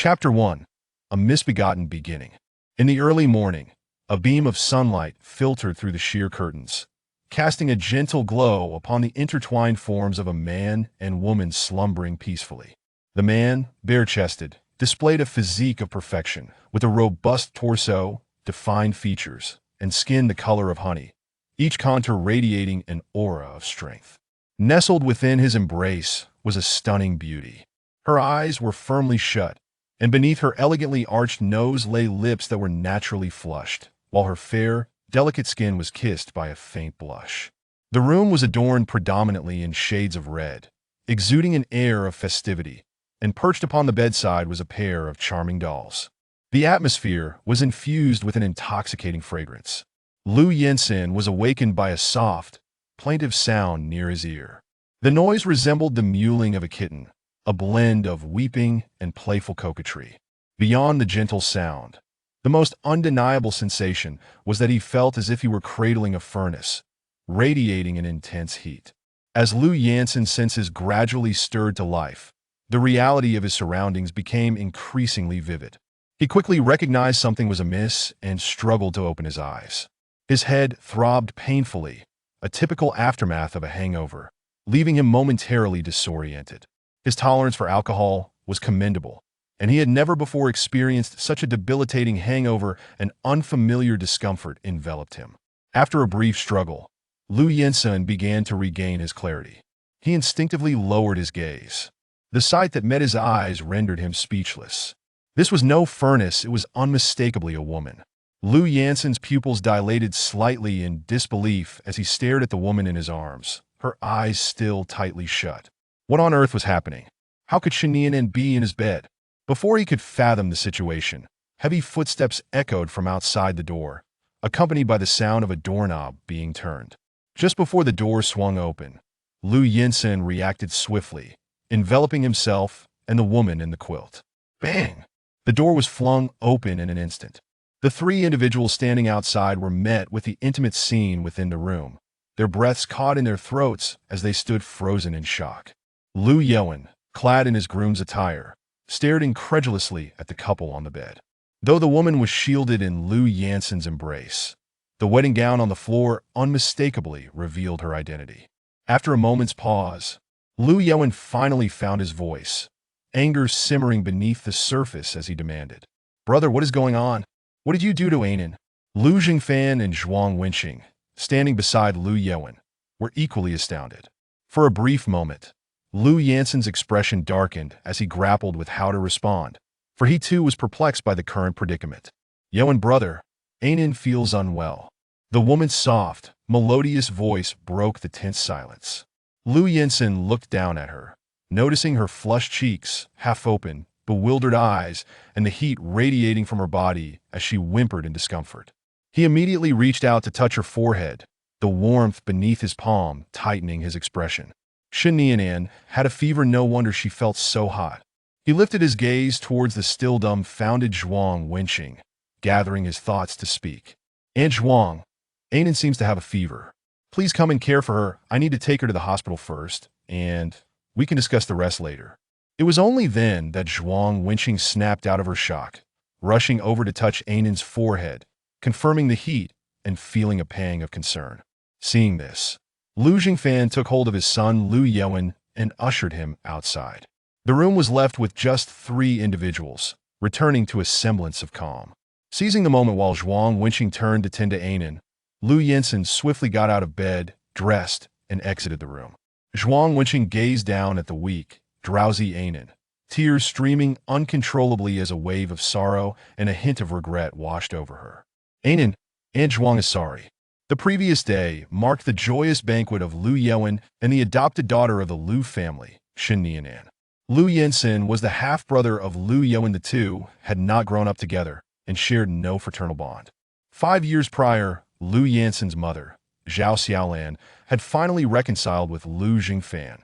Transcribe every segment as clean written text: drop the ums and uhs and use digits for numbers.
Chapter 1. A Misbegotten Beginning. In the early morning, a beam of sunlight filtered through the sheer curtains, casting a gentle glow upon the intertwined forms of a man and woman slumbering peacefully. The man, bare-chested, displayed a physique of perfection, with a robust torso, defined features, and skin the color of honey, each contour radiating an aura of strength. Nestled within his embrace was a stunning beauty. Her eyes were firmly shut, and beneath her elegantly arched nose lay lips that were naturally flushed, while her fair, delicate skin was kissed by a faint blush. The room was adorned predominantly in shades of red, exuding an air of festivity, and perched upon the bedside was a pair of charming dolls. The atmosphere was infused with an intoxicating fragrance. Lu Yensin was awakened by a soft, plaintive sound near his ear. The noise resembled the mewling of a kitten, a blend of weeping and playful coquetry. Beyond the gentle sound, the most undeniable sensation was that he felt as if he were cradling a furnace, radiating an intense heat. As Lu Yensin's senses gradually stirred to life, the reality of his surroundings became increasingly vivid. He quickly recognized something was amiss and struggled to open his eyes. His head throbbed painfully, a typical aftermath of a hangover, leaving him momentarily disoriented. His tolerance for alcohol was commendable, and he had never before experienced such a debilitating hangover. An unfamiliar discomfort enveloped him. After a brief struggle, Lu Yensin began to regain his clarity. He instinctively lowered his gaze. The sight that met his eyes rendered him speechless. This was no furnace, it was unmistakably a woman. Lu Yensin's pupils dilated slightly in disbelief as he stared at the woman in his arms, her eyes still tightly shut. What on earth was happening? How could Shinianen be in his bed? Before he could fathom the situation, heavy footsteps echoed from outside the door, accompanied by the sound of a doorknob being turned. Just before the door swung open, Lu Yensin reacted swiftly, enveloping himself and the woman in the quilt. Bang! The door was flung open in an instant. The three individuals standing outside were met with the intimate scene within the room, their breaths caught in their throats as they stood frozen in shock. Lu Yuan, clad in his groom's attire, stared incredulously at the couple on the bed. Though the woman was shielded in Lu Yensin's embrace, the wedding gown on the floor unmistakably revealed her identity. After a moment's pause, Lu Yuan finally found his voice, anger simmering beneath the surface as he demanded, "Brother, what is going on? What did you do to Anan?" Lu Jingfan and Zhuang Wenqing, standing beside Lu Yuan, were equally astounded. For a brief moment, Lu Yensin's expression darkened as he grappled with how to respond, for he too was perplexed by the current predicament. "Yuan brother, Anan feels unwell." The woman's soft, melodious voice broke the tense silence. Lu Yensin looked down at her, noticing her flushed cheeks, half-open, bewildered eyes, and the heat radiating from her body as she whimpered in discomfort. He immediately reached out to touch her forehead, the warmth beneath his palm tightening his expression. Shinianan had a fever, no wonder she felt so hot. He lifted his gaze towards the still dumbfounded Zhuang Wenqing, gathering his thoughts to speak. "Aunt Zhuang, Anan seems to have a fever. Please come and care for her. I need to take her to the hospital first, and we can discuss the rest later." It was only then that Zhuang Wenqing snapped out of her shock, rushing over to touch Anan's forehead, confirming the heat and feeling a pang of concern. Seeing this, Lu Jingfan took hold of his son Lu Yuan and ushered him outside. The room was left with just three individuals, returning to a semblance of calm. Seizing the moment while Zhuang Wenqing turned to tend to Anan, Lu Yensin swiftly got out of bed, dressed, and exited the room. Zhuang Wenqing gazed down at the weak, drowsy Anan, tears streaming uncontrollably as a wave of sorrow and a hint of regret washed over her. "Anan, Aunt Zhuang is sorry." The previous day marked the joyous banquet of Lu Yuan and the adopted daughter of the Lu family, Shinianan. Lu Yensin was the half-brother of Lu Yuan. The two had not grown up together and shared no fraternal bond. 5 years prior, Lu Yensin's mother, Zhao Xiaolan, had finally reconciled with Lu Jingfan,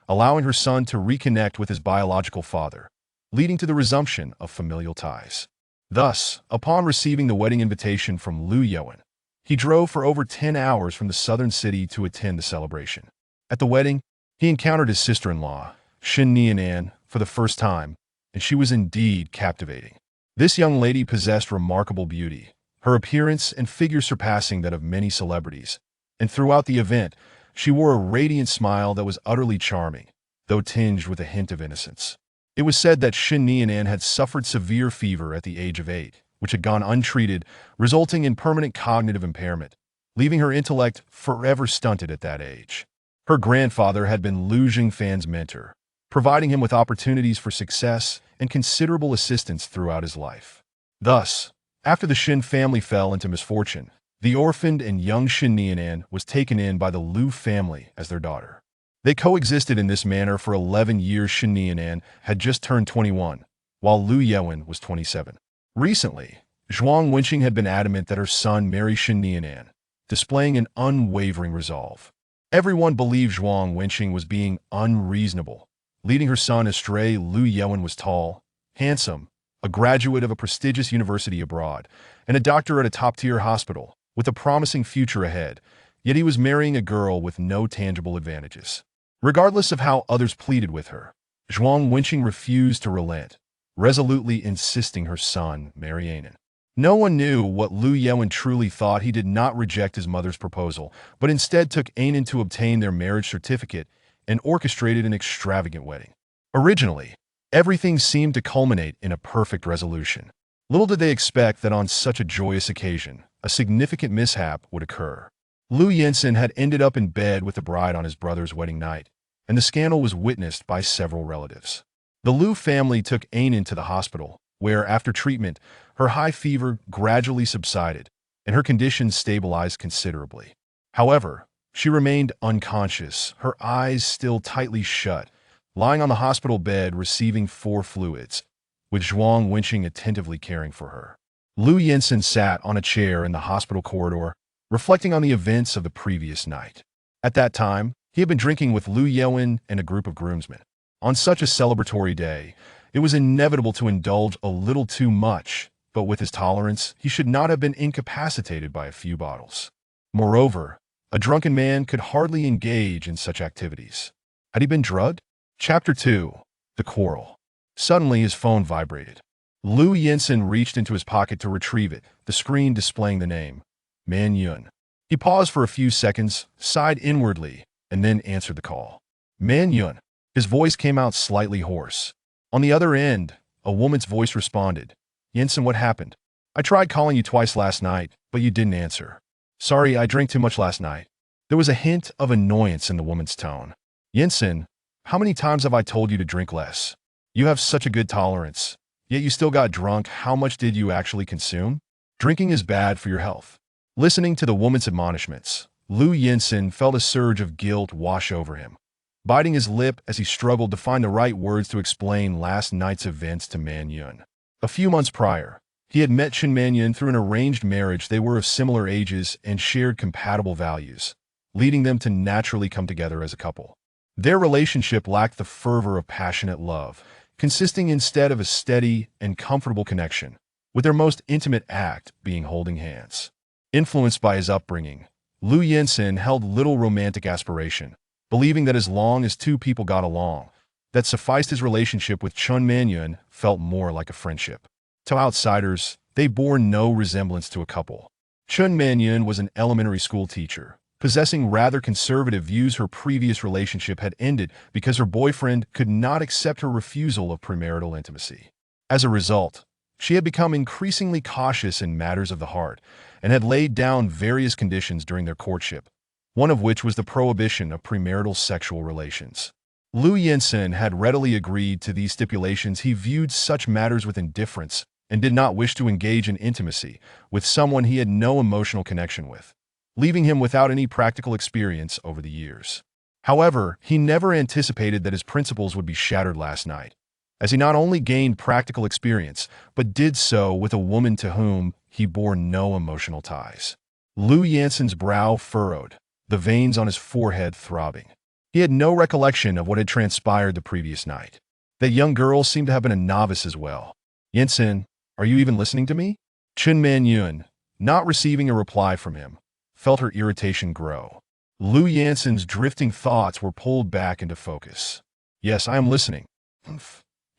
allowing her son to reconnect with his biological father, leading to the resumption of familial ties. Thus, upon receiving the wedding invitation from Lu Yuan, he drove for over 10 hours from the southern city to attend the celebration. At the wedding, he encountered his sister-in-law, Shinianan, for the first time, and she was indeed captivating. This young lady possessed remarkable beauty, her appearance and figure surpassing that of many celebrities, and throughout the event, she wore a radiant smile that was utterly charming, though tinged with a hint of innocence. It was said that Shin Nianan had suffered severe fever at the age of 8, which had gone untreated, resulting in permanent cognitive impairment, leaving her intellect forever stunted at that age. Her grandfather had been Lu Jingfan's mentor, providing him with opportunities for success and considerable assistance throughout his life. Thus, after the Shin family fell into misfortune, the orphaned and young Shin Nianan was taken in by the Lu family as their daughter. They coexisted in this manner for 11 years. Shin Nianan had just turned 21, while Lu Yewen was 27. Recently, Zhuang Wenqing had been adamant that her son marry Shin Nianan, displaying an unwavering resolve. Everyone believed Zhuang Wenqing was being unreasonable, leading her son astray. Lu Yewen was tall, handsome, a graduate of a prestigious university abroad, and a doctor at a top-tier hospital, with a promising future ahead, yet he was marrying a girl with no tangible advantages. Regardless of how others pleaded with her, Zhuang Wenqing refused to relent, resolutely insisting her son marry Anan. No one knew what Lu Yewen truly thought. He did not reject his mother's proposal, but instead took Anan to obtain their marriage certificate and orchestrated an extravagant wedding. Originally, everything seemed to culminate in a perfect resolution. Little did they expect that on such a joyous occasion, a significant mishap would occur. Lu Yensen had ended up in bed with the bride on his brother's wedding night, and the scandal was witnessed by several relatives. The Lu family took Anan to the hospital, where, after treatment, her high fever gradually subsided, and her condition stabilized considerably. However, she remained unconscious, her eyes still tightly shut, lying on the hospital bed receiving 4 fluids, with Zhuang Wenqing attentively caring for her. Lu Yensen sat on a chair in the hospital corridor, reflecting on the events of the previous night. At that time, he had been drinking with Lu Yewen and a group of groomsmen. On such a celebratory day, it was inevitable to indulge a little too much, but with his tolerance, he should not have been incapacitated by a few bottles. Moreover, a drunken man could hardly engage in such activities. Had he been drugged? Chapter 2. The Quarrel. Suddenly his phone vibrated. Lu Yensen reached into his pocket to retrieve it, the screen displaying the name, Man Yun. He paused for a few seconds, sighed inwardly, and then answered the call. Man Yun. His voice came out slightly hoarse. On the other end, a woman's voice responded. Yensen, what happened? I tried calling you twice last night, but you didn't answer. Sorry, I drank too much last night. There was a hint of annoyance in the woman's tone. Yensen, how many times have I told you to drink less? You have such a good tolerance, yet you still got drunk. How much did you actually consume? Drinking is bad for your health. Listening to the woman's admonishments, Lu Yensen felt a surge of guilt wash over him, biting his lip as he struggled to find the right words to explain last night's events to Man Yun. A few months prior, he had met Shin Man Yun through an arranged marriage. They were of similar ages and shared compatible values, leading them to naturally come together as a couple. Their relationship lacked the fervor of passionate love, consisting instead of a steady and comfortable connection, with their most intimate act being holding hands. Influenced by his upbringing, Lu Yensen held little romantic aspiration, believing that as long as two people got along, that sufficed. His relationship with Chun Manyun felt more like a friendship. To outsiders, they bore no resemblance to a couple. Chun Manyun was an elementary school teacher, possessing rather conservative views. Her previous relationship had ended because her boyfriend could not accept her refusal of premarital intimacy. As a result, she had become increasingly cautious in matters of the heart and had laid down various conditions during their courtship, one of which was the prohibition of premarital sexual relations. Lu Yensen had readily agreed to these stipulations. He viewed such matters with indifference and did not wish to engage in intimacy with someone he had no emotional connection with, leaving him without any practical experience over the years. However, he never anticipated that his principles would be shattered last night, as he not only gained practical experience, but did so with a woman to whom he bore no emotional ties. Lu Yensen's brow furrowed, the veins on his forehead throbbing. He had no recollection of what had transpired the previous night. That young girl seemed to have been a novice as well. Yensen, are you even listening to me? Chun Man-yun, not receiving a reply from him, felt her irritation grow. Lu Yensen's drifting thoughts were pulled back into focus. Yes, I am listening.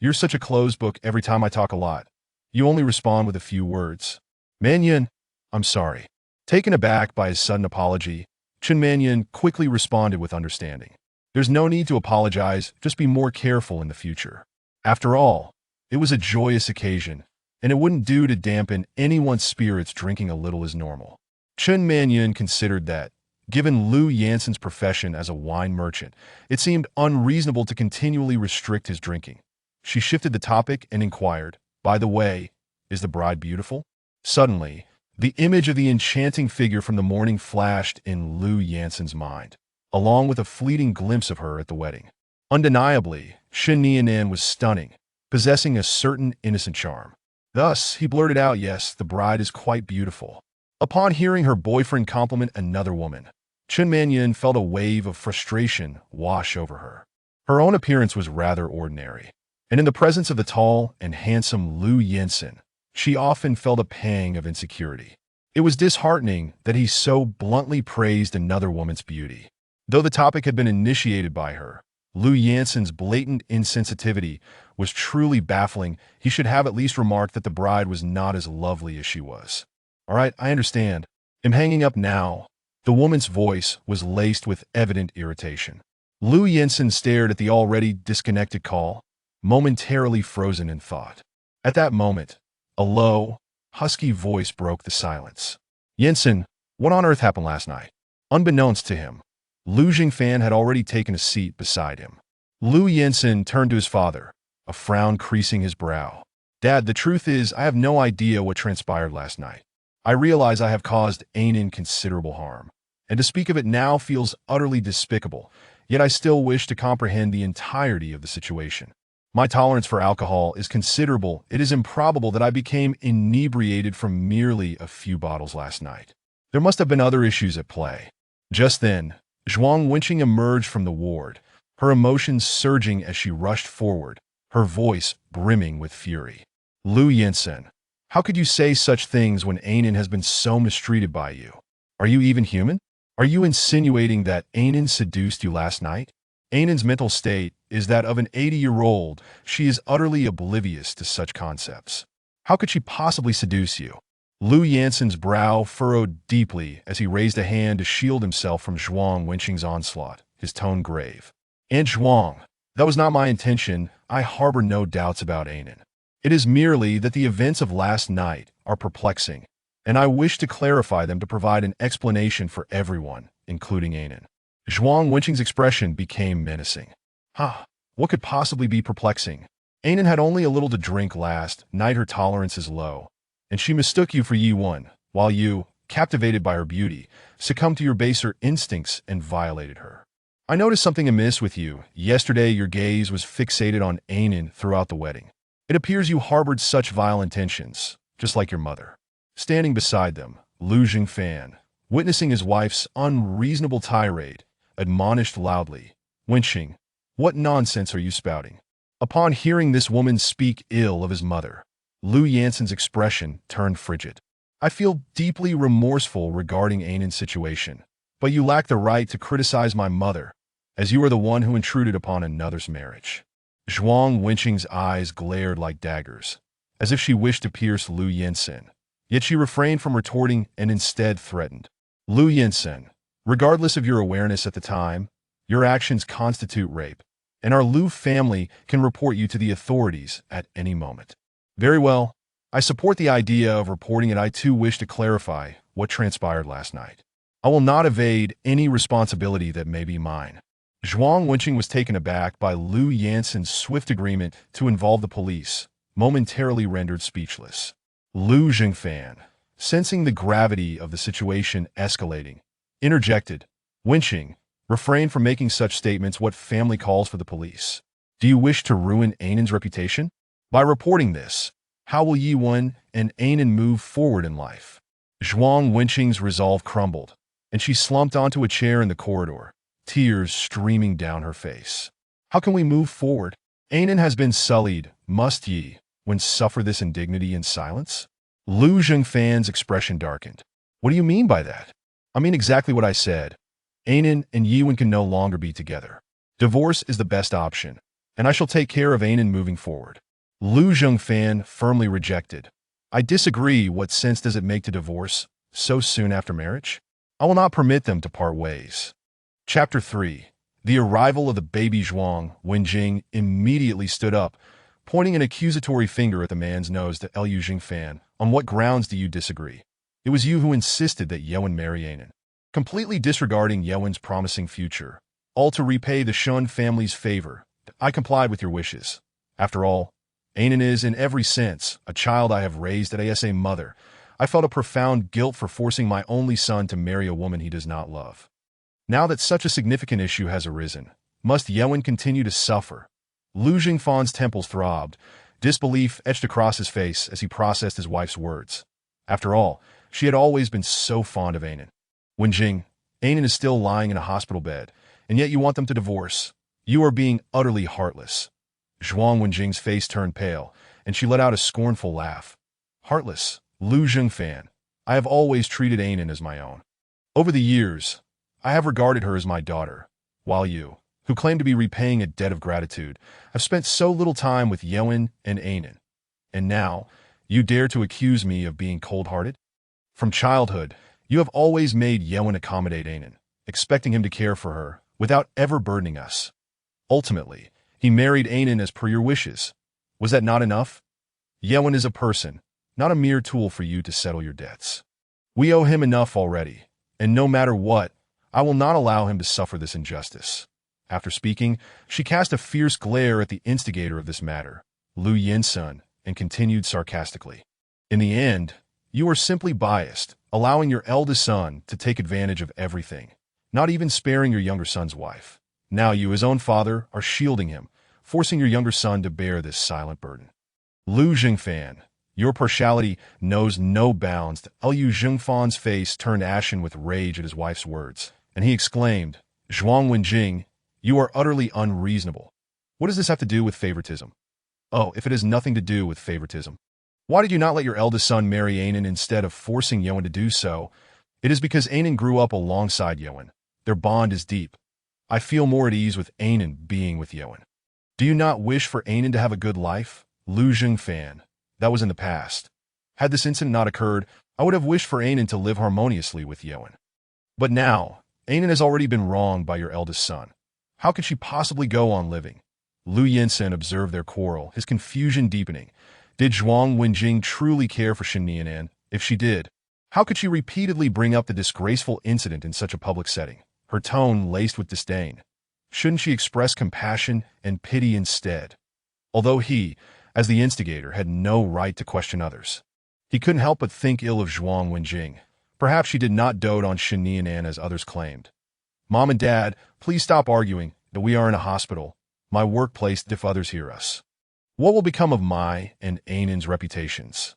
You're such a closed book every time I talk a lot. You only respond with a few words. Mannion, I'm sorry. Taken aback by his sudden apology, Chun Mannion quickly responded with understanding. There's no need to apologize, just be more careful in the future. After all, it was a joyous occasion, and it wouldn't do to dampen anyone's spirits drinking a little as normal. Chun Mannion considered that, given Liu Yansen's profession as a wine merchant, it seemed unreasonable to continually restrict his drinking. She shifted the topic and inquired, by the way, is the bride beautiful? Suddenly, the image of the enchanting figure from the morning flashed in Liu Yansen's mind, along with a fleeting glimpse of her at the wedding. Undeniably, Shen Nianan was stunning, possessing a certain innocent charm. Thus, he blurted out, yes, the bride is quite beautiful. Upon hearing her boyfriend compliment another woman, Chun Mannion felt a wave of frustration wash over her. Her own appearance was rather ordinary, and in the presence of the tall and handsome Liu Yansen, she often felt a pang of insecurity. It was disheartening that he so bluntly praised another woman's beauty. Though the topic had been initiated by her, Liu Yansen's blatant insensitivity was truly baffling. He should have at least remarked that the bride was not as lovely as she was. All right, I understand. I'm hanging up now. The woman's voice was laced with evident irritation. Liu Yansen stared at the already disconnected call, momentarily frozen in thought. At that moment, a low, husky voice broke the silence. Yansen, what on earth happened last night? Unbeknownst to him, Liu Jingfan had already taken a seat beside him. Liu Yansen turned to his father, a frown creasing his brow. Dad, the truth is, I have no idea what transpired last night. I realize I have caused Ainin considerable harm, and to speak of it now feels utterly despicable, yet I still wish to comprehend the entirety of the situation. My tolerance for alcohol is considerable. It is improbable that I became inebriated from merely a few bottles last night. There must have been other issues at play. Just then, Zhuang Wenqing emerged from the ward, her emotions surging as she rushed forward, her voice brimming with fury. Liu Yansen, how could you say such things when Ainin has been so mistreated by you? Are you even human? Are you insinuating that Ainin seduced you last night? Ainin's mental state is that of an 80-year-old. She is utterly oblivious to such concepts. How could she possibly seduce you? Liu Yansen's brow furrowed deeply as he raised a hand to shield himself from Zhuang Wenqing's onslaught, his tone grave. Aunt Zhuang, that was not my intention. I harbor no doubts about Ainin. It is merely that the events of last night are perplexing, and I wish to clarify them to provide an explanation for everyone, including Ainin. Zhuang Wenqing's expression became menacing. What could possibly be perplexing? Ainin had only a little to drink last night. Her tolerance is low, and she mistook you for Yi Wen, while you, captivated by her beauty, succumbed to your baser instincts and violated her. I noticed something amiss with you. Yesterday, your gaze was fixated on Ainin throughout the wedding. It appears you harbored such vile intentions, just like your mother. Standing beside them, Liu Jingfan, witnessing his wife's unreasonable tirade, admonished loudly, Wenqing, what nonsense are you spouting? Upon hearing this woman speak ill of his mother, Liu Yansen's expression turned frigid. I feel deeply remorseful regarding Ainin's situation, but you lack the right to criticize my mother, as you are the one who intruded upon another's marriage. Zhuang Wenqing's eyes glared like daggers, as if she wished to pierce Liu Yansen, yet she refrained from retorting and instead threatened. Liu Yansen, regardless of your awareness at the time, your actions constitute rape, and our Liu family can report you to the authorities at any moment. Very well, I support the idea of reporting it. I too wish to clarify what transpired last night. I will not evade any responsibility that may be mine. Zhuang Wenqing was taken aback by Liu Yansen's swift agreement to involve the police, momentarily rendered speechless. Liu Jingfan, sensing the gravity of the situation escalating, interjected, Wenqing, refrain from making such statements. What family calls for the police? Do you wish to ruin Ainin's reputation? By reporting this, how will Yi Wen and Ainin move forward in life? Zhuang Wenqing's resolve crumbled, and she slumped onto a chair in the corridor, tears streaming down her face. How can we move forward? Ainin has been sullied. Must Yi Wen suffer this indignity in silence? Liu Jingfan's expression darkened. What do you mean by that? I mean exactly what I said. Ainin and Yi Wen can no longer be together. Divorce is the best option, and I shall take care of Anan moving forward. Lu Zhengfan firmly rejected. I disagree. What sense does it make to divorce so soon after marriage? I will not permit them to part ways. Chapter 3. The arrival of the baby Zhuang Wenjing immediately stood up, pointing an accusatory finger at the man's nose to Lu Zhengfan. On what grounds do you disagree? It was you who insisted that Yewen marry Anan. Completely disregarding Yewen's promising future, all to repay the Shun family's favor. I complied with your wishes. After all, Anan is, in every sense, a child I have raised as a mother. I felt a profound guilt for forcing my only son to marry a woman he does not love. Now that such a significant issue has arisen, must Yewen continue to suffer? Lu Jingfan's temples throbbed, disbelief etched across his face as he processed his wife's words. After all, she had always been so fond of Anan. Wenjing, Anan is still lying in a hospital bed, and yet you want them to divorce. You are being utterly heartless. Zhuang Wenjing's face turned pale, and she let out a scornful laugh. Heartless, Lu Zhengfan. I have always treated Anan as my own. Over the years, I have regarded her as my daughter, while you, who claim to be repaying a debt of gratitude, have spent so little time with Yewen and Anan. And now, you dare to accuse me of being cold-hearted? From childhood, you have always made Yewen accommodate Anan, expecting him to care for her, without ever burdening us. Ultimately, he married Anan as per your wishes. Was that not enough? Yewen is a person, not a mere tool for you to settle your debts. We owe him enough already, and no matter what, I will not allow him to suffer this injustice. After speaking, she cast a fierce glare at the instigator of this matter, Lu Yinsun, and continued sarcastically. In the end, you are simply biased, allowing your eldest son to take advantage of everything, not even sparing your younger son's wife. Now you, his own father, are shielding him, forcing your younger son to bear this silent burden. Lu Jingfan, your partiality knows no bounds. Lu Jingfan's face turned ashen with rage at his wife's words, and he exclaimed, Zhuang Wenjing, you are utterly unreasonable. What does this have to do with favoritism? Oh, if it has nothing to do with favoritism, why did you not let your eldest son marry Anan instead of forcing Yewen to do so? It is because Anan grew up alongside Yewen. Their bond is deep. I feel more at ease with Anan being with Yewen. Do you not wish for Anan to have a good life? Lu Jingfan. That was in the past. Had this incident not occurred, I would have wished for Anan to live harmoniously with Yewen. But now, Anan has already been wronged by your eldest son. How could she possibly go on living? Lu Yinsun observed their quarrel, his confusion deepening. Did Zhuang Wenjing truly care for Shen Nianan? If she did, how could she repeatedly bring up the disgraceful incident in such a public setting, her tone laced with disdain? Shouldn't she express compassion and pity instead? Although he, as the instigator, had no right to question others, he couldn't help but think ill of Zhuang Wenjing. Perhaps she did not dote on Shen Nianan as others claimed. Mom and Dad, please stop arguing that we are in a hospital, my workplace, if others hear us. What will become of my and Anan's reputations?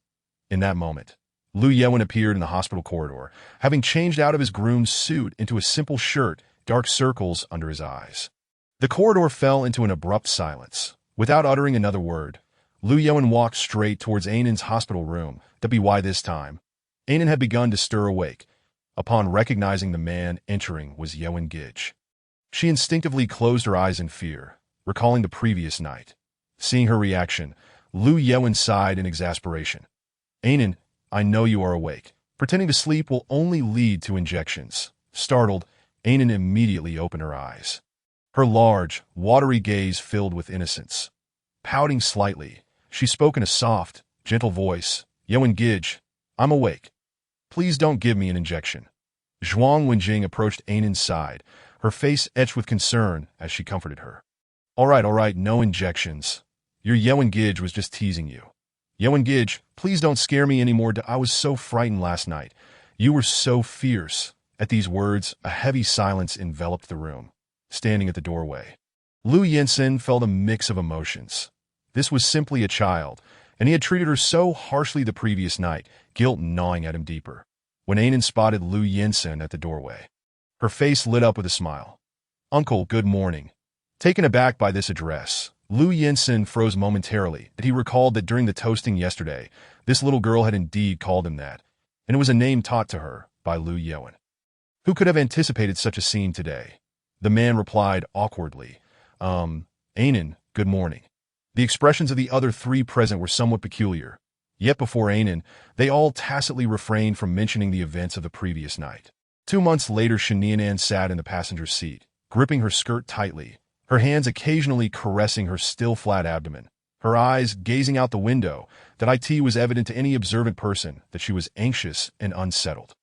In that moment, Lu Yewen appeared in the hospital corridor, having changed out of his groom's suit into a simple shirt, dark circles under his eyes. The corridor fell into an abrupt silence. Without uttering another word, Lu Yewen walked straight towards Anan's hospital room. Why this time, Anan had begun to stir awake. Upon recognizing the man entering was Yewen Gij. She instinctively closed her eyes in fear, recalling the previous night. Seeing her reaction, Lu Yewen sighed in exasperation. Anan, I know you are awake. Pretending to sleep will only lead to injections. Startled, Anan immediately opened her eyes. Her large, watery gaze filled with innocence. Pouting slightly, she spoke in a soft, gentle voice. Yewen Gij, I'm awake. Please don't give me an injection. Zhuang Wenjing approached Anan's side, her face etched with concern as she comforted her. All right, no injections. Your Yewen Gij was just teasing you. Yewen Gij, please don't scare me anymore. I was so frightened last night. You were so fierce. At these words, a heavy silence enveloped the room. Standing at the doorway, Lu Yinsun felt a mix of emotions. This was simply a child, and he had treated her so harshly the previous night, guilt gnawing at him deeper. When Anan spotted Lu Yinsun at the doorway, her face lit up with a smile. Uncle, good morning. Taken aback by this address, Lu Yinsun froze momentarily. He recalled that during the toasting yesterday, this little girl had indeed called him that, and it was a name taught to her by Lu Yewen. Who could have anticipated such a scene today? The man replied awkwardly, Anan, good morning. The expressions of the other three present were somewhat peculiar, yet before Anan, they all tacitly refrained from mentioning the events of the previous night. 2 months later, Shanianan sat in the passenger seat, gripping her skirt tightly, her hands occasionally caressing her still flat abdomen, her eyes gazing out the window. That it was evident to any observant person that she was anxious and unsettled.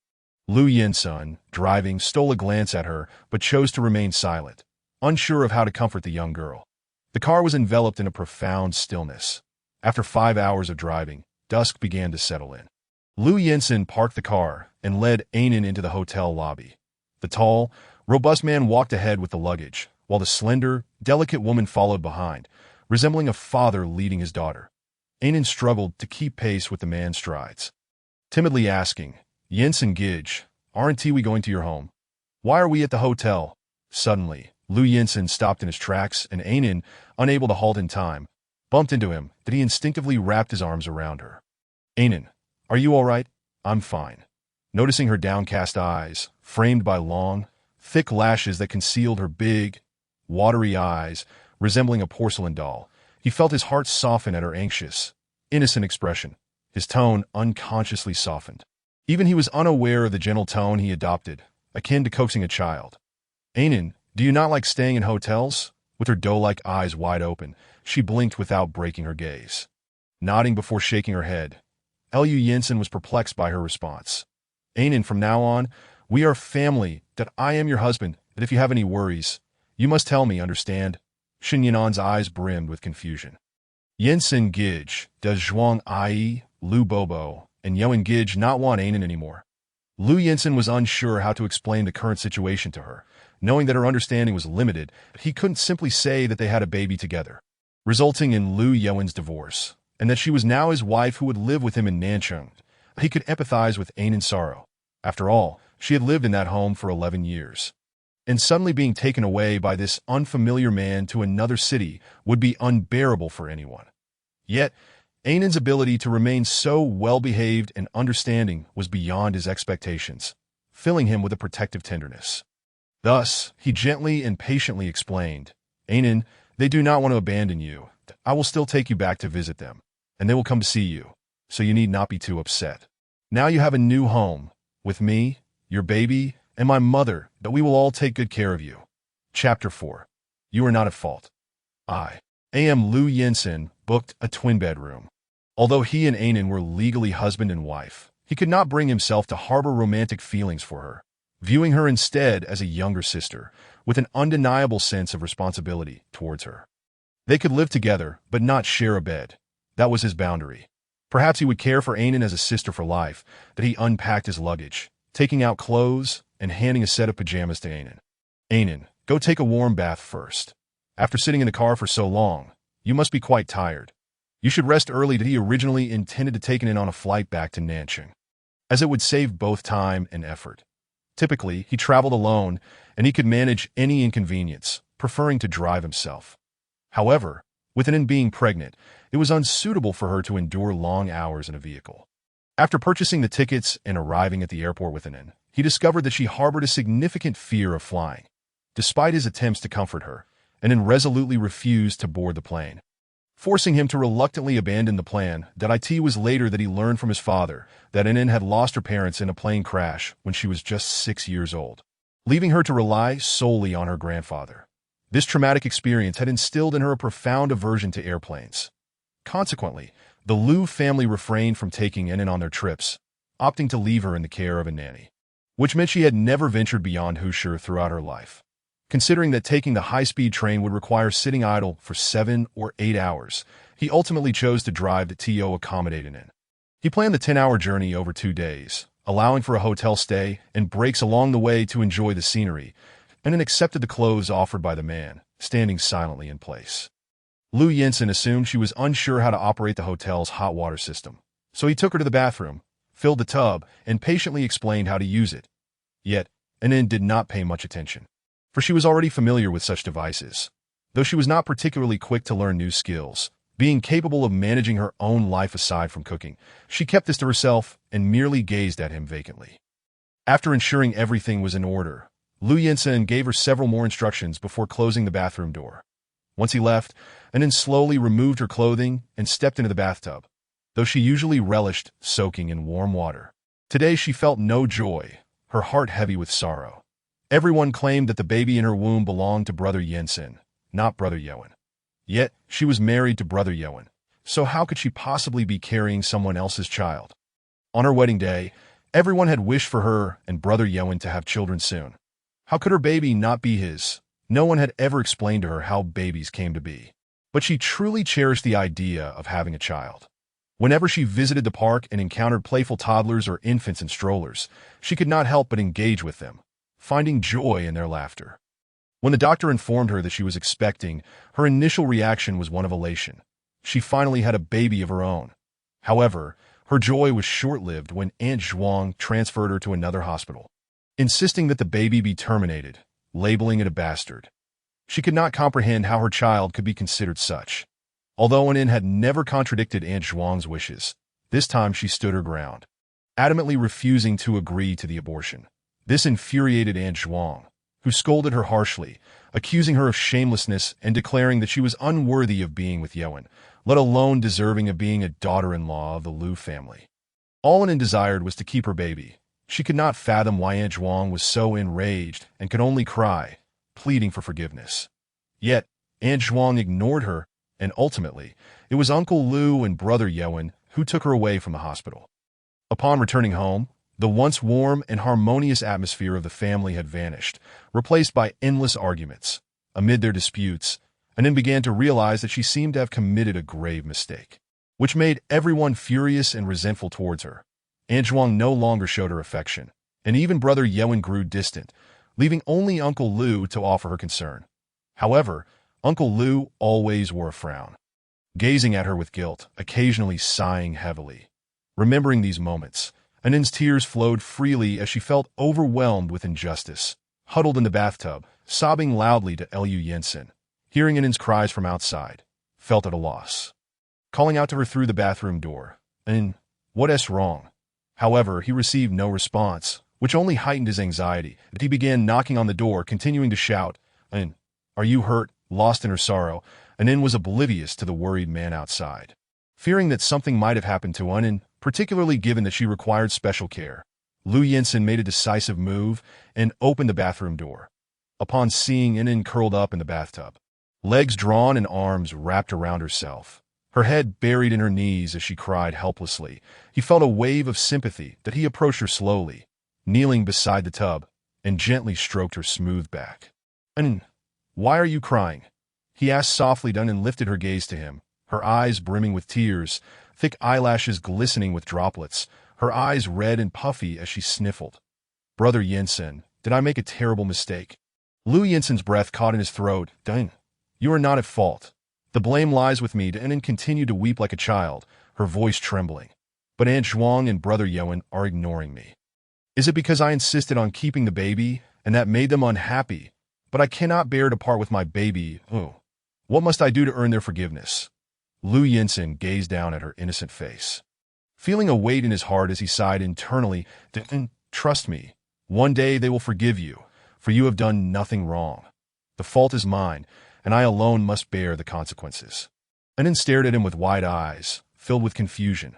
Lu Yinsun, driving, stole a glance at her, but chose to remain silent, unsure of how to comfort the young girl. The car was enveloped in a profound stillness. After 5 hours of driving, dusk began to settle in. Lu Yinsun parked the car and led Anan into the hotel lobby. The tall, robust man walked ahead with the luggage, while the slender, delicate woman followed behind, resembling a father leading his daughter. Anan struggled to keep pace with the man's strides, timidly asking, "Yinsun Gij, aren't we going to your home? Why are we at the hotel?" Suddenly, Lu Yinsun stopped in his tracks, and Anan, unable to halt in time, bumped into him. That he instinctively wrapped his arms around her. "Anan, are you all right?" "I'm fine." Noticing her downcast eyes, framed by long, thick lashes that concealed her big, watery eyes, resembling a porcelain doll, he felt his heart soften at her anxious, innocent expression. His tone unconsciously softened. Even he was unaware of the gentle tone he adopted, akin to coaxing a child. "Anan, do you not like staying in hotels?" With her doe-like eyes wide open, she blinked without breaking her gaze. Nodding before shaking her head, Lu Yinsun was perplexed by her response. "Anan, from now on, we are family. That I am your husband. That if you have any worries, you must tell me, understand?" Shinyanan's eyes brimmed with confusion. Yinsun Gij, does Zhuang Ai, Lu Bobo, and Yoan Gij not want Anan anymore? Lu Yinsun was unsure how to explain the current situation to her, knowing that her understanding was limited. He couldn't simply say that they had a baby together, resulting in Lu Yoan's divorce, and that she was now his wife who would live with him in Nancheng. He could empathize with Anan's sorrow. After all, she had lived in that home for 11 years. And suddenly being taken away by this unfamiliar man to another city would be unbearable for anyone. Yet, Anan's ability to remain so well-behaved and understanding was beyond his expectations, filling him with a protective tenderness. Thus, he gently and patiently explained, "Anan, they do not want to abandon you. I will still take you back to visit them, and they will come to see you, so you need not be too upset. Now you have a new home, with me, your baby, and my mother, that we will all take good care of you." Chapter 4. You are not at fault. I.A.M. Lu Yinsun booked a twin bedroom. Although he and Anan were legally husband and wife, he could not bring himself to harbor romantic feelings for her, viewing her instead as a younger sister, with an undeniable sense of responsibility towards her. They could live together, but not share a bed. That was his boundary. Perhaps he would care for Anan as a sister for life. That he unpacked his luggage, taking out clothes and handing a set of pajamas to Anan. "Anan, go take a warm bath first. After sitting in the car for so long, you must be quite tired. You should rest early." That he originally intended to take Anan on a flight back to Nancheng, as it would save both time and effort. Typically, he traveled alone, and he could manage any inconvenience, preferring to drive himself. However, with Anan being pregnant, it was unsuitable for her to endure long hours in a vehicle. After purchasing the tickets and arriving at the airport with Anan, he discovered that she harbored a significant fear of flying. Despite his attempts to comfort her, Anan resolutely refused to board the plane, forcing him to reluctantly abandon the plan. It was later that he learned from his father that Anan had lost her parents in a plane crash when she was just 6 years old, leaving her to rely solely on her grandfather. This traumatic experience had instilled in her a profound aversion to airplanes. Consequently, the Lu family refrained from taking Anan on their trips, opting to leave her in the care of a nanny, which meant she had never ventured beyond Hushur throughout her life. Considering that taking the high-speed train would require sitting idle for 7 or 8 hours, he ultimately chose to drive to accommodate Anan. He planned the 10-hour journey over 2 days, allowing for a hotel stay and breaks along the way to enjoy the scenery, and then accepted the clothes offered by the man, standing silently in place. Lu Yinsun assumed she was unsure how to operate the hotel's hot water system, so he took her to the bathroom, filled the tub, and patiently explained how to use it. Yet, Anan did not pay much attention, for she was already familiar with such devices. Though she was not particularly quick to learn new skills, being capable of managing her own life aside from cooking, she kept this to herself and merely gazed at him vacantly. After ensuring everything was in order, Lu Yinsun gave her several more instructions before closing the bathroom door. Once he left, and then slowly removed her clothing and stepped into the bathtub, though she usually relished soaking in warm water. Today she felt no joy, her heart heavy with sorrow. Everyone claimed that the baby in her womb belonged to Brother Jensen, not Brother Yoen. Yet, she was married to Brother Yoen, so how could she possibly be carrying someone else's child? On her wedding day, everyone had wished for her and Brother Yoen to have children soon. How could her baby not be his? No one had ever explained to her how babies came to be. But she truly cherished the idea of having a child. Whenever she visited the park and encountered playful toddlers or infants in strollers, she could not help but engage with them, finding joy in their laughter. When the doctor informed her that she was expecting, her initial reaction was one of elation. She finally had a baby of her own. However, her joy was short-lived when Aunt Zhuang transferred her to another hospital, insisting that the baby be terminated, labeling it a bastard. She could not comprehend how her child could be considered such. Although Anin had never contradicted Aunt Zhuang's wishes, this time she stood her ground, adamantly refusing to agree to the abortion. This infuriated Aunt Zhuang, who scolded her harshly, accusing her of shamelessness and declaring that she was unworthy of being with Yoen, let alone deserving of being a daughter-in-law of the Liu family. All Anin desired was to keep her baby. She could not fathom why Aunt Zhuang was so enraged and could only cry, pleading for forgiveness. Yet, Aunt Zhuang ignored her, and ultimately, it was Uncle Liu and Brother Yoen who took her away from the hospital. Upon returning home, the once warm and harmonious atmosphere of the family had vanished, replaced by endless arguments. Amid their disputes, Anin began to realize that she seemed to have committed a grave mistake, which made everyone furious and resentful towards her. Aunt Zhuang no longer showed her affection, and even Brother Yoen grew distant, leaving only Uncle Liu to offer her concern. However, Uncle Liu always wore a frown, gazing at her with guilt, occasionally sighing heavily. Remembering these moments, Anin's tears flowed freely as she felt overwhelmed with injustice. Huddled in the bathtub, sobbing loudly to Liu Jensen, hearing Anin's cries from outside, felt at a loss. Calling out to her through the bathroom door, "Anin, what's wrong?" However, he received no response, which only heightened his anxiety. He began knocking on the door, continuing to shout, "Anin, are you hurt?" Lost in her sorrow, Anin was oblivious to the worried man outside. Fearing that something might have happened to Anin, particularly given that she required special care, Liu Jensen made a decisive move and opened the bathroom door. Upon seeing Anin curled up in the bathtub, legs drawn and arms wrapped around herself, her head buried in her knees as she cried helplessly, he felt a wave of sympathy that he approached her slowly, kneeling beside the tub, and gently stroked her smooth back. "Anin, why are you crying?" he asked softly. Anin lifted her gaze to him, her eyes brimming with tears, thick eyelashes glistening with droplets, her eyes red and puffy as she sniffled. "Brother Jensen, did I make a terrible mistake?" Liu Jensen's breath caught in his throat. "Anin, you are not at fault. The blame lies with me." Anin continued to weep like a child, her voice trembling. "But Aunt Zhuang and Brother Yoen are ignoring me. Is it because I insisted on keeping the baby, and that made them unhappy? But I cannot bear to part with my baby. Oh, what must I do to earn their forgiveness?" Liu Jensen gazed down at her innocent face, feeling a weight in his heart as he sighed internally. "Trust me, one day they will forgive you, for you have done nothing wrong. The fault is mine, and I alone must bear the consequences." Anin stared at him with wide eyes, filled with confusion.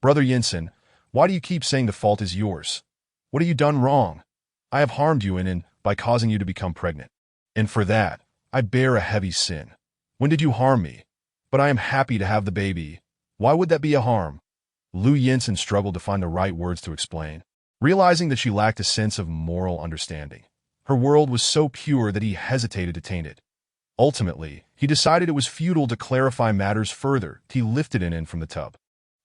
"Brother Jensen, why do you keep saying the fault is yours? What have you done wrong? I have harmed you, Anin, by causing you to become pregnant. And for that, I bear a heavy sin. When did you harm me? But I am happy to have the baby. Why would that be a harm?" Liu Jensen struggled to find the right words to explain, realizing that she lacked a sense of moral understanding. Her world was so pure that he hesitated to taint it. Ultimately, he decided it was futile to clarify matters further. He lifted Anin from the tub,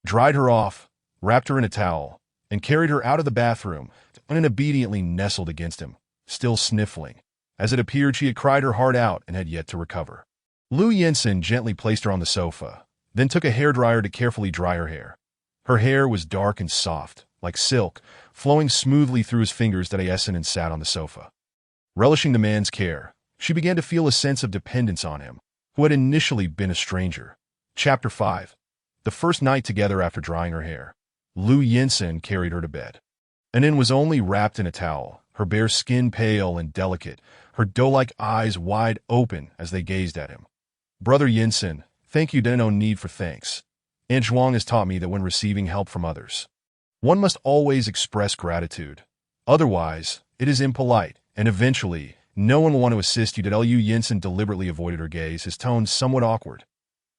dried her off, wrapped her in a towel, and carried her out of the bathroom. Anin obediently nestled against him, still sniffling. As it appeared, she had cried her heart out and had yet to recover. Liu Jensen gently placed her on the sofa, then took a hairdryer to carefully dry her hair. Her hair was dark and soft, like silk, flowing smoothly through his fingers. Anin sat on the sofa. Relishing the man's care, she began to feel a sense of dependence on him, who had initially been a stranger. Chapter 5. The first night together after drying her hair, Liu Jensen carried her to bed. Anin was only wrapped in a towel, her bare skin pale and delicate, her doe-like eyes wide open as they gazed at him. Brother Yinsen, thank you, no need for thanks. Aunt Zhuang has taught me that when receiving help from others, one must always express gratitude. Otherwise, it is impolite, and eventually, no one will want to assist you. Liu Yinsen deliberately avoided her gaze, his tone somewhat awkward.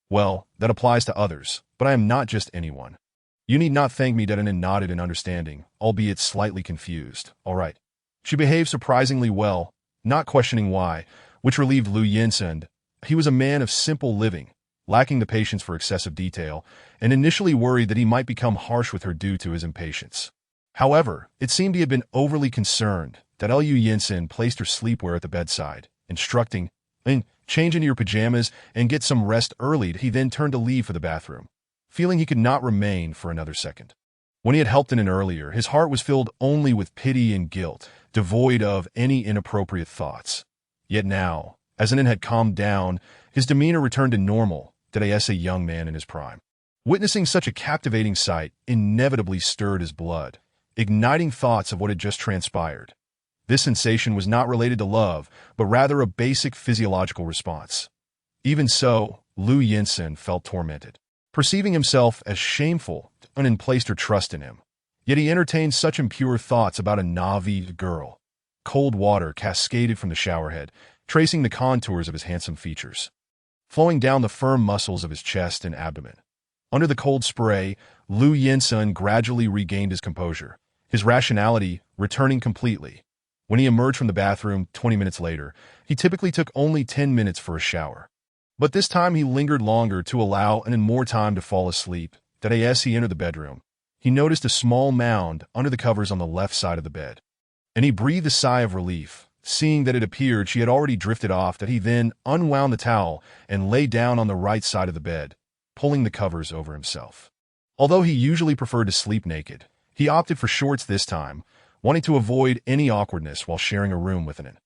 Well, that applies to others, but I am not just anyone. You need not thank me. Dedanin nodded in understanding, albeit slightly confused. All right. She behaved surprisingly well, not questioning why, which relieved Liu Yinsen. He was a man of simple living, lacking the patience for excessive detail, and initially worried that he might become harsh with her due to his impatience. However, it seemed he had been overly concerned that Liu Yinsen placed her sleepwear at the bedside, instructing, change into your pajamas and get some rest early. He then turned to leave for the bathroom, feeling he could not remain for another second. When he had helped in earlier, his heart was filled only with pity and guilt, devoid of any inappropriate thoughts. Yet now, as Anin had calmed down, his demeanor returned to normal, as a young man in his prime. Witnessing such a captivating sight inevitably stirred his blood, igniting thoughts of what had just transpired. This sensation was not related to love, but rather a basic physiological response. Even so, Liu Yinsen felt tormented, perceiving himself as shameful, Anin placed her trust in him. Yet he entertained such impure thoughts about a Navi girl. Cold water cascaded from the showerhead, tracing the contours of his handsome features, flowing down the firm muscles of his chest and abdomen. Under the cold spray, Liu Yinsen gradually regained his composure, his rationality returning completely. When he emerged from the bathroom 20 minutes later, he typically took only 10 minutes for a shower. But this time he lingered longer to allow Anin more time to fall asleep. As he entered the bedroom, he noticed a small mound under the covers on the left side of the bed, and he breathed a sigh of relief, seeing that it appeared she had already drifted off. He then unwound the towel and lay down on the right side of the bed, pulling the covers over himself. Although he usually preferred to sleep naked, he opted for shorts this time, wanting to avoid any awkwardness while sharing a room with Anin.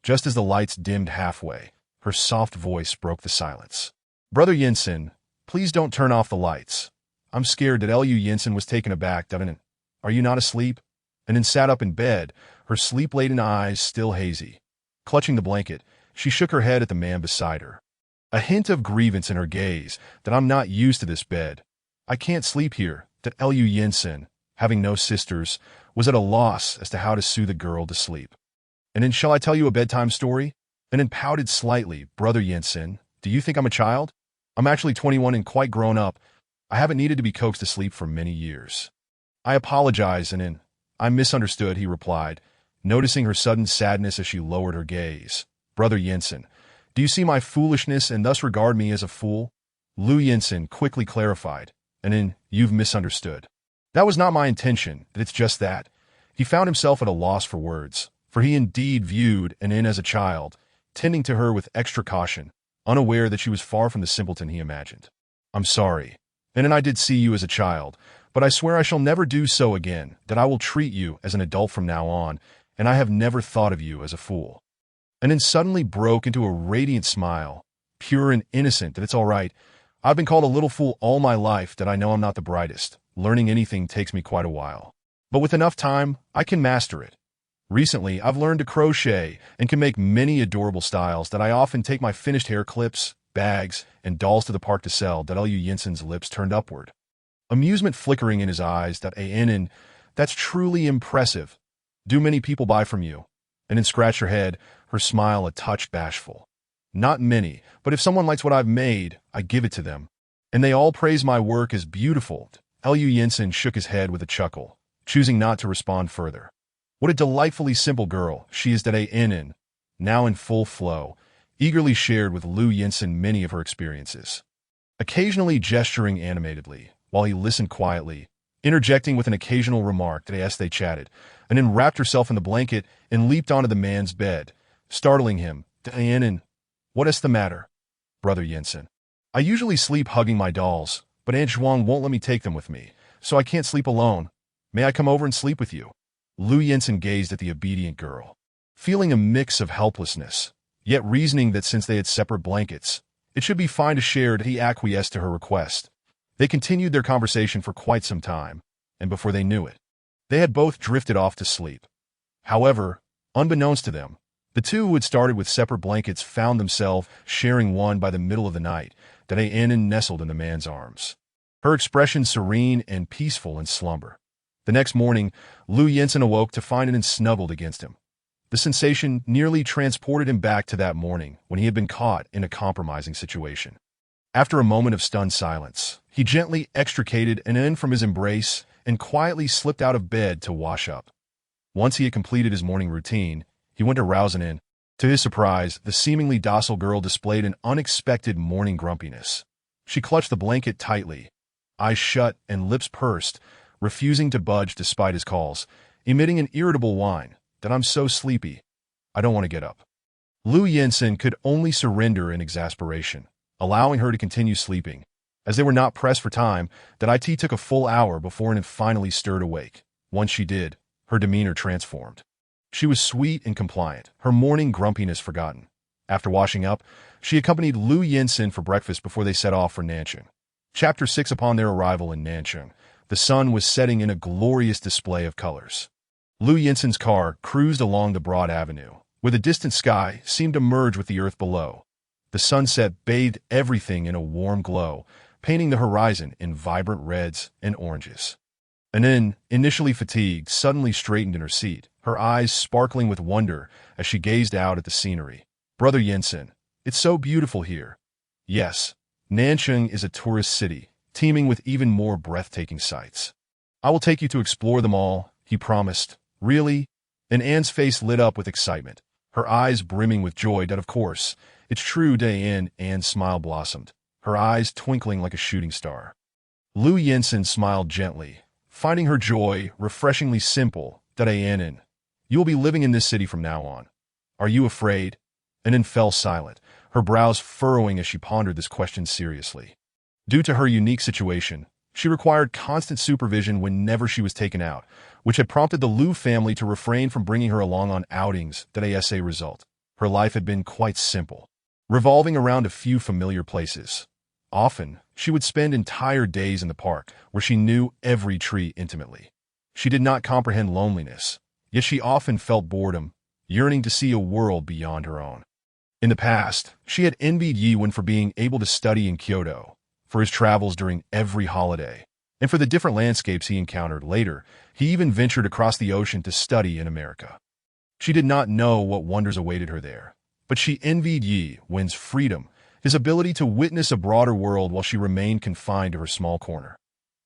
Just as the lights dimmed halfway, her soft voice broke the silence. Brother Yinsen, please don't turn off the lights. I'm scared. Liu Yinsen was taken aback. Are you not asleep? Anin sat up in bed, her sleep-laden eyes still hazy. Clutching the blanket, she shook her head at the man beside her, a hint of grievance in her gaze. I'm not used to this bed. I can't sleep here. Liu Yinsen, having no sisters, was at a loss as to how to soothe the girl to sleep. And then shall I tell you a bedtime story? Anin pouted slightly. Brother Yinsen, do you think I'm a child? I'm actually 21 and quite grown up. I haven't needed to be coaxed to sleep for many years. I apologize, Anin. I misunderstood, he replied, noticing her sudden sadness as she lowered her gaze. Brother Yinsen, do you see my foolishness and thus regard me as a fool? Liu Yinsen quickly clarified, Anin, you've misunderstood. That was not my intention, it's just that. He found himself at a loss for words, for he indeed viewed Anin as a child, tending to her with extra caution, unaware that she was far from the simpleton he imagined. I'm sorry. Anin, I did see you as a child, but I swear I shall never do so again, that I will treat you as an adult from now on, and I have never thought of you as a fool. Anin suddenly broke into a radiant smile, pure and innocent. It's all right. I've been called a little fool all my life. I know I'm not the brightest. Learning anything takes me quite a while. But with enough time, I can master it. Recently, I've learned to crochet and can make many adorable styles that I often take my finished hair clips, bags, and dolls to the park to sell. Liu Yinsen's lips turned upward, amusement flickering in his eyes. Anin, that's truly impressive. Do many people buy from you? Anin scratched her head, her smile a touch bashful. Not many, but if someone likes what I've made, I give it to them. And they all praise my work as beautiful. Liu Yinsen shook his head with a chuckle, choosing not to respond further. What a delightfully simple girl she is. Anin, now in full flow, eagerly shared with Liu Yinsen many of her experiences, occasionally gesturing animatedly, while he listened quietly, interjecting with an occasional remark. As they chatted, Anin wrapped herself in the blanket and leaped onto the man's bed, startling him. Anin, what is the matter? Brother Yinsen, I usually sleep hugging my dolls, but Aunt Zhuang won't let me take them with me, so I can't sleep alone. May I come over and sleep with you? Liu Yinsen gazed at the obedient girl, feeling a mix of helplessness, yet reasoning that since they had separate blankets, it should be fine to share. He acquiesced to her request. They continued their conversation for quite some time, and before they knew it, they had both drifted off to sleep. However, unbeknownst to them, The two who had started with separate blankets found themselves sharing one by the middle of the night, Ann nestled in the man's arms, her expression serene and peaceful in slumber. The next morning, Liu Yinsen awoke to find An snuggled against him. The sensation nearly transported him back to that morning when he had been caught in a compromising situation. After a moment of stunned silence, he gently extricated An from his embrace and quietly slipped out of bed to wash up. Once he had completed his morning routine, he went to rouse An. To his surprise, the seemingly docile girl displayed an unexpected morning grumpiness. She clutched the blanket tightly, eyes shut and lips pursed, refusing to budge despite his calls, emitting an irritable whine. I'm so sleepy. I don't want to get up. Liu Yinsen could only surrender in exasperation, allowing her to continue sleeping. As they were not pressed for time, it took a full hour before An finally stirred awake. Once she did, her demeanor transformed. She was sweet and compliant, her morning grumpiness forgotten. After washing up, she accompanied Liu Yinsen for breakfast before they set off for Nancheng. Chapter 6. Upon their arrival in Nancheng, the sun was setting in a glorious display of colors. Liu Yinsen's car cruised along the broad avenue, where the distant sky seemed to merge with the earth below. The sunset bathed everything in a warm glow, painting the horizon in vibrant reds and oranges. An, initially fatigued, suddenly straightened in her seat, her eyes sparkling with wonder as she gazed out at the scenery. Brother Yinsen, it's so beautiful here. Yes, Nancheng is a tourist city, teeming with even more breathtaking sights. I will take you to explore them all, he promised. Really? And Anne's face lit up with excitement, her eyes brimming with joy. Of course, it's true. Anne's smile blossomed, her eyes twinkling like a shooting star. Liu Yinsen smiled gently, finding her joy refreshingly simple. Anne, you will be living in this city from now on. Are you afraid? Anne fell silent, her brows furrowing as she pondered this question seriously. Due to her unique situation, she required constant supervision whenever she was taken out, which had prompted the Liu family to refrain from bringing her along on outings. As a result, her life had been quite simple, revolving around a few familiar places. Often, she would spend entire days in the park, where she knew every tree intimately. She did not comprehend loneliness, yet she often felt boredom, yearning to see a world beyond her own. In the past, she had envied Yi Wen for being able to study in Kyoto, for his travels during every holiday, and for the different landscapes he encountered. Later, he even ventured across the ocean to study in America. She did not know what wonders awaited her there, but she envied Yi Wen's freedom, his ability to witness a broader world while she remained confined to her small corner.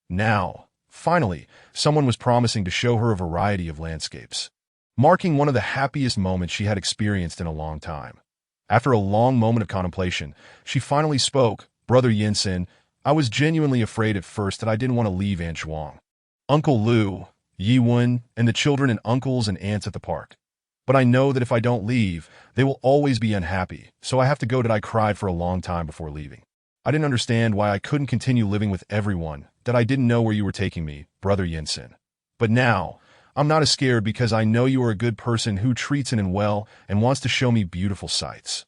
Now, finally, someone was promising to show her a variety of landscapes, marking one of the happiest moments she had experienced in a long time. After a long moment of contemplation, she finally spoke. Brother Yinsen, I was genuinely afraid at first that I didn't want to leave Aunt Zhuang, Uncle Liu, Yi Wen, and the children and uncles and aunts at the park. But I know that if I don't leave, they will always be unhappy, so I have to go. I cried for a long time before leaving. I didn't understand why I couldn't continue living with everyone, I didn't know where you were taking me, Brother Yinsen. But now, I'm not as scared because I know you are a good person who treats An well and wants to show me beautiful sights.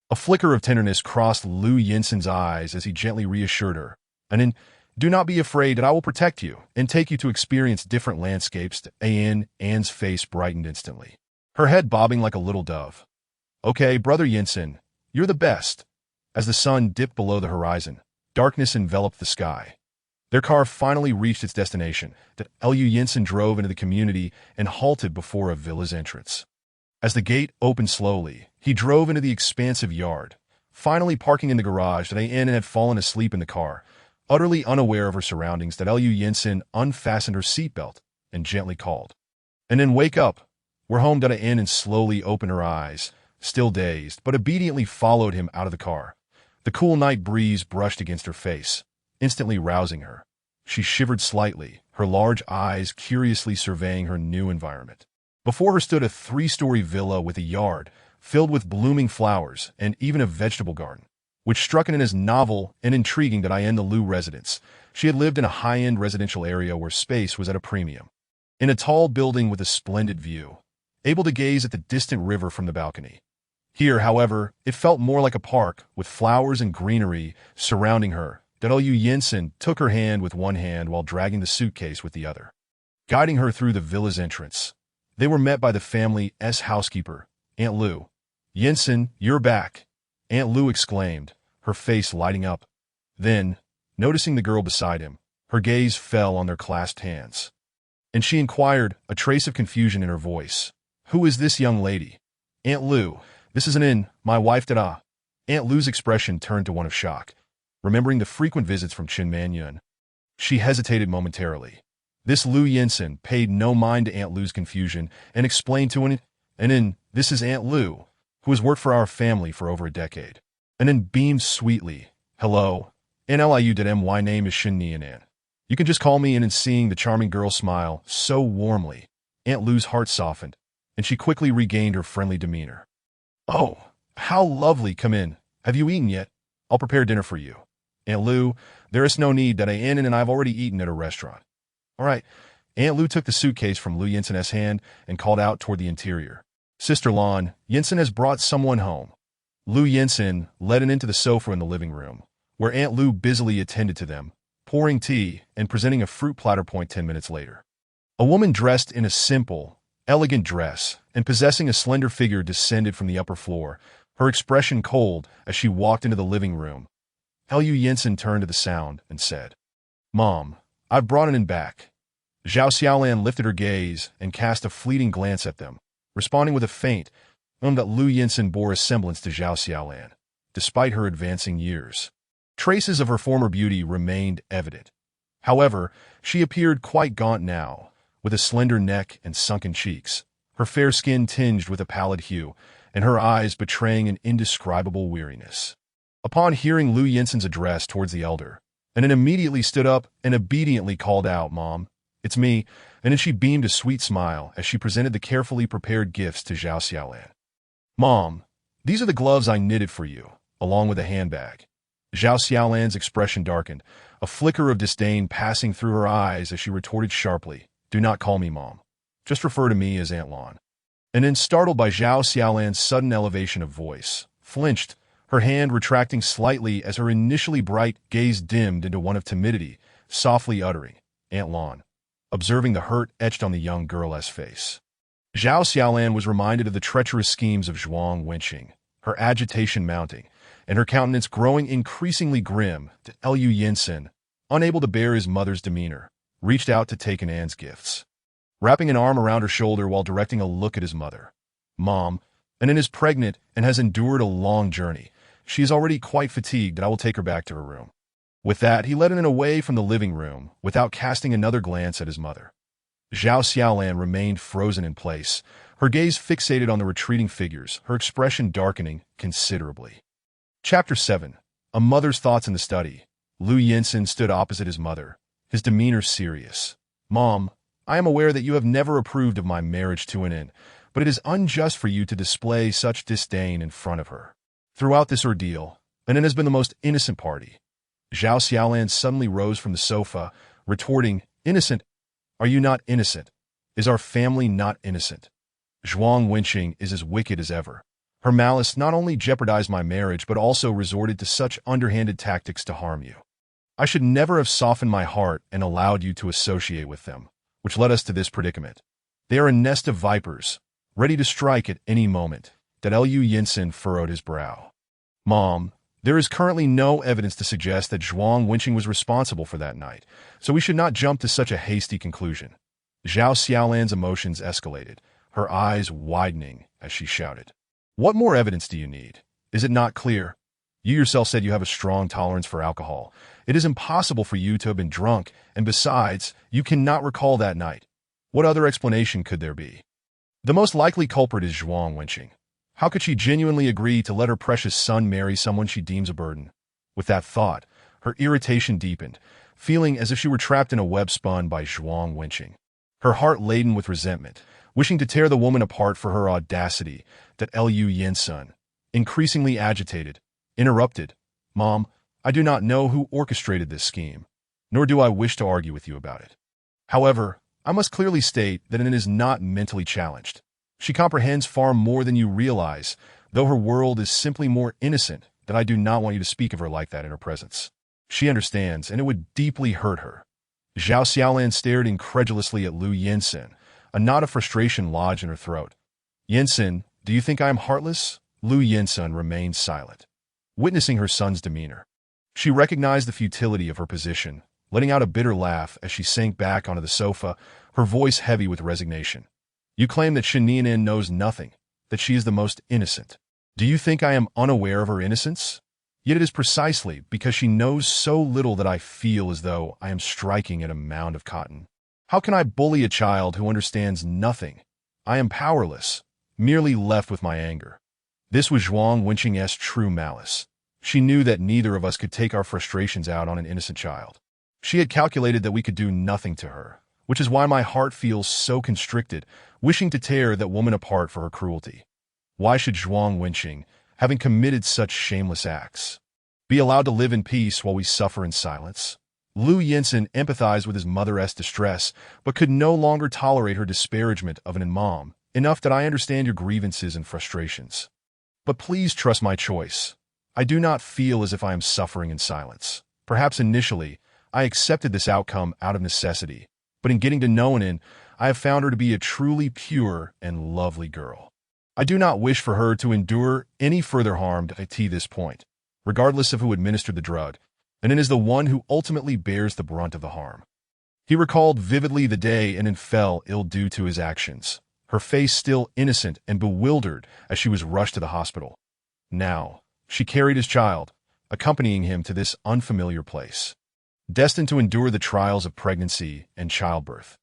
A flicker of tenderness crossed Liu Yinsen's eyes as he gently reassured her. An, do not be afraid. I will protect you and take you to experience different landscapes. Anne's face brightened instantly, her head bobbing like a little dove. Okay, Brother Yinsen, you're the best. As the sun dipped below the horizon, darkness enveloped the sky. Their car finally reached its destination. Liu Yinsen drove into the community and halted before a villa's entrance. As the gate opened slowly, he drove into the expansive yard, finally parking in the garage. Anne had fallen asleep in the car, utterly unaware of her surroundings. Liu Yinsen unfastened her seatbelt and gently called. And then wake up. We're home. Anne slowly opened her eyes, still dazed, but obediently followed him out of the car. The cool night breeze brushed against her face, instantly rousing her. She shivered slightly, her large eyes curiously surveying her new environment. Before her stood a 3-story villa with a yard filled with blooming flowers and even a vegetable garden, which struck Anne as novel and intriguing. In the Liu residence, she had lived in a high-end residential area where space was at a premium. In a tall building with a splendid view, able to gaze at the distant river from the balcony. Here, however, it felt more like a park with flowers and greenery surrounding her. Liu Yinsen took her hand with one hand while dragging the suitcase with the other, guiding her through the villa's entrance. They were met by the family's housekeeper, Aunt Liu, Yinsen, you're back, Aunt Lu exclaimed, her face lighting up. Then, noticing the girl beside him, her gaze fell on their clasped hands. And she inquired, a trace of confusion in her voice. Who is this young lady? Aunt Lu, this isn't my wife da. Aunt Lu's expression turned to one of shock, remembering the frequent visits from Qin Manyun. She hesitated momentarily. This Lu Yinsen paid no mind to Aunt Lu's confusion and explained to this is Aunt Lu, who has worked for our family for over a decade. And then beamed sweetly. Hello. My name is Shin Nianan. You can just call me in. And seeing the charming girl smile so warmly, Aunt Lu's heart softened, and she quickly regained her friendly demeanor. Oh, how lovely. Come in. Have you eaten yet? I'll prepare dinner for you. Aunt Lu, there is no need that I in and I've already eaten at a restaurant. All right. Aunt Lu took the suitcase from Lu Yinsen's hand and called out toward the interior. Sister Lan, Yinsen has brought someone home. Lu Yinsen led into the sofa in the living room, where Aunt Lu busily attended to them, pouring tea and presenting a fruit platter. 10 minutes later, a woman dressed in a simple, elegant dress and possessing a slender figure descended from the upper floor, her expression cold as she walked into the living room. Lu Yinsen turned to the sound and said, Mom, I've brought it in back. Zhao Xiaolan lifted her gaze and cast a fleeting glance at them, responding with a faint, that Lu Yinsen bore a semblance to Zhao Xiaolan, despite her advancing years. Traces of her former beauty remained evident. However, she appeared quite gaunt now, with a slender neck and sunken cheeks, her fair skin tinged with a pallid hue, and her eyes betraying an indescribable weariness. Upon hearing Lu Yinsen's address towards the elder, and then immediately stood up and obediently called out, Mom, it's me, and then she beamed a sweet smile as she presented the carefully prepared gifts to Zhao Xiaolan. Mom, these are the gloves I knitted for you, along with a handbag. Zhao Xiaolan's expression darkened, a flicker of disdain passing through her eyes as she retorted sharply, Do not call me Mom. Just refer to me as Aunt Lan. And then, startled by Zhao Xiaolan's sudden elevation of voice, flinched, her hand retracting slightly as her initially bright gaze dimmed into one of timidity, softly uttering, Aunt Lan, observing the hurt etched on the young girl's face. Zhao Xiaolan was reminded of the treacherous schemes of Zhuang Wenqing, her agitation mounting, and her countenance growing increasingly grim. Lu Yinsen, unable to bear his mother's demeanor, reached out to take Anan's gifts, wrapping an arm around her shoulder while directing a look at his mother. Mom, Anan is pregnant and has endured a long journey. She is already quite fatigued, and I will take her back to her room. With that, he led Anan away from the living room without casting another glance at his mother. Zhao Xiaolan remained frozen in place, her gaze fixated on the retreating figures, her expression darkening considerably. Chapter 7. A Mother's Thoughts in the Study. Lu Yinsen stood opposite his mother, his demeanor serious. Mom, I am aware that you have never approved of my marriage to Anan, but it is unjust for you to display such disdain in front of her. Throughout this ordeal, Anan has been the most innocent party. Zhao Xiaolan suddenly rose from the sofa, retorting, Innocent? Are you not innocent? Is our family not innocent? Zhuang Wenqing is as wicked as ever. Her malice not only jeopardized my marriage but also resorted to such underhanded tactics to harm you. I should never have softened my heart and allowed you to associate with them, which led us to this predicament. They are a nest of vipers, ready to strike at any moment. Lu Yinsen furrowed his brow. Mom, there is currently no evidence to suggest that Zhuang Wenqing was responsible for that night, so we should not jump to such a hasty conclusion. Zhao Xiaolan's emotions escalated, her eyes widening as she shouted. What more evidence do you need? Is it not clear? You yourself said you have a strong tolerance for alcohol. It is impossible for you to have been drunk, and besides, you cannot recall that night. What other explanation could there be? The most likely culprit is Zhuang Wenqing. How could she genuinely agree to let her precious son marry someone she deems a burden? With that thought, her irritation deepened, feeling as if she were trapped in a web spun by Zhuang Wenqing. Her heart laden with resentment, wishing to tear the woman apart for her audacity, Lu Yinsen, increasingly agitated, interrupted, Mom, I do not know who orchestrated this scheme, nor do I wish to argue with you about it. However, I must clearly state that it is not mentally challenged. She comprehends far more than you realize, though her world is simply more innocent, that I do not want you to speak of her like that in her presence. She understands, and it would deeply hurt her. Zhao Xiaolan stared incredulously at Lu Yinsen, a knot of frustration lodged in her throat. Yinsen, do you think I am heartless? Lu Yinsun remained silent, witnessing her son's demeanor. She recognized the futility of her position, letting out a bitter laugh as she sank back onto the sofa, her voice heavy with resignation. You claim that Shen Nianan knows nothing, that she is the most innocent. Do you think I am unaware of her innocence? Yet it is precisely because she knows so little that I feel as though I am striking at a mound of cotton. How can I bully a child who understands nothing? I am powerless, merely left with my anger. This was Zhuang Wenqing's true malice. She knew that neither of us could take our frustrations out on an innocent child. She had calculated that we could do nothing to her, which is why my heart feels so constricted, wishing to tear that woman apart for her cruelty. Why should Zhuang Wenqing, having committed such shameless acts, be allowed to live in peace while we suffer in silence? Lu Yinsun empathized with his mother's distress, but could no longer tolerate her disparagement of an imam, enough that I understand your grievances and frustrations. But please trust my choice. I do not feel as if I am suffering in silence. Perhaps initially, I accepted this outcome out of necessity, but in getting to know Nin, I have found her to be a truly pure and lovely girl. I do not wish for her to endure any further harm to this point, regardless of who administered the drug, and Nin is the one who ultimately bears the brunt of the harm. He recalled vividly the day Nin fell ill due to his actions, her face still innocent and bewildered as she was rushed to the hospital. Now, she carried his child, accompanying him to this unfamiliar place, destined to endure the trials of pregnancy and childbirth.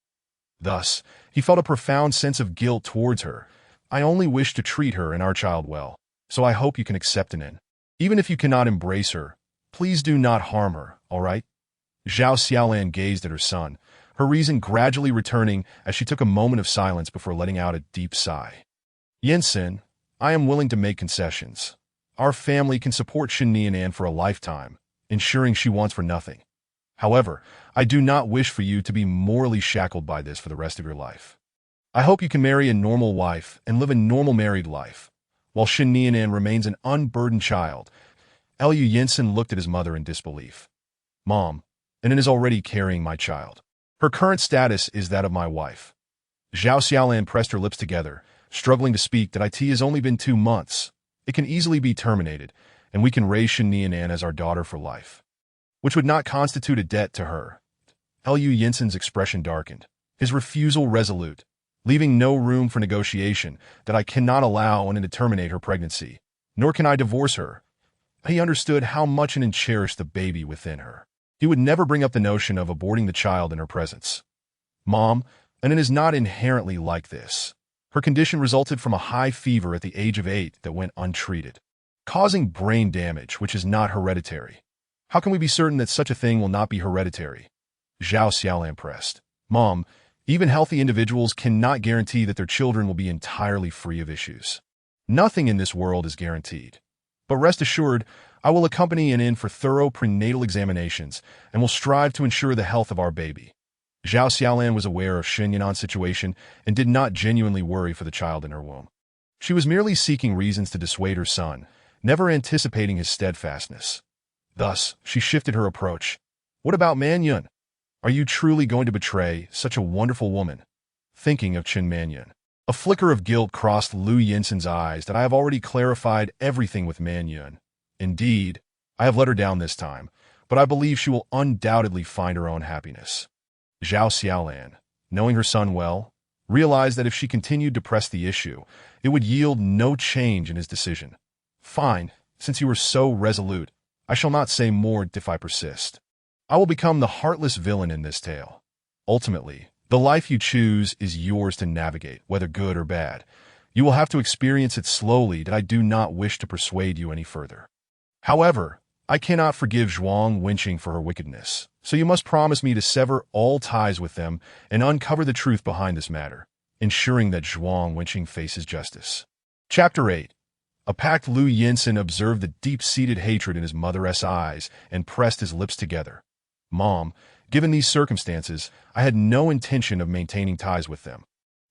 Thus, he felt a profound sense of guilt towards her. I only wish to treat her and our child well, so I hope you can accept Nin. Even if you cannot embrace her, please do not harm her, all right? Zhao Xiaolan gazed at her son, her reason gradually returning as she took a moment of silence before letting out a deep sigh. Yinsun, I am willing to make concessions. Our family can support Shen Nianan for a lifetime, ensuring she wants for nothing. However, I do not wish for you to be morally shackled by this for the rest of your life. I hope you can marry a normal wife and live a normal married life, while Shen Nianan remains an unburdened child. Lu Yinsun looked at his mother in disbelief. Mom, Nin is already carrying my child. Her current status is that of my wife. Zhao Xiaolan pressed her lips together, struggling to speak that it has only been 2 months. It can easily be terminated, and we can raise Shen Nianan as our daughter for life, which would not constitute a debt to her. Lu Yinsun's expression darkened, his refusal resolute, leaving no room for negotiation. That I cannot allow Nin to terminate her pregnancy, nor can I divorce her. He understood how much Nin cherished the baby within her. He would never bring up the notion of aborting the child in her presence. Mom, Nin is not inherently like this. Her condition resulted from a high fever at the age of 8 that went untreated, causing brain damage which is not hereditary. How can we be certain that such a thing will not be hereditary? Zhao Xiaolan pressed. Mom, even healthy individuals cannot guarantee that their children will be entirely free of issues. Nothing in this world is guaranteed. But rest assured, I will accompany Nin for thorough prenatal examinations and will strive to ensure the health of our baby. Zhao Xiaolan was aware of Shen Nianan's situation and did not genuinely worry for the child in her womb. She was merely seeking reasons to dissuade her son, never anticipating his steadfastness. Thus, she shifted her approach. What about Manyun? Are you truly going to betray such a wonderful woman? Thinking of Chen Manyun. A flicker of guilt crossed Lu Yinsun's eyes that I have already clarified everything with Manyun. Indeed, I have let her down this time, but I believe she will undoubtedly find her own happiness. Zhao Xiaolan, knowing her son well, realized that if she continued to press the issue, it would yield no change in his decision. Fine, since you were so resolute, I shall not say more if I persist. I will become the heartless villain in this tale. Ultimately, the life you choose is yours to navigate, whether good or bad. You will have to experience it slowly, that I do not wish to persuade you any further. However, I cannot forgive Zhuang Wenqing for her wickedness, so you must promise me to sever all ties with them and uncover the truth behind this matter, ensuring that Zhuang Wenqing faces justice. Chapter 8. A packed Lu Yinsun observed the deep-seated hatred in his mother's eyes and pressed his lips together. Mom, given these circumstances, I had no intention of maintaining ties with them,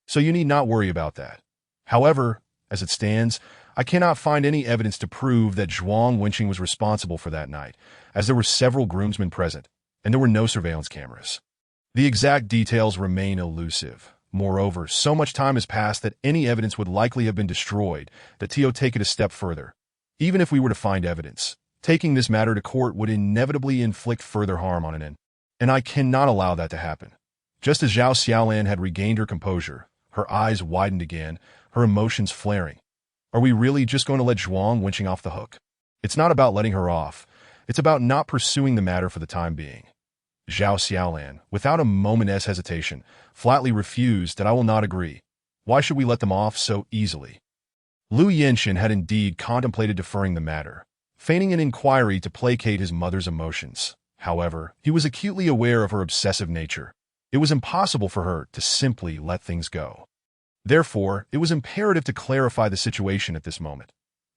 so you need not worry about that. However, as it stands, I cannot find any evidence to prove that Zhuang Wenqing was responsible for that night, as there were several groomsmen present, and there were no surveillance cameras. The exact details remain elusive, Moreover, so much time has passed that any evidence would likely have been destroyed, that Tio take it a step further. Even if we were to find evidence, taking this matter to court would inevitably inflict further harm on Anin. And I cannot allow that to happen. Just as Zhao Xiaolan had regained her composure, her eyes widened again, her emotions flaring. Are we really just going to let Zhuang winching off the hook? It's not about letting her off. It's about not pursuing the matter for the time being. Zhao Xiaolan, without a moment's hesitation, flatly refused that I will not agree. Why should we let them off so easily? Lu Yinshin had indeed contemplated deferring the matter, feigning an inquiry to placate his mother's emotions. However, he was acutely aware of her obsessive nature. It was impossible for her to simply let things go. Therefore, it was imperative to clarify the situation at this moment.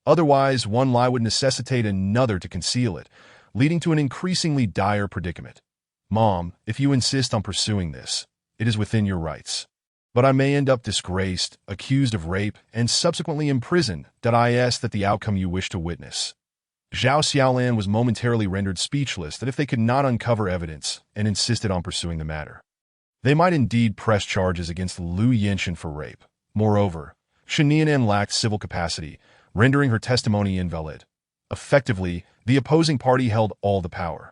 Otherwise, one lie would necessitate another to conceal it, leading to an increasingly dire predicament. Mom, if you insist on pursuing this, it is within your rights. But I may end up disgraced, accused of rape, and subsequently imprisoned. I ask that the outcome you wish to witness. Zhao Xiaolan was momentarily rendered speechless that if they could not uncover evidence, and insisted on pursuing the matter. They might indeed press charges against Lu Yinshin for rape. Moreover, Shinianan lacked civil capacity, rendering her testimony invalid. Effectively, the opposing party held all the power.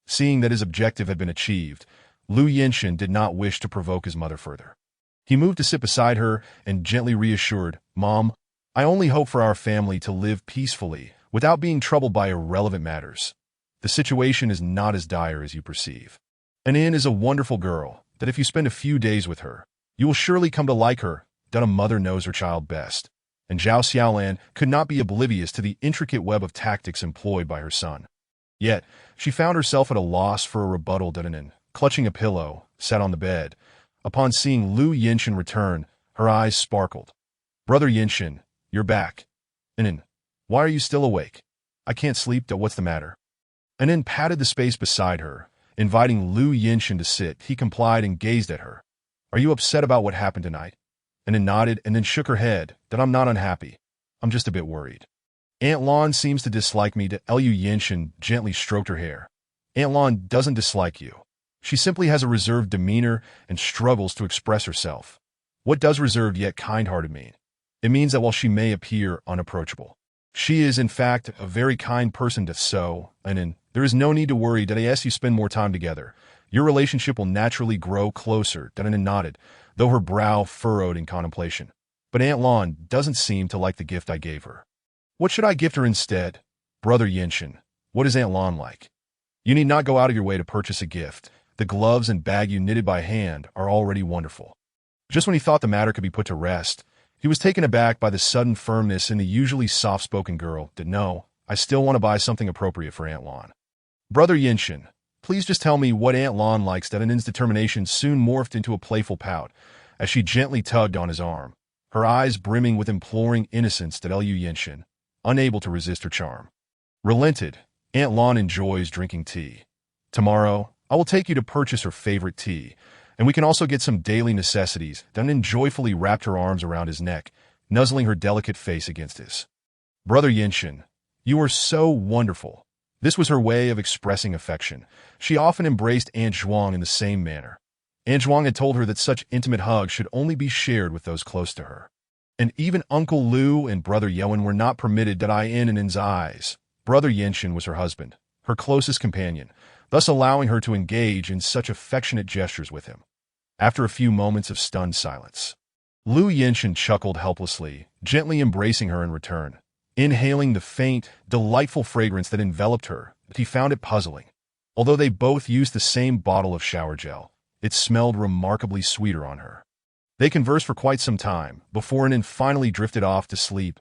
Seeing that his objective had been achieved, Lu Yinshin did not wish to provoke his mother further. He moved to sit beside her and gently reassured, Mom, I only hope for our family to live peacefully, without being troubled by irrelevant matters. The situation is not as dire as you perceive. Anin is a wonderful girl, that if you spend a few days with her, you will surely come to like her, that a mother knows her child best. And Zhao Xiaolan could not be oblivious to the intricate web of tactics employed by her son. Yet, she found herself at a loss for a rebuttal. Anin, clutching a pillow, sat on the bed. Upon seeing Lu Yinshin return, her eyes sparkled. Brother Yinshin, you're back. Anin, why are you still awake? I can't sleep. What's the matter? Anin patted the space beside her, inviting Lu Yinshin to sit. He complied and gazed at her. Are you upset about what happened tonight? Anin nodded and then shook her head. That I'm not unhappy. I'm just a bit worried. Aunt Lan seems to dislike me. Lu Yinshin gently stroked her hair. Aunt Lan doesn't dislike you. She simply has a reserved demeanor and struggles to express herself. What does reserved yet kind-hearted mean? It means that while she may appear unapproachable, she is, in fact, a very kind person. And there is no need to worry. As you spend more time together, your relationship will naturally grow closer. Anin nodded, though her brow furrowed in contemplation. But Aunt Lan doesn't seem to like the gift I gave her. What should I gift her instead? Brother Yinshin, what is Aunt Lan like? You need not go out of your way to purchase a gift. The gloves and bag you knitted by hand are already wonderful. Just when he thought the matter could be put to rest, he was taken aback by the sudden firmness in the usually soft-spoken girl. No, I still want to buy something appropriate for Aunt Lan. Brother Yinshin, please just tell me what Aunt Lan likes. Anin's determination soon morphed into a playful pout, as she gently tugged on his arm, her eyes brimming with imploring innocence. Lu Yinshin, unable to resist her charm, relented. Aunt Lan enjoys drinking tea. Tomorrow, I will take you to purchase her favorite tea, and we can also get some daily necessities. Anin joyfully wrapped her arms around his neck, nuzzling her delicate face against his. Brother Yinshin, you are so wonderful. This was her way of expressing affection. She often embraced Aunt Zhuang in the same manner. Aunt Zhuang had told her that such intimate hugs should only be shared with those close to her. And even Uncle Lu and Brother Yowen were not permitted. In Anin's eyes, Brother Yinshin was her husband, her closest companion, thus allowing her to engage in such affectionate gestures with him. After a few moments of stunned silence, Lu Yinshin chuckled helplessly, gently embracing her in return. Inhaling the faint, delightful fragrance that enveloped her, he found it puzzling. Although they both used the same bottle of shower gel, it smelled remarkably sweeter on her. They conversed for quite some time, before Anin finally drifted off to sleep.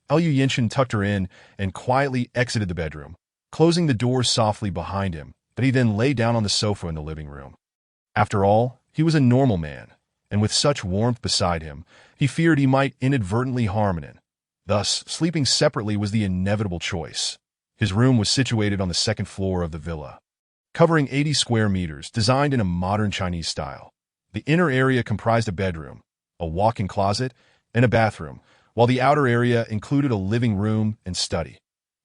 Lu Yinshin tucked her in and quietly exited the bedroom, closing the door softly behind him. But he then lay down on the sofa in the living room. After all, he was a normal man, and with such warmth beside him, he feared he might inadvertently harm Anin. Thus, sleeping separately was the inevitable choice. His room was situated on the second floor of the villa, covering 80 square meters, designed in a modern Chinese style. The inner area comprised a bedroom, a walk-in closet, and a bathroom, while the outer area included a living room and study.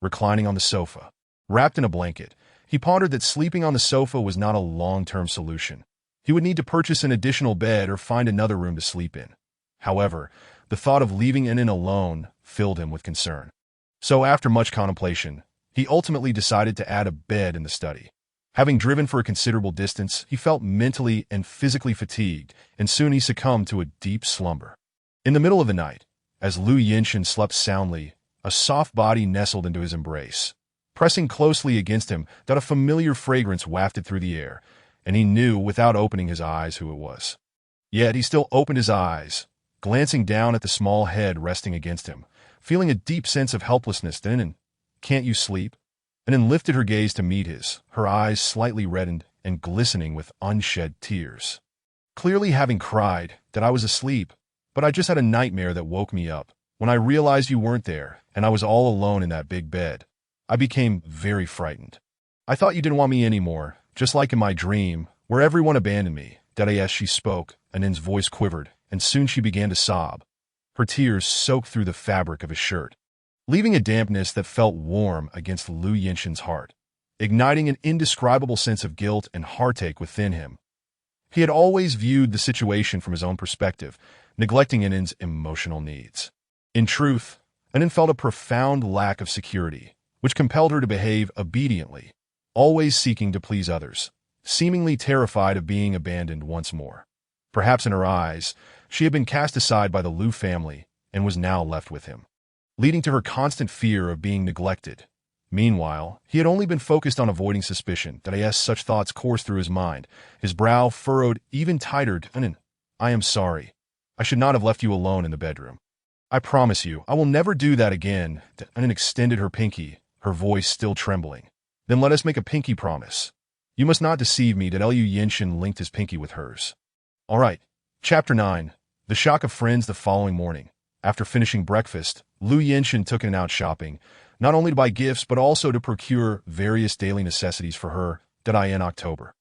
Reclining on the sofa, wrapped in a blanket, he pondered that sleeping on the sofa was not a long-term solution. He would need to purchase an additional bed or find another room to sleep in. However, the thought of leaving Inen alone filled him with concern. So after much contemplation, he ultimately decided to add a bed in the study. Having driven for a considerable distance, he felt mentally and physically fatigued, and soon he succumbed to a deep slumber. In the middle of the night, as Lu Yinshin slept soundly, a soft body nestled into his embrace. Pressing closely against him, that a familiar fragrance wafted through the air, and he knew without opening his eyes who it was. Yet he still opened his eyes, glancing down at the small head resting against him, feeling a deep sense of helplessness. Then, "Can't you sleep?" Inen lifted her gaze to meet his, her eyes slightly reddened and glistening with unshed tears. "Clearly having cried that I was asleep, but I just had a nightmare that woke me up. When I realized you weren't there, and I was all alone in that big bed, I became very frightened. I thought you didn't want me anymore, just like in my dream, where everyone abandoned me." As she spoke, Inen's voice quivered, and soon she began to sob. Her tears soaked through the fabric of his shirt, leaving a dampness that felt warm against Lu Yinshin's heart, igniting an indescribable sense of guilt and heartache within him. He had always viewed the situation from his own perspective, neglecting Inen's emotional needs. In truth, Inen felt a profound lack of security, which compelled her to behave obediently, always seeking to please others, seemingly terrified of being abandoned once more. Perhaps in her eyes, she had been cast aside by the Lu family and was now left with him, leading to her constant fear of being neglected. Meanwhile, he had only been focused on avoiding suspicion. As such thoughts coursed through his mind, his brow furrowed even tighter. "Inen, I am sorry. I should not have left you alone in the bedroom. I promise you, I will never do that again." Inen extended her pinky, her voice still trembling. "Then let us make a pinky promise. You must not deceive me." Lu Yinshin linked his pinky with hers. All right. Chapter 9. The shock of friends. The following morning, after finishing breakfast, Lu Yinshin took Inen out shopping, not only to buy gifts but also to procure various daily necessities for her. In October,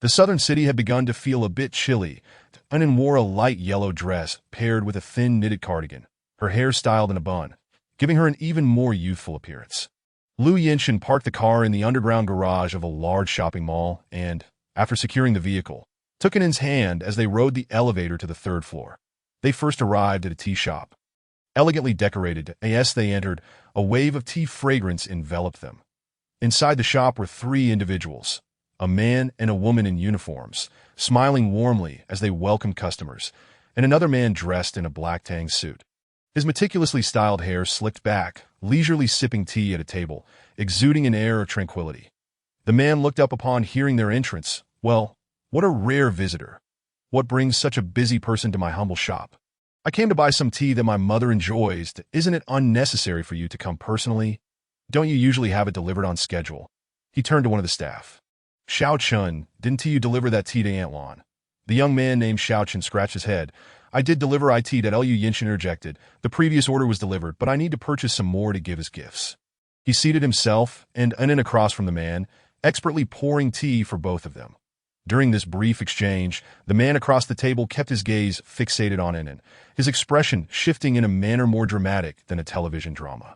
the southern city had begun to feel a bit chilly. Inen wore a light yellow dress paired with a thin knitted cardigan, her hair styled in a bun, giving her an even more youthful appearance. Lu Yinshin parked the car in the underground garage of a large shopping mall and, after securing the vehicle, took Inen's hand as they rode the elevator to the third floor. They first arrived at a tea shop. Elegantly decorated, as they entered, a wave of tea fragrance enveloped them. Inside the shop were three individuals, a man and a woman in uniforms, smiling warmly as they welcomed customers, and another man dressed in a black tang suit. His meticulously styled hair slicked back, leisurely sipping tea at a table, exuding an air of tranquility. The man looked up upon hearing their entrance. "Well, what a rare visitor. What brings such a busy person to my humble shop?" "I came to buy some tea that my mother enjoys. Isn't it unnecessary for you to come personally? Don't you usually have it delivered on schedule?" He turned to one of the staff. "Xiao Chun, didn't you deliver that tea to Aunt Lan?" The young man named Xiao Chun scratched his head. "I did deliver it." Lu Yinshin interjected. "The previous order was delivered, but I need to purchase some more to give as gifts." He seated himself and Inen across from the man, expertly pouring tea for both of them. During this brief exchange, the man across the table kept his gaze fixated on Inen, his expression shifting in a manner more dramatic than a television drama.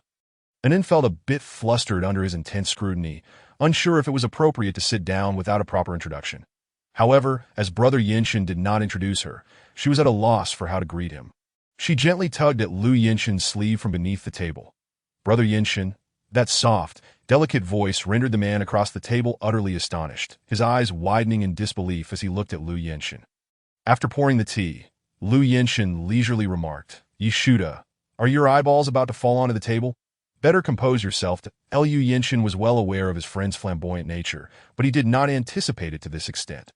Inen felt a bit flustered under his intense scrutiny, unsure if it was appropriate to sit down without a proper introduction. However, as Brother Yinshin did not introduce her, she was at a loss for how to greet him. She gently tugged at Lu Yinshin's sleeve from beneath the table. "Brother Yinshin." That soft, delicate voice rendered the man across the table utterly astonished, his eyes widening in disbelief as he looked at Lu Yinshin. After pouring the tea, Lu Yinshin leisurely remarked, "Yishuda, are your eyeballs about to fall onto the table? Better compose yourself." Lu Yinshin was well aware of his friend's flamboyant nature, but he did not anticipate it to this extent.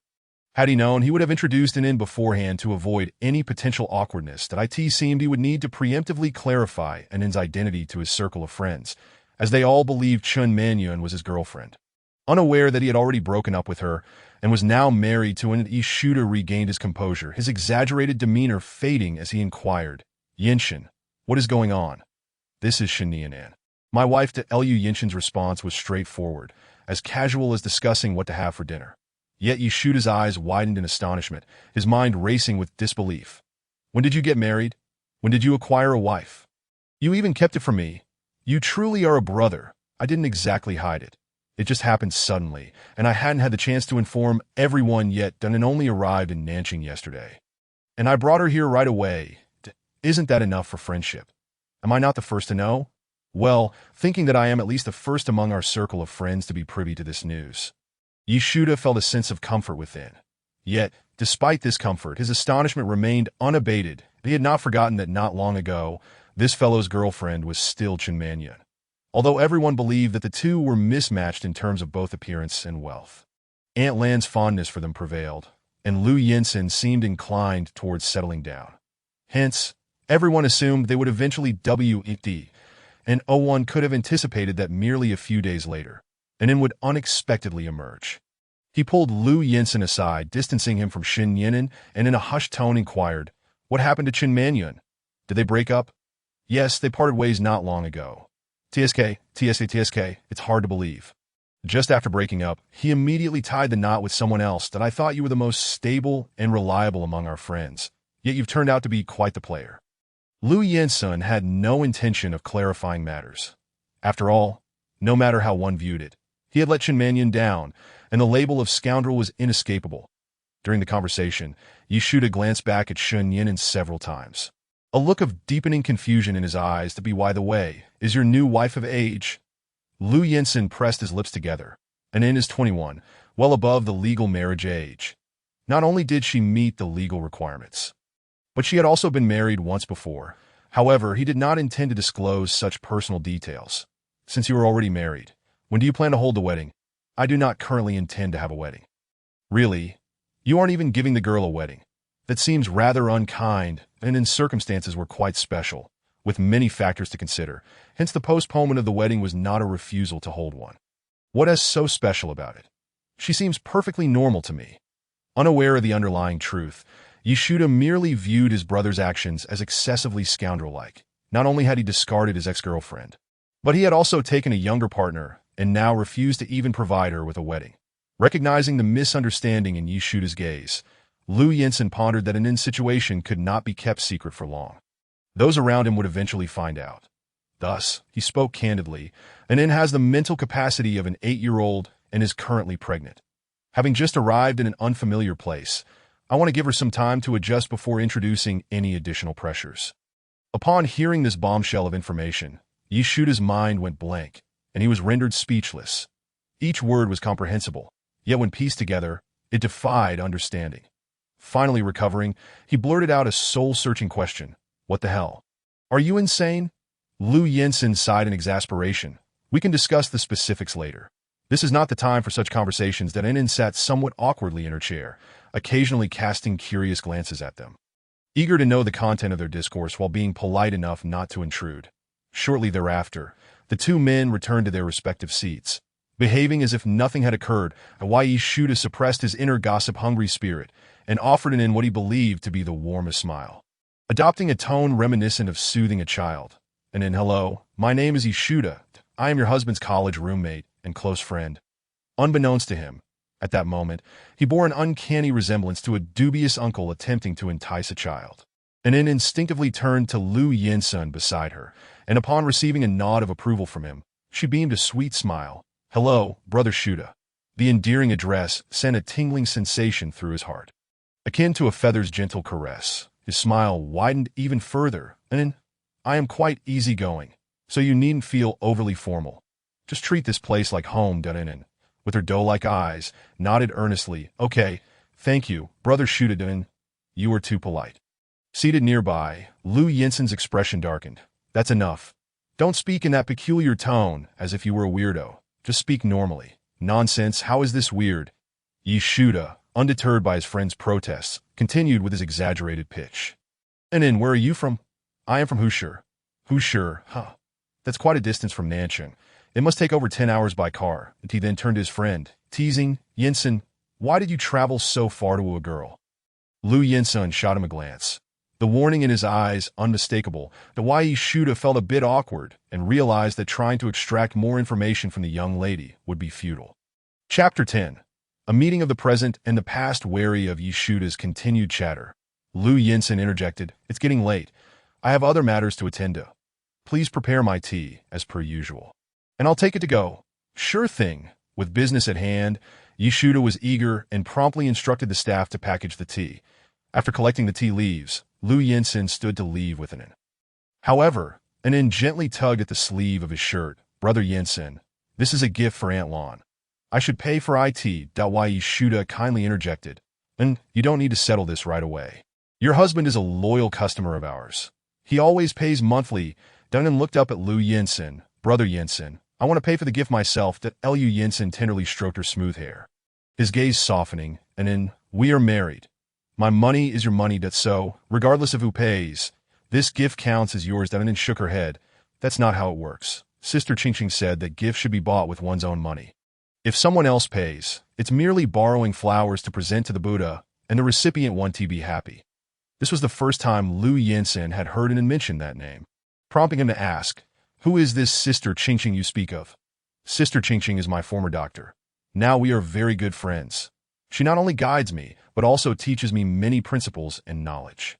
Had he known, he would have introduced Inen beforehand to avoid any potential awkwardness. It seemed he would need to preemptively clarify Inen's identity to his circle of friends, as they all believed Chun Manyun was his girlfriend. Unaware that he had already broken up with her and was now married to Inen, Ishuda regained his composure, his exaggerated demeanor fading as he inquired, "Yinshin, what is going on?" "This is Shani Inen, my wife." Lu Yinshin's response was straightforward, as casual as discussing what to have for dinner. Yet Yishuda's eyes widened in astonishment, his mind racing with disbelief. "When did you get married? When did you acquire a wife? You even kept it from me. You truly are a brother. I didn't exactly hide it." It just happened suddenly, and I hadn't had the chance to inform everyone yet. Dunin only arrived in Nanjing yesterday. And I brought her here right away. Isn't that enough for friendship? Am I not the first to know? Well, thinking that I am at least the first among our circle of friends to be privy to this news. Yishuda felt a sense of comfort within. Yet, despite this comfort, his astonishment remained unabated. He had not forgotten that not long ago, this fellow's girlfriend was still Chinmanyan. Although everyone believed that the two were mismatched in terms of both appearance and wealth. Aunt Lan's fondness for them prevailed, and Lu Yinsen seemed inclined towards settling down. Hence, everyone assumed they would eventually WED, and one could have anticipated that merely a few days later, Anin would unexpectedly emerge. He pulled Lu Yinsen aside, distancing him from Shin Yinan, and in a hushed tone inquired, "What happened to Chin Manyun? Did they break up?" "Yes, they parted ways not long ago." TSK, it's hard to believe. Just after breaking up, he immediately tied the knot with someone else that I thought you were the most stable and reliable among our friends, yet you've turned out to be quite the player. Lu Yinsen had no intention of clarifying matters. After all, no matter how one viewed it, he had let Chin Mannion down, and the label of scoundrel was inescapable. During the conversation, Yishuda glanced back at Shun Yinan several times. A look of deepening confusion in his eyes to be, "By the way, is your new wife of age?" Lu Yinsen pressed his lips together. Anin is 21, well above the legal marriage age. Not only did she meet the legal requirements, but she had also been married once before. However, he did not intend to disclose such personal details. "Since you are already married, when do you plan to hold the wedding?" "I do not currently intend to have a wedding." "Really? You aren't even giving the girl a wedding? That seems rather unkind, and in circumstances were quite special, with many factors to consider. Hence the postponement of the wedding was not a refusal to hold one." "What is so special about it? She seems perfectly normal to me." Unaware of the underlying truth, Yishuda merely viewed his brother's actions as excessively scoundrel-like. Not only had he discarded his ex-girlfriend, but he had also taken a younger partner and now refused to even provide her with a wedding. Recognizing the misunderstanding in Yishuda's gaze, Lu Yinsen pondered that Anin's situation could not be kept secret for long. Those around him would eventually find out. Thus, he spoke candidly, Anin has the mental capacity of an 8-year-old and is currently pregnant. Having just arrived in an unfamiliar place, I want to give her some time to adjust before introducing any additional pressures. Upon hearing this bombshell of information, Yishuda's mind went blank, and he was rendered speechless. Each word was comprehensible, yet when pieced together, it defied understanding. Finally recovering, he blurted out a soul-searching question. "What the hell? Are you insane?" Lu Yinsen sighed in exasperation. "We can discuss the specifics later. This is not the time for such conversations." That Anin sat somewhat awkwardly in her chair, occasionally casting curious glances at them, eager to know the content of their discourse while being polite enough not to intrude. Shortly thereafter, the two men returned to their respective seats, behaving as if nothing had occurred, and Yishuda suppressed his inner gossip-hungry spirit and offered Anin what he believed to be the warmest smile. Adopting a tone reminiscent of soothing a child, Anin, "Hello, my name is Yishuda. I am your husband's college roommate and close friend." Unbeknownst to him, at that moment, he bore an uncanny resemblance to a dubious uncle attempting to entice a child. Anin instinctively turned to Lu Yinsen beside her, and upon receiving a nod of approval from him, she beamed a sweet smile. "Hello, Brother Shuda." The endearing address sent a tingling sensation through his heart, akin to a feather's gentle caress. His smile widened even further. "Anin, I am quite easygoing, so you needn't feel overly formal. Just treat this place like home." Anin, with her doe-like eyes, nodded earnestly. "Okay, thank you, Brother Shuda. You are too polite." Seated nearby, Lu Yinsen's expression darkened. "That's enough. Don't speak in that peculiar tone, as if you were a weirdo. Just speak normally." "Nonsense, how is this weird?" Yishuda, undeterred by his friend's protests, continued with his exaggerated pitch. "Anin, where are you from?" "I am from Hushur." "Hushur, huh. That's quite a distance from Nanchang. It must take over 10 hours by car." And he then turned to his friend, teasing, "Yinsen, why did you travel so far to a girl?" Lu Yinsen shot him a glance, the warning in his eyes unmistakable. The Yishuda felt a bit awkward and realized that trying to extract more information from the young lady would be futile. Chapter 10. A meeting of the present and the past. Wary of Yishuda's continued chatter, Lu Yinsen interjected, "It's getting late. I have other matters to attend to. Please prepare my tea, as per usual, and I'll take it to go." "Sure thing." With business at hand, Yishuda was eager and promptly instructed the staff to package the tea. After collecting the tea leaves, Lu Yinsen stood to leave with an. However, Anin gently tugged at the sleeve of his shirt. Brother Yinsen, this is a gift for Aunt Lon. I should pay for it. Why Yishuda kindly interjected. And you don't need to settle this right away. Your husband is a loyal customer of ours. He always pays monthly. Dunnan looked up at Lu Yinsen. Brother Yinsen, I want to pay for the gift myself. Lu Yinsen tenderly stroked her smooth hair. His gaze softening, and in, we are married. My money is your money. So, regardless of who pays, this gift counts as yours. Dunnan shook her head. That's not how it works. Sister Qingqing said that gifts should be bought with one's own money. If someone else pays, it's merely borrowing flowers to present to the Buddha, and the recipient want to be happy. This was the first time Lu Yinsen had heard Anin mention that name, prompting him to ask, who is this Sister Qingqing you speak of? Sister Qingqing is my former doctor. Now we are very good friends. She not only guides me, but also teaches me many principles and knowledge.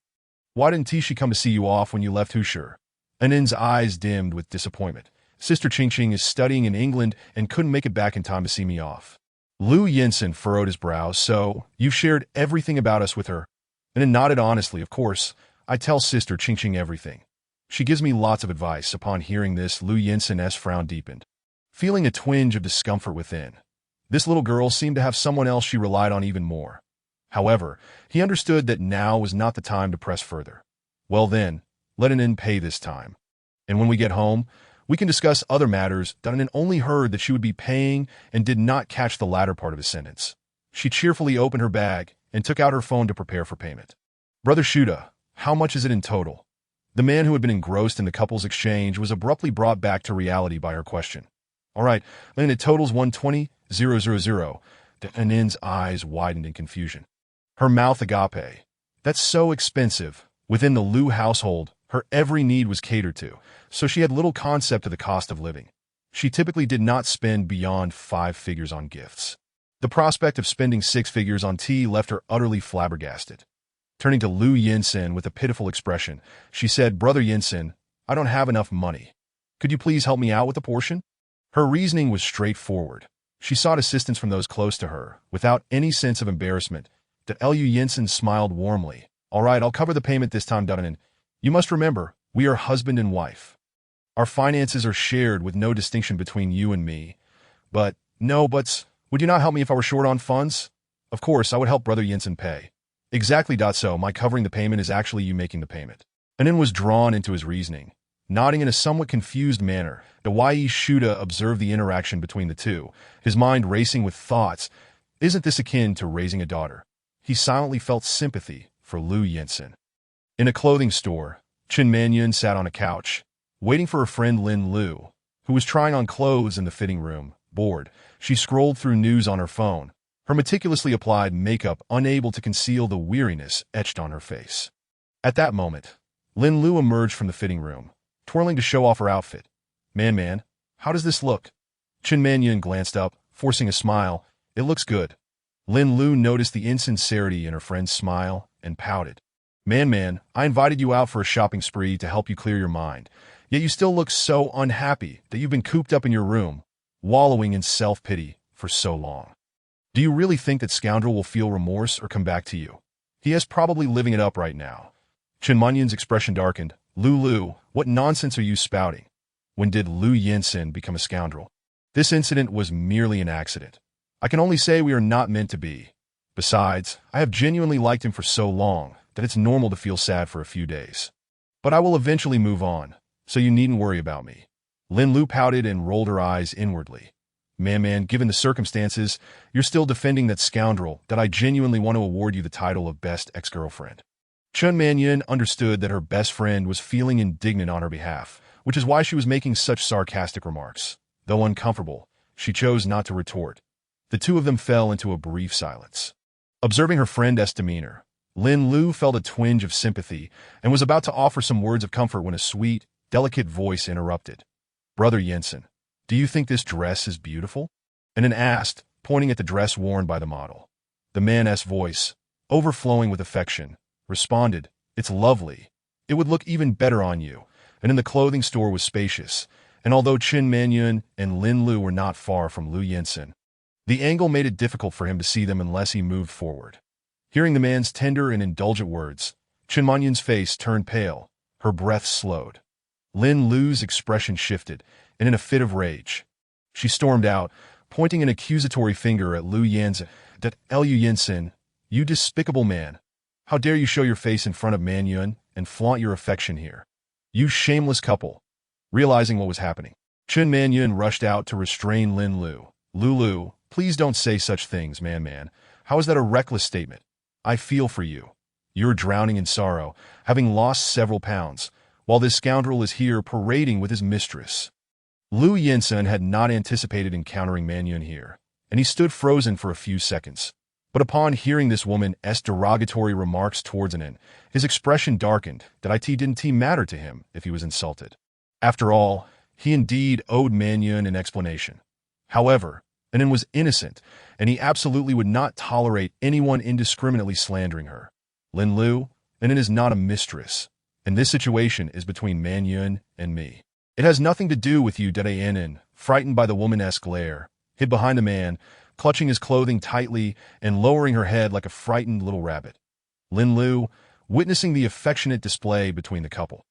Why didn't she come to see you off when you left Hushur? Anin's eyes dimmed with disappointment. Sister Qingqing is studying in England and couldn't make it back in time to see me off. Lu Yinsen furrowed his brows. So, you've shared everything about us with her? Anin nodded honestly. Of course, I tell Sister Qingqing everything. She gives me lots of advice. Upon hearing this, Lu Yinsen's frown deepened, feeling a twinge of discomfort within. This little girl seemed to have someone else she relied on even more. However, he understood that now was not the time to press further. Well then, let Anin pay this time. And when we get home, we can discuss other matters. Anin only heard that she would be paying and did not catch the latter part of his sentence. She cheerfully opened her bag and took out her phone to prepare for payment. Brother Shuda, how much is it in total? The man who had been engrossed in the couple's exchange was abruptly brought back to reality by her question. All right, then it totals 120,000. Anin's eyes widened in confusion. Her mouth agape. That's so expensive. Within the Lu household, her every need was catered to, so she had little concept of the cost of living. She typically did not spend beyond 5 figures on gifts. The prospect of spending 6 figures on tea left her utterly flabbergasted. Turning to Lu Yinsen with a pitiful expression, she said, Brother Yinsen, I don't have enough money. Could you please help me out with a portion? Her reasoning was straightforward. She sought assistance from those close to her, without any sense of embarrassment. Lu Yinsen smiled warmly. All right, I'll cover the payment this time, Dunnan. You must remember, we are husband and wife. Our finances are shared with no distinction between you and me. But, no buts, would you not help me if I were short on funds? Of course, I would help Brother Yinsen pay. Exactly. So, my covering the payment is actually you making the payment. Anin was drawn into his reasoning, nodding in a somewhat confused manner. Dawei Shuda observed the interaction between the two, his mind racing with thoughts. Isn't this akin to raising a daughter? He silently felt sympathy for Lu Yinsen. In a clothing store, Chen Manyun sat on a couch, waiting for her friend Lin Lu, who was trying on clothes in the fitting room. Bored, she scrolled through news on her phone, her meticulously applied makeup unable to conceal the weariness etched on her face. At that moment, Lin Lu emerged from the fitting room, twirling to show off her outfit. Man, how does this look? Chen Manyun glanced up, forcing a smile. It looks good. Lin Lu noticed the insincerity in her friend's smile and pouted. Man, I invited you out for a shopping spree to help you clear your mind, yet you still look so unhappy that you've been cooped up in your room, wallowing in self-pity for so long. Do you really think that scoundrel will feel remorse or come back to you? He is probably living it up right now. Chen Manyun's expression darkened. Lu, what nonsense are you spouting? When did Lu Yinsen become a scoundrel? This incident was merely an accident. I can only say we are not meant to be. Besides, I have genuinely liked him for so long that it's normal to feel sad for a few days. But I will eventually move on, so you needn't worry about me. Lin Lu pouted and rolled her eyes inwardly. Man, given the circumstances, you're still defending that scoundrel that I genuinely want to award you the title of best ex-girlfriend. Chen Manyun understood that her best friend was feeling indignant on her behalf, which is why she was making such sarcastic remarks. Though uncomfortable, she chose not to retort. The two of them fell into a brief silence. Observing her friend's demeanor, Lin Lu felt a twinge of sympathy and was about to offer some words of comfort when a sweet, delicate voice interrupted. Brother Yinsen, do you think this dress is beautiful? Anin asked, pointing at the dress worn by the model. The man's voice, overflowing with affection, responded, It's lovely. It would look even better on you. And in the clothing store was spacious, and although Chen Manyun and Lin Lu were not far from Lu Yinsen, The angle made it difficult for him to see them unless he moved forward. Hearing the man's tender and indulgent words, Chen Manyun's face turned pale, her breath slowed. Lin Lu's expression shifted, and in a fit of rage, she stormed out, pointing an accusatory finger at Lu Yanzhen. "That Lu Yanzhen, you despicable man! How dare you show your face in front of Manyun and flaunt your affection here? You shameless couple!" Realizing what was happening, Chen Manyun rushed out to restrain Lin Lu. "Lulu, please don't say such things, man. How is that a reckless statement? I feel for you. You're drowning in sorrow, having lost several pounds, while this scoundrel is here parading with his mistress." Lu Yanzhen had not anticipated encountering Manyun here, and he stood frozen for a few seconds. But upon hearing this woman's derogatory remarks towards Anin, his expression darkened. That it didn't matter to him if he was insulted. After all, he indeed owed Manyun an explanation. However, Anin was innocent, and he absolutely would not tolerate anyone indiscriminately slandering her. "Lin Lu, Anin is not a mistress, and this situation is between Manyun and me. It has nothing to do with you." Anin, frightened by the woman's glare, hid behind the man, clutching his clothing tightly and lowering her head like a frightened little rabbit. Lin Lu, witnessing the affectionate display between the couple,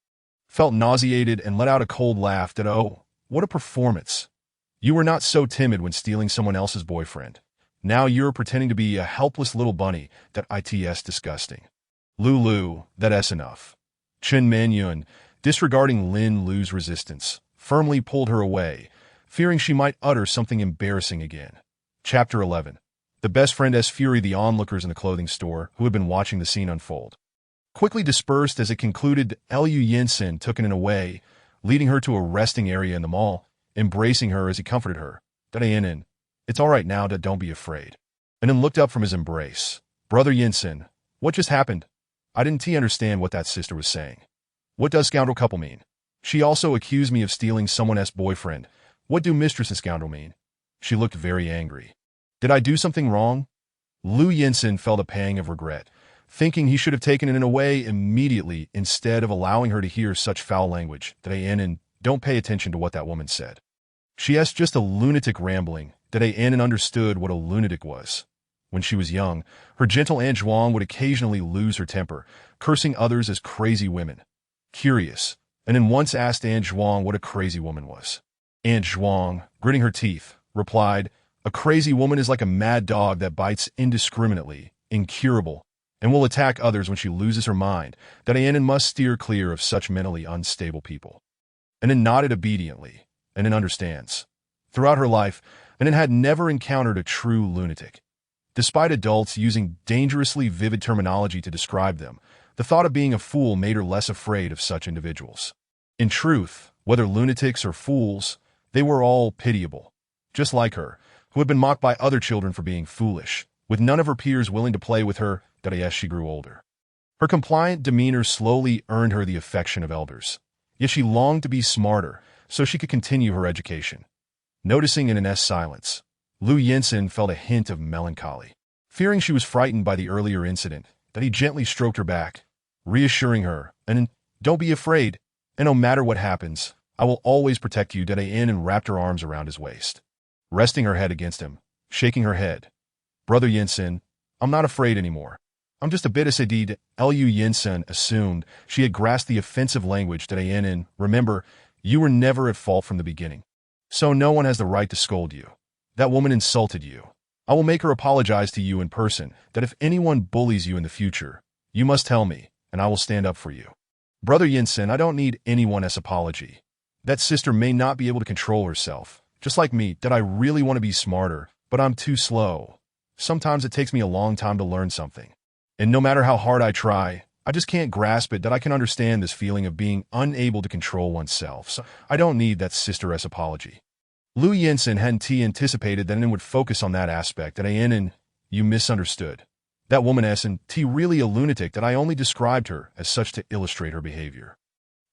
felt nauseated and let out a cold laugh. "Oh, what a performance! You were not so timid when stealing someone else's boyfriend. Now you're pretending to be a helpless little bunny. It's disgusting. Lulu, that's enough." Chen Manyun, disregarding Lin Lu's resistance, firmly pulled her away, fearing she might utter something embarrassing again. Chapter 11. The best friend's fury. The onlookers in the clothing store, who had been watching the scene unfold, quickly dispersed as it concluded. Lu Yanzhen took Anin away, leading her to a resting area in the mall, embracing her as he comforted her. "Anin, it's all right now, don't be afraid." Anin looked up from his embrace. "Brother Yanzhen, what just happened? I didn't understand what that sister was saying. What does scoundrel couple mean? She also accused me of stealing someone's boyfriend. What do mistress and scoundrel mean?" She looked very angry. "Did I do something wrong?" Lu Yanzhen felt a pang of regret, thinking he should have taken Anin away immediately instead of allowing her to hear such foul language. "Anin, don't pay attention to what that woman said. She's just a lunatic rambling." Anin understood what a lunatic was. When she was young, her gentle Aunt Zhuang would occasionally lose her temper, cursing others as crazy women. Curious, Anin once asked Aunt Zhuang what a crazy woman was. Aunt Zhuang, gritting her teeth, replied, "A crazy woman is like a mad dog that bites indiscriminately, incurable, and will attack others when she loses her mind. Anin must steer clear of such mentally unstable people." Anin nodded obediently. Anin understands. Throughout her life, Anin had never encountered a true lunatic. Despite adults using dangerously vivid terminology to describe them, the thought of being a fool made her less afraid of such individuals. In truth, whether lunatics or fools, they were all pitiable. Just like her, who had been mocked by other children for being foolish, with none of her peers willing to play with her as she grew older. Her compliant demeanor slowly earned her the affection of elders. Yet she longed to be smarter, so she could continue her education. Noticing Anin's silence, Lu Yanzhen felt a hint of melancholy. Fearing she was frightened by the earlier incident, he gently stroked her back, reassuring her, "Anin, don't be afraid, and no matter what happens, I will always protect you." Anin wrapped her arms around his waist, resting her head against him, shaking her head. "Brother Yanzhen, I'm not afraid anymore. I'm just a bit assailed." Lu Yanzhen assumed she had grasped the offensive language. Anin, remember, you were never at fault from the beginning, so no one has the right to scold you. That woman insulted you. I will make her apologize to you in person. If anyone bullies you in the future, you must tell me, and I will stand up for you. Brother Yanzhen, I don't need anyone's apology. That sister may not be able to control herself, just like me. I really want to be smarter, but I'm too slow. Sometimes it takes me a long time to learn something. And no matter how hard I try, I just can't grasp it. I can understand this feeling of being unable to control oneself, so I don't need that sister's apology." Lu Yanzhen hadn't anticipated that Anin would focus on that aspect. Anin, you misunderstood. That woman isn't really a lunatic. I only described her as such to illustrate her behavior.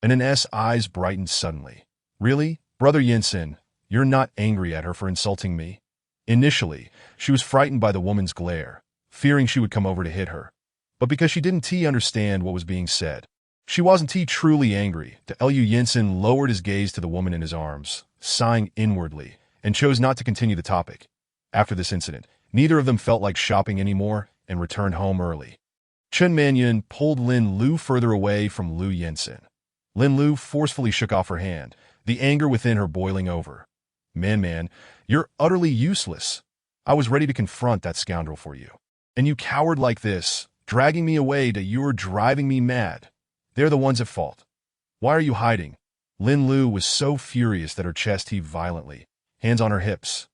Anin's eyes brightened suddenly. "Really? Brother Yanzhen, you're not angry at her for insulting me?" Initially, she was frightened by the woman's glare, fearing she would come over to hit her. But because she didn't understand what was being said, she wasn't truly angry. Lu Yanzhen lowered his gaze to the woman in his arms, sighing inwardly, and chose not to continue the topic. After this incident, neither of them felt like shopping anymore and returned home early. Chen Manyun pulled Lin Lu further away from Lu Yinsen. Lin Lu forcefully shook off her hand, the anger within her boiling over. Man, you're utterly useless. I was ready to confront that scoundrel for you. And you coward like this, dragging me away to you're driving me mad. They're the ones at fault. Why are you hiding? Lin Lu was so furious that her chest heaved violently, hands on her hips.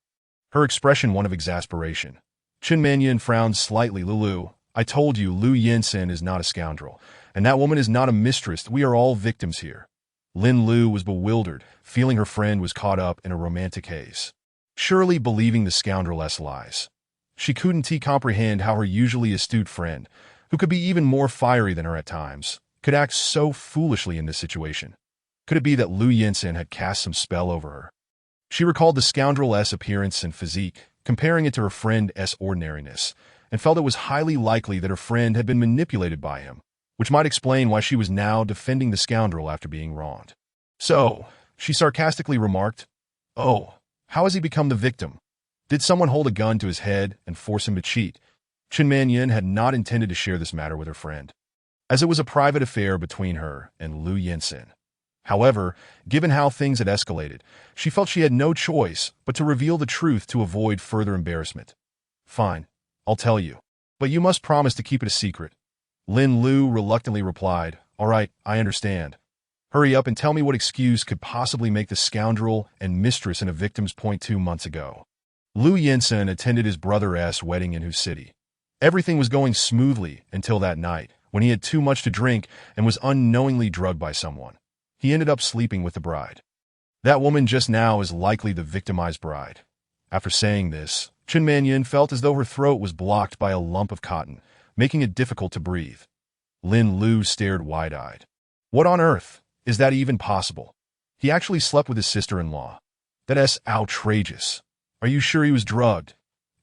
Her expression one of exasperation. Chen Manyun frowned slightly. Lulu, I told you Lu Yinsen is not a scoundrel, and that woman is not a mistress. We are all victims here. Lin Lu was bewildered, feeling her friend was caught up in a romantic haze. Surely believing the scoundrel's lies. She couldn't comprehend how her usually astute friend, who could be even more fiery than her at times, could act so foolishly in this situation. Could it be that Lu Yinsen had cast some spell over her? She recalled the scoundrel's appearance and physique, comparing it to her friend's ordinariness, and felt it was highly likely that her friend had been manipulated by him, which might explain why she was now defending the scoundrel after being wronged. So, she sarcastically remarked, "Oh, how has he become the victim? Did someone hold a gun to his head and force him to cheat?" Chen Manyun had not intended to share this matter with her friend, as it was a private affair between her and Lu Yinsen. However, given how things had escalated, she felt she had no choice but to reveal the truth to avoid further embarrassment. "Fine, I'll tell you. But you must promise to keep it a secret." Lin Lu reluctantly replied, "All right, I understand. Hurry up and tell me what excuse could possibly make the scoundrel and mistress in a victim's point 2 months ago." Lu Yinsen attended his brother's wedding in whose city. Everything was going smoothly until that night, when he had too much to drink and was unknowingly drugged by someone. He ended up sleeping with the bride. That woman just now is likely the victimized bride. After saying this, Chen Manyun felt as though her throat was blocked by a lump of cotton, making it difficult to breathe. Lin Lu stared wide-eyed. What on earth? Is that even possible? He actually slept with his sister-in-law. That's outrageous. Are you sure he was drugged?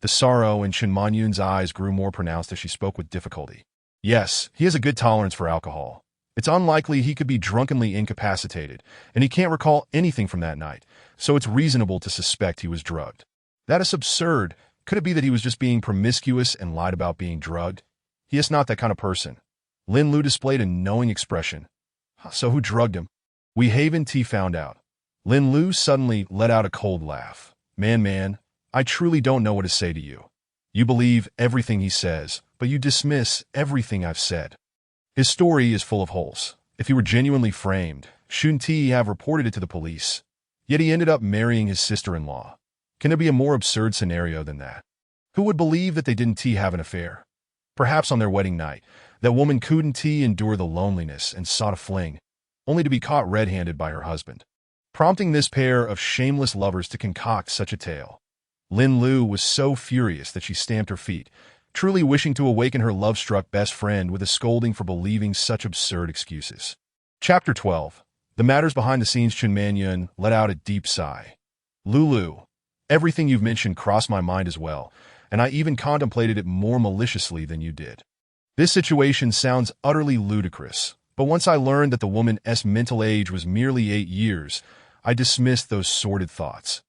The sorrow in Chen Manyun's eyes grew more pronounced as she spoke with difficulty. Yes, he has a good tolerance for alcohol. It's unlikely he could be drunkenly incapacitated, and he can't recall anything from that night, so it's reasonable to suspect he was drugged. That is absurd. Could it be that he was just being promiscuous and lied about being drugged? He is not that kind of person. Lin Lu displayed a knowing expression. So who drugged him? We haven't found out. Lin Lu suddenly let out a cold laugh. Man, I truly don't know what to say to you. You believe everything he says, but you dismiss everything I've said. His story is full of holes. If he were genuinely framed, shouldn't he have reported it to the police? Yet he ended up marrying his sister-in-law. Can there be a more absurd scenario than that? Who would believe that they didn't have an affair? Perhaps on their wedding night, that woman couldn't endure the loneliness and sought a fling, only to be caught red-handed by her husband, prompting this pair of shameless lovers to concoct such a tale. Lin Lu was so furious that she stamped her feet, truly wishing to awaken her love-struck best friend with a scolding for believing such absurd excuses. Chapter 12. The matters behind the scenes. Chen Manyun let out a deep sigh. Lulu, everything you've mentioned crossed my mind as well, and I even contemplated it more maliciously than you did. This situation sounds utterly ludicrous, but once I learned that the woman's mental age was merely 8 years, I dismissed those sordid thoughts.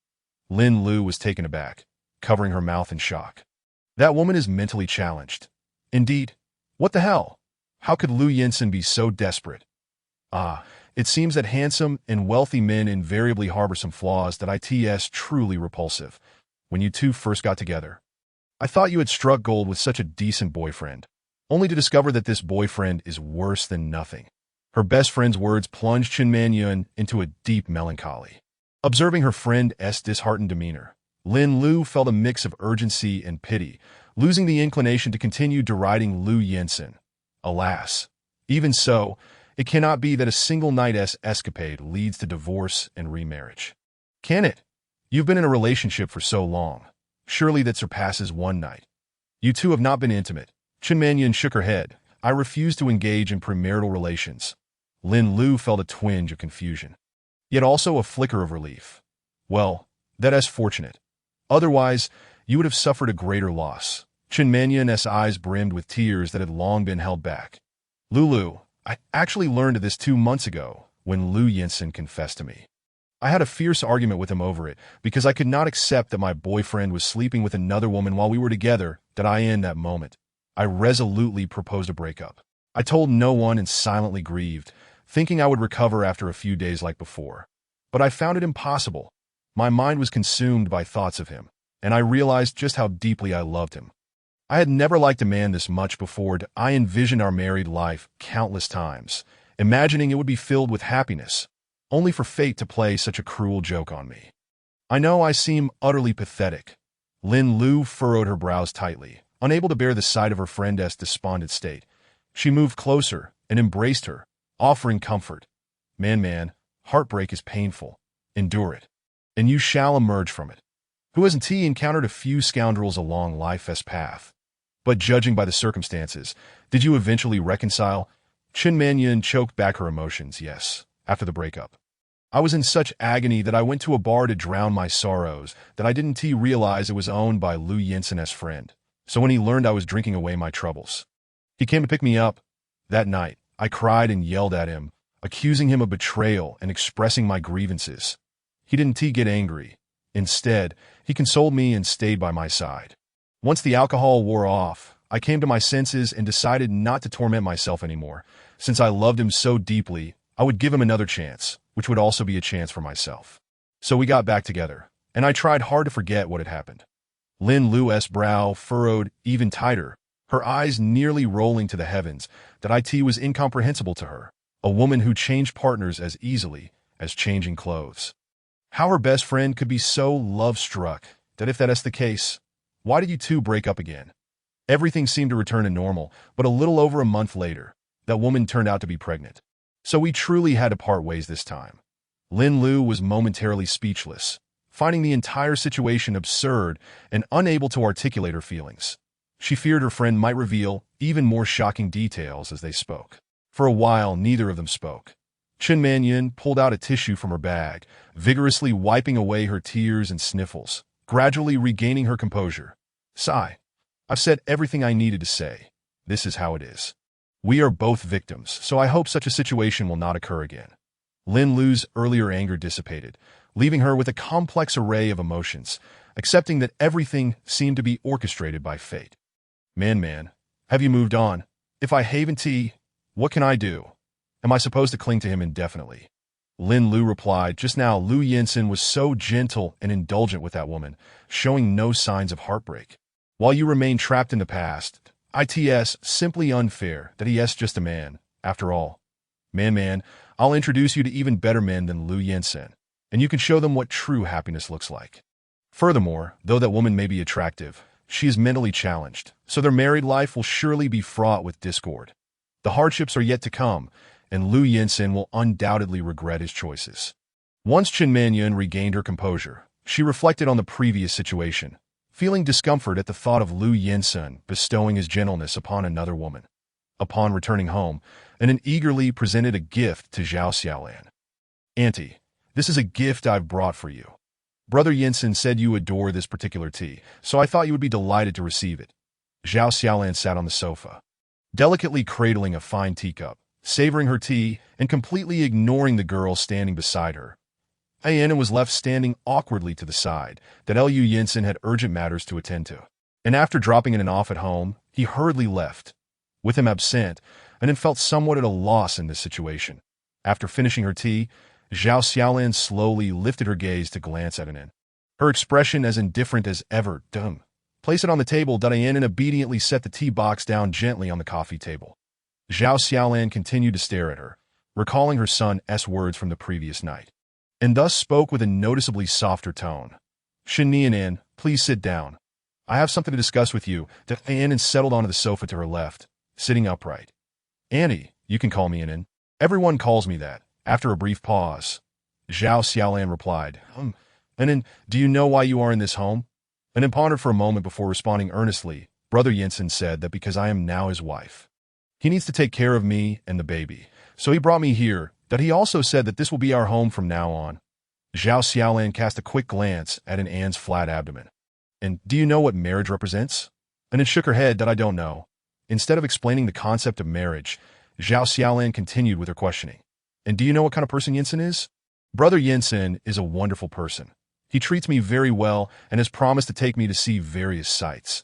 Lin Lu was taken aback, covering her mouth in shock. That woman is mentally challenged. Indeed. What the hell? How could Lu Yinsen be so desperate? It seems that handsome and wealthy men invariably harbor some flaws that it's truly repulsive. When you two first got together, I thought you had struck gold with such a decent boyfriend, only to discover that this boyfriend is worse than nothing. Her best friend's words plunged Chen Manyun into a deep melancholy. Observing her friend's disheartened demeanor, Lin Lu felt a mix of urgency and pity, losing the inclination to continue deriding Lu Yinsen. Alas, even so, it cannot be that a single night's escapade leads to divorce and remarriage. Can it? You've been in a relationship for so long. Surely that surpasses one night. You two have not been intimate. Chen Manyun shook her head. I refuse to engage in premarital relations. Lin Lu felt a twinge of confusion, yet also a flicker of relief. Well, that's fortunate. Otherwise, you would have suffered a greater loss. Chen Manyun's eyes brimmed with tears that had long been held back. Lulu, I actually learned of this 2 months ago, when Lu Yinsen confessed to me. I had a fierce argument with him over it because I could not accept that my boyfriend was sleeping with another woman while we were together. In that moment, I resolutely proposed a breakup. I told no one and silently grieved, thinking I would recover after a few days like before. But I found it impossible. My mind was consumed by thoughts of him, and I realized just how deeply I loved him. I had never liked a man this much before. I envisioned our married life countless times, imagining it would be filled with happiness, only for fate to play such a cruel joke on me. I know I seem utterly pathetic. Lin Lu furrowed her brows tightly, unable to bear the sight of her friend's despondent state. She moved closer and embraced her, offering comfort. Man, heartbreak is painful. Endure it, and you shall emerge from it. Who hasn't encountered a few scoundrels along life's path? But judging by the circumstances, did you eventually reconcile? Chen Manyan choked back her emotions, yes, after the breakup. I was in such agony that I went to a bar to drown my sorrows that I didn't realize it was owned by Lu Yinsen's friend. So when he learned I was drinking away my troubles, he came to pick me up. That night, I cried and yelled at him, accusing him of betrayal and expressing my grievances. He didn't get angry. Instead, he consoled me and stayed by my side. Once the alcohol wore off, I came to my senses and decided not to torment myself anymore. Since I loved him so deeply, I would give him another chance, which would also be a chance for myself. So we got back together, and I tried hard to forget what had happened. Lin Lu's brow furrowed even tighter, her eyes nearly rolling to the heavens. That was incomprehensible to her, a woman who changed partners as easily as changing clothes. How her best friend could be so love-struck that if that's the case, why did you two break up again? Everything seemed to return to normal, but a little over a month later, that woman turned out to be pregnant. So we truly had to part ways this time. Lin Lu was momentarily speechless, finding the entire situation absurd and unable to articulate her feelings. She feared her friend might reveal even more shocking details as they spoke. For a while, neither of them spoke. Chen Manyan pulled out a tissue from her bag, vigorously wiping away her tears and sniffles, gradually regaining her composure. Sigh. I've said everything I needed to say. This is how it is. We are both victims, so I hope such a situation will not occur again. Lin Lu's earlier anger dissipated, leaving her with a complex array of emotions, accepting that everything seemed to be orchestrated by fate. Man, have you moved on? If I haven't, what can I do? Am I supposed to cling to him indefinitely? Lin Lu replied, just now Lu Yinsen was so gentle and indulgent with that woman, showing no signs of heartbreak. While you remain trapped in the past, it's simply unfair that he is just a man, after all. Man, I'll introduce you to even better men than Lu Yinsen, and you can show them what true happiness looks like. Furthermore, though that woman may be attractive, she is mentally challenged, so their married life will surely be fraught with discord. The hardships are yet to come, and Lu Yinsen will undoubtedly regret his choices. Once Chen Manyan regained her composure, she reflected on the previous situation, feeling discomfort at the thought of Lu Yinsen bestowing his gentleness upon another woman. Upon returning home, Anan eagerly presented a gift to Zhao Xiaolan. Auntie, this is a gift I've brought for you. Brother Yinsen said you adore this particular tea, so I thought you would be delighted to receive it. Zhao Xiaolan sat on the sofa, delicately cradling a fine teacup, savoring her tea and completely ignoring the girl standing beside her. Anan was left standing awkwardly to the side, that Lu Yinsen had urgent matters to attend to. And after dropping Anan off at home, he hurriedly left. With him absent, Anan felt somewhat at a loss in this situation. After finishing her tea, Zhao Xiaolan slowly lifted her gaze to glance at Anan. Her expression as indifferent as ever. Place it on the table. Anan obediently set the tea box down gently on the coffee table. Zhao Xiaolan continued to stare at her, recalling her son's words from the previous night, and thus spoke with a noticeably softer tone. Anan, please sit down. I have something to discuss with you. Anan settled onto the sofa to her left, sitting upright. Annie, you can call me Anan. Everyone calls me that. After a brief pause, Zhao Xiaolan replied, Anan, do you know why you are in this home? Anan pondered for a moment before responding earnestly. Brother Yinsen said that because I am now his wife. He needs to take care of me and the baby, so he brought me here. That he also said that this will be our home from now on. Zhao Xiaolan cast a quick glance at Anan's flat abdomen. And do you know what marriage represents? Anan shook her head that I don't know. Instead of explaining the concept of marriage, Zhao Xiaolan continued with her questioning. And do you know what kind of person Yinsen is? Brother Yinsen is a wonderful person. He treats me very well and has promised to take me to see various sights.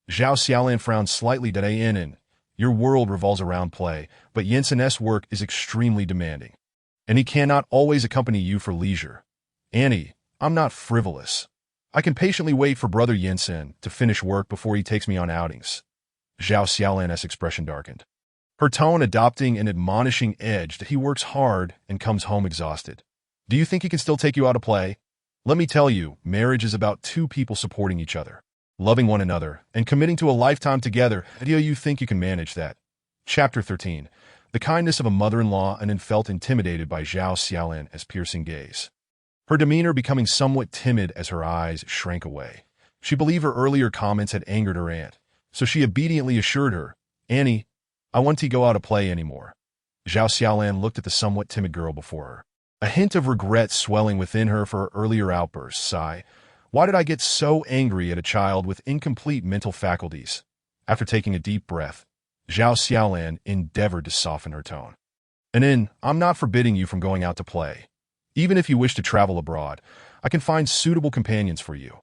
Zhao Xiaolan frowned slightly at Anin. Your world revolves around play, but Yinsen's work is extremely demanding, and he cannot always accompany you for leisure. Annie, I'm not frivolous. I can patiently wait for Brother Yinsen to finish work before he takes me on outings. Zhao Xiaolan's expression darkened, her tone adopting an admonishing edge that he works hard and comes home exhausted. Do you think he can still take you out to play? Let me tell you, marriage is about two people supporting each other, loving one another, and committing to a lifetime together. Do you think you can manage that? Chapter 13. The kindness of a mother-in-law. Anin felt intimidated by Zhao Xiaolan's piercing gaze, her demeanor becoming somewhat timid as her eyes shrank away. She believed her earlier comments had angered her aunt, so she obediently assured her, Annie, I want to go out to play anymore. Zhao Xiaolan looked at the somewhat timid girl before her, a hint of regret swelling within her for her earlier outbursts. Sigh, why did I get so angry at a child with incomplete mental faculties? After taking a deep breath, Zhao Xiaolan endeavored to soften her tone. Anin, I'm not forbidding you from going out to play. Even if you wish to travel abroad, I can find suitable companions for you.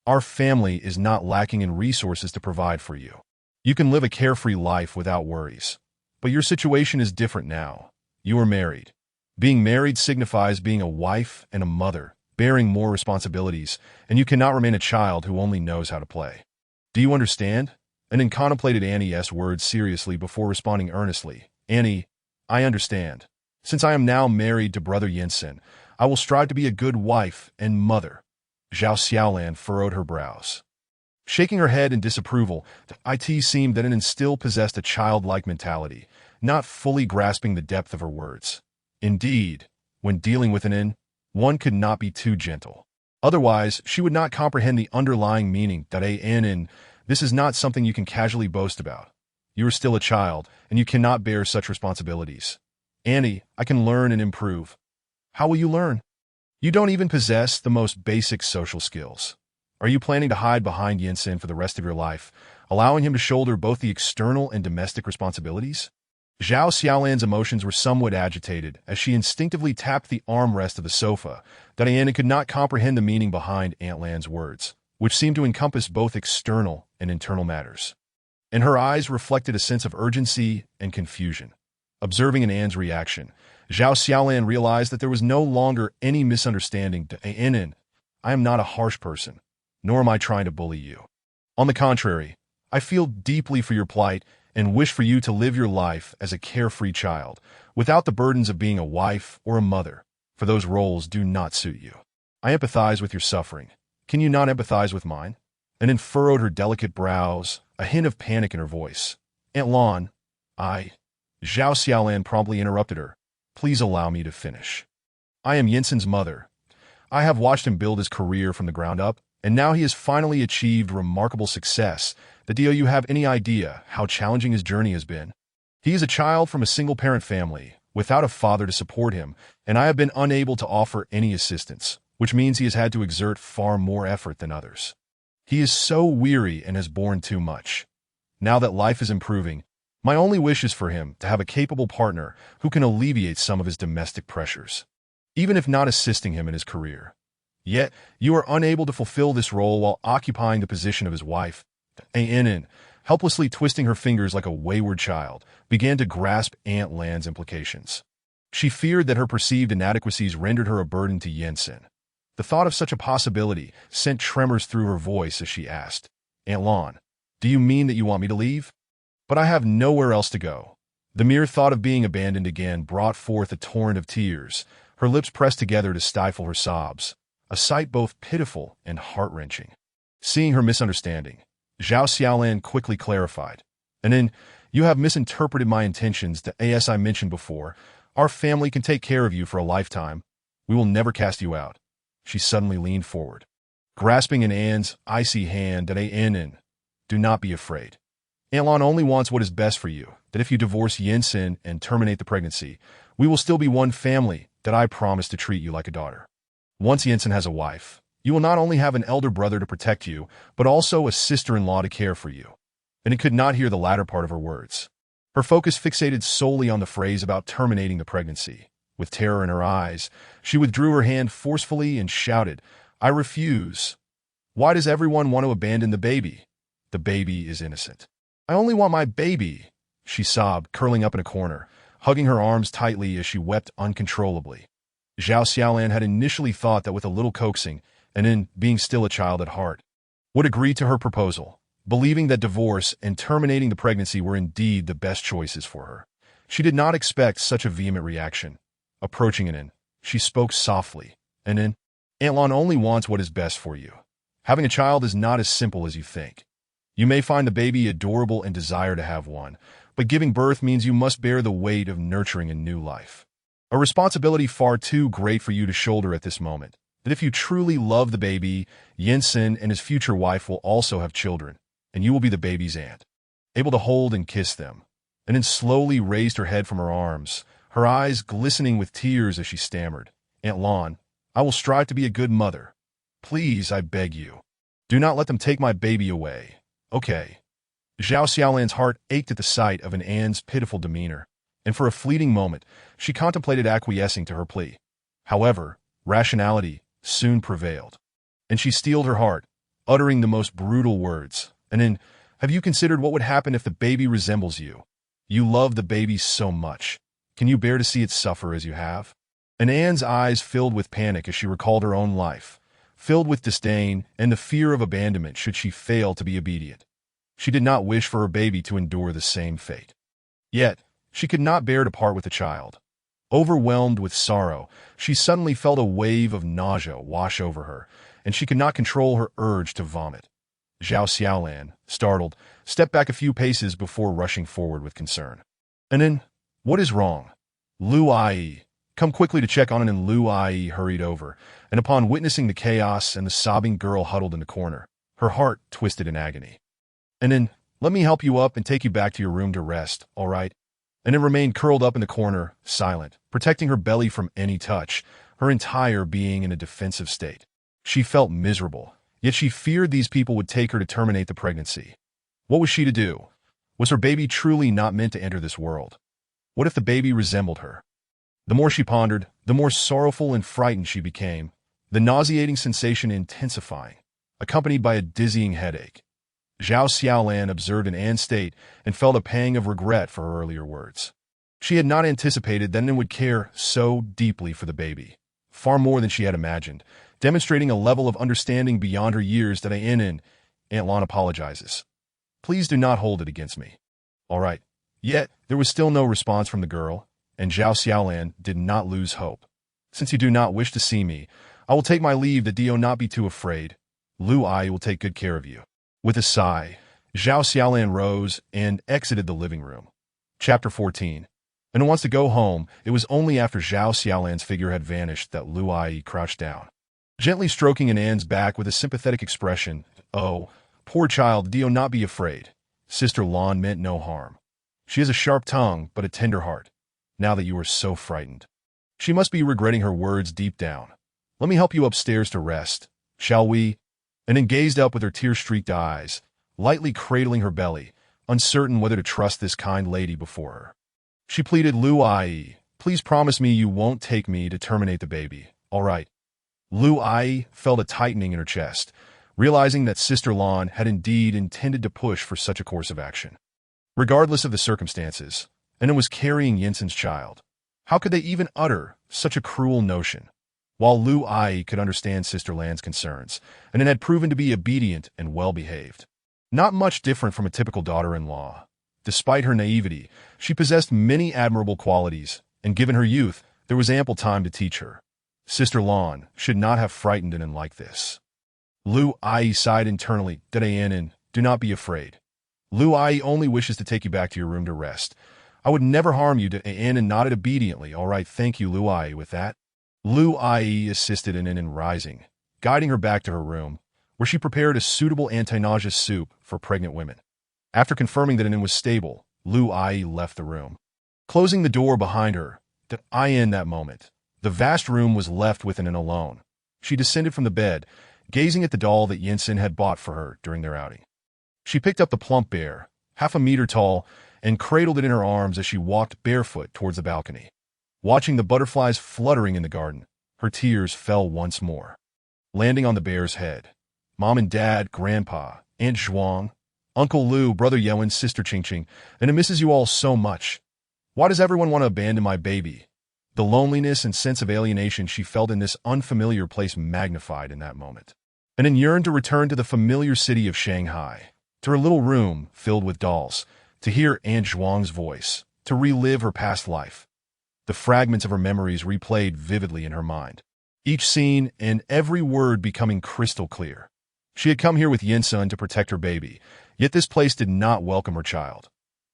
Our family is not lacking in resources to provide for you. You can live a carefree life without worries. But your situation is different now. You are married. Being married signifies being a wife and a mother, bearing more responsibilities, and you cannot remain a child who only knows how to play. Do you understand? Anin contemplated Annie's words seriously before responding earnestly. Annie, I understand. Since I am now married to Brother Yinsen, I will strive to be a good wife and mother. Zhao Xiaolan furrowed her brows, shaking her head in disapproval. It seemed that Anin still possessed a childlike mentality, not fully grasping the depth of her words. Indeed, when dealing with Anin, one could not be too gentle. Otherwise, she would not comprehend the underlying meaning. Anin, this is not something you can casually boast about. You are still a child, and you cannot bear such responsibilities. Annie, I can learn and improve. How will you learn? You don't even possess the most basic social skills. Are you planning to hide behind Yinsen for the rest of your life, allowing him to shoulder both the external and domestic responsibilities? Zhao Xiaolan's emotions were somewhat agitated as she instinctively tapped the armrest of the sofa. Diana could not comprehend the meaning behind Aunt Lan's words, which seemed to encompass both external and internal matters. In her eyes reflected a sense of urgency and confusion. Observing Anne's reaction, Zhao Xiaolan realized that there was no longer any misunderstanding. Anin, I am not a harsh person, nor am I trying to bully you. On the contrary, I feel deeply for your plight and wish for you to live your life as a carefree child, without the burdens of being a wife or a mother, for those roles do not suit you. I empathize with your suffering. Can you not empathize with mine? Anin furrowed her delicate brows, a hint of panic in her voice. Aunt Lan, Zhao Xiaolan promptly interrupted her. Please allow me to finish. I am Yinsen's mother. I have watched him build his career from the ground up, and now he has finally achieved remarkable success. Do you have any idea how challenging his journey has been? He is a child from a single-parent family, without a father to support him, and I have been unable to offer any assistance, which means he has had to exert far more effort than others. He is so weary and has borne too much. Now that life is improving, my only wish is for him to have a capable partner who can alleviate some of his domestic pressures, even if not assisting him in his career. Yet, you are unable to fulfill this role while occupying the position of his wife. Anin, helplessly twisting her fingers like a wayward child, began to grasp Aunt Lan's implications. She feared that her perceived inadequacies rendered her a burden to Yinsen. The thought of such a possibility sent tremors through her voice as she asked, Aunt Lan, do you mean that you want me to leave? But I have nowhere else to go. The mere thought of being abandoned again brought forth a torrent of tears, her lips pressed together to stifle her sobs, a sight both pitiful and heart-wrenching. Seeing her misunderstanding, Zhao Xiaolan quickly clarified. Anin, you have misinterpreted my intentions. As I mentioned before, our family can take care of you for a lifetime. We will never cast you out. She suddenly leaned forward, grasping Anne's icy hand. Anin, do not be afraid. Aunt Lan only wants what is best for you, that if you divorce Yinsen and terminate the pregnancy, we will still be one family, that I promise to treat you like a daughter. Once Yinsen has a wife, you will not only have an elder brother to protect you, but also a sister-in-law to care for you. And it could not hear the latter part of her words. Her focus fixated solely on the phrase about terminating the pregnancy, With terror in her eyes, she withdrew her hand forcefully and shouted, "I refuse. Why does everyone want to abandon the baby? The baby is innocent. I only want my baby," she sobbed, curling up in a corner, hugging her arms tightly as she wept uncontrollably. Zhao Xiaolan had initially thought that with a little coaxing, and in being still a child at heart, would agree to her proposal, believing that divorce and terminating the pregnancy were indeed the best choices for her. She did not expect such a vehement reaction. Approaching Anin, she spoke softly, "Anin, Aunt Lan only wants what is best for you. Having a child is not as simple as you think. You may find the baby adorable and desire to have one, but giving birth means you must bear the weight of nurturing a new life. A responsibility far too great for you to shoulder at this moment. That if you truly love the baby, Yinsen and his future wife will also have children, and you will be the baby's aunt." Able to hold and kiss them, and then slowly raised her head from her arms, her eyes glistening with tears as she stammered, "Aunt Lan, I will strive to be a good mother. Please, I beg you. Do not let them take my baby away. Okay." Zhao Xiaolan's heart ached at the sight of An's pitiful demeanor, and for a fleeting moment, she contemplated acquiescing to her plea. However, rationality soon prevailed, and she steeled her heart, uttering the most brutal words. "Anin, have you considered what would happen if the baby resembles you? You love the baby so much. Can you bear to see it suffer as you have?" An's eyes filled with panic as she recalled her own life, filled with disdain and the fear of abandonment should she fail to be obedient. She did not wish for her baby to endure the same fate. Yet, she could not bear to part with the child. Overwhelmed with sorrow, she suddenly felt a wave of nausea wash over her, and she could not control her urge to vomit. Zhao Xiaolan, startled, stepped back a few paces before rushing forward with concern. "Anin, what is wrong?" "Lu Ai, come quickly to check on Anin." Lu Ai hurried over, and upon witnessing the chaos and the sobbing girl huddled in the corner, her heart twisted in agony. "Anin, let me help you up and take you back to your room to rest, all right?" Anin remained curled up in the corner, silent, protecting her belly from any touch, her entire being in a defensive state. She felt miserable, yet she feared these people would take her to terminate the pregnancy. What was she to do? Was her baby truly not meant to enter this world? What if the baby resembled her? The more she pondered, the more sorrowful and frightened she became, the nauseating sensation intensifying, accompanied by a dizzying headache. Zhao Xiaolan observed An's state and felt a pang of regret for her earlier words. She had not anticipated that An would care so deeply for the baby, far more than she had imagined, demonstrating a level of understanding beyond her years that Aunt Lan apologizes. "Please do not hold it against me." "All right." Yet, there was still no response from the girl, and Zhao Xiaolan did not lose hope. "Since you do not wish to see me, I will take my leave. That do not be too afraid. Lu Ai will take good care of you." With a sigh, Zhao Xiaolan rose and exited the living room. Chapter 14. And wants to go home. It was only after Zhao Xiaolan's figure had vanished that Lu Ai crouched down, gently stroking An's back with a sympathetic expression. "Oh, poor child, do not be afraid. Sister Lan meant no harm. She has a sharp tongue, but a tender heart. Now that you are so frightened, she must be regretting her words deep down. Let me help you upstairs to rest. Shall we?" And then gazed up with her tear-streaked eyes, lightly cradling her belly, uncertain whether to trust this kind lady before her. She pleaded, "Lu Ai, please promise me you won't take me to terminate the baby, all right?" Lu Ai felt a tightening in her chest, realizing that Sister Lan had indeed intended to push for such a course of action. Regardless of the circumstances, and it was carrying Yinsen's child. How could they even utter such a cruel notion? While Lu Ai could understand Sister Lan's concerns, and it had proven to be obedient and well-behaved. Not much different from a typical daughter-in-law. Despite her naivety, she possessed many admirable qualities, and given her youth, there was ample time to teach her. Sister Lan should not have frightened Anin like this. Lu Ai sighed internally. "Anin, do not be afraid. Lu Ai only wishes to take you back to your room to rest. I would never harm you." Anin nodded obediently. "All right, thank you, Lu Ai." With that, Lu Ai assisted Anin in rising, guiding her back to her room, where she prepared a suitable anti-nausea soup for pregnant women. After confirming that Anin was stable, Lu Ai left the room, closing the door behind her. In that moment, the vast room was left with Anin alone. She descended from the bed, gazing at the doll that Yinsen had bought for her during their outing. She picked up the plump bear, half a meter tall, and cradled it in her arms as she walked barefoot towards the balcony. Watching the butterflies fluttering in the garden, her tears fell once more, landing on the bear's head. Mom and Dad, Grandpa, Aunt Zhuang, Uncle Lu, Brother Yuen, Sister Chingching, and it misses you all so much. Why does everyone want to abandon my baby? The loneliness and sense of alienation she felt in this unfamiliar place magnified in that moment. And then yearned to return to the familiar city of Shanghai, to her little room filled with dolls, to hear Aunt Zhuang's voice, to relive her past life. The fragments of her memories replayed vividly in her mind, each scene and every word becoming crystal clear. She had come here with Yin-sun to protect her baby, yet this place did not welcome her child.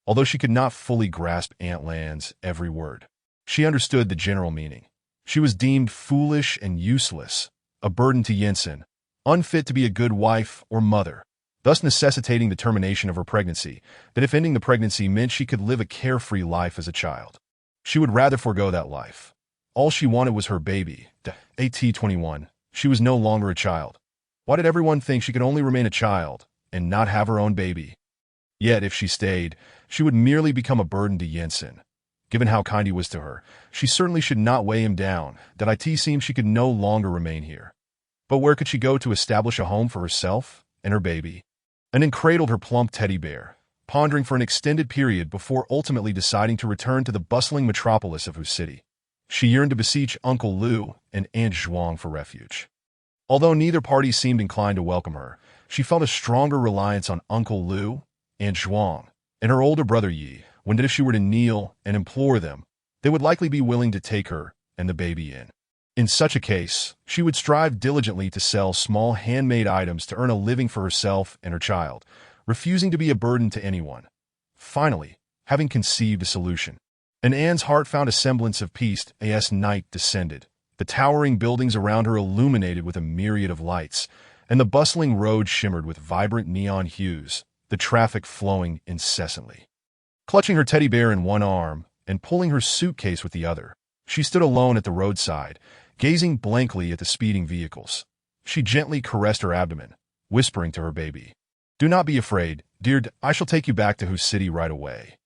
Although she could not fully grasp Aunt Lan's every word, she understood the general meaning. She was deemed foolish and useless, a burden to Yin-sun, unfit to be a good wife or mother, thus necessitating the termination of her pregnancy, that if ending the pregnancy meant she could live a carefree life as a child, she would rather forego that life. All she wanted was her baby. AT-21. She was no longer a child. Why did everyone think she could only remain a child and not have her own baby? Yet, if she stayed, she would merely become a burden to Yin-sun. Given how kind he was to her, she certainly should not weigh him down. That it seemed she could no longer remain here. But where could she go to establish a home for herself and her baby? And then cradled her plump teddy bear, pondering for an extended period before ultimately deciding to return to the bustling metropolis of Hu City. She yearned to beseech Uncle Lu and Aunt Zhuang for refuge. Although neither party seemed inclined to welcome her, she felt a stronger reliance on Uncle Lu, Aunt Zhuang, and her older brother Yi, when that if she were to kneel and implore them, they would likely be willing to take her and the baby in. In such a case, she would strive diligently to sell small handmade items to earn a living for herself and her child, refusing to be a burden to anyone. Finally, having conceived a solution, and Anne's heart found a semblance of peace as night descended. The towering buildings around her illuminated with a myriad of lights, and the bustling road shimmered with vibrant neon hues, the traffic flowing incessantly. Clutching her teddy bear in one arm and pulling her suitcase with the other, she stood alone at the roadside, gazing blankly at the speeding vehicles. She gently caressed her abdomen, whispering to her baby, "Do not be afraid, dear, I shall take you back to Hu City right away."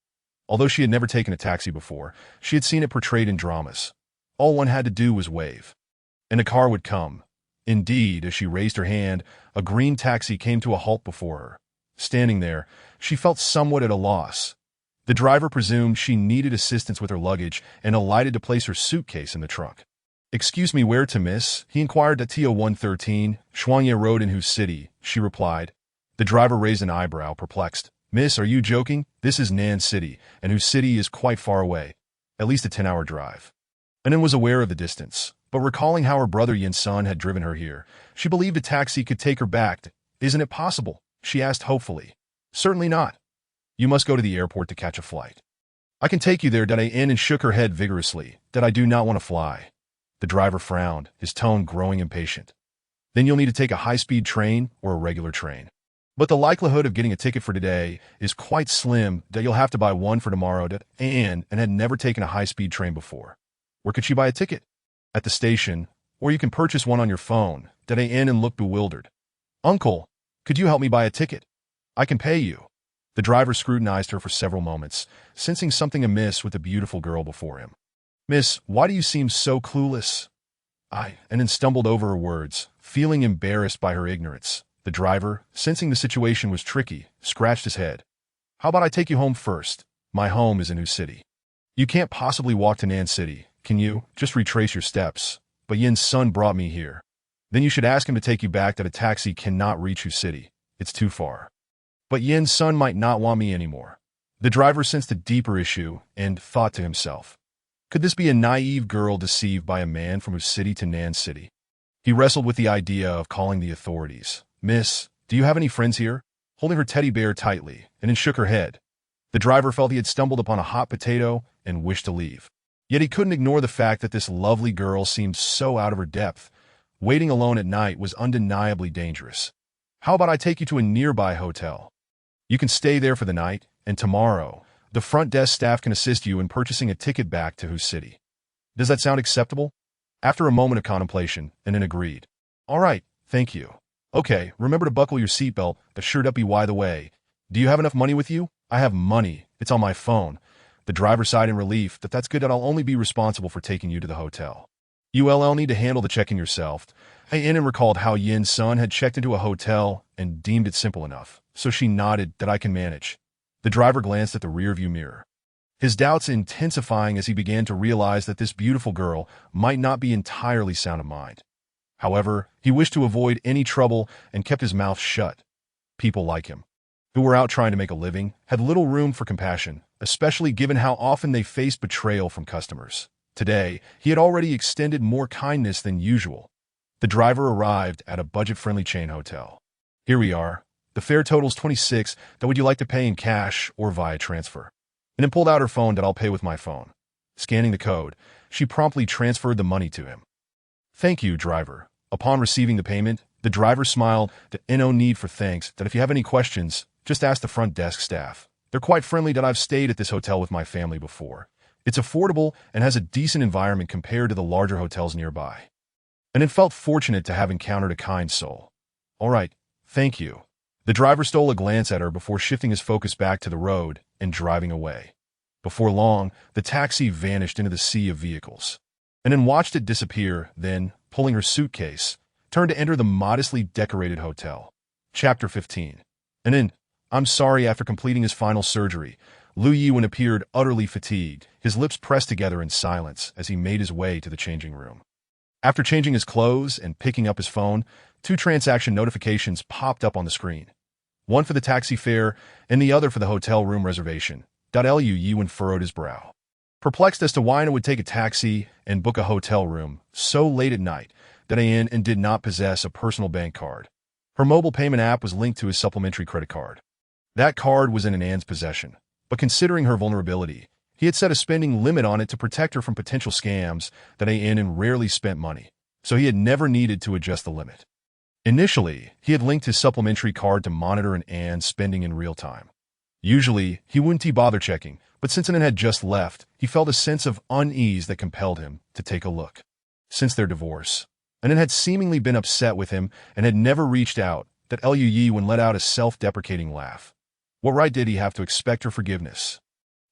Although she had never taken a taxi before, she had seen it portrayed in dramas. All one had to do was wave, and a car would come. Indeed, as she raised her hand, a green taxi came to a halt before her. Standing there, she felt somewhat at a loss. The driver presumed she needed assistance with her luggage and alighted to place her suitcase in the trunk. "Excuse me, where to, miss?" he inquired. "At TO 113, Shuangye Road in Hu City," she replied. The driver raised an eyebrow, perplexed. "Miss, are you joking? This is Nan City, and Hu City is quite far away, at least a 10-hour drive." Anan was aware of the distance, but recalling how her brother Yin-sun had driven her here, she believed a taxi could take her back. "Isn't it possible?" she asked hopefully. "Certainly not. You must go to the airport to catch a flight." "I can take you there." Anne shook her head vigorously. "That I do not want to fly." The driver frowned, his tone growing impatient. "Then you'll need to take a high-speed train or a regular train. But the likelihood of getting a ticket for today is quite slim. That you'll have to buy one for tomorrow." Anne had never taken a high-speed train before. Where could she buy a ticket? At the station, or you can purchase one on your phone. Anne looked bewildered. "Uncle, could you help me buy a ticket? I can pay you." The driver scrutinized her for several moments, sensing something amiss with the beautiful girl before him. "Miss, why do you seem so clueless?" And then stumbled over her words, feeling embarrassed by her ignorance. The driver, sensing the situation was tricky, scratched his head. "How about I take you home first? My home is in Hu City." "You can't possibly walk to Nan City, can you? Just retrace your steps." "But Yin's son brought me here." "Then you should ask him to take you back. That a taxi cannot reach Hu City. It's too far." "But Yin's son might not want me anymore." The driver sensed a deeper issue and thought to himself, could this be a naive girl deceived by a man from Hu City to Nan City? He wrestled with the idea of calling the authorities. "Miss, do you have any friends here?" Holding her teddy bear tightly, and then shook her head. The driver felt he had stumbled upon a hot potato and wished to leave. Yet he couldn't ignore the fact that this lovely girl seemed so out of her depth. Waiting alone at night was undeniably dangerous. "How about I take you to a nearby hotel? You can stay there for the night, and tomorrow, the front desk staff can assist you in purchasing a ticket back to Hu City." Does that sound acceptable? After a moment of contemplation, Anan agreed. "All right, thank you. Okay, remember to buckle your seatbelt. That sure up be by the way. Do you have enough money with you?" "I have money. It's on my phone. The driver sighed in relief. That's good, that I'll only be responsible for taking you to the hotel. You'll need to handle the check-in yourself. Inen recalled how Yin's son had checked into a hotel and deemed it simple enough, so she nodded. That I can manage. The driver glanced at the rearview mirror, his doubts intensifying as he began to realize that this beautiful girl might not be entirely sound of mind. However, he wished to avoid any trouble and kept his mouth shut. People like him, who were out trying to make a living, had little room for compassion, especially given how often they faced betrayal from customers. Today, he had already extended more kindness than usual. The driver arrived at a budget-friendly chain hotel. Here we are. The fare totals $26. Would you like to pay in cash or via transfer? And then pulled out her phone. I'll pay with my phone. Scanning the code, she promptly transferred the money to him. Thank you, driver. Upon receiving the payment, the driver smiled. No need for thanks. If you have any questions, just ask the front desk staff. They're quite friendly. I've stayed at this hotel with my family before. It's affordable and has a decent environment compared to the larger hotels nearby. And it felt fortunate to have encountered a kind soul. All right, thank you. The driver stole a glance at her before shifting his focus back to the road and driving away. Before long, the taxi vanished into the sea of vehicles. And then watched it disappear, then, pulling her suitcase, turned to enter the modestly decorated hotel. Chapter 15. And then, I'm sorry. After completing his final surgery, Lu Yiwen appeared utterly fatigued, his lips pressed together in silence as he made his way to the changing room. After changing his clothes and picking up his phone, 2 transaction notifications popped up on the screen. One for the taxi fare and the other for the hotel room reservation. Lu Yiwen furrowed his brow, perplexed as to why Anna would take a taxi and book a hotel room so late at night that Anne did not possess a personal bank card. Her mobile payment app was linked to his supplementary credit card. That card was in Anne's possession, but considering her vulnerability, he had set a spending limit on it to protect her from potential scams. That Anne rarely spent money, so he had never needed to adjust the limit. Initially, he had linked his supplementary card to monitor Anne's spending in real time. Usually, he wouldn't bother checking, but since Anne had just left, he felt a sense of unease that compelled him to take a look. Since their divorce, Anne had seemingly been upset with him and had never reached out. That Lu Yiwen let out a self-deprecating laugh. What right did he have to expect her forgiveness?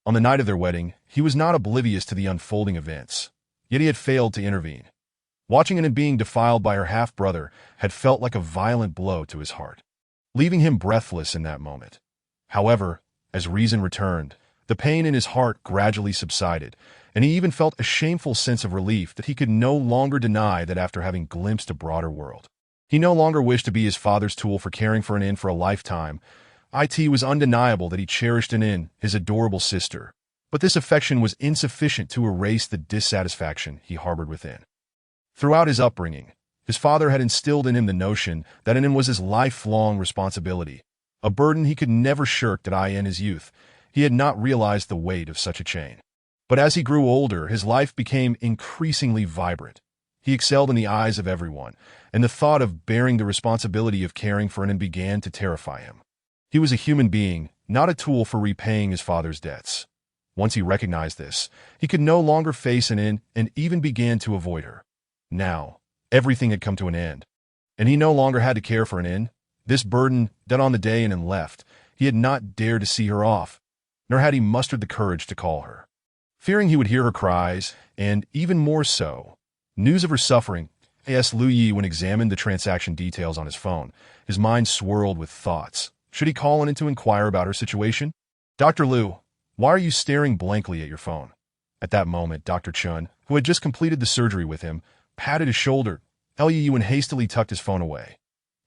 On the night of their wedding, he was not oblivious to the unfolding events, yet he had failed to intervene. Watching Anne being defiled by her half-brother had felt like a violent blow to his heart, leaving him breathless in that moment. However, as reason returned, the pain in his heart gradually subsided, and he even felt a shameful sense of relief that he could no longer deny that after having glimpsed a broader world. He no longer wished to be his father's tool for caring for Anne for a lifetime. It was undeniable that he cherished Anne, his adorable sister, but this affection was insufficient to erase the dissatisfaction he harbored within. Throughout his upbringing, his father had instilled in him the notion that Anne was his lifelong responsibility, a burden he could never shirk. In his youth, he had not realized the weight of such a chain. But as he grew older, his life became increasingly vibrant. He excelled in the eyes of everyone, and the thought of bearing the responsibility of caring for Anne began to terrify him. He was a human being, not a tool for repaying his father's debts. Once he recognized this, he could no longer face Anne and even began to avoid her. Now, everything had come to an end, and he no longer had to care for Anne. This burden that on the day Anne left, he had not dared to see her off, nor had he mustered the courage to call her. Fearing he would hear her cries, and even more so, news of her suffering. Lu Yiwen examined the transaction details on his phone. His mind swirled with thoughts. Should he call in to inquire about her situation? Dr. Liu, why are you staring blankly at your phone? At that moment, Dr. Chun, who had just completed the surgery with him, patted his shoulder. Lu Yiwen hastily tucked his phone away.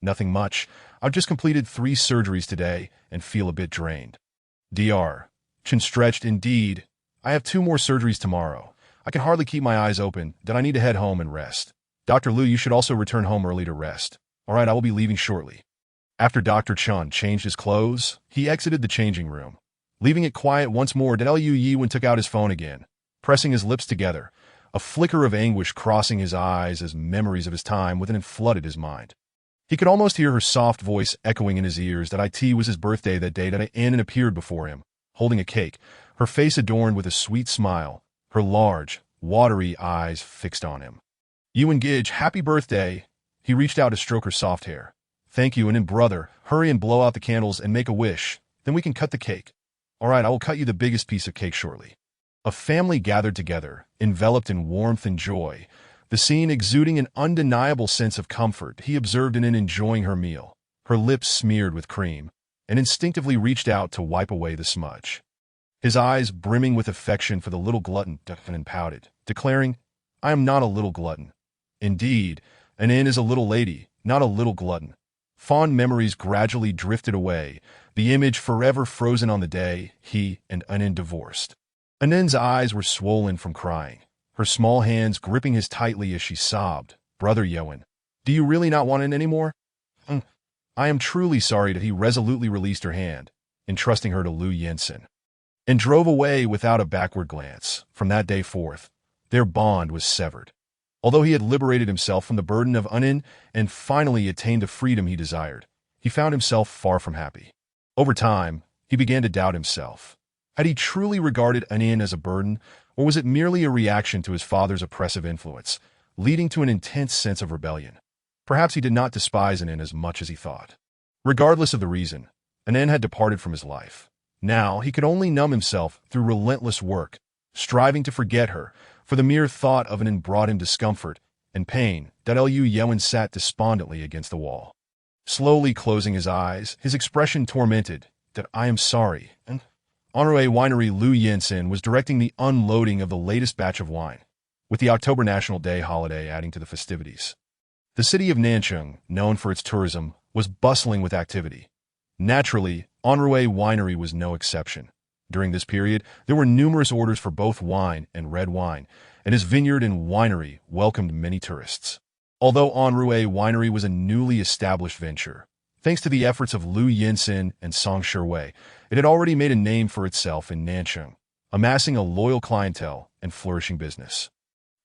Nothing much. I've just completed 3 surgeries today and feel a bit drained. Dr. Chun stretched. Indeed, I have 2 more surgeries tomorrow. I can hardly keep my eyes open. Then I need to head home and rest. Dr. Liu, you should also return home early to rest. All right, I will be leaving shortly. After Dr. Chun changed his clothes, he exited the changing room. Leaving it quiet once more, Lu Yiwen took out his phone again, pressing his lips together, a flicker of anguish crossing his eyes as memories of his time with Anne flooded his mind. He could almost hear her soft voice echoing in his ears. That it was his birthday that day. That Anne appeared before him, holding a cake, her face adorned with a sweet smile, her large, watery eyes fixed on him. Yiwen Gij, happy birthday. He reached out to stroke her soft hair. Thank you, and brother, hurry and blow out the candles and make a wish, then we can cut the cake. All right, I will cut you the biggest piece of cake shortly. A family gathered together, enveloped in warmth and joy, the scene exuding an undeniable sense of comfort. He observed Anin enjoying her meal, her lips smeared with cream, and instinctively reached out to wipe away the smudge. His eyes brimming with affection for the little glutton, Anin pouted, declaring, "I am not a little glutton. Indeed, Anin is a little lady, not a little glutton." Fond memories gradually drifted away, the image forever frozen on the day he and Anin divorced. Anin's eyes were swollen from crying, her small hands gripping his tightly as she sobbed, "Brother Yoan, do you really not want it anymore?" I am truly sorry." That he resolutely released her hand, entrusting her to Lu Yinsen, and drove away without a backward glance. From that day forth, their bond was severed. Although he had liberated himself from the burden of Anin and finally attained the freedom he desired, he found himself far from happy. Over time, he began to doubt himself. Had he truly regarded Anin as a burden, or was it merely a reaction to his father's oppressive influence, leading to an intense sense of rebellion? Perhaps he did not despise Anin as much as he thought. Regardless of the reason, Anin had departed from his life. Now he could only numb himself through relentless work, striving to forget her, for the mere thought of Anin brought him discomfort and pain. Lu Yewen sat despondently against the wall. Slowly closing his eyes, his expression tormented, "That I am sorry." And Honoré Winery Lu Yinsen was directing the unloading of the latest batch of wine, with the October National Day holiday adding to the festivities. The city of Nanchang, known for its tourism, was bustling with activity. Naturally, Honoré Winery was no exception. During this period, there were numerous orders for both wine and red wine, and his vineyard and winery welcomed many tourists. Although Honoré Winery was a newly established venture, thanks to the efforts of Lu Yinsen and Song Shiwei, it had already made a name for itself in Nanchang, amassing a loyal clientele and flourishing business.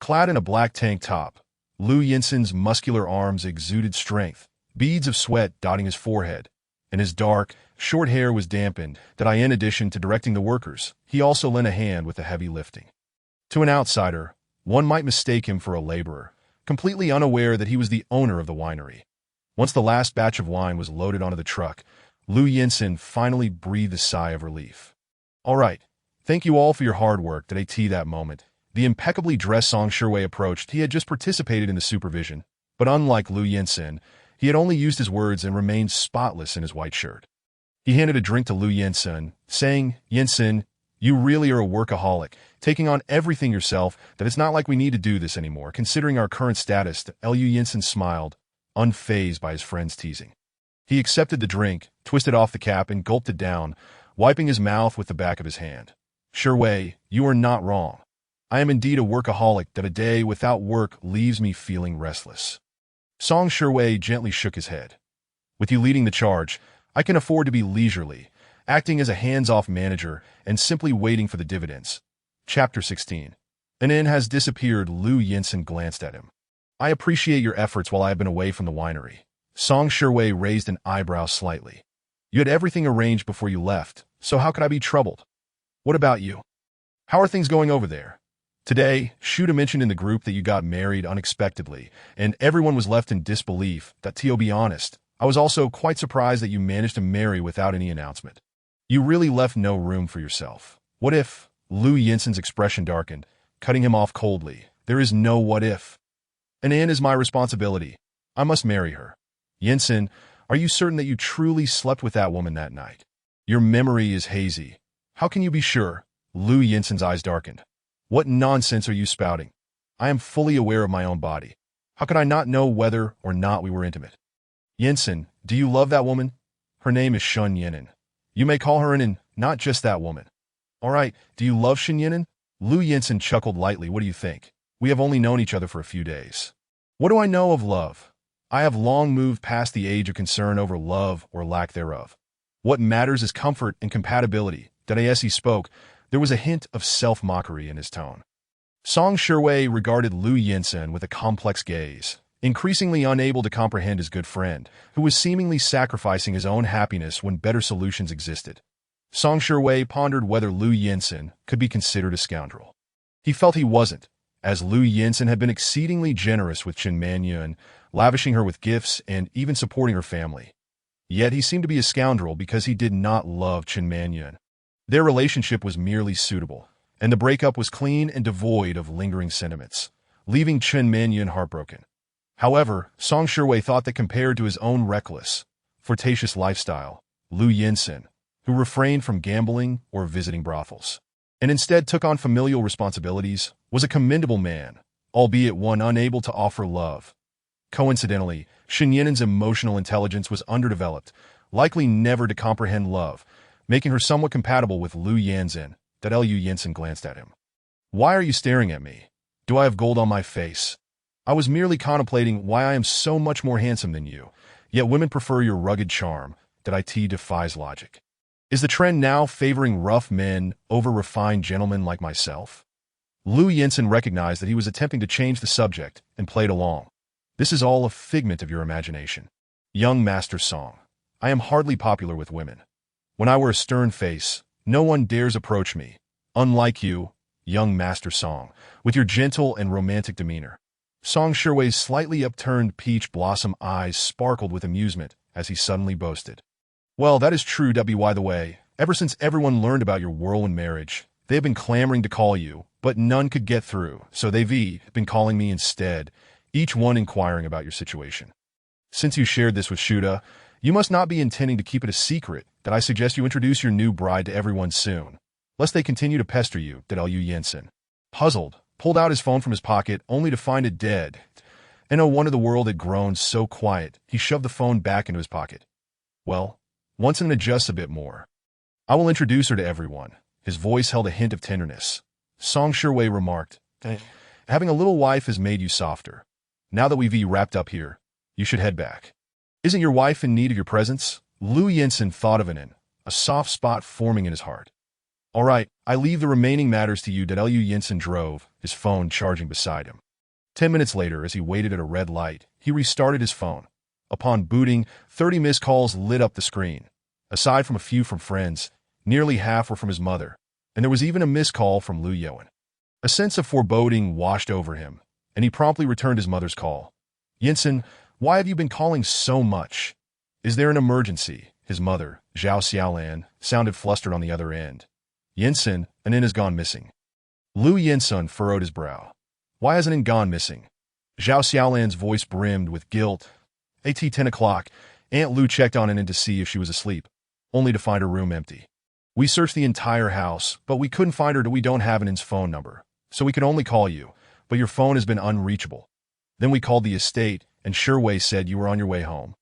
Clad in a black tank top, Lu Yinsen's muscular arms exuded strength, beads of sweat dotting his forehead, and his dark, short hair was dampened. In addition to directing the workers, he also lent a hand with the heavy lifting. To an outsider, one might mistake him for a laborer, completely unaware that he was the owner of the winery. Once the last batch of wine was loaded onto the truck, Lu Yinsen finally breathed a sigh of relief. "All right, thank you all for your hard work." That moment, the impeccably dressed Song Shiwei approached. He had just participated in the supervision, but unlike Lu Yinsen, he had only used his words and remained spotless in his white shirt. He handed a drink to Lu Yinsen, saying, "Yinsen, you really are a workaholic, taking on everything yourself. That it's not like we need to do this anymore, considering our current status." Lu Yinsen smiled, unfazed by his friend's teasing. He accepted the drink, twisted off the cap, and gulped it down, wiping his mouth with the back of his hand. "Shiwei, you are not wrong. I am indeed a workaholic. That a day without work leaves me feeling restless." Song Shiwei gently shook his head. "With you leading the charge, I can afford to be leisurely, acting as a hands-off manager and simply waiting for the dividends." Chapter 16. Anin has disappeared. Lu Yinsen glanced at him. "I appreciate your efforts while I have been away from the winery." Song Shiwei raised an eyebrow slightly. "You had everything arranged before you left, so how could I be troubled? What about you? How are things going over there?" Today, Shuda mentioned in the group that you got married unexpectedly, and everyone was left in disbelief. To be honest, I was also quite surprised that you managed to marry without any announcement. You really left no room for yourself. What if? Lu Yinsen's expression darkened, cutting him off coldly. "There is no what if. Anin is my responsibility. I must marry her." "Yinsen, are you certain that you truly slept with that woman that night? Your memory is hazy. How can you be sure?" Lu Yinsen's eyes darkened. "What nonsense are you spouting? I am fully aware of my own body. How could I not know whether or not we were intimate?" "Yinsen, do you love that woman? Her name is Shun Yinin. You may call her Anin, not just that woman." "All right, do you love Shun Yinin?" Lu Yinsen chuckled lightly. "What do you think? We have only known each other for a few days. What do I know of love? I have long moved past the age of concern over love or lack thereof. What matters is comfort and compatibility." As he spoke, there was a hint of self-mockery in his tone. Song Shiwei regarded Lu Yinsen with a complex gaze, increasingly unable to comprehend his good friend, who was seemingly sacrificing his own happiness when better solutions existed. Song Shiwei pondered whether Lu Yinsen could be considered a scoundrel. He felt he wasn't, as Lu Yinsen had been exceedingly generous with Chen Manyun, lavishing her with gifts and even supporting her family. Yet he seemed to be a scoundrel because he did not love Chen Manyun. Their relationship was merely suitable, and the breakup was clean and devoid of lingering sentiments, leaving Chen Mingyun heartbroken. However, Song Shiwei thought that compared to his own reckless, flirtatious lifestyle, Lu Yinsen, who refrained from gambling or visiting brothels, and instead took on familial responsibilities, was a commendable man, albeit one unable to offer love. Coincidentally, Shen Yinen's emotional intelligence was underdeveloped, likely never to comprehend love, making her somewhat compatible with Lu Yanzhen, that Lu Yinsen glanced at him. "Why are you staring at me? Do I have gold on my face? I was merely contemplating why I am so much more handsome than you, yet women prefer your rugged charm, that IT defies logic. Is the trend now favoring rough men over refined gentlemen like myself?" Lu Yinsen recognized that he was attempting to change the subject and played along. "This is all a figment of your imagination. Young Master Song, I am hardly popular with women. When I wear a stern face, no one dares approach me, unlike you, young Master Song, with your gentle and romantic demeanor." Song Shiwei's slightly upturned peach blossom eyes sparkled with amusement as he suddenly boasted. "Well, that is true, by the way. Ever since everyone learned about your whirlwind marriage, they have been clamoring to call you, but none could get through, so they've been calling me instead, each one inquiring about your situation. Since you shared this with Shuda, you must not be intending to keep it a secret that I suggest you introduce your new bride to everyone soon, lest they continue to pester you," Lu Yinsen, puzzled, pulled out his phone from his pocket only to find it dead. And no wonder the world had grown so quiet. He shoved the phone back into his pocket. "Well, once and adjusts a bit more. I will introduce her to everyone." His voice held a hint of tenderness. Song Shiwei remarked, "Having a little wife has made you softer. Now that we've wrapped up here, you should head back. Isn't your wife in need of your presence?" Lu Yinsen thought of it, a soft spot forming in his heart. "All right, I leave the remaining matters to you." Lu Yinsen drove, his phone charging beside him. 10 minutes later, as he waited at a red light, he restarted his phone. Upon booting, 30 missed calls lit up the screen. Aside from a few from friends, nearly half were from his mother, and there was even a missed call from Lu Yuan. A sense of foreboding washed over him, and he promptly returned his mother's call. "Yinsen, why have you been calling so much? Is there an emergency?" His mother, Zhao Xiaolan, sounded flustered on the other end. "Yinsen, an in has gone missing." Lu Yinsen furrowed his brow. "Why has an in gone missing?" Zhao Xiaolan's voice brimmed with guilt. "At 10 o'clock, Aunt Lu checked on an in to see if she was asleep, only to find her room empty. We searched the entire house, but we couldn't find her. We don't have an in's phone number, so we could only call you, but your phone has been unreachable. Then we called the estate, and Shiwei said you were on your way home,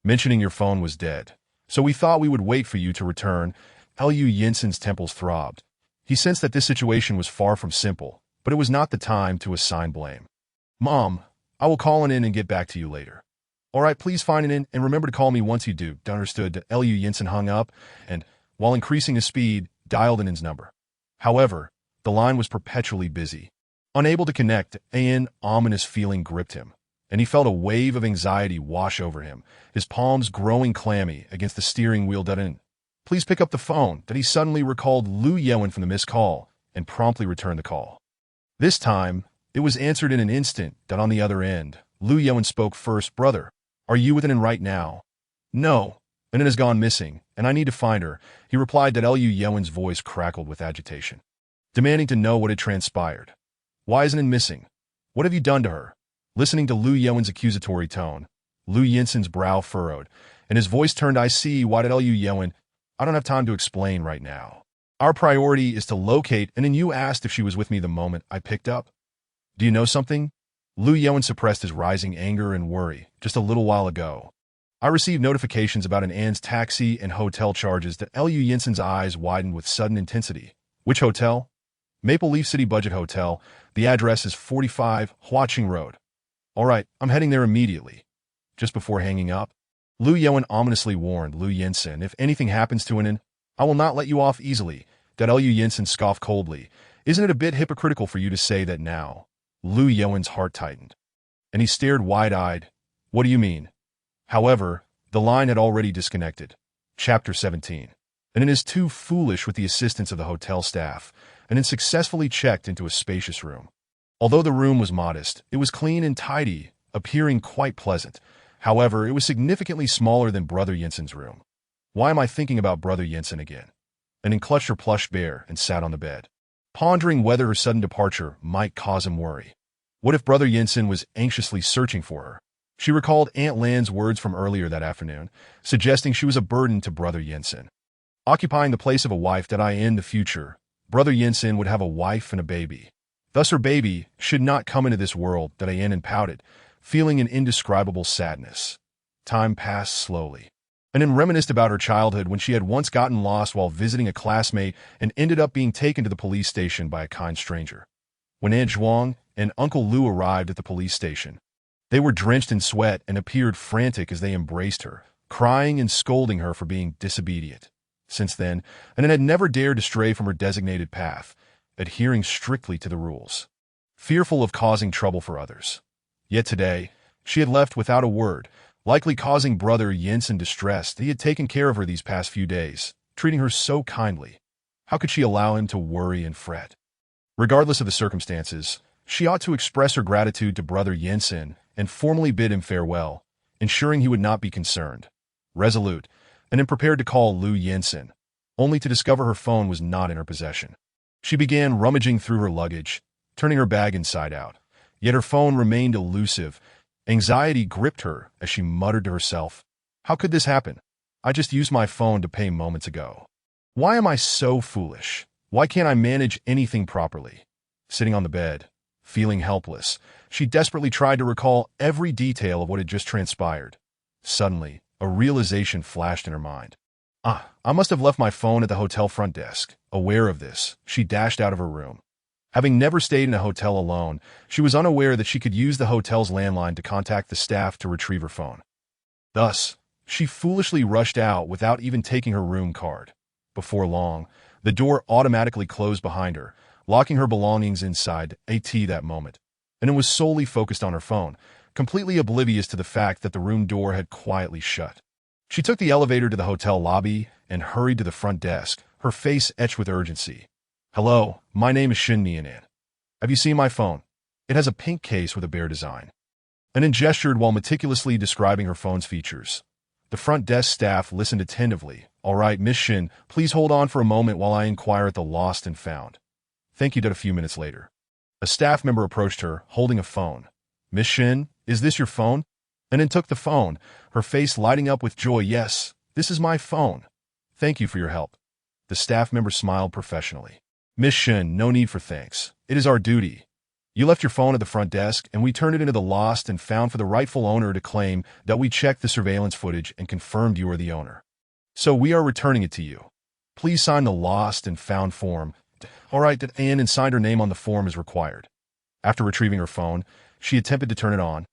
mentioning your phone was dead. So we thought we would wait for you to return." Lu Yinsen's temples throbbed. He sensed that this situation was far from simple, but it was not the time to assign blame. "Mom, I will call an in and get back to you later." "All right, please find an in, and remember to call me once you do." Understood. Lu Yinsen hung up, and, while increasing his speed, dialed an in's number. However, the line was perpetually busy. Unable to connect, an ominous feeling gripped him, and he felt a wave of anxiety wash over him, his palms growing clammy against the steering wheel. "Please pick up the phone." That he suddenly recalled Lu Yuan from the missed call, and promptly returned the call. This time, it was answered in an instant. On the other end, Lu Yuan spoke first. "Brother, are you with an in right now?" "No, an in has gone missing, and I need to find her," he replied. Lu Yuan's voice crackled with agitation, demanding to know what had transpired. "Why isn't it missing? What have you done to her?" Listening to Lu Yuan's accusatory tone, Lu Yinsen's brow furrowed, and his voice turned. "I see. Why did Lu Yuan? I don't have time to explain right now. Our priority is to locate, and then you asked if she was with me the moment I picked up. Do you know something?" Lu Yuan suppressed his rising anger and worry. "Just a little while ago, I received notifications about an Anne's taxi and hotel charges." Lu Yinsen's eyes widened with sudden intensity. "Which hotel?" "Maple Leaf City Budget Hotel. The address is 45 Huaqing Road." "All right, I'm heading there immediately." Just before hanging up, Lu Yuan ominously warned Lu Yinsen, "If anything happens to an in, I will not let you off easily." Lu Yinsen scoffed coldly. "Isn't it a bit hypocritical for you to say that now?" Lu Yuan's heart tightened, and he stared wide-eyed. "What do you mean?" However, the line had already disconnected. Chapter 17. And it is too foolish. With the assistance of the hotel staff, and then successfully checked into a spacious room. Although the room was modest, it was clean and tidy, appearing quite pleasant. However, it was significantly smaller than Brother Yinsen's room. Why am I thinking about Brother Yinsen again? and then clutched her plush bear and sat on the bed, pondering whether her sudden departure might cause him worry. What if Brother Yinsen was anxiously searching for her? She recalled Aunt Lan's words from earlier that afternoon, suggesting she was a burden to Brother Yinsen. Occupying the place of a wife that in the future, Brother Yinsen would have a wife and a baby. Thus her baby should not come into this world that and pouted, feeling an indescribable sadness. Time passed slowly. And then reminisced about her childhood when she had once gotten lost while visiting a classmate and ended up being taken to the police station by a kind stranger. When Aunt Zhuang and Uncle Lu arrived at the police station, they were drenched in sweat and appeared frantic as they embraced her, crying and scolding her for being disobedient. Since then, Anan had never dared to stray from her designated path, adhering strictly to the rules, fearful of causing trouble for others. Yet today, she had left without a word, likely causing Brother Yinsen distress that he had taken care of her these past few days, treating her so kindly. How could she allow him to worry and fret? Regardless of the circumstances, she ought to express her gratitude to Brother Yinsen and formally bid him farewell, ensuring he would not be concerned. Resolute, and then prepared to call Lu Yinsen, only to discover her phone was not in her possession. She began rummaging through her luggage, turning her bag inside out. Yet her phone remained elusive. Anxiety gripped her as she muttered to herself, "How could this happen? I just used my phone to pay moments ago. Why am I so foolish? Why can't I manage anything properly?" Sitting on the bed, feeling helpless, she desperately tried to recall every detail of what had just transpired. Suddenly, a realization flashed in her mind. I must have left my phone at the hotel front desk. Aware of this, she dashed out of her room. Having never stayed in a hotel alone, she was unaware that she could use the hotel's landline to contact the staff to retrieve her phone. Thus, she foolishly rushed out without even taking her room card. Before long, the door automatically closed behind her, locking her belongings inside that moment, and it was solely focused on her phone, completely oblivious to the fact that the room door had quietly shut. She took the elevator to the hotel lobby and hurried to the front desk, her face etched with urgency. "Hello, my name is Shin Mianan. Have you seen my phone? It has a pink case with a bear design." Anan gestured while meticulously describing her phone's features. The front desk staff listened attentively. "All right, Miss Shin, please hold on for a moment while I inquire at the lost and found." "Thank you." A few minutes later, a staff member approached her, holding a phone. "Miss Shin, is this your phone?" Anan took the phone, her face lighting up with joy. "Yes, this is my phone. Thank you for your help." The staff member smiled professionally. "Miss Shin, no need for thanks. It is our duty. You left your phone at the front desk, and we turned it into the lost and found for the rightful owner to claim that we checked the surveillance footage and confirmed you are the owner. So we are returning it to you. Please sign the lost and found form." "All right," and signed her name on the form as required. After retrieving her phone, she attempted to turn it on.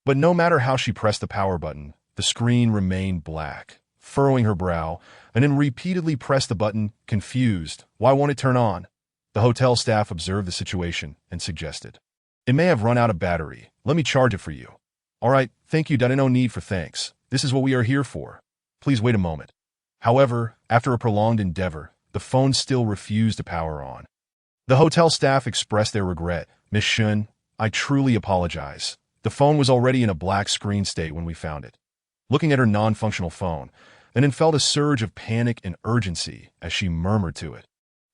But no matter how she pressed the power button, the screen remained black. Furrowing her brow, and then repeatedly pressed the button, confused. "Why won't it turn on?" The hotel staff observed the situation and suggested, "It may have run out of battery. Let me charge it for you." "All right, thank you. No need for thanks. This is what we are here for. Please wait a moment." However, after a prolonged endeavor, the phone still refused to power on. The hotel staff expressed their regret. "Miss Shun, I truly apologize. The phone was already in a black screen state when we found it." Looking at her non-functional phone, Anan felt a surge of panic and urgency as she murmured to it.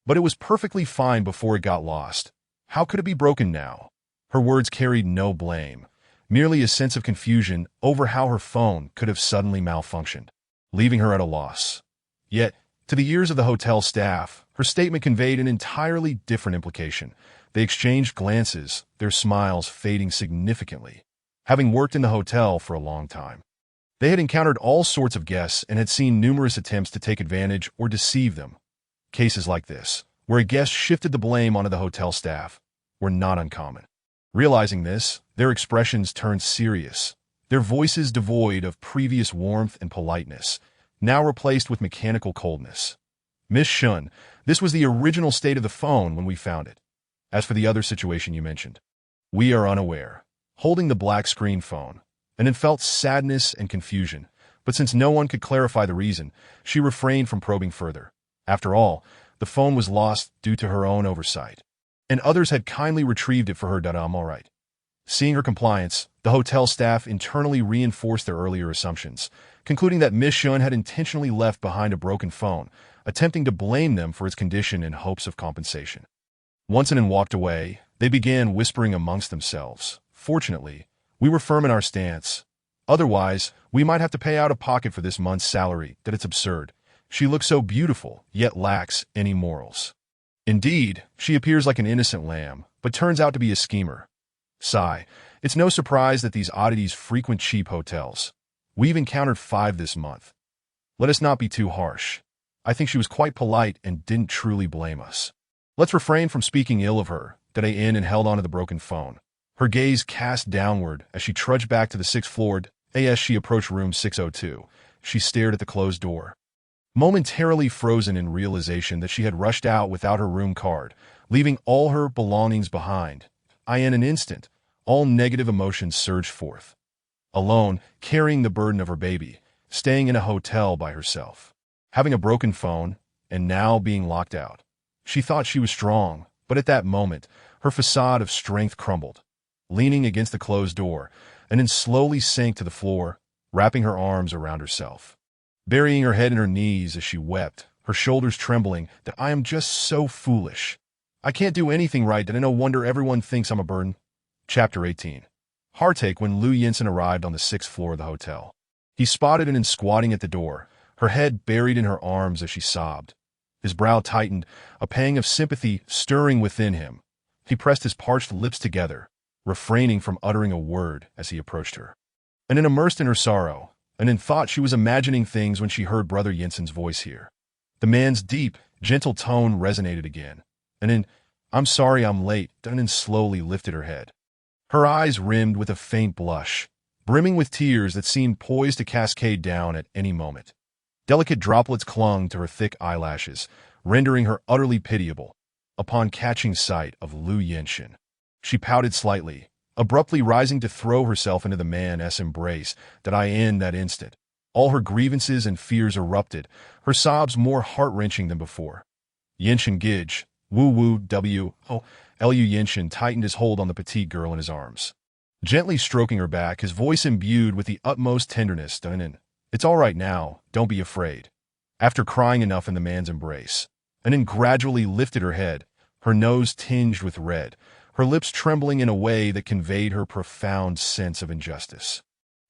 "But it was perfectly fine before it got lost. How could it be broken now?" Her words carried no blame, merely a sense of confusion over how her phone could have suddenly malfunctioned, leaving her at a loss. Yet, to the ears of the hotel staff, her statement conveyed an entirely different implication. They exchanged glances, their smiles fading significantly. Having worked in the hotel for a long time, they had encountered all sorts of guests and had seen numerous attempts to take advantage or deceive them. Cases like this, where a guest shifted the blame onto the hotel staff, were not uncommon. Realizing this, their expressions turned serious, their voices devoid of previous warmth and politeness, now replaced with mechanical coldness. "Miss Shun, this was the original state of the phone when we found it. As for the other situation you mentioned, we are unaware." Holding the black screen phone, Anan felt sadness and confusion, but since no one could clarify the reason, she refrained from probing further. After all, the phone was lost due to her own oversight, and others had kindly retrieved it for her. All right. Seeing her compliance, the hotel staff internally reinforced their earlier assumptions, concluding that Miss Shun had intentionally left behind a broken phone, attempting to blame them for its condition in hopes of compensation. Once Anin walked away, they began whispering amongst themselves. Fortunately, we were firm in our stance. Otherwise, we might have to pay out of pocket for this month's salary. That it's absurd. She looks so beautiful, yet lacks any morals. Indeed, she appears like an innocent lamb, but turns out to be a schemer. Sigh. It's no surprise that these oddities frequent cheap hotels. We've encountered 5 this month. Let us not be too harsh. I think she was quite polite and didn't truly blame us. Let's refrain from speaking ill of her. That in and held onto the broken phone. Her gaze cast downward as she trudged back to the 6th floor. As she approached room 602, she stared at the closed door. Momentarily frozen in realization that she had rushed out without her room card, leaving all her belongings behind. In an instant, all negative emotions surged forth. Alone, carrying the burden of her baby, staying in a hotel by herself, having a broken phone, and now being locked out. She thought she was strong, but at that moment, her facade of strength crumbled. Leaning against the closed door, and then slowly sank to the floor, wrapping her arms around herself. Burying her head in her knees as she wept, her shoulders trembling, that I am just so foolish. I can't do anything right, and no wonder everyone thinks I'm a burden. Chapter 18. Heartache when Liu Yinsen arrived on the 6th floor of the hotel. He spotted Anin squatting at the door, her head buried in her arms as she sobbed. His brow tightened, a pang of sympathy stirring within him. He pressed his parched lips together, refraining from uttering a word as he approached her. Anin immersed in her sorrow, Anin thought she was imagining things when she heard Brother Yinsen's voice here. The man's deep, gentle tone resonated again. Anin, I'm sorry I'm late. Anin slowly lifted her head. Her eyes rimmed with a faint blush, brimming with tears that seemed poised to cascade down at any moment. Delicate droplets clung to her thick eyelashes, rendering her utterly pitiable. Upon catching sight of Liu Yinsen, she pouted slightly, abruptly rising to throw herself into the man's embrace. In that instant, all her grievances and fears erupted, her sobs more heart-wrenching than before. Yinsen Gij, Wu W. Liu Yinsen tightened his hold on the petite girl in his arms. Gently stroking her back, his voice imbued with the utmost tenderness. It's all right now, don't be afraid. After crying enough in the man's embrace, Anin gradually lifted her head, her nose tinged with red, her lips trembling in a way that conveyed her profound sense of injustice.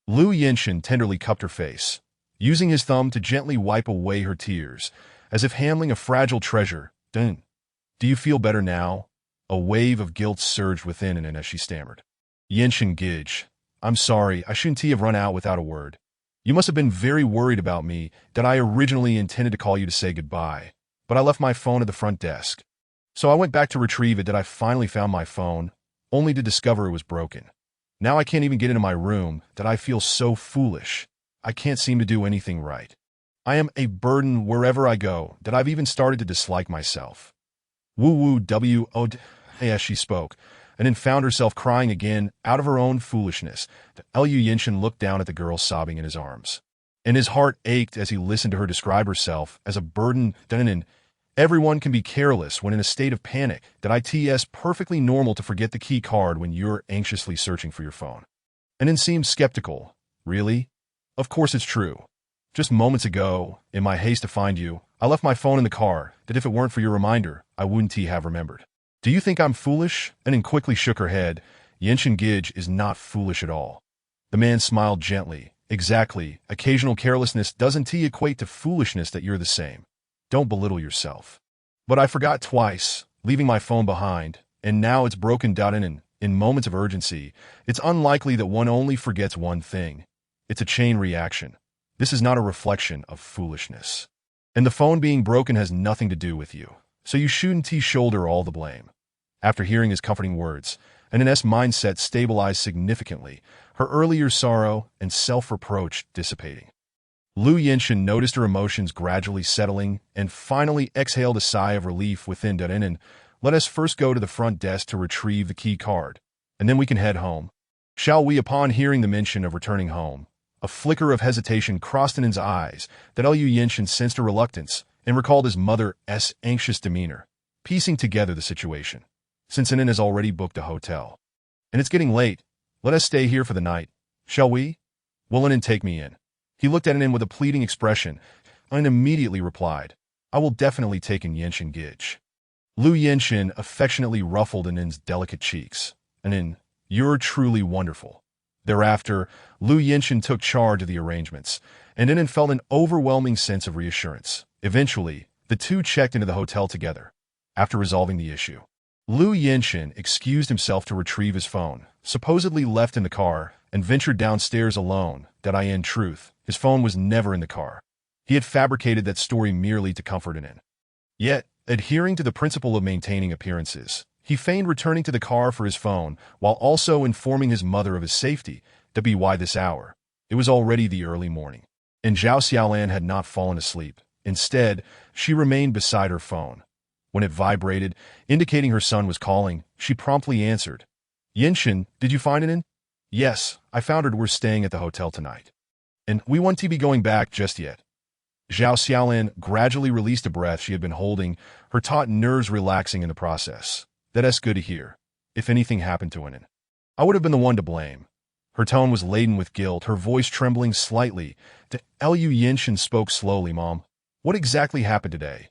Liu Yinsen tenderly cupped her face, using his thumb to gently wipe away her tears, as if handling a fragile treasure. Do you feel better now? A wave of guilt surged within Anin as she stammered. Yinsen Gij, I'm sorry, I shouldn't have run out without a word. You must have been very worried about me. I originally intended to call you to say goodbye, but I left my phone at the front desk. So I went back to retrieve it. I finally found my phone, only to discover it was broken. Now I can't even get into my room. I feel so foolish. I can't seem to do anything right. I am a burden wherever I go. I've even started to dislike myself. Wu W. As she spoke, and then found herself crying again out of her own foolishness. Liu Yinsen looked down at the girl sobbing in his arms, and his heart ached as he listened to her describe herself as a burden. Everyone can be careless when in a state of panic. It's perfectly normal to forget the key card when you're anxiously searching for your phone. And then seemed skeptical. Really? Of course it's true. Just moments ago, in my haste to find you, I left my phone in the car. If it weren't for your reminder, I wouldn't have remembered. Do you think I'm foolish? And then quickly shook her head. Yinsen Gij is not foolish at all. The man smiled gently. Exactly. Occasional carelessness doesn't equate to foolishness. That you're the same. Don't belittle yourself. But I forgot twice, leaving my phone behind, and now it's broken down. In moments of urgency, it's unlikely that one only forgets one thing. It's a chain reaction. This is not a reflection of foolishness. And the phone being broken has nothing to do with you, so you shouldn't shoulder all the blame. After hearing his comforting words, Anin's mindset stabilized significantly, her earlier sorrow and self-reproach dissipating. Liu Yinsen noticed her emotions gradually settling and finally exhaled a sigh of relief within. Let us first go to the front desk to retrieve the key card, and then we can head home. Shall we? Upon hearing the mention of returning home, a flicker of hesitation crossed Anin's eyes. Liu Yinsen sensed a reluctance and recalled his mother's anxious demeanor, piecing together the situation. Since Anin has already booked a hotel, and it's getting late, let us stay here for the night. Shall we? Will Anin take me in? He looked at Anin with a pleading expression, and immediately replied, I will definitely take in Yenshin Gidge. Lu Yenshin affectionately ruffled Anin's delicate cheeks. Anin, you're truly wonderful. Thereafter, Lu Yenshin took charge of the arrangements, and Anin felt an overwhelming sense of reassurance. Eventually, the two checked into the hotel together. After resolving the issue, Lu Yenshin excused himself to retrieve his phone, supposedly left in the car, and ventured downstairs alone. That in truth, his phone was never in the car. He had fabricated that story merely to comfort Anin. Yet, adhering to the principle of maintaining appearances, he feigned returning to the car for his phone while also informing his mother of his safety. To be why this hour. It was already the early morning, and Zhao Xiaolan had not fallen asleep. Instead, she remained beside her phone. When it vibrated, indicating her son was calling, she promptly answered. Yenshin, did you find Anin? Yes, I found her. We're staying at the hotel tonight. And we won't be going back just yet. Zhao Xiaolan gradually released a breath she had been holding, her taut nerves relaxing in the process. That's good to hear. If anything happened to Anin, I would have been the one to blame. Her tone was laden with guilt, her voice trembling slightly. Lu Yenshin spoke slowly. Mom, what exactly happened today?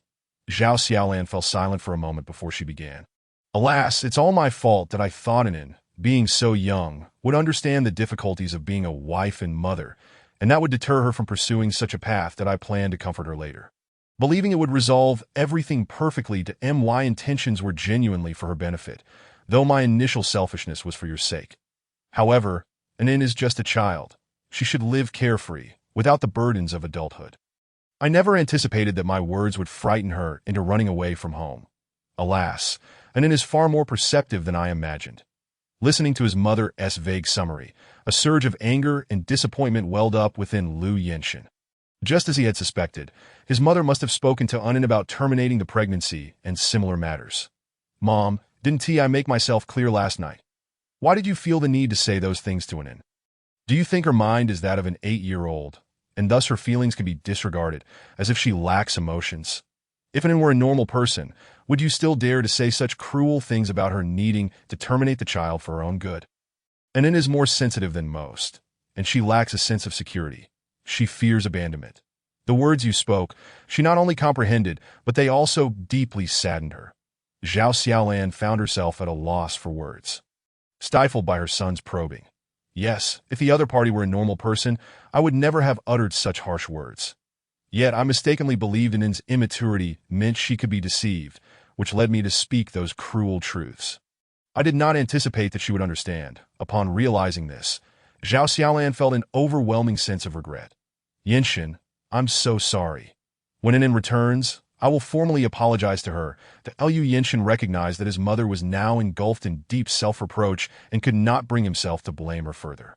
Zhao Xiaolan fell silent for a moment before she began. Alas, it's all my fault that I thought Anin, being so young, would understand the difficulties of being a wife and mother, and that would deter her from pursuing such a path. That I planned to comfort her later, believing it would resolve everything perfectly. My intentions were genuinely for her benefit, though my initial selfishness was for your sake. However, Anin is just a child. She should live carefree, without the burdens of adulthood. I never anticipated that my words would frighten her into running away from home. Alas, Anin is far more perceptive than I imagined. Listening to his mother's vague summary, a surge of anger and disappointment welled up within Lu Yenshin. Just as he had suspected, his mother must have spoken to Anin about terminating the pregnancy and similar matters. Mom, didn't I make myself clear last night? Why did you feel the need to say those things to Anin? Do you think her mind is that of an 8-year-old, and thus her feelings can be disregarded, as if she lacks emotions? If Anin were a normal person, would you still dare to say such cruel things about her needing to terminate the child for her own good? Anin is more sensitive than most, and she lacks a sense of security. She fears abandonment. The words you spoke, she not only comprehended, but they also deeply saddened her. Zhao Xiaolan found herself at a loss for words, stifled by her son's probing. Yes, if the other party were a normal person, I would never have uttered such harsh words. Yet I mistakenly believed Anin's immaturity meant she could be deceived, which led me to speak those cruel truths. I did not anticipate that she would understand. Upon realizing this, Zhao Xiaolan felt an overwhelming sense of regret. Yenshin, I'm so sorry. When Anin returns, I will formally apologize to her. Lu Yenshin recognized that his mother was now engulfed in deep self-reproach and could not bring himself to blame her further.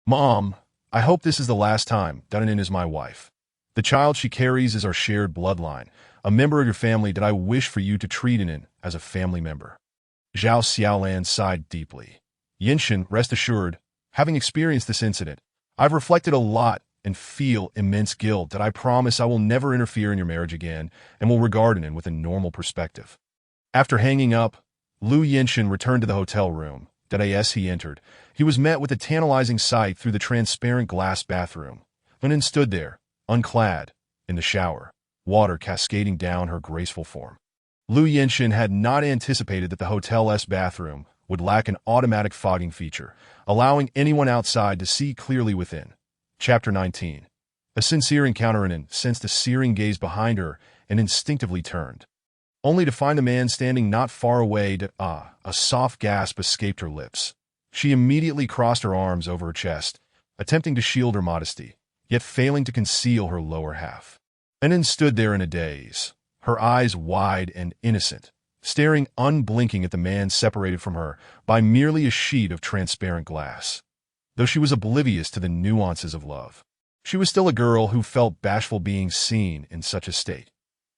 Mom, I hope this is the last time that Anin is my wife. The child she carries is our shared bloodline, a member of your family that I wish for you to treat Anin as a family member. Zhao Xiaolan sighed deeply. Yenshin, rest assured, having experienced this incident, I've reflected a lot and feel immense guilt. That I promise I will never interfere in your marriage again and will regard Anin with a normal perspective. After hanging up, Lu Yenshin returned to the hotel room. As he entered, he was met with a tantalizing sight through the transparent glass bathroom. Anin stood there, unclad, in the shower, water cascading down her graceful form. Lu Yenshin had not anticipated that the hotel's bathroom would lack an automatic fogging feature, allowing anyone outside to see clearly within. Chapter 19. A sincere encounter. Anin sensed a searing gaze behind her and instinctively turned, only to find a man standing not far away. A soft gasp escaped her lips. She immediately crossed her arms over her chest, attempting to shield her modesty, yet failing to conceal her lower half. Anin stood there in a daze, her eyes wide and innocent, staring unblinking at the man separated from her by merely a sheet of transparent glass. Though she was oblivious to the nuances of love, she was still a girl who felt bashful being seen in such a state.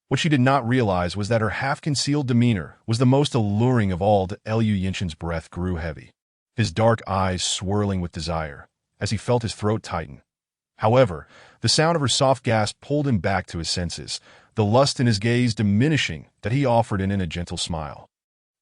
What she did not realize was that her half-concealed demeanor was the most alluring of all. Lu Yenshin's breath grew heavy, his dark eyes swirling with desire, as he felt his throat tighten. However, the sound of her soft gasp pulled him back to his senses, the lust in his gaze diminishing. He offered in a gentle smile,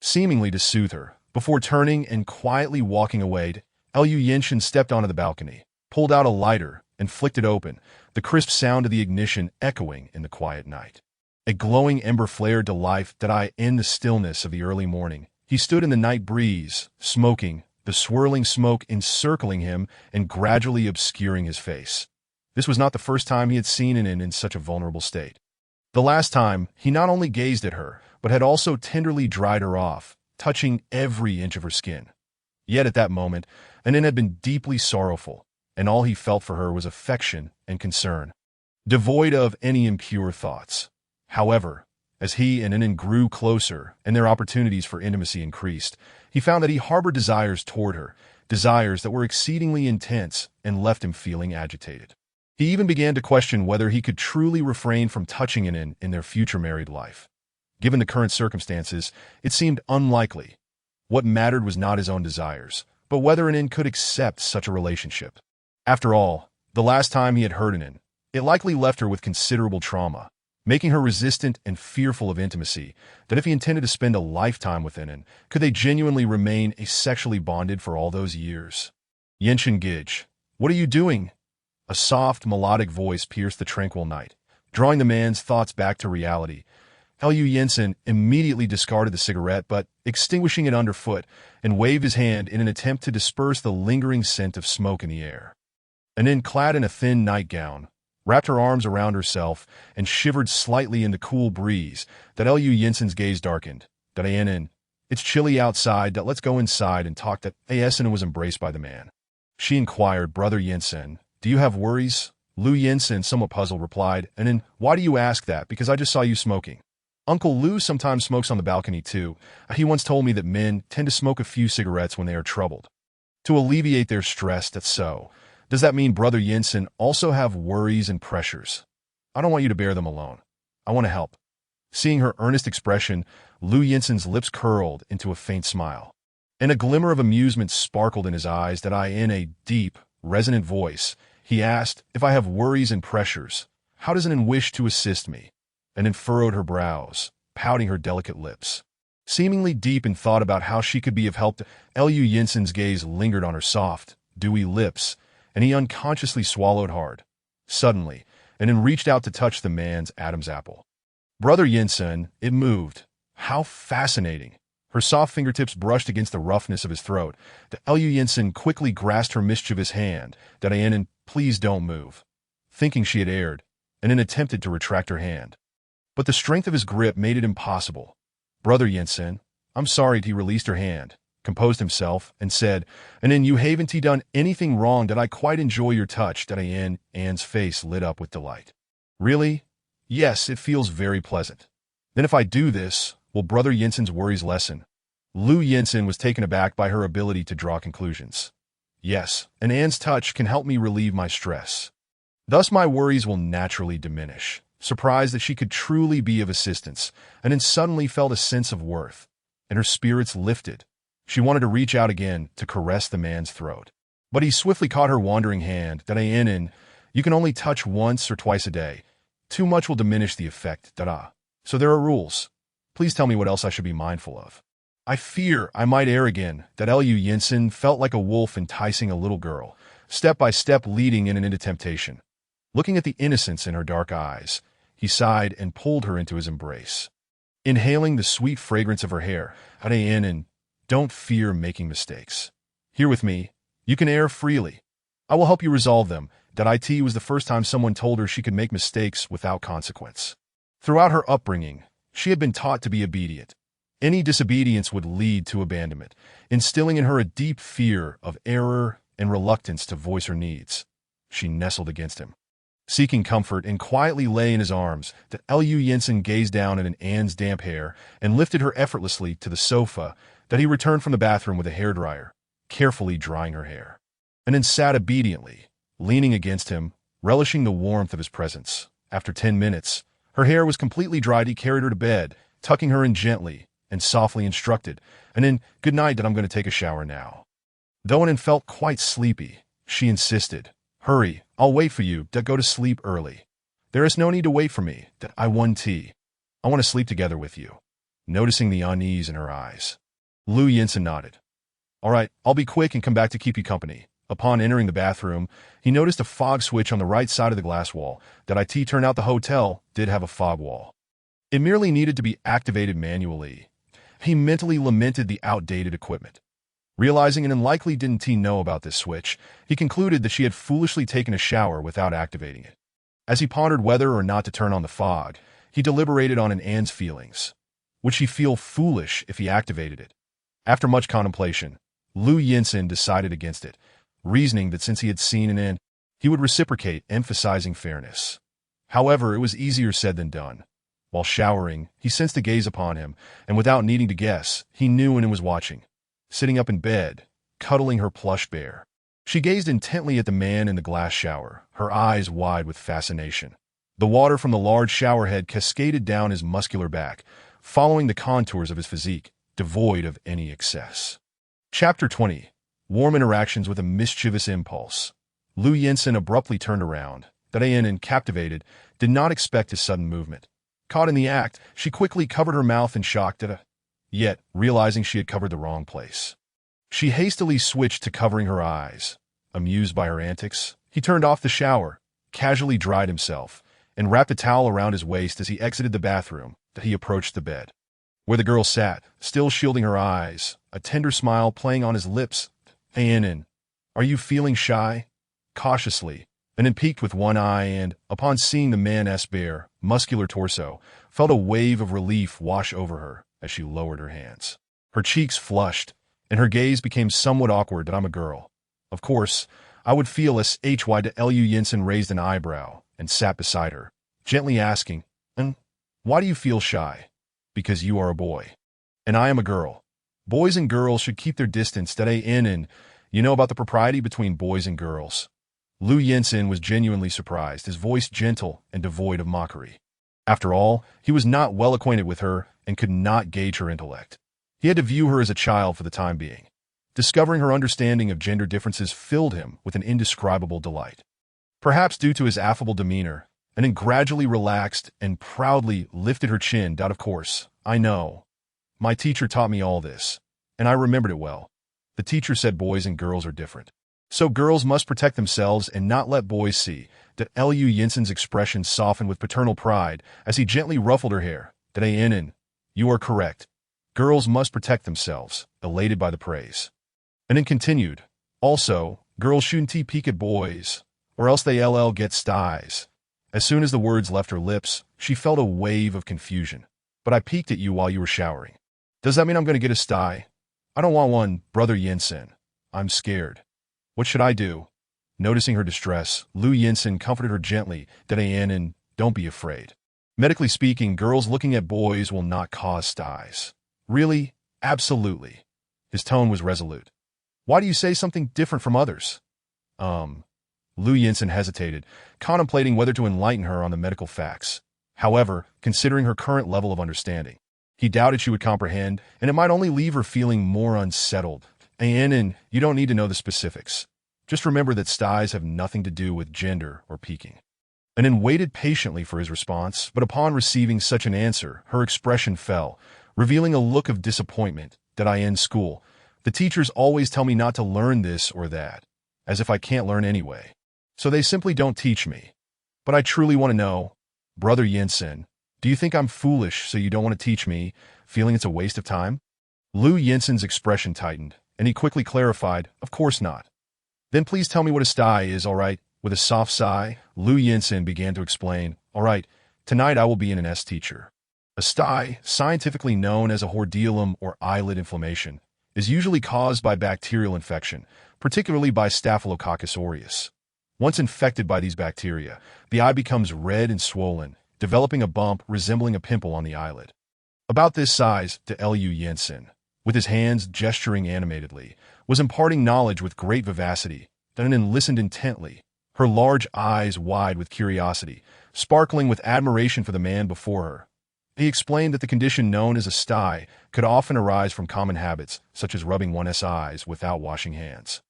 seemingly to soothe her, before turning and quietly walking away. Lu Yenshin stepped onto the balcony, pulled out a lighter, and flicked it open, the crisp sound of the ignition echoing in the quiet night. A glowing ember flared to life that I in the stillness of the early morning. He stood in the night breeze, smoking, the swirling smoke encircling him and gradually obscuring his face. This was not the first time he had seen an in such a vulnerable state. The last time, he not only gazed at her, but had also tenderly dried her off, touching every inch of her skin. Yet at that moment, Anin had been deeply sorrowful, and all he felt for her was affection and concern, devoid of any impure thoughts. However, as he and Anin grew closer and their opportunities for intimacy increased, he found that he harbored desires toward her, desires that were exceedingly intense and left him feeling agitated. He even began to question whether he could truly refrain from touching Anin in their future married life. Given the current circumstances, it seemed unlikely. What mattered was not his own desires, but whether Anin could accept such a relationship. After all, the last time he had hurt Anin, it likely left her with considerable trauma, making her resistant and fearful of intimacy, that if he intended to spend a lifetime with Anin, could they genuinely remain asexually bonded for all those years? Yenshin Gij, what are you doing? A soft, melodic voice pierced the tranquil night, drawing the man's thoughts back to reality. Lu Jensen immediately discarded the cigarette, but extinguishing it underfoot, and waved his hand in an attempt to disperse the lingering scent of smoke in the air. Anin, clad in a thin nightgown, wrapped her arms around herself and shivered slightly in the cool breeze. That Lu Jensen's gaze darkened. That Anin, it's chilly outside, that let's go inside and talk. That Asin was embraced by the man. She inquired, Brother Jensen, do you have worries? Lu Jensen, somewhat puzzled, replied, Anin, why do you ask that? Because I just saw you smoking. Uncle Lu sometimes smokes on the balcony too. He once told me that men tend to smoke a few cigarettes when they are troubled, to alleviate their stress. That's so. Does that mean Brother Jensen also have worries and pressures? I don't want you to bear them alone. I want to help. Seeing her earnest expression, Lu Jensen's lips curled into a faint smile, and a glimmer of amusement sparkled in his eyes. That in a deep, resonant voice, he asked, if I have worries and pressures, how does Anin wish to assist me? Anin furrowed her brows, pouting her delicate lips, seemingly deep in thought about how she could be of help. Lu Jensen's gaze lingered on her soft, dewy lips, and he unconsciously swallowed hard. Suddenly, Anin reached out to touch the man's Adam's apple. Brother Jensen, it moved. How fascinating. Her soft fingertips brushed against the roughness of his throat. Lu Jensen quickly grasped her mischievous hand. That Anin, please don't move. Thinking she had erred, Anin attempted to retract her hand, but the strength of his grip made it impossible. Brother Jensen, I'm sorry. He released her hand, composed himself, and said, Anin, you haven't done anything wrong. That I quite enjoy your touch. That Anne's face lit up with delight. Really? Yes, it feels very pleasant. Then if I do this, will Brother Jensen's worries lessen? Lu Jensen was taken aback by her ability to draw conclusions. Yes, and Anne's touch can help me relieve my stress. Thus my worries will naturally diminish. Surprised that she could truly be of assistance, Anin suddenly felt a sense of worth, and her spirits lifted. She wanted to reach out again to caress the man's throat, but he swiftly caught her wandering hand. That Anin, you can only touch once or twice a day. Too much will diminish the effect. So there are rules. Please tell me what else I should be mindful of. I fear I might err again. That Lu Jensen felt like a wolf enticing a little girl, step by step leading in and into temptation. Looking at the innocence in her dark eyes, he sighed and pulled her into his embrace. Inhaling the sweet fragrance of her hair, Anin, don't fear making mistakes. Here with me, you can err freely. I will help you resolve them. That it was the first time someone told her she could make mistakes without consequence. Throughout her upbringing, she had been taught to be obedient. Any disobedience would lead to abandonment, instilling in her a deep fear of error and reluctance to voice her needs. She nestled against him, seeking comfort, and quietly lay in his arms. That Lu Jensen gazed down at Anne's damp hair and lifted her effortlessly to the sofa. That he returned from the bathroom with a hairdryer, carefully drying her hair, and then sat obediently, leaning against him, relishing the warmth of his presence. After 10 minutes, her hair was completely dried. He carried her to bed, tucking her in gently, and softly instructed, Anin, good night. That I'm going to take a shower now. Though Anin felt quite sleepy, she insisted, hurry, I'll wait for you. Go to sleep early. There is no need to wait for me. That I want tea. I want to sleep together with you. Noticing the unease in her eyes, Lu Jensen nodded. All right, I'll be quick and come back to keep you company. Upon entering the bathroom, he noticed a fog switch on the right side of the glass wall. That it turned out the hotel did have a fog wall. It merely needed to be activated manually. He mentally lamented the outdated equipment. Realizing an unlikely didn't he know about this switch, he concluded that she had foolishly taken a shower without activating it. As he pondered whether or not to turn on the fog, he deliberated on an Anne's feelings. Would she feel foolish if he activated it? After much contemplation, Liu Yinsen decided against it, reasoning that since he had seen an Anne, he would reciprocate, emphasizing fairness. However, it was easier said than done. While showering, he sensed a gaze upon him, and without needing to guess, he knew Anne was watching. Sitting up in bed, cuddling her plush bear. She gazed intently at the man in the glass shower, her eyes wide with fascination. The water from the large shower head cascaded down his muscular back, following the contours of his physique, devoid of any excess. Chapter 20. Warm interactions with a mischievous impulse. Liu Yinsen abruptly turned around. Anne, captivated, did not expect his sudden movement. Caught in the act, she quickly covered her mouth in shock, yet realizing she had covered the wrong place. She hastily switched to covering her eyes. Amused by her antics, he turned off the shower, casually dried himself, and wrapped a towel around his waist as he exited the bathroom. He approached the bed, where the girl sat, still shielding her eyes, a tender smile playing on his lips. Anne, are you feeling shy? Cautiously, Anne peeked with one eye and, upon seeing the man's bare, muscular torso, felt a wave of relief wash over her as she lowered her hands. Her cheeks flushed, and her gaze became somewhat awkward. I'm a girl. Of course, I would feel as Liu Yinsen raised an eyebrow and sat beside her, gently asking, and why do you feel shy? Because you are a boy. And I am a girl. Boys and girls should keep their distance. And you know about the propriety between boys and girls. Liu Yinsen was genuinely surprised, his voice gentle and devoid of mockery. After all, he was not well acquainted with her and could not gauge her intellect. He had to view her as a child for the time being. Discovering her understanding of gender differences filled him with an indescribable delight. Perhaps due to his affable demeanor, Anne gradually relaxed and proudly lifted her chin. Of course, I know. My teacher taught me all this, and I remembered it well. The teacher said boys and girls are different. So girls must protect themselves and not let boys see. Liu Yinsen's expression softened with paternal pride as he gently ruffled her hair. Anne, you are correct. Girls must protect themselves, elated by the praise. And then continued, also, girls shouldn't peek at boys, or else they get styes. As soon as the words left her lips, she felt a wave of confusion. But I peeked at you while you were showering. Does that mean I'm going to get a sty? I don't want one, Brother Yinsen. I'm scared. What should I do? Noticing her distress, Liu Yinsen comforted her gently. Anne, don't be afraid. Medically speaking, girls looking at boys will not cause styes. Really? Absolutely. His tone was resolute. Why do you say something different from others? Liu Yinsen hesitated, contemplating whether to enlighten her on the medical facts. However, considering her current level of understanding, he doubted she would comprehend, and it might only leave her feeling more unsettled. Anne, you don't need to know the specifics. Just remember that styes have nothing to do with gender or peaking. Anne waited patiently for his response, but upon receiving such an answer, her expression fell, revealing a look of disappointment. In school, the teachers always tell me not to learn this or that, as if I can't learn anyway. So they simply don't teach me. But I truly want to know, Brother Yinsen, do you think I'm foolish so you don't want to teach me, feeling it's a waste of time? Liu Yinsen's expression tightened, and he quickly clarified, of course not. Then please tell me what a sty is, all right? With a soft sigh, Liu Yinsen began to explain, all right, tonight I will be an S teacher. A sty, scientifically known as a hordeolum or eyelid inflammation, is usually caused by bacterial infection, particularly by Staphylococcus aureus. Once infected by these bacteria, the eye becomes red and swollen, developing a bump resembling a pimple on the eyelid. About this size, Liu Yinsen, with his hands gesturing animatedly, was imparting knowledge with great vivacity. Anne listened intently, her large eyes wide with curiosity, sparkling with admiration for the man before her. He explained that the condition known as a sty could often arise from common habits, such as rubbing one's eyes without washing hands,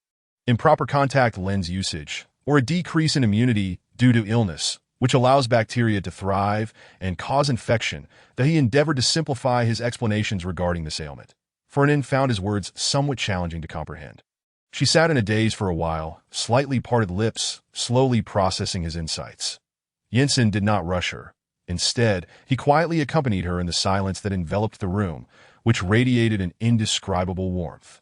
improper contact lens usage, or a decrease in immunity due to illness, which allows bacteria to thrive and cause infection. He endeavored to simplify his explanations regarding this ailment, for Anne found his words somewhat challenging to comprehend. She sat in a daze for a while, slightly parted lips, slowly processing his insights. Yinsen did not rush her. Instead, he quietly accompanied her in the silence that enveloped the room, which radiated an indescribable warmth.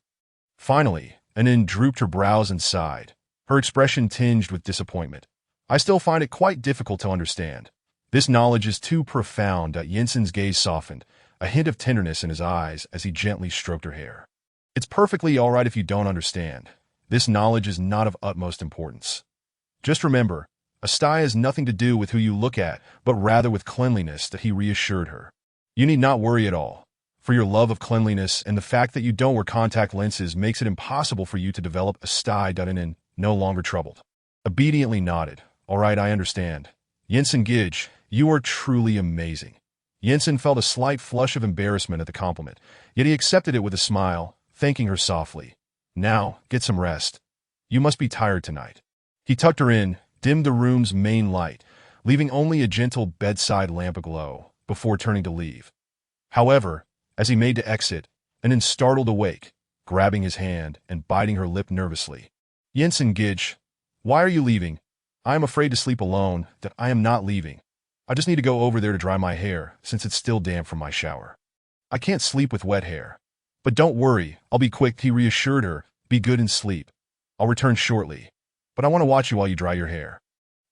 Finally, Anin drooped her brows and sighed, her expression tinged with disappointment. I still find it quite difficult to understand. This knowledge is too profound. Jensen's gaze softened, a hint of tenderness in his eyes as he gently stroked her hair. It's perfectly all right if you don't understand. This knowledge is not of utmost importance. Just remember, a sty has nothing to do with who you look at, but rather with cleanliness, that he reassured her. You need not worry at all. For your love of cleanliness and the fact that you don't wear contact lenses makes it impossible for you to develop a sty. Anin, no longer troubled, obediently nodded. All right, I understand. Jensen Gidge, you are truly amazing. Jensen felt a slight flush of embarrassment at the compliment, yet he accepted it with a smile, thanking her softly. Now, get some rest. You must be tired tonight. He tucked her in, dimmed the room's main light, leaving only a gentle bedside lamp aglow, before turning to leave. However, as he made to exit, Anin startled awake, grabbing his hand and biting her lip nervously. Jensen Gidge, why are you leaving? I am afraid to sleep alone. That I am not leaving. I just need to go over there to dry my hair, since it's still damp from my shower. I can't sleep with wet hair. But don't worry, I'll be quick, he reassured her. Be good and sleep. I'll return shortly. But I want to watch you while you dry your hair.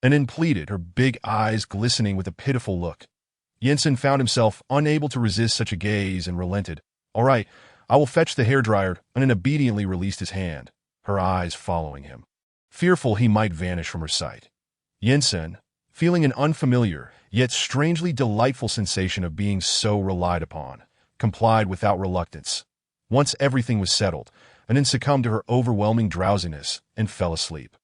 Anin pleaded, her big eyes glistening with a pitiful look. Jensen found himself unable to resist such a gaze and relented. All right, I will fetch the hairdryer. Anin obediently released his hand, her eyes following him, fearful he might vanish from her sight. Jensen, feeling an unfamiliar, yet strangely delightful sensation of being so relied upon, complied without reluctance. Once everything was settled, Anin succumbed to her overwhelming drowsiness and fell asleep.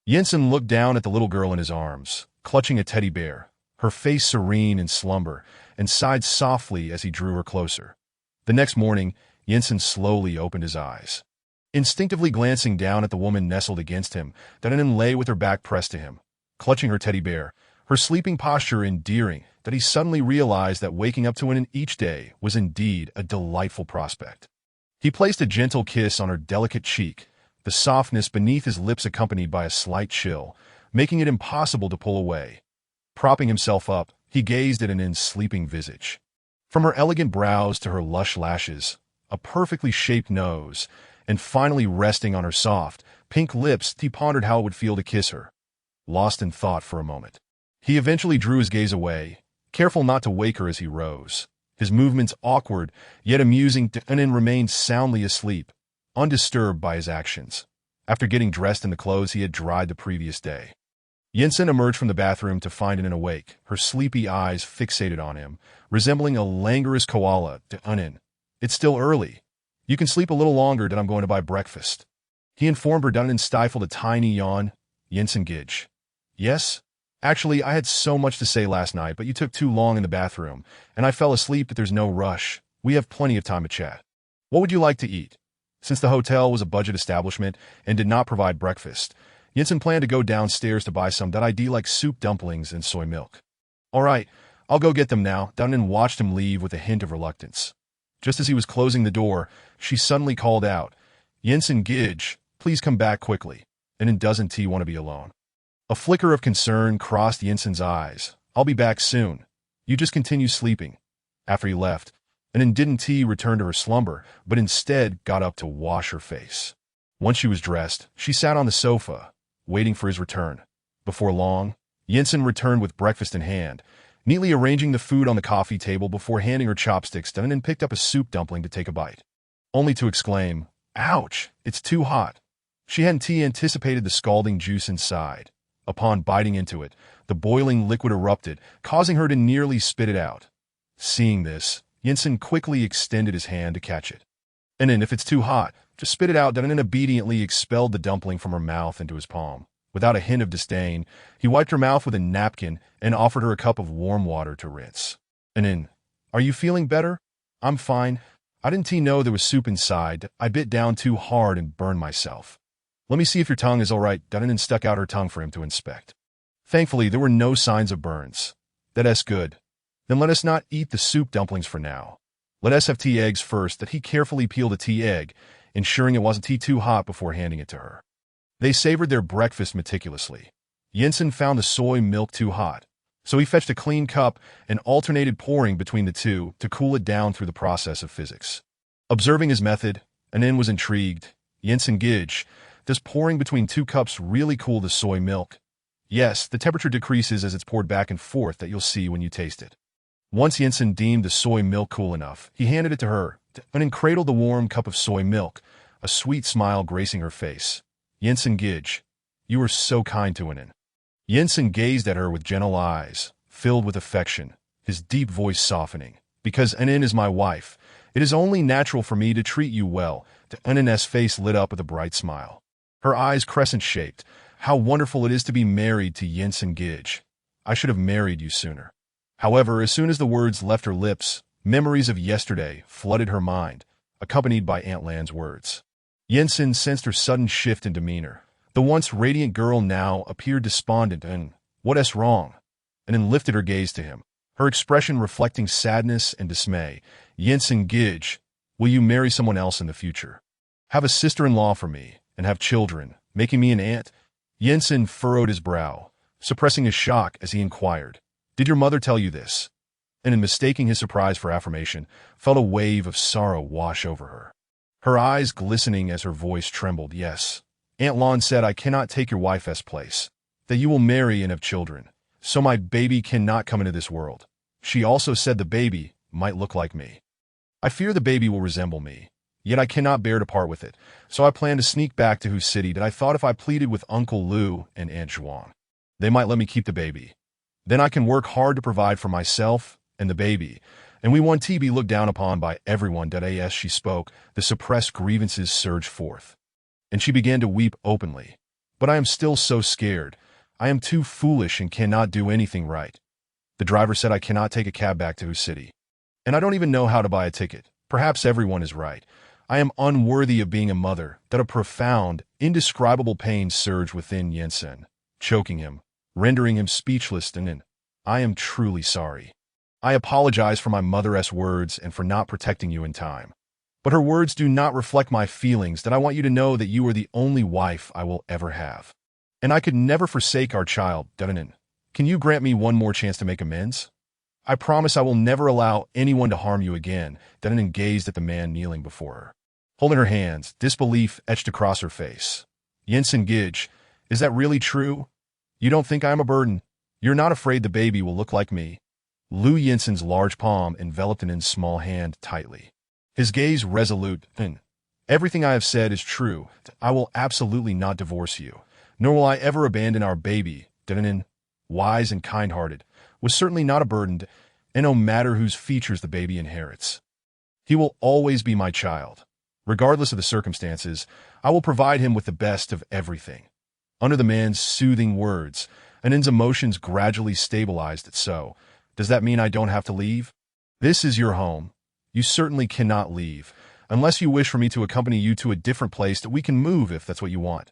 Jensen looked down at the little girl in his arms, clutching a teddy bear, her face serene in slumber, and sighed softly as he drew her closer. The next morning, Jensen slowly opened his eyes. Instinctively glancing down at the woman nestled against him, Anin lay with her back pressed to him, clutching her teddy bear, her sleeping posture endearing, that he suddenly realized that waking up to Anin each day was indeed a delightful prospect. He placed a gentle kiss on her delicate cheek, the softness beneath his lips accompanied by a slight chill, making it impossible to pull away. Propping himself up, he gazed at Anin's sleeping visage. From her elegant brows to her lush lashes, a perfectly shaped nose, and finally resting on her soft, pink lips, he pondered how it would feel to kiss her. Lost in thought for a moment, he eventually drew his gaze away, careful not to wake her as he rose. His movements awkward, yet amusing, Anin remained soundly asleep, undisturbed by his actions, after getting dressed in the clothes he had dried the previous day. Jensen emerged from the bathroom to find Anin awake, her sleepy eyes fixated on him, resembling a languorous koala. Anin, it's still early. You can sleep a little longer, I'm going to buy breakfast. He informed her. Anin stifled a tiny yawn. Jensen Gidge. Yes? Actually, I had so much to say last night, but you took too long in the bathroom, and I fell asleep. But there's no rush. We have plenty of time to chat. What would you like to eat? Since the hotel was a budget establishment and did not provide breakfast, Jensen planned to go downstairs to buy some ID like soup, dumplings, and soy milk. All right, I'll go get them now. Anin watched him leave with a hint of reluctance. Just as he was closing the door, she suddenly called out, Jensen Gidge, please come back quickly. And doesn't he want to be alone? A flicker of concern crossed Jensen's eyes. I'll be back soon. You just continue sleeping. After he left, and didn't he return to her slumber, but instead got up to wash her face. Once she was dressed, she sat on the sofa, waiting for his return. Before long, Jensen returned with breakfast in hand, neatly arranging the food on the coffee table before handing her chopsticks to and picked up a soup dumpling to take a bite, only to exclaim, ouch, it's too hot. She hadn't anticipated the scalding juice inside. Upon biting into it, the boiling liquid erupted, causing her to nearly spit it out. Seeing this, Jensen quickly extended his hand to catch it. And then, if it's too hot, just spit it out. And obediently expelled the dumpling from her mouth into his palm. Without a hint of disdain, he wiped her mouth with a napkin and offered her a cup of warm water to rinse. And then, are you feeling better? I'm fine. I didn't know there was soup inside. I bit down too hard and burned myself. Let me see if your tongue is all right. And stuck out her tongue for him to inspect. Thankfully, there were no signs of burns. That's good. Then let us not eat the soup dumplings for now. Let us have tea eggs first. That he carefully peeled a tea egg, ensuring it wasn't too hot before handing it to her. They savored their breakfast meticulously. Jensen found the soy milk too hot, So he fetched a clean cup and alternated pouring between the two to cool it down through the process of physics. Observing his method, Anin was intrigued. Jensen Gidge, does pouring between two cups really cool the soy milk? Yes, the temperature decreases as it's poured back and forth that you'll see when you taste it. Once Jensen deemed the soy milk cool enough, he handed it to her, and cradled the warm cup of soy milk, a sweet smile gracing her face. Jensen Gidge, you are so kind to Anin. Jensen gazed at her with gentle eyes, filled with affection, his deep voice softening. Because Anin is my wife, it is only natural for me to treat you well. Anin's face lit up with a bright smile. Her eyes crescent-shaped. How wonderful it is to be married to Jensen Gidge. I should have married you sooner. However, as soon as the words left her lips, memories of yesterday flooded her mind, accompanied by Aunt Lan's words. Jensen sensed her sudden shift in demeanor. The once radiant girl now appeared despondent and, "What is wrong?" and then lifted her gaze to him, her expression reflecting sadness and dismay. Jensen Gidge, will you marry someone else in the future? Have a sister-in-law for me, and have children, making me an aunt? Jensen furrowed his brow, suppressing his shock as he inquired, "Did your mother tell you this?" And in mistaking his surprise for affirmation, felt a wave of sorrow wash over her. Her eyes glistening as her voice trembled. "Yes. Aunt Lan said I cannot take your wife's place, that you will marry and have children, so my baby cannot come into this world. She also said the baby might look like me. I fear the baby will resemble me, yet I cannot bear to part with it, so I plan to sneak back to whose city that I thought if I pleaded with Uncle Lu and Aunt Zhuang, they might let me keep the baby. Then I can work hard to provide for myself and the baby, and we want to be looked down upon by everyone." As she spoke, the suppressed grievances surged forth, and she began to weep openly. "But I am still so scared. I am too foolish and cannot do anything right. The driver said I cannot take a cab back to whose city. And I don't even know how to buy a ticket. Perhaps everyone is right. I am unworthy of being a mother." That a profound, indescribable pain surged within Jensen, choking him, rendering him speechless, and then, "I am truly sorry. I apologize for my mother's words and for not protecting you in time. But her words do not reflect my feelings. That I want you to know that you are the only wife I will ever have. And I could never forsake our child. Can you grant me one more chance to make amends? I promise I will never allow anyone to harm you again." Denon gazed at the man kneeling before her, holding her hands, disbelief etched across her face. "Jensen Gidge, is that really true? You don't think I am a burden? You're not afraid the baby will look like me?" Lu Jensen's large palm enveloped Annin's small hand tightly. His gaze resolute. "Everything I have said is true. I will absolutely not divorce you, nor will I ever abandon our baby." Denon, wise and kind-hearted, was certainly not a burden, and no matter whose features the baby inherits. "He will always be my child. Regardless of the circumstances, I will provide him with the best of everything." Under the man's soothing words, Annen's emotions gradually stabilized. "So, does that mean I don't have to leave? This is your home. You certainly cannot leave, unless you wish for me to accompany you to a different place that we can move if that's what you want."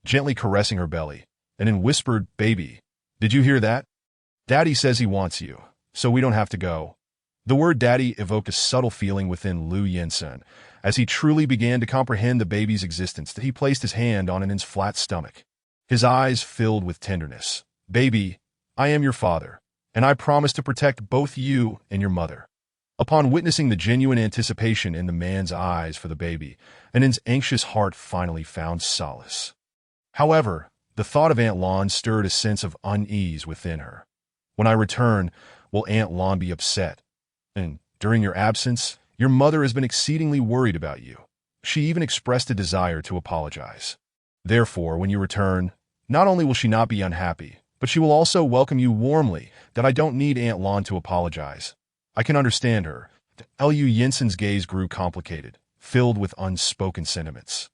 Gently caressing her belly, Annen whispered, "Baby, did you hear that? Daddy says he wants you, so we don't have to go." The word daddy evoked a subtle feeling within Lu Jensen, as he truly began to comprehend the baby's existence. That he placed his hand on Annen's flat stomach, his eyes filled with tenderness. "Baby, I am your father, and I promise to protect both you and your mother." Upon witnessing the genuine anticipation in the man's eyes for the baby, Annen's anxious heart finally found solace. However, the thought of Aunt Lan stirred a sense of unease within her. "When I return, will Aunt Lan be upset? And during your absence, your mother has been exceedingly worried about you. She even expressed a desire to apologize. Therefore, when you return, not only will she not be unhappy, but she will also welcome you warmly. That I don't need Aunt Lan to apologize. I can understand her." Lu Jensen's gaze grew complicated, filled with unspoken sentiments.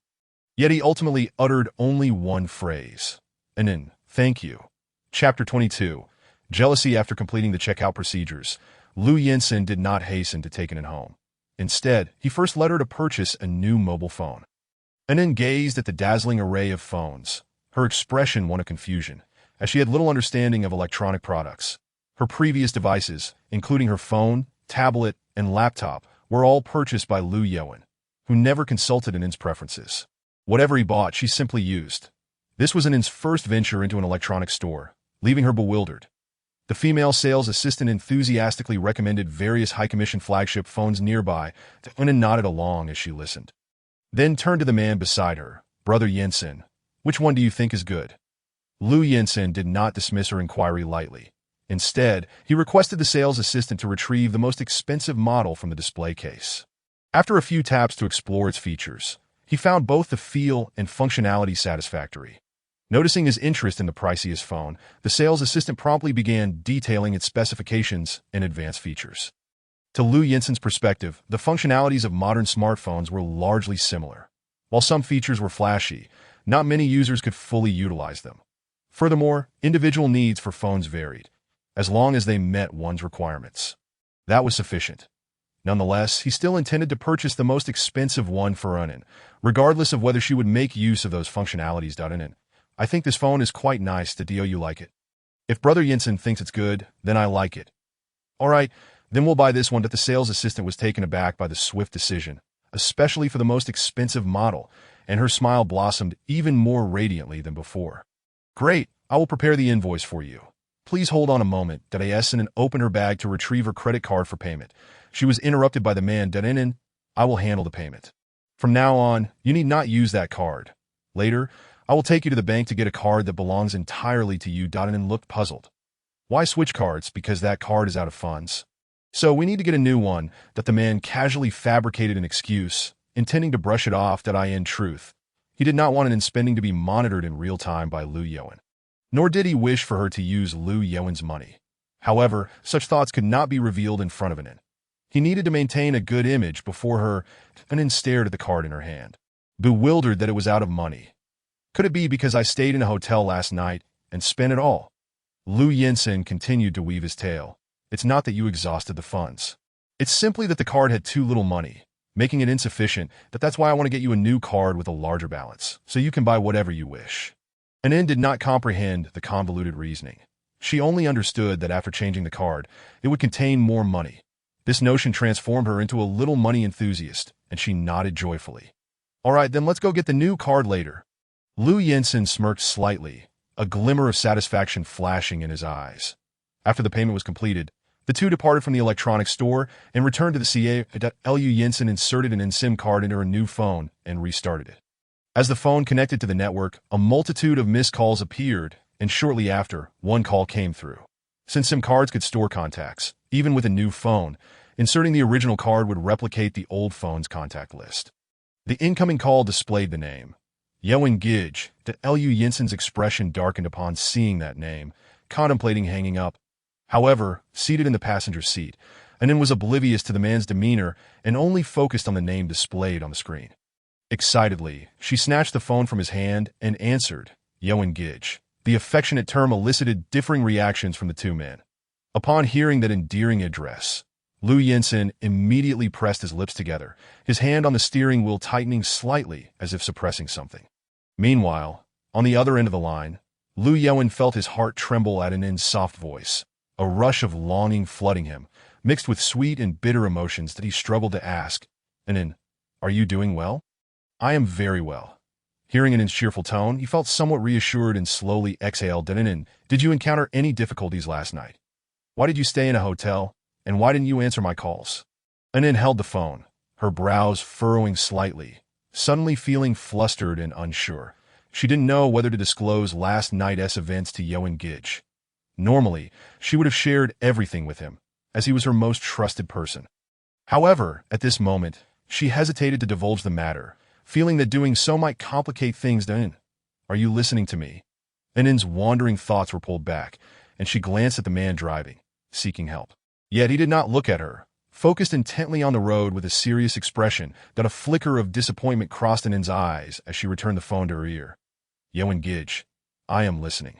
Yet he ultimately uttered only one phrase. "Annen, thank you." Chapter 22. Jealousy. After completing the checkout procedures, Lu Jensen did not hasten to take Annen home. Instead, he first led her to purchase a new mobile phone. Annen gazed at the dazzling array of phones, her expression one of confusion, as she had little understanding of electronic products. Her previous devices, including her phone, tablet, and laptop, were all purchased by Lu Yewen, who never consulted Annen's preferences. Whatever he bought, she simply used. This was Annen's first venture into an electronics store, leaving her bewildered. The female sales assistant enthusiastically recommended various high-commission flagship phones nearby, and nodded along as she listened. Then turned to the man beside her. Brother Jensen, which one do you think is good? Lou Jensen did not dismiss her inquiry lightly. Instead, he requested the sales assistant to retrieve the most expensive model from the display case. After a few taps to explore its features, he found both the feel and functionality satisfactory. Noticing his interest in the priciest phone, the sales assistant promptly began detailing its specifications and advanced features. To Lou Jensen's perspective, the functionalities of modern smartphones were largely similar. While some features were flashy, not many users could fully utilize them. Furthermore, individual needs for phones varied, as long as they met one's requirements. That was sufficient. Nonetheless, he still intended to purchase the most expensive one for Unin, regardless of whether she would make use of those functionalities. I think this phone is quite nice. Do you like it? If Brother Jensen thinks it's good, then I like it. All right, then we'll buy this one. The sales assistant was taken aback by the swift decision, especially for the most expensive model, and her smile blossomed even more radiantly than before. Great, I will prepare the invoice for you. Please hold on a moment. And opened her bag to retrieve her credit card for payment. She was interrupted by the man. I will handle the payment. From now on, you need not use that card. Later, I will take you to the bank to get a card that belongs entirely to you. And looked puzzled. Why switch cards? Because that card is out of funds. So we need to get a new one. The man casually fabricated an excuse, intending to brush it off. In truth, he did not want an spending to be monitored in real time by Liu Yoan. Nor did he wish for her to use Liu Yoan's money. However, such thoughts could not be revealed in front of Anin. He needed to maintain a good image before her. Anin stared at the card in her hand, bewildered that it was out of money. Could it be because I stayed in a hotel last night and spent it all? Liu Jensen continued to weave his tale. It's not that you exhausted the funds. It's simply that the card had too little money, making it insufficient. That's why I want to get you a new card with a larger balance, so you can buy whatever you wish. Anin did not comprehend the convoluted reasoning. She only understood that after changing the card, it would contain more money. This notion transformed her into a little money enthusiast, and she nodded joyfully. All right, then let's go get the new card later. Liu Jensen smirked slightly, a glimmer of satisfaction flashing in his eyes. After the payment was completed, the two departed from the electronics store and returned to the CA. Liu Jensen inserted an eSIM card into her new phone and restarted it. As the phone connected to the network, a multitude of missed calls appeared, and shortly after, one call came through. Since SIM cards could store contacts, even with a new phone, inserting the original card would replicate the old phone's contact list. The incoming call displayed the name. Yoan Gij. Liu Jensen's expression darkened upon seeing that name, contemplating hanging up. However, seated in the passenger seat, Anin was oblivious to the man's demeanor and only focused on the name displayed on the screen. Excitedly, she snatched the phone from his hand and answered, Yoan Gij. The affectionate term elicited differing reactions from the two men. Upon hearing that endearing address, Liu Jensen immediately pressed his lips together, his hand on the steering wheel tightening slightly as if suppressing something. Meanwhile, on the other end of the line, Liu Yoan felt his heart tremble at Anin's soft voice, a rush of longing flooding him, mixed with sweet and bitter emotions that he struggled to ask, Anin, are you doing well? I am very well. Hearing Anin's cheerful tone, he felt somewhat reassured and slowly exhaled. Anin, did you encounter any difficulties last night? Why did you stay in a hotel, and why didn't you answer my calls? Anin held the phone, her brows furrowing slightly, suddenly feeling flustered and unsure. She didn't know whether to disclose last night's events to Yoan Gij. Normally, she would have shared everything with him, as he was her most trusted person. However, at this moment, she hesitated to divulge the matter, feeling that doing so might complicate things. Anin, are you listening to me? Anin's wandering thoughts were pulled back, and she glanced at the man driving, seeking help. Yet he did not look at her, focused intently on the road with a serious expression. That a flicker of disappointment crossed Anin's eyes as she returned the phone to her ear. Yoan Gij, I am listening.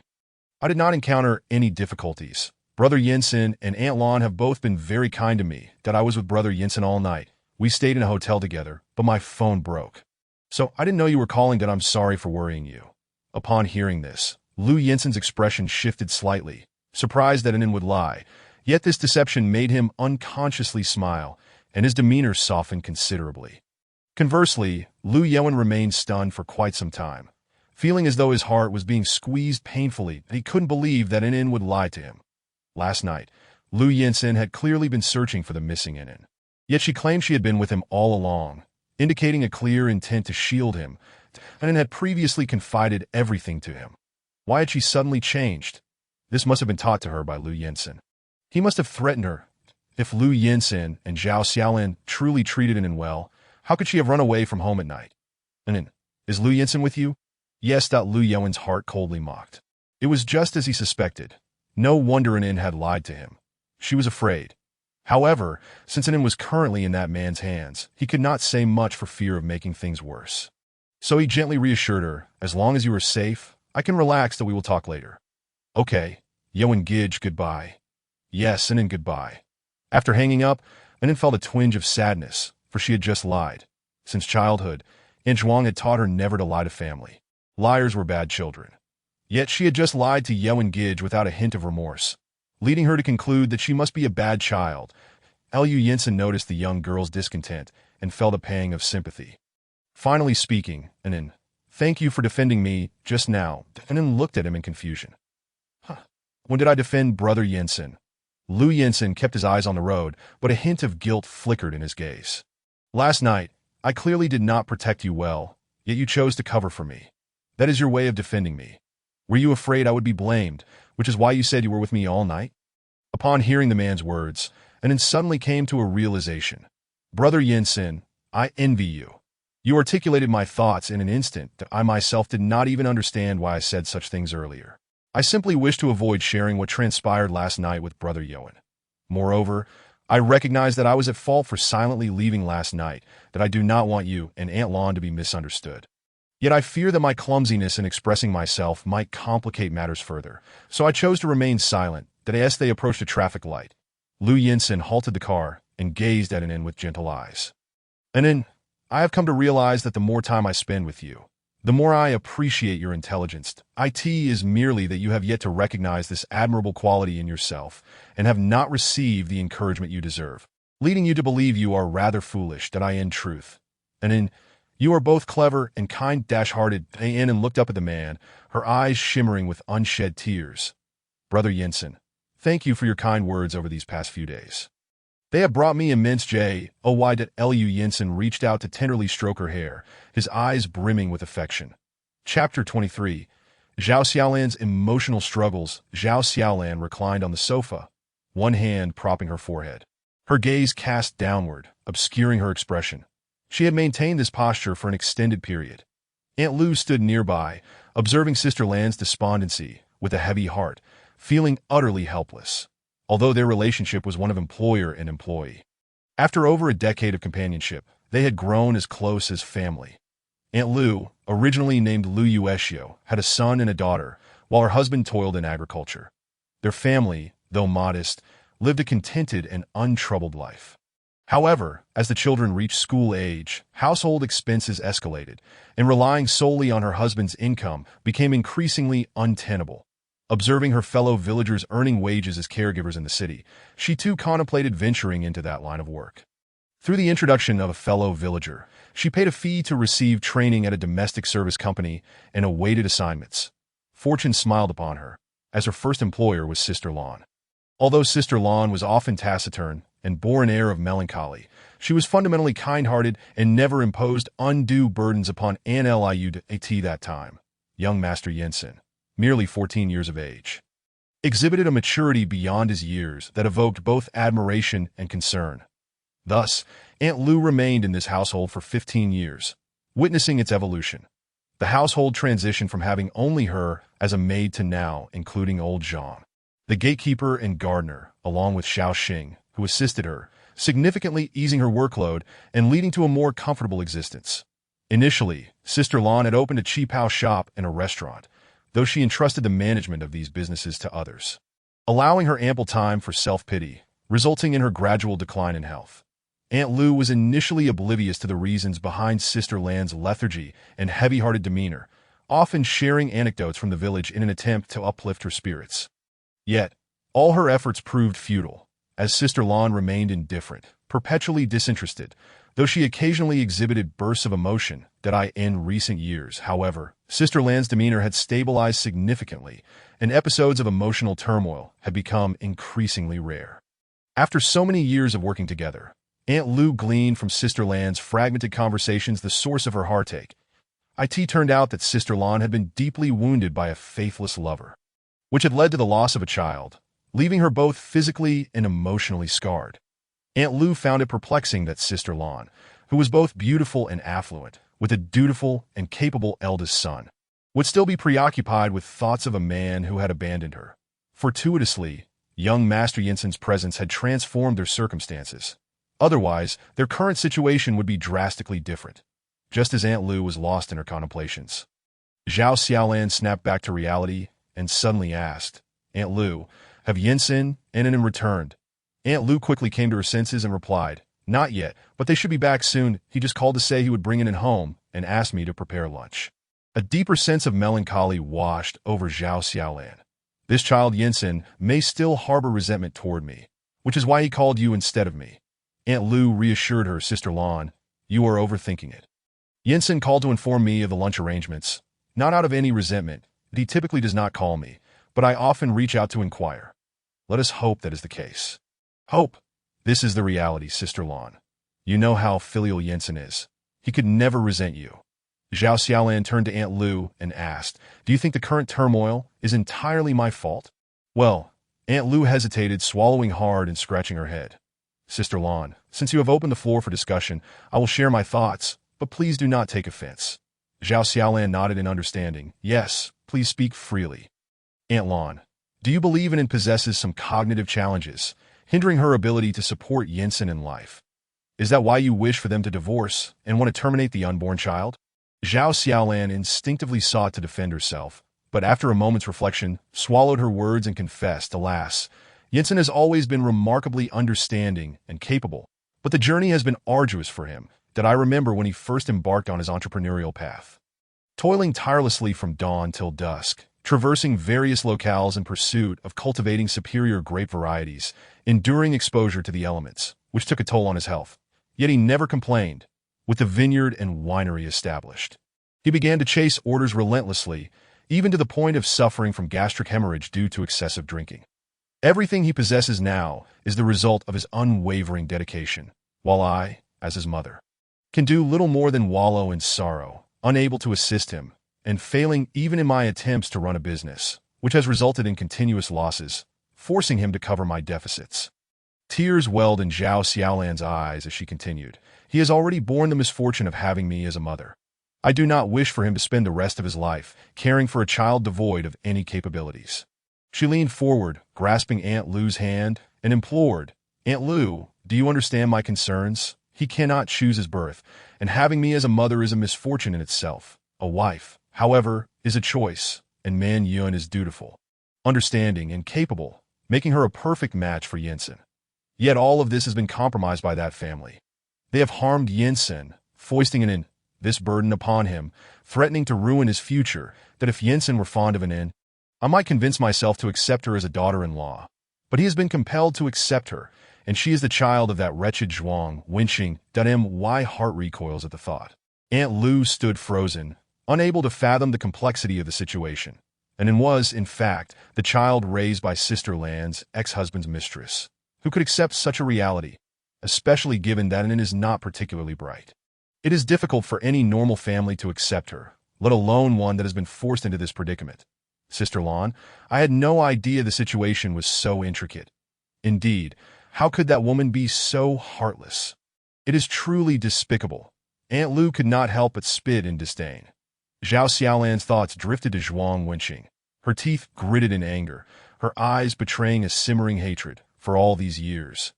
I did not encounter any difficulties. Brother Jensen and Aunt Lon have both been very kind to me. I was with Brother Jensen all night. We stayed in a hotel together, but my phone broke. So I didn't know you were calling. I'm sorry for worrying you. Upon hearing this, Liu Jensen's expression shifted slightly, surprised that Anin would lie. Yet this deception made him unconsciously smile, and his demeanor softened considerably. Conversely, Liu Yoan remained stunned for quite some time, feeling as though his heart was being squeezed painfully, and he couldn't believe that Anin would lie to him. Last night, Lu Yinsen had clearly been searching for the missing Inen. Yet she claimed she had been with him all along, indicating a clear intent to shield him, and had previously confided everything to him. Why had she suddenly changed? This must have been taught to her by Lu Yinsen. He must have threatened her. If Lu Yinsen and Zhao Xiaolin truly treated Inen well, how could she have run away from home at night? Inen, is Lu Yinsen with you? Yes. Lu Yuan's heart coldly mocked. It was just as he suspected. No wonder Inen had lied to him. She was afraid. However, since Inen was currently in that man's hands, he could not say much for fear of making things worse. So he gently reassured her, as long as you are safe, I can relax that we will talk later. Okay, Yuan Gij, goodbye. Yes, Inen, goodbye. After hanging up, Inen felt a twinge of sadness, for she had just lied. Since childhood, Aunt Zhuang had taught her never to lie to family. Liars were bad children. Yet she had just lied to Yuan Gij without a hint of remorse, leading her to conclude that she must be a bad child. Lu Yinsen noticed the young girl's discontent and felt a pang of sympathy. Finally speaking, Inen, thank you for defending me just now. Inen looked at him in confusion. When did I defend Brother Yinsen? Lu Yinsen kept his eyes on the road, but a hint of guilt flickered in his gaze. Last night, I clearly did not protect you well, yet you chose to cover for me. That is your way of defending me. Were you afraid I would be blamed, which is why you said you were with me all night? Upon hearing the man's words, Inen suddenly came to a realization. Brother Yinsen, I envy you. You articulated my thoughts in an instant that I myself did not even understand why I said such things earlier. I simply wish to avoid sharing what transpired last night with Brother Yuan. Moreover, I recognize that I was at fault for silently leaving last night, that I do not want you and Aunt Lon to be misunderstood. Yet I fear that my clumsiness in expressing myself might complicate matters further, so I chose to remain silent, that as they approached a traffic light. Lu Yinsen halted the car and gazed at Inen with gentle eyes. Inen, I have come to realize that the more time I spend with you, the more I appreciate your intelligence. It is merely that you have yet to recognize this admirable quality in yourself and have not received the encouragement you deserve, leading you to believe you are rather foolish, that I in truth. Inen, you are both clever and kind-hearted. Inen looked up at the man, her eyes shimmering with unshed tears. Brother Yinsen, thank you for your kind words over these past few days. They have brought me immense joy. Why did Lu Yinsen reached out to tenderly stroke her hair, his eyes brimming with affection. Chapter 23. Zhao Xiaolan's emotional struggles. Zhao Xiaolan reclined on the sofa, one hand propping her forehead. Her gaze cast downward, obscuring her expression. She had maintained this posture for an extended period. Aunt Lu stood nearby, observing Sister Lan's despondency, with a heavy heart, feeling utterly helpless, although their relationship was one of employer and employee. After over a decade of companionship, they had grown as close as family. Aunt Lu, originally named Lu Yueshio, had a son and a daughter, while her husband toiled in agriculture. Their family, though modest, lived a contented and untroubled life. However, as the children reached school age, household expenses escalated, and relying solely on her husband's income became increasingly untenable. Observing her fellow villagers earning wages as caregivers in the city, she too contemplated venturing into that line of work. Through the introduction of a fellow villager, she paid a fee to receive training at a domestic service company and awaited assignments. Fortune smiled upon her, as her first employer was Sister Lon. Although Sister Lon was often taciturn and bore an air of melancholy, she was fundamentally kind-hearted and never imposed undue burdens upon Aunt Liu at that time. Young Master Yinsen, merely 14 years of age, exhibited a maturity beyond his years that evoked both admiration and concern. Thus, Aunt Lu remained in this household for 15 years, witnessing its evolution. The household transitioned from having only her as a maid to now including old Zhang, the gatekeeper and gardener, along with Xiao Xing, who assisted her, significantly easing her workload and leading to a more comfortable existence. Initially, Sister Lon had opened a cheap house shop and a restaurant, though she entrusted the management of these businesses to others, allowing her ample time for self-pity, resulting in her gradual decline in health. Aunt Lu was initially oblivious to the reasons behind Sister Lan's lethargy and heavy-hearted demeanor, often sharing anecdotes from the village in an attempt to uplift her spirits. Yet, all her efforts proved futile, as Sister Lon remained indifferent, perpetually disinterested, though she occasionally exhibited bursts of emotion that in recent years, however, Sister Lan's demeanor had stabilized significantly, and episodes of emotional turmoil had become increasingly rare. After so many years of working together, Aunt Lou gleaned from Sister Lan's fragmented conversations the source of her heartache. It turned out that Sister Lan had been deeply wounded by a faithless lover, which had led to the loss of a child, leaving her both physically and emotionally scarred. Aunt Lou found it perplexing that Sister Lan, who was both beautiful and affluent, with a dutiful and capable eldest son, would still be preoccupied with thoughts of a man who had abandoned her. Fortuitously, young Master Yinsen's presence had transformed their circumstances. Otherwise, their current situation would be drastically different, just as Aunt Lou was lost in her contemplations. Zhao Xiaolan snapped back to reality and suddenly asked, "Aunt Lou, have Yinsen and Inen returned?" Aunt Lou quickly came to her senses and replied, "Not yet, but they should be back soon. He just called to say he would bring Inen home and asked me to prepare lunch." A deeper sense of melancholy washed over Zhao Xiaolan. "This child Yinsen may still harbor resentment toward me, which is why he called you instead of me." Aunt Lou reassured her, "Sister Lan, you are overthinking it. Yinsen called to inform me of the lunch arrangements, not out of any resentment. He typically does not call me, but I often reach out to inquire. Let us hope that is the case." "Hope? This is the reality, Sister Lan. You know how filial Yinsen is. He could never resent you." Zhao Xiaolan turned to Aunt Lou and asked, "Do you think the current turmoil is entirely my fault?" "Well," Aunt Lou hesitated, swallowing hard and scratching her head. "Sister Lan, since you have opened the floor for discussion, I will share my thoughts, but please do not take offense." Zhao Xiaolan nodded in understanding. "Yes, please speak freely." "Aunt Lan, do you believe Inen possesses some cognitive challenges, hindering her ability to support Yinsen in life? Is that why you wish for them to divorce and want to terminate the unborn child?" Zhao Xiaolan instinctively sought to defend herself, but after a moment's reflection, swallowed her words and confessed, "Alas, Yinsen has always been remarkably understanding and capable, but the journey has been arduous for him that I remember when he first embarked on his entrepreneurial path. Toiling tirelessly from dawn till dusk, traversing various locales in pursuit of cultivating superior grape varieties, enduring exposure to the elements, which took a toll on his health. Yet he never complained. With the vineyard and winery established, he began to chase orders relentlessly, even to the point of suffering from gastric hemorrhage due to excessive drinking. Everything he possesses now is the result of his unwavering dedication, while I, as his mother, can do little more than wallow in sorrow, unable to assist him, and failing even in my attempts to run a business, which has resulted in continuous losses, forcing him to cover my deficits." Tears welled in Zhao Xiaolan's eyes as she continued, "He has already borne the misfortune of having me as a mother. I do not wish for him to spend the rest of his life caring for a child devoid of any capabilities." She leaned forward, grasping Aunt Lou's hand, and implored, "Aunt Lou, do you understand my concerns? He cannot choose his birth, and having me as a mother is a misfortune in itself. A wife, however, is a choice, and Man Yun is dutiful, understanding, and capable, making her a perfect match for Yinsen. Yet all of this has been compromised by that family. They have harmed Yinsen, foisting this burden upon him, threatening to ruin his future, that if Yinsen were fond of Inen, I might convince myself to accept her as a daughter-in-law. But he has been compelled to accept her, and she is the child of that wretched Zhuang, winching, why heart recoils at the thought." Aunt Lou stood frozen, unable to fathom the complexity of the situation, and Inen was, in fact, the child raised by Sister Lan's ex-husband's mistress, who could accept such a reality, especially given that Inen is not particularly bright. It is difficult for any normal family to accept her, let alone one that has been forced into this predicament. Sister Lan, I had no idea the situation was so intricate. Indeed, how could that woman be so heartless? It is truly despicable. Aunt Lou could not help but spit in disdain. Zhao Xiaolan's thoughts drifted to Zhuang Wenqing, her teeth gritted in anger, her eyes betraying a simmering hatred for all these years.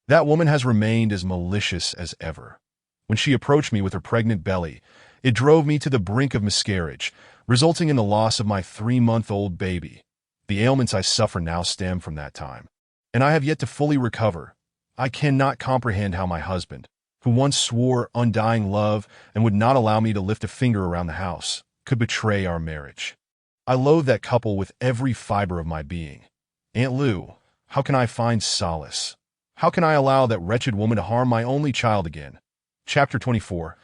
That woman has remained as malicious as ever. When she approached me with her pregnant belly, it drove me to the brink of miscarriage, resulting in the loss of my 3-month-old baby. The ailments I suffer now stem from that time, and I have yet to fully recover. I cannot comprehend how my husband, who once swore undying love and would not allow me to lift a finger around the house, could betray our marriage. I loathe that couple with every fiber of my being. Aunt Lou, how can I find solace? How can I allow that wretched woman to harm my only child again?" Chapter 24.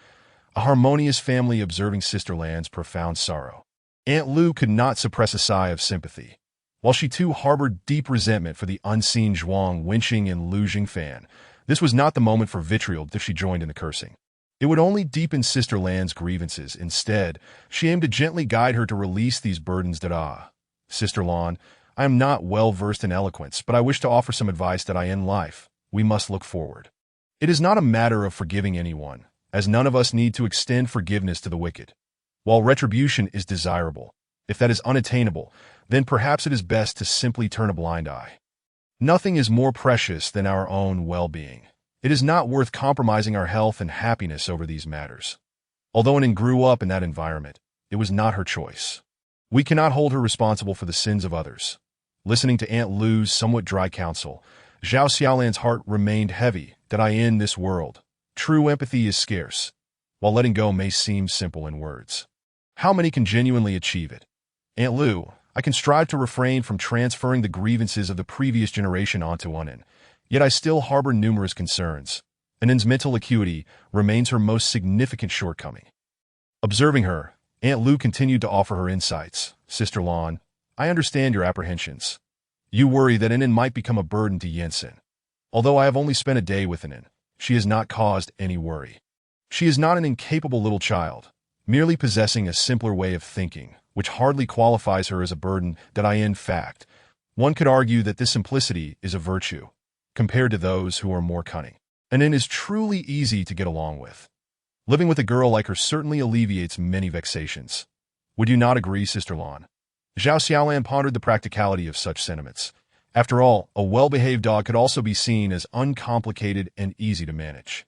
a harmonious family observing Sister Lan's profound sorrow. Aunt Lu could not suppress a sigh of sympathy. While she too harbored deep resentment for the unseen Zhuang winching and Lu Jingfan, this was not the moment for vitriol if she joined in the cursing. It would only deepen Sister Lan's grievances. Instead, she aimed to gently guide her to release these burdens. Sister Lan, I am not well versed in eloquence, but I wish to offer some advice that in life, we must look forward. It is not a matter of forgiving anyone, as none of us need to extend forgiveness to the wicked. While retribution is desirable, if that is unattainable, then perhaps it is best to simply turn a blind eye. Nothing is more precious than our own well-being. It is not worth compromising our health and happiness over these matters. Although Anin grew up in that environment, it was not her choice. We cannot hold her responsible for the sins of others. Listening to Aunt Lu's somewhat dry counsel, Zhao Xiaolan's heart remained heavy. In this world, true empathy is scarce, while letting go may seem simple in words. How many can genuinely achieve it? Aunt Lu, I can strive to refrain from transferring the grievances of the previous generation onto Anin, yet I still harbor numerous concerns. Anin's mental acuity remains her most significant shortcoming. Observing her, Aunt Lu continued to offer her insights. Sister Lan, I understand your apprehensions. You worry that Anin might become a burden to Yansin. Although I have only spent a day with Anin, she has not caused any worry. She is not an incapable little child, merely possessing a simpler way of thinking, which hardly qualifies her as a burden. In fact, one could argue that this simplicity is a virtue, compared to those who are more cunning. Anin is truly easy to get along with. Living with a girl like her certainly alleviates many vexations. Would you not agree, Sister Lan? Zhao Xiaolan pondered the practicality of such sentiments. After all, a well-behaved dog could also be seen as uncomplicated and easy to manage,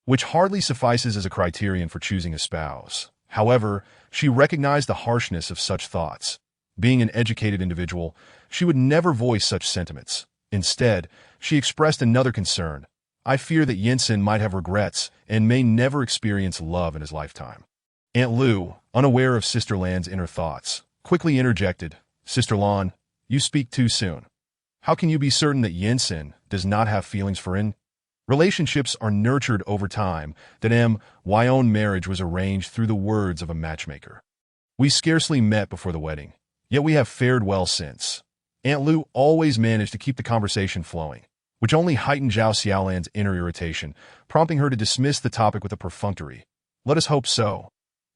which hardly suffices as a criterion for choosing a spouse. However, she recognized the harshness of such thoughts. Being an educated individual, she would never voice such sentiments. Instead, she expressed another concern. I fear that Yansin might have regrets and may never experience love in his lifetime. Aunt Lu, unaware of Sister Lan's inner thoughts, quickly interjected, Sister Lan, you speak too soon. How can you be certain that Yansin does not have feelings for Anin? Relationships are nurtured over time. My own marriage was arranged through the words of a matchmaker. We scarcely met before the wedding, yet we have fared well since. Aunt Lu always managed to keep the conversation flowing, which only heightened Zhao Xiaolan's inner irritation, prompting her to dismiss the topic with a perfunctory, let us hope so.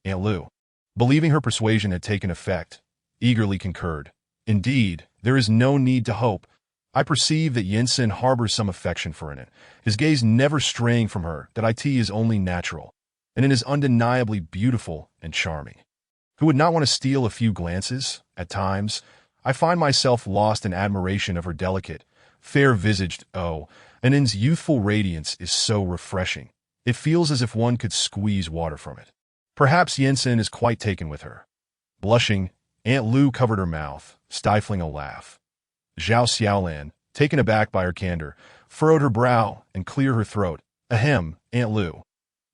Aunt Lu, believing her persuasion had taken effect, eagerly concurred. Indeed, there is no need to hope. I perceive that Yansin harbors some affection for Anin, his gaze never straying from her. That is only natural. Anin is undeniably beautiful and charming. Who would not want to steal a few glances? At times, I find myself lost in admiration of her delicate, fair-visaged. Anin's youthful radiance is so refreshing. It feels as if one could squeeze water from it. Perhaps Yansin is quite taken with her. Blushing, Aunt Lu covered her mouth, stifling a laugh. Zhao Xiaolan, taken aback by her candor, furrowed her brow and cleared her throat. Ahem, Aunt Lu.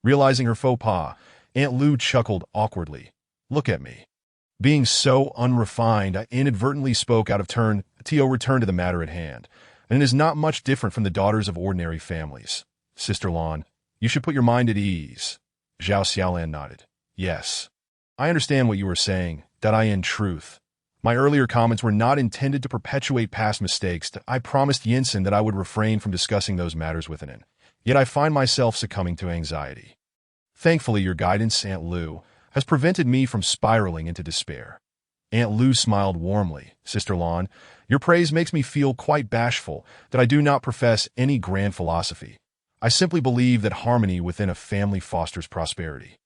Realizing her faux pas, Aunt Lu chuckled awkwardly. Look at me. Being so unrefined, I inadvertently spoke out of turn. Tio returned to the matter at hand, and it is not much different from the daughters of ordinary families. Sister Lan, you should put your mind at ease. Zhao Xiaolan nodded. Yes. I understand what you were saying. In truth, my earlier comments were not intended to perpetuate past mistakes. I promised Yansin that I would refrain from discussing those matters with Anin, yet I find myself succumbing to anxiety. Thankfully, your guidance, Aunt Lu, has prevented me from spiraling into despair. Aunt Lu smiled warmly. Sister Lan, your praise makes me feel quite bashful. I do not profess any grand philosophy. I simply believe that harmony within a family fosters prosperity.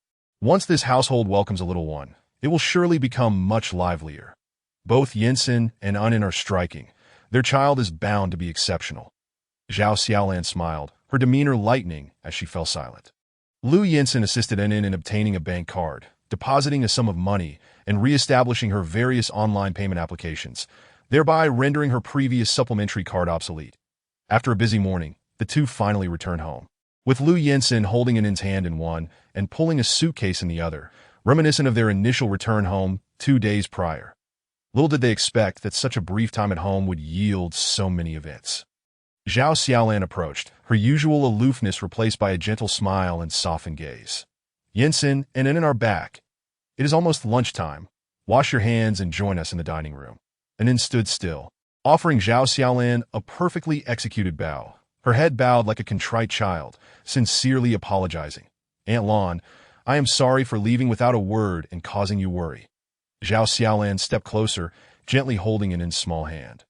Once this household welcomes a little one, it will surely become much livelier. Both Yansin and Anin are striking. Their child is bound to be exceptional. Zhao Xiaolan smiled, her demeanor lightening as she fell silent. Lu Yansin assisted Anin in obtaining a bank card, depositing a sum of money, and re-establishing her various online payment applications, thereby rendering her previous supplementary card obsolete. After a busy morning, the two finally returned home, with Lu Yansin holding Anin's hand in one and pulling a suitcase in the other, reminiscent of their initial return home 2 days prior. Little did they expect that such a brief time at home would yield so many events. Zhao Xiaolan approached, her usual aloofness replaced by a gentle smile and softened gaze. Yinsen and In are back. It is almost lunchtime. Wash your hands and join us in the dining room. Anin stood still, offering Zhao Xiaolan a perfectly executed bow, her head bowed like a contrite child, sincerely apologizing. Aunt Lan, I am sorry for leaving without a word and causing you worry. Zhao Xiaolan stepped closer, gently holding Anin's small hand,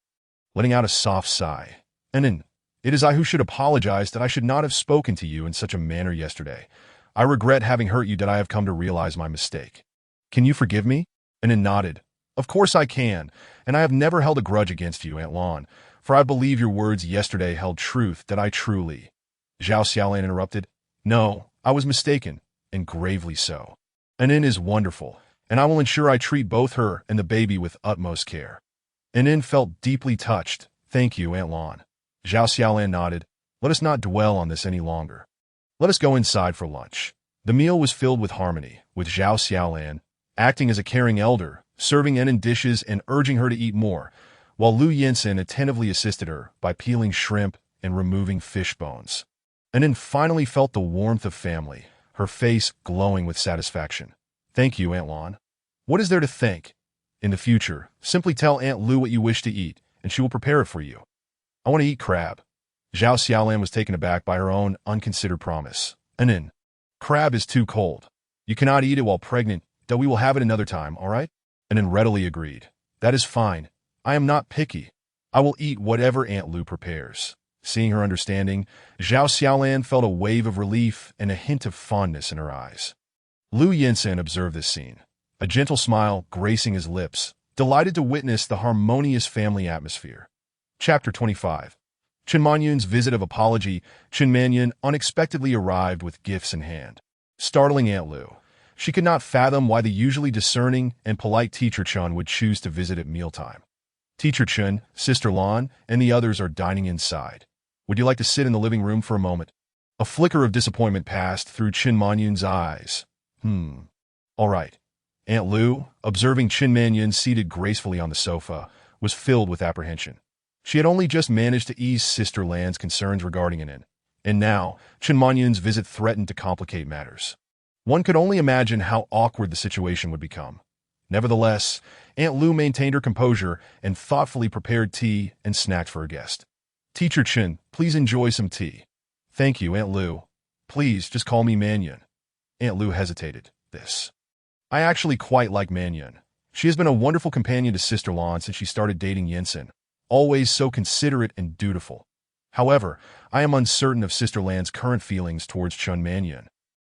letting out a soft sigh. Anin, it is I who should apologize that I should not have spoken to you in such a manner yesterday. I regret having hurt you, that I have come to realize my mistake. Can you forgive me? Anin nodded. Of course I can, and I have never held a grudge against you, Aunt Lan, for I believe your words yesterday held truth, that I truly. Zhao Xiaolan interrupted. No, I was mistaken, and gravely so. Anin is wonderful, and I will ensure I treat both her and the baby with utmost care. Anin felt deeply touched. Thank you, Aunt Lan. Zhao Xiaolan nodded. Let us not dwell on this any longer. Let us go inside for lunch. The meal was filled with harmony, with Zhao Xiaolan acting as a caring elder, serving Anin dishes and urging her to eat more, while Lu Yinsen attentively assisted her by peeling shrimp and removing fish bones. Anin finally felt the warmth of family, her face glowing with satisfaction. Thank you, Aunt Lan. What is there to thank? In the future, simply tell Aunt Lu what you wish to eat, and she will prepare it for you. I want to eat crab. Zhao Xiaolan was taken aback by her own unconsidered promise. Anin, crab is too cold. You cannot eat it while pregnant, though we will have it another time, all right? Anin readily agreed. That is fine. I am not picky. I will eat whatever Aunt Lu prepares. Seeing her understanding, Zhao Xiaolan felt a wave of relief and a hint of fondness in her eyes. Lu Yinsen observed this scene, a gentle smile gracing his lips, delighted to witness the harmonious family atmosphere. Chapter 25. Chen Manyun's visit of apology. Chen Manyun unexpectedly arrived with gifts in hand, startling Aunt Lu. She could not fathom why the usually discerning and polite Teacher Chen would choose to visit at mealtime. Teacher Chen, Sister Lan, and the others are dining inside. Would you like to sit in the living room for a moment? A flicker of disappointment passed through Chen Manyun's eyes. All right. Aunt Lu, observing Chen Manyun seated gracefully on the sofa, was filled with apprehension. She had only just managed to ease Sister Lan's concerns regarding Anin, and now Chen Manyun's visit threatened to complicate matters. One could only imagine how awkward the situation would become. Nevertheless, Aunt Lu maintained her composure and thoughtfully prepared tea and snacks for her guest. Teacher Chen, please enjoy some tea. Thank you, Aunt Lu. Please, just call me Manyun. Aunt Lu hesitated. I actually quite like Manyun. She has been a wonderful companion to Sister Lan since she started dating Yinsen, always so considerate and dutiful. However, I am uncertain of Sister Lan's current feelings towards Chen Manyun.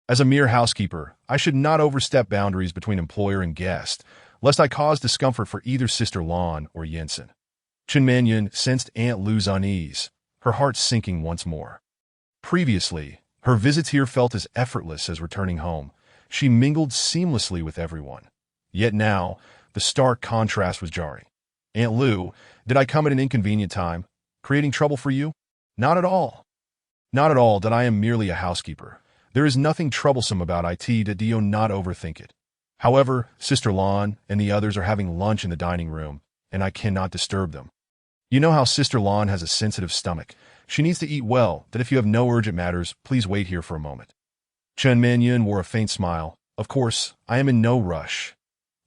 As a mere housekeeper, I should not overstep boundaries between employer and guest, lest I cause discomfort for either Sister Lan or Yinsen. Chen Manyun sensed Aunt Lu's unease, her heart sinking once more. Previously, her visits here felt as effortless as returning home. She mingled seamlessly with everyone. Yet now, the stark contrast was jarring. Aunt Lu, did I come at an inconvenient time, creating trouble for you? Not at all. Not at all, that I am merely a housekeeper. There is nothing troublesome about it, that do not overthink it. However, Sister Lan and the others are having lunch in the dining room, and I cannot disturb them. You know how Sister Lan has a sensitive stomach. She needs to eat well, that if you have no urgent matters, please wait here for a moment. Chen Manyun wore a faint smile. Of course, I am in no rush.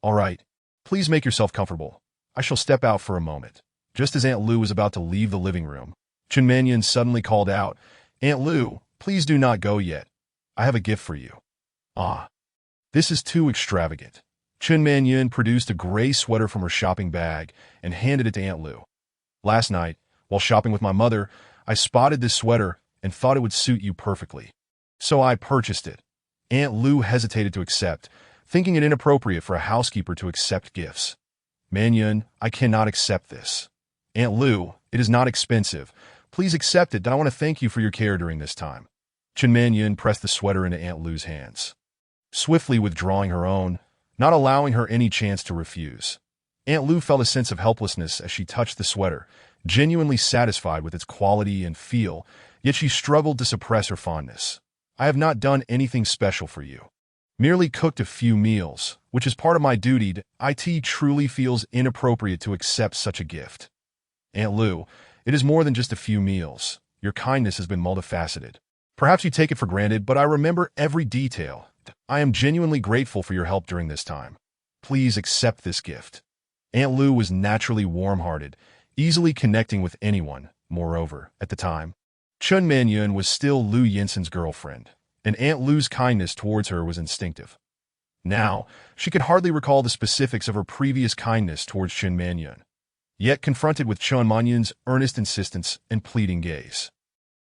All right. Please make yourself comfortable. I shall step out for a moment. Just as Aunt Lu was about to leave the living room, Chen Manyun suddenly called out, Aunt Lu, please do not go yet. I have a gift for you. Ah, this is too extravagant. Chen Manyun produced a gray sweater from her shopping bag and handed it to Aunt Lu. Last night, while shopping with my mother, I spotted this sweater and thought it would suit you perfectly. So I purchased it. Aunt Lu hesitated to accept, thinking it inappropriate for a housekeeper to accept gifts. Manyun, I cannot accept this. Aunt Lu, it is not expensive. Please accept it, and I want to thank you for your care during this time. Chen Manyun pressed the sweater into Aunt Lu's hands, swiftly withdrawing her own, not allowing her any chance to refuse. Aunt Lu felt a sense of helplessness as she touched the sweater, genuinely satisfied with its quality and feel, yet she struggled to suppress her fondness. I have not done anything special for you. Merely cooked a few meals, which is part of my duty. It truly feels inappropriate to accept such a gift. Aunt Lu, it is more than just a few meals. Your kindness has been multifaceted. Perhaps you take it for granted, but I remember every detail. I am genuinely grateful for your help during this time. Please accept this gift. Aunt Lu was naturally warm-hearted, easily connecting with anyone. Moreover, at the time, Chun Manyun was still Lu Yinsen's girlfriend, and Aunt Lu's kindness towards her was instinctive. Now, she could hardly recall the specifics of her previous kindness towards Chun Manyun, yet confronted with Chun Manyun's earnest insistence and pleading gaze,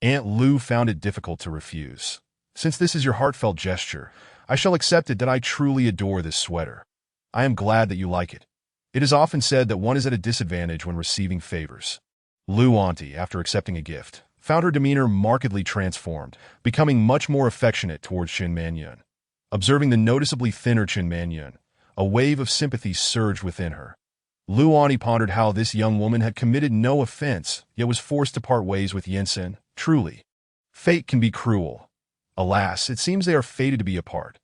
Aunt Lu found it difficult to refuse. Since this is your heartfelt gesture, I shall accept it that I truly adore this sweater. I am glad that you like it. It is often said that one is at a disadvantage when receiving favors. Lu Auntie, after accepting a gift, found her demeanor markedly transformed, becoming much more affectionate towards Chun Manyun. Observing the noticeably thinner Chun Manyun, a wave of sympathy surged within her. Lu Auntie pondered how this young woman had committed no offense, yet was forced to part ways with Yinsen. Truly, fate can be cruel. Alas, it seems they are fated to be apart.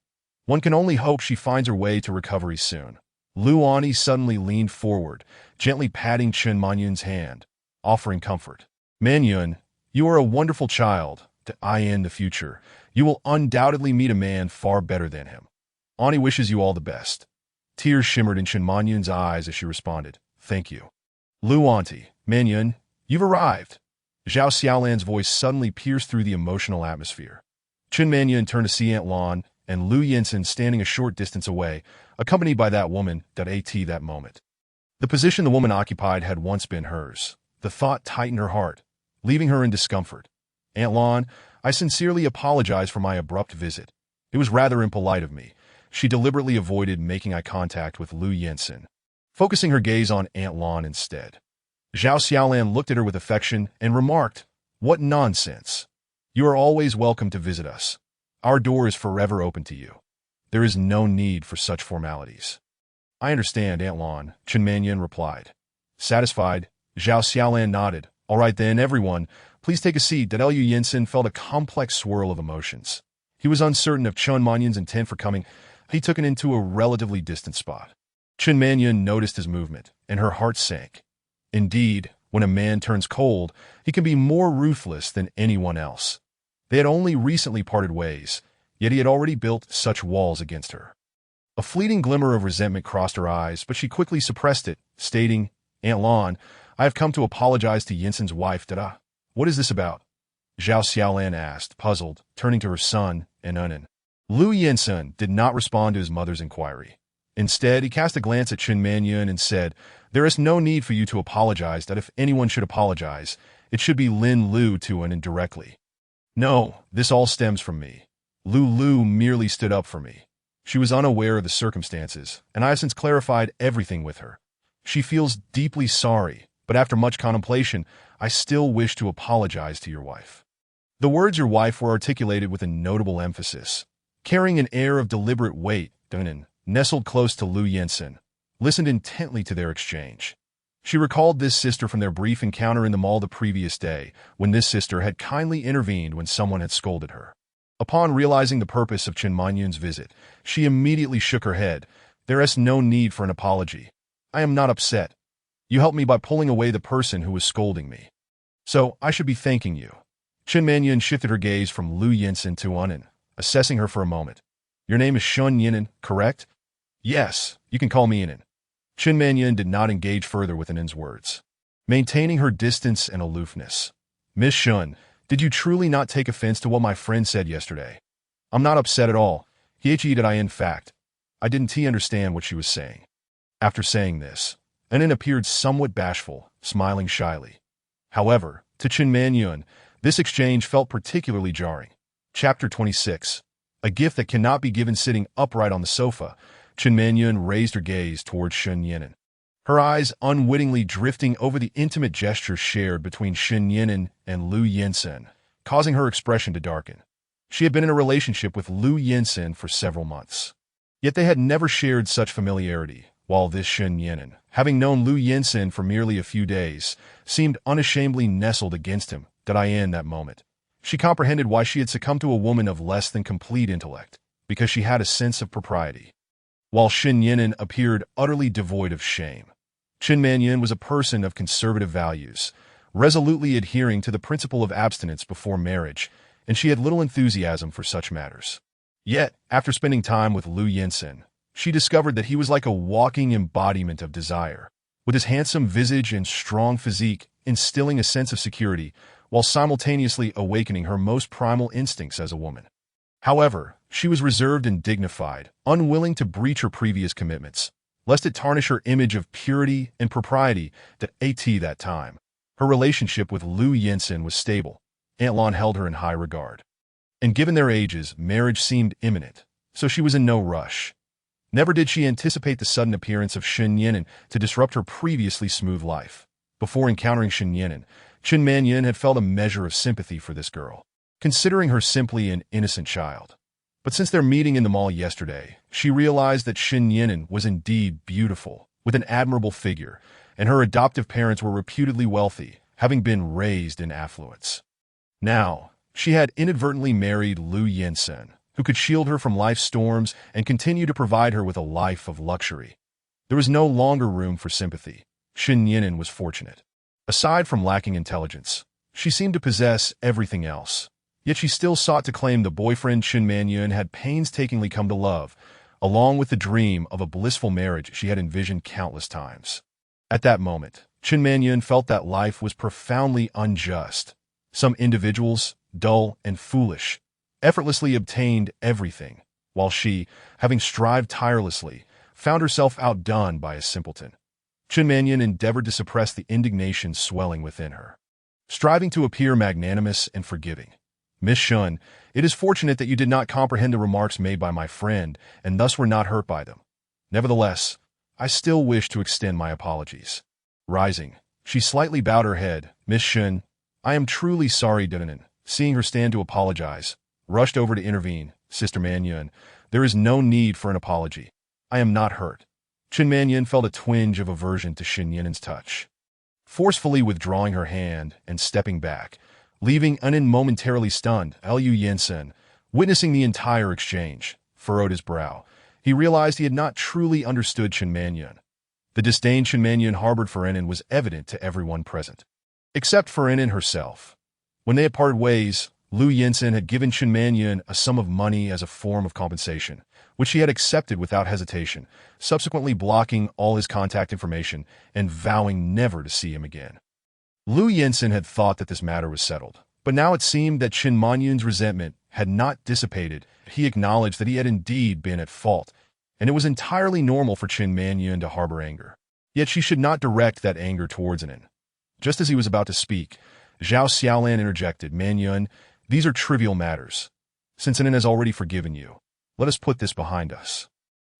One can only hope she finds her way to recovery soon. Lu Auntie suddenly leaned forward, gently patting Chun Manyun's hand, offering comfort. Manyun, you are a wonderful child. In the future, you will undoubtedly meet a man far better than him. Auntie wishes you all the best. Tears shimmered in Chun Manyun's eyes as she responded, Thank you. Lu Auntie, Manyun, you've arrived. Zhao Xiaolan's voice suddenly pierced through the emotional atmosphere. Chun Manyun turned to see Aunt Lan and Lu Yinsen standing a short distance away, accompanied by that woman. That moment. The position the woman occupied had once been hers. The thought tightened her heart, leaving her in discomfort. Aunt Lan, I sincerely apologize for my abrupt visit. It was rather impolite of me. She deliberately avoided making eye contact with Lu Yinsen, focusing her gaze on Aunt Lan instead. Zhao Xiaolan looked at her with affection and remarked, What nonsense. You are always welcome to visit us. Our door is forever open to you. There is no need for such formalities. I understand, Aunt Lan, Chun Manyun replied. Satisfied, Zhao Xiaolan nodded. All right then, everyone, please take a seat. Lu Yinsen felt a complex swirl of emotions. He was uncertain of Chun Manyun's intent for coming. He took it into a relatively distant spot. Chun Manyun noticed his movement, and her heart sank. Indeed, when a man turns cold, he can be more ruthless than anyone else. They had only recently parted ways, yet he had already built such walls against her. A fleeting glimmer of resentment crossed her eyes, but she quickly suppressed it, stating, Aunt Lan, I have come to apologize to Yinsen's wife. What is this about? Zhao Xiaolan asked, puzzled, turning to her son and Unan. Lu Yinsen did not respond to his mother's inquiry. Instead, he cast a glance at Chun Manyun and said, There is no need for you to apologize. If anyone should apologize, it should be Lin Lu to Unan directly. No, this all stems from me. Lu merely stood up for me. She was unaware of the circumstances, and I have since clarified everything with her. She feels deeply sorry, but after much contemplation, I still wish to apologize to your wife. The words your wife were articulated with a notable emphasis, carrying an air of deliberate weight. Unan, nestled close to Lu Yinsen, listened intently to their exchange. She recalled this sister from their brief encounter in the mall the previous day, when this sister had kindly intervened when someone had scolded her. Upon realizing the purpose of Chun Manyun's visit, she immediately shook her head. There is no need for an apology. I am not upset. You helped me by pulling away the person who was scolding me. So, I should be thanking you. Chun Manyun shifted her gaze from Lu Yinsen to Unan, assessing her for a moment. Your name is Shun Yinan, correct? Yes, you can call me Yinan. Chun Manyun did not engage further with Unan's words, maintaining her distance and aloofness. Miss Shun, did you truly not take offense to what my friend said yesterday? I'm not upset at all. In fact, I didn't understand what she was saying. After saying this, Unan appeared somewhat bashful, smiling shyly. However, to Chun Manyun, this exchange felt particularly jarring. Chapter 26. A gift that cannot be given sitting upright on the sofa. Chun Manyun raised her gaze towards Shun Yinan, her eyes unwittingly drifting over the intimate gesture shared between Shun Yinan and Lu Yinsen, causing her expression to darken. She had been in a relationship with Lu Yinsen for several months, yet they had never shared such familiarity, while this Shun Yinan, having known Lu Yinsen for merely a few days, seemed unashamedly nestled against him. In that moment, she comprehended why she had succumbed to a woman of less than complete intellect, because she had a sense of propriety. While Shun Yinan appeared utterly devoid of shame, Chun Manyun was a person of conservative values, resolutely adhering to the principle of abstinence before marriage, and she had little enthusiasm for such matters. Yet, after spending time with Liu Yinsen, she discovered that he was like a walking embodiment of desire, with his handsome visage and strong physique instilling a sense of security while simultaneously awakening her most primal instincts as a woman. However, she was reserved and dignified, unwilling to breach her previous commitments, lest it tarnish her image of purity and propriety that time. Her relationship with Liu Yinsen was stable. Aunt Lan held her in high regard. And given their ages, marriage seemed imminent, so she was in no rush. Never did she anticipate the sudden appearance of Shen Yinan to disrupt her previously smooth life. Before encountering Shen Yinan, Chen Manyun had felt a measure of sympathy for this girl, considering her simply an innocent child. But since their meeting in the mall yesterday, she realized that Shen Yinan was indeed beautiful, with an admirable figure, and her adoptive parents were reputedly wealthy, having been raised in affluence. Now, she had inadvertently married Liu Yinsen, who could shield her from life's storms and continue to provide her with a life of luxury. There was no longer room for sympathy. Shen Yinan was fortunate. Aside from lacking intelligence, she seemed to possess everything else. Yet she still sought to claim the boyfriend Chen Manyun had painstakingly come to love, along with the dream of a blissful marriage she had envisioned countless times. At that moment, Chen Manyun felt that life was profoundly unjust. Some individuals, dull and foolish, effortlessly obtained everything, while she, having strived tirelessly, found herself outdone by a simpleton. Chen Manyun endeavored to suppress the indignation swelling within her, striving to appear magnanimous and forgiving. Miss Shun, it is fortunate that you did not comprehend the remarks made by my friend and thus were not hurt by them. Nevertheless, I still wish to extend my apologies. Rising, she slightly bowed her head. Miss Shun, I am truly sorry, Dunanan. Seeing her stand to apologize, rushed over to intervene. Sister Manyun, there is no need for an apology. I am not hurt. Chen Manyun felt a twinge of aversion to Shen Yinan's touch. Forcefully withdrawing her hand and stepping back, leaving Anin momentarily stunned, Liu Yinsen, witnessing the entire exchange, furrowed his brow. He realized he had not truly understood Chen Manyun. The disdain Chen Manyun harbored for Anin was evident to everyone present, except for Anin herself. When they had parted ways, Liu Yinsen had given Chen Manyun a sum of money as a form of compensation, which he had accepted without hesitation, subsequently blocking all his contact information and vowing never to see him again. Liu Yinsen had thought that this matter was settled, but now it seemed that Chen Manyun's resentment had not dissipated. He acknowledged that he had indeed been at fault, and it was entirely normal for Chen Manyun to harbor anger. Yet she should not direct that anger towards Anin. Just as he was about to speak, Zhao Xiaolan interjected, Manyun, these are trivial matters. Since Anin has already forgiven you, let us put this behind us.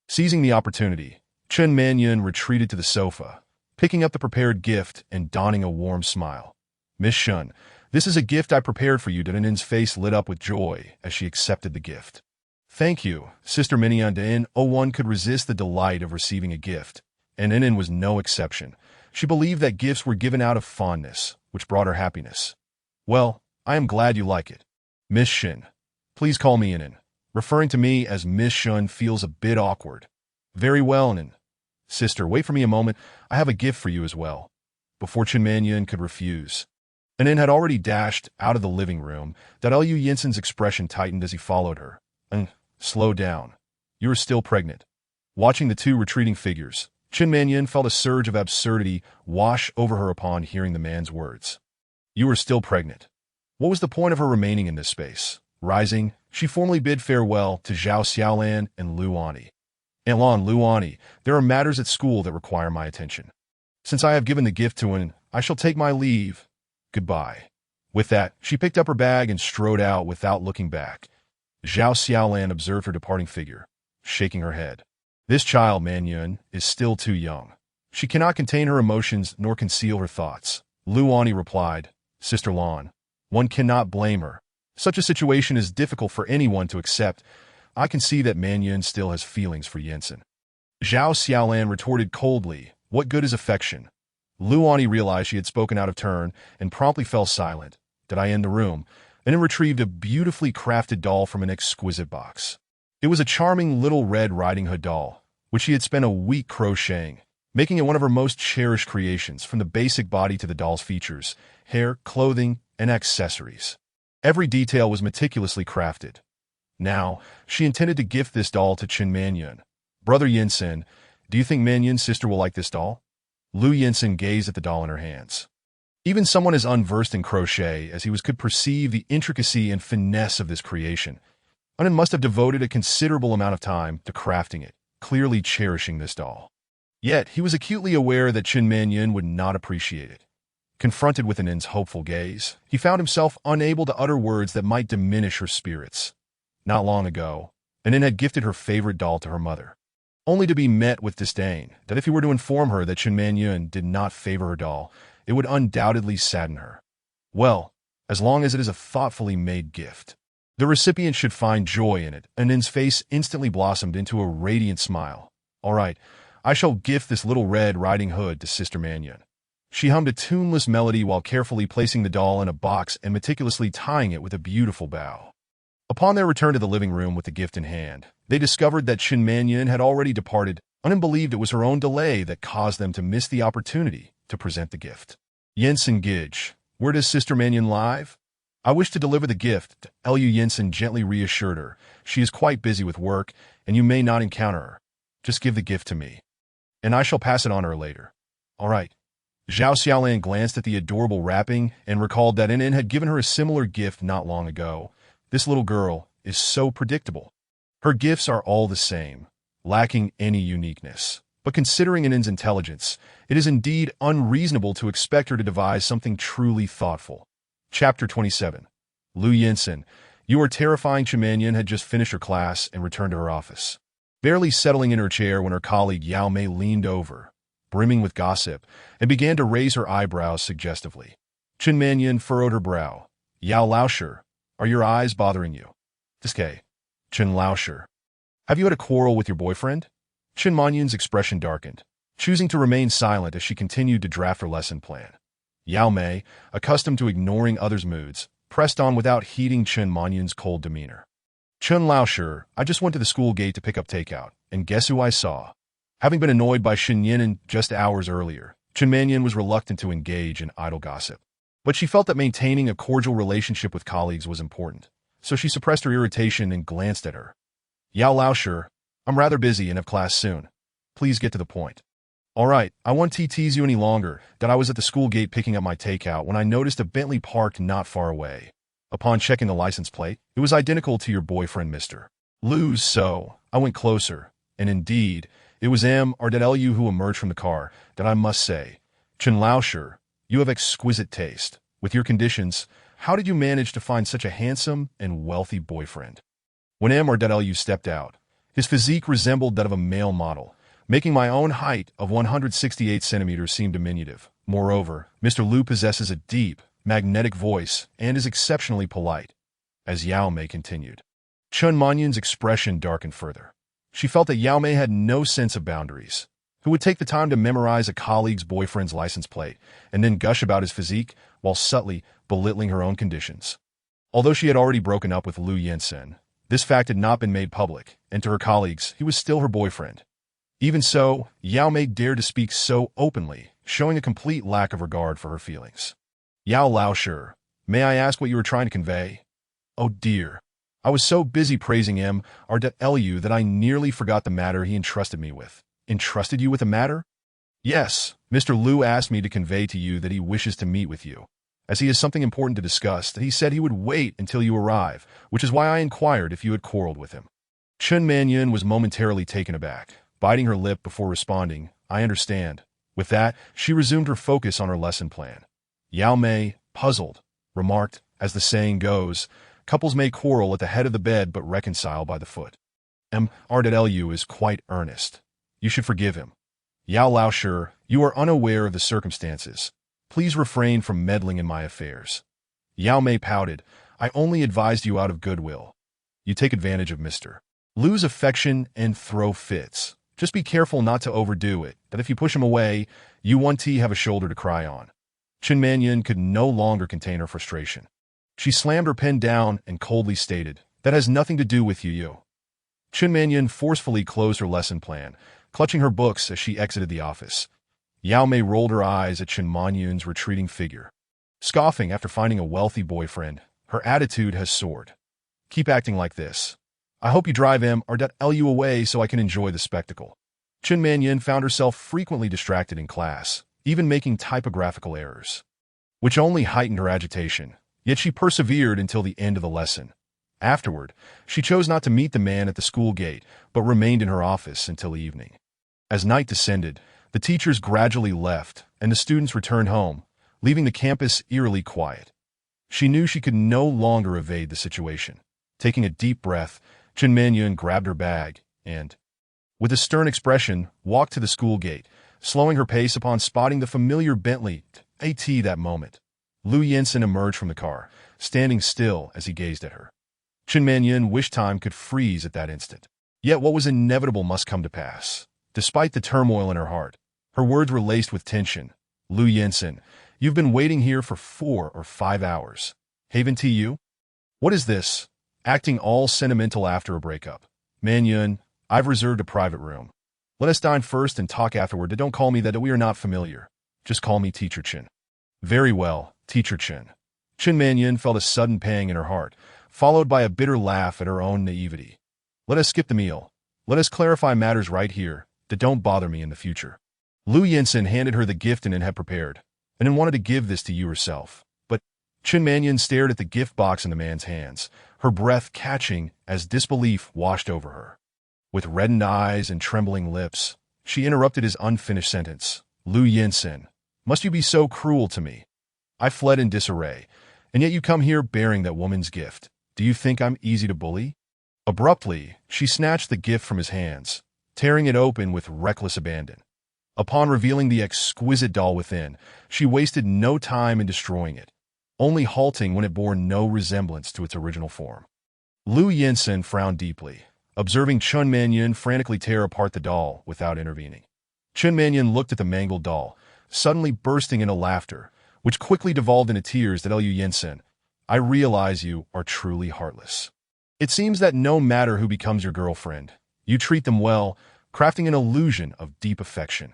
Seizing the opportunity, Chen Manyun retreated to the sofa, picking up the prepared gift and donning a warm smile. Miss Shun, this is a gift I prepared for you. Anin's face lit up with joy as she accepted the gift. Thank you, Sister Manyun. No one could resist the delight of receiving a gift, and Anin was no exception. She believed that gifts were given out of fondness, which brought her happiness. Well, I am glad you like it. Miss Shin. Please call me Anin. Referring to me as Miss Shun feels a bit awkward. Very well, Anin. Sister, wait for me a moment. I have a gift for you as well. Before Chen Manyun could refuse, Anin had already dashed out of the living room. Liu Yinsen's expression tightened as he followed her. Slow down. You are still pregnant. Watching the two retreating figures, Chen Manyun felt a surge of absurdity wash over her upon hearing the man's words. You are still pregnant. What was the point of her remaining in this space? Rising, she formally bid farewell to Zhao Xiaolan and Lu Ani. Aunt Lan, Lu Ani, there are matters at school that require my attention. Since I have given the gift to Anin, I shall take my leave. Goodbye. With that, she picked up her bag and strode out without looking back. Zhao Xiaolan observed her departing figure, shaking her head. This child, Manyun, is still too young. She cannot contain her emotions nor conceal her thoughts. Lu Ani replied, Sister Lan, one cannot blame her. Such a situation is difficult for anyone to accept. I can see that Manyun still has feelings for Yinsen. Zhao Xiaolan retorted coldly, what good is affection? Lu Ani realized she had spoken out of turn and promptly fell silent. Did I end the room? And then retrieved a beautifully crafted doll from an exquisite box. It was a charming little Red Riding Hood doll, which she had spent a week crocheting, making it one of her most cherished creations, from the basic body to the doll's features, hair, clothing, and accessories. Every detail was meticulously crafted. Now, she intended to gift this doll to Chen Manyun. Brother Yinsen, do you think Manyun's sister will like this doll? Lu Yinsen gazed at the doll in her hands. Even someone as unversed in crochet as he was could perceive the intricacy and finesse of this creation. Unan must have devoted a considerable amount of time to crafting it, clearly cherishing this doll. Yet, he was acutely aware that Chen Manyun would not appreciate it. Confronted with Anan's hopeful gaze, he found himself unable to utter words that might diminish her spirits. Not long ago, Anan had gifted her favorite doll to her mother, only to be met with disdain, that if he were to inform her that Chen Manyun did not favor her doll, it would undoubtedly sadden her. Well, as long as it is a thoughtfully made gift, the recipient should find joy in it. Anan's face instantly blossomed into a radiant smile. All right, I shall gift this little Red Riding Hood to Sister Manyun. She hummed a tuneless melody while carefully placing the doll in a box and meticulously tying it with a beautiful bow. Upon their return to the living room with the gift in hand, they discovered that Chen Manyun had already departed. Unan believed it was her own delay that caused them to miss the opportunity to present the gift. Yinsen Gidge, where does Sister Manyun live? I wish to deliver the gift. Lu Yinsen gently reassured her. She is quite busy with work, and you may not encounter her. Just give the gift to me, and I shall pass it on to her later. All right. Zhao Xiaolan glanced at the adorable wrapping and recalled that Anan had given her a similar gift not long ago. This little girl is so predictable. Her gifts are all the same, lacking any uniqueness. But considering Anan's intelligence, it is indeed unreasonable to expect her to devise something truly thoughtful. Chapter 27. Lu Yinsen, you are terrifying. Chen Manyun had just finished her class and returned to her office. Barely settling in her chair when her colleague Yao Mei leaned over, brimming with gossip, and began to raise her eyebrows suggestively. Chen Manyun furrowed her brow. Yao Laosher, are your eyes bothering you? Diske. Chen Laosher, have you had a quarrel with your boyfriend? Chen Manyun's expression darkened, choosing to remain silent as she continued to draft her lesson plan. Yao Mei, accustomed to ignoring others' moods, pressed on without heeding Chen Manyun's cold demeanor. Chen Laosher, I just went to the school gate to pick up takeout, and guess who I saw? Having been annoyed by Shin Yinan just hours earlier, Chen Manyun was reluctant to engage in idle gossip. But she felt that maintaining a cordial relationship with colleagues was important, so she suppressed her irritation and glanced at her. Yao Laosher, I'm rather busy and have class soon. Please get to the point. All right, I won't tease you any longer that I was at the school gate picking up my takeout when I noticed a Bentley parked not far away. Upon checking the license plate, it was identical to your boyfriend, Mr. Lu's, so I went closer, and indeed, it was Lu who emerged from the car, that I must say. Chen Laosher, you have exquisite taste. With your conditions, how did you manage to find such a handsome and wealthy boyfriend? When Lu stepped out, his physique resembled that of a male model, making my own height of 168 centimeters seem diminutive. Moreover, Mr. Lu possesses a deep, magnetic voice and is exceptionally polite. As Yao Mei continued, Chen Manyun's expression darkened further. She felt that Yao Mei had no sense of boundaries. Who would take the time to memorize a colleague's boyfriend's license plate and then gush about his physique while subtly belittling her own conditions? Although she had already broken up with Lu Yinsen, this fact had not been made public, and to her colleagues, he was still her boyfriend. Even so, Yao Mei dared to speak so openly, showing a complete lack of regard for her feelings. Yao Laosher, may I ask what you were trying to convey? Oh dear. I was so busy praising Lu that I nearly forgot the matter he entrusted me with. Entrusted you with a matter? Yes, Mr. Lu asked me to convey to you that he wishes to meet with you. As he has something important to discuss, that he said he would wait until you arrive, which is why I inquired if you had quarreled with him. Chen Manyun was momentarily taken aback, biting her lip before responding, I understand. With that, she resumed her focus on her lesson plan. Yao Mei, puzzled, remarked, as the saying goes, couples may quarrel at the head of the bed but reconcile by the foot. Lu is quite earnest. You should forgive him. Yao Laosher, you are unaware of the circumstances. Please refrain from meddling in my affairs. Yao Mei pouted, I only advised you out of goodwill. You take advantage of Mr. Lu's affection and throw fits. Just be careful not to overdo it, that if you push him away, you won't have a shoulder to cry on. Chen Manyun could no longer contain her frustration. She slammed her pen down and coldly stated, that has nothing to do with you. Chen Manyun forcefully closed her lesson plan, clutching her books as she exited the office. Yao Mei rolled her eyes at Chen Manyun's retreating figure. Scoffing after finding a wealthy boyfriend, her attitude has soared. Keep acting like this, I hope you drive him or .lu away so I can enjoy the spectacle. Chen Manyan found herself frequently distracted in class, even making typographical errors, which only heightened her agitation. Yet she persevered until the end of the lesson. Afterward, she chose not to meet the man at the school gate, but remained in her office until evening. As night descended, the teachers gradually left, and the students returned home, leaving the campus eerily quiet. She knew she could no longer evade the situation. Taking a deep breath, Chen Manyan grabbed her bag and, with a stern expression, walked to the school gate, slowing her pace upon spotting the familiar Bentley AT that moment. Lu Yinsen emerged from the car, standing still as he gazed at her. Chen Manyan wished time could freeze at that instant. Yet what was inevitable must come to pass. Despite the turmoil in her heart, her words were laced with tension. Lu Yinsen, you've been waiting here for 4 or 5 hours. Haven't you? What is this? Acting all sentimental after a breakup. Manyan, I've reserved a private room. Let us dine first and talk afterward. Don't call me that, we are not familiar. Just call me Teacher Chen. Very well, Teacher Chen. Chen Manyan felt a sudden pang in her heart, followed by a bitter laugh at her own naivety. Let us skip the meal. Let us clarify matters right here, that don't bother me in the future. Lu Yinsen handed her the gift and had prepared, and then wanted to give this to you herself. But Chen Manyan stared at the gift box in the man's hands, her breath catching as disbelief washed over her. With reddened eyes and trembling lips, she interrupted his unfinished sentence. Lu Yinsen, must you be so cruel to me? I fled in disarray, and yet you come here bearing that woman's gift. Do you think I'm easy to bully? Abruptly, she snatched the gift from his hands, tearing it open with reckless abandon. Upon revealing the exquisite doll within, she wasted no time in destroying it, only halting when it bore no resemblance to its original form. Lu Yinsen frowned deeply, observing Chen Manyan frantically tear apart the doll without intervening. Chen Manyan looked at the mangled doll, suddenly bursting into laughter, which quickly devolved into tears. Lu Yinsen, I realize you are truly heartless. It seems that no matter who becomes your girlfriend, you treat them well, crafting an illusion of deep affection.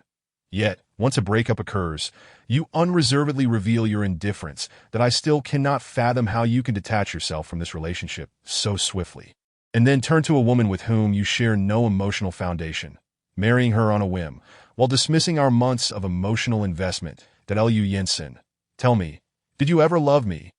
Yet, once a breakup occurs, you unreservedly reveal your indifference. That I still cannot fathom how you can detach yourself from this relationship so swiftly, and then turn to a woman with whom you share no emotional foundation, marrying her on a whim, while dismissing our months of emotional investment. Lu Yinsen, tell me, did you ever love me?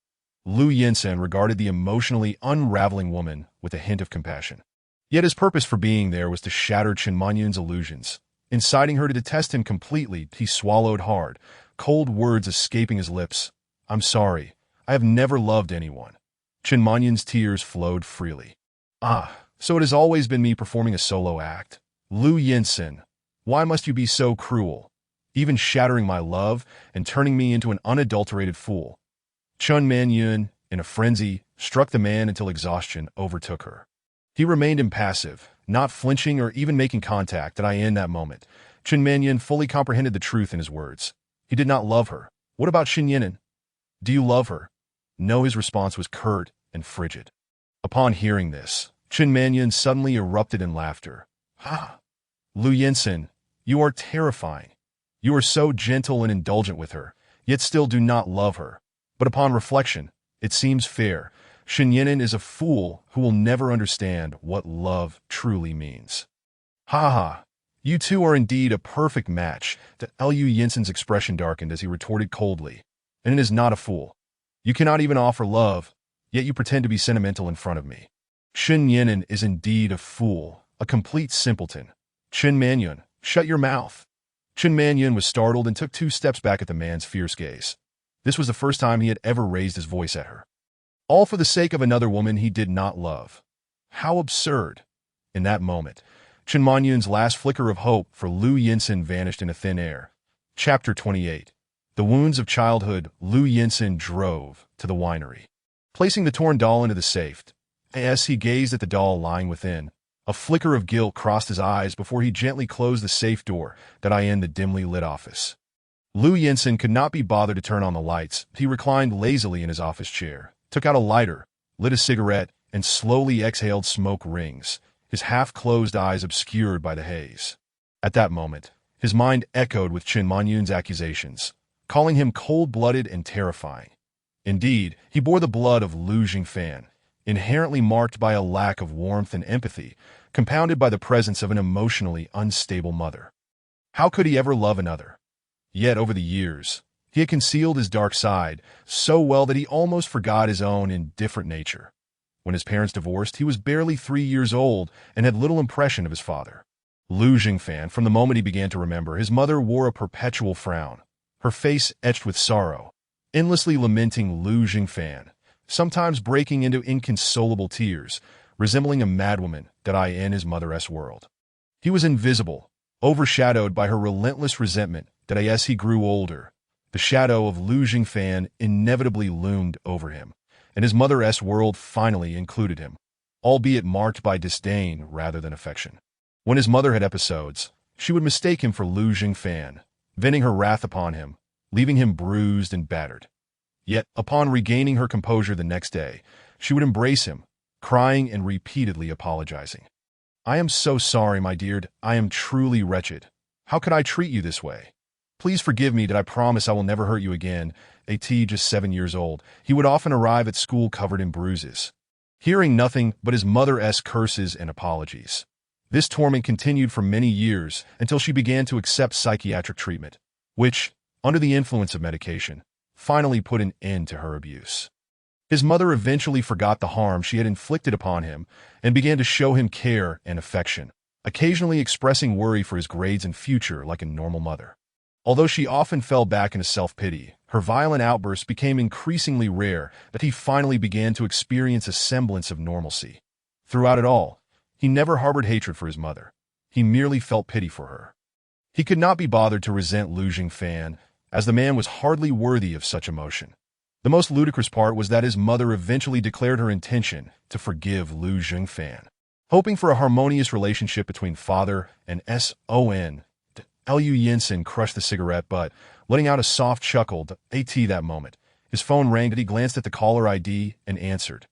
Lu Yinsen regarded the emotionally unraveling woman with a hint of compassion. Yet his purpose for being there was to shatter Chen Manyan's illusions. Inciting her to detest him completely, he swallowed hard, cold words escaping his lips. I'm sorry. I have never loved anyone. Chen Manyan's tears flowed freely. Ah, so it has always been me performing a solo act. Lu Yinsen, why must you be so cruel, even shattering my love and turning me into an unadulterated fool? Chen Manyan, in a frenzy, struck the man until exhaustion overtook her. He remained impassive, not flinching or even making contact. In that moment, Chen Manyan fully comprehended the truth in his words. He did not love her. What about Xin Yinan? Do you love her? No, his response was curt and frigid. Upon hearing this, Chen Manyan suddenly erupted in laughter. Ha! Lu Yinsen, you are terrifying. You are so gentle and indulgent with her, yet still do not love her. But upon reflection, it seems fair. Xin Yinan is a fool who will never understand what love truly means. Ha ha! You two are indeed a perfect match. Lu Yinsen's expression darkened as he retorted coldly. And it is not a fool. You cannot even offer love, yet you pretend to be sentimental in front of me. Xin Yinan is indeed a fool, a complete simpleton. Chen Manyan, shut your mouth. Chen Manyan was startled and took 2 steps back at the man's fierce gaze. This was the first time he had ever raised his voice at her. All for the sake of another woman he did not love. How absurd. In that moment, Chen Manyan's last flicker of hope for Lu Yinsen vanished into thin air. Chapter 28. The Wounds of Childhood. Lu Yinsen drove to the winery, placing the torn doll into the safe. As he gazed at the doll lying within, a flicker of guilt crossed his eyes before he gently closed the safe door in the dimly lit office. Lu Yinsen could not be bothered to turn on the lights. He reclined lazily in his office chair, took out a lighter, lit a cigarette, and slowly exhaled smoke rings, his half-closed eyes obscured by the haze. At that moment, his mind echoed with Chen Manyan's accusations, calling him cold-blooded and terrifying. Indeed, he bore the blood of Lu Jingfan. inherently marked by a lack of warmth and empathy, compounded by the presence of an emotionally unstable mother. How could he ever love another? Yet over the years, he had concealed his dark side so well that he almost forgot his own indifferent nature. When his parents divorced, he was barely 3 years old and had little impression of his father. Lu Jingfan, from the moment he began to remember, his mother wore a perpetual frown, her face etched with sorrow, endlessly lamenting Lu Jingfan, sometimes breaking into inconsolable tears, resembling a madwoman that I in his mother's world. He was invisible, overshadowed by her relentless resentment that as he grew older, the shadow of Lu Jingfan inevitably loomed over him, and his mother's world finally included him, albeit marked by disdain rather than affection. When his mother had episodes, she would mistake him for Lu Jingfan, venting her wrath upon him, leaving him bruised and battered. Yet, upon regaining her composure the next day, she would embrace him, crying and repeatedly apologizing. "I am so sorry, my dear. I am truly wretched. How could I treat you this way? Please forgive me. That I promise I will never hurt you again." Just 7 years old, he would often arrive at school covered in bruises, hearing nothing but his mother's curses and apologies. This torment continued for many years until she began to accept psychiatric treatment, which, under the influence of medication, finally put an end to her abuse. His mother eventually forgot the harm she had inflicted upon him and began to show him care and affection, occasionally expressing worry for his grades and future like a normal mother. Although she often fell back into self-pity, her violent outbursts became increasingly rare that he finally began to experience a semblance of normalcy. Throughout it all, he never harbored hatred for his mother. He merely felt pity for her. He could not be bothered to resent Lu Jingfan, as the man was hardly worthy of such emotion. The most ludicrous part was that his mother eventually declared her intention to forgive Lu Jingfan. Hoping for a harmonious relationship between father and son, Lu Yinsen crushed the cigarette butt, letting out a soft chuckle at that moment. His phone rang and he glanced at the caller ID and answered.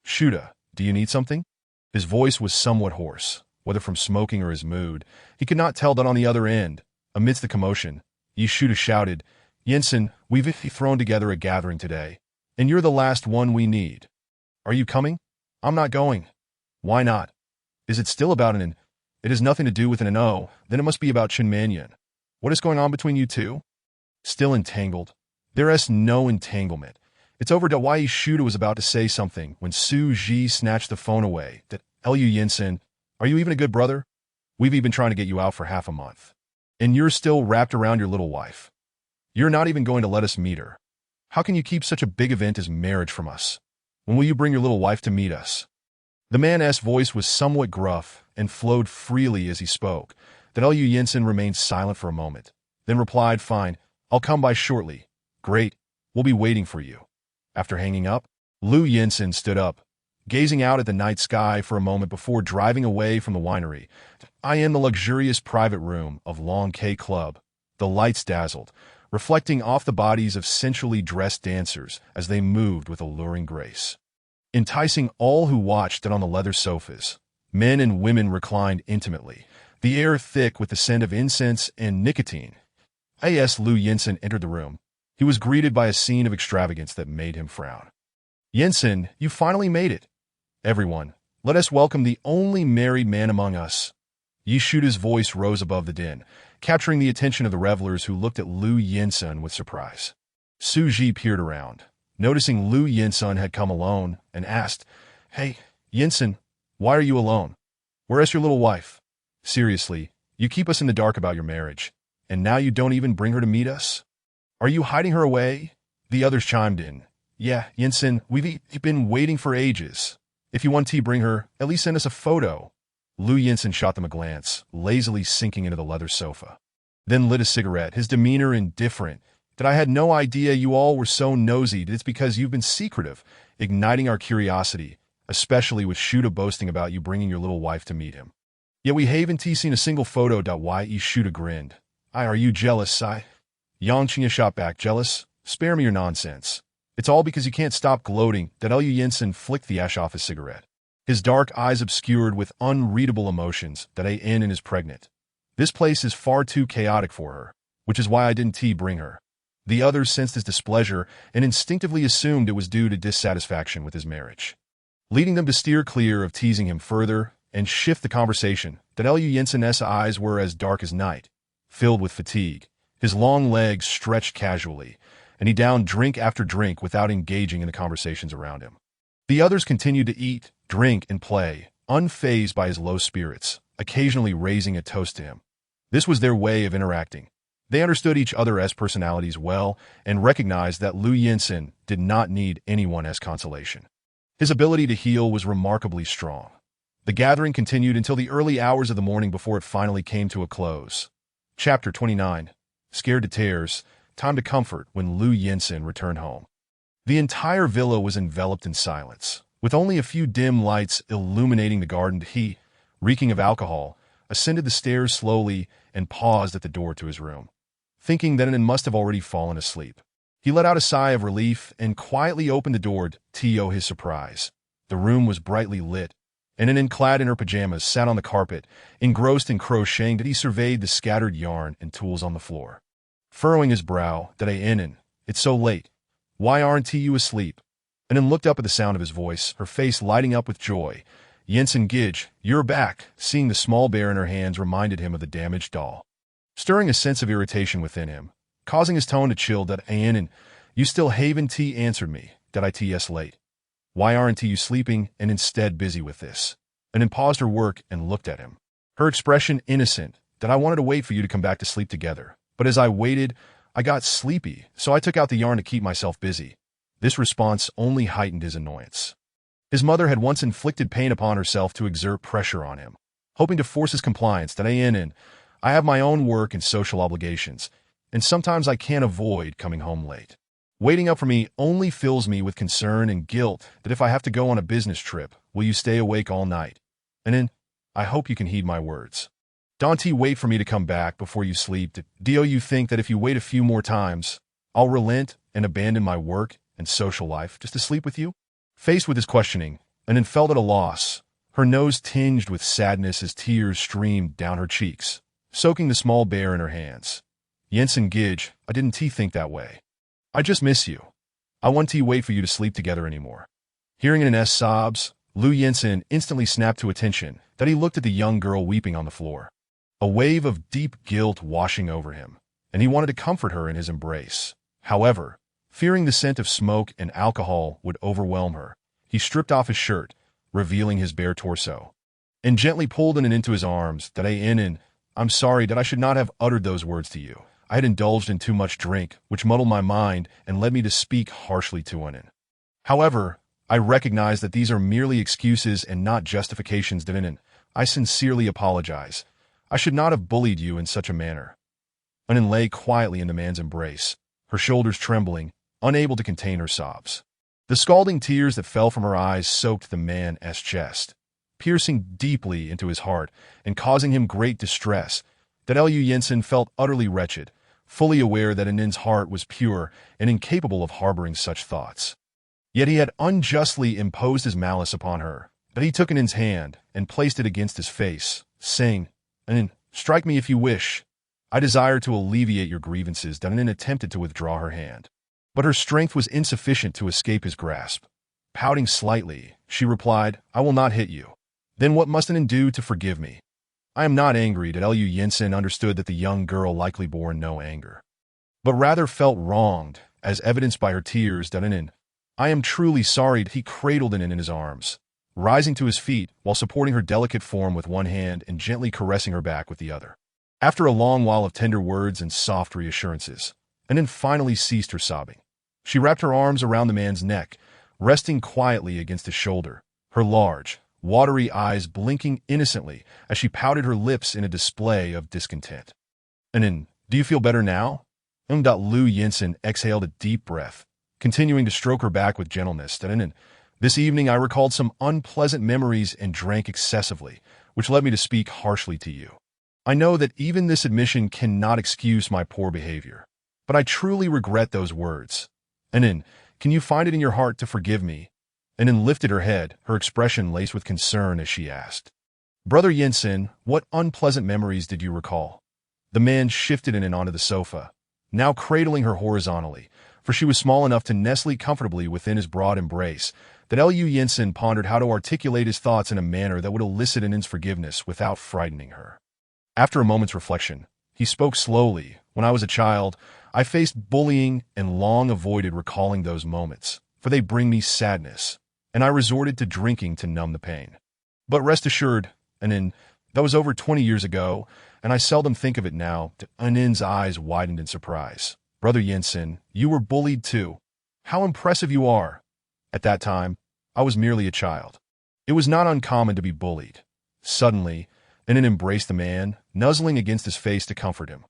"Shuda, do you need something?" His voice was somewhat hoarse, whether from smoking or his mood. He could not tell that on the other end, amidst the commotion, Shuda shouted, "Yinsen, we've thrown together a gathering today, and you're the last one we need. Are you coming?" "I'm not going." "Why not?" "Is it still about an It has nothing to do with an "no," then it must be about Chen Manyan. What is going on between you two?" "Still entangled." "There is no entanglement. It's over." Why Shuda was about to say something when Su Ji snatched the phone away. "Lu Yinsen, are you even a good brother? We've been trying to get you out for half a month. And you're still wrapped around your little wife. You're not even going to let us meet her. How can you keep such a big event as marriage from us? When will you bring your little wife to meet us?" The man's voice was somewhat gruff and flowed freely as he spoke. Lu Yinsen remained silent for a moment, then replied, "Fine, I'll come by shortly." "Great, we'll be waiting for you." After hanging up, Lu Yinsen stood up, gazing out at the night sky for a moment before driving away from the winery. In the luxurious private room of Long K Club, the lights dazzled, reflecting off the bodies of sensually dressed dancers as they moved with alluring grace, enticing all who watched it on the leather sofas. Men and women reclined intimately, the air thick with the scent of incense and nicotine. As Lu Yinsen entered the room, he was greeted by a scene of extravagance that made him frown. "Yinsen, you finally made it. Everyone, let us welcome the only married man among us." Shuda's voice rose above the din, capturing the attention of the revelers who looked at Lu Yinsen with surprise. Su Ji peered around, noticing Lu Yinsen had come alone, and asked, "Hey, Yinsen, why are you alone? Where's your little wife? Seriously, you keep us in the dark about your marriage, and now you don't even bring her to meet us? Are you hiding her away?" The others chimed in. "Yeah, Yinsen, we've been waiting for ages. If you want to bring her, at least send us a photo." Lu Yinsen shot them a glance, lazily sinking into the leather sofa, then lit a cigarette, his demeanor indifferent. "I had no idea you all were so nosy. It's because you've been secretive, igniting our curiosity, especially with Shuda boasting about you bringing your little wife to meet him. Yet we haven't seen a single photo." Shuda grinned. "Are you jealous?" Yang Qingya shot back, "Jealous? Spare me your nonsense. It's all because you can't stop gloating." Lu Yinsen flicked the ash off his cigarette, his dark eyes obscured with unreadable emotions. "In is pregnant. This place is far too chaotic for her, which is why I didn't bring her." The others sensed his displeasure and instinctively assumed it was due to dissatisfaction with his marriage. leading them to steer clear of teasing him further and shift the conversation. That Lu Jensen's eyes were as dark as night, filled with fatigue. His long legs stretched casually, and he downed drink after drink without engaging in the conversations around him. The others continued to eat, drink, and play, unfazed by his low spirits, occasionally raising a toast to him. This was their way of interacting. They understood each other's personalities well and recognized that Lu Jensen did not need anyone as consolation. His ability to heal was remarkably strong. The gathering continued until the early hours of the morning before it finally came to a close. Chapter 29. Scared to tears, time to comfort when Lu Jensen returned home. The entire villa was enveloped in silence, with only a few dim lights illuminating the garden. He, reeking of alcohol, ascended the stairs slowly and paused at the door to his room, thinking that it must have already fallen asleep. He let out a sigh of relief and quietly opened the door to his surprise. The room was brightly lit, and Anin, clad in her pajamas, sat on the carpet, engrossed in crocheting. That he surveyed the scattered yarn and tools on the floor. Furrowing his brow, that Anin, it's so late. Why aren't you asleep? Anin looked up at the sound of his voice, her face lighting up with joy. Jensen Gidge, you're back. Seeing the small bear in her hands reminded him of the damaged doll, stirring a sense of irritation within him, causing his tone to chill. That Anin, you still haven't answered me. That it's late. Why aren't you sleeping and instead busy with this? Anin paused her work and looked at him, her expression innocent. That I wanted to wait for you to come back to sleep together, but as I waited, I got sleepy, so I took out the yarn to keep myself busy. This response only heightened his annoyance. His mother had once inflicted pain upon herself to exert pressure on him, hoping to force his compliance. That I have my own work and social obligations, and sometimes I can't avoid coming home late. Waiting up for me only fills me with concern and guilt. That if I have to go on a business trip, will you stay awake all night? And I hope you can heed my words. Don't wait for me to come back before you sleep. Do you think that if you wait a few more times, I'll relent and abandon my work and social life just to sleep with you? Faced with his questioning, Anin felt at a loss, her nose tinged with sadness as tears streamed down her cheeks, soaking the small bear in her hands. Jensen Gidge, I didn't think that way. I just miss you. I want to wait for you to sleep together anymore. Hearing Anin's sobs, Lu Jensen instantly snapped to attention. That he looked at the young girl weeping on the floor, a wave of deep guilt washing over him, and he wanted to comfort her in his embrace. However, fearing the scent of smoke and alcohol would overwhelm her, he stripped off his shirt, revealing his bare torso, and gently pulled Anin into his arms. That I'm sorry that I should not have uttered those words to you. I had indulged in too much drink, which muddled my mind and led me to speak harshly to Anin. However, I recognize that these are merely excuses and not justifications. That I sincerely apologize. I should not have bullied you in such a manner. Anin lay quietly in the man's embrace, her shoulders trembling, unable to contain her sobs. The scalding tears that fell from her eyes soaked the man's chest, piercing deeply into his heart and causing him great distress. That Lu Jensen felt utterly wretched, fully aware that Anin's heart was pure and incapable of harboring such thoughts. Yet he had unjustly imposed his malice upon her. But he took Anin's hand and placed it against his face, saying, Anin, strike me if you wish. I desire to alleviate your grievances. That Anin attempted to withdraw her hand, but her strength was insufficient to escape his grasp. Pouting slightly, she replied, I will not hit you. Then what must Anin do to forgive me? I am not angry. That Lu Jensen understood that the young girl likely bore no anger, but rather felt wronged, as evidenced by her tears. That Anin, I am truly sorry. He cradled Anin in his arms, rising to his feet while supporting her delicate form with one hand and gently caressing her back with the other. After a long while of tender words and soft reassurances, Anin finally ceased her sobbing. She wrapped her arms around the man's neck, resting quietly against his shoulder, her large, watery eyes blinking innocently as she pouted her lips in a display of discontent. Anin, do you feel better now? Lu Jensen exhaled a deep breath, continuing to stroke her back with gentleness. That Anin, this evening I recalled some unpleasant memories and drank excessively, which led me to speak harshly to you. I know that even this admission cannot excuse my poor behavior, but I truly regret those words. Anin, can you find it in your heart to forgive me? Anin lifted her head, her expression laced with concern as she asked, Brother Jensen, what unpleasant memories did you recall? The man shifted Anin onto the sofa, now cradling her horizontally, for she was small enough to nestle comfortably within his broad embrace. that Lu Yinsen pondered how to articulate his thoughts in a manner that would elicit Annen's forgiveness without frightening her. After a moment's reflection, he spoke slowly. When I was a child, I faced bullying and long avoided recalling those moments, for they bring me sadness, and I resorted to drinking to numb the pain. But rest assured, Annen, that was over 20 years ago, and I seldom think of it now. Annen's eyes widened in surprise. Brother Yinsen, you were bullied too. How impressive you are. At that time, I was merely a child. It was not uncommon to be bullied. Suddenly, Annen embraced the man, nuzzling against his face to comfort him.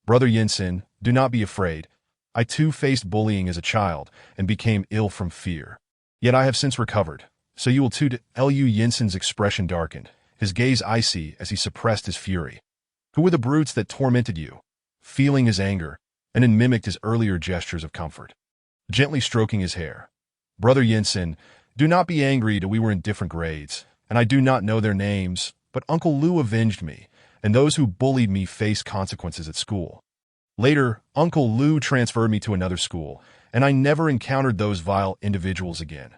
Brother Yinsen, do not be afraid. I too faced bullying as a child and became ill from fear. Yet I have since recovered, so you will too. Lu Yinsen's expression darkened, his gaze icy as he suppressed his fury. Who were the brutes that tormented you? Feeling his anger, Annen mimicked his earlier gestures of comfort, gently stroking his hair. Brother Yinsen, do not be angry that we were in different grades, and I do not know their names, but Uncle Lu avenged me, and those who bullied me faced consequences at school. Later, Uncle Lu transferred me to another school, and I never encountered those vile individuals again.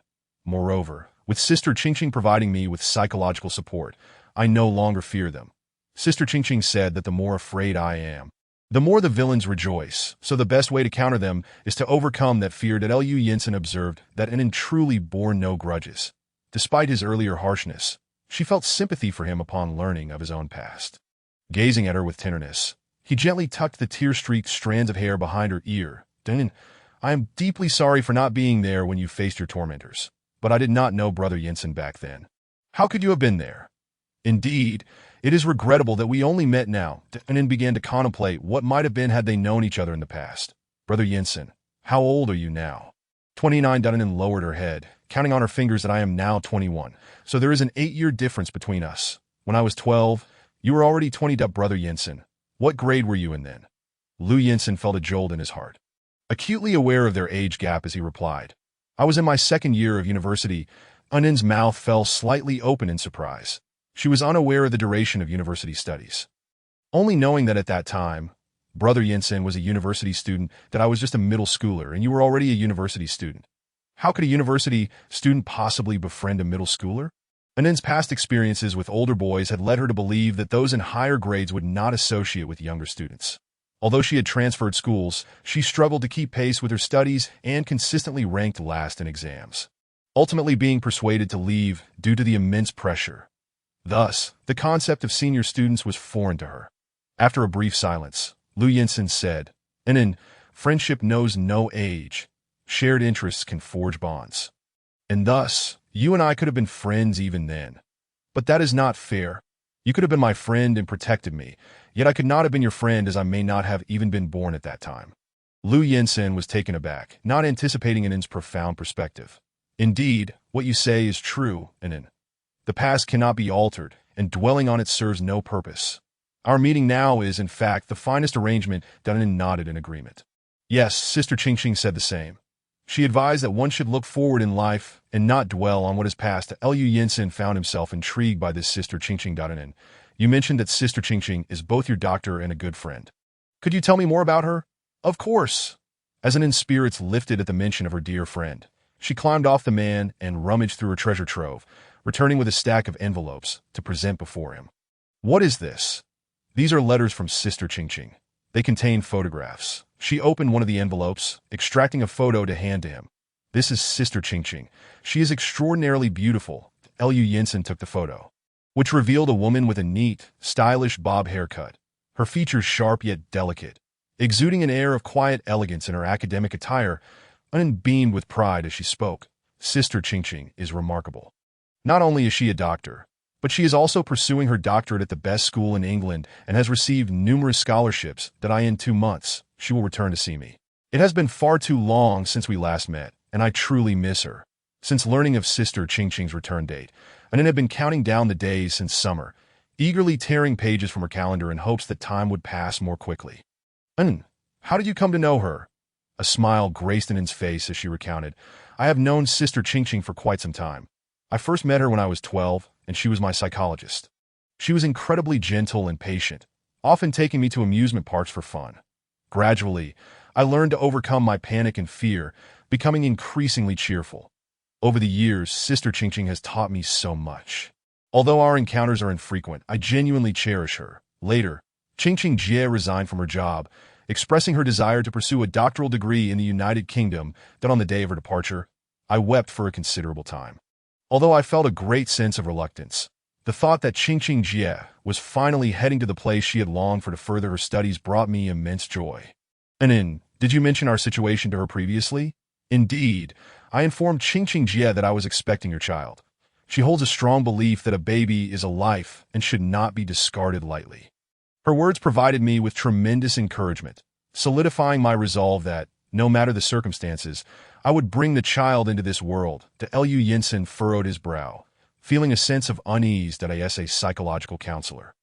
Moreover, with Sister Qingqing providing me with psychological support, I no longer fear them. Sister Qingqing said that the more afraid I am, the more the villains rejoice, so the best way to counter them is to overcome that fear. Lu Yinsen observed that Annen truly bore no grudges. Despite his earlier harshness, she felt sympathy for him upon learning of his own past. Gazing at her with tenderness, he gently tucked the tear-streaked strands of hair behind her ear. Annen, I am deeply sorry for not being there when you faced your tormentors, but I did not know Brother Yinsen back then. How could you have been there? Indeed, it is regrettable that we only met now. Annen began to contemplate what might have been had they known each other in the past. Brother Yinsen, how old are you now? 29. Annen lowered her head, counting on her fingers that I am now 21, so there is an 8-year difference between us. When I was 12, you were already 20. Brother Yinsen, what grade were you in then? Lu Yinsen felt a jolt in his heart, acutely aware of their age gap as he replied. I was in my 2nd year of university. Annen's mouth fell slightly open in surprise. She was unaware of the duration of university studies, only knowing that at that time, Brother Yinsen was a university student, that I was just a middle schooler, and you were already a university student. How could a university student possibly befriend a middle schooler? Annen's past experiences with older boys had led her to believe that those in higher grades would not associate with younger students. Although she had transferred schools, she struggled to keep pace with her studies and consistently ranked last in exams, ultimately being persuaded to leave due to the immense pressure. Thus, the concept of senior students was foreign to her. After a brief silence, Lu Yinsen said, Annen, friendship knows no age. Shared interests can forge bonds. And thus, you and I could have been friends even then. But that is not fair. You could have been my friend and protected me, yet I could not have been your friend as I may not have even been born at that time. Lu Yinsen was taken aback, not anticipating Annen's profound perspective. Indeed, what you say is true, Annen. The past cannot be altered, and dwelling on it serves no purpose. Our meeting now is, in fact, the finest arrangement. Annen nodded in agreement. Yes, Sister Qingqing said the same. She advised that one should look forward in life and not dwell on what is past. Lu Yinsen found himself intrigued by this Sister Qingqing. Annen, you mentioned that Sister Qingqing is both your doctor and a good friend. Could you tell me more about her? Of course. As Annen's spirits lifted at the mention of her dear friend, she climbed off the man and rummaged through her treasure trove, returning with a stack of envelopes to present before him. What is this? These are letters from Sister Qingqing. They contain photographs. She opened one of the envelopes, extracting a photo to hand to him. This is Sister Qingqing. She is extraordinarily beautiful. Lu Yinsen took the photo, which revealed a woman with a neat, stylish bob haircut, her features sharp yet delicate, exuding an air of quiet elegance in her academic attire. Annen beamed with pride as she spoke. Sister Qingqing is remarkable. Not only is she a doctor, but she is also pursuing her doctorate at the best school in England and has received numerous scholarships. In 2 months, she will return to see me. It has been far too long since we last met, and I truly miss her. Since learning of Sister Qingqing's return date, Annen had been counting down the days since summer, eagerly tearing pages from her calendar in hopes that time would pass more quickly. Annen, how did you come to know her? A smile graced Annen's face as she recounted, I have known Sister Qingqing for quite some time. I first met her when I was 12, and she was my psychologist. She was incredibly gentle and patient, often taking me to amusement parks for fun. Gradually, I learned to overcome my panic and fear, becoming increasingly cheerful. Over the years, Sister Qingqing has taught me so much. Although our encounters are infrequent, I genuinely cherish her. Later, Qingqing Jie resigned from her job, expressing her desire to pursue a doctoral degree in the United Kingdom. That on the day of her departure, I wept for a considerable time. Although I felt a great sense of reluctance, the thought that Qingqing Jie was finally heading to the place she had longed for to further her studies brought me immense joy. Did you mention our situation to her previously? Indeed, I informed Qingqing Jie that I was expecting your child. She holds a strong belief that a baby is a life and should not be discarded lightly. Her words provided me with tremendous encouragement, solidifying my resolve that, no matter the circumstances, I would bring the child into this world. Liu Yinsen furrowed his brow, feeling a sense of unease that I as a psychological counselor.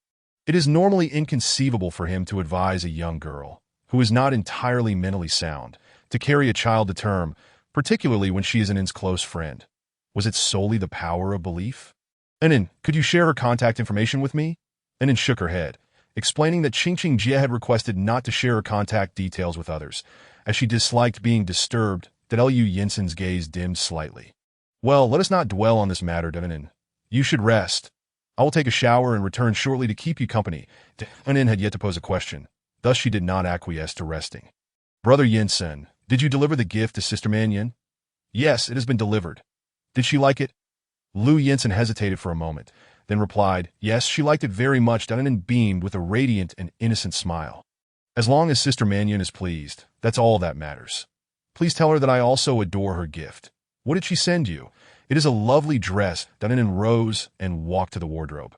It is normally inconceivable for him to advise a young girl, who is not entirely mentally sound, to carry a child to term, particularly when she is Annen's close friend. Was it solely the power of belief? Annen, could you share her contact information with me? Annen shook her head, explaining that Qingqing Jie had requested not to share her contact details with others, as she disliked being disturbed. Liu Yinsen's gaze dimmed slightly. Well, let us not dwell on this matter, Annen. You should rest. I will take a shower and return shortly to keep you company. Annen had yet to pose a question, thus she did not acquiesce to resting. Brother Yinsen, did you deliver the gift to Sister Manyan? Yes, it has been delivered. Did she like it? Liu Yinsen hesitated for a moment, then replied, yes, she liked it very much. Annen beamed with a radiant and innocent smile. As long as Sister Manyan is pleased, that's all that matters. Please tell her that I also adore her gift. What did she send you? It is a lovely dress. Annen rose and walked to the wardrobe.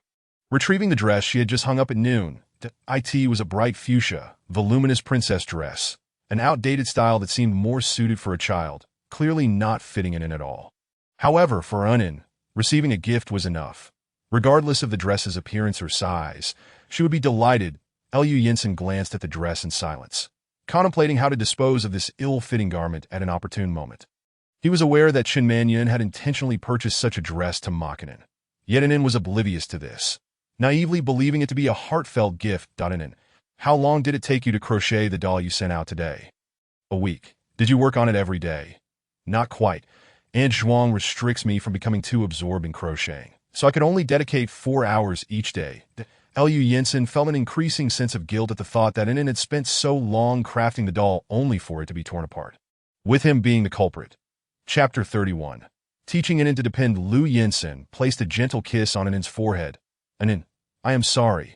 Retrieving the dress she had just hung up at noon, it was a bright fuchsia, voluminous princess dress, an outdated style that seemed more suited for a child, clearly not fitting Annen at all. However, for Annen, receiving a gift was enough. Regardless of the dress's appearance or size, she would be delighted. Liu Yinsen glanced at the dress in silence, contemplating how to dispose of this ill-fitting garment at an opportune moment. He was aware that Qin Manyan had intentionally purchased such a dress to mock Annen, yet Annen was oblivious to this, naively believing it to be a heartfelt gift. Annen, how long did it take you to crochet the doll you sent out today? A week. Did you work on it every day? Not quite. Aunt Zhuang restricts me from becoming too absorbed in crocheting, so I could only dedicate 4 hours each day. Liu Yinsen felt an increasing sense of guilt at the thought that Annen had spent so long crafting the doll only for it to be torn apart, with him being the culprit. Chapter 31. Teaching Annen to depend. Liu Yinsen placed a gentle kiss on Annen's forehead. Annen, I am sorry.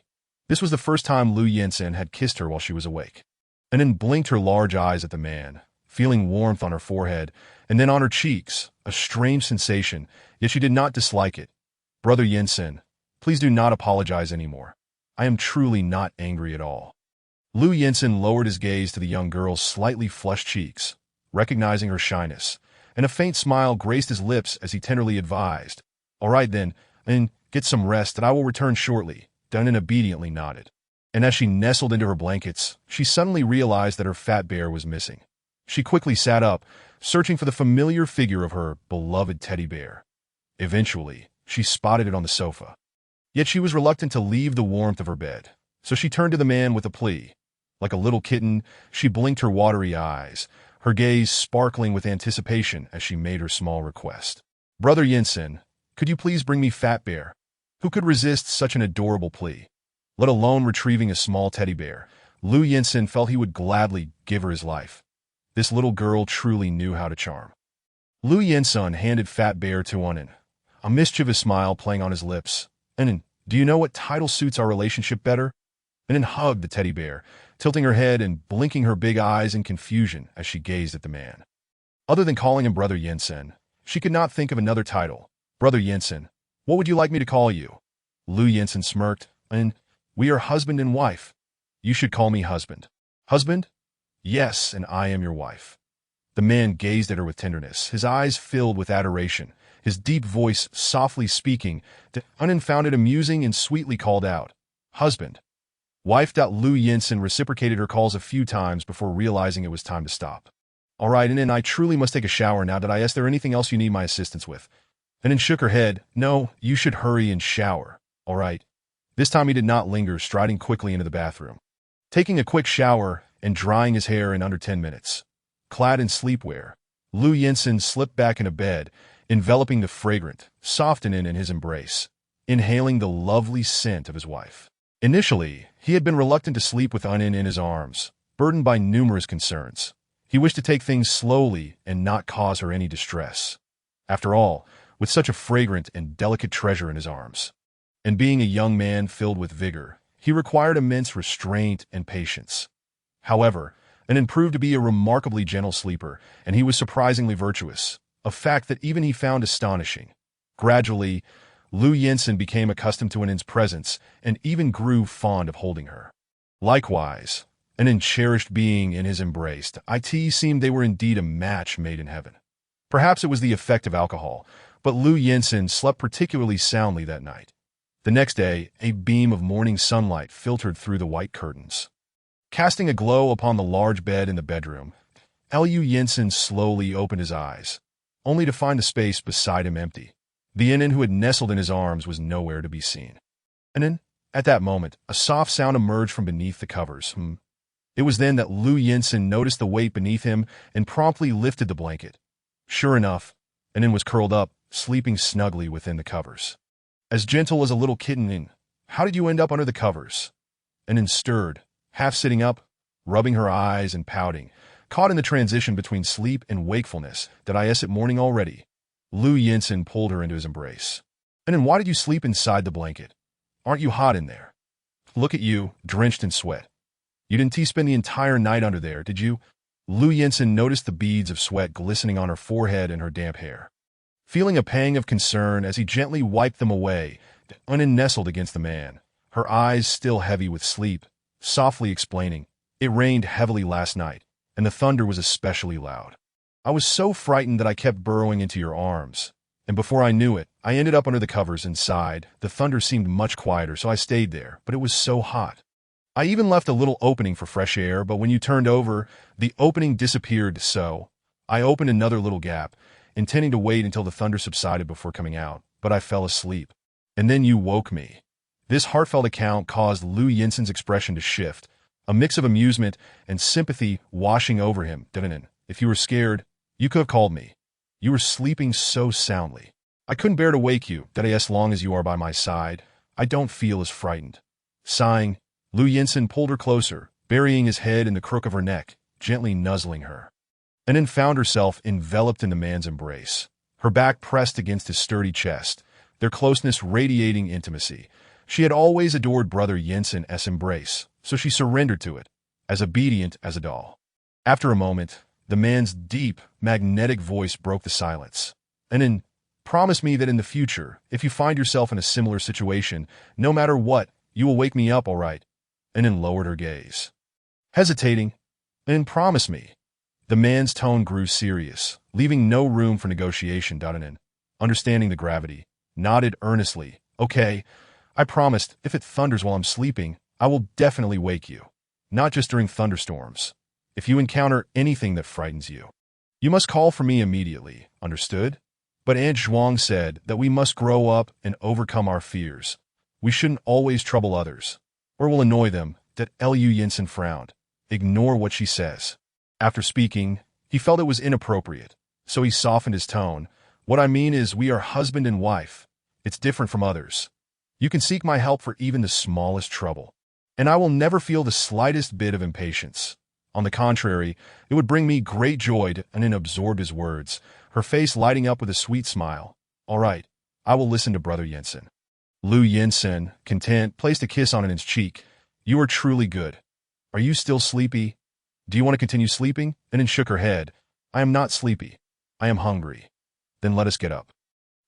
This was the first time Liu Yinsen had kissed her while she was awake. Annen blinked her large eyes at the man, feeling warmth on her forehead, and then on her cheeks, a strange sensation, yet she did not dislike it. Brother Yinsen, please do not apologize anymore. I am truly not angry at all. Liu Yinsen lowered his gaze to the young girl's slightly flushed cheeks, recognizing her shyness, and a faint smile graced his lips as he tenderly advised, all right then, and get some rest and I will return shortly. Annen obediently nodded. And as she nestled into her blankets, she suddenly realized that her fat bear was missing. She quickly sat up, searching for the familiar figure of her beloved teddy bear. Eventually, she spotted it on the sofa. Yet she was reluctant to leave the warmth of her bed, so she turned to the man with a plea. Like a little kitten, she blinked her watery eyes, her gaze sparkling with anticipation as she made her small request. Brother Yinsen, could you please bring me Fat Bear? Who could resist such an adorable plea? Let alone retrieving a small teddy bear, Liu Yinsen felt he would gladly give her his life. This little girl truly knew how to charm. Liu Yinsen handed Fat Bear to Annen, a mischievous smile playing on his lips. Annen, do you know what title suits our relationship better? Annen hugged the teddy bear, tilting her head and blinking her big eyes in confusion as she gazed at the man. Other than calling him Brother Yinsen, she could not think of another title. Brother Yinsen, what would you like me to call you? Liu Yinsen smirked. Annen, we are husband and wife. You should call me husband. Husband? Yes, and I am your wife. The man gazed at her with tenderness, his eyes filled with adoration, his deep voice softly speaking. Annen found it amusing and sweetly called out, husband. Wife. Liu Yinsen reciprocated her calls a few times before realizing it was time to stop. All right, Annen, I truly must take a shower now. Did I ask there anything else you need my assistance with? Annen shook her head. No, you should hurry and shower. All right. This time he did not linger, striding quickly into the bathroom. Taking a quick shower and drying his hair in under 10 minutes. Clad in sleepwear, Liu Yinsen slipped back into bed, enveloping the fragrant, softening in his embrace, inhaling the lovely scent of his wife. Initially, he had been reluctant to sleep with Anin in his arms, burdened by numerous concerns. He wished to take things slowly and not cause her any distress. After all, with such a fragrant and delicate treasure in his arms, and being a young man filled with vigor, he required immense restraint and patience. However, Anin proved to be a remarkably gentle sleeper, and he was surprisingly virtuous, a fact that even he found astonishing. Gradually, Liu Yinsen became accustomed to Anin's presence and even grew fond of holding her. Likewise, Anin cherished being in his embrace. It seemed they were indeed a match made in heaven. Perhaps it was the effect of alcohol, but Liu Yinsen slept particularly soundly that night. The next day, a beam of morning sunlight filtered through the white curtains, casting a glow upon the large bed in the bedroom. Liu Yinsen slowly opened his eyes, only to find the space beside him empty. The Anin who had nestled in his arms was nowhere to be seen. And then, at that moment, a soft sound emerged from beneath the covers. It was then that Liu Yinsen noticed the weight beneath him and promptly lifted the blanket. Sure enough, Anin was curled up, sleeping snugly within the covers. As gentle as a little kitten. How did you end up under the covers? Anin stirred, half sitting up, rubbing her eyes and pouting, caught in the transition between sleep and wakefulness. Did I it morning already? Liu Yinsen pulled her into his embrace. And then why did you sleep inside the blanket? Aren't you hot in there? Look at you, drenched in sweat. You didn't spend the entire night under there, did you? Liu Yinsen noticed the beads of sweat glistening on her forehead and her damp hair. Feeling a pang of concern as he gently wiped them away, Anin nestled against the man, her eyes still heavy with sleep, softly explaining, "It rained heavily last night, and the thunder was especially loud. I was so frightened that I kept burrowing into your arms, and before I knew it, I ended up under the covers inside. The thunder seemed much quieter, so I stayed there, but it was so hot. I even left a little opening for fresh air, but when you turned over, the opening disappeared, so I opened another little gap, intending to wait until the thunder subsided before coming out, but I fell asleep. And then you woke me." This heartfelt account caused Liu Yinsen's expression to shift, a mix of amusement and sympathy washing over him. "If you were scared, you could have called me. You were sleeping so soundly. I couldn't bear to wake you. As long as you are by my side, I don't feel as frightened." Sighing, Liu Yinsen pulled her closer, burying his head in the crook of her neck, gently nuzzling her. And then found herself enveloped in the man's embrace, her back pressed against his sturdy chest, their closeness radiating intimacy. She had always adored Brother Yinsen's embrace, so she surrendered to it, as obedient as a doll. After a moment, the man's deep, magnetic voice broke the silence. "And then, promise me that in the future, if you find yourself in a similar situation, no matter what, you will wake me up, all right?" And then lowered her gaze. Hesitating, "And then promise me." The man's tone grew serious, leaving no room for negotiation. And understanding the gravity, nodded earnestly. "Okay, I promised if it thunders while I'm sleeping, I will definitely wake you. Not just during thunderstorms. If you encounter anything that frightens you, you must call for me immediately, understood?" But Aunt Zhuang said that we must grow up and overcome our fears. We shouldn't always trouble others, or will annoy them. Liu Yinsen frowned. "Ignore what she says." After speaking, he felt it was inappropriate, so he softened his tone. "What I mean is we are husband and wife. It's different from others. You can seek my help for even the smallest trouble, and I will never feel the slightest bit of impatience. On the contrary, it would bring me great joy to," and absorbed his words, her face lighting up with a sweet smile. "All right, I will listen to Brother Yinsen." Liu Yinsen, content, placed a kiss on Anin's cheek. "You are truly good. Are you still sleepy? Do you want to continue sleeping?" Anin shook her head. "I am not sleepy. I am hungry." "Then let us get up."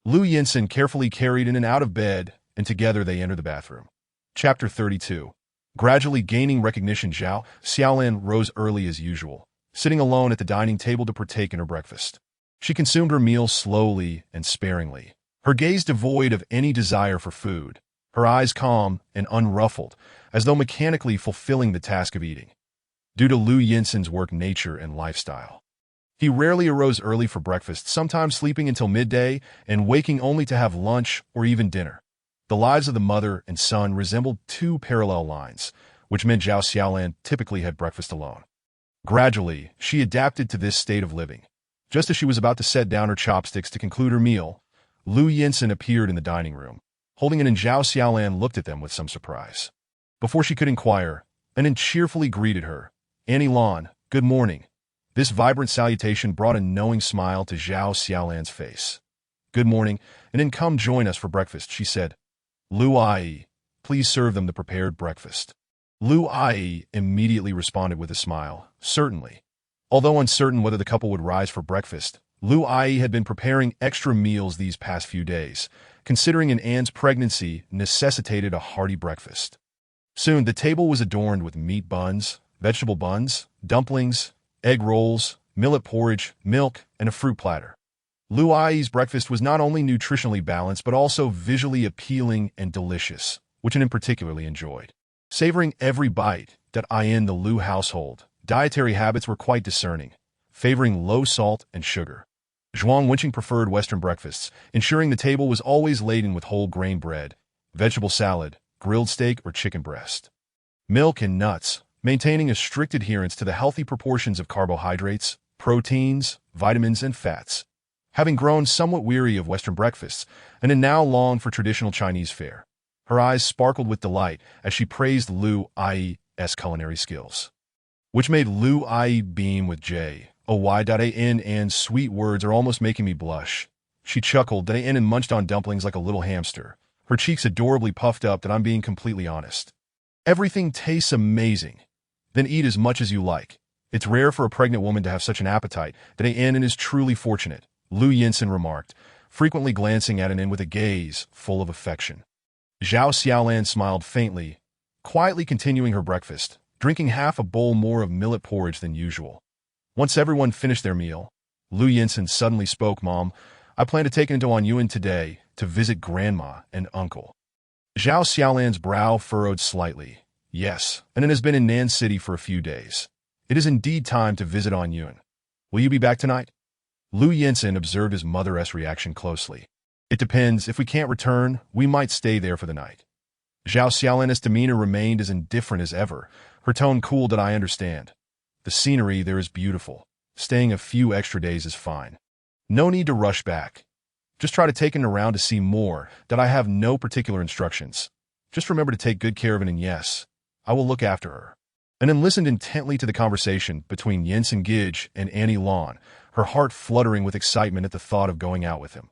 Liu Yinsen carefully carried Anin out of bed, and together they entered the bathroom. Chapter 32. Gradually gaining recognition, Zhao Xiaolan rose early as usual, sitting alone at the dining table to partake in her breakfast. She consumed her meal slowly and sparingly, her gaze devoid of any desire for food, her eyes calm and unruffled, as though mechanically fulfilling the task of eating. Due to Liu Yinsen's work nature and lifestyle, he rarely arose early for breakfast, sometimes sleeping until midday and waking only to have lunch or even dinner. The lives of the mother and son resembled two parallel lines, which meant Zhao Xiaolan typically had breakfast alone. Gradually, she adapted to this state of living, Just as she was about to set down her chopsticks to conclude her meal, Lu Yinsen appeared in the dining room, holding it, and Zhao Xiaolan looked at them with some surprise. Before she could inquire, Anin cheerfully greeted her. "Annie Lan, good morning." This vibrant salutation brought a knowing smile to Zhao Xiaolan's face. "Good morning, and then come join us for breakfast," she said. "Lu Ai, please serve them the prepared breakfast." Lu Ai immediately responded with a smile, "Certainly." Although uncertain whether the couple would rise for breakfast, Lu Ai had been preparing extra meals these past few days, considering Anne's pregnancy necessitated a hearty breakfast. Soon, the table was adorned with meat buns, vegetable buns, dumplings, egg rolls, millet porridge, milk, and a fruit platter. Lu Ai's breakfast was not only nutritionally balanced but also visually appealing and delicious, which Anne particularly enjoyed. Savoring every bite that in the Lu household, dietary habits were quite discerning, favoring low salt and sugar. Zhuang Wenqing preferred Western breakfasts, ensuring the table was always laden with whole grain bread, vegetable salad, grilled steak or chicken breast, milk and nuts, maintaining a strict adherence to the healthy proportions of carbohydrates, proteins, vitamins, and fats. Having grown somewhat weary of Western breakfasts, and now longed for traditional Chinese fare, her eyes sparkled with delight as she praised Lu Ai's culinary skills, which made Lu Ai beam with joy. And sweet words are almost making me blush. She chuckled and munched on dumplings like a little hamster, her cheeks adorably puffed up. That I'm being completely honest. Everything tastes amazing. Then eat as much as you like. It's rare for a pregnant woman to have such an appetite. Anne is truly fortunate, Lu Yinsen remarked, frequently glancing at Anne with a gaze full of affection. Zhao Xiaolan smiled faintly, quietly continuing her breakfast, drinking half a bowl more of millet porridge than usual. Once everyone finished their meal, Lu Yinsen suddenly spoke. "Mom, I plan to take Anne to Anyuan today to visit Grandma and Uncle." Zhao Xiaolan's brow furrowed slightly. "Yes, Anne has been in Nan City for a few days. It is indeed time to visit Anyuan. Will you be back tonight?" Lu Yinsen observed his mother's reaction closely. "It depends. If we can't return, we might stay there for the night." Zhao Xiaolan's demeanor remained as indifferent as ever, her tone cooled. "I understand. The scenery there is beautiful. Staying a few extra days is fine. No need to rush back. Just try to take Anne around to see more. I have no particular instructions. Just remember to take good care of Anne, and yes, I will look after her." Anne listened intently to the conversation between Yinsen Gij and Annie Lan, her heart fluttering with excitement at the thought of going out with him.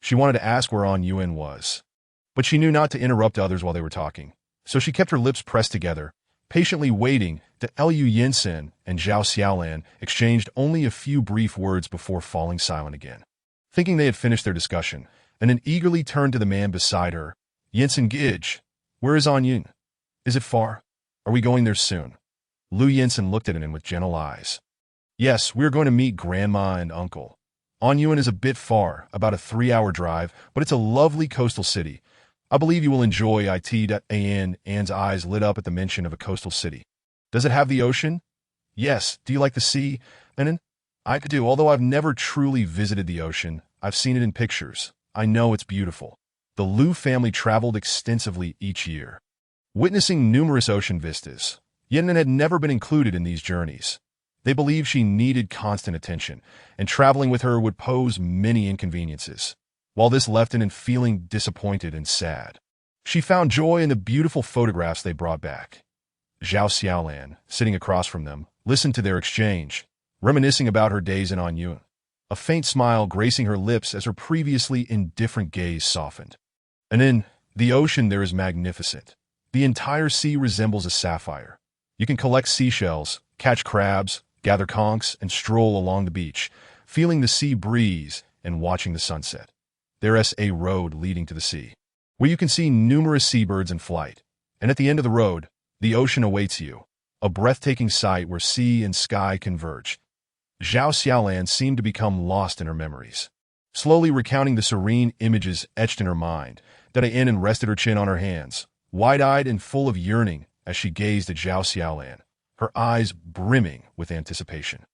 She wanted to ask where Anyuan was, but she knew not to interrupt others while they were talking, so she kept her lips pressed together, patiently waiting that Lu Yinsen and Zhao Xiaolan exchanged only a few brief words before falling silent again. Thinking they had finished their discussion, Anne eagerly turned to the man beside her. "Yinsen Gij, where is Anyuan? Is it far? Are we going there soon?" Lu Yinsen looked at Anne with gentle eyes. "Yes, we are going to meet Grandma and Uncle. Anyuan is a bit far, about a 3-hour drive, but it's a lovely coastal city. I believe you will enjoy it." Anne's eyes lit up at the mention of a coastal city. "Does it have the ocean?" "Yes. Do you like the sea, Anne?" "I do. Although I've never truly visited the ocean, I've seen it in pictures. I know it's beautiful." The Lu family traveled extensively each year, witnessing numerous ocean vistas. Yet Anne had never been included in these journeys. They believed she needed constant attention, and traveling with her would pose many inconveniences. While this left Anne feeling disappointed and sad, she found joy in the beautiful photographs they brought back. Zhao Xiaolan, sitting across from them, listened to their exchange, reminiscing about her days in Anyuan, a faint smile gracing her lips as her previously indifferent gaze softened. "And in the ocean there is magnificent. The entire sea resembles a sapphire. You can collect seashells, catch crabs, gather conchs, and stroll along the beach, feeling the sea breeze and watching the sunset. There's a road leading to the sea, where you can see numerous seabirds in flight, and at the end of the road, the ocean awaits you, a breathtaking sight where sea and sky converge." Zhao Xiaolan seemed to become lost in her memories, slowly recounting the serene images etched in her mind. Anne rested her chin on her hands, wide-eyed and full of yearning as she gazed at Zhao Xiaolan, her eyes brimming with anticipation.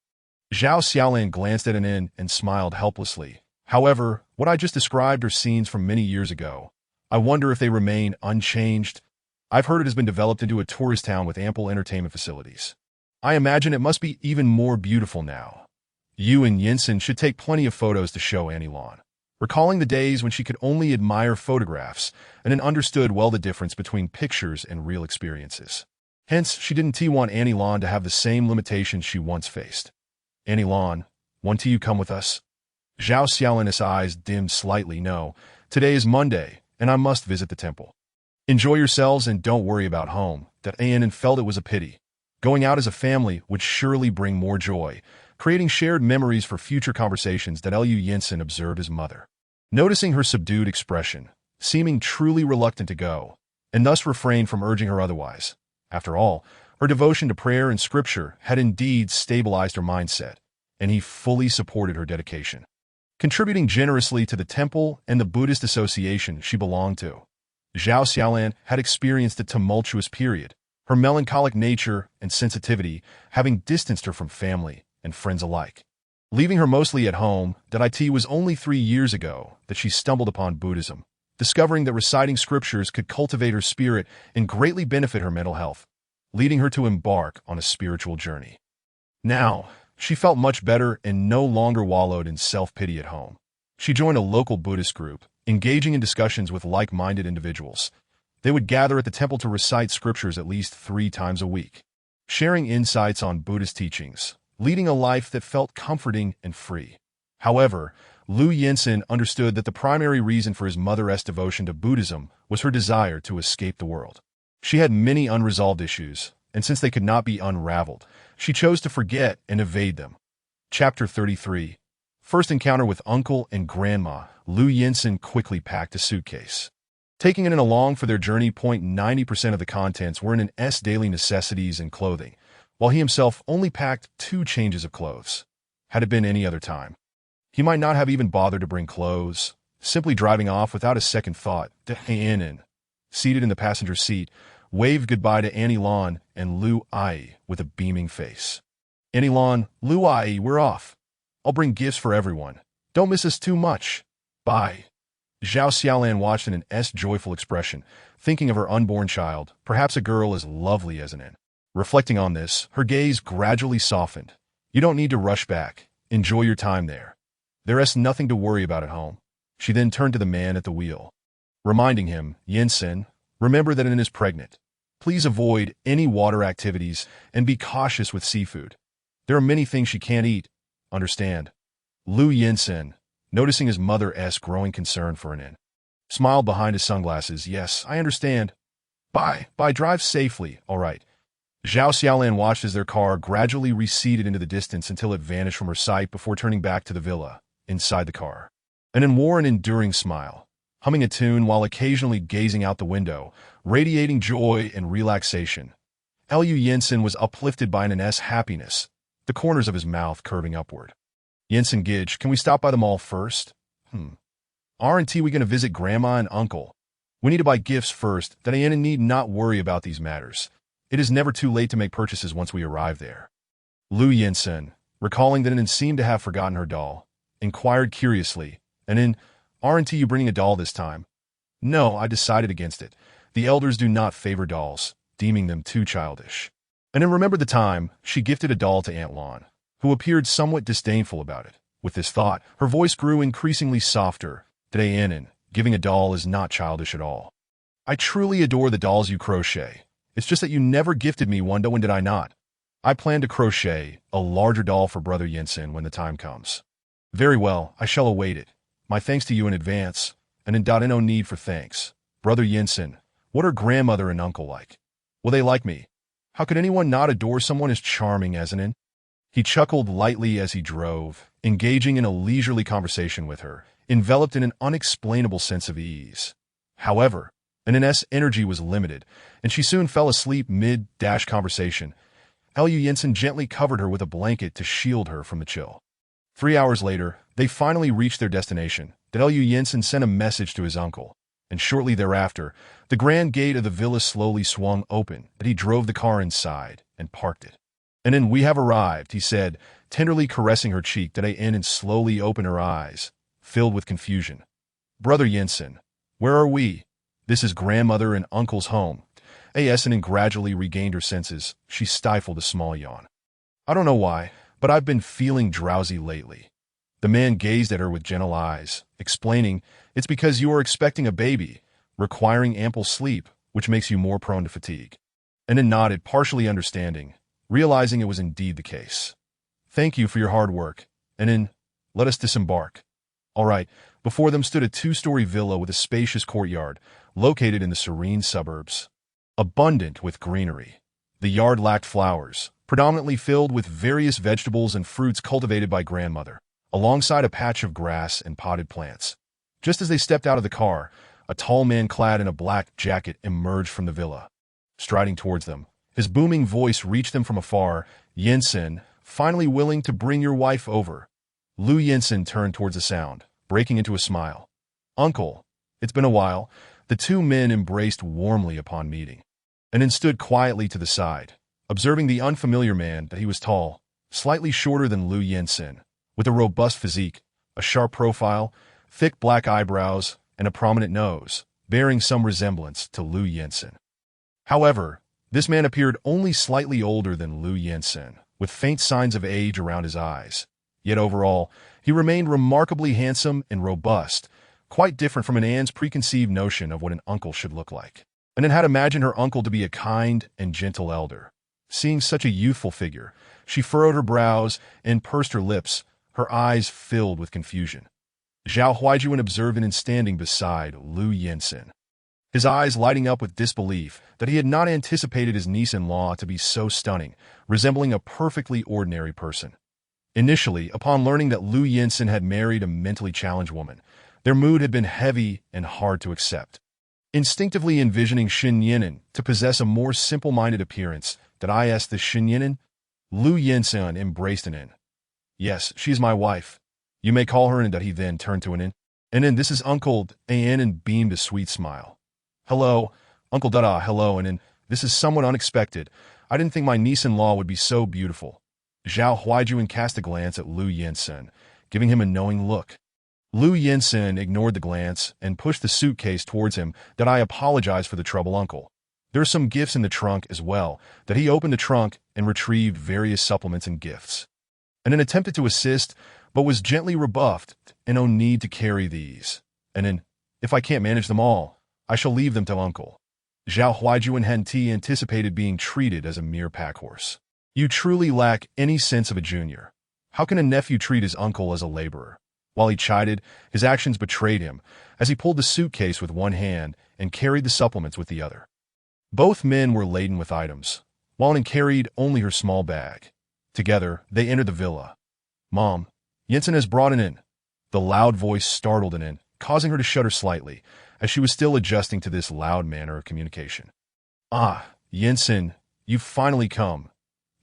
Zhao Xiaolan glanced at Anne and smiled helplessly. "However, what I just described are scenes from many years ago. I wonder if they remain unchanged. I've heard it has been developed into a tourist town with ample entertainment facilities. I imagine it must be even more beautiful now." You and Yinsen should take plenty of photos to show Annie Lan. Recalling the days when she could only admire photographs and then understood well the difference between pictures and real experiences. Hence, she didn't want Annie Lan to have the same limitations she once faced. Annie Lan, want you come with us? Zhao Xiaolin's eyes dimmed slightly. No, today is Monday, and I must visit the temple. Enjoy yourselves and don't worry about home. That Ann felt it was a pity. Going out as a family would surely bring more joy, creating shared memories for future conversations. That Lu Yinsen observed his mother. Noticing her subdued expression, seeming truly reluctant to go, and thus refrained from urging her otherwise. After all, her devotion to prayer and scripture had indeed stabilized her mindset, and he fully supported her dedication, contributing generously to the temple and the Buddhist association she belonged to. Zhao Xiaolan had experienced a tumultuous period, her melancholic nature and sensitivity having distanced her from family and friends alike. Leaving her mostly at home, that it was only 3 years ago that she stumbled upon Buddhism, discovering that reciting scriptures could cultivate her spirit and greatly benefit her mental health, leading her to embark on a spiritual journey. Now, she felt much better and no longer wallowed in self-pity at home. She joined a local Buddhist group, engaging in discussions with like-minded individuals. They would gather at the temple to recite scriptures at least 3 times a week, sharing insights on Buddhist teachings, leading a life that felt comforting and free. However, Lu Yinsen understood that the primary reason for his mother's devotion to Buddhism was her desire to escape the world. She had many unresolved issues, and since they could not be unraveled, she chose to forget and evade them. Chapter 33. First encounter with Uncle and Grandma. Lu Yinsen quickly packed a suitcase, taking it along for their journey. 90% of the contents were in his daily necessities and clothing, while he himself only packed 2 changes of clothes. Had it been any other time, he might not have even bothered to bring clothes, simply driving off without a second thought. Ann, seated in the passenger seat, waved goodbye to Annie Lan and Lu Ai with a beaming face. Annie Lan, Lu Ai, we're off. I'll bring gifts for everyone. Don't miss us too much. Bye. Zhao Xiaolan watched in an joyful expression, thinking of her unborn child, perhaps a girl as lovely as an N. Reflecting on this, her gaze gradually softened. You don't need to rush back. Enjoy your time there. There's nothing to worry about at home. She then turned to the man at the wheel, reminding him, Yinsen, remember that N is pregnant. Please avoid any water activities and be cautious with seafood. There are many things she can't eat. Understand? Lu Yinsen, noticing his mother's growing concern for N, smiled behind his sunglasses. Yes, I understand. Bye. Drive safely. All right. Zhao Xiaolan watched as their car gradually receded into the distance until it vanished from her sight before turning back to the villa. Inside the car, N wore an enduring smile, humming a tune while occasionally gazing out the window, radiating joy and relaxation. Lu Yinsen was uplifted by N's happiness, the corners of his mouth curving upward. Yinsen Gidge, can we stop by the mall first? Aren't we going to visit Grandma and Uncle? We need to buy gifts first. That Ann need not worry about these matters. It is never too late to make purchases once we arrive there. Lu Yinsen, recalling that N seemed to have forgotten her doll, inquired curiously, and aren't you bringing a doll this time? No, I decided against it. The elders do not favor dolls, deeming them too childish. And then remembered the time she gifted a doll to Aunt Lan, who appeared somewhat disdainful about it. With this thought, her voice grew increasingly softer. Today, Ann, giving a doll is not childish at all. I truly adore the dolls you crochet. It's just that you never gifted me one, when did I not? I plan to crochet a larger doll for Brother Yinsen when the time comes. Very well, I shall await it. My thanks to you in advance, and no need for thanks. Brother Yinsen, what are grandmother and uncle like? Will they like me? How could anyone not adore someone as charming as N? He chuckled lightly as he drove, engaging in a leisurely conversation with her, enveloped in an unexplainable sense of ease. However, N's energy was limited, and she soon fell asleep mid-conversation. Lu Yinsen gently covered her with a blanket to shield her from the chill. 3 hours later, they finally reached their destination. Lu Yinsen sent a message to his uncle, and shortly thereafter, the grand gate of the villa slowly swung open. He drove the car inside and parked it. And then we have arrived, he said, tenderly caressing her cheek. And slowly opened her eyes, filled with confusion. Brother Yinsen, where are we? This is grandmother and uncle's home. And gradually regained her senses. She stifled a small yawn. I don't know why, but I've been feeling drowsy lately." The man gazed at her with gentle eyes, explaining, "It's because you are expecting a baby, requiring ample sleep, which makes you more prone to fatigue." And then nodded, partially understanding, realizing it was indeed the case. "Thank you for your hard work, and then let us disembark." All right, before them stood a two-story villa with a spacious courtyard, located in the serene suburbs. Abundant with greenery. The yard lacked flowers, predominantly filled with various vegetables and fruits cultivated by grandmother, alongside a patch of grass and potted plants. Just as they stepped out of the car, a tall man clad in a black jacket emerged from the villa. Striding towards them, his booming voice reached them from afar. "Jensen, finally willing to bring your wife over." Lu Jensen turned towards the sound, breaking into a smile. "Uncle, it's been a while." The two men embraced warmly upon meeting, and then stood quietly to the side, observing the unfamiliar man that he was tall, slightly shorter than Lu Jensen, with a robust physique, a sharp profile, thick black eyebrows, and a prominent nose, bearing some resemblance to Lu Jensen. However, this man appeared only slightly older than Lu Jensen, with faint signs of age around his eyes. Yet overall, he remained remarkably handsome and robust, quite different from Anne's preconceived notion of what an uncle should look like. And Anne had imagined her uncle to be a kind and gentle elder. Seeing such a youthful figure, she furrowed her brows and pursed her lips, her eyes filled with confusion. Zhao Huaijuan observed and standing beside Lu Jensen, his eyes lighting up with disbelief that he had not anticipated his niece-in-law to be so stunning, resembling a perfectly ordinary person. Initially, upon learning that Lu Jensen had married a mentally challenged woman, their mood had been heavy and hard to accept. Instinctively envisioning Xin Yinan to possess a more simple-minded appearance, "Did I ask this Xin Yinan?" Lu Jensen embraced An. "Yes, she is my wife. You may call her An." He then turned to An. "And this is Uncle An," and beamed a sweet smile. "Hello, Uncle Dada." "Hello, and this is somewhat unexpected. I didn't think my niece-in-law would be so beautiful." Zhao Huaijuan cast a glance at Lu Jensen, giving him a knowing look. Lu Jensen ignored the glance and pushed the suitcase towards him. "That I apologize for the trouble, Uncle. There are some gifts in the trunk as well." That he opened the trunk and retrieved various supplements and gifts, and then attempted to assist, but was gently rebuffed. "And no need to carry these. And then, if I can't manage them all, I shall leave them to Uncle." Zhao Huaijuan hadn't anticipated being treated as a mere packhorse. "You truly lack any sense of a junior. How can a nephew treat his uncle as a laborer?" While he chided, his actions betrayed him, as he pulled the suitcase with one hand and carried the supplements with the other. Both men were laden with items, while An carried only her small bag. Together, they entered the villa. "Mom, Jensen has brought An in." The loud voice startled An, causing her to shudder slightly, as she was still adjusting to this loud manner of communication. "Ah, Jensen, you've finally come."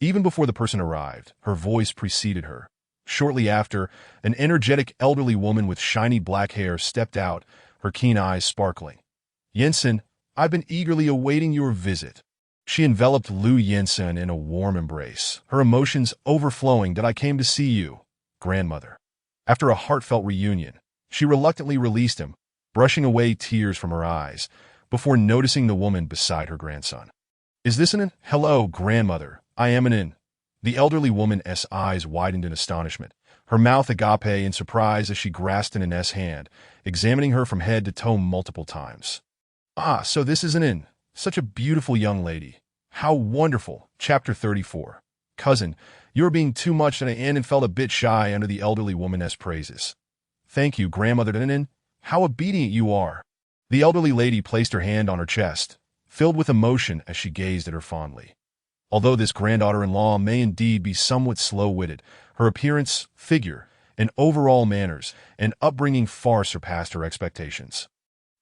Even before the person arrived, her voice preceded her. Shortly after, an energetic elderly woman with shiny black hair stepped out, her keen eyes sparkling. "Jensen, I've been eagerly awaiting your visit." She enveloped Lu Jensen in a warm embrace, her emotions overflowing. "That I came to see you, grandmother." After a heartfelt reunion, she reluctantly released him, brushing away tears from her eyes, before noticing the woman beside her grandson. "Is this An?" "Hello, grandmother. I am An." The elderly woman's eyes widened in astonishment, her mouth agape in surprise as she grasped An's hand, examining her from head to toe multiple times. "Ah, so this is An. Such a beautiful young lady. How wonderful." Chapter 34. "Cousin, you are being too much," and An felt a bit shy under the elderly woman's praises. "Thank you, grandmother An. How obedient you are." The elderly lady placed her hand on her chest, filled with emotion as she gazed at her fondly. Although this granddaughter-in-law may indeed be somewhat slow-witted, her appearance, figure, and overall manners and upbringing far surpassed her expectations.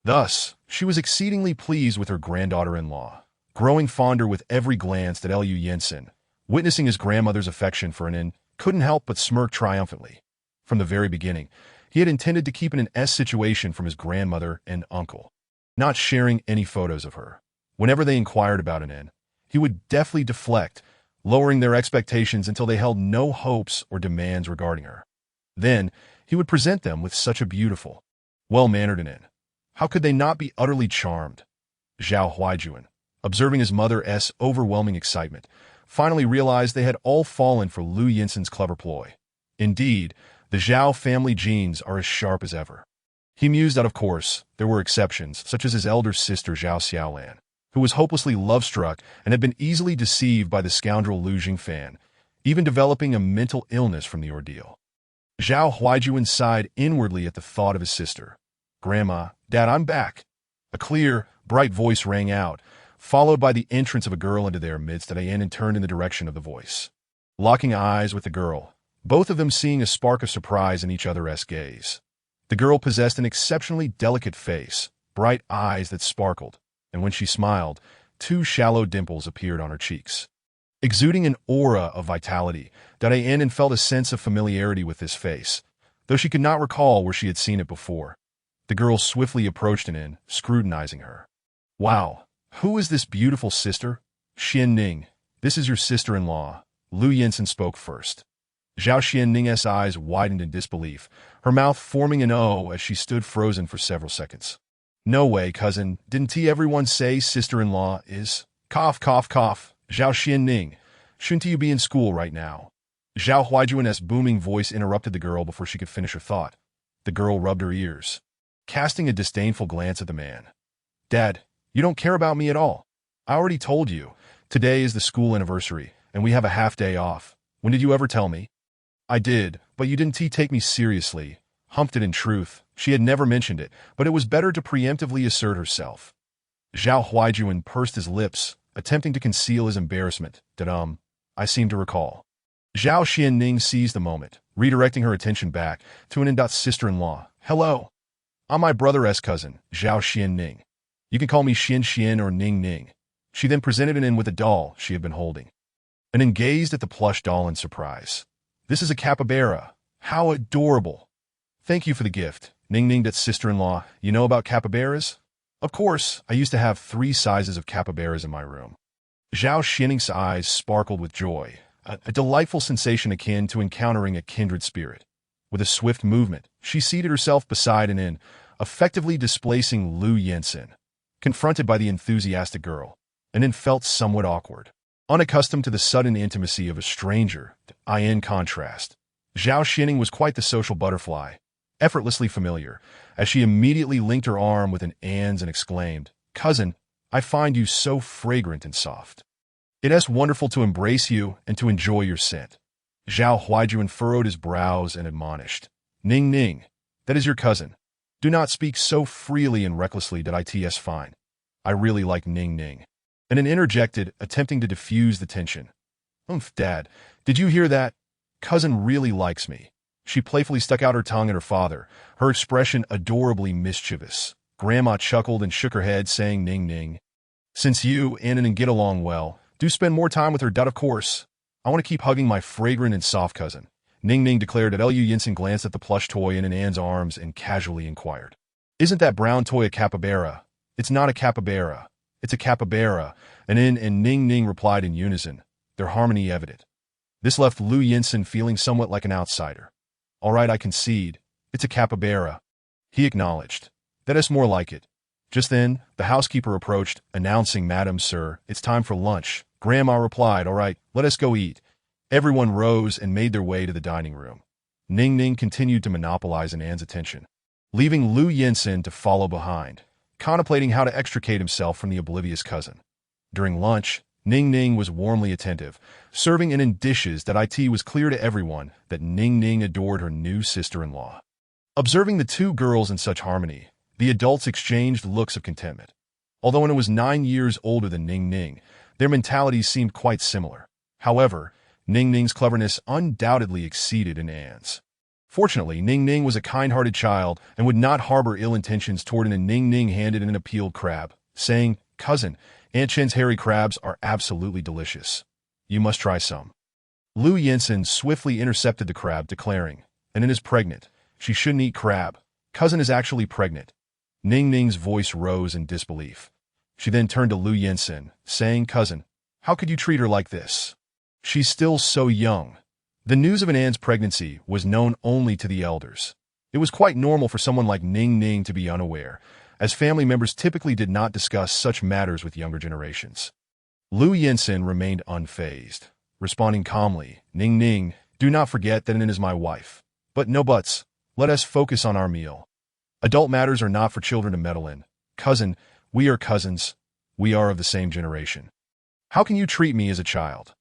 Thus, she was exceedingly pleased with her granddaughter-in-law, growing fonder with every glance that Lu Jensen, witnessing his grandmother's affection for An, couldn't help but smirk triumphantly. From the very beginning, he had intended to keep An's situation from his grandmother and uncle, not sharing any photos of her. Whenever they inquired about An, he would deftly deflect, lowering their expectations until they held no hopes or demands regarding her. Then, he would present them with such a beautiful, well-mannered An. How could they not be utterly charmed? Zhao Huaijuan, observing his mother's overwhelming excitement, finally realized they had all fallen for Lu Yinsen's clever ploy. Indeed, the Zhao family genes are as sharp as ever. He mused that, of course, there were exceptions, such as his elder sister Zhao Xiaolan, who was hopelessly love-struck and had been easily deceived by the scoundrel Lu Jingfan, even developing a mental illness from the ordeal. Zhao Huaijuan sighed inwardly at the thought of his sister. "Grandma, Dad, I'm back." A clear, bright voice rang out, followed by the entrance of a girl into their midst. Diane turned in the direction of the voice. Locking eyes with the girl, both of them seeing a spark of surprise in each other's gaze. The girl possessed an exceptionally delicate face, bright eyes that sparkled, and when she smiled, 2 shallow dimples appeared on her cheeks. Exuding an aura of vitality, Diane felt a sense of familiarity with this face, though she could not recall where she had seen it before. The girl swiftly approached Diane, scrutinizing her. "Wow, who is this beautiful sister?" "Xianning, this is your sister-in-law." Lu Yinsen spoke first. Zhao Xianning's eyes widened in disbelief, her mouth forming an O as she stood frozen for several seconds. "No way, cousin. Didn't everyone say sister-in-law is—" Cough, cough, cough. "Zhao Xianning, shouldn't you be in school right now?" Zhao Huaijuan's booming voice interrupted the girl before she could finish her thought. The girl rubbed her ears, casting a disdainful glance at the man. "Dad, you don't care about me at all. I already told you. Today is the school anniversary, and we have a half-day off. When did you ever tell me?" "I did, but you didn't take me seriously." Humped it in truth. She had never mentioned it, but it was better to preemptively assert herself. Zhao Huaijuan pursed his lips, attempting to conceal his embarrassment. I seem to recall." Zhao Xianning seized the moment, redirecting her attention back to an sister-in-law. "Hello. I'm my brother's cousin, Zhao Xianning. You can call me Xian or Ning Ning." She then presented Nin with a doll she had been holding. Nin gazed at the plush doll in surprise. "This is a capybara. How adorable." "Thank you for the gift, Ning Ning, that's sister-in-law. You know about capybaras?" "Of course, I used to have 3 sizes of capybaras in my room." Zhao Xianning's eyes sparkled with joy, a delightful sensation akin to encountering a kindred spirit. With a swift movement, she seated herself beside Nin, effectively displacing Lu Yinsen. Confronted by the enthusiastic girl, Nin felt somewhat awkward. Unaccustomed to the sudden intimacy of a stranger, in contrast, Zhao Xianning was quite the social butterfly, effortlessly familiar, as she immediately linked her arm with Anne's and exclaimed, "Cousin, I find you so fragrant and soft. It is wonderful to embrace you and to enjoy your scent." Zhao Huaijuan furrowed his brows and admonished, "Ning Ning, that is your cousin. Do not speak so freely and recklessly that it's fine. I really like Ning Ning." And Nin interjected, attempting to diffuse the tension. Dad, did you hear that? Cousin really likes me." She playfully stuck out her tongue at her father, her expression adorably mischievous. Grandma chuckled and shook her head, saying, "Ning Ning. Since you and Nin get along well, do spend more time with her, of course. I want to keep hugging my fragrant and soft cousin." Ning Ning declared. Lu Yinsen glanced at the plush toy in Anne's arms and casually inquired, "Isn't that brown toy a capybara?" "It's not a capybara. It's a capybara," and Nin and Ning Ning replied in unison, their harmony evident. This left Lu Yinsen feeling somewhat like an outsider. "All right, I concede. It's a capybara," he acknowledged. "That is more like it." Just then, the housekeeper approached, announcing, "Madam, sir, it's time for lunch." Grandma replied, "All right, let us go eat." Everyone rose and made their way to the dining room. Ning Ning continued to monopolize Anne's attention, leaving Lu Yinsen to follow behind, contemplating how to extricate himself from the oblivious cousin. During lunch, Ning Ning was warmly attentive, serving in dishes that it was clear to everyone that Ning Ning adored her new sister-in-law. Observing the 2 girls in such harmony, the adults exchanged looks of contentment. Although Nin was 9 years older than Ning Ning, their mentalities seemed quite similar. However, Ning Ning's cleverness undoubtedly exceeded Anne's. Fortunately, Ning Ning was a kind-hearted child and would not harbor ill intentions toward Nin. Ning Ning handed an peeled crab, saying, "Cousin, Aunt Chen's hairy crabs are absolutely delicious. You must try some." Lu Yinsen swiftly intercepted the crab, declaring, "Nin is pregnant. She shouldn't eat crab. Cousin is actually pregnant." Ning Ning's voice rose in disbelief. She then turned to Lu Yinsen, saying, "Cousin, how could you treat her like this? She's still so young." The news of Anne's pregnancy was known only to the elders. It was quite normal for someone like Ning Ning to be unaware, as family members typically did not discuss such matters with younger generations. Lu Yinsen remained unfazed, responding calmly, Ning Ning, do not forget that it is my wife. But no buts. Let us focus on our meal. Adult matters are not for children to meddle in. Cousin, we are cousins. We are of the same generation. How can you treat me as a child?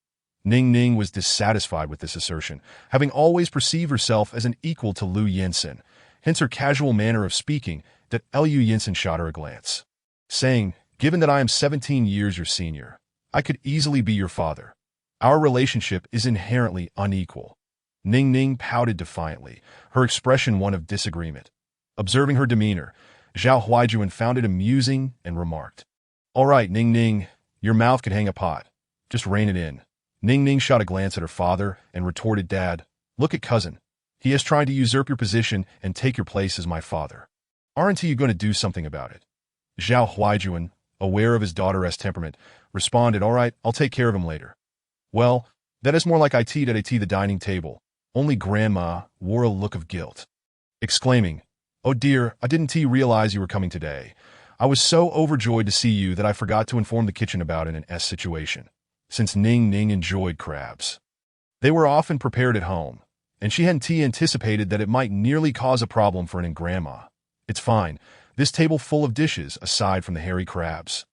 Ning Ning was dissatisfied with this assertion, having always perceived herself as an equal to Lu Yinsen, hence her casual manner of speaking that Lu Yinsen shot her a glance, saying, given that I am 17 years your senior, I could easily be your father. Our relationship is inherently unequal. Ning Ning pouted defiantly, her expression one of disagreement. Observing her demeanor, Zhao Huaijuan found it amusing and remarked, all right, Ning Ning, your mouth could hang a pot. Just rein it in. Ning Ning shot a glance at her father and retorted, Dad, look at cousin. He is trying to usurp your position and take your place as my father. Aren't you going to do something about it? Zhao Huaijuan, aware of his daughter's temperament, responded, all right, I'll take care of him later. Well, that is more like I teed at the dining table. Only Grandma wore a look of guilt, exclaiming, oh dear, I didn't realize you were coming today. I was so overjoyed to see you that I forgot to inform the kitchen about an situation, since Ning Ning enjoyed crabs. They were often prepared at home, and she hadn't anticipated that it might nearly cause a problem for an grandma. It's fine, this table full of dishes aside from the hairy crabs.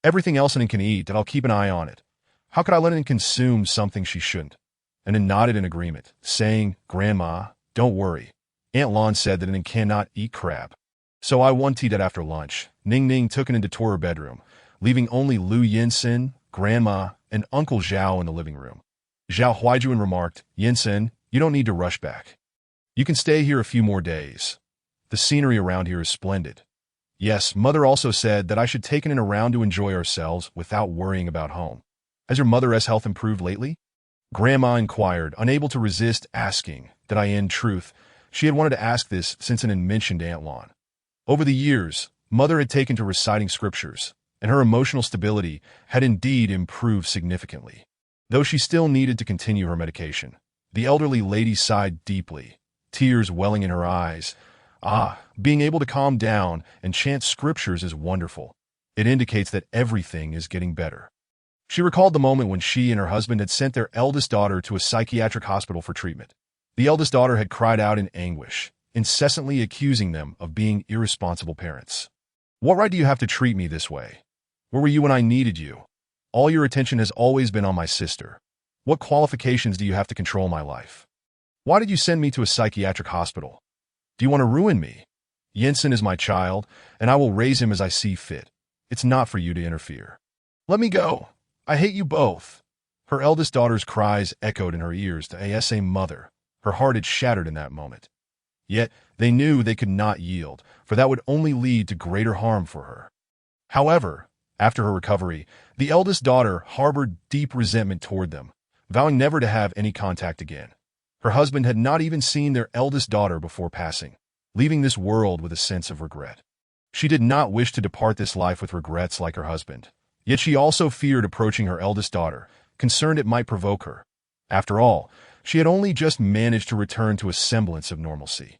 Everything else an can eat, that I'll keep an eye on it. How could I let an consume something she shouldn't? And nodded in agreement, saying, Grandma, don't worry. Aunt Lon said that an cannot eat crab. So I wanted that after lunch. Ning Ning took an into her bedroom, leaving only Lu Yinsen, Grandma, and Uncle Zhao in the living room. Zhao Huaijuan remarked, Yinsen, you don't need to rush back. You can stay here a few more days. The scenery around here is splendid. Yes, Mother also said that I should take an around to enjoy ourselves without worrying about home. Has your mother's health improved lately? Grandma inquired, unable to resist asking that in truth, she had wanted to ask this since it had mentioned Aunt Lon. Over the years, Mother had taken to reciting scriptures, and her emotional stability had indeed improved significantly. Though she still needed to continue her medication, the elderly lady sighed deeply, tears welling in her eyes. Being able to calm down and chant scriptures is wonderful. It indicates that everything is getting better. She recalled the moment when she and her husband had sent their eldest daughter to a psychiatric hospital for treatment. The eldest daughter had cried out in anguish, incessantly accusing them of being irresponsible parents. What right do you have to treat me this way? Where were you when I needed you? All your attention has always been on my sister. What qualifications do you have to control my life? Why did you send me to a psychiatric hospital? Do you want to ruin me? Yinsen is my child, and I will raise him as I see fit. It's not for you to interfere. Let me go. I hate you both. Her eldest daughter's cries echoed in her ears to a mother. Her heart had shattered in that moment. Yet, they knew they could not yield, for that would only lead to greater harm for her. However, after her recovery, the eldest daughter harbored deep resentment toward them, vowing never to have any contact again. Her husband had not even seen their eldest daughter before passing, leaving this world with a sense of regret. She did not wish to depart this life with regrets like her husband, yet she also feared approaching her eldest daughter, concerned it might provoke her. After all, she had only just managed to return to a semblance of normalcy.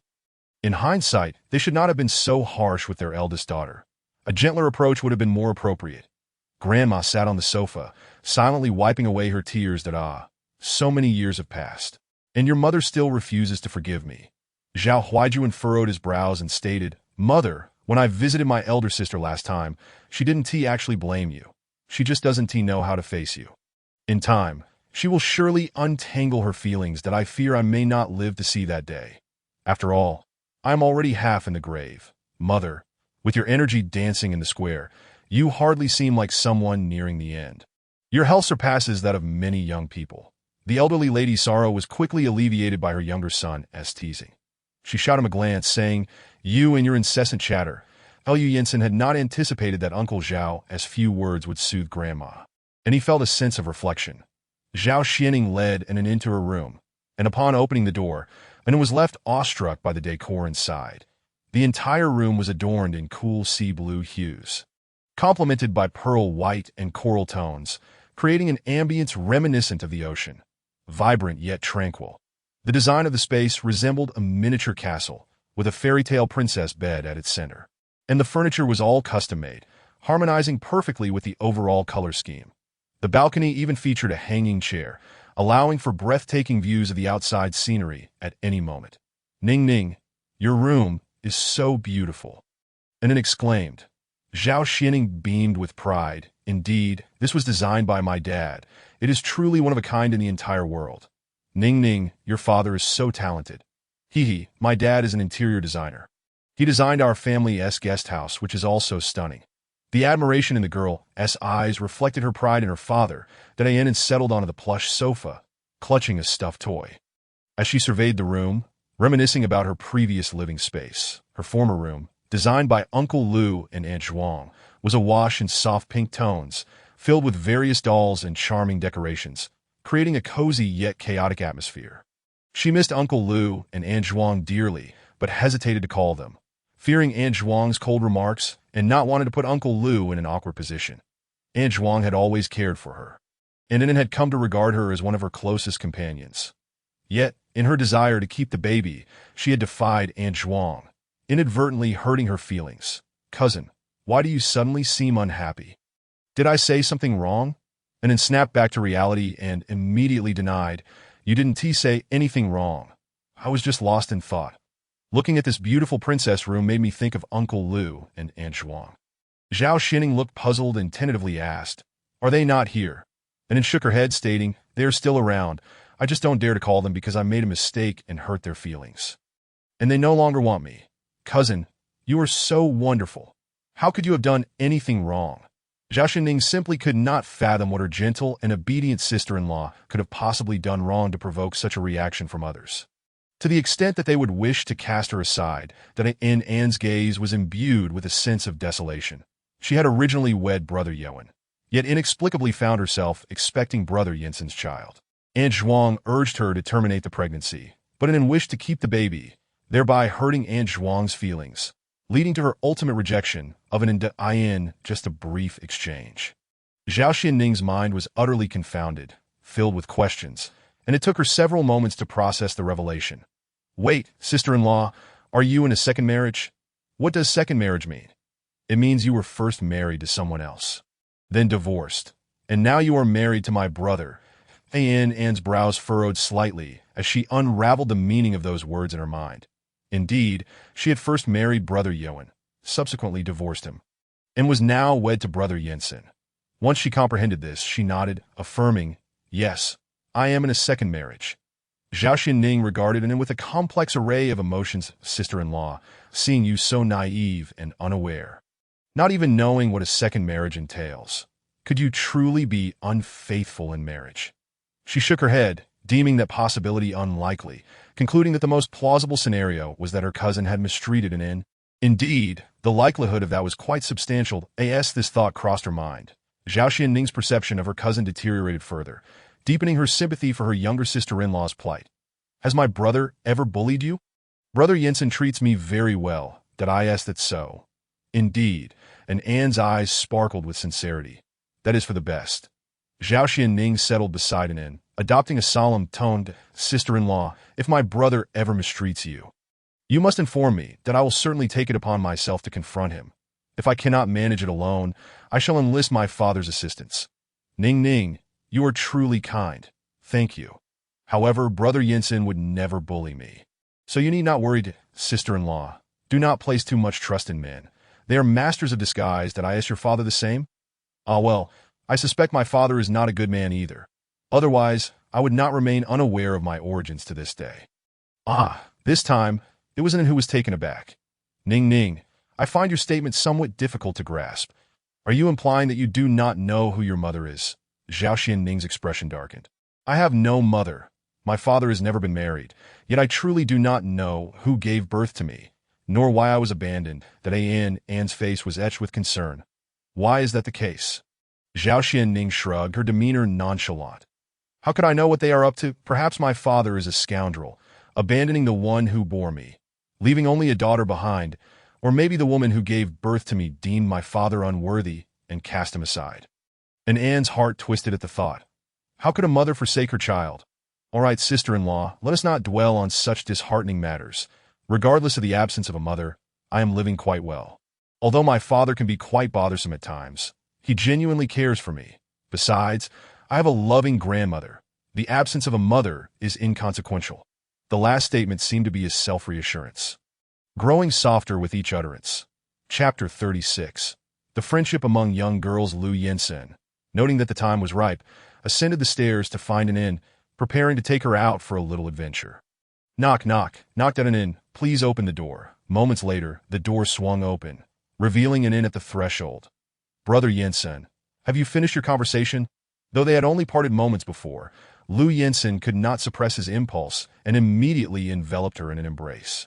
In hindsight, they should not have been so harsh with their eldest daughter. A gentler approach would have been more appropriate. Grandma sat on the sofa, silently wiping away her tears that so many years have passed. And your mother still refuses to forgive me. Zhao Huaijuan furrowed his brows and stated, Mother, when I visited my elder sister last time, she didn't actually blame you. She just doesn't know how to face you. In time, she will surely untangle her feelings that I fear I may not live to see that day. After all, I am already half in the grave. Mother, with your energy dancing in the square, you hardly seem like someone nearing the end. Your health surpasses that of many young people. The elderly lady's sorrow was quickly alleviated by her younger son's teasing. She shot him a glance, saying, You and your incessant chatter. Lu Yinsen had not anticipated that Uncle Zhao's few words would soothe Grandma, and he felt a sense of reflection. Zhao Xianing led an into her room, and upon opening the door, and was left awestruck by the decor inside. The entire room was adorned in cool sea blue hues, complemented by pearl white and coral tones, creating an ambience reminiscent of the ocean. Vibrant yet tranquil. The design of the space resembled a miniature castle, with a fairy tale princess bed at its center. And the furniture was all custom-made, harmonizing perfectly with the overall color scheme. The balcony even featured a hanging chair, allowing for breathtaking views of the outside scenery at any moment. Ning Ning, your room is so beautiful. And then exclaimed. Zhao Xining beamed with pride. Indeed, this was designed by my dad. It is truly one of a kind in the entire world. Ning Ning, your father is so talented. Hee, my dad is an interior designer. He designed our family's guest house, which is also stunning. The admiration in the girl's eyes reflected her pride in her father, that Ayan settled onto the plush sofa, clutching a stuffed toy. As she surveyed the room, reminiscing about her previous living space, her former room, designed by Uncle Lu and Aunt Zhuang, was awash in soft pink tones, filled with various dolls and charming decorations, creating a cozy yet chaotic atmosphere. She missed Uncle Lu and Aunt Zhuang dearly, but hesitated to call them, fearing Aunt Zhuang's cold remarks and not wanting to put Uncle Lu in an awkward position. Aunt Zhuang had always cared for her, and Inen had come to regard her as one of her closest companions. Yet, in her desire to keep the baby, she had defied Aunt Zhuang, inadvertently hurting her feelings. Cousin, why do you suddenly seem unhappy? Did I say something wrong? Inen snapped back to reality and immediately denied, You didn't say anything wrong. I was just lost in thought. Looking at this beautiful princess room made me think of Uncle Lu and Aunt Zhuang. Zhao Xining looked puzzled and tentatively asked, Are they not here? And then shook her head, stating, They are still around. I just don't dare to call them because I made a mistake and hurt their feelings. And they no longer want me. Cousin, you are so wonderful. How could you have done anything wrong? Zhao Xining simply could not fathom what her gentle and obedient sister-in-law could have possibly done wrong to provoke such a reaction from others. To the extent that they would wish to cast her aside, that in Anne's gaze was imbued with a sense of desolation. She had originally wed Brother Yuan, yet inexplicably found herself expecting Brother Yinsen's child. Aunt Zhuang urged her to terminate the pregnancy, but Inen wished to keep the baby, thereby hurting Aunt Zhuang's feelings, leading to her ultimate rejection of in just a brief exchange. Zhao Xianning's mind was utterly confounded, filled with questions, and it took her several moments to process the revelation. Wait, sister-in-law, are you in a second marriage? What does second marriage mean? It means you were first married to someone else, then divorced, and now you are married to my brother. Anne's brows furrowed slightly as she unraveled the meaning of those words in her mind. Indeed, she had first married Brother Yuan, subsequently divorced him, and was now wed to Brother Yinsen. Once she comprehended this, she nodded, affirming, Yes, I am in a second marriage. Zhao Xining regarded Inen with a complex array of emotions. Sister-in-law, seeing you so naive and unaware, not even knowing what a second marriage entails, could you truly be unfaithful in marriage? She shook her head, deeming that possibility unlikely, concluding that the most plausible scenario was that her cousin had mistreated Inen. Indeed, the likelihood of that was quite substantial. As this thought crossed her mind, Zhao Xianning's perception of her cousin deteriorated further, deepening her sympathy for her younger sister-in-law's plight. Has my brother ever bullied you? Brother Yinsen treats me very well. Did I ask that so? Indeed, and Anne's eyes sparkled with sincerity. That is for the best. Zhao Xianning settled beside Inen, adopting a solemn tone. Sister-in-law, if my brother ever mistreats you, you must inform me, that I will certainly take it upon myself to confront him. If I cannot manage it alone, I shall enlist my father's assistance. Ning Ning, you are truly kind. Thank you. However, Brother Yinsen would never bully me. So you need not worry, sister-in-law. Do not place too much trust in men. They are masters of disguise. Did I ask your father the same? Ah, well, I suspect my father is not a good man either. Otherwise, I would not remain unaware of my origins to this day. Ah, this time, it was Inen who was taken aback. Ning Ning, I find your statement somewhat difficult to grasp. Are you implying that you do not know who your mother is? Zhao Xianning's expression darkened. I have no mother. My father has never been married, yet I truly do not know who gave birth to me, nor why I was abandoned. That Anne's face was etched with concern. Why is that the case? Zhao Xianning shrugged, her demeanor nonchalant. How could I know what they are up to? Perhaps my father is a scoundrel, abandoning the one who bore me, leaving only a daughter behind, or maybe the woman who gave birth to me deemed my father unworthy and cast him aside. And Anne's heart twisted at the thought. How could a mother forsake her child? All right, sister-in-law, let us not dwell on such disheartening matters. Regardless of the absence of a mother, I am living quite well. Although my father can be quite bothersome at times, he genuinely cares for me. Besides, I have a loving grandmother. The absence of a mother is inconsequential. The last statement seemed to be his self-reassurance. Growing softer with each utterance. Chapter 36. The friendship among young girls. Lu Yinsen, noting that the time was ripe, ascended the stairs to find an inn, preparing to take her out for a little adventure. Knock, knock, knocked at an inn. Please open the door. Moments later, the door swung open, revealing an inn at the threshold. Brother Yinsen, have you finished your conversation? Though they had only parted moments before, Lu Yinsen could not suppress his impulse and immediately enveloped her in an embrace.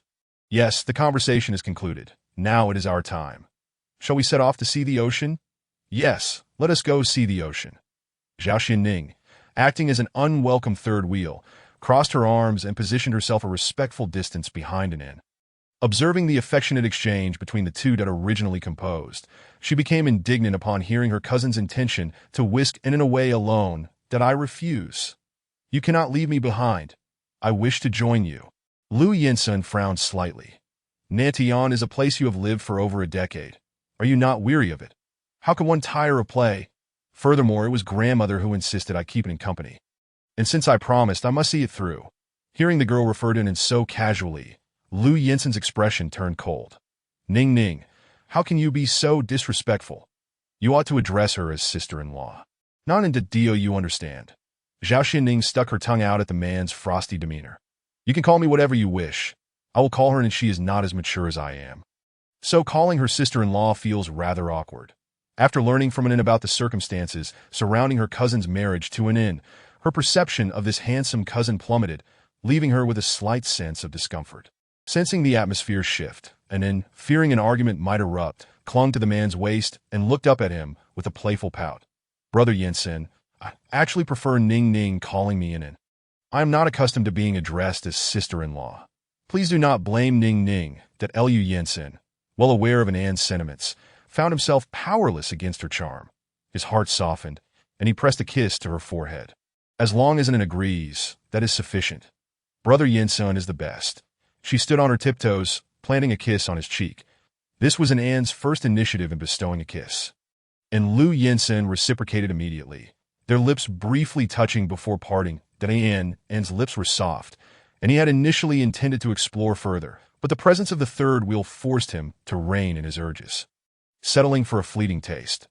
Yes, the conversation is concluded. Now it is our time. Shall we set off to see the ocean? Yes, let us go see the ocean. Zhao Xianning, acting as an unwelcome third wheel, crossed her arms and positioned herself a respectful distance behind an inn. Observing the affectionate exchange between the two that originally composed, she became indignant upon hearing her cousin's intention to whisk in and away alone. That I refuse. You cannot leave me behind. I wish to join you. Lu Yinsen frowned slightly. Nantian is a place you have lived for over a decade. Are you not weary of it? How can one tire of play? Furthermore, it was grandmother who insisted I keep it in company. And since I promised, I must see it through. Hearing the girl referred to in so casually, Lu Yinsen's expression turned cold. Ning Ning, how can you be so disrespectful? You ought to address her as sister-in-law. Not into deal, you understand. Zhao Xianning stuck her tongue out at the man's frosty demeanor. You can call me whatever you wish. I will call her, and she is not as mature as I am. So calling her sister-in-law feels rather awkward. After learning from an inn about the circumstances surrounding her cousin's marriage to an inn, her perception of this handsome cousin plummeted, leaving her with a slight sense of discomfort. Sensing the atmosphere shift, an inn, fearing an argument might erupt, clung to the man's waist and looked up at him with a playful pout. Brother Yinsen, I actually prefer Ning Ning calling me in. I am not accustomed to being addressed as sister-in-law. Please do not blame Ning Ning. That Lu Yinsen, well aware of Ann's sentiments, found himself powerless against her charm. His heart softened, and he pressed a kiss to her forehead. As long as An agrees, that is sufficient. Brother Yinsen is the best. She stood on her tiptoes, planting a kiss on his cheek. This was Ann's first initiative in bestowing a kiss. And Lu Yinsen reciprocated immediately, their lips briefly touching before parting. That An's lips were soft, and he had initially intended to explore further, but the presence of the third wheel forced him to rein in his urges. Settling for a fleeting taste.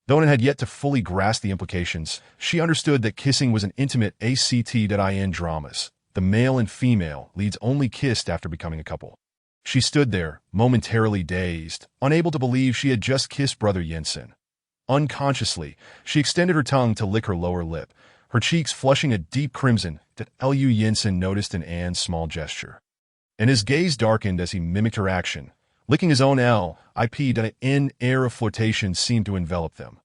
Though An had yet to fully grasp the implications, she understood that kissing was an intimate act.in dramas. The male and female leads only kissed after becoming a couple. She stood there, momentarily dazed, unable to believe she had just kissed Brother Yinsen. Unconsciously, she extended her tongue to lick her lower lip, her cheeks flushing a deep crimson. That Lu Yinsen noticed in An's small gesture. And his gaze darkened as he mimicked her action, licking his own lip. That an air of flirtation seemed to envelop them.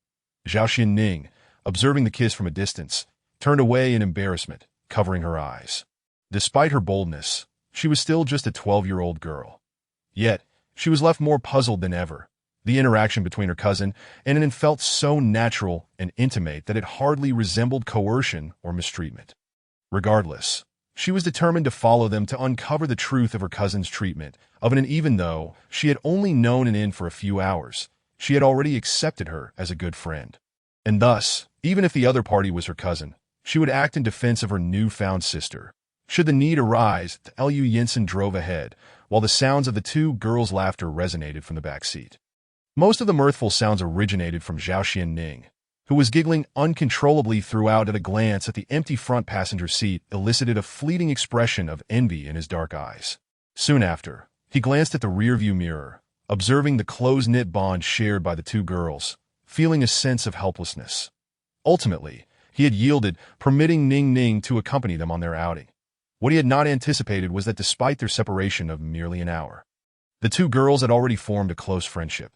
Zhao Xianning, observing the kiss from a distance, turned away in embarrassment, covering her eyes. Despite her boldness, she was still just a 12-year-old girl. Yet, she was left more puzzled than ever. The interaction between her cousin and An felt so natural and intimate that it hardly resembled coercion or mistreatment. Regardless, she was determined to follow them to uncover the truth of her cousin's treatment of An. Even though she had only known An for a few hours, she had already accepted her as a good friend. And thus, even if the other party was her cousin, she would act in defense of her newfound sister. Should the need arise, Lu Yinsen drove ahead, while the sounds of the two girls' laughter resonated from the back seat. Most of the mirthful sounds originated from Zhao Xianning, who was giggling uncontrollably throughout. At a glance at the empty front passenger seat elicited a fleeting expression of envy in his dark eyes. Soon after, he glanced at the rearview mirror, observing the close-knit bond shared by the two girls, feeling a sense of helplessness. Ultimately, he had yielded, permitting Ning Ning to accompany them on their outing. What he had not anticipated was that despite their separation of merely an hour, the two girls had already formed a close friendship.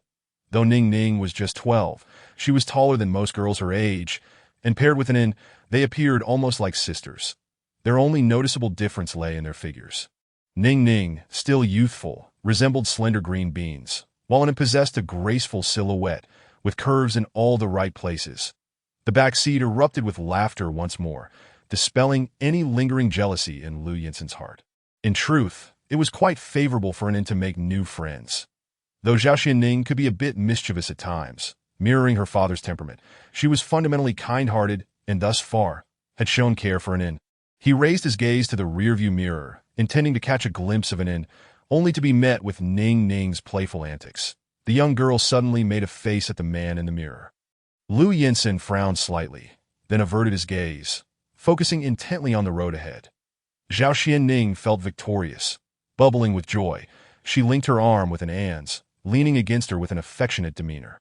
Though Ning Ning was just 12, she was taller than most girls her age, and paired with An, they appeared almost like sisters. Their only noticeable difference lay in their figures. Ning Ning, still youthful, resembled slender green beans, while An possessed a graceful silhouette, with curves in all the right places. The back seat erupted with laughter once more, dispelling any lingering jealousy in Lu Yinsen's heart. In truth, it was quite favorable for An to make new friends. Though Zhao Xianning could be a bit mischievous at times, mirroring her father's temperament. She was fundamentally kind-hearted and thus far had shown care for Anin. He raised his gaze to the rearview mirror, intending to catch a glimpse of Anin, only to be met with Ning Ning's playful antics. The young girl suddenly made a face at the man in the mirror. Lu Yinsen frowned slightly, then averted his gaze, focusing intently on the road ahead. Zhao Xianning felt victorious. Bubbling with joy, she linked her arm with An's, leaning against her with an affectionate demeanor.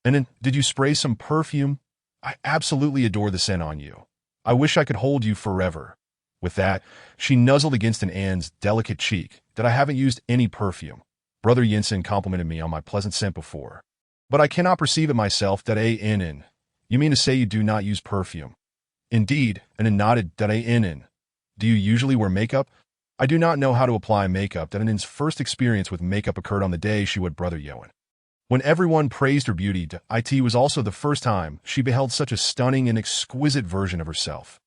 "Anin, did you spray some perfume? I absolutely adore the scent on you. I wish I could hold you forever." With that, she nuzzled against An's delicate cheek. "That I haven't used any perfume. Brother Yinsen complimented me on my pleasant scent before. But I cannot perceive it myself. Anin. You mean to say you do not use perfume?" "Indeed," Anin nodded. Anin. "Do you usually wear makeup?" "I do not know how to apply makeup." Anin's first experience with makeup occurred on the day she wed Brother Yoan. When everyone praised her beauty, it was also the first time she beheld such a stunning and exquisite version of herself.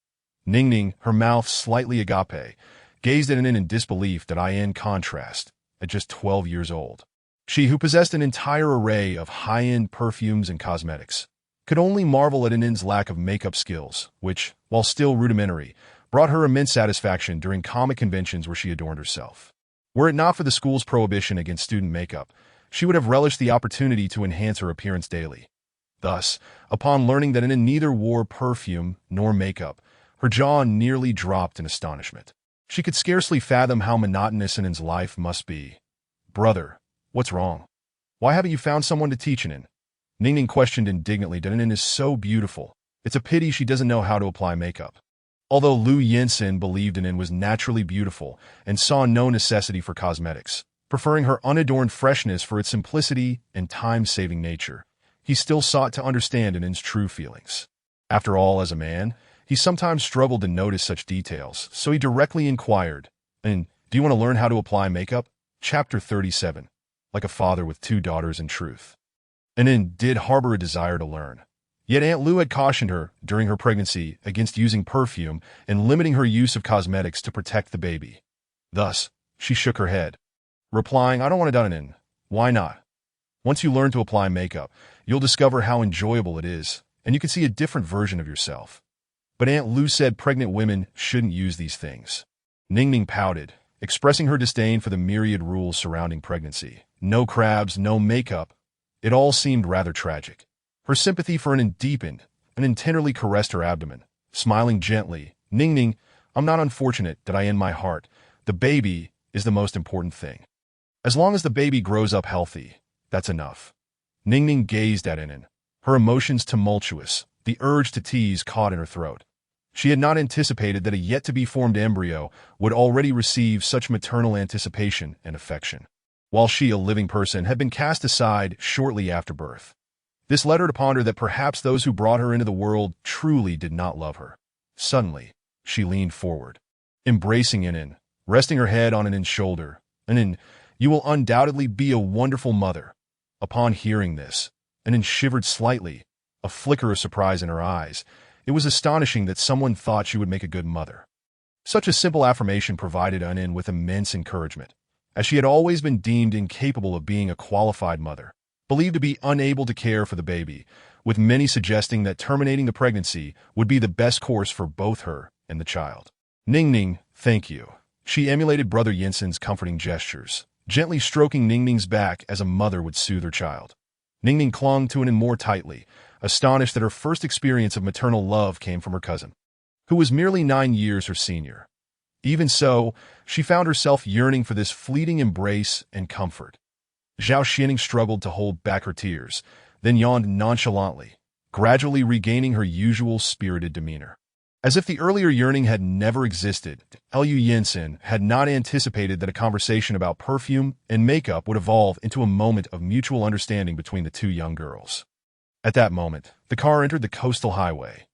Ningning, her mouth slightly agape, gazed at Anin in disbelief. In contrast, at just 12 years old, she, who possessed an entire array of high-end perfumes and cosmetics, could only marvel at Anin's lack of makeup skills, which, while still rudimentary, brought her immense satisfaction during comic conventions where she adorned herself. Were it not for the school's prohibition against student makeup, she would have relished the opportunity to enhance her appearance daily. Thus, upon learning that Anin neither wore perfume nor makeup, her jaw nearly dropped in astonishment. She could scarcely fathom how monotonous Anin's life must be. "Brother, what's wrong? Why haven't you found someone to teach Anin?" Ningning questioned indignantly. "Anin is so beautiful. It's a pity she doesn't know how to apply makeup." Although Lu Yinsen believed Anin was naturally beautiful and saw no necessity for cosmetics, preferring her unadorned freshness for its simplicity and time-saving nature, he still sought to understand Anin's true feelings. After all, as a man, he sometimes struggled to notice such details, so he directly inquired, "Anin, do you want to learn how to apply makeup?" Chapter 37. Like a father with two daughters in truth. Anin did harbor a desire to learn. Yet Aunt Lu had cautioned her, during her pregnancy, against using perfume and limiting her use of cosmetics to protect the baby. Thus, she shook her head, replying, "I don't want to Anin. Why not? Once you learn to apply makeup, you'll discover how enjoyable it is, and you can see a different version of yourself." But Aunt Lu said pregnant women shouldn't use these things. Ningning pouted, expressing her disdain for the myriad rules surrounding pregnancy. No crabs, no makeup. It all seemed rather tragic. Her sympathy for Anin deepened, and tenderly caressed her abdomen, smiling gently. "Ningning, I'm not unfortunate. In my heart, the baby is the most important thing. As long as the baby grows up healthy, that's enough." Ningning gazed at Anin, her emotions tumultuous, the urge to tease caught in her throat. She had not anticipated that a yet-to-be-formed embryo would already receive such maternal anticipation and affection, while she, a living person, had been cast aside shortly after birth. This led her to ponder that perhaps those who brought her into the world truly did not love her. Suddenly, she leaned forward, embracing Anin, resting her head on Anin's shoulder. "Anin, you will undoubtedly be a wonderful mother." Upon hearing this, Anin shivered slightly, a flicker of surprise in her eyes. It was astonishing that someone thought she would make a good mother. Such a simple affirmation provided Anin with immense encouragement, as she had always been deemed incapable of being a qualified mother, believed to be unable to care for the baby, with many suggesting that terminating the pregnancy would be the best course for both her and the child. "Ningning, thank you." She emulated Brother Yinsen's comforting gestures, gently stroking Ningning's back as a mother would soothe her child. Ningning clung to Anin more tightly, astonished that her first experience of maternal love came from her cousin, who was merely 9 years her senior. Even so, she found herself yearning for this fleeting embrace and comfort. Zhao Xianning struggled to hold back her tears, then yawned nonchalantly, gradually regaining her usual spirited demeanor. As if the earlier yearning had never existed, Lu Yinsen had not anticipated that a conversation about perfume and makeup would evolve into a moment of mutual understanding between the two young girls. At that moment, the car entered the coastal highway.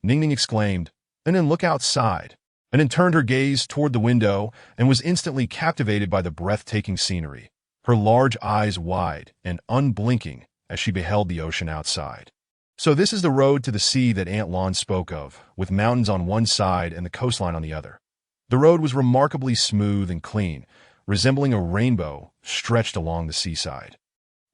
Ningning exclaimed, "Anin, look outside," and then turned her gaze toward the window and was instantly captivated by the breathtaking scenery, her large eyes wide and unblinking as she beheld the ocean outside. "So this is the road to the sea that Aunt Lon spoke of, with mountains on one side and the coastline on the other." The road was remarkably smooth and clean, resembling a rainbow stretched along the seaside.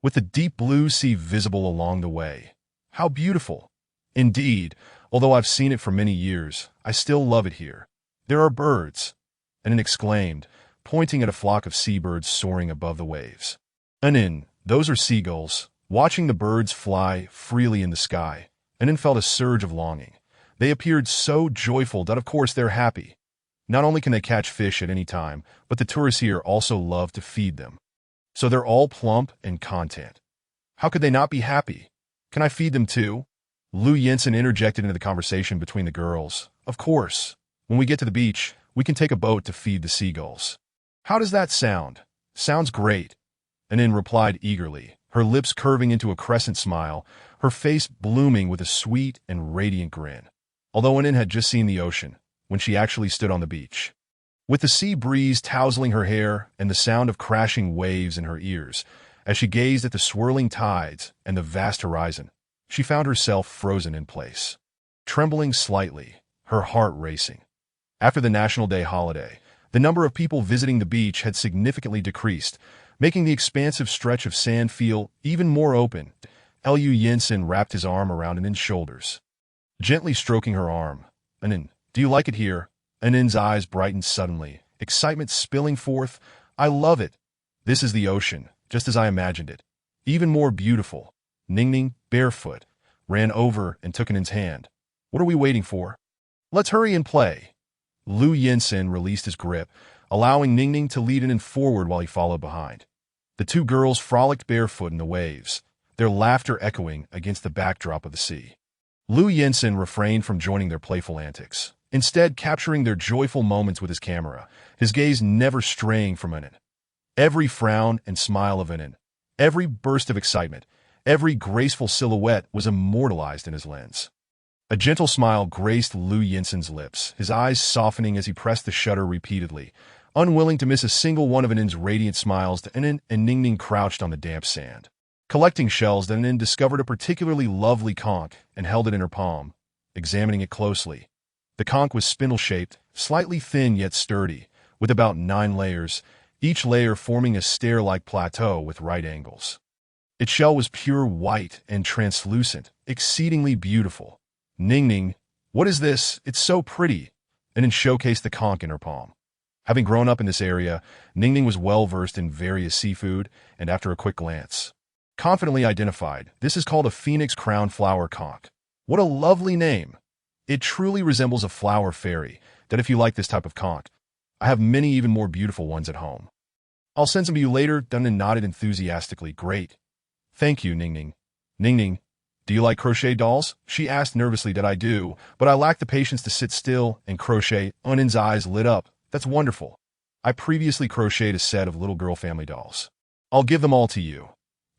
with the deep blue sea visible along the way. How beautiful! Indeed, although I've seen it for many years, I still love it here. There are birds, and exclaimed, pointing at a flock of seabirds soaring above the waves. Those are seagulls. Watching the birds fly freely in the sky, felt a surge of longing. They appeared so joyful that of course they're happy. Not only can they catch fish at any time, but the tourists here also love to feed them. So they're all plump and content. How could they not be happy? Can I feed them too? Lou Jensen interjected into the conversation between the girls. Of course. When we get to the beach, we can take a boat to feed the seagulls. How does that sound? Sounds great. Anin replied eagerly, her lips curving into a crescent smile, her face blooming with a sweet and radiant grin. Although Anin had just seen the ocean, when she actually stood on the beach. With the sea breeze tousling her hair and the sound of crashing waves in her ears, as she gazed at the swirling tides and the vast horizon, she found herself frozen in place. Trembling slightly, her heart racing. After the National Day holiday, the number of people visiting the beach had significantly decreased, making the expansive stretch of sand feel even more open. Lu Jensen wrapped his arm around Anin's shoulders, gently stroking her arm. Anin, do you like it here? Anin's eyes brightened suddenly, excitement spilling forth. I love it. This is the ocean, just as I imagined it. Even more beautiful. Ningning, barefoot, ran over and took Anin's hand. What are we waiting for? Let's hurry and play. Lu Jensen released his grip, allowing Ningning to lead Anin forward while he followed behind. The two girls frolicked barefoot in the waves, their laughter echoing against the backdrop of the sea. Lu Jensen refrained from joining their playful antics, instead capturing their joyful moments with his camera, his gaze never straying from Anin. Every frown and smile of Anin, every burst of excitement, every graceful silhouette was immortalized in his lens. A gentle smile graced Lu Jensen's lips, his eyes softening as he pressed the shutter repeatedly, unwilling to miss a single one of Anin's radiant smiles. Anin and Ningning crouched on the damp sand, collecting shells. Anin discovered a particularly lovely conch and held it in her palm, examining it closely. The conch was spindle-shaped, slightly thin yet sturdy, with about 9 layers, each layer forming a stair-like plateau with right angles. Its shell was pure white and translucent, exceedingly beautiful. Ningning, what is this? It's so pretty. Anin showcased the conch in her palm. Having grown up in this area, Ningning was well-versed in various seafood, and after a quick glance, confidently identified, this is called a phoenix crown flower conch. What a lovely name. It truly resembles a flower fairy, that if you like this type of conch, I have many even more beautiful ones at home. I'll send some to you later. Dunnan nodded enthusiastically. Great. Thank you, Ningning. Ningning, do you like crochet dolls? She asked nervously. That I do, but I lack the patience to sit still and crochet. Anin's eyes lit up. That's wonderful. I previously crocheted a set of little girl family dolls. I'll give them all to you.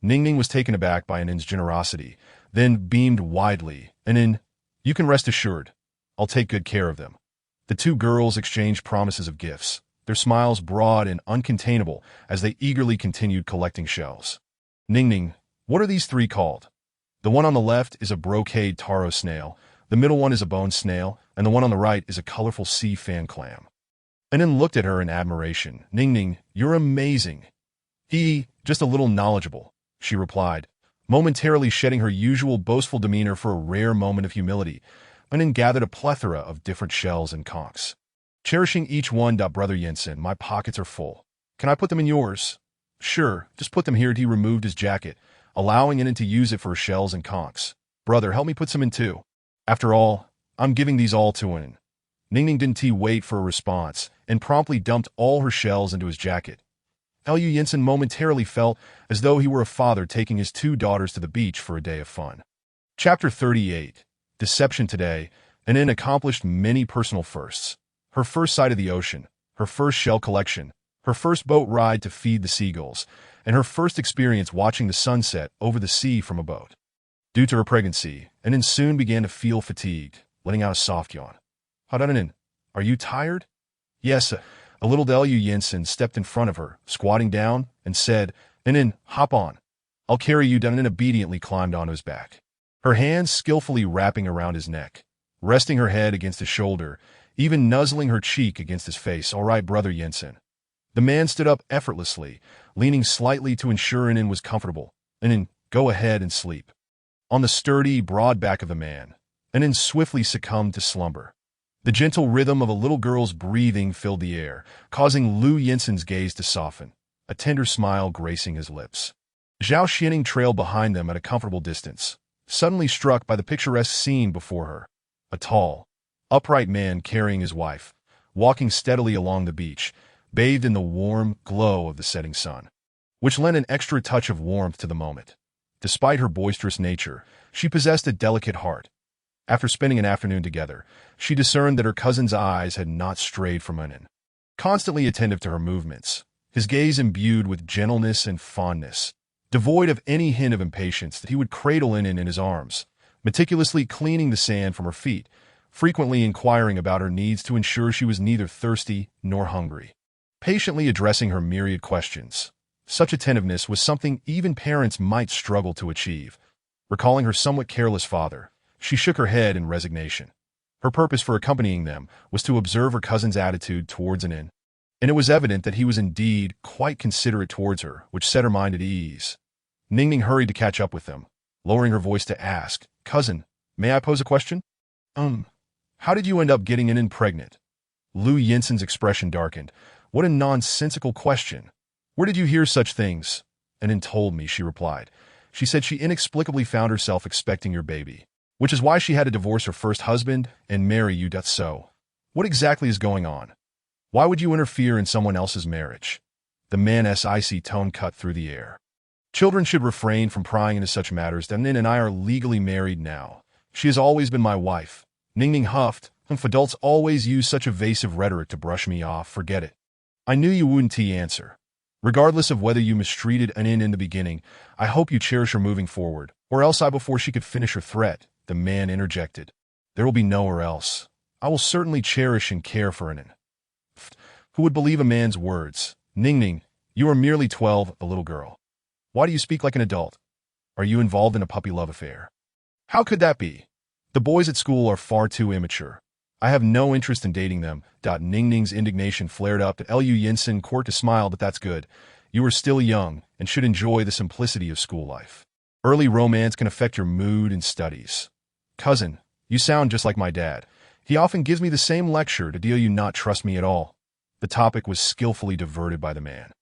Ningning was taken aback by Anin's generosity, then beamed widely. Anin, you can rest assured. I'll take good care of them. The two girls exchanged promises of gifts, their smiles broad and uncontainable as they eagerly continued collecting shells. Ningning, what are these 3 called? The one on the left is a brocade taro snail, the middle one is a bone snail, and the one on the right is a colorful sea fan clam. Anin looked at her in admiration. Ningning, you're amazing. Just a little knowledgeable, she replied, momentarily shedding her usual boastful demeanor for a rare moment of humility. Anin gathered a plethora of different shells and conchs, cherishing each one. Brother Jensen, my pockets are full. Can I put them in yours? Sure, just put them here. He removed his jacket, allowing Anin to use it for her shells and conchs. Brother, help me put some in too. After all, I'm giving these all to Anin. Ningning didn't wait for a response, and promptly dumped all her shells into his jacket. Lu Jensen momentarily felt as though he were a father taking his 2 daughters to the beach for a day of fun. Chapter 38. Deception. Today, Anin accomplished many personal firsts. Her first sight of the ocean, her first shell collection, her first boat ride to feed the seagulls, and her first experience watching the sunset over the sea from a boat. Due to her pregnancy, Anin soon began to feel fatigued, letting out a soft yawn. Anin, are you tired? Yes, a little. Lu Jensen stepped in front of her, squatting down, and said, Anin, hop on. I'll carry you. Anin obediently climbed onto his back, her hands skillfully wrapping around his neck, resting her head against his shoulder, even nuzzling her cheek against his face. All right, Brother Jensen. The man stood up effortlessly, leaning slightly to ensure Anin was comfortable. and then go ahead and sleep. On the sturdy, broad back of the man, and then swiftly succumbed to slumber. The gentle rhythm of a little girl's breathing filled the air, causing Lu Yinsen's gaze to soften, a tender smile gracing his lips. Zhao Xining trailed behind them at a comfortable distance, suddenly struck by the picturesque scene before her. A tall, upright man carrying his wife, walking steadily along the beach, bathed in the warm glow of the setting sun, which lent an extra touch of warmth to the moment. Despite her boisterous nature, she possessed a delicate heart. After spending an afternoon together, she discerned that her cousin's eyes had not strayed from Anin. Constantly attentive to her movements, his gaze imbued with gentleness and fondness, devoid of any hint of impatience, that he would cradle Anin in his arms, meticulously cleaning the sand from her feet, frequently inquiring about her needs to ensure she was neither thirsty nor hungry, patiently addressing her myriad questions. Such attentiveness was something even parents might struggle to achieve. Recalling her somewhat careless father, she shook her head in resignation. Her purpose for accompanying them was to observe her cousin's attitude towards Anin, and it was evident that he was indeed quite considerate towards her, which set her mind at ease. Ningning hurried to catch up with them, lowering her voice to ask, "Cousin, may I pose a question?" How did you end up getting Anin pregnant?" Lu Yinsen's expression darkened. "What a nonsensical question. Where did you hear such things?" "Anin told me," she replied. "She said she inexplicably found herself expecting your baby, which is why she had to divorce her first husband and marry you. So, what exactly is going on? Why would you interfere in someone else's marriage?" The man's icy tone cut through the air. "Children should refrain from prying into such matters. Anin and I are legally married now. She has always been my wife." Ningning huffed. "If adults always use such evasive rhetoric to brush me off, forget it." "I knew you wouldn't," answer. "Regardless of whether you mistreated Anin in the beginning, I hope you cherish her moving forward, or else." Before she could finish her threat, the man interjected. "There will be no or else. I will certainly cherish and care for Anin." Who would believe a man's words? "Ningning, you are merely 12, a little girl. Why do you speak like an adult? Are you involved in a puppy love affair?" "How could that be? The boys at school are far too immature. I have no interest in dating them." Ningning's indignation flared up. Lu Yinsen courted to smile. "But that's good. You are still young and should enjoy the simplicity of school life. Early romance can affect your mood and studies." "Cousin, you sound just like my dad. He often gives me the same lecture to deal you not trust me at all." The topic was skillfully diverted by the man,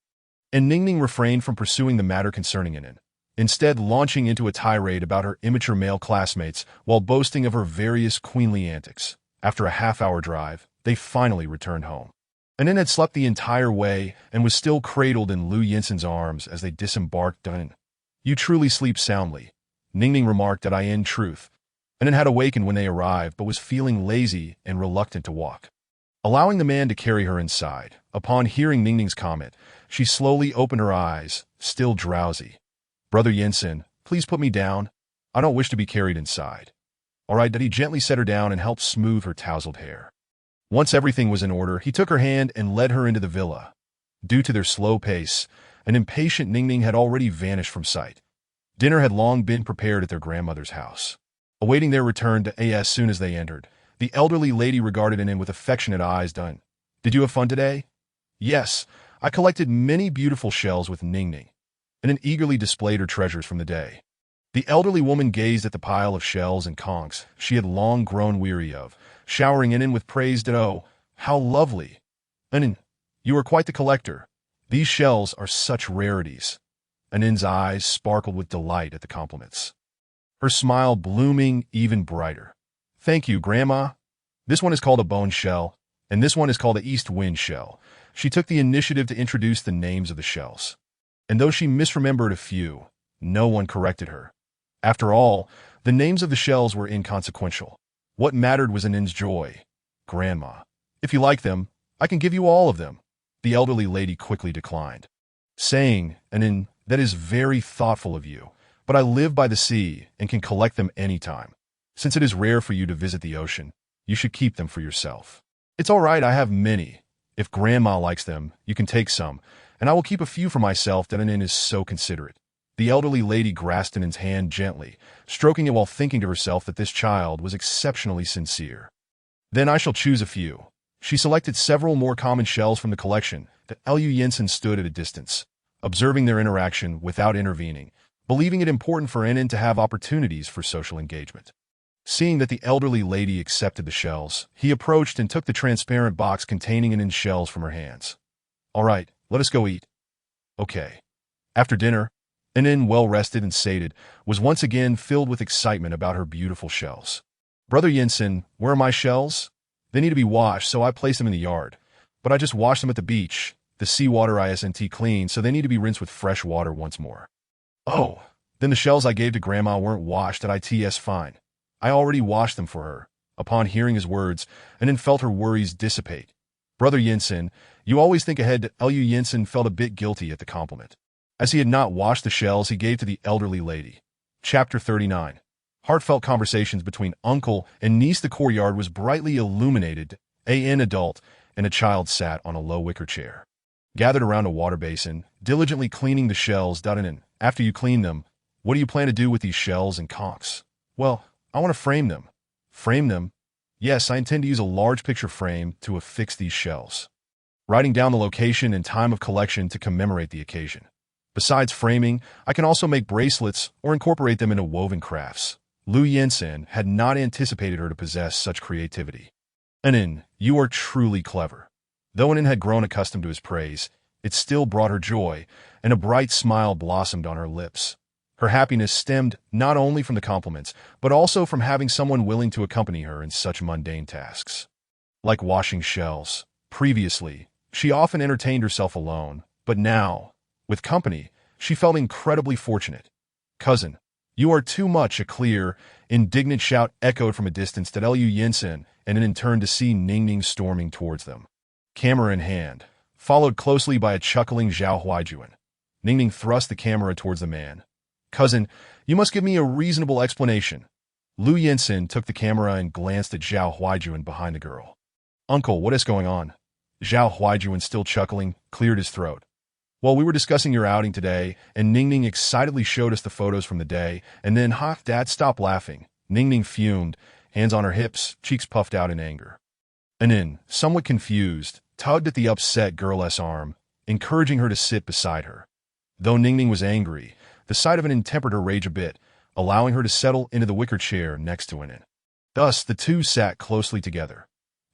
and Ningning refrained from pursuing the matter concerning Anin, instead launching into a tirade about her immature male classmates while boasting of her various queenly antics. After a half-hour drive, they finally returned home. Anin had slept the entire way and was still cradled in Lu Yinsen's arms as they disembarked. "You truly sleep soundly," Ningning remarked. In truth, Anin had awakened when they arrived but was feeling lazy and reluctant to walk. Allowing the man to carry her inside, upon hearing Ningning's comment, she slowly opened her eyes, still drowsy. "Brother Yinsen, please put me down. I don't wish to be carried inside." "All right." He gently set her down and helped smooth her tousled hair. Once everything was in order, he took her hand and led her into the villa. Due to their slow pace, an impatient Ningning had already vanished from sight. Dinner had long been prepared at their grandmother's house. Awaiting their return as soon as they entered, the elderly lady regarded Anin with affectionate eyes. "Did you have fun today?" "Yes, I collected many beautiful shells with Ningning." Anin eagerly displayed her treasures from the day. The elderly woman gazed at the pile of shells and conchs she had long grown weary of, showering Anin with praise. "Oh, how lovely! Anin, you are quite the collector. These shells are such rarities." Anin's eyes sparkled with delight at the compliments, her smile blooming even brighter. "Thank you, Grandma. This one is called a bone shell, and this one is called the east wind shell." She took the initiative to introduce the names of the shells, and though she misremembered a few, no one corrected her. After all, the names of the shells were inconsequential. What mattered was Anin's joy. "Grandma, if you like them, I can give you all of them." The elderly lady quickly declined, saying, "Anin, that is very thoughtful of you, but I live by the sea and can collect them anytime. Since it is rare for you to visit the ocean, you should keep them for yourself." "It's all right, I have many. If Grandma likes them, you can take some, and I will keep a few for myself." Anin is so considerate. The elderly lady grasped Anin's hand gently, stroking it while thinking to herself that this child was exceptionally sincere. "Then I shall choose a few." She selected several more common shells from the collection. Lu Yinsen stood at a distance, observing their interaction without intervening, believing it important for Inen to have opportunities for social engagement. Seeing that the elderly lady accepted the shells, he approached and took the transparent box containing Inen's shells from her hands. "All right, let us go eat." "Okay." After dinner, Inen, well-rested and sated, was once again filled with excitement about her beautiful shells. "Brother Yinsen, where are my shells? They need to be washed, so I placed them in the yard. But I just washed them at the beach. The seawater isn't clean, so they need to be rinsed with fresh water once more." "Oh, then the shells I gave to Grandma weren't washed at ITS fine. I already washed them for her." Upon hearing his words, Inen felt her worries dissipate. "Brother Yinsen, you always think ahead." Lu Yinsen felt a bit guilty at the compliment. As he had not washed the shells he gave to the elderly lady. Chapter 39. Heartfelt conversations between uncle and niece. The courtyard was brightly illuminated. An adult and a child sat on a low wicker chair, gathered around a water basin, diligently cleaning the shells. "Inen, after you clean them, what do you plan to do with these shells and conchs?" "Well, I want to frame them." "Frame them?" "Yes, I intend to use a large picture frame to affix these shells, writing down the location and time of collection to commemorate the occasion. Besides framing, I can also make bracelets or incorporate them into woven crafts." Lu Yinsen had not anticipated her to possess such creativity. "Inen, you are truly clever." Though Inen had grown accustomed to his praise, it still brought her joy, and a bright smile blossomed on her lips. Her happiness stemmed not only from the compliments, but also from having someone willing to accompany her in such mundane tasks, like washing shells. Previously, she often entertained herself alone, but now, with company, she felt incredibly fortunate. "Cousin, you are too much." A clear, indignant shout echoed from a distance to Lu Yinsen, and Inen turned to see Ningning storming towards them, camera in hand, followed closely by a chuckling Zhao Huaijuan. Ningning thrust the camera towards the man. "Cousin, you must give me a reasonable explanation." Lu Yinsen took the camera and glanced at Zhao Huaijuan behind the girl. "Uncle, what is going on?" Zhao Huaijuan, still chuckling, cleared his throat. "Well, we were discussing your outing today, and Ningning excitedly showed us the photos from the day, and then, ha, Dad, stop laughing." Ningning fumed, hands on her hips, cheeks puffed out in anger. Inen, somewhat confused, tugged at the upset girl's arm, encouraging her to sit beside her. Though Ningning was angry, the sight of Inen tempered her rage a bit, allowing her to settle into the wicker chair next to Inen. Thus, the two sat closely together.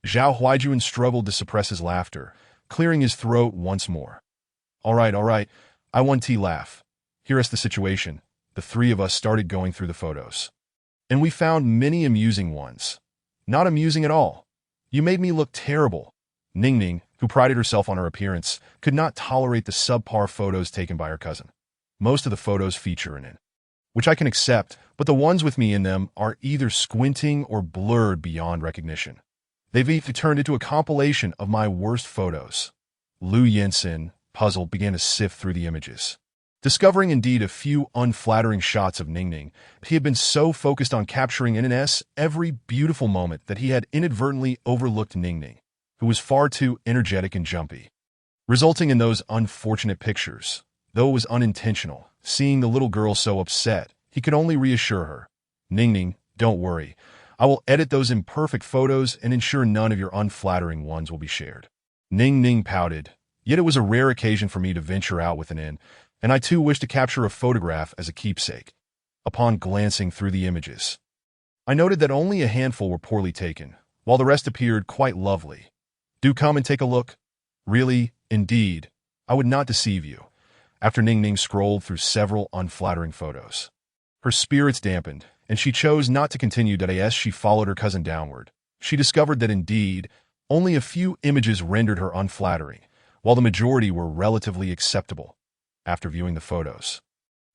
Zhao Huaijuan struggled to suppress his laughter, clearing his throat once more. All right, I want to laugh. Here's the situation. The three of us started going through the photos, and we found many amusing ones. Not amusing at all. You made me look terrible." Ningning, who prided herself on her appearance, could not tolerate the subpar photos taken by her cousin. "Most of the photos feature Inen, which I can accept, but the ones with me in them are either squinting or blurred beyond recognition. They've either turned into a compilation of my worst photos." Lu Yinsen, puzzled, began to sift through the images, discovering indeed a few unflattering shots of Ningning. He had been so focused on capturing Inen's every beautiful moment that he had inadvertently overlooked Ningning, who was far too energetic and jumpy, resulting in those unfortunate pictures. Though it was unintentional, seeing the little girl so upset, he could only reassure her. "Ningning, don't worry. I will edit those imperfect photos and ensure none of your unflattering ones will be shared." Ningning pouted. Yet it was a rare occasion for me to venture out with Inen, and I too wished to capture a photograph as a keepsake. Upon glancing through the images, I noted that only a handful were poorly taken, while the rest appeared quite lovely. "Do come and take a look." "Really, indeed, I would not deceive you." After Ningning scrolled through several unflattering photos, her spirits dampened, and she chose not to continue. As she followed her cousin downward, she discovered that indeed, only a few images rendered her unflattering, while the majority were relatively acceptable. After viewing the photos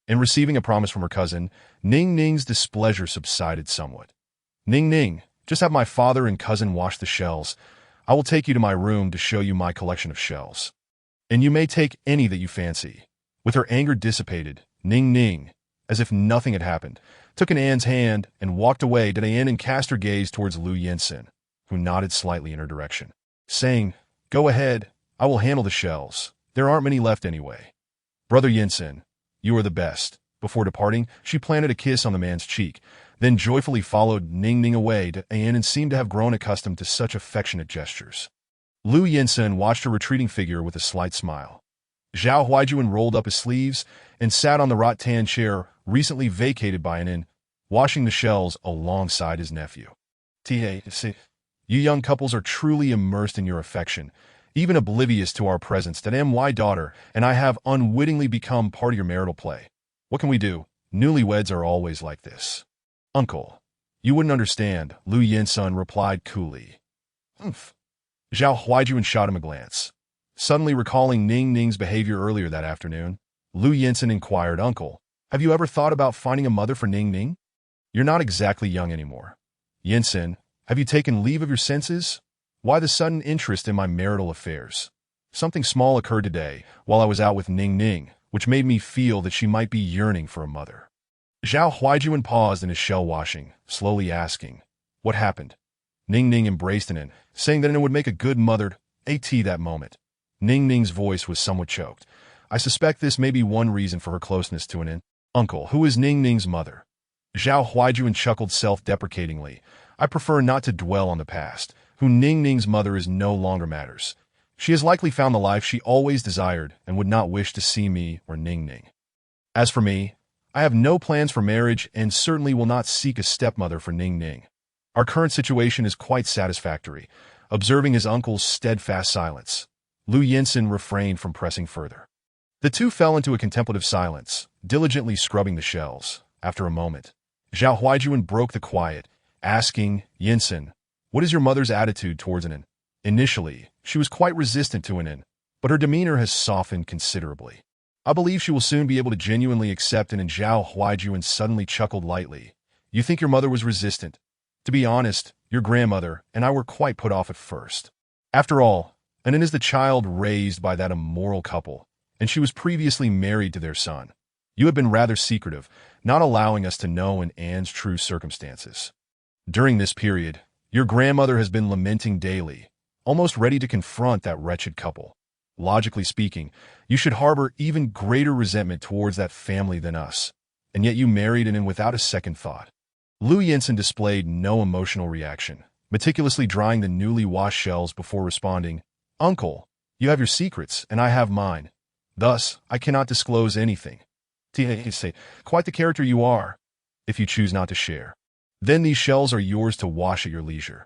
and receiving a promise from her cousin, Ningning's displeasure subsided somewhat. "Ningning, just have my father and cousin wash the shells. I will take you to my room to show you my collection of shells, and you may take any that you fancy." With her anger dissipated, Ningning, as if nothing had happened, took An's hand and walked away to An and cast her gaze towards Lu Yinsen, who nodded slightly in her direction, saying, "Go ahead, I will handle the shells. There aren't many left anyway." "Brother Yinsen, you are the best." Before departing, she planted a kiss on the man's cheek, then joyfully followed Ningning away to An and seemed to have grown accustomed to such affectionate gestures. Lu Yinsen watched her retreating figure with a slight smile. Zhao Huaijuan rolled up his sleeves and sat on the rattan chair recently vacated by Anin, washing the shells alongside his nephew. See, you young couples are truly immersed in your affection, even oblivious to our presence that my daughter and I have unwittingly become part of your marital play. What can we do? Newlyweds are always like this. Uncle, you wouldn't understand, Lu Yinsun replied coolly. Humph. Zhao Huaijuan shot him a glance. Suddenly recalling Ning Ning's behavior earlier that afternoon, Lu Yinsun inquired, Uncle, have you ever thought about finding a mother for Ning Ning? You're not exactly young anymore. Yinsun, have you taken leave of your senses? Why the sudden interest in my marital affairs? Something small occurred today while I was out with Ning Ning, which made me feel that she might be yearning for a mother. Zhao Huaijuan paused in his shell washing, slowly asking, what happened? Ning Ning embraced Anin, saying that Anin would make a good mother that moment. Ning Ning's voice was somewhat choked. I suspect this may be one reason for her closeness to Anin. Uncle, who is Ning Ning's mother? Zhao Huaijuan chuckled self-deprecatingly. I prefer not to dwell on the past. Who Ning Ning's mother is no longer matters. She has likely found the life she always desired and would not wish to see me or Ning Ning. As for me, I have no plans for marriage and certainly will not seek a stepmother for Ning Ning. Our current situation is quite satisfactory. Observing his uncle's steadfast silence, Lu Yinsun refrained from pressing further. The two fell into a contemplative silence, diligently scrubbing the shells. After a moment, Zhao Huaijuan broke the quiet, asking, Yinsun, what is your mother's attitude towards Anin? Initially, she was quite resistant to Anin, but her demeanor has softened considerably. I believe she will soon be able to genuinely accept Anin. Zhao Huaijuan suddenly chuckled lightly. You think your mother was resistant? To be honest, your grandmother and I were quite put off at first. After all, Anin is the child raised by that immoral couple, and she was previously married to their son. You have been rather secretive, not allowing us to know Anne's true circumstances. During this period, your grandmother has been lamenting daily, almost ready to confront that wretched couple. Logically speaking, you should harbor even greater resentment towards that family than us, and yet you married Anin without a second thought. Lu Yinsun displayed no emotional reaction, meticulously drying the newly washed shells before responding, Uncle, you have your secrets, and I have mine. Thus, I cannot disclose anything. Quite the character you are, if you choose not to share. Then these shells are yours to wash at your leisure.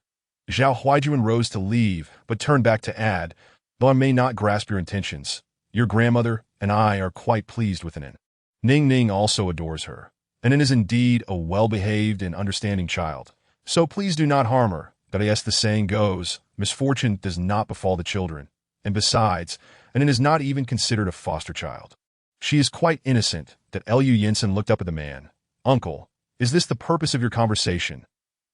Zhao Huaijuan rose to leave, but turned back to add, though I may not grasp your intentions, your grandmother and I are quite pleased with Anin. Ning Ning also adores her. Anin is indeed a well-behaved and understanding child, so please do not harm her. But as the saying goes, misfortune does not befall the children, and besides, Anin is not even considered a foster child. She is quite innocent. That Lu Yinsun looked up at the man. Uncle, is this the purpose of your conversation?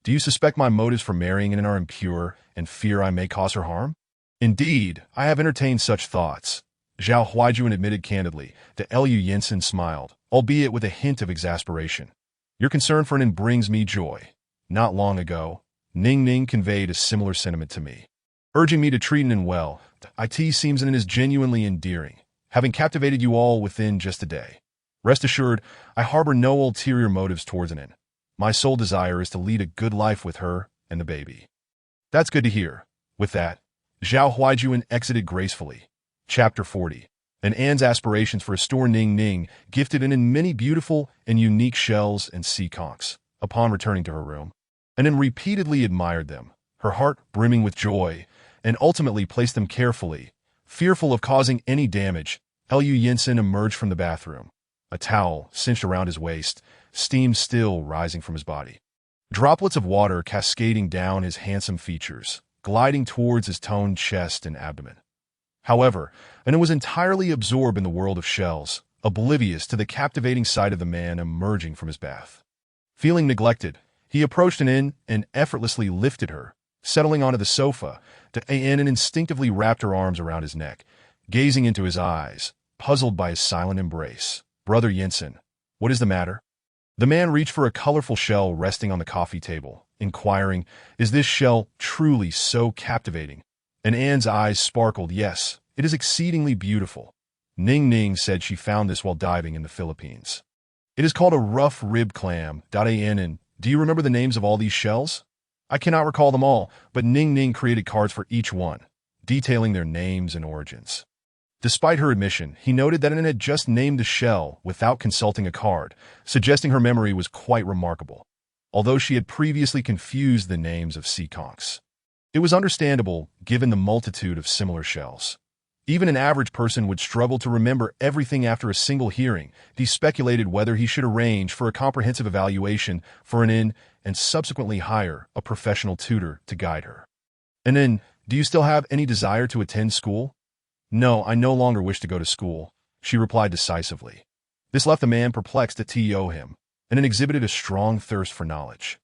Do you suspect my motives for marrying Anin are impure and fear I may cause her harm? Indeed, I have entertained such thoughts. Zhao Huaijuan admitted candidly. That Lu Yinsun smiled, albeit with a hint of exasperation. Your concern for Anin brings me joy. Not long ago, Ning Ning conveyed a similar sentiment to me, urging me to treat Anin well. It seems Anin is genuinely endearing, having captivated you all within just a day. Rest assured, I harbor no ulterior motives towards Anin. My sole desire is to lead a good life with her and the baby. That's good to hear. With that, Zhao Huaijuan exited gracefully. Chapter 40. And Anne's aspirations for a store Ning Ning gifted Anin many beautiful and unique shells and sea conchs. Upon returning to her room, Anin repeatedly admired them, her heart brimming with joy, and ultimately placed them carefully. Fearful of causing any damage, Lu Yinsun emerged from the bathroom. A towel, cinched around his waist, steam still rising from his body. Droplets of water cascading down his handsome features, gliding towards his toned chest and abdomen. However, Anin was entirely absorbed in the world of shells, oblivious to the captivating sight of the man emerging from his bath. Feeling neglected, he approached Anin and effortlessly lifted her, settling onto the sofa. Anin instinctively wrapped her arms around his neck, gazing into his eyes, puzzled by his silent embrace. Brother Yinsun, what is the matter? The man reached for a colorful shell resting on the coffee table, inquiring, is this shell truly so captivating? And Anne's eyes sparkled. Yes, it is exceedingly beautiful. Ning Ning said she found this while diving in the Philippines. It is called a rough rib clam. Ann, do you remember the names of all these shells? I cannot recall them all, but Ning Ning created cards for each one, detailing their names and origins. Despite her admission, he noted that Anne had just named the shell without consulting a card, suggesting her memory was quite remarkable, although she had previously confused the names of sea conchs. It was understandable, given the multitude of similar shells. Even an average person would struggle to remember everything after a single hearing. He speculated whether he should arrange for a comprehensive evaluation for Anne and subsequently hire a professional tutor to guide her. And then, do you still have any desire to attend school? No, I no longer wish to go to school, she replied decisively. This left the man perplexed at him, and then exhibited a strong thirst for knowledge.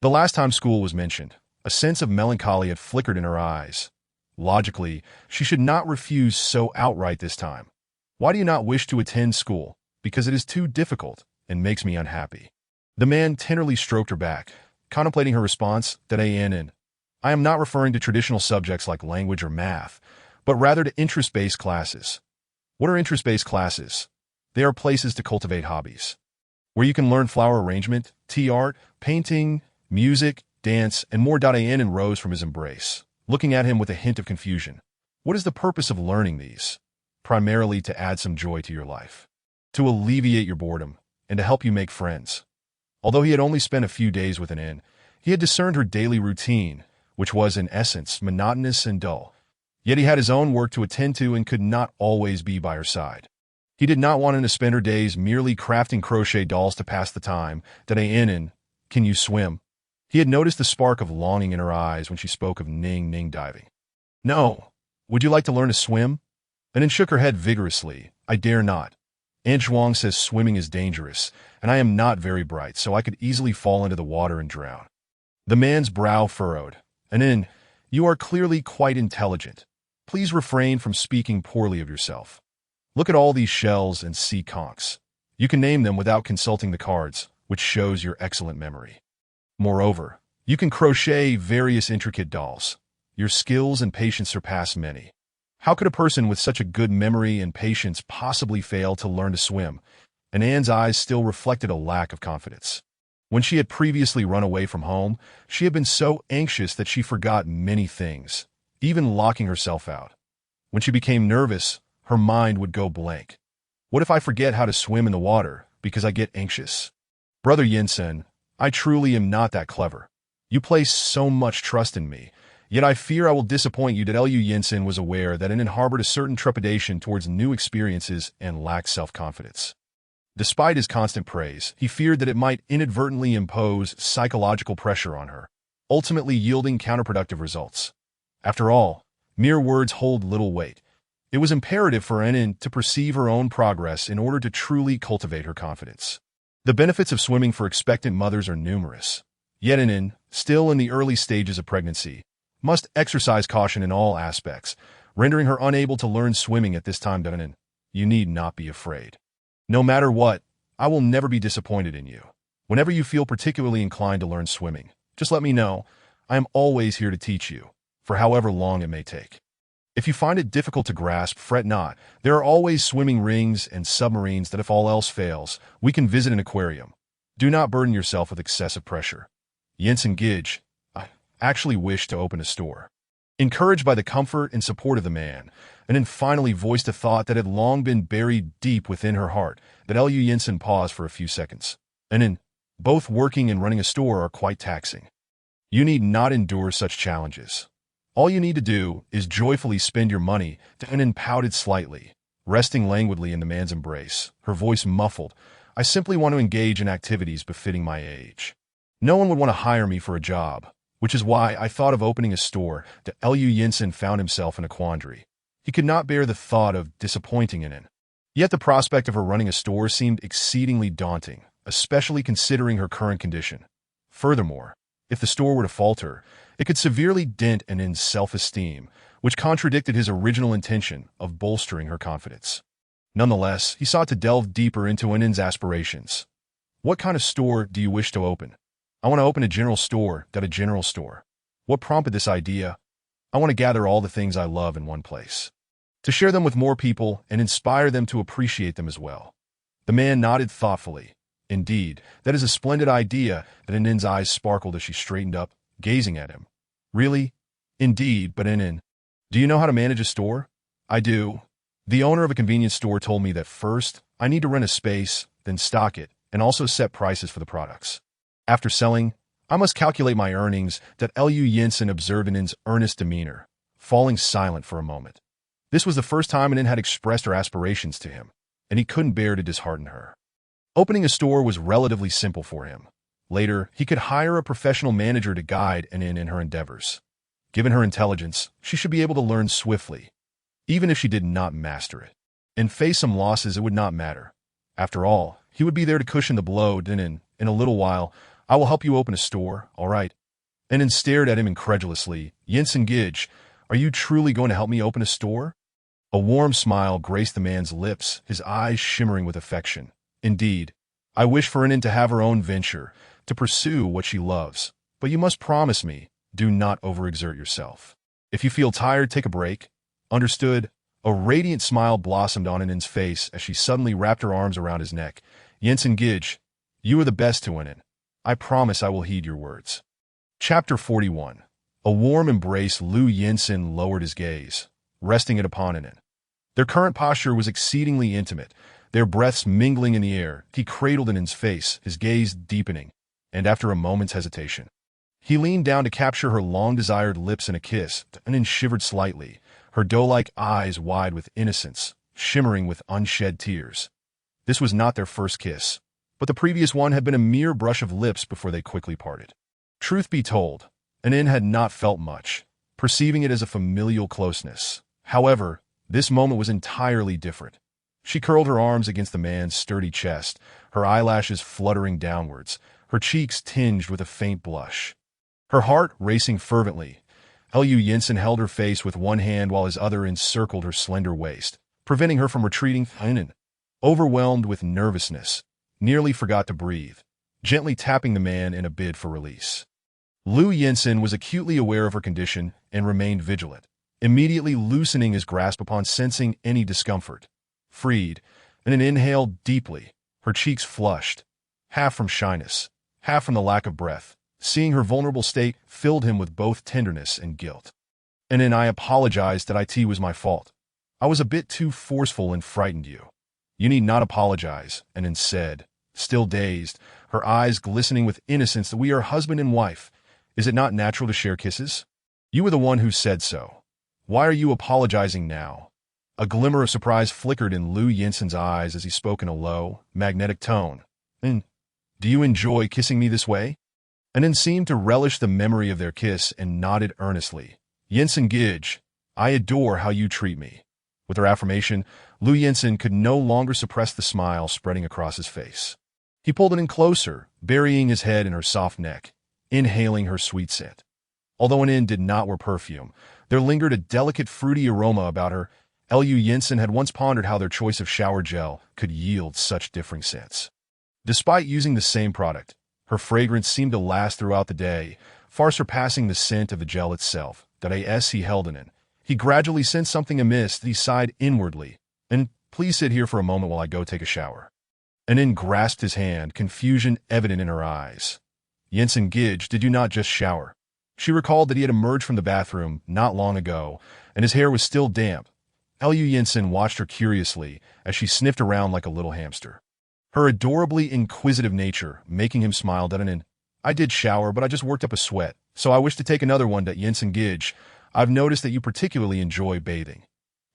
The last time school was mentioned, a sense of melancholy had flickered in her eyes. Logically, she should not refuse so outright this time. Why do you not wish to attend school? Because it is too difficult and makes me unhappy. The man tenderly stroked her back, contemplating her response that I am not referring to traditional subjects like language or math, but rather to interest-based classes. What are interest-based classes? They are places to cultivate hobbies, where you can learn flower arrangement, tea art, painting, music, dance, and more. Anne rose from his embrace, looking at him with a hint of confusion. What is the purpose of learning these? Primarily to add some joy to your life, to alleviate your boredom, and to help you make friends. Although he had only spent a few days with Anne, he had discerned her daily routine, which was in essence monotonous and dull. Yet he had his own work to attend to and could not always be by her side. He did not want Anne to spend her days merely crafting crochet dolls to pass the time. Anne, can you swim? He had noticed the spark of longing in her eyes when she spoke of Ning diving. No. Would you like to learn to swim? Anne shook her head vigorously. I dare not. Aunt Zhuang says swimming is dangerous, and I am not very bright, so I could easily fall into the water and drown. The man's brow furrowed. Anne, you are clearly quite intelligent. Please refrain from speaking poorly of yourself. Look at all these shells and sea conchs. You can name them without consulting the cards, which shows your excellent memory. Moreover, you can crochet various intricate dolls. Your skills and patience surpass many. How could a person with such a good memory and patience possibly fail to learn to swim? And Anne's eyes still reflected a lack of confidence. When she had previously run away from home, she had been so anxious that she forgot many things, even locking herself out. When she became nervous, her mind would go blank. What if I forget how to swim in the water because I get anxious? Brother Yinsen, I truly am not that clever. You place so much trust in me, yet I fear I will disappoint you. Liu Yinsen was aware that Anne harbored a certain trepidation towards new experiences and lacked self-confidence. Despite his constant praise, he feared that it might inadvertently impose psychological pressure on her, ultimately yielding counterproductive results. After all, mere words hold little weight. It was imperative for Anne to perceive her own progress in order to truly cultivate her confidence. The benefits of swimming for expectant mothers are numerous. Yet Anne, still in the early stages of pregnancy, must exercise caution in all aspects, rendering her unable to learn swimming at this time. Anne, you need not be afraid. No matter what, I will never be disappointed in you. Whenever you feel particularly inclined to learn swimming, just let me know. I am always here to teach you, for however long it may take. If you find it difficult to grasp, fret not. There are always swimming rings and submarines that if all else fails, we can visit an aquarium. Do not burden yourself with excessive pressure. Yinsen Gij, I actually wish to open a store. Encouraged by the comfort and support of the man, and then finally voiced a thought that had long been buried deep within her heart, that Liu Yinsen paused for a few seconds. And then, both working and running a store are quite taxing. You need not endure such challenges. All you need to do is joyfully spend your money. Anne pouted slightly, resting languidly in the man's embrace, her voice muffled. I simply want to engage in activities befitting my age. No one would want to hire me for a job, which is why I thought of opening a store. Liu Yinsen found himself in a quandary. He could not bear the thought of disappointing Anne. Yet the prospect of her running a store seemed exceedingly daunting, especially considering her current condition. Furthermore, if the store were to falter, it could severely dent Anne's self-esteem, which contradicted his original intention of bolstering her confidence. Nonetheless, he sought to delve deeper into Anne's aspirations. What kind of store do you wish to open? I want to open a general store. A general store. What prompted this idea? I want to gather all the things I love in one place, to share them with more people and inspire them to appreciate them as well. The man nodded thoughtfully. Indeed, that is a splendid idea. Anne's eyes sparkled as she straightened up, gazing at him. Really? Indeed, but Anne, do you know how to manage a store? I do. The owner of a convenience store told me that first, I need to rent a space, then stock it, and also set prices for the products. After selling, I must calculate my earnings. That Lu Jensen observed Ann's earnest demeanor, falling silent for a moment. This was the first time Ann had expressed her aspirations to him, and he couldn't bear to dishearten her. Opening a store was relatively simple for him. Later, he could hire a professional manager to guide Ann in her endeavors. Given her intelligence, she should be able to learn swiftly, even if she did not master it. And face some losses, it would not matter. After all, he would be there to cushion the blow. Then in a little while, I will help you open a store, all right? Ann stared at him incredulously. Jensen Gidge, are you truly going to help me open a store? A warm smile graced the man's lips, his eyes shimmering with affection. Indeed, I wish for Ann to have her own venture, to pursue what she loves. But you must promise me, do not overexert yourself. If you feel tired, take a break. Understood? A radiant smile blossomed on Ann's face as she suddenly wrapped her arms around his neck. Jensen Gidge, you are the best to Ann. I promise I will heed your words. Chapter 41. A warm embrace. Lu Jensen lowered his gaze, resting it upon Ann. Their current posture was exceedingly intimate, their breaths mingling in the air. He cradled Ann's face, his gaze deepening, and after a moment's hesitation, he leaned down to capture her long-desired lips in a kiss. Ann shivered slightly, her doe-like eyes wide with innocence, shimmering with unshed tears. This was not their first kiss, but the previous one had been a mere brush of lips before they quickly parted. Truth be told, Ann had not felt much, perceiving it as a familial closeness. However, this moment was entirely different. She curled her arms against the man's sturdy chest, her eyelashes fluttering downwards, her cheeks tinged with a faint blush. Her heart racing fervently, Lu Jensen held her face with one hand while his other encircled her slender waist, preventing her from retreating. Ann, overwhelmed with nervousness, nearly forgot to breathe, gently tapping the man in a bid for release. Lu Jensen was acutely aware of her condition and remained vigilant, immediately loosening his grasp upon sensing any discomfort. Freed, Ann inhaled deeply, her cheeks flushed, half from shyness, half from the lack of breath. Seeing her vulnerable state filled him with both tenderness and guilt. Ann, I apologized that it was my fault. I was a bit too forceful and frightened you. You need not apologize, Ann said, still dazed, her eyes glistening with innocence. That we are husband and wife. Is it not natural to share kisses? You were the one who said so. Why are you apologizing now? A glimmer of surprise flickered in Lu Jensen's eyes as he spoke in a low, magnetic tone. Do you enjoy kissing me this way? Ann seemed to relish the memory of their kiss and nodded earnestly. Jensen Gidge, I adore how you treat me. With her affirmation, Lu Jensen could no longer suppress the smile spreading across his face. He pulled Ann closer, burying his head in her soft neck, inhaling her sweet scent. Although Ann did not wear perfume, there lingered a delicate fruity aroma about her. Lu Jensen had once pondered how their choice of shower gel could yield such differing scents. Despite using the same product, her fragrance seemed to last throughout the day, far surpassing the scent of the gel itself. As he held Ann, he gradually sensed something amiss. He sighed inwardly. And please sit here for a moment while I go take a shower. Ann grasped his hand, confusion evident in her eyes. Jensen Gidge, did you not just shower? She recalled that he had emerged from the bathroom not long ago, and his hair was still damp. Lu Jensen watched her curiously as she sniffed around like a little hamster, her adorably inquisitive nature making him smile. Ann, I did shower, but I just worked up a sweat, so I wish to take another one. Jensen Gidge, I've noticed that you particularly enjoy bathing.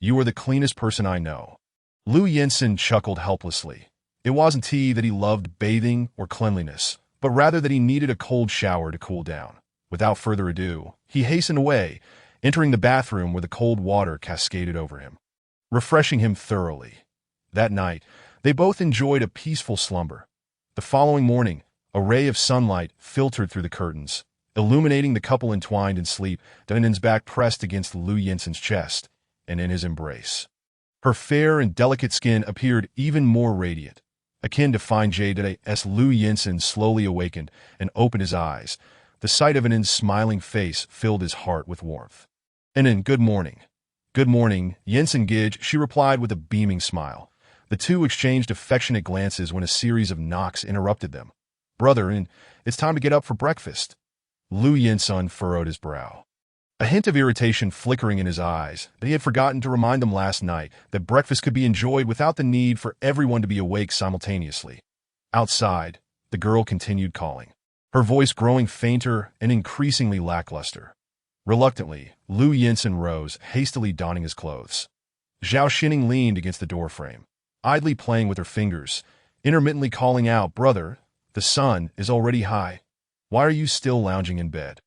You are the cleanest person I know. Lu Jensen chuckled helplessly. It wasn't he that he loved bathing or cleanliness, but rather that he needed a cold shower to cool down. Without further ado, he hastened away, entering the bathroom where the cold water cascaded over him, refreshing him thoroughly. That night, they both enjoyed a peaceful slumber. The following morning, a ray of sunlight filtered through the curtains, illuminating the couple entwined in sleep. Ann's back pressed against Lu Jensen's chest, and in his embrace, her fair and delicate skin appeared even more radiant, akin to fine jade. As Lu Jensen slowly awakened and opened his eyes, the sight of Ann's smiling face filled his heart with warmth. Ann, good morning. Good morning, Jensen Gidge, she replied with a beaming smile. The two exchanged affectionate glances when a series of knocks interrupted them. Brother, it's time to get up for breakfast. Lu Jensen furrowed his brow. a hint of irritation flickering in his eyes, that he had forgotten to remind them last night that breakfast could be enjoyed without the need for everyone to be awake simultaneously. Outside, the girl continued calling, her voice growing fainter and increasingly lackluster. Reluctantly, Lu Yinsen rose, hastily donning his clothes. Zhao Xining leaned against the doorframe, idly playing with her fingers, intermittently calling out, "Brother, the sun is already high. Why are you still lounging in bed?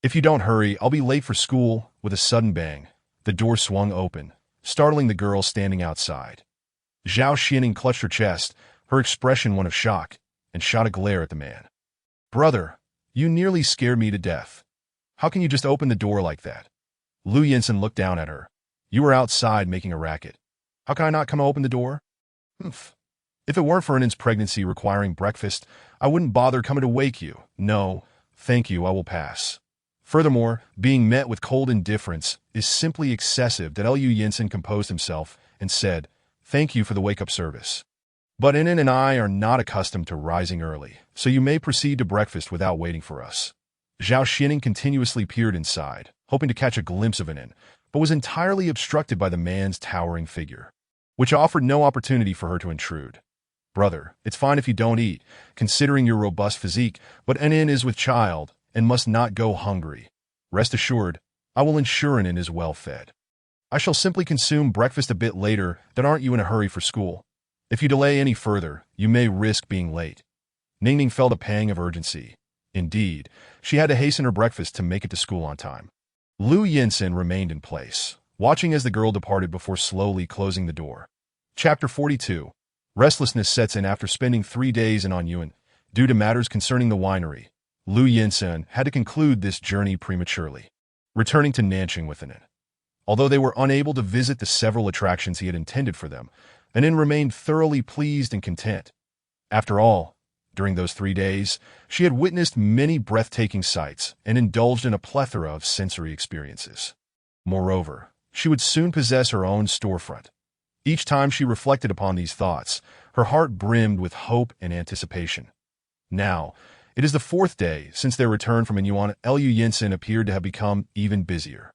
If you don't hurry, I'll be late for school." With a sudden bang, the door swung open, startling the girl standing outside. Zhao Xining clutched her chest, her expression one of shock, and shot a glare at the man. "Brother, you nearly scared me to death. How can you just open the door like that?" Lu Yinsen looked down at her. "You were outside making a racket. How can I not come open the door?" "Humph. If it weren't for Annen's pregnancy requiring breakfast, I wouldn't bother coming to wake you. No, thank you, I will pass." Furthermore, being met with cold indifference is simply excessive. Lu Yinsen composed himself and said, "Thank you for the wake-up service. But Annen and I are not accustomed to rising early, so you may proceed to breakfast without waiting for us." Zhao Xining continuously peered inside, hoping to catch a glimpse of Annen, but was entirely obstructed by the man's towering figure, which offered no opportunity for her to intrude. "Brother, it's fine if you don't eat, considering your robust physique, but Annen is with child and must not go hungry. Rest assured, I will ensure Annen is well fed. I shall simply consume breakfast a bit later. Then aren't you in a hurry for school? If you delay any further, you may risk being late." Ningning felt a pang of urgency. Indeed, she had to hasten her breakfast to make it to school on time. Lu Yinsen remained in place, watching as the girl departed before slowly closing the door. Chapter 42. Restlessness sets in after spending 3 days in Anyuan. Due to matters concerning the winery, Lu Yinsen had to conclude this journey prematurely, returning to Nanqing with Annen. Although they were unable to visit the several attractions he had intended for them, Annen remained thoroughly pleased and content. After all, during those 3 days, she had witnessed many breathtaking sights and indulged in a plethora of sensory experiences. Moreover, she would soon possess her own storefront. Each time she reflected upon these thoughts, her heart brimmed with hope and anticipation. Now, it is the 4th day since their return from Anyuan. Lu Yinsen appeared to have become even busier.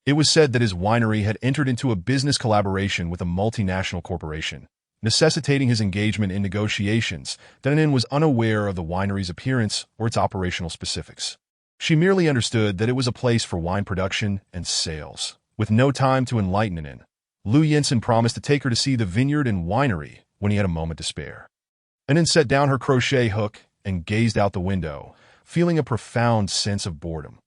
It was said that his winery had entered into a business collaboration with a multinational corporation, necessitating his engagement in negotiations. Annen was unaware of the winery's appearance or its operational specifics. She merely understood that it was a place for wine production and sales. With no time to enlighten Annen, Lu Yinsen promised to take her to see the vineyard and winery when he had a moment to spare. Annen set down her crochet hook and gazed out the window, feeling a profound sense of boredom.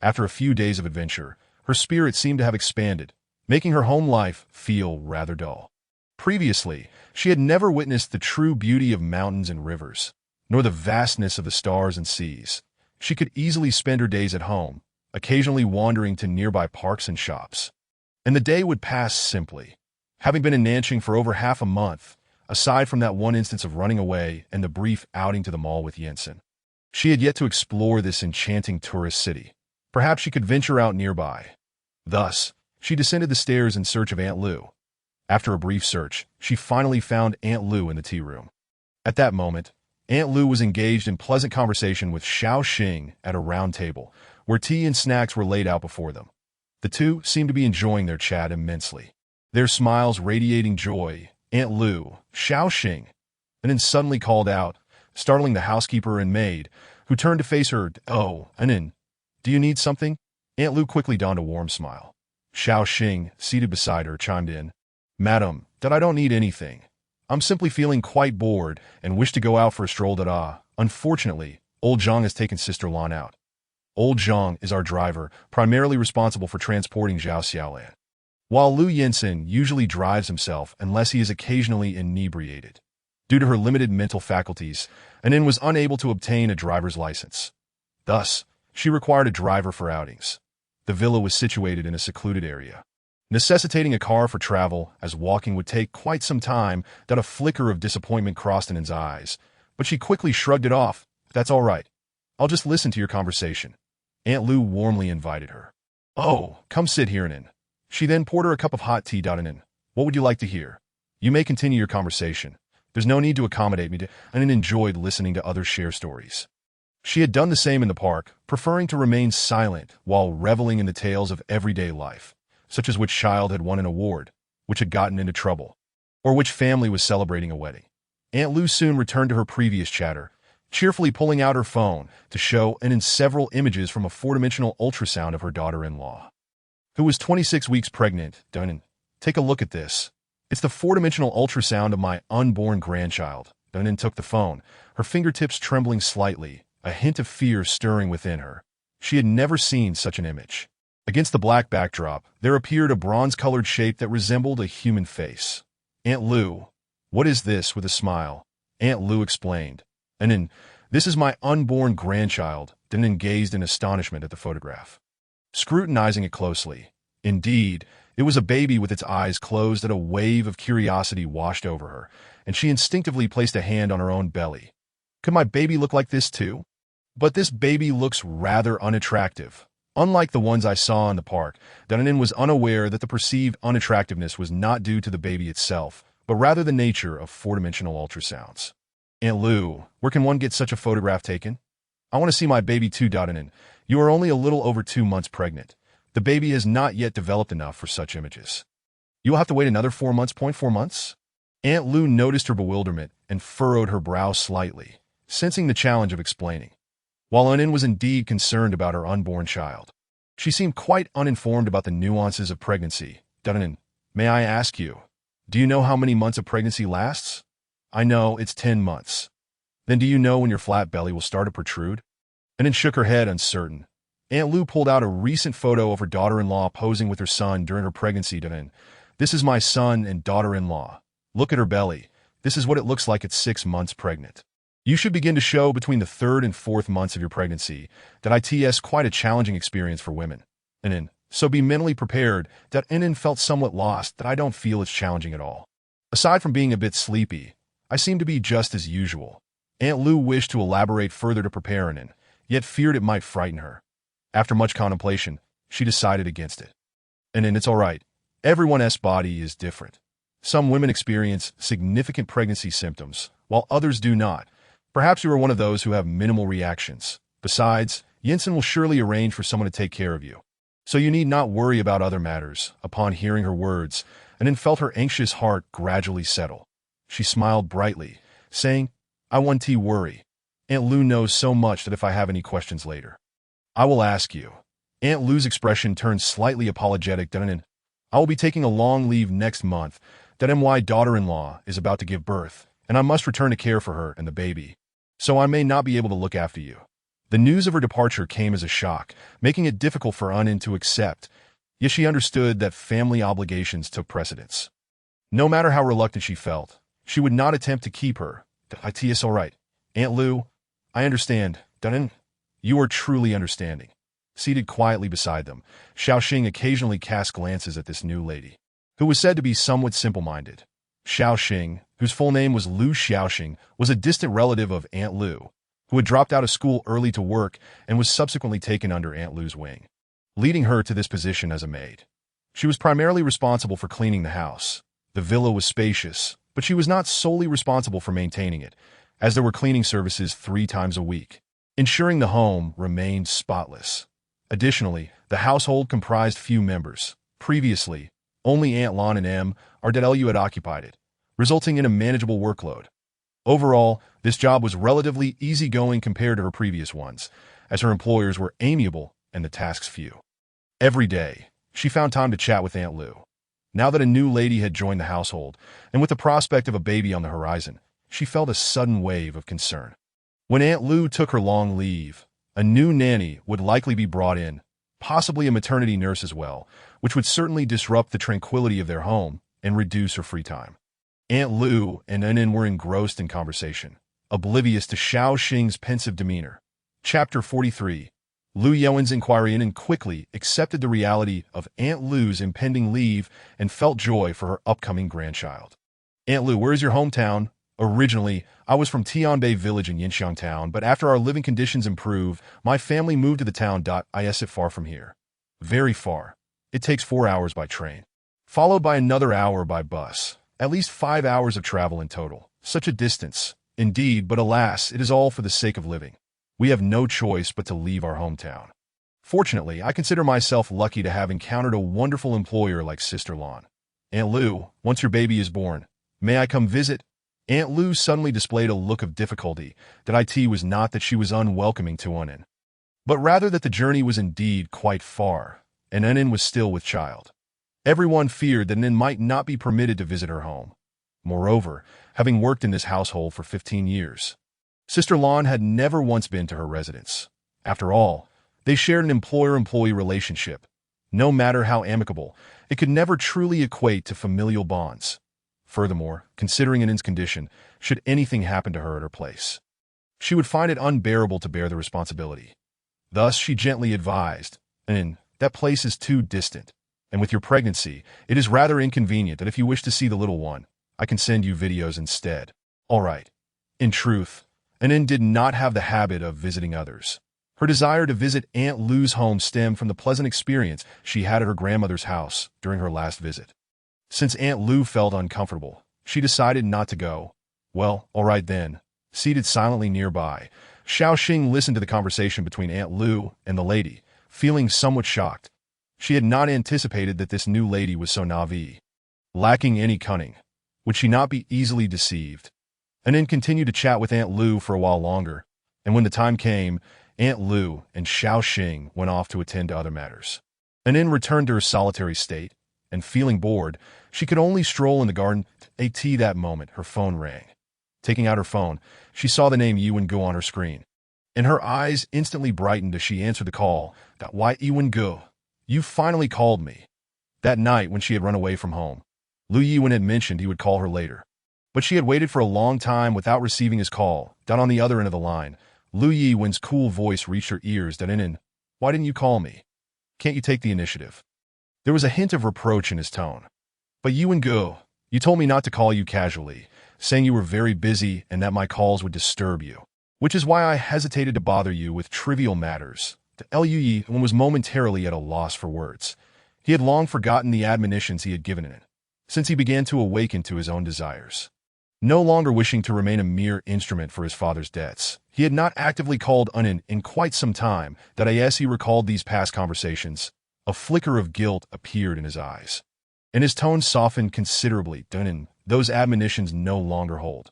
After a few days of adventure, her spirit seemed to have expanded, making her home life feel rather dull. Previously, she had never witnessed the true beauty of mountains and rivers, nor the vastness of the stars and seas. She could easily spend her days at home, occasionally wandering to nearby parks and shops. And the day would pass simply. Having been in Nanqing for over half a month, aside from that one instance of running away and the brief outing to the mall with Yinsen, she had yet to explore this enchanting tourist city. Perhaps she could venture out nearby. Thus, she descended the stairs in search of Aunt Lu. After a brief search, she finally found Aunt Lu in the tea room. At that moment, Aunt Lu was engaged in pleasant conversation with Xiao Xing at a round table, where tea and snacks were laid out before them. The two seemed to be enjoying their chat immensely, their smiles radiating joy. Aunt Lu, Xiao Xing, and then suddenly called out, startling the housekeeper and maid, who turned to face her. "Oh, Annen, do you need something?" Aunt Lu quickly donned a warm smile. Xiao Xing, seated beside her, chimed in, "Madam, that I don't need anything. I'm simply feeling quite bored and wish to go out for a stroll. Unfortunately, old Zhang has taken Sister Lan out. Old Zhang is our driver, primarily responsible for transporting Zhao Xiaolan, while Lu Yinsen usually drives himself unless he is occasionally inebriated. Due to her limited mental faculties, Annen was unable to obtain a driver's license. Thus, she required a driver for outings. The villa was situated in a secluded area, necessitating a car for travel, as walking would take quite some time. That a flicker of disappointment crossed Annen's eyes, but she quickly shrugged it off. "That's all right. I'll just listen to your conversation." Aunt Lu warmly invited her. "Oh, come sit here, Annen." She then poured her a cup of hot tea. Annen, what would you like to hear? You may continue your conversation. There's no need to accommodate me. Annen enjoyed listening to others share stories. She had done the same in the park, preferring to remain silent while reveling in the tales of everyday life, such as which child had won an award, which had gotten into trouble, or which family was celebrating a wedding. Aunt Lou soon returned to her previous chatter, cheerfully pulling out her phone to show and in several images from a four-dimensional ultrasound of her daughter-in-law, who was 26 weeks pregnant. Dunnan, take a look at this. It's the four-dimensional ultrasound of my unborn grandchild. Dunnan took the phone, her fingertips trembling slightly, a hint of fear stirring within her. She had never seen such an image. Against the black backdrop, there appeared a bronze-colored shape that resembled a human face. Aunt Lou, what is this? With a smile, Aunt Lou explained. And then, this is my unborn grandchild. Dunnan gazed in astonishment at the photograph, scrutinizing it closely. Indeed, it was a baby with its eyes closed as a wave of curiosity washed over her, and she instinctively placed a hand on her own belly. Could my baby look like this too? But this baby looks rather unattractive. Unlike the ones I saw in the park, Dunnan was unaware that the perceived unattractiveness was not due to the baby itself, but rather the nature of four-dimensional ultrasounds. Aunt Lou, where can one get such a photograph taken? I want to see my baby too. Dunnan, you are only a little over 2 months pregnant. The baby has not yet developed enough for such images. You will have to wait another 4 months. 4 months? Aunt Lou noticed her bewilderment and furrowed her brow slightly, sensing the challenge of explaining. While Dunnan was indeed concerned about her unborn child, she seemed quite uninformed about the nuances of pregnancy. Dunnan, may I ask you, do you know how many months a pregnancy lasts? I know, it's 10 months. Then do you know when your flat belly will start to protrude? Dunnan shook her head, uncertain. Aunt Lou pulled out a recent photo of her daughter-in-law posing with her son during her pregnancy. Dunnan, this is my son and daughter-in-law. Look at her belly. This is what it looks like at 6 months pregnant. You should begin to show between the 3rd and 4th months of your pregnancy. That is quite a challenging experience for women. Dunnan, so be mentally prepared. Dunnan felt somewhat lost. That I don't feel it's challenging at all. Aside from being a bit sleepy, I seem to be just as usual. Aunt Lou wished to elaborate further to prepare Dunnan, yet feared it might frighten her. After much contemplation, she decided against it. Dunnan, it's all right. Everyone's body is different. Some women experience significant pregnancy symptoms, while others do not. Perhaps you are one of those who have minimal reactions. Besides, Jensen will surely arrange for someone to take care of you. So you need not worry about other matters. Upon hearing her words, Dunnan felt her anxious heart gradually settle. She smiled brightly, saying, I won't worry. Aunt Lou knows so much that if I have any questions later, I will ask you. Aunt Lou's expression turned slightly apologetic. Dunnan, I will be taking a long leave next month. My daughter-in-law is about to give birth, and I must return to care for her and the baby, so I may not be able to look after you. The news of her departure came as a shock, making it difficult for Dunnan to accept, yet she understood that family obligations took precedence. No matter how reluctant she felt, she would not attempt to keep her. It's all right. Aunt Lou, I understand. Dunnan, you are truly understanding. Seated quietly beside them, Xiaoxing occasionally cast glances at this new lady, who was said to be somewhat simple-minded. Xiaoxing, whose full name was Lu Xiaoxing, was a distant relative of Aunt Lou, who had dropped out of school early to work and was subsequently taken under Aunt Lou's wing, leading her to this position as a maid. She was primarily responsible for cleaning the house. The villa was spacious, but she was not solely responsible for maintaining it, as there were cleaning services 3 times a week, ensuring the home remained spotless. Additionally, the household comprised few members. Previously, only Aunt Lon and Lu had occupied it, resulting in a manageable workload. Overall, this job was relatively easygoing compared to her previous ones, as her employers were amiable and the tasks few. Every day, she found time to chat with Aunt Lou. Now that a new lady had joined the household, and with the prospect of a baby on the horizon, she felt a sudden wave of concern. When Aunt Lou took her long leave, a new nanny would likely be brought in, possibly a maternity nurse as well, which would certainly disrupt the tranquility of their home and reduce her free time. Aunt Lou and Dunnan were engrossed in conversation, oblivious to Xiaoxing's pensive demeanor. Chapter 43. Lu Yuan's inquiry in and quickly accepted the reality of Aunt Lu's impending leave and felt joy for her upcoming grandchild. Aunt Lou, where is your hometown? Originally, I was from Tianbei Village in Yinxiang Town, but after our living conditions improved, my family moved to the town. Is it far from here? Very far. It takes 4 hours by train, followed by another hour by bus. At least 5 hours of travel in total. Such a distance. Indeed, but alas, it is all for the sake of living. We have no choice but to leave our hometown. Fortunately, I consider myself lucky to have encountered a wonderful employer like Sister Lon. Aunt Lou, once your baby is born, may I come visit? Aunt Lou suddenly displayed a look of difficulty. That it was not that she was unwelcoming to Unin, but rather that the journey was indeed quite far, and Unin was still with child. Everyone feared that Unin might not be permitted to visit her home. Moreover, having worked in this household for 15 years, Sister Lon had never once been to her residence. After all, they shared an employer-employee relationship. No matter how amicable, it could never truly equate to familial bonds. Furthermore, considering Unin's condition, should anything happen to her at her place, she would find it unbearable to bear the responsibility. Thus, she gently advised, Unin, that place is too distant, and with your pregnancy, it is rather inconvenient that if you wish to see the little one, I can send you videos instead. All right. In truth, Unin did not have the habit of visiting others. Her desire to visit Aunt Lou's home stemmed from the pleasant experience she had at her grandmother's house during her last visit. Since Aunt Lou felt uncomfortable, she decided not to go. Well, all right then. Seated silently nearby, Xiaoxing listened to the conversation between Aunt Lou and the lady, feeling somewhat shocked. She had not anticipated that this new lady was so naive. Lacking any cunning, would she not be easily deceived? And then continued to chat with Aunt Lou for a while longer, and when the time came, Aunt Lou and Xiaoxing went off to attend to other matters. And then returned to her solitary state, and feeling bored, she could only stroll in the garden. At that moment, her phone rang. Taking out her phone, she saw the name Yuan-Gu on her screen, and her eyes instantly brightened as she answered the call. Why, Yuan-Gu, you finally called me. That night, when she had run away from home, Lu Yiwen had mentioned he would call her later, but she had waited for a long time without receiving his call. Down on the other end of the line, Lu Yiwen's cool voice reached her ears. Inin, why didn't you call me? Can't you take the initiative? There was a hint of reproach in his tone. But Yuan-Gu, you told me not to call you casually, saying you were very busy and that my calls would disturb you, which is why I hesitated to bother you with trivial matters. Lu Yiwen was momentarily at a loss for words. He had long forgotten the admonitions he had given it, since he began to awaken to his own desires. No longer wishing to remain a mere instrument for his father's debts, he had not actively called Unin in quite some time. As he recalled these past conversations, a flicker of guilt appeared in his eyes, and his tone softened considerably. Unin, those admonitions no longer hold.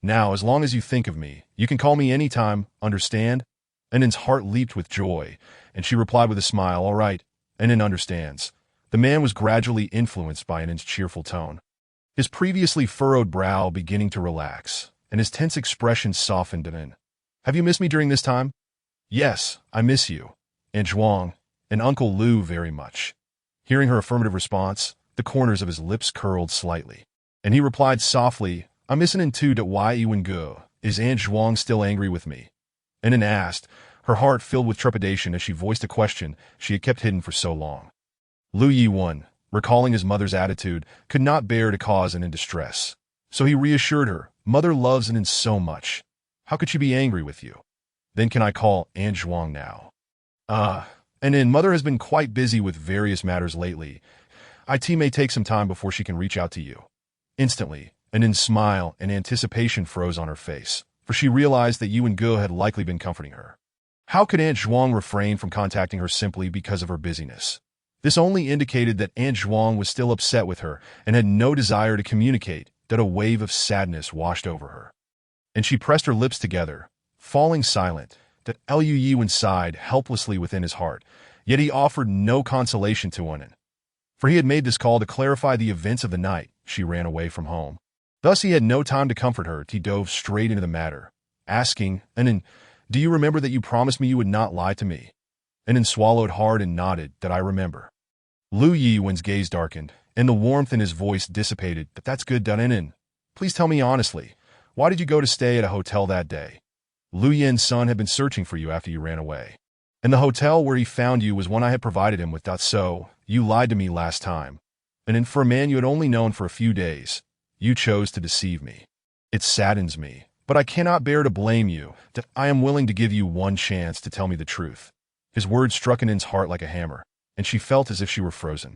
Now, as long as you think of me, you can call me any time, understand? Unin's heart leaped with joy, and she replied with a smile, all right, Unin understands. The man was gradually influenced by Unin's cheerful tone, his previously furrowed brow beginning to relax, and his tense expression softened. Unin, have you missed me during this time? Yes, I miss you, Aunt Zhuang, and Uncle Lu very much. Hearing her affirmative response, the corners of his lips curled slightly, and he replied softly, I'm missing in too. Why, Yuan-Gu, is Aunt Zhuang still angry with me? Unin asked, her heart filled with trepidation as she voiced a question she had kept hidden for so long. Lu Yiwen, recalling his mother's attitude, could not bear to cause Unin distress, so he reassured her, Mother loves Unin so much. How could she be angry with you? Then can I call Aunt Zhuang now? And Mother has been quite busy with various matters lately. It may take some time before she can reach out to you. Instantly, Unin's smile and anticipation froze on her face, for she realized that Yuan-Gu had likely been comforting her. How could Aunt Zhuang refrain from contacting her simply because of her busyness? This only indicated that Aunt Zhuang was still upset with her and had no desire to communicate. A wave of sadness washed over her, and she pressed her lips together, falling silent. Lu Yiwen sighed helplessly within his heart, yet he offered no consolation to Unin, for he had made this call to clarify the events of the night she ran away from home. Thus he had no time to comfort her. He dove straight into the matter, asking, Unin, do you remember that you promised me you would not lie to me? Unin swallowed hard and nodded. I remember. Lu Yiwen's gaze darkened, and the warmth in his voice dissipated. That's good. Unin, please tell me honestly, why did you go to stay at a hotel that day? Lu Yin's son had been searching for you after you ran away, and the hotel where he found you was one I had provided him with. So, you lied to me last time, and for a man you had only known for a few days, you chose to deceive me. It saddens me, but I cannot bear to blame you. I am willing to give you one chance to tell me the truth. His words struck Unin's heart like a hammer, and she felt as if she were frozen.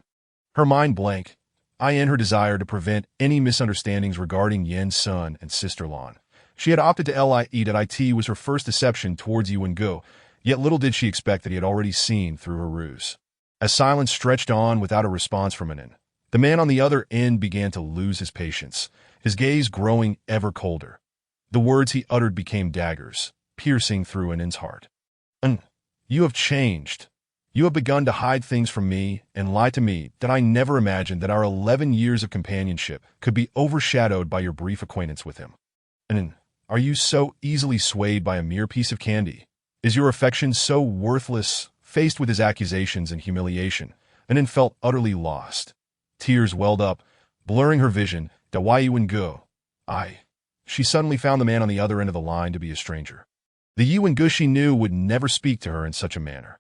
Her mind blank, in her desire to prevent any misunderstandings regarding Yen's son and Sister Lon. She had opted to lie that it was her first deception towards Yu and Go, yet little did she expect that he had already seen through her ruse. As silence stretched on without a response from Anin, the man on the other end began to lose his patience, his gaze growing ever colder. The words he uttered became daggers, piercing through Anin's heart. You have changed. You have begun to hide things from me and lie to me that I never imagined that our 11 years of companionship could be overshadowed by your brief acquaintance with him. Anin, are you so easily swayed by a mere piece of candy? Is your affection so worthless? Faced with his accusations and humiliation, Anin felt utterly lost. Tears welled up, blurring her vision. Yu and Go. She suddenly found the man on the other end of the line to be a stranger. The Yu and Go she knew would never speak to her in such a manner.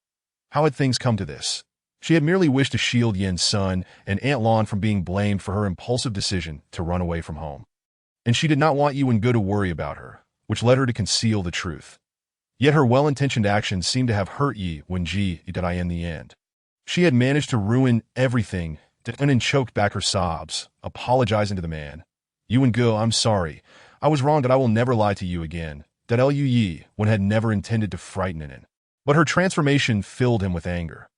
How had things come to this? She had merely wished to shield Yin's son and Aunt Lon from being blamed for her impulsive decision to run away from home. And she did not want Yu and Go to worry about her, which led her to conceal the truth. Yet her well-intentioned actions seemed to have hurt Yi when in the end. She had managed to ruin everything. Anin choked back her sobs, apologizing to the man. Yu and Go, I'm sorry. I was wrong that I will never lie to you again. Yi, one had never intended to frighten Anin. But her transformation filled him with anger.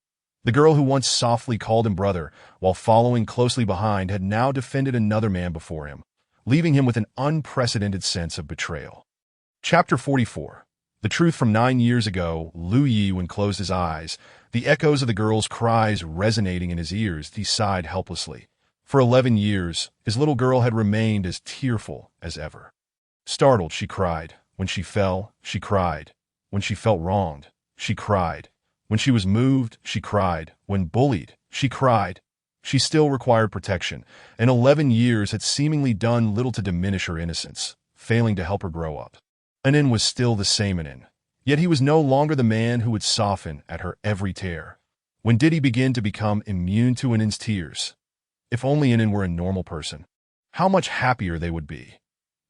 The girl who once softly called him brother, while following closely behind, had now defended another man before him, leaving him with an unprecedented sense of betrayal. Chapter 44. The truth from 9 years ago. Lu Yi, when closed his eyes, the echoes of the girl's cries resonating in his ears, he sighed helplessly. For 11 years, his little girl had remained as tearful as ever. Startled, she cried. When she fell, she cried. When she felt wronged, she cried. When she was moved, she cried. When bullied, she cried. She still required protection, and 11 years had seemingly done little to diminish her innocence, failing to help her grow up. Anin was still the same Anin, yet he was no longer the man who would soften at her every tear. When did he begin to become immune to Anin's tears? If only Anin were a normal person, how much happier they would be.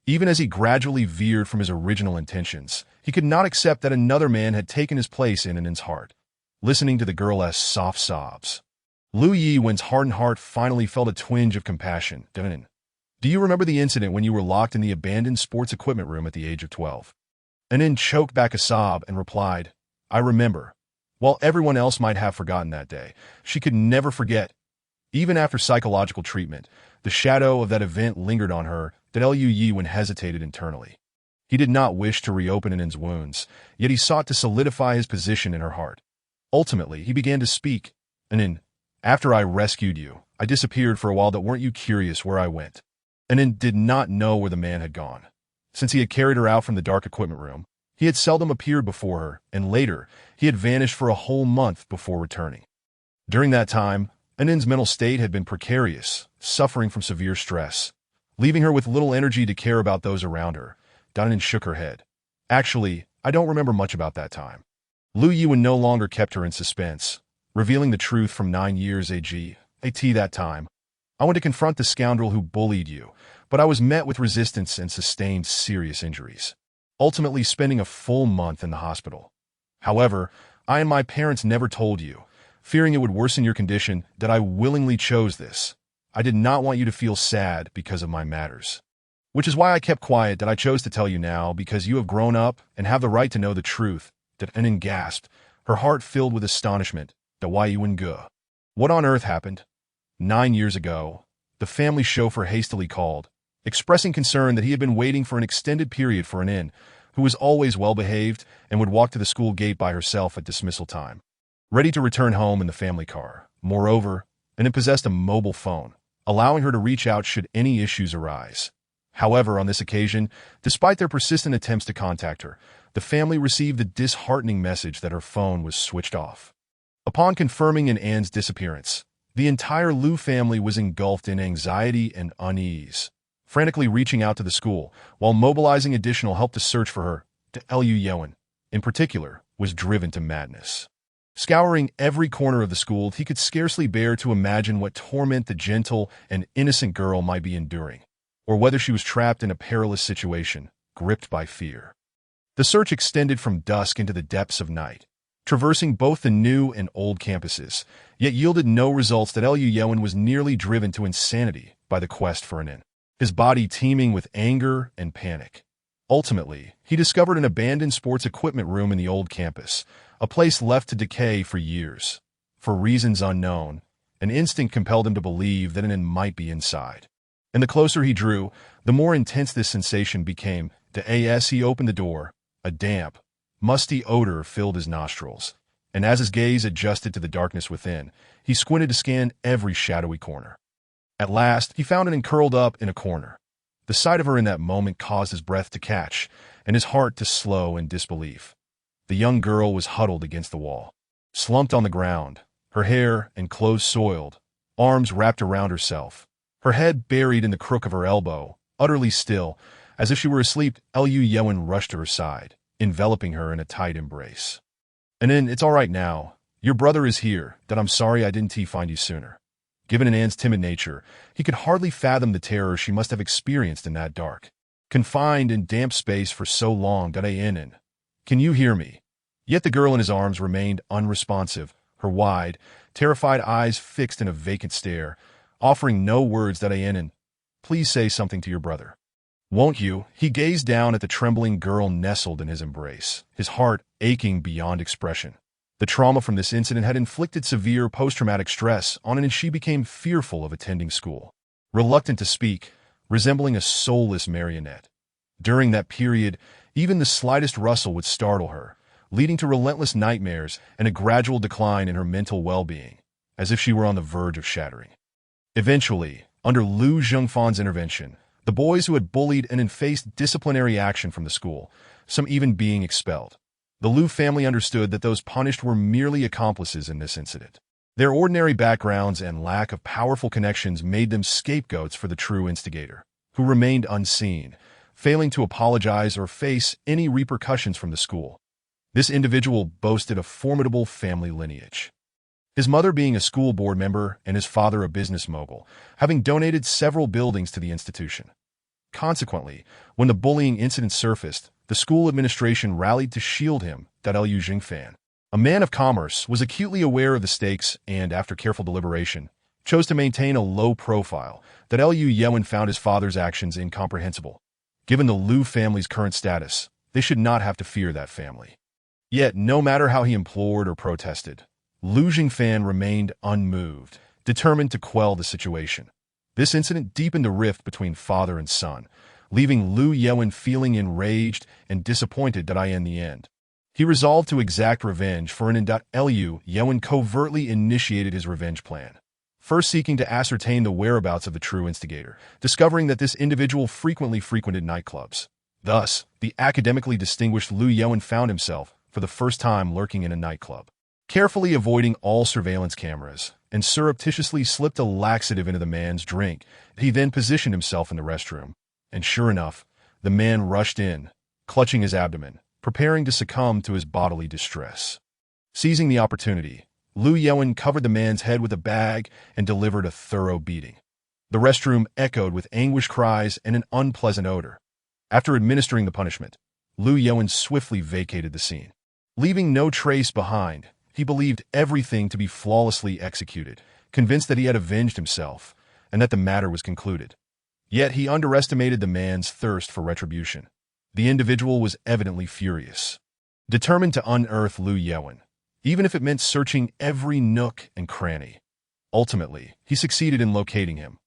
Even as he gradually veered from his original intentions, he could not accept that another man had taken his place in Anin's heart. Listening to the girl's soft sobs, Lu Yi's hardened heart finally felt a twinge of compassion. Anin, do you remember the incident when you were locked in the abandoned sports equipment room at the age of 12? Anin choked back a sob and replied, I remember. While everyone else might have forgotten that day, she could never forget. Even after psychological treatment, the shadow of that event lingered on her. Yi hesitated internally. He did not wish to reopen Anin's wounds, yet he sought to solidify his position in her heart. Ultimately, he began to speak. Anin, after I rescued you, I disappeared for a while. Weren't you curious where I went? Anin did not know where the man had gone. Since he had carried her out from the dark equipment room, he had seldom appeared before her, and later, he had vanished for a whole month before returning. During that time, Anin's mental state had been precarious, suffering from severe stress, leaving her with little energy to care about those around her. Anin shook her head. Actually, I don't remember much about that time. Lu Yuan no longer kept her in suspense, revealing the truth from 9 years ago. That time, I went to confront the scoundrel who bullied you, but I was met with resistance and sustained serious injuries, ultimately spending a full month in the hospital. However, I and my parents never told you, fearing it would worsen your condition, that I willingly chose this. I did not want you to feel sad because of my matters. Which is why I kept quiet. That I chose to tell you now, because you have grown up and have the right to know the truth. That Anin gasped, her heart filled with astonishment. What on earth happened? 9 years ago, the family chauffeur hastily called, expressing concern that he had been waiting for an extended period for Anin, who was always well-behaved and would walk to the school gate by herself at dismissal time, ready to return home in the family car. Moreover, Anin possessed a mobile phone, allowing her to reach out should any issues arise. However, on this occasion, despite their persistent attempts to contact her, the family received the disheartening message that her phone was switched off. Upon confirming An's disappearance, the entire Liu family was engulfed in anxiety and unease, frantically reaching out to the school while mobilizing additional help to search for her. Liu Yuan, in particular, was driven to madness. Scouring every corner of the school, he could scarcely bear to imagine what torment the gentle and innocent girl might be enduring, or whether she was trapped in a perilous situation, gripped by fear. The search extended from dusk into the depths of night, traversing both the new and old campuses, yet yielded no results. That Liu Yuan was nearly driven to insanity by the quest for Anin, his body teeming with anger and panic. Ultimately, he discovered an abandoned sports equipment room in the old campus, a place left to decay for years. For reasons unknown, an instinct compelled him to believe that an inn might be inside. And the closer he drew, the more intense this sensation became. As he opened the door, a damp, musty odor filled his nostrils, and as his gaze adjusted to the darkness within, he squinted to scan every shadowy corner. At last, he found Anne curled up in a corner. The sight of her in that moment caused his breath to catch, and his heart to slow in disbelief. The young girl was huddled against the wall, slumped on the ground, her hair and clothes soiled, arms wrapped around herself, her head buried in the crook of her elbow, utterly still, as if she were asleep. Yewen rushed to her side, enveloping her in a tight embrace. "And then, it's all right now. Your brother is here. That I'm sorry I didn't find you sooner." Given Anne's timid nature, he could hardly fathom the terror she must have experienced in that dark, confined in damp space for so long. Anne, can you hear me? Yet the girl in his arms remained unresponsive, her wide, terrified eyes fixed in a vacant stare, offering no words. Anne, please say something to your brother. Won't you? He gazed down at the trembling girl nestled in his embrace, his heart aching beyond expression. The trauma from this incident had inflicted severe post-traumatic stress on her, and she became fearful of attending school, reluctant to speak, resembling a soulless marionette. During that period, even the slightest rustle would startle her, leading to relentless nightmares and a gradual decline in her mental well-being, as if she were on the verge of shattering. Eventually, under Lu Zhengfan's intervention, the boys who had bullied and faced disciplinary action from the school, some even being expelled. The Lu family understood that those punished were merely accomplices in this incident. Their ordinary backgrounds and lack of powerful connections made them scapegoats for the true instigator, who remained unseen, failing to apologize or face any repercussions from the school. This individual boasted a formidable family lineage, his mother being a school board member and his father a business mogul, having donated several buildings to the institution. Consequently, when the bullying incident surfaced, the school administration rallied to shield him. Liu Jingfan, a man of commerce, was acutely aware of the stakes and, after careful deliberation, chose to maintain a low profile. Liu Yewen found his father's actions incomprehensible. Given the Lu family's current status, they should not have to fear that family. Yet, no matter how he implored or protested, Liu Jingfan remained unmoved, determined to quell the situation. This incident deepened the rift between father and son, leaving Liu Yewen feeling enraged and disappointed. In the end, he resolved to exact revenge for Anne. Liu Yewen covertly initiated his revenge plan, first seeking to ascertain the whereabouts of the true instigator, discovering that this individual frequently frequented nightclubs. Thus, the academically distinguished Liu Yewen found himself, for the first time, lurking in a nightclub, carefully avoiding all surveillance cameras, and surreptitiously slipped a laxative into the man's drink. He then positioned himself in the restroom, and sure enough, the man rushed in, clutching his abdomen, preparing to succumb to his bodily distress. Seizing the opportunity, Liu Yewen covered the man's head with a bag and delivered a thorough beating. The restroom echoed with anguished cries and an unpleasant odor. After administering the punishment, Liu Yewen swiftly vacated the scene. Leaving no trace behind, he believed everything to be flawlessly executed, convinced that he had avenged himself, and that the matter was concluded. Yet he underestimated the man's thirst for retribution. The individual was evidently furious, determined to unearth Liu Yewen, even if it meant searching every nook and cranny. Ultimately, he succeeded in locating him.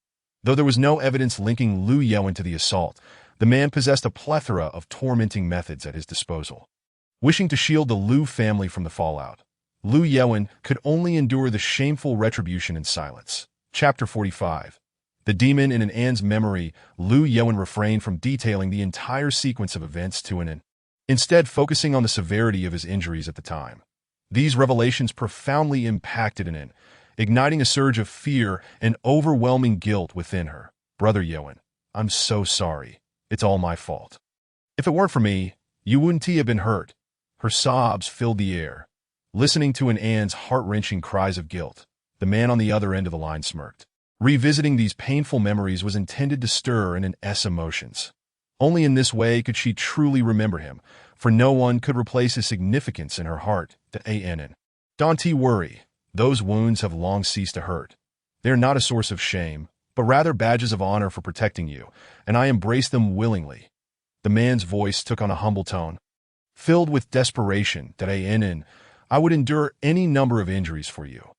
Though there was no evidence linking Liu Yewen to the assault, the man possessed a plethora of tormenting methods at his disposal. Wishing to shield the Liu family from the fallout, Liu Yewen could only endure the shameful retribution in silence. Chapter 45. The demon in Anne's memory. Liu Yewen refrained from detailing the entire sequence of events to Anne, instead focusing on the severity of his injuries at the time. These revelations profoundly impacted Anne, igniting a surge of fear and overwhelming guilt within her. "Brother Yewen, I'm so sorry. It's all my fault. If it weren't for me, you wouldn't have been hurt." Her sobs filled the air. Listening to Anne's heart-wrenching cries of guilt, the man on the other end of the line smirked. Revisiting these painful memories was intended to stir Anne's emotions. Only in this way could she truly remember him, for no one could replace his significance in her heart. Don't worry, those wounds have long ceased to hurt. They are not a source of shame, but rather badges of honor for protecting you, and I embrace them willingly. The man's voice took on a humble tone. Filled with desperation, I would endure any number of injuries for you.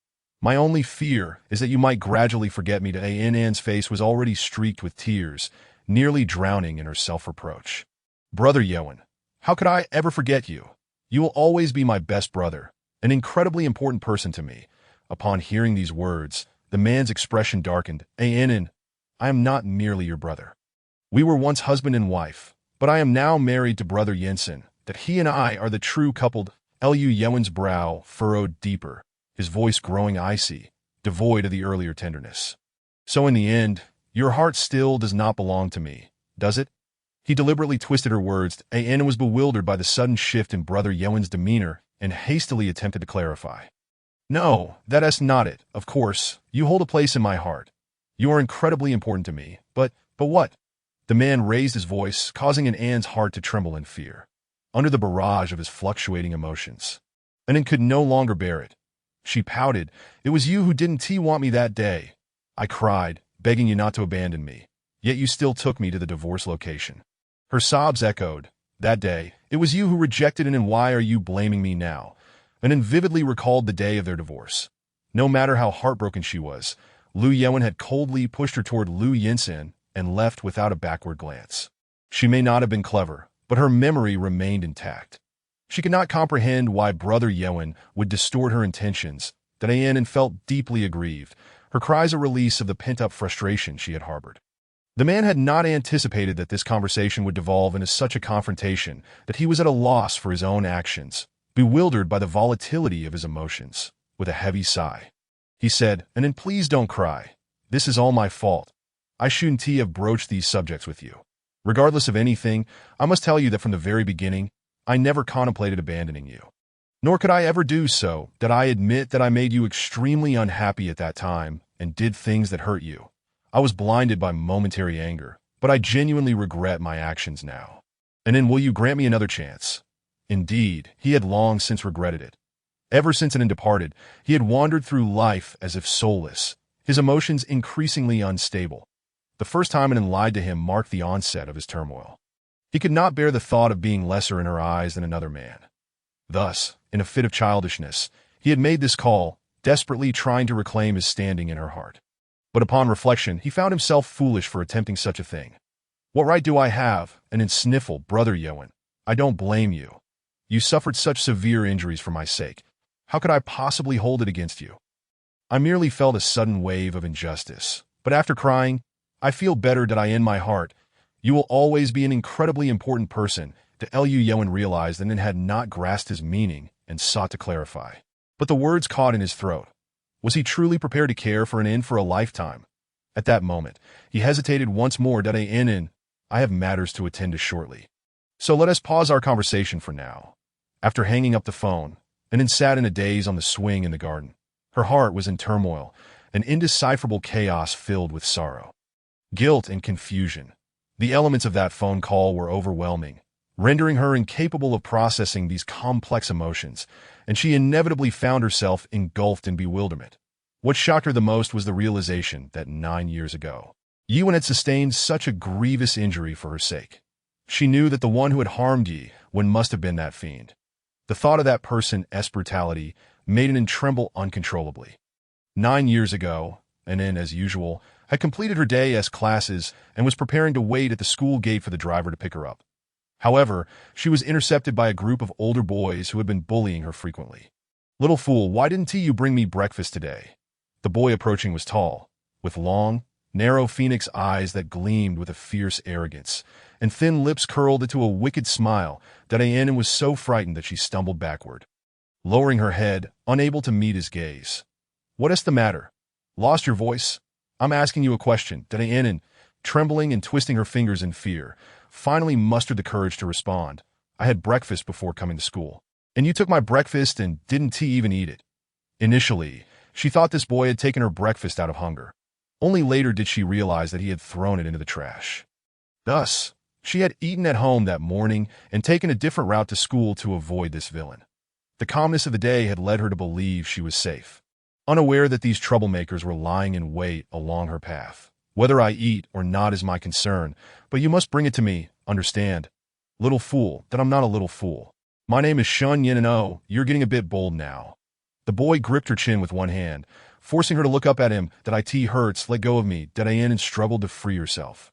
My only fear is that you might gradually forget me. Ann's face was already streaked with tears, nearly drowning in her self-reproach. Brother Yoan, how could I ever forget you? You will always be my best brother, an incredibly important person to me. Upon hearing these words, the man's expression darkened. Anan, I am not merely your brother. We were once husband and wife, but I am now married to Brother Jensen. That he and I are the true coupled. Yoan's brow furrowed deeper, his voice growing icy, devoid of the earlier tenderness. So in the end, your heart still does not belong to me, does it? He deliberately twisted her words. Anna was bewildered by the sudden shift in Brother Yoan's demeanor and hastily attempted to clarify. No, that's not it. Of course, you hold a place in my heart. You are incredibly important to me. But what? The man raised his voice, causing Anne's heart to tremble in fear. Under the barrage of his fluctuating emotions, Anne could no longer bear it. She pouted. It was you who didn't want me that day. I cried, begging you not to abandon me. Yet you still took me to the divorce location. Her sobs echoed. That day, it was you who rejected Anne, and why are you blaming me now? Anne vividly recalled the day of their divorce. No matter how heartbroken she was, Liu Yuan had coldly pushed her toward Liu Yinsen and left without a backward glance. She may not have been clever, but her memory remained intact. She could not comprehend why Brother Yuan would distort her intentions. That Anne felt deeply aggrieved, her cries a release of the pent-up frustration she had harbored. The man had not anticipated that this conversation would devolve into such a confrontation, that he was at a loss for his own actions, bewildered by the volatility of his emotions. With a heavy sigh, he said, Anne, please don't cry. This is all my fault. I shouldn't have broached these subjects with you. Regardless of anything, I must tell you that from the very beginning, I never contemplated abandoning you. Nor could I ever do so. That I admit that I made you extremely unhappy at that time and did things that hurt you. I was blinded by momentary anger, but I genuinely regret my actions now. And then will you grant me another chance? Indeed, he had long since regretted it. Ever since Anne departed, he had wandered through life as if soulless, his emotions increasingly unstable. The first time Anne lied to him marked the onset of his turmoil. He could not bear the thought of being lesser in her eyes than another man. Thus, in a fit of childishness, he had made this call, desperately trying to reclaim his standing in her heart. But upon reflection, he found himself foolish for attempting such a thing. What right do I have? And sniffle, Brother Yoan, I don't blame you. You suffered such severe injuries for my sake. How could I possibly hold it against you? I merely felt a sudden wave of injustice. But after crying, I feel better that I in my heart. You will always be an incredibly important person. Liu Yuan realized that Anne had not grasped his meaning and sought to clarify. But the words caught in his throat. Was he truly prepared to care for Anne for a lifetime? At that moment, he hesitated once more. Anne, I have matters to attend to shortly. So let us pause our conversation for now. After hanging up the phone, Anne sat in a daze on the swing in the garden. Her heart was in turmoil, an indecipherable chaos filled with sorrow, guilt, and confusion. The elements of that phone call were overwhelming, rendering her incapable of processing these complex emotions, and she inevitably found herself engulfed in bewilderment. What shocked her the most was the realization that 9 years ago, Yuan had sustained such a grievous injury for her sake. She knew that the one who had harmed Yuan must have been that fiend. The thought of that person's brutality made Anne tremble uncontrollably. 9 years ago, Anne, as usual, had completed her day's classes and was preparing to wait at the school gate for the driver to pick her up. However, she was intercepted by a group of older boys who had been bullying her frequently. Little fool, why didn't you bring me breakfast today? The boy approaching was tall, with long, narrow phoenix eyes that gleamed with a fierce arrogance, and thin lips curled into a wicked smile. Anne was so frightened that she stumbled backward, lowering her head, unable to meet his gaze. What is the matter? Lost your voice? I'm asking you a question. Anne, trembling and twisting her fingers in fear, finally mustered the courage to respond. I had breakfast before coming to school. And you took my breakfast and didn't even eat it. Initially, she thought this boy had taken her breakfast out of hunger. Only later did she realize that he had thrown it into the trash. Thus, she had eaten at home that morning and taken a different route to school to avoid this villain. The calmness of the day had led her to believe she was safe, unaware that these troublemakers were lying in wait along her path. Whether I eat or not is my concern, but you must bring it to me, understand? Little fool, that I'm not a little fool. My name is Shun Yin and oh, you're getting a bit bold now. The boy gripped her chin with one hand, forcing her to look up at him. That it hurts, let go of me. Yin and struggled to free herself,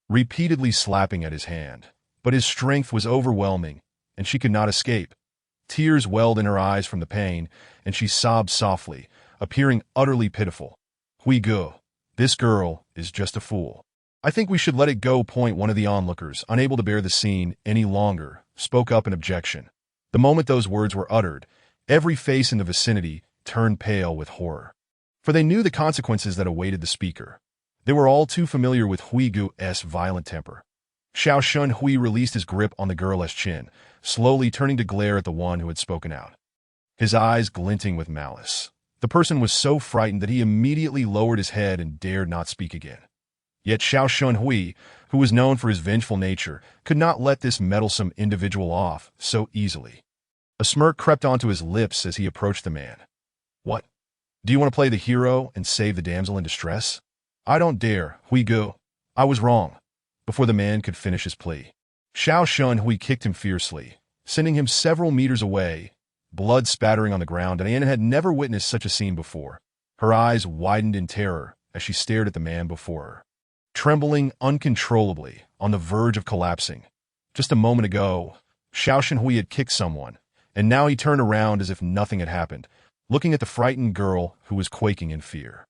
repeatedly slapping at his hand. But his strength was overwhelming, and she could not escape. Tears welled in her eyes from the pain, and she sobbed softly, appearing utterly pitiful. Hui Gu, this girl is just a fool. I think we should let it go. One of the onlookers, unable to bear the scene any longer, spoke up in objection. The moment those words were uttered, every face in the vicinity turned pale with horror. For they knew the consequences that awaited the speaker. They were all too familiar with Hui Gu's violent temper. Xiao Shun Hui released his grip on the girl's chin, slowly turning to glare at the one who had spoken out, his eyes glinting with malice. The person was so frightened that he immediately lowered his head and dared not speak again. Yet Xiao Shun Hui, who was known for his vengeful nature, could not let this meddlesome individual off so easily. A smirk crept onto his lips as he approached the man. What? Do you want to play the hero and save the damsel in distress? I don't dare, Hui Gu. I was wrong. Before the man could finish his plea, Xiao Shun Hui kicked him fiercely, sending him several meters away, blood spattering on the ground. Diana had never witnessed such a scene before. Her eyes widened in terror as she stared at the man before her, trembling uncontrollably, on the verge of collapsing. Just a moment ago, Xiao Shun Hui had kicked someone, and now he turned around as if nothing had happened, looking at the frightened girl who was quaking in fear.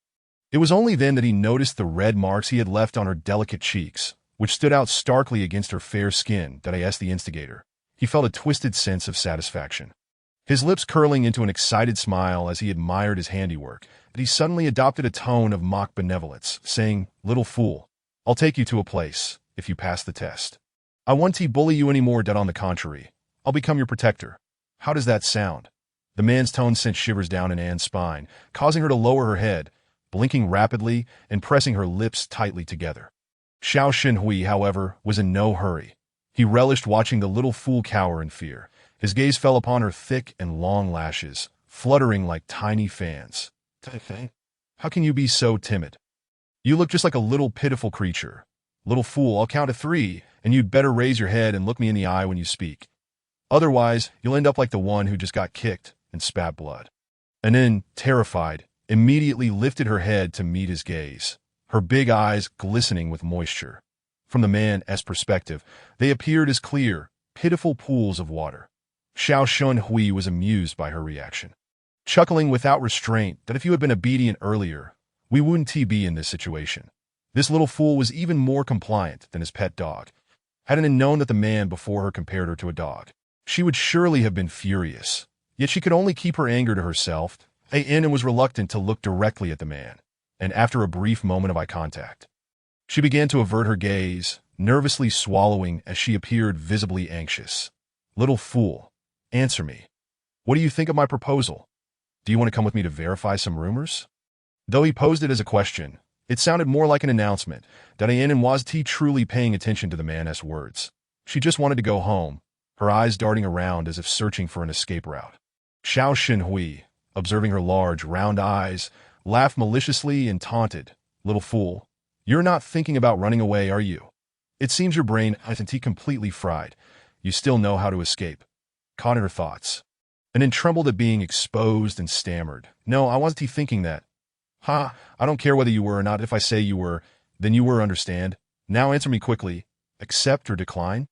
It was only then that he noticed the red marks he had left on her delicate cheeks, which stood out starkly against her fair skin. That I asked the instigator. He felt a twisted sense of satisfaction, his lips curling into an excited smile as he admired his handiwork. But he suddenly adopted a tone of mock benevolence, saying, Little fool, I'll take you to a place, if you pass the test. I won't bully you anymore. On the contrary, I'll become your protector. How does that sound? The man's tone sent shivers down Anne's spine, causing her to lower her head, blinking rapidly and pressing her lips tightly together. Xiao Shun Hui, however, was in no hurry. He relished watching the little fool cower in fear. His gaze fell upon her thick and long lashes, fluttering like tiny fans. How can you be so timid? You look just like a little pitiful creature. Little fool, I'll count to 3, and you'd better raise your head and look me in the eye when you speak. Otherwise, you'll end up like the one who just got kicked and spat blood. Anin, terrified, immediately lifted her head to meet his gaze, her big eyes glistening with moisture. From the man's perspective, they appeared as clear, pitiful pools of water. Xiao Shun Hui was amused by her reaction, chuckling without restraint that if you had been obedient earlier, we wouldn't be in this situation. This little fool was even more compliant than his pet dog. Hadn't it known that the man before her compared her to a dog, she would surely have been furious. Yet she could only keep her anger to herself, and was reluctant to look directly at the man. And after a brief moment of eye contact, she began to avert her gaze, nervously swallowing as she appeared visibly anxious. Little fool, answer me. What do you think of my proposal? Do you want to come with me to verify some rumors? Though he posed it as a question, it sounded more like an announcement. Diane was truly paying attention to the man's words. She just wanted to go home, her eyes darting around as if searching for an escape route. Xiao Shun Hui, observing her large, round eyes, laughed maliciously and taunted. Little fool, you're not thinking about running away, are you? It seems your brain isn't completely fried. You still know how to escape. Caught in her thoughts, and then trembled at being exposed and stammered. No, I wasn't thinking that. Ha, I don't care whether you were or not. If I say you were, then you were, understand? Now answer me quickly. Accept or decline?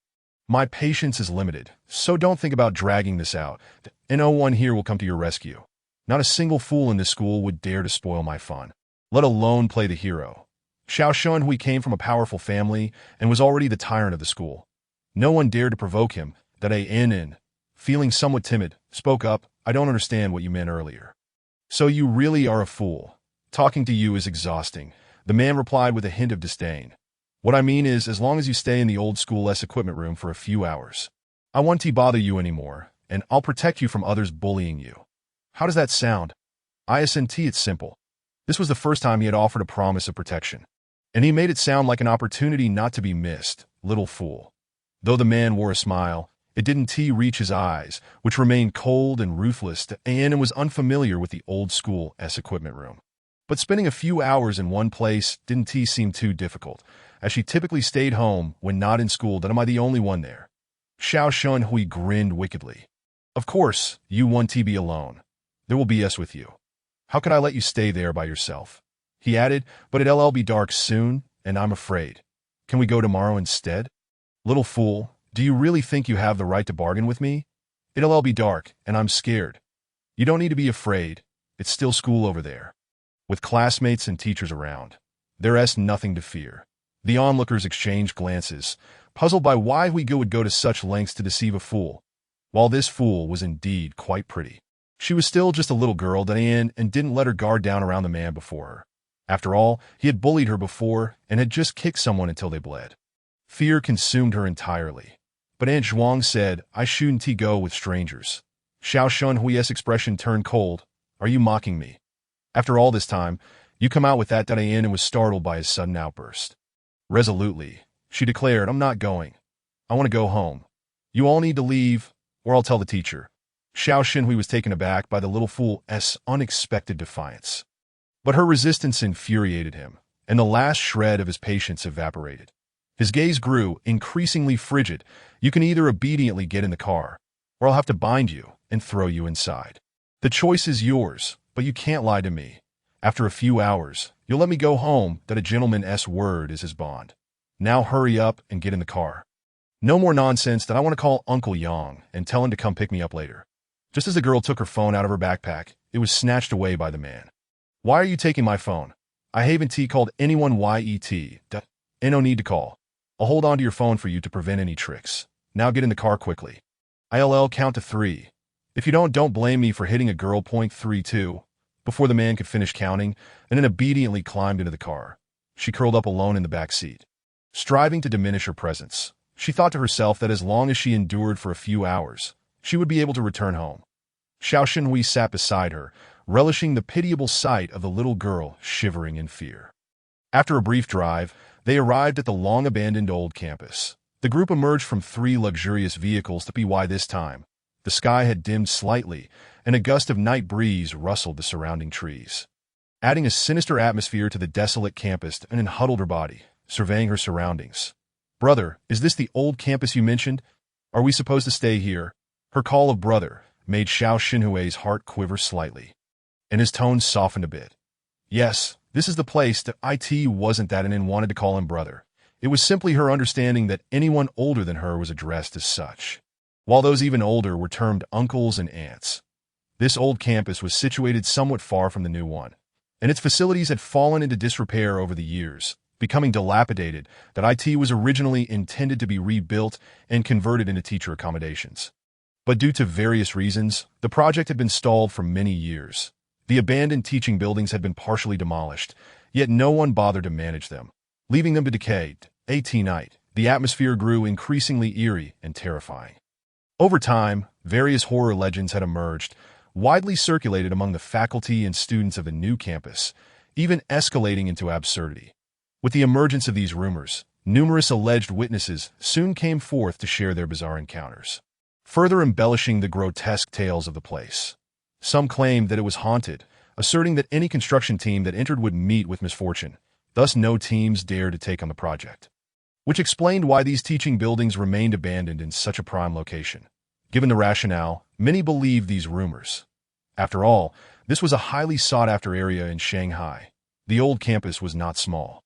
My patience is limited, so don't think about dragging this out. And no one here will come to your rescue. Not a single fool in this school would dare to spoil my fun, let alone play the hero. Xiao Shun Hui came from a powerful family and was already the tyrant of the school. No one dared to provoke him. That Nin, feeling somewhat timid, spoke up. I don't understand what you meant earlier. So you really are a fool. Talking to you is exhausting, the man replied with a hint of disdain. What I mean is, as long as you stay in the old school equipment room for a few hours, I won't bother you anymore, and I'll protect you from others bullying you. How does that sound? It's simple. This was the first time he had offered a promise of protection, and he made it sound like an opportunity not to be missed. Little fool. Though the man wore a smile, it didn't reach his eyes, which remained cold and ruthless, and was unfamiliar with the old school equipment room. But spending a few hours in one place didn't seem too difficult, as she typically stayed home when not in school. That am I the only one there? Xiao Shunhui grinned wickedly. Of course, you want to be alone. There will be us with you. How could I let you stay there by yourself? He added, but it'll be dark soon, and I'm afraid. Can we go tomorrow instead? Little fool, do you really think you have the right to bargain with me? It'll be dark, and I'm scared. You don't need to be afraid. It's still school over there. With classmates and teachers around, there's nothing to fear. The onlookers exchanged glances, puzzled by why Huigu would go to such lengths to deceive a fool. While this fool was indeed quite pretty, she was still just a little girl, Diane, and didn't let her guard down around the man before her. After all, he had bullied her before and had just kicked someone until they bled. Fear consumed her entirely. But Aunt Zhuang said, I shouldn't go with strangers. Xiao Shunhui's expression turned cold. Are you mocking me? After all this time, you come out with that Diane and was startled by his sudden outburst. Resolutely, she declared, I'm not going. I want to go home. You all need to leave, or I'll tell the teacher. Xiao Xinhui was taken aback by the little fool's unexpected defiance. But her resistance infuriated him, and the last shred of his patience evaporated. His gaze grew increasingly frigid. You can either obediently get in the car, or I'll have to bind you and throw you inside. The choice is yours, but you can't lie to me. After a few hours, you'll let me go home. That a gentleman's word is his bond. Now hurry up and get in the car. No more nonsense that I want to call Uncle Yang and tell him to come pick me up later. Just as the girl took her phone out of her backpack, it was snatched away by the man. Why are you taking my phone? I haven't called anyone yet. No need to call. I'll hold on to your phone for you to prevent any tricks. Now get in the car quickly. I'll count to 3. If you don't blame me for hitting a girl. 32. Before the man could finish counting, and then obediently climbed into the car. She curled up alone in the back seat. Striving to diminish her presence, she thought to herself that as long as she endured for a few hours, she would be able to return home. Xiao Xinhui sat beside her, relishing the pitiable sight of the little girl shivering in fear. After a brief drive, they arrived at the long-abandoned old campus. The group emerged from 3 luxurious vehicles to be why this time. The sky had dimmed slightly, and a gust of night breeze rustled the surrounding trees, adding a sinister atmosphere to the desolate campus. And huddled her body, surveying her surroundings. Brother, is this the old campus you mentioned? Are we supposed to stay here? Her call of brother made Xiao Xinhui's heart quiver slightly, and his tone softened a bit. Yes, this is the place. It wasn't that Anin wanted to call him brother. It was simply her understanding that anyone older than her was addressed as such, while those even older were termed uncles and aunts. This old campus was situated somewhat far from the new one, and its facilities had fallen into disrepair over the years, becoming dilapidated. That it was originally intended to be rebuilt and converted into teacher accommodations. But due to various reasons, the project had been stalled for many years. The abandoned teaching buildings had been partially demolished, yet no one bothered to manage them, leaving them to decay. Night, the atmosphere grew increasingly eerie and terrifying. Over time, various horror legends had emerged, widely circulated among the faculty and students of the new campus, even escalating into absurdity. With the emergence of these rumors, numerous alleged witnesses soon came forth to share their bizarre encounters, further embellishing the grotesque tales of the place. Some claimed that it was haunted, asserting that any construction team that entered would meet with misfortune, thus no teams dared to take on the project, which explained why these teaching buildings remained abandoned in such a prime location. Given the rationale, many believed these rumors. After all, this was a highly sought-after area in Shanghai. The old campus was not small,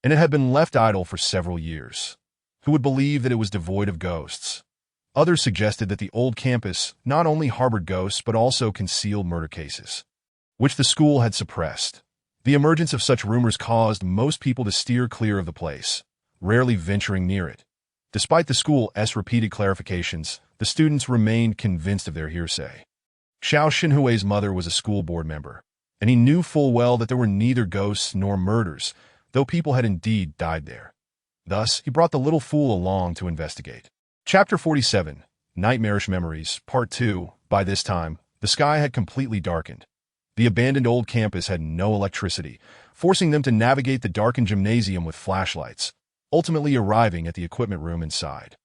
and it had been left idle for several years. Who would believe that it was devoid of ghosts? Others suggested that the old campus not only harbored ghosts but also concealed murder cases, which the school had suppressed. The emergence of such rumors caused most people to steer clear of the place, rarely venturing near it. Despite the school's repeated clarifications, the students remained convinced of their hearsay. Xiao Xinhui's mother was a school board member, and he knew full well that there were neither ghosts nor murders, though people had indeed died there. Thus, he brought the little fool along to investigate. Chapter 47, Nightmarish Memories, Part 2. By this time, the sky had completely darkened. The abandoned old campus had no electricity, forcing them to navigate the darkened gymnasium with flashlights, ultimately arriving at the equipment room inside.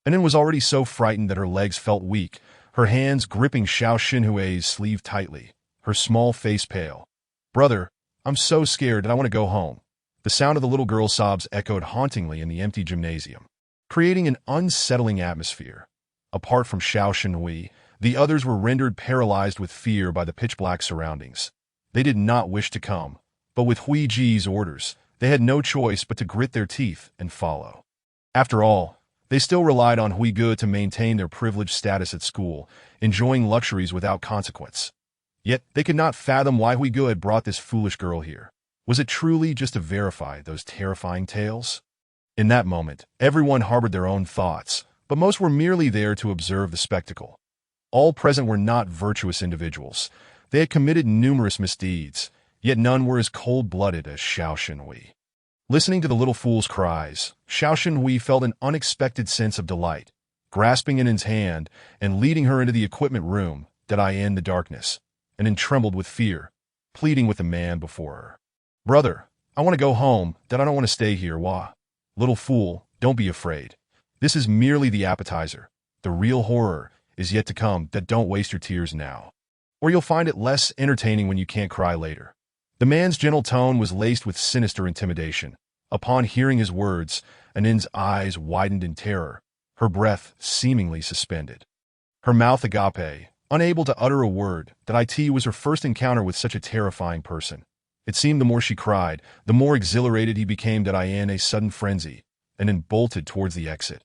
Anin was already so frightened that her legs felt weak, her hands gripping Xiao Xinhui's sleeve tightly, her small face pale. Brother, I'm so scared that I want to go home. The sound of the little girl's sobs echoed hauntingly in the empty gymnasium. creating an unsettling atmosphere. Apart from Xiao Shenhui, the others were rendered paralyzed with fear by the pitch-black surroundings. They did not wish to come, but with Hui Ji's orders, they had no choice but to grit their teeth and follow. After all, they still relied on Hui Ge to maintain their privileged status at school, enjoying luxuries without consequence. Yet they could not fathom why Hui Ge had brought this foolish girl here. Was it truly just to verify those terrifying tales? In that moment, everyone harbored their own thoughts, but most were merely there to observe the spectacle. All present were not virtuous individuals. They had committed numerous misdeeds, yet none were as cold-blooded as Xiao Shenhui. Listening to the little fool's cries, Xiao Shenhui felt an unexpected sense of delight. Grasping Annen's hand and leading her into the equipment room, did I end the darkness, and then trembled with fear, pleading with the man before her. "Brother, I want to go home, that I don't want to stay here, wah." "Little fool, don't be afraid. This is merely the appetizer. The real horror is yet to come, that don't waste your tears now, or you'll find it less entertaining when you can't cry later." The man's gentle tone was laced with sinister intimidation. Upon hearing his words, Annen's eyes widened in terror, her breath seemingly suspended. Her mouth agape, unable to utter a word, that it was her first encounter with such a terrifying person. It seemed the more she cried, the more exhilarated he became, that in a sudden frenzy, and then bolted towards the exit.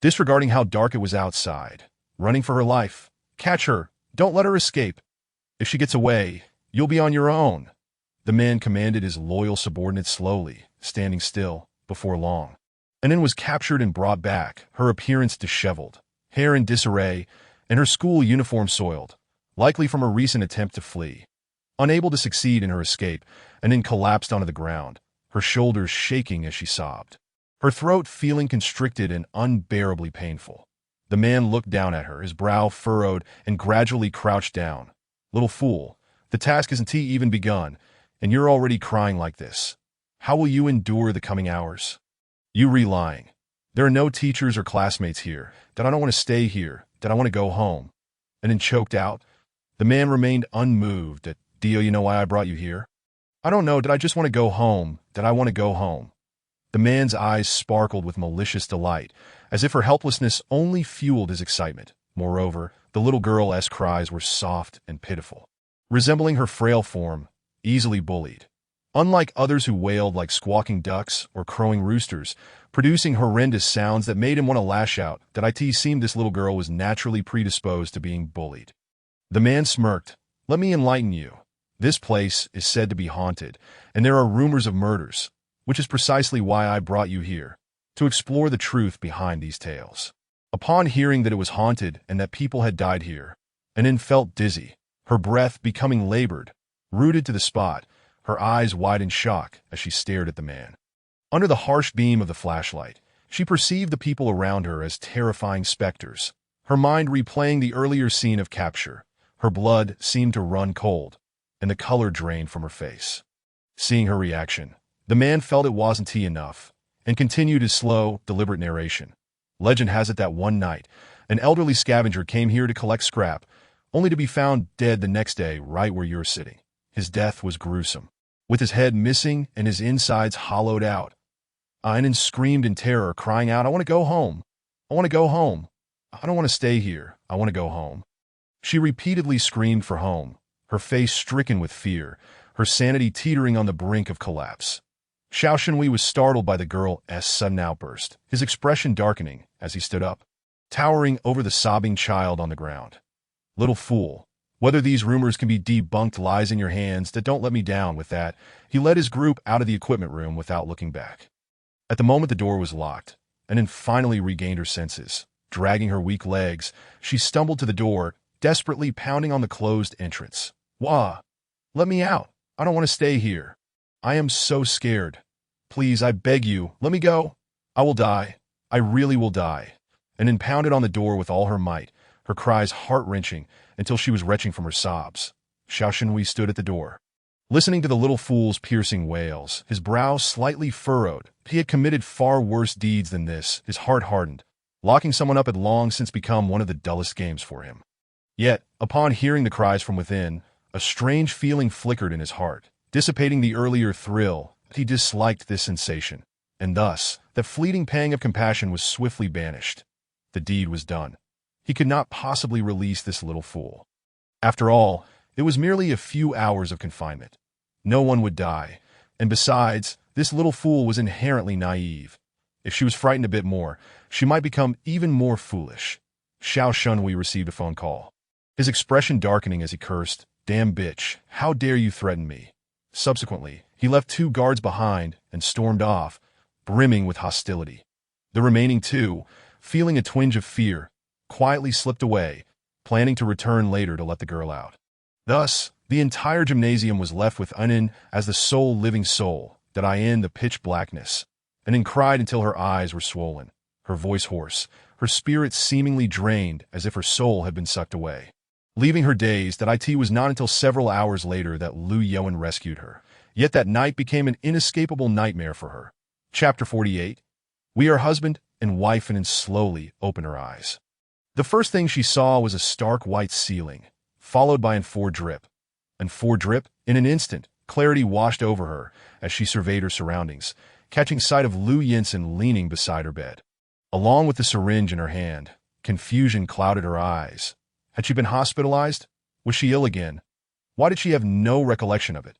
Disregarding how dark it was outside, running for her life. "Catch her! Don't let her escape! If she gets away, you'll be on your own," the man commanded his loyal subordinate slowly, standing still. Before long, Annen was captured and brought back, her appearance disheveled, hair in disarray, and her school uniform soiled, likely from a recent attempt to flee. Unable to succeed in her escape, Annen collapsed onto the ground, her shoulders shaking as she sobbed, her throat feeling constricted and unbearably painful. The man looked down at her, his brow furrowed, and gradually crouched down. "Little fool, the task isn't even begun, and you're already crying like this. How will you endure the coming hours? You lying. There are no teachers or classmates here, that I don't want to stay here, that I want to go home." And then choked out. The man remained unmoved. "Dio, you know why I brought you here?" "I don't know, that I just want to go home, that I want to go home." The man's eyes sparkled with malicious delight, as if her helplessness only fueled his excitement. Moreover, the little girl's cries were soft and pitiful, resembling her frail form, easily bullied. Unlike others who wailed like squawking ducks or crowing roosters, producing horrendous sounds that made him want to lash out, that it seemed this little girl was naturally predisposed to being bullied. The man smirked. "Let me enlighten you. This place is said to be haunted, and there are rumors of murders, which is precisely why I brought you here, to explore the truth behind these tales." Upon hearing that it was haunted and that people had died here, Annen felt dizzy, her breath becoming labored, rooted to the spot, her eyes wide in shock as she stared at the man. Under the harsh beam of the flashlight, she perceived the people around her as terrifying specters, her mind replaying the earlier scene of capture. Her blood seemed to run cold, and the color drained from her face. Seeing her reaction, the man felt it wasn't enough, and continued his slow, deliberate narration. "Legend has it that one night, an elderly scavenger came here to collect scrap, only to be found dead the next day right where you're sitting. His death was gruesome, with his head missing and his insides hollowed out." Annen screamed in terror, crying out, "I want to go home. I want to go home. I don't want to stay here. I want to go home." She repeatedly screamed for home, her face stricken with fear, her sanity teetering on the brink of collapse. Xiao Shenhui was startled by the girl's sudden outburst, his expression darkening as he stood up, towering over the sobbing child on the ground. "Little fool, whether these rumors can be debunked lies in your hands, that don't let me down with that." He led his group out of the equipment room without looking back. At the moment the door was locked, and then finally regained her senses. Dragging her weak legs, she stumbled to the door, desperately pounding on the closed entrance. "Wah! Let me out. I don't want to stay here. I am so scared. Please, I beg you, let me go. I will die. I really will die." And then pounded on the door with all her might, her cries heart-wrenching until she was retching from her sobs. Xiao Shenhui stood at the door, listening to the little fool's piercing wails, his brow slightly furrowed. He had committed far worse deeds than this. His heart hardened. Locking someone up had long since become one of the dullest games for him. Yet, upon hearing the cries from within, a strange feeling flickered in his heart, dissipating the earlier thrill. He disliked this sensation. And thus, that fleeting pang of compassion was swiftly banished. The deed was done. He could not possibly release this little fool. After all, it was merely a few hours of confinement. No one would die. And besides, this little fool was inherently naive. If she was frightened a bit more, she might become even more foolish. Xiao Shunhui received a phone call. His expression darkening as he cursed, "Damn bitch, how dare you threaten me?" Subsequently, he left 2 guards behind and stormed off, brimming with hostility. The remaining 2, feeling a twinge of fear, quietly slipped away, planning to return later to let the girl out. Thus, the entire gymnasium was left with Anin as the sole living soul, that I in the pitch blackness. Anin cried until her eyes were swollen, her voice hoarse, her spirit seemingly drained as if her soul had been sucked away. Leaving her dazed, that it was not until several hours later that Lu Yuan rescued her. Yet that night became an inescapable nightmare for her. Chapter 48. We are husband and wife, and slowly opened her eyes. The first thing she saw was a stark white ceiling, followed by an 4 drip. And 4 drip, in an instant, clarity washed over her as she surveyed her surroundings, catching sight of Lu Yinsen leaning beside her bed. Along with the syringe in her hand, confusion clouded her eyes. Had she been hospitalized? Was she ill again? Why did she have no recollection of it?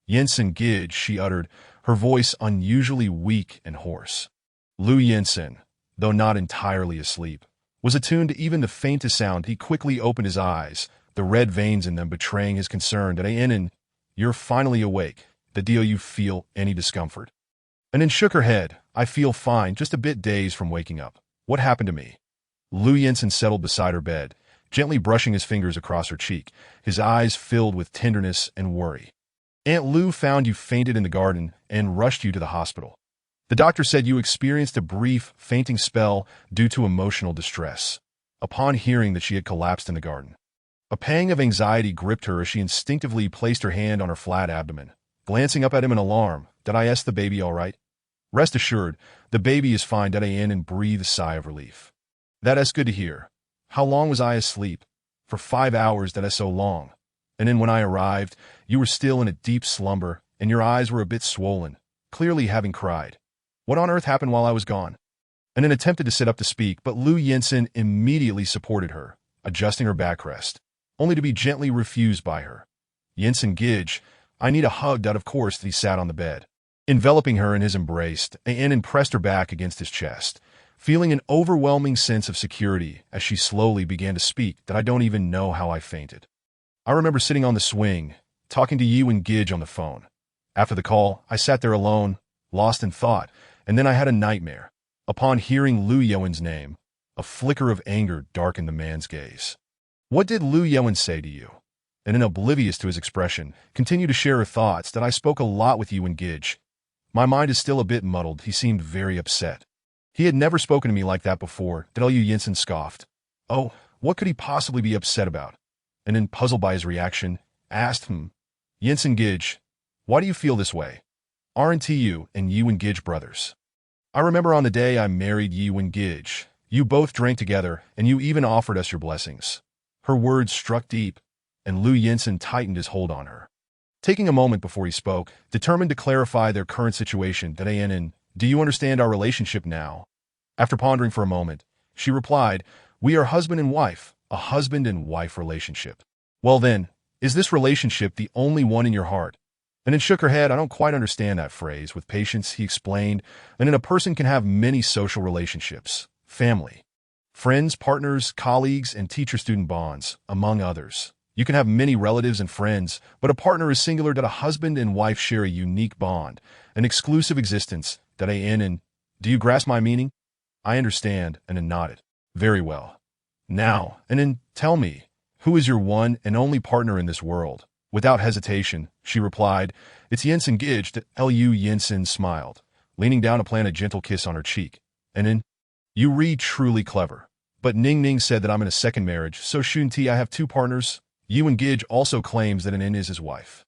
"Yinsen Gidge," she uttered, her voice unusually weak and hoarse. Lu Yinsen, though not entirely asleep, was attuned to even the faintest sound. He quickly opened his eyes, the red veins in them betraying his concern. "That Anin, you're finally awake. Do you feel any discomfort?" Anin shook her head. "I feel fine, just a bit dazed from waking up. What happened to me?" Lu Yinsen settled beside her bed, gently brushing his fingers across her cheek, his eyes filled with tenderness and worry. "Aunt Lu found you fainted in the garden and rushed you to the hospital. The doctor said you experienced a brief fainting spell due to emotional distress." Upon hearing that she had collapsed in the garden, a pang of anxiety gripped her as she instinctively placed her hand on her flat abdomen. Glancing up at him in alarm, "Did I ask the baby all right?" "Rest assured, the baby is fine," Did Ain and breathed a sigh of relief. "That is good to hear. How long was I asleep?" "For 5 hours, that is so long. And then when I arrived, you were still in a deep slumber, and your eyes were a bit swollen, clearly having cried. What on earth happened while I was gone?" And then attempted to sit up to speak, but Lu Yinsen immediately supported her, adjusting her backrest, only to be gently refused by her. "Yinsen Gidge, I need a hug." Of course, he sat on the bed, enveloping her in his embrace, and pressed her back against his chest, feeling an overwhelming sense of security as she slowly began to speak. "That I don't even know how I fainted. I remember sitting on the swing, talking to you and Gidge on the phone. After the call, I sat there alone, lost in thought, and then I had a nightmare." Upon hearing Lu Yuan's name, a flicker of anger darkened the man's gaze. "What did Lu Yuan say to you?" And, oblivious to his expression, continued to share her thoughts. "That I spoke a lot with you and Gidge. My mind is still a bit muddled." He seemed very upset. He had never spoken to me like that before. Lu Yinsen scoffed. "Oh, what could he possibly be upset about?" And then, puzzled by his reaction, asked him, "Yinsen Gidge, why do you feel this way? Aren't you and Gidge brothers? I remember on the day I married you and Gidge, you both drank together, and you even offered us your blessings." Her words struck deep, and Lu Yinsen tightened his hold on her. Taking a moment before he spoke, determined to clarify their current situation, "That Anin, do you understand our relationship now?" After pondering for a moment, she replied, "We are husband and wife, a husband and wife relationship." "Well then, is this relationship the only one in your heart?" And then shook her head. "I don't quite understand that phrase." With patience, he explained, "And then a person can have many social relationships, family, friends, partners, colleagues, and teacher-student bonds, among others. You can have many relatives and friends, but a partner is singular. That a husband and wife share a unique bond, an exclusive existence. That and do you grasp my meaning?" "I understand," and then nodded. "Very well. Now, and then tell me, who is your one and only partner in this world?" Without hesitation, she replied, "It's Yinsen Gidge." Lu Yinsen smiled, leaning down to plant a gentle kiss on her cheek. "And then, you read truly clever. But Ning Ning said that I'm in a second marriage, so shouldn't I have 2 partners?" Yuan Gidge also claims that Anin is his wife.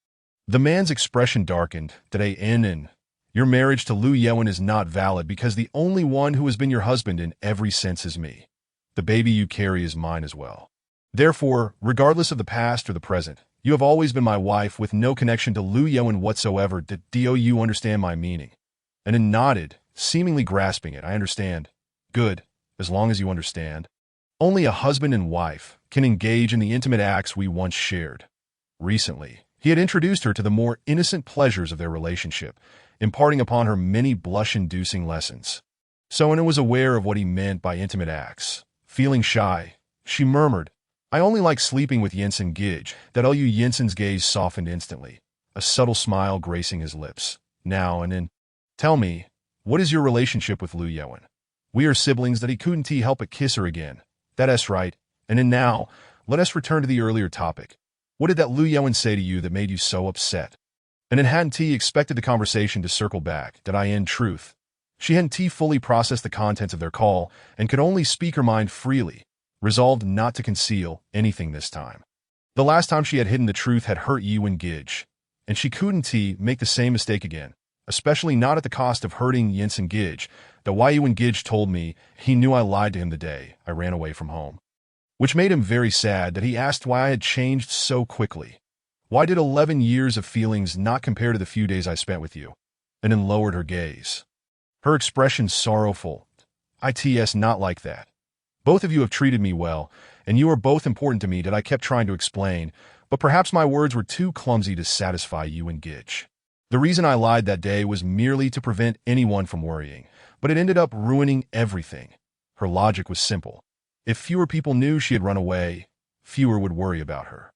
The man's expression darkened. "That Anin, your marriage to Lu Yuan is not valid because the only one who has been your husband in every sense is me. The baby you carry is mine as well. Therefore, regardless of the past or the present, you have always been my wife with no connection to Lu Yuan whatsoever. Do you understand my meaning?" And then nodded, seemingly grasping it. I understand. Good, as long as you understand. Only a husband and wife can engage in the intimate acts we once shared. Recently, he had introduced her to the more innocent pleasures of their relationship, imparting upon her many blush-inducing lessons. So Anna was aware of what he meant by intimate acts. Feeling shy, she murmured, "I only like sleeping with Jensen Gidge." That Lu Jensen's gaze softened instantly, a subtle smile gracing his lips. Now and then, "Tell me, what is your relationship with Lu Yewen? We are siblings." That he couldn't help but kiss her again. "That's right. And then now, let us return to the earlier topic. What did that Lu Yewen say to you that made you so upset?" And then hadn't expected the conversation to circle back. That in truth, she hadn't fully processed the contents of their call and could only speak her mind freely, resolved not to conceal anything this time. The last time she had hidden the truth had hurt Yewen Gidge, and she couldn't make the same mistake again, especially not at the cost of hurting Jensen Gidge. The Yewen Gidge told me he knew I lied to him the day I ran away from home, which made him very sad. That he asked why I had changed so quickly. Why did 11 years of feelings not compare to the few days I spent with you? And then lowered her gaze, her expression sorrowful. "It's not like that. Both of you have treated me well, and you are both important to me." That I kept trying to explain, but perhaps my words were too clumsy to satisfy Yewen Gidge. The reason I lied that day was merely to prevent anyone from worrying, but it ended up ruining everything. Her logic was simple. If fewer people knew she had run away, fewer would worry about her.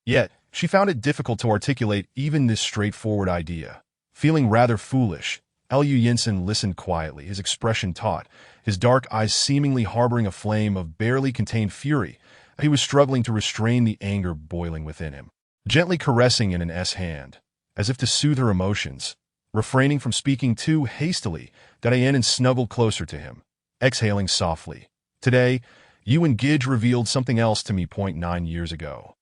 Yet, she found it difficult to articulate even this straightforward idea. Feeling rather foolish, Lu Jensen listened quietly, his expression taut, his dark eyes seemingly harboring a flame of barely contained fury. He was struggling to restrain the anger boiling within him, gently caressing in an hand, as if to soothe her emotions, refraining from speaking too hastily. That and snuggled closer to him, exhaling softly. "Today, Yewen Gidge revealed something else to me. 9 years ago.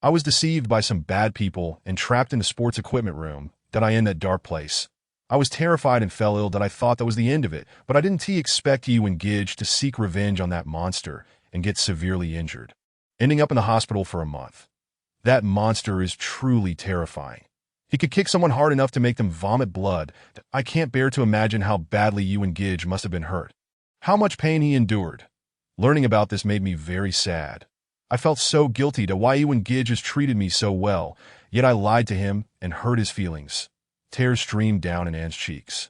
I was deceived by some bad people and trapped in a sports equipment room. That in that dark place. I was terrified and fell ill. That I thought that was the end of it, but I didn't expect Yewen Gidge to seek revenge on that monster and get severely injured, ending up in the hospital for a month. That monster is truly terrifying. He could kick someone hard enough to make them vomit blood. I can't bear to imagine how badly Yewen Gidge must have been hurt, how much pain he endured. Learning about this made me very sad. I felt so guilty to why Yewen Gidge has treated me so well, yet I lied to him and hurt his feelings." Tears streamed down An's cheeks,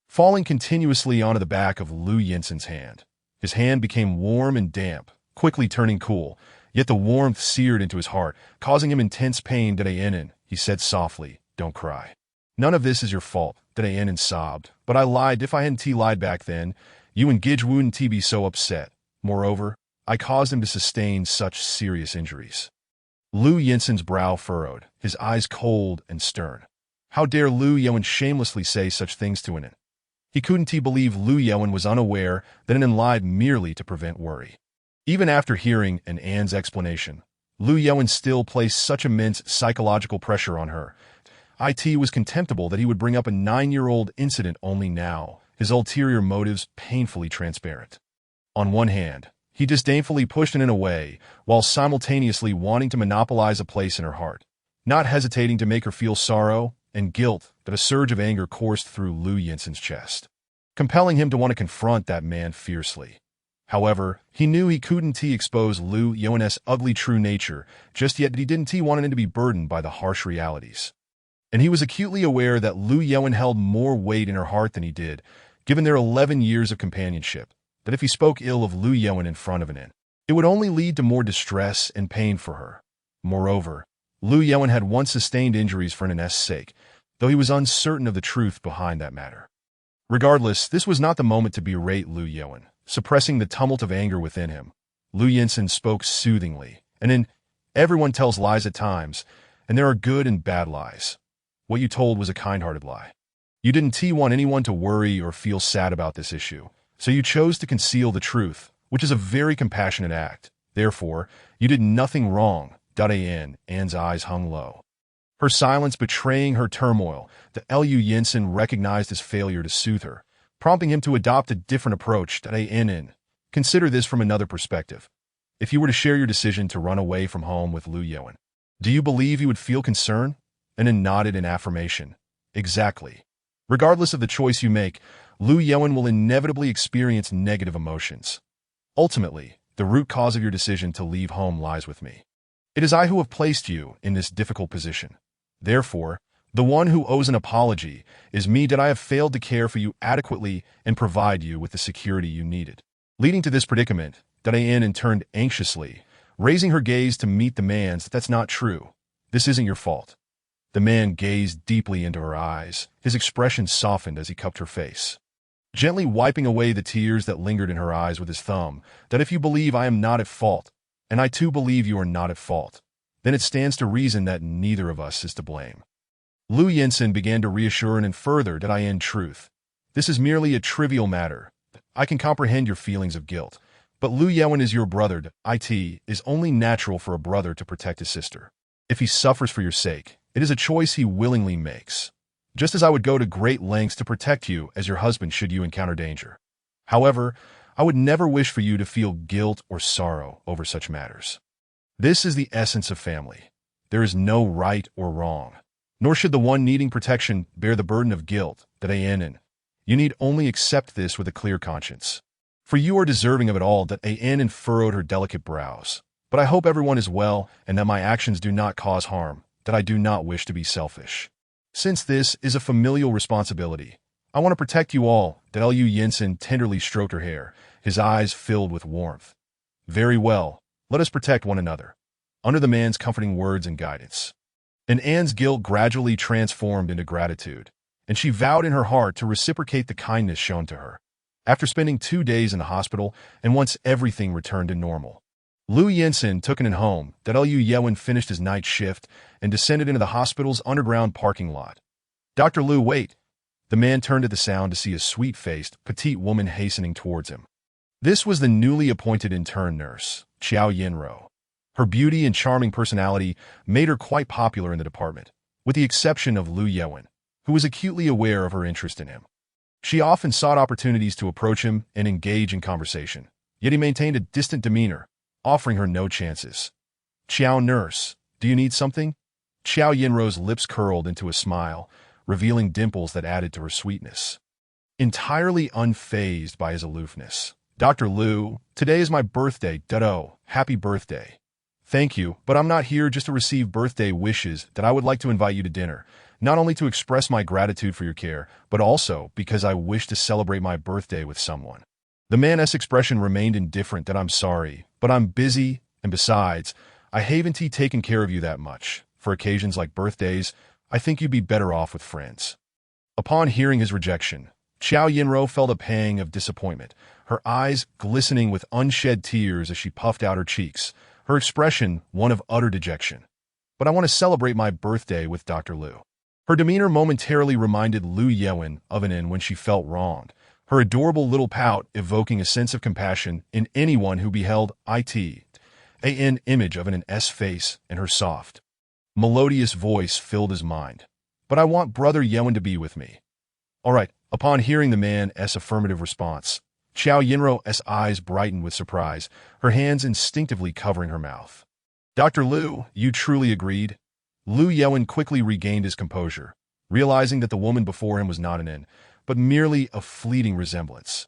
falling continuously onto the back of Lu Jensen's hand. His hand became warm and damp, quickly turning cool, yet the warmth seared into his heart, causing him intense pain. "Daenin," he said softly, "don't cry. None of this is your fault." Daenin sobbed, "But I lied. If I hadn't lied back then, Yewen Gidge wouldn't be so upset. Moreover, I caused him to sustain such serious injuries." Lu Jensen's brow furrowed, his eyes cold and stern. How dare Lu Yewen shamelessly say such things to Anan? He couldn't believe Lu Yewen was unaware that Anan lied merely to prevent worry. Even after hearing An's explanation, Lu Yewen still placed such immense psychological pressure on her. It was contemptible that he would bring up a 9-year-old incident only now, his ulterior motives painfully transparent. On one hand, he disdainfully pushed Anan away, while simultaneously wanting to monopolize a place in her heart, not hesitating to make her feel sorrow and guilt. That a surge of anger coursed through Lu Jensen's chest, compelling him to want to confront that man fiercely. However, he knew he couldn't expose Lu Yewen's ugly true nature just yet. He didn't want him to be burdened by the harsh realities. And he was acutely aware that Lu Yewen held more weight in her heart than he did, given their 11 years of companionship, that if he spoke ill of Lu Yewen in front of Anan, it would only lead to more distress and pain for her. Moreover, Lu Yewen had once sustained injuries for Anan's sake, though he was uncertain of the truth behind that matter. Regardless, this was not the moment to berate Lu Yewen. Suppressing the tumult of anger within him, Lu Jensen spoke soothingly. "And everyone tells lies at times, and there are good and bad lies. What you told was a kind-hearted lie. You didn't want anyone to worry or feel sad about this issue, so you chose to conceal the truth, which is a very compassionate act. Therefore, you did nothing wrong." An's eyes hung low, her silence betraying her turmoil. The Lu Jensen recognized his failure to soothe her, prompting him to adopt a different approach. Consider this from another perspective. If you were to share your decision to run away from home with Lu Yewen, do you believe you would feel concern? Anan nodded in affirmation. Exactly. Regardless of the choice you make, Lu Yuan will inevitably experience negative emotions. Ultimately, the root cause of your decision to leave home lies with me. It is I who have placed you in this difficult position. Therefore, the one who owes an apology is me that I have failed to care for you adequately and provide you with the security you needed. Leading to this predicament, Diane turned anxiously, raising her gaze to meet the man's. That's not true. This isn't your fault. The man gazed deeply into her eyes, his expression softened as he cupped her face, gently wiping away the tears that lingered in her eyes with his thumb. That if you believe I am not at fault, and I too believe you are not at fault, then it stands to reason that neither of us is to blame. Lu Yinsen began to reassure and further that in truth, this is merely a trivial matter. I can comprehend your feelings of guilt, but Lu Yuan is your brother. It is only natural for a brother to protect his sister. If he suffers for your sake, it is a choice he willingly makes, just as I would go to great lengths to protect you as your husband should you encounter danger. However, I would never wish for you to feel guilt or sorrow over such matters. This is the essence of family. There is no right or wrong, nor should the one needing protection bear the burden of guilt. You need only accept this with a clear conscience. For you are deserving of it all. An furrowed her delicate brows. But I hope everyone is well and that my actions do not cause harm, that I do not wish to be selfish. Since this is a familial responsibility, I want to protect you all. Lu Yinsen tenderly stroked her hair, his eyes filled with warmth. Very well, let us protect one another. Under the man's comforting words and guidance, Anne's guilt gradually transformed into gratitude, and she vowed in her heart to reciprocate the kindness shown to her. After spending 2 days in the hospital, and once everything returned to normal, Lu Yinsen took Anne home. Lu Yuan finished his night shift and descended into the hospital's underground parking lot. Dr. Lu, wait. The man turned at the sound to see a sweet-faced, petite woman hastening towards him. This was the newly appointed intern nurse, Xiao Yinro. Her beauty and charming personality made her quite popular in the department, with the exception of Lu Yuan, who was acutely aware of her interest in him. She often sought opportunities to approach him and engage in conversation, yet he maintained a distant demeanor, offering her no chances. Xiao nurse, do you need something? Xiao Yinro's lips curled into a smile, revealing dimples that added to her sweetness. Entirely unfazed by his aloofness, Dr. Lu, today is my birthday. Happy birthday. Thank you, but I'm not here just to receive birthday wishes. That I would like to invite you to dinner, not only to express my gratitude for your care, but also because I wish to celebrate my birthday with someone. The man's expression remained indifferent. That I'm sorry, but I'm busy, and besides, I haven't taken care of you that much. For occasions like birthdays, I think you'd be better off with friends. Upon hearing his rejection, Xiao Yinro felt a pang of disappointment, her eyes glistening with unshed tears as she puffed out her cheeks, her expression one of utter dejection. But I want to celebrate my birthday with Dr. Lu. Her demeanor momentarily reminded Lu Yuan of Anne when she felt wronged, her adorable little pout evoking a sense of compassion in anyone who beheld an image of Anne's face, and her soft, melodious voice filled his mind. But I want Brother Yuan to be with me. All right. Upon hearing the man's affirmative response, Xiao Yinro's eyes brightened with surprise, her hands instinctively covering her mouth. Dr. Lu, you truly agreed? Lu Yuan quickly regained his composure, realizing that the woman before him was not Anne, but merely a fleeting resemblance.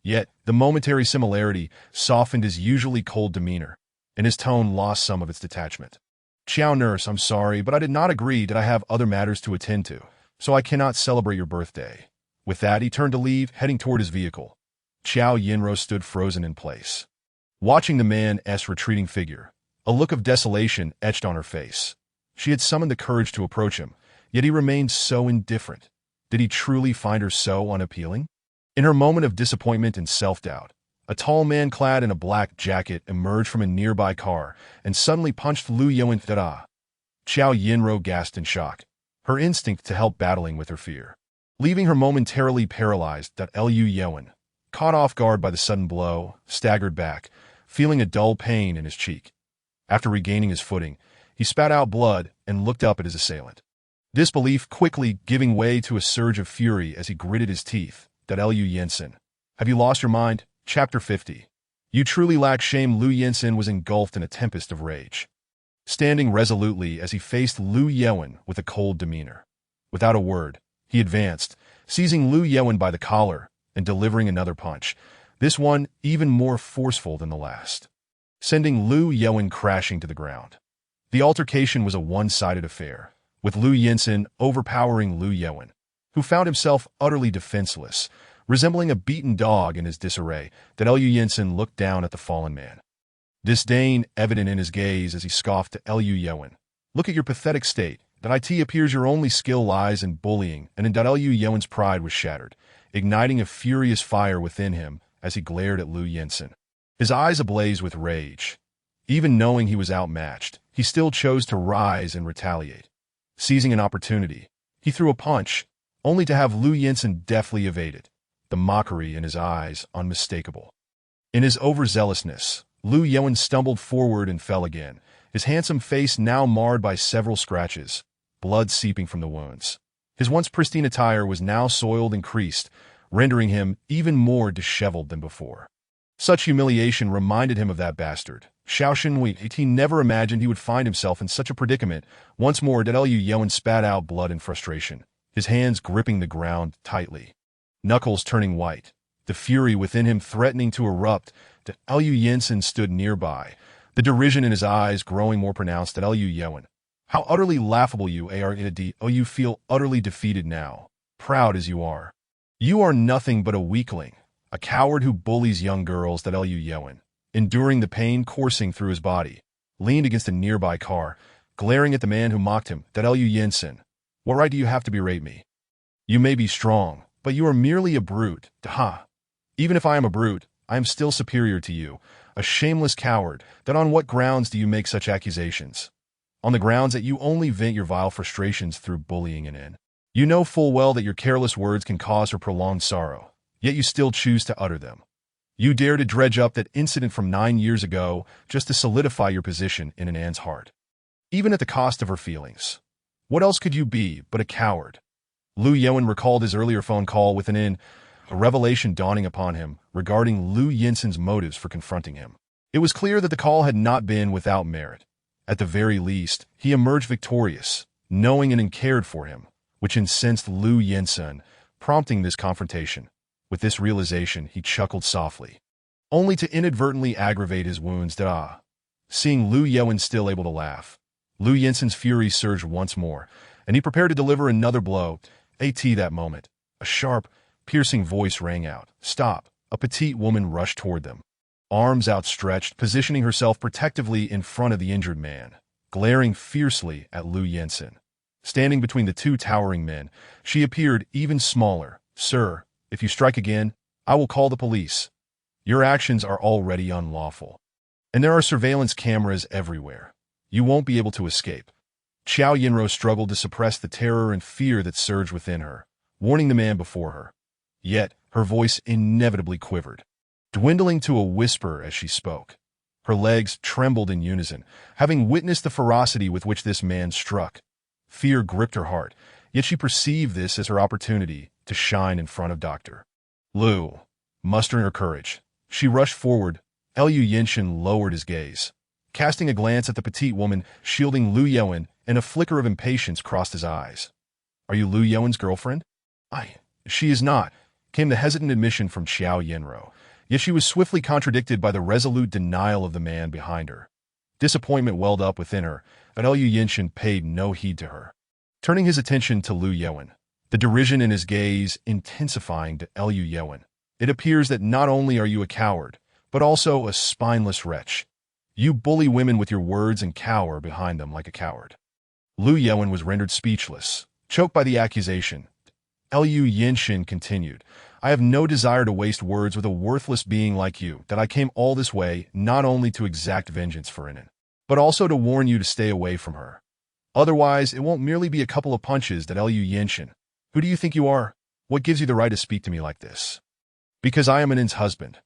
Yet, the momentary similarity softened his usually cold demeanor, and his tone lost some of its detachment. Xiao nurse, I'm sorry, but I did not agree that I have other matters to attend to, so I cannot celebrate your birthday. With that, he turned to leave, heading toward his vehicle. Xiao Yinro stood frozen in place, watching the man's retreating figure. A look of desolation etched on her face. She had summoned the courage to approach him, yet he remained so indifferent. Did he truly find her so unappealing? In her moment of disappointment and self-doubt, a tall man clad in a black jacket emerged from a nearby car and suddenly punched Lu Yuan. Xiao Yinro gasped in shock, her instinct to help battling with her fear, leaving her momentarily paralyzed. Lu Yuan, caught off guard by the sudden blow, staggered back, feeling a dull pain in his cheek. After regaining his footing, he spat out blood and looked up at his assailant, disbelief quickly giving way to a surge of fury as he gritted his teeth. Lu Yinsen, have you lost your mind? Chapter 50. You truly lack shame. Lu Yinsen was engulfed in a tempest of rage, standing resolutely as he faced Lu Yuan with a cold demeanor. Without a word, he advanced, seizing Lu Yuan by the collar and delivering another punch, this one even more forceful than the last, sending Liu Yuan crashing to the ground. The altercation was a one-sided affair, with Liu Yinsen overpowering Liu Yuan, who found himself utterly defenseless, resembling a beaten dog in his disarray. That Liu Yinsen looked down at the fallen man, disdain evident in his gaze as he scoffed to Liu Yuan. Look at your pathetic state. That it appears your only skill lies in bullying, and in Liu Yuan's pride was shattered, igniting a furious fire within him as he glared at Liu Yinsen, his eyes ablaze with rage. Even knowing he was outmatched, he still chose to rise and retaliate. Seizing an opportunity, he threw a punch, only to have Liu Yinsen deftly evade it, the mockery in his eyes unmistakable. In his overzealousness, Liu Yuan stumbled forward and fell again, his handsome face now marred by several scratches, blood seeping from the wounds. His once pristine attire was now soiled and creased, rendering him even more disheveled than before. Such humiliation reminded him of that bastard, Xiao Shenhui. He never imagined he would find himself in such a predicament. Once more Liu Yuan spat out blood in frustration, his hands gripping the ground tightly, knuckles turning white, the fury within him threatening to erupt. Liu Yinsen stood nearby, the derision in his eyes growing more pronounced. Liu Yuan, how utterly laughable you are! You feel utterly defeated now, proud as you are. You are nothing but a weakling, a coward who bullies young girls. Liu Yuan, enduring the pain coursing through his body, leaned against a nearby car, glaring at the man who mocked him. Liu Yinsen, what right do you have to berate me? You may be strong, but you are merely a brute. Even if I am a brute, I am still superior to you, a shameless coward. On what grounds do you make such accusations? On the grounds that you only vent your vile frustrations through bullying and you know full well that your careless words can cause her prolonged sorrow, yet you still choose to utter them. You dare to dredge up that incident from 9 years ago just to solidify your position in Anne's heart, even at the cost of her feelings. What else could you be but a coward? Liu Yuan recalled his earlier phone call with a revelation dawning upon him regarding Liu Yinsen's motives for confronting him. It was clear that the call had not been without merit. At the very least, he emerged victorious, knowing and cared for him, which incensed Liu Yinsen, prompting this confrontation. With this realization, he chuckled softly, only to inadvertently aggravate his wounds. Seeing Liu Yuan still able to laugh, Liu Yinsen's fury surged once more, and he prepared to deliver another blow. That moment, a sharp, piercing voice rang out. Stop! A petite woman rushed toward them, arms outstretched, positioning herself protectively in front of the injured man, glaring fiercely at Liu Yinsen. Standing between the two towering men, she appeared even smaller. Sir, if you strike again, I will call the police. Your actions are already unlawful, and there are surveillance cameras everywhere. You won't be able to escape. Xiao Yinro struggled to suppress the terror and fear that surged within her, warning the man before her. Yet, her voice inevitably quivered, dwindling to a whisper as she spoke. Her legs trembled in unison, having witnessed the ferocity with which this man struck. Fear gripped her heart, yet she perceived this as her opportunity to shine in front of Dr. Liu. Mustering her courage, she rushed forward. Liu Yinchen lowered his gaze, casting a glance at the petite woman shielding Liu Yuan, and a flicker of impatience crossed his eyes. Are you Liu Yuan's girlfriend? She is not, came the hesitant admission from Xiao Yinro, yet she was swiftly contradicted by the resolute denial of the man behind her. Disappointment welled up within her, but Liu Yinchen paid no heed to her, turning his attention to Liu Yuan, the derision in his gaze intensifying to Liu Yuan. It appears that not only are you a coward, but also a spineless wretch. You bully women with your words and cower behind them like a coward. Liu Yuan was rendered speechless, choked by the accusation. Liu Yinchen continued, I have no desire to waste words with a worthless being like you. I came all this way not only to exact vengeance for Inan, but also to warn you to stay away from her. Otherwise, it won't merely be a couple of punches. Liu Yinchen, who do you think you are? What gives you the right to speak to me like this? Because I am Inan's husband.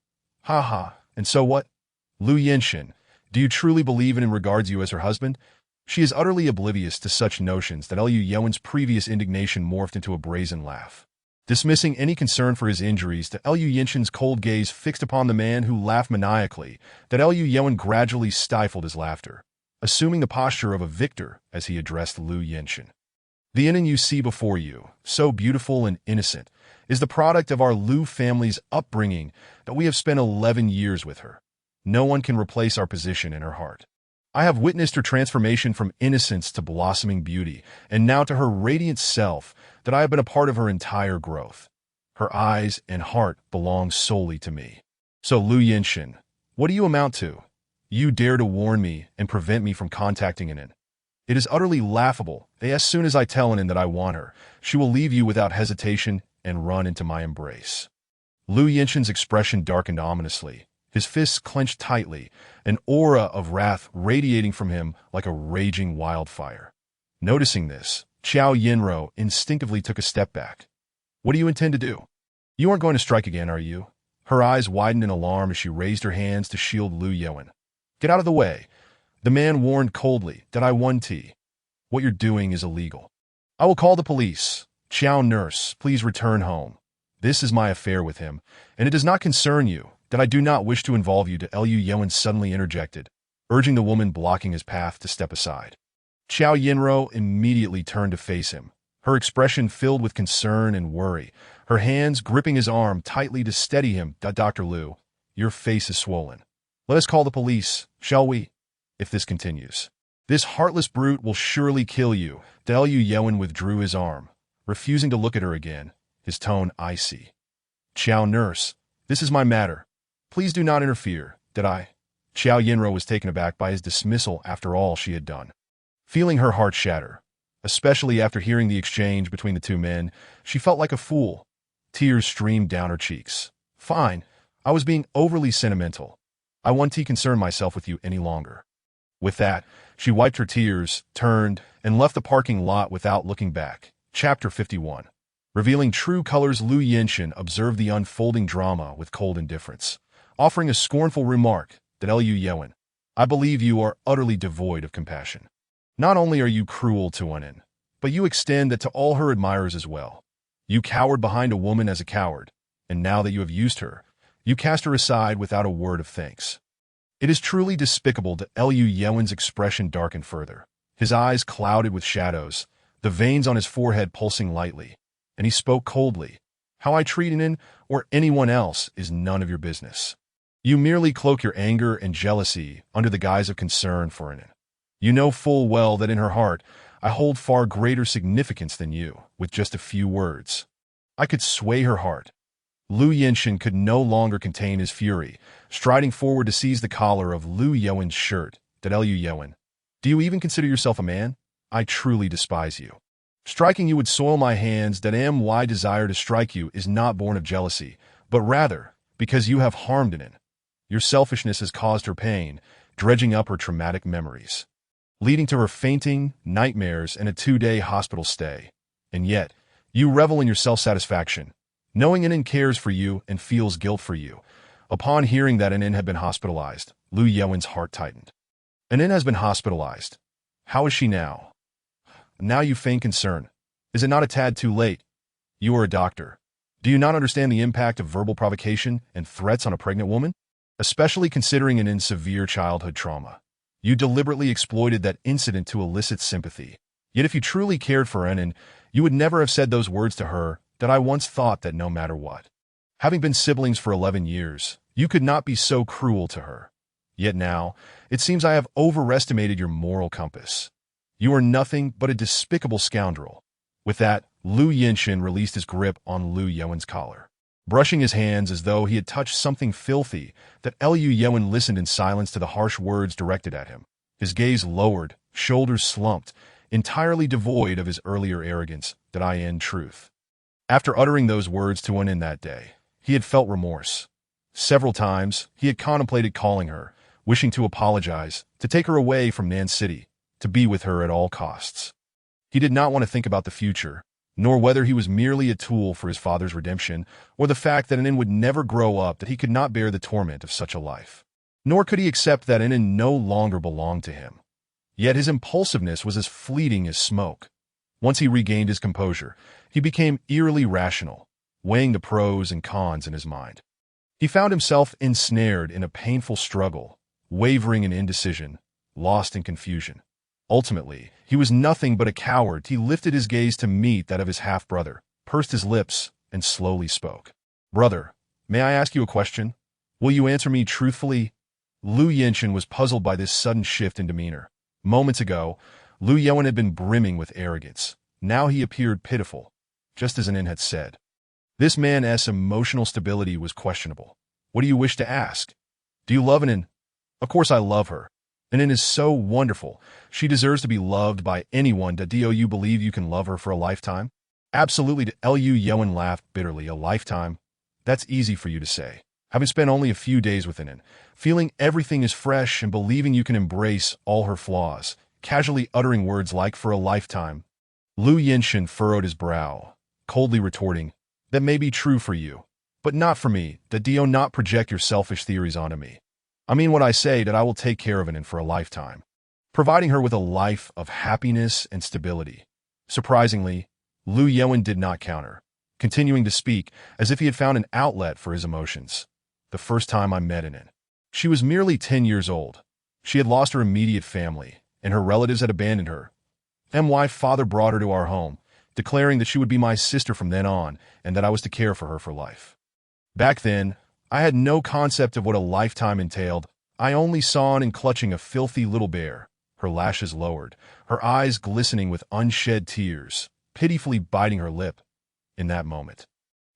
And so what? Liu Yinchen, do you truly believe Inan regards you as her husband? She is utterly oblivious to such notions that Liu Yuan's previous indignation morphed into a brazen laugh. Dismissing any concern for his injuries, Liu Yinchen's cold gaze fixed upon the man who laughed maniacally, Liu Yuan gradually stifled his laughter, assuming the posture of a victor as he addressed Liu Yinchen. The Inen you see before you, so beautiful and innocent, is the product of our Lu family's upbringing that we have spent 11 years with her. No one can replace our position in her heart. I have witnessed her transformation from innocence to blossoming beauty, and now to her radiant self, that I have been a part of her entire growth. Her eyes and heart belong solely to me. So Lu Yinshin, what do you amount to? You dare to warn me and prevent me from contacting Inen. It is utterly laughable. As soon as I tell Inen that I want her, she will leave you without hesitation and run into my embrace. Lu Yinshin's expression darkened ominously, his fists clenched tightly, an aura of wrath radiating from him like a raging wildfire. Noticing this, Qiao Yinro instinctively took a step back. What do you intend to do? You aren't going to strike again, are you? Her eyes widened in alarm as she raised her hands to shield Lu Yuan. Get out of the way. The man warned coldly that I won tea. What you're doing is illegal. I will call the police. Qiao nurse, please return home. This is my affair with him, and it does not concern you that I do not wish to involve you. Lu Yuan suddenly interjected, urging the woman blocking his path to step aside. Qiao Yinro immediately turned to face him, her expression filled with concern and worry, her hands gripping his arm tightly to steady him. Dr. Lu, your face is swollen. Let us call the police, shall we? If this continues, this heartless brute will surely kill you. Lu Yuan withdrew his arm, refusing to look at her again, his tone icy. Qiao nurse, this is my matter. Please do not interfere. Did I? Qiao Yinro was taken aback by his dismissal after all she had done. Feeling her heart shatter, especially after hearing the exchange between the two men, she felt like a fool. Tears streamed down her cheeks. Fine, I was being overly sentimental. I won't concern myself with you any longer. With that, she wiped her tears, turned, and left the parking lot without looking back. Chapter 51. Revealing true colors. Lu Yinshin observed the unfolding drama with cold indifference, offering a scornful remark that Lu Yuan, I believe you are utterly devoid of compassion. Not only are you cruel to Inen, but you extend that to all her admirers as well. You cowered behind a woman as a coward, and now that you have used her, you cast her aside without a word of thanks. It is truly despicable. That Lu Yuan's expression darkened further, his eyes clouded with shadows, the veins on his forehead pulsing lightly, and he spoke coldly. How I treat Inen or anyone else is none of your business. You merely cloak your anger and jealousy under the guise of concern for Inen. You know full well that in her heart, I hold far greater significance than you. With just a few words, I could sway her heart. Lu Yinshin could no longer contain his fury, striding forward to seize the collar of Lu Yuan's shirt. Lu Yuan, do you even consider yourself a man? I truly despise you. Striking you would soil my hands. My desire to strike you is not born of jealousy, but rather because you have harmed Inen. Your selfishness has caused her pain, dredging up her traumatic memories, leading to her fainting, nightmares, and a 2-day hospital stay. And yet, you revel in your self-satisfaction, knowing Inen cares for you and feels guilt for you. Upon hearing that Inen had been hospitalized, Lu Yuan's heart tightened. Inen has been hospitalized. How is she now? Now you feign concern. Is it not a tad too late? You are a doctor. Do you not understand the impact of verbal provocation and threats on a pregnant woman? Especially considering Inen's severe childhood trauma. You deliberately exploited that incident to elicit sympathy. Yet if you truly cared for Inen, you would never have said those words to her. That I once thought that no matter what, having been siblings for 11 years, you could not be so cruel to her. Yet now, it seems I have overestimated your moral compass. You are nothing but a despicable scoundrel. With that, Lu Yinshin released his grip on Lu Yuan's collar, brushing his hands as though he had touched something filthy. That Lu Yuan listened in silence to the harsh words directed at him. His gaze lowered, shoulders slumped, entirely devoid of his earlier arrogance. That I in truth. After uttering those words to Inen that day, he had felt remorse. Several times, he had contemplated calling her, wishing to apologize, to take her away from Nan City, to be with her at all costs. He did not want to think about the future, nor whether he was merely a tool for his father's redemption, or the fact that Inen would never grow up, that he could not bear the torment of such a life. Nor could he accept that Inen no longer belonged to him. Yet his impulsiveness was as fleeting as smoke. Once he regained his composure, he became eerily rational, weighing the pros and cons in his mind. He found himself ensnared in a painful struggle, wavering in indecision, lost in confusion. Ultimately, he was nothing but a coward. He lifted his gaze to meet that of his half-brother, pursed his lips, and slowly spoke. "Brother, may I ask you a question? Will you answer me truthfully?" Lu Yinshin was puzzled by this sudden shift in demeanor. Moments ago, Lu Yuan had been brimming with arrogance. Now he appeared pitiful, just as Anin had said. This man's emotional stability was questionable. "What do you wish to ask? Do you love Anin?" "Of course I love her. Anin is so wonderful. She deserves to be loved by anyone. Do you believe you can love her for a lifetime?" "Absolutely." Lu Yuan laughed bitterly. "A lifetime? That's easy for you to say. Having spent only a few days with Anin, feeling everything is fresh and believing you can embrace all her flaws, casually uttering words like 'for a lifetime.'" Lu Yinshin furrowed his brow, coldly retorting, "That may be true for you, but not for me. Do not project your selfish theories onto me. I mean what I say, that I will take care of Anin for a lifetime, providing her with a life of happiness and stability." Surprisingly, Lu Yuan did not counter, continuing to speak as if he had found an outlet for his emotions. "The first time I met Anin, she was merely 10 years old. She had lost her immediate family, and her relatives had abandoned her. My father brought her to our home, declaring that she would be my sister from then on and that I was to care for her for life. Back then, I had no concept of what a lifetime entailed. I only saw Anin clutching a filthy little bear, her lashes lowered, her eyes glistening with unshed tears, pitifully biting her lip. In that moment,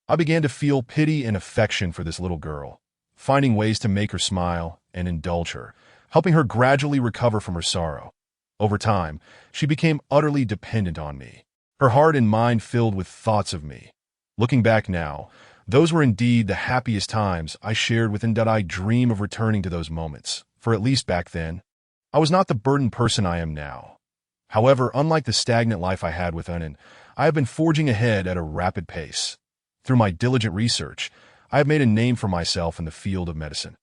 I began to feel pity and affection for this little girl, finding ways to make her smile and indulge her, helping her gradually recover from her sorrow. Over time, she became utterly dependent on me, her heart and mind filled with thoughts of me. Looking back now, those were indeed the happiest times I shared with Anin. I dream of returning to those moments, for at least back then, I was not the burdened person I am now. However, unlike the stagnant life I had with Anin, I have been forging ahead at a rapid pace. Through my diligent research, I have made a name for myself in the field of medicine,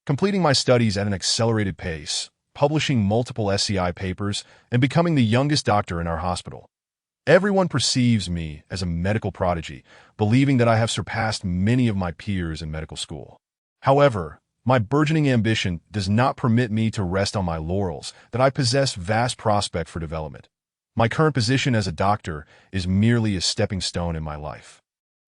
completing my studies at an accelerated pace, publishing multiple SCI papers, and becoming the youngest doctor in our hospital. Everyone perceives me as a medical prodigy, believing that I have surpassed many of my peers in medical school. However, my burgeoning ambition does not permit me to rest on my laurels, that I possess vast prospect for development. My current position as a doctor is merely a stepping stone in my life.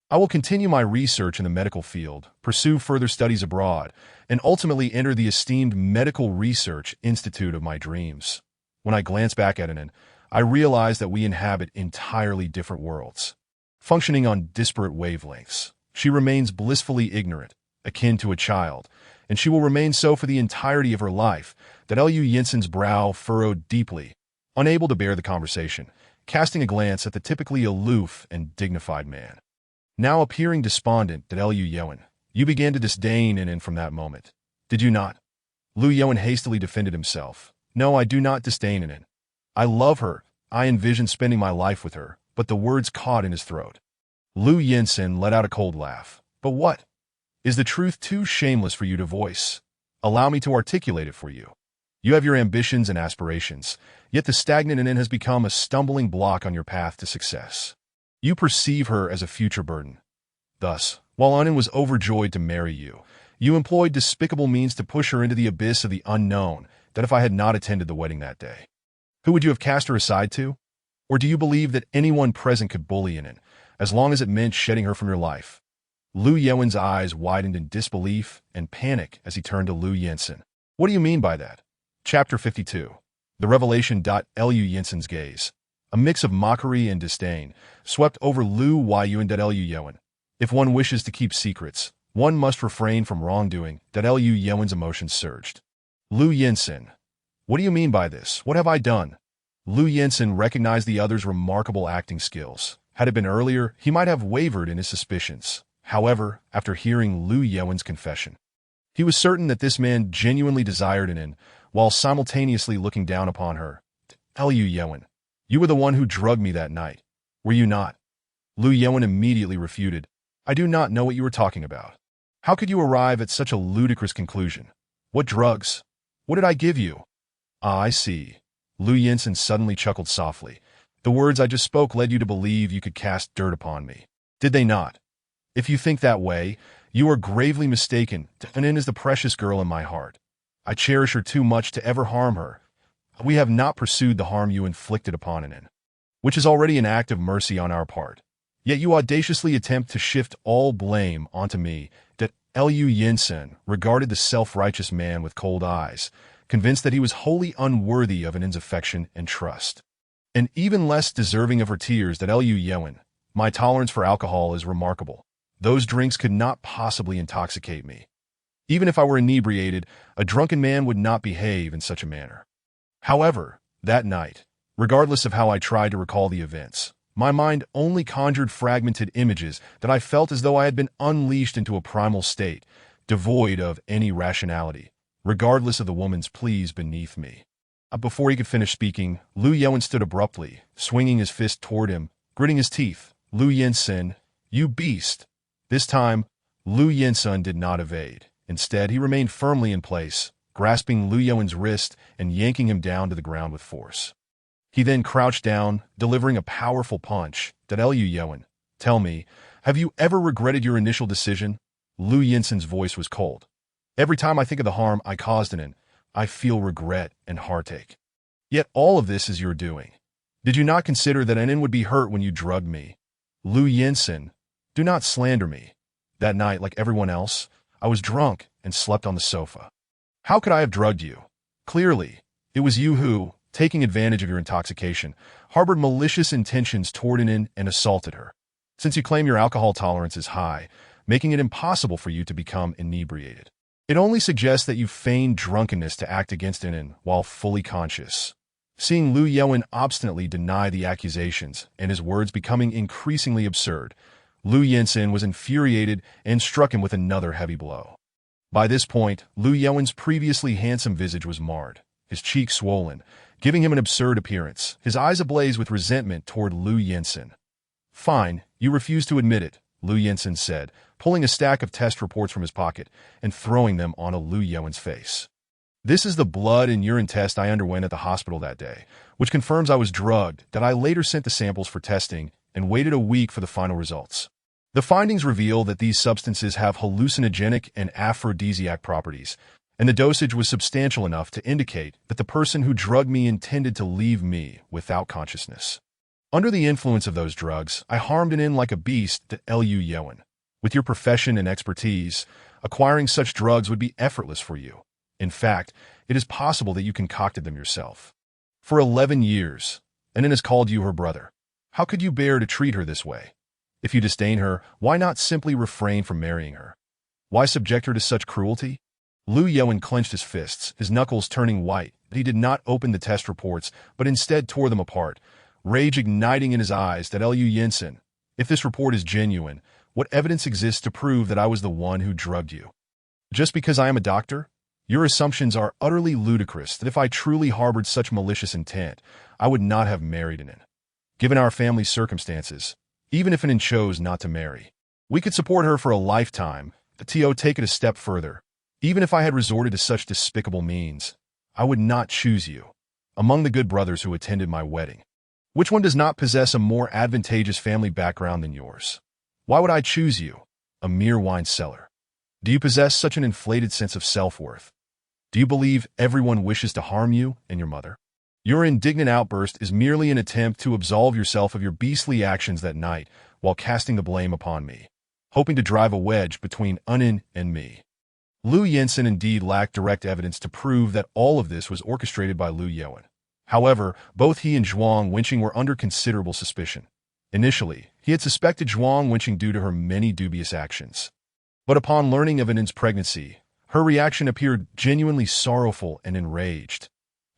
I will continue my research in the medical field, pursue further studies abroad, and ultimately enter the esteemed Medical Research Institute of my dreams. When I glance back at Anin, I realize that we inhabit entirely different worlds, functioning on disparate wavelengths. She remains blissfully ignorant, akin to a child, and she will remain so for the entirety of her life. That Lu Yinshin's brow furrowed deeply, unable to bear the conversation, casting a glance at the typically aloof and dignified man. Now appearing despondent, that Lu Yuan, you began to disdain Anin from that moment, did you not? Lu Yuan hastily defended himself. "No, I do not disdain Anin. I love her. I envision spending my life with her," but the words caught in his throat. Lu Yinshin let out a cold laugh. "But what? Is the truth too shameless for you to voice? Allow me to articulate it for you. You have your ambitions and aspirations, yet the stagnant Anin has become a stumbling block on your path to success. You perceive her as a future burden. Thus, while Anin was overjoyed to marry you, you employed despicable means to push her into the abyss of the unknown, that if I had not attended the wedding that day, who would you have cast her aside to? Or do you believe that anyone present could bully Anin, as long as it meant shedding her from your life?" Lu Yuan's eyes widened in disbelief and panic as he turned to Lu Yinshin. "What do you mean by that?" Chapter 52. The Revelation. Lu Yinshin's gaze, a mix of mockery and disdain, swept over Lu Yuan. Lu Yuan. If one wishes to keep secrets, one must refrain from wrongdoing. Lu Yuan's emotions surged. "Lu Yinshin, what do you mean by this? What have I done?" Lu Yinshin recognized the other's remarkable acting skills. Had it been earlier, he might have wavered in his suspicions. However, after hearing Lu Yuan's confession, he was certain that this man genuinely desired Anin, while simultaneously looking down upon her. "Lu Yuan, you were the one who drugged me that night, were you not?" Lu Yuan immediately refuted. "I do not know what you are talking about. How could you arrive at such a ludicrous conclusion? What drugs? What did I give you?" "Ah, I see." Lu Yinshin suddenly chuckled softly. "The words I just spoke led you to believe you could cast dirt upon me, did they not? If you think that way, you are gravely mistaken. Anin is the precious girl in my heart. I cherish her too much to ever harm her. We have not pursued the harm you inflicted upon Anin, which is already an act of mercy on our part. Yet you audaciously attempt to shift all blame onto me, that Lu Yinsen regarded the self-righteous man with cold eyes, convinced that he was wholly unworthy of Anin's affection and trust. And even less deserving of her tears, that Lu Yewen, my tolerance for alcohol is remarkable. Those drinks could not possibly intoxicate me. Even if I were inebriated, a drunken man would not behave in such a manner. However, that night, regardless of how I tried to recall the events, my mind only conjured fragmented images that I felt as though I had been unleashed into a primal state, devoid of any rationality, regardless of the woman's pleas beneath me. Before he could finish speaking, Lu Yewen stood abruptly, swinging his fist toward him, gritting his teeth. Lu Yinsen, you beast! This time, Lu Yinsen did not evade. Instead, he remained firmly in place, grasping Lu Yewen's wrist and yanking him down to the ground with force. He then crouched down, delivering a powerful punch. That Lu Yewen, tell me, have you ever regretted your initial decision? Lu Yinsen's voice was cold. Every time I think of the harm I caused Anin, I feel regret and heartache. Yet all of this is your doing. Did you not consider that Anin would be hurt when you drugged me? Lu Yinsen, do not slander me. That night, like everyone else, I was drunk and slept on the sofa. How could I have drugged you? Clearly, it was you who, taking advantage of your intoxication, harbored malicious intentions toward Anin and assaulted her. Since you claim your alcohol tolerance is high, making it impossible for you to become inebriated. It only suggests that you feigned drunkenness to act against Anin while fully conscious. Seeing Lu Yewen obstinately deny the accusations and his words becoming increasingly absurd, Lu Yinsen was infuriated and struck him with another heavy blow. By this point, Lu Yewen's previously handsome visage was marred, his cheeks swollen, giving him an absurd appearance, his eyes ablaze with resentment toward Lu Yinsen. Fine, you refuse to admit it, Lu Yinsen said, pulling a stack of test reports from his pocket and throwing them onto Lu Yewen's face. This is the blood and urine test I underwent at the hospital that day, which confirms I was drugged, that I later sent the samples for testing and waited a week for the final results. The findings reveal that these substances have hallucinogenic and aphrodisiac properties, and the dosage was substantial enough to indicate that the person who drugged me intended to leave me without consciousness. Under the influence of those drugs, I harmed Anin like a beast to Lu Yewen. With your profession and expertise, acquiring such drugs would be effortless for you. In fact, it is possible that you concocted them yourself. For 11 years, Anin has called you her brother. How could you bear to treat her this way? If you disdain her, why not simply refrain from marrying her? Why subject her to such cruelty? Lu Yewen clenched his fists, his knuckles turning white. He did not open the test reports, but instead tore them apart, rage igniting in his eyes. That Lu Yinsen, if this report is genuine, what evidence exists to prove that I was the one who drugged you? Just because I am a doctor? Your assumptions are utterly ludicrous. That if I truly harbored such malicious intent, I would not have married Anin. Given our family's circumstances, even if Anin chose not to marry, we could support her for a lifetime. Take it a step further. Even if I had resorted to such despicable means, I would not choose you. Among the good brothers who attended my wedding, which one does not possess a more advantageous family background than yours? Why would I choose you, a mere wine seller? Do you possess such an inflated sense of self-worth? Do you believe everyone wishes to harm you and your mother? Your indignant outburst is merely an attempt to absolve yourself of your beastly actions that night while casting the blame upon me, hoping to drive a wedge between Anin and me. Lu Yinsen indeed lacked direct evidence to prove that all of this was orchestrated by Lu Yewen. However, both he and Zhuang Wenqing were under considerable suspicion. Initially, he had suspected Zhuang Wenqing due to her many dubious actions. But upon learning of Anin's pregnancy, her reaction appeared genuinely sorrowful and enraged.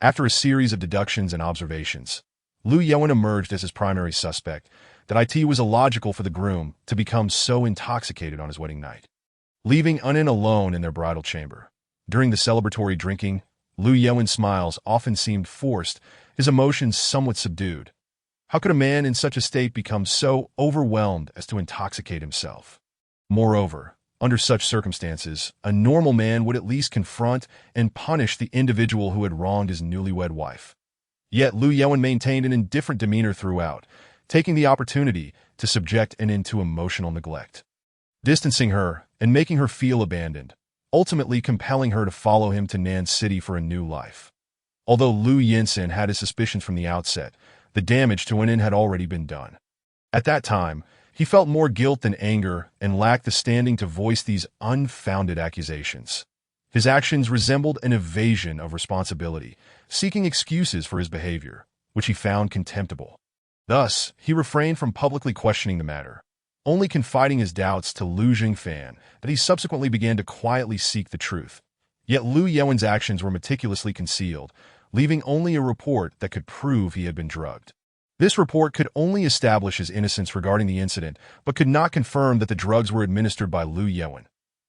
After a series of deductions and observations, Lu Yewen emerged as his primary suspect. That it was illogical for the groom to become so intoxicated on his wedding night, leaving Anin alone in their bridal chamber. During the celebratory drinking, Lu Yewen's smiles often seemed forced, his emotions somewhat subdued. How could a man in such a state become so overwhelmed as to intoxicate himself? Moreover, under such circumstances, a normal man would at least confront and punish the individual who had wronged his newlywed wife. Yet Lu Yewen maintained an indifferent demeanor throughout, taking the opportunity to subject Anin to emotional neglect, distancing her and making her feel abandoned, ultimately compelling her to follow him to Nan City for a new life. Although Lu Yinsen had his suspicions from the outset, the damage to Wen had already been done. At that time, he felt more guilt than anger and lacked the standing to voice these unfounded accusations. His actions resembled an evasion of responsibility, seeking excuses for his behavior, which he found contemptible. Thus, he refrained from publicly questioning the matter, only confiding his doubts to Lu Jingfan that he subsequently began to quietly seek the truth. Yet Lu Yewen's actions were meticulously concealed, leaving only a report that could prove he had been drugged. This report could only establish his innocence regarding the incident, but could not confirm that the drugs were administered by Lu Yewen,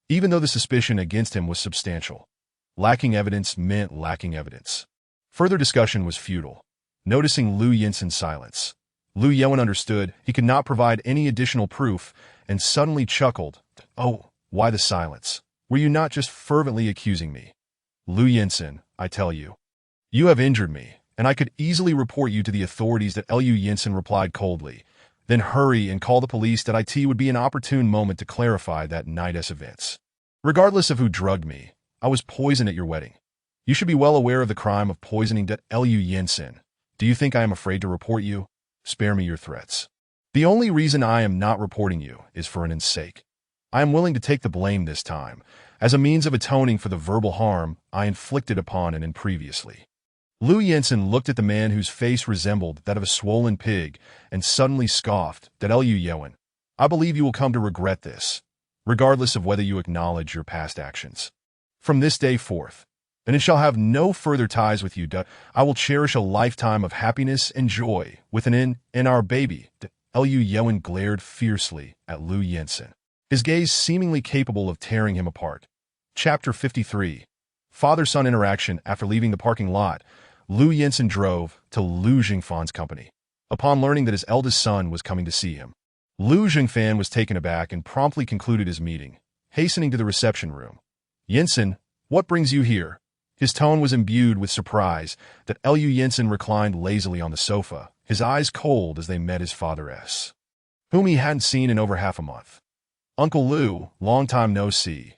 even though the suspicion against him was substantial. Lacking evidence meant lacking evidence. Further discussion was futile. Noticing Lu Yinsen's silence, Lu Yewen understood he could not provide any additional proof and suddenly chuckled. "Oh, why the silence? Were you not just fervently accusing me? Lu Yinsen, I tell you. You have injured me, and I could easily report you to the authorities." That Lu Yinsen replied coldly. "Then hurry and call the police. That it would be an opportune moment to clarify that night's events. Regardless of who drugged me, I was poisoned at your wedding. You should be well aware of the crime of poisoning. Lu Yinsen, do you think I am afraid to report you? Spare me your threats. The only reason I am not reporting you is for Ann's sake. I am willing to take the blame this time, as a means of atoning for the verbal harm I inflicted upon Ann previously." Lu Yinsen looked at the man whose face resembled that of a swollen pig and suddenly scoffed. "Lu Yewen, I believe you will come to regret this, regardless of whether you acknowledge your past actions. From this day forth, and it shall have no further ties with you. I will cherish a lifetime of happiness and joy with Ann and our baby." Lu Yewen glared fiercely at Lu Yinsen, his gaze seemingly capable of tearing him apart. Chapter 53. Father-son interaction. After leaving the parking lot, Lu Yinsen drove to Lu Jingfan's company. Upon learning that his eldest son was coming to see him, Lu Jingfan was taken aback and promptly concluded his meeting, hastening to the reception room. "Yinsen, what brings you here?" His tone was imbued with surprise. That Lu Yinsen reclined lazily on the sofa, his eyes cold as they met his father's, whom he hadn't seen in over half a month. "Uncle Lu, long time no see."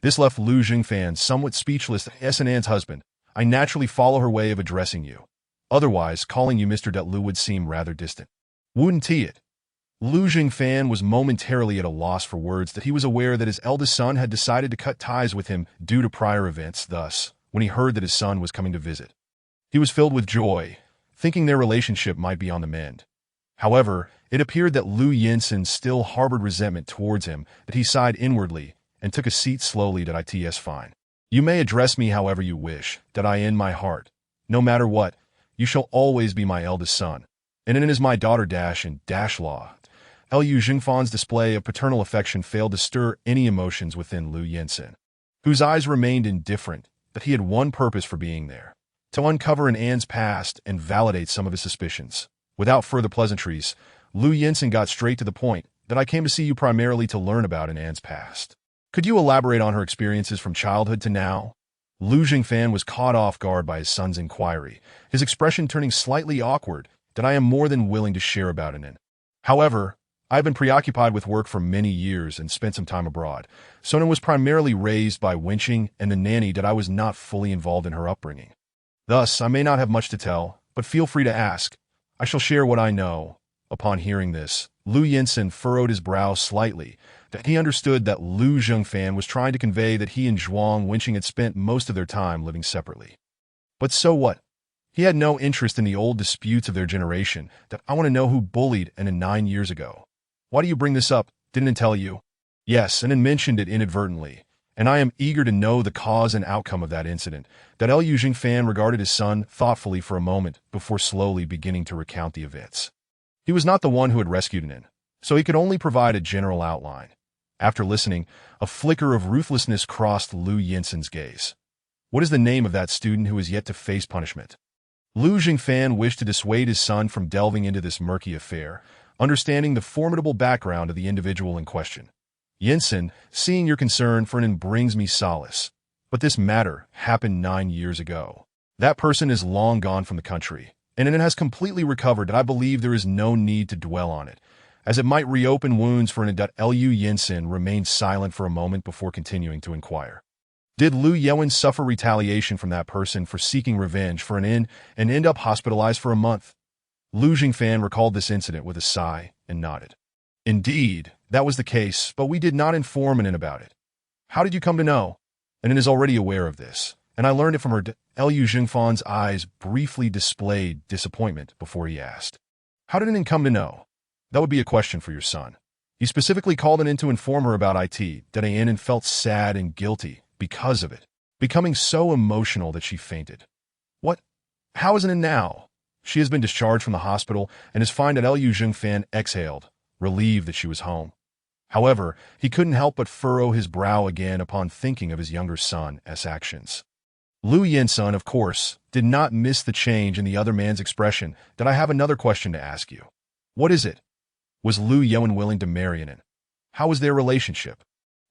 This left Lu Jingfan somewhat speechless. "Ann's husband, I naturally follow her way of addressing you. Otherwise, calling you Mr. Lu would seem rather distant. Wouldn't it?" Lu Jingfan was momentarily at a loss for words. That he was aware that his eldest son had decided to cut ties with him due to prior events. Thus, when he heard that his son was coming to visit, he was filled with joy, thinking their relationship might be on the mend. However, it appeared that Lu Yinsen still harbored resentment towards him. That he sighed inwardly and took a seat slowly. "It's fine. You may address me however you wish. That I in my heart, no matter what, you shall always be my eldest son, and Ann is my daughter. Law." Lu Jingfan's display of paternal affection failed to stir any emotions within Lu Yinsen, whose eyes remained indifferent. That he had one purpose for being there: to uncover Ann's past and validate some of his suspicions. Without further pleasantries, Lu Yinsen got straight to the point. "That I came to see you primarily to learn about Ann's past. Could you elaborate on her experiences from childhood to now?" Lu Jingfan was caught off guard by his son's inquiry, his expression turning slightly awkward. "That I am more than willing to share about Ann. However, I have been preoccupied with work for many years and spent some time abroad. So Ann was primarily raised by Wenqing and the nanny. That I was not fully involved in her upbringing. Thus, I may not have much to tell, but feel free to ask. I shall share what I know." Upon hearing this, Lu Yinsen furrowed his brow slightly. That he understood that Lu Jingfan was trying to convey that he and Zhuang Wenqing had spent most of their time living separately. But so what? He had no interest in the old disputes of their generation. "That I want to know who bullied Ann 9 years ago. Why do you bring this up? Didn't Ann tell you?" "Yes, Ann mentioned it inadvertently, and I am eager to know the cause and outcome of that incident." That Lu Jingfan regarded his son thoughtfully for a moment before slowly beginning to recount the events. He was not the one who had rescued Ann, so he could only provide a general outline. After listening, a flicker of ruthlessness crossed Lu Yinsen's gaze. "What is the name of that student who is yet to face punishment?" Lu Jingfan wished to dissuade his son from delving into this murky affair, understanding the formidable background of the individual in question. "Yinsen, seeing your concern for Ann brings me solace. But this matter happened 9 years ago. That person is long gone from the country, and Ann has completely recovered. That I believe there is no need to dwell on it, as it might reopen wounds for Ann." Lu Yinsen remained silent for a moment before continuing to inquire. Did Lu Yewen suffer retaliation from that person for seeking revenge for an inn and end up hospitalized for a month? Lu Jingfan recalled this incident with a sigh and nodded. Indeed, that was the case, but we did not inform Anin about it. How did you come to know? Anin is already aware of this, and I learned it from her. Lu Jingfan's eyes briefly displayed disappointment before he asked. How did Anin come to know? That would be a question for your son. He specifically called Anin to inform her about it, that Anin felt sad and guilty because of it, becoming so emotional that she fainted. What? How is Anin now? She has been discharged from the hospital and is fine. Lu Jingfan exhaled, relieved that she was home. However, he couldn't help but furrow his brow again upon thinking of his younger son's actions. Lu Yinsun, of course, did not miss the change in the other man's expression. That I have another question to ask you. What is it? Was Lu Yewen willing to marry Anin? How was their relationship?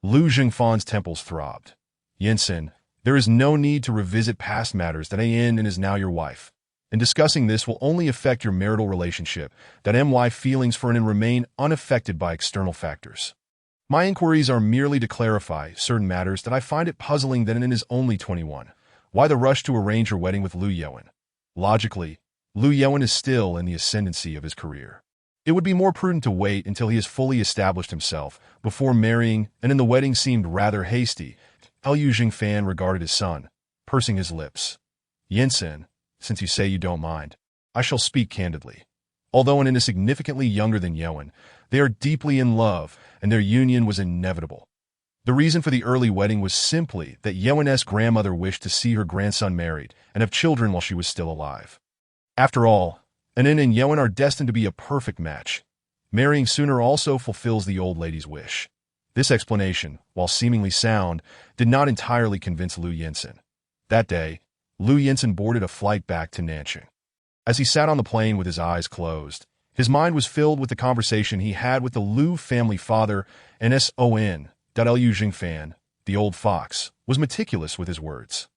Lu Jingfan's temples throbbed. Yinsun, there is no need to revisit past matters. That Anin is now your wife. And discussing this will only affect your marital relationship. That my feelings for Anin remain unaffected by external factors. My inquiries are merely to clarify certain matters. That I find it puzzling that Anin is only 21. Why the rush to arrange her wedding with Lu Yewen? Logically, Lu Yewen is still in the ascendancy of his career. It would be more prudent to wait until he has fully established himself before marrying, and the wedding seemed rather hasty. Lu Jingfan regarded his son, pursing his lips. Yinsun, since you say you don't mind, I shall speak candidly. Although Anin is significantly younger than Yewen, they are deeply in love, and their union was inevitable. The reason for the early wedding was simply that Yewen's grandmother wished to see her grandson married and have children while she was still alive. After all, Anin and Yewen are destined to be a perfect match. Marrying sooner also fulfills the old lady's wish. This explanation, while seemingly sound, did not entirely convince Lu Yinsun. That day, Lu Yinsun boarded a flight back to Nanjing. As he sat on the plane with his eyes closed, his mind was filled with the conversation he had with the Lu family father, and Son. Lu Jingfan, the old fox, was meticulous with his words,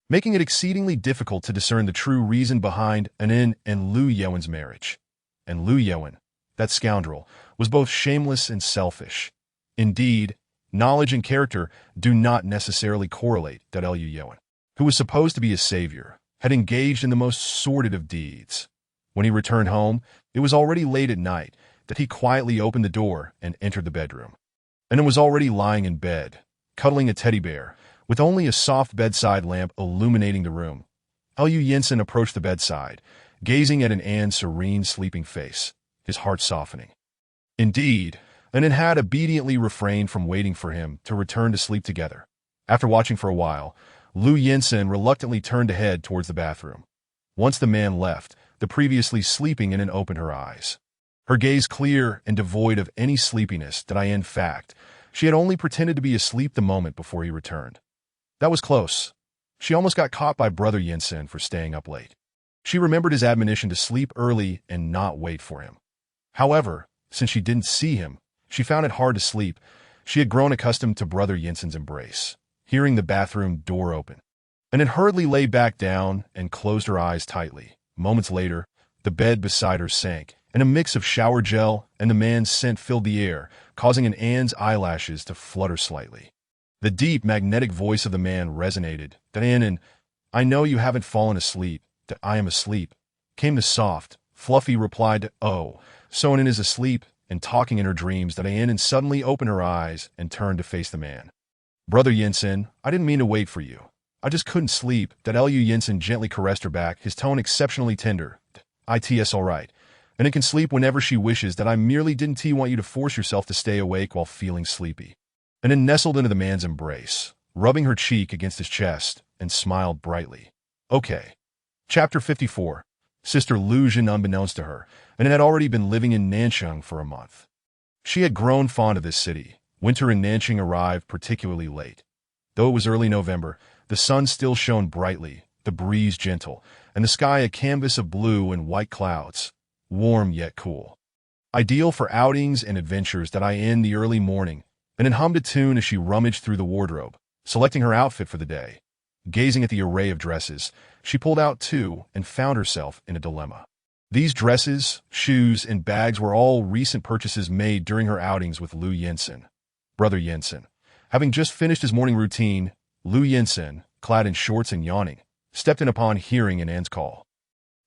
making it exceedingly difficult to discern the true reason behind Anin and Lu Yewen's marriage. And Lu Yewen, that scoundrel, was both shameless and selfish. Indeed, knowledge and character do not necessarily correlate. Lu Yewen, who was supposed to be a savior, had engaged in the most sordid of deeds. When he returned home, it was already late at night. That he quietly opened the door and entered the bedroom. Anin was already lying in bed, cuddling a teddy bear, with only a soft bedside lamp illuminating the room. Lu Yinsun approached the bedside, gazing at An's serene sleeping face, his heart softening. Indeed, Anin had obediently refrained from waiting for him to return to sleep together. After watching for a while, Lu Yinsun reluctantly turned to head towards the bathroom. Once the man left, the previously sleeping Anin opened her eyes. Her gaze clear and devoid of any sleepiness. That in fact, she had only pretended to be asleep the moment before he returned. That was close. She almost got caught by Brother Yinsun for staying up late. She remembered his admonition to sleep early and not wait for him. However, since she didn't see him, she found it hard to sleep. She had grown accustomed to Brother Yinsun's embrace, hearing the bathroom door open, and then hurriedly lay back down and closed her eyes tightly. Moments later, the bed beside her sank, and a mix of shower gel and the man's scent filled the air, causing An's eyelashes to flutter slightly. The deep, magnetic voice of the man resonated. That Anin, I know you haven't fallen asleep. That I am asleep. Came the soft, fluffy reply to, oh, so Anin is asleep and talking in her dreams. That Anin suddenly opened her eyes and turned to face the man. Brother Yinsun, I didn't mean to wait for you. I just couldn't sleep. That Lu Yinsun gently caressed her back, his tone exceptionally tender. It's all right. Anin can sleep whenever she wishes. That I merely didn't want you to force yourself to stay awake while feeling sleepy. Anin nestled into the man's embrace, rubbing her cheek against his chest, and smiled brightly. Okay. Chapter 54. Sister Lu Jin. Unbeknownst to her, Anin had already been living in Nanjing for a month. She had grown fond of this city. Winter in Nanjing arrived particularly late. Though it was early November, the sun still shone brightly, the breeze gentle, and the sky a canvas of blue and white clouds, warm yet cool. Ideal for outings and adventures. That in the early morning, Anin hummed a tune as she rummaged through the wardrobe, selecting her outfit for the day. Gazing at the array of dresses, she pulled out two and found herself in a dilemma. These dresses, shoes, and bags were all recent purchases made during her outings with Lu Yinsun. Brother Yinsun. Having just finished his morning routine, Lu Yinsen, clad in shorts and yawning, stepped in upon hearing An's call.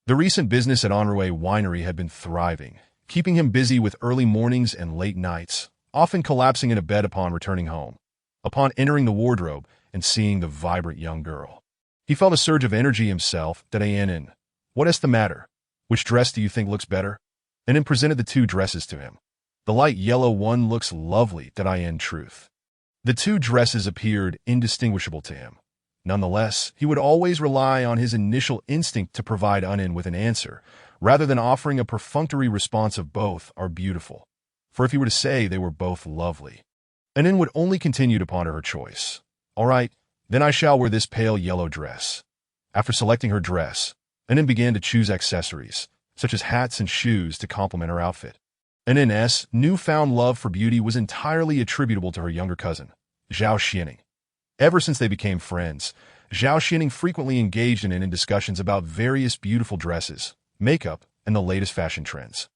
The recent business at Enroué Winery had been thriving, keeping him busy with early mornings and late nights, often collapsing in a bed upon returning home. Upon entering the wardrobe and seeing the vibrant young girl, he felt a surge of energy himself. An, what is the matter? Which dress do you think looks better? An presented the two dresses to him. The light yellow one looks lovely. In truth, the two dresses appeared indistinguishable to him. Nonetheless, he would always rely on his initial instinct to provide An with an answer, rather than offering a perfunctory response of both are beautiful. For if he were to say they were both lovely, An would only continue to ponder her choice. All right, then I shall wear this pale yellow dress. After selecting her dress, An began to choose accessories, such as hats and shoes, to complement her outfit. An's newfound love for beauty was entirely attributable to her younger cousin, Zhao Xianing. Ever since they became friends, Zhao Xianing frequently engaged in discussions about various beautiful dresses, makeup, and the latest fashion trends.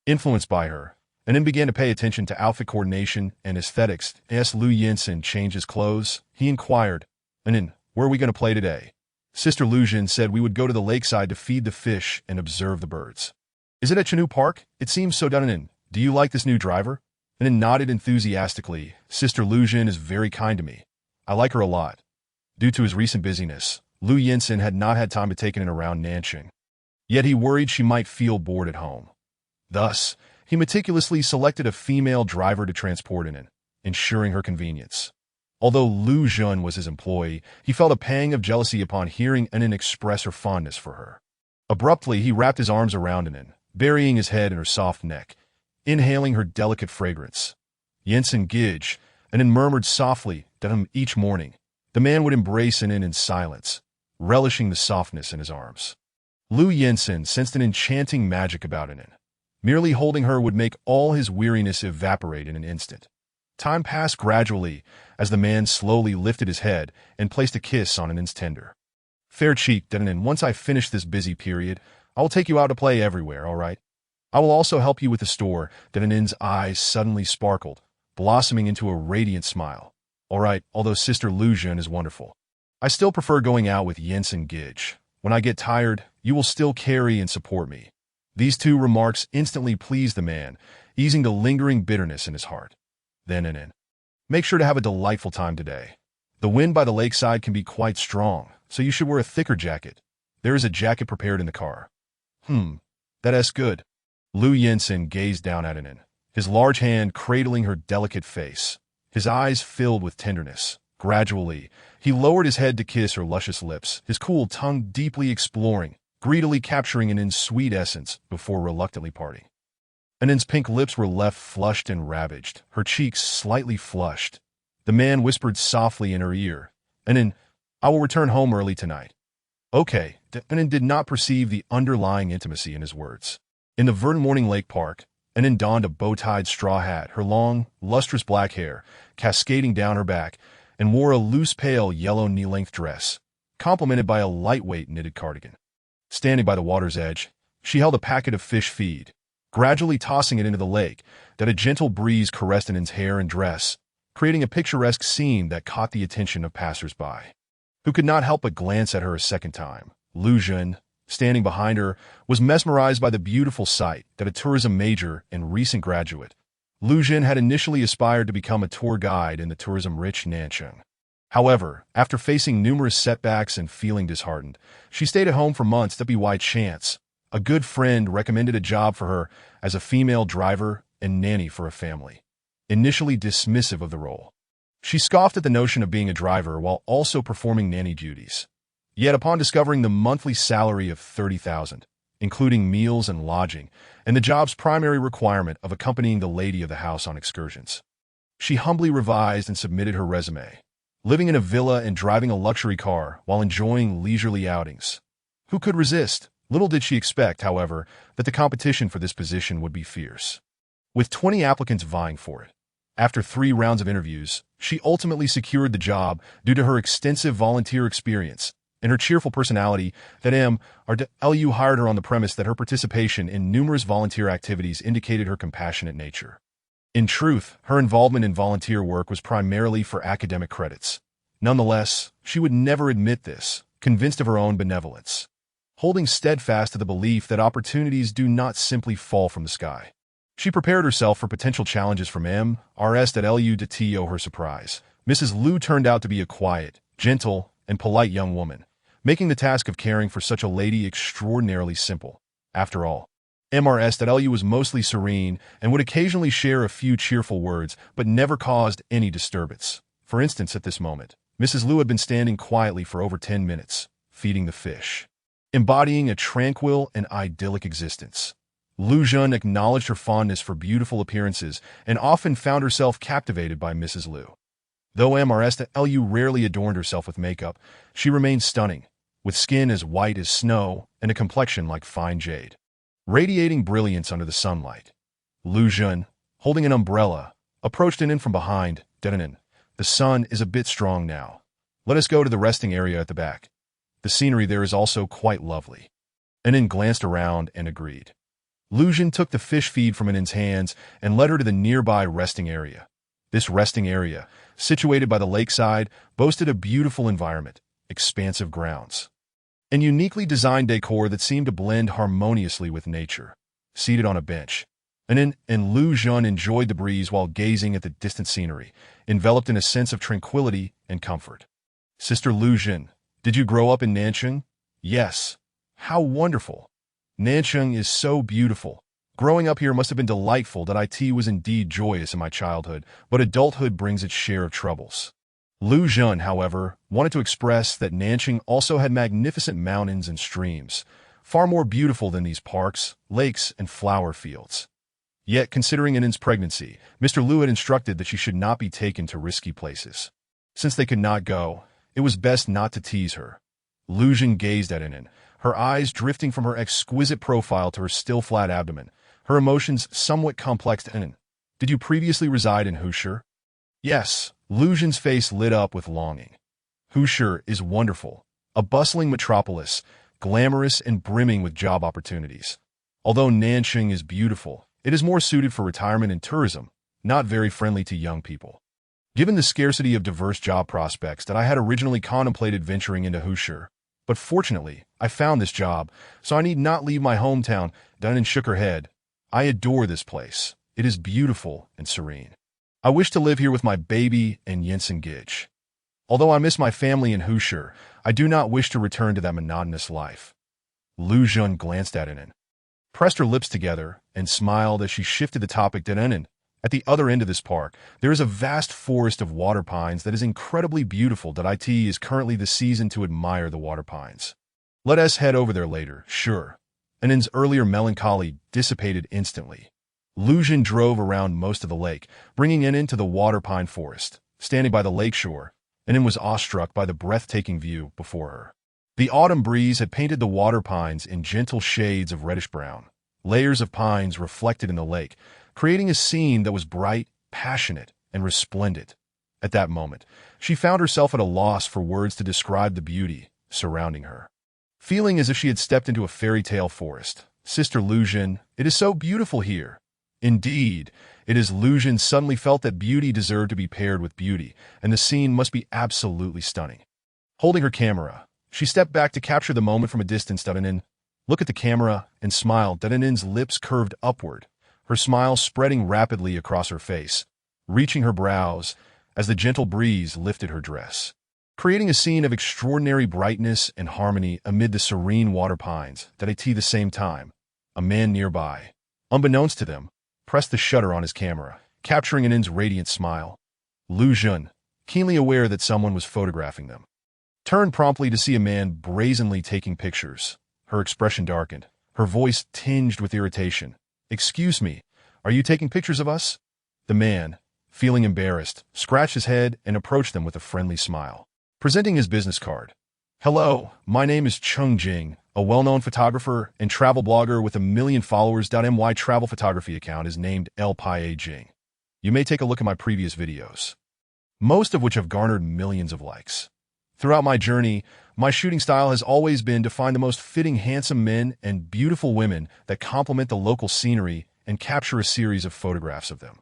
Influenced by her, An began to pay attention to outfit coordination and aesthetics. As Lu Yinsen changed his clothes, he inquired, An, where are we going to play today? Sister Lu Jin said we would go to the lakeside to feed the fish and observe the birds. Is it at Chenu Park? It seems so done. An, do you like this new driver? An nodded enthusiastically. Sister Lu Jin is very kind to me. I like her a lot. Due to his recent busyness, Lu Yinsen had not had time to take An around Nanqing. Yet he worried she might feel bored at home. Thus, he meticulously selected a female driver to transport An, ensuring her convenience. Although Lu Jun was his employee, he felt a pang of jealousy upon hearing An express her fondness for her. Abruptly, he wrapped his arms around An, burying his head in her soft neck, inhaling her delicate fragrance. Yinsen Gij, An murmured softly that each morning, the man would embrace An in silence, relishing the softness in his arms. Lu Yinsen sensed an enchanting magic about An. Merely holding her would make all his weariness evaporate in an instant. Time passed gradually as the man slowly lifted his head and placed a kiss on An's tender, fair cheek. An, once I finish this busy period, I will take you out to play everywhere, all right? I will also help you with the store. An's eyes suddenly sparkled, blossoming into a radiant smile. All right, although Sister Lu Jun is wonderful, I still prefer going out with Yinsen Gij. When I get tired, you will still carry and support me. These two remarks instantly pleased the man, easing the lingering bitterness in his heart. Then An, make sure to have a delightful time today. The wind by the lakeside can be quite strong, so you should wear a thicker jacket. There is a jacket prepared in the car. That's good. Lu Yinsen gazed down at An, his large hand cradling her delicate face. His eyes filled with tenderness. Gradually, he lowered his head to kiss her luscious lips, his cool tongue deeply exploring, greedily capturing An's sweet essence before reluctantly parting. An's pink lips were left flushed and ravaged, her cheeks slightly flushed. The man whispered softly in her ear, An, I will return home early tonight. Okay. An did not perceive the underlying intimacy in his words. In the verdant morning lake park, An donned a bow-tied straw hat, her long, lustrous black hair cascading down her back, and wore a loose pale yellow knee-length dress, complemented by a lightweight knitted cardigan. Standing by the water's edge, she held a packet of fish feed, gradually tossing it into the lake. A gentle breeze caressed An's hair and dress, creating a picturesque scene that caught the attention of passers-by, who could not help but glance at her a second time. Lu Jun, standing behind her, was mesmerized by the beautiful sight. A tourism major and recent graduate, Lu Jun had initially aspired to become a tour guide in the tourism-rich Nanqing. However, after facing numerous setbacks and feeling disheartened, she stayed at home for months. By chance, a good friend recommended a job for her as a female driver and nanny for a family. Initially dismissive of the role, she scoffed at the notion of being a driver while also performing nanny duties. Yet upon discovering the monthly salary of 30,000, including meals and lodging, and the job's primary requirement of accompanying the lady of the house on excursions, she humbly revised and submitted her resume, living in a villa and driving a luxury car while enjoying leisurely outings. Who could resist? Little did she expect, however, that the competition for this position would be fierce, with 20 applicants vying for it. After 3 rounds of interviews, she ultimately secured the job due to her extensive volunteer experience and her cheerful personality. Lu hired her on the premise that her participation in numerous volunteer activities indicated her compassionate nature. In truth, her involvement in volunteer work was primarily for academic credits. Nonetheless, she would never admit this, convinced of her own benevolence, holding steadfast to the belief that opportunities do not simply fall from the sky. She prepared herself for potential challenges from M.R.S. at Lu. To her surprise, Mrs. Liu turned out to be a quiet, gentle, and polite young woman, making the task of caring for such a lady extraordinarily simple. After all, M.R.S. at Lu was mostly serene and would occasionally share a few cheerful words, but never caused any disturbance. For instance, at this moment, Mrs. Liu had been standing quietly for over 10 minutes, feeding the fish, embodying a tranquil and idyllic existence. Lu Jun acknowledged her fondness for beautiful appearances and often found herself captivated by Mrs. Liu. Though M.R.S. at Lu rarely adorned herself with makeup, she remained stunning, with skin as white as snow and a complexion like fine jade, radiating brilliance under the sunlight. Lu Jun, holding an umbrella, approached Anin from behind. "Anin, the sun is a bit strong now. Let us go to the resting area at the back. The scenery there is also quite lovely." Anin glanced around and agreed. Lu Jun took the fish feed from Anin's hands and led her to the nearby resting area. This resting area, situated by the lakeside, boasted a beautiful environment, expansive grounds, and uniquely designed decor that seemed to blend harmoniously with nature. Seated on a bench, Anin and Lu Jun enjoyed the breeze while gazing at the distant scenery, enveloped in a sense of tranquility and comfort. "Sister Lu Jun, did you grow up in Nanchang?" "Yes." "How wonderful. Nanchang is so beautiful. Growing up here must have been delightful. It was indeed joyous in my childhood, but adulthood brings its share of troubles." Lu Jun, however, wanted to express that Nanchang also had magnificent mountains and streams, far more beautiful than these parks, lakes, and flower fields. Yet, considering Anin's pregnancy, Mr. Liu had instructed that she should not be taken to risky places. Since they could not go, it was best not to tease her. Lu Jun gazed at Anin, her eyes drifting from her exquisite profile to her still flat abdomen, her emotions somewhat complex. "Anin, did you previously reside in Hushi?" "Yes." Lu Jun's face lit up with longing. "Hushi is wonderful, a bustling metropolis, glamorous and brimming with job opportunities. Although Nanchang is beautiful, it is more suited for retirement and tourism, not very friendly to young people. Given the scarcity of diverse job prospects, I had originally contemplated venturing into Hushi, but fortunately, I found this job, so I need not leave my hometown." Anin shook her head. "I adore this place. It is beautiful and serene. I wish to live here with my baby and Jensen Gij. Although I miss my family in Hushi, I do not wish to return to that monotonous life." Lu Jun glanced at Anin, pressed her lips together, and smiled as she shifted the topic to Anin. "At the other end of this park, there is a vast forest of water pines that is incredibly beautiful. It is currently the season to admire the water pines. Let us head over there later." "Sure." Anin's earlier melancholy dissipated instantly. Lu Jun drove around most of the lake, bringing Anin to the water pine forest. Standing by the lakeshore, Anin was awestruck by the breathtaking view before her. The autumn breeze had painted the water pines in gentle shades of reddish-brown, layers of pines reflected in the lake, creating a scene that was bright, passionate, and resplendent. At that moment, she found herself at a loss for words to describe the beauty surrounding her. Feeling as if she had stepped into a fairy tale forest, "Sister Lu Jun, it is so beautiful here." Indeed, it is. Lu Jun suddenly felt that beauty deserved to be paired with beauty, and the scene must be absolutely stunning. Holding her camera, she stepped back to capture the moment from a distance. Anin looked at the camera and smiled. Anin's lips curved upward, her smile spreading rapidly across her face, reaching her brows as the gentle breeze lifted her dress, creating a scene of extraordinary brightness and harmony amid the serene water pines. At the same time, a man nearby, unbeknownst to them, pressed the shutter on his camera, capturing Anin's radiant smile. Lu Jun, keenly aware that someone was photographing them, turned promptly to see a man brazenly taking pictures. Her expression darkened, her voice tinged with irritation. "Excuse me, are you taking pictures of us?" The man, feeling embarrassed, scratched his head and approached them with a friendly smile, presenting his business card. "Hello, my name is Chung Jing, a well-known photographer and travel blogger with 1 million followers. My travel photography account is named El Pai Jing. You may take a look at my previous videos, most of which have garnered millions of likes. Throughout my journey, my shooting style has always been to find the most fitting handsome men and beautiful women that complement the local scenery and capture a series of photographs of them.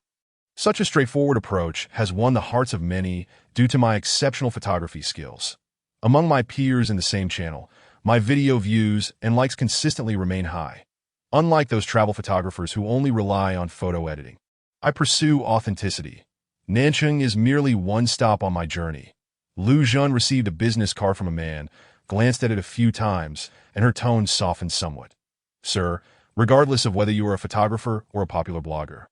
Such a straightforward approach has won the hearts of many due to my exceptional photography skills. Among my peers in the same channel, my video views and likes consistently remain high. Unlike those travel photographers who only rely on photo editing, I pursue authenticity. Nanching is merely one stop on my journey. Lu Jun received a business card from a man, glanced at it a few times, and her tone softened somewhat. Sir, regardless of whether you are a photographer or a popular blogger,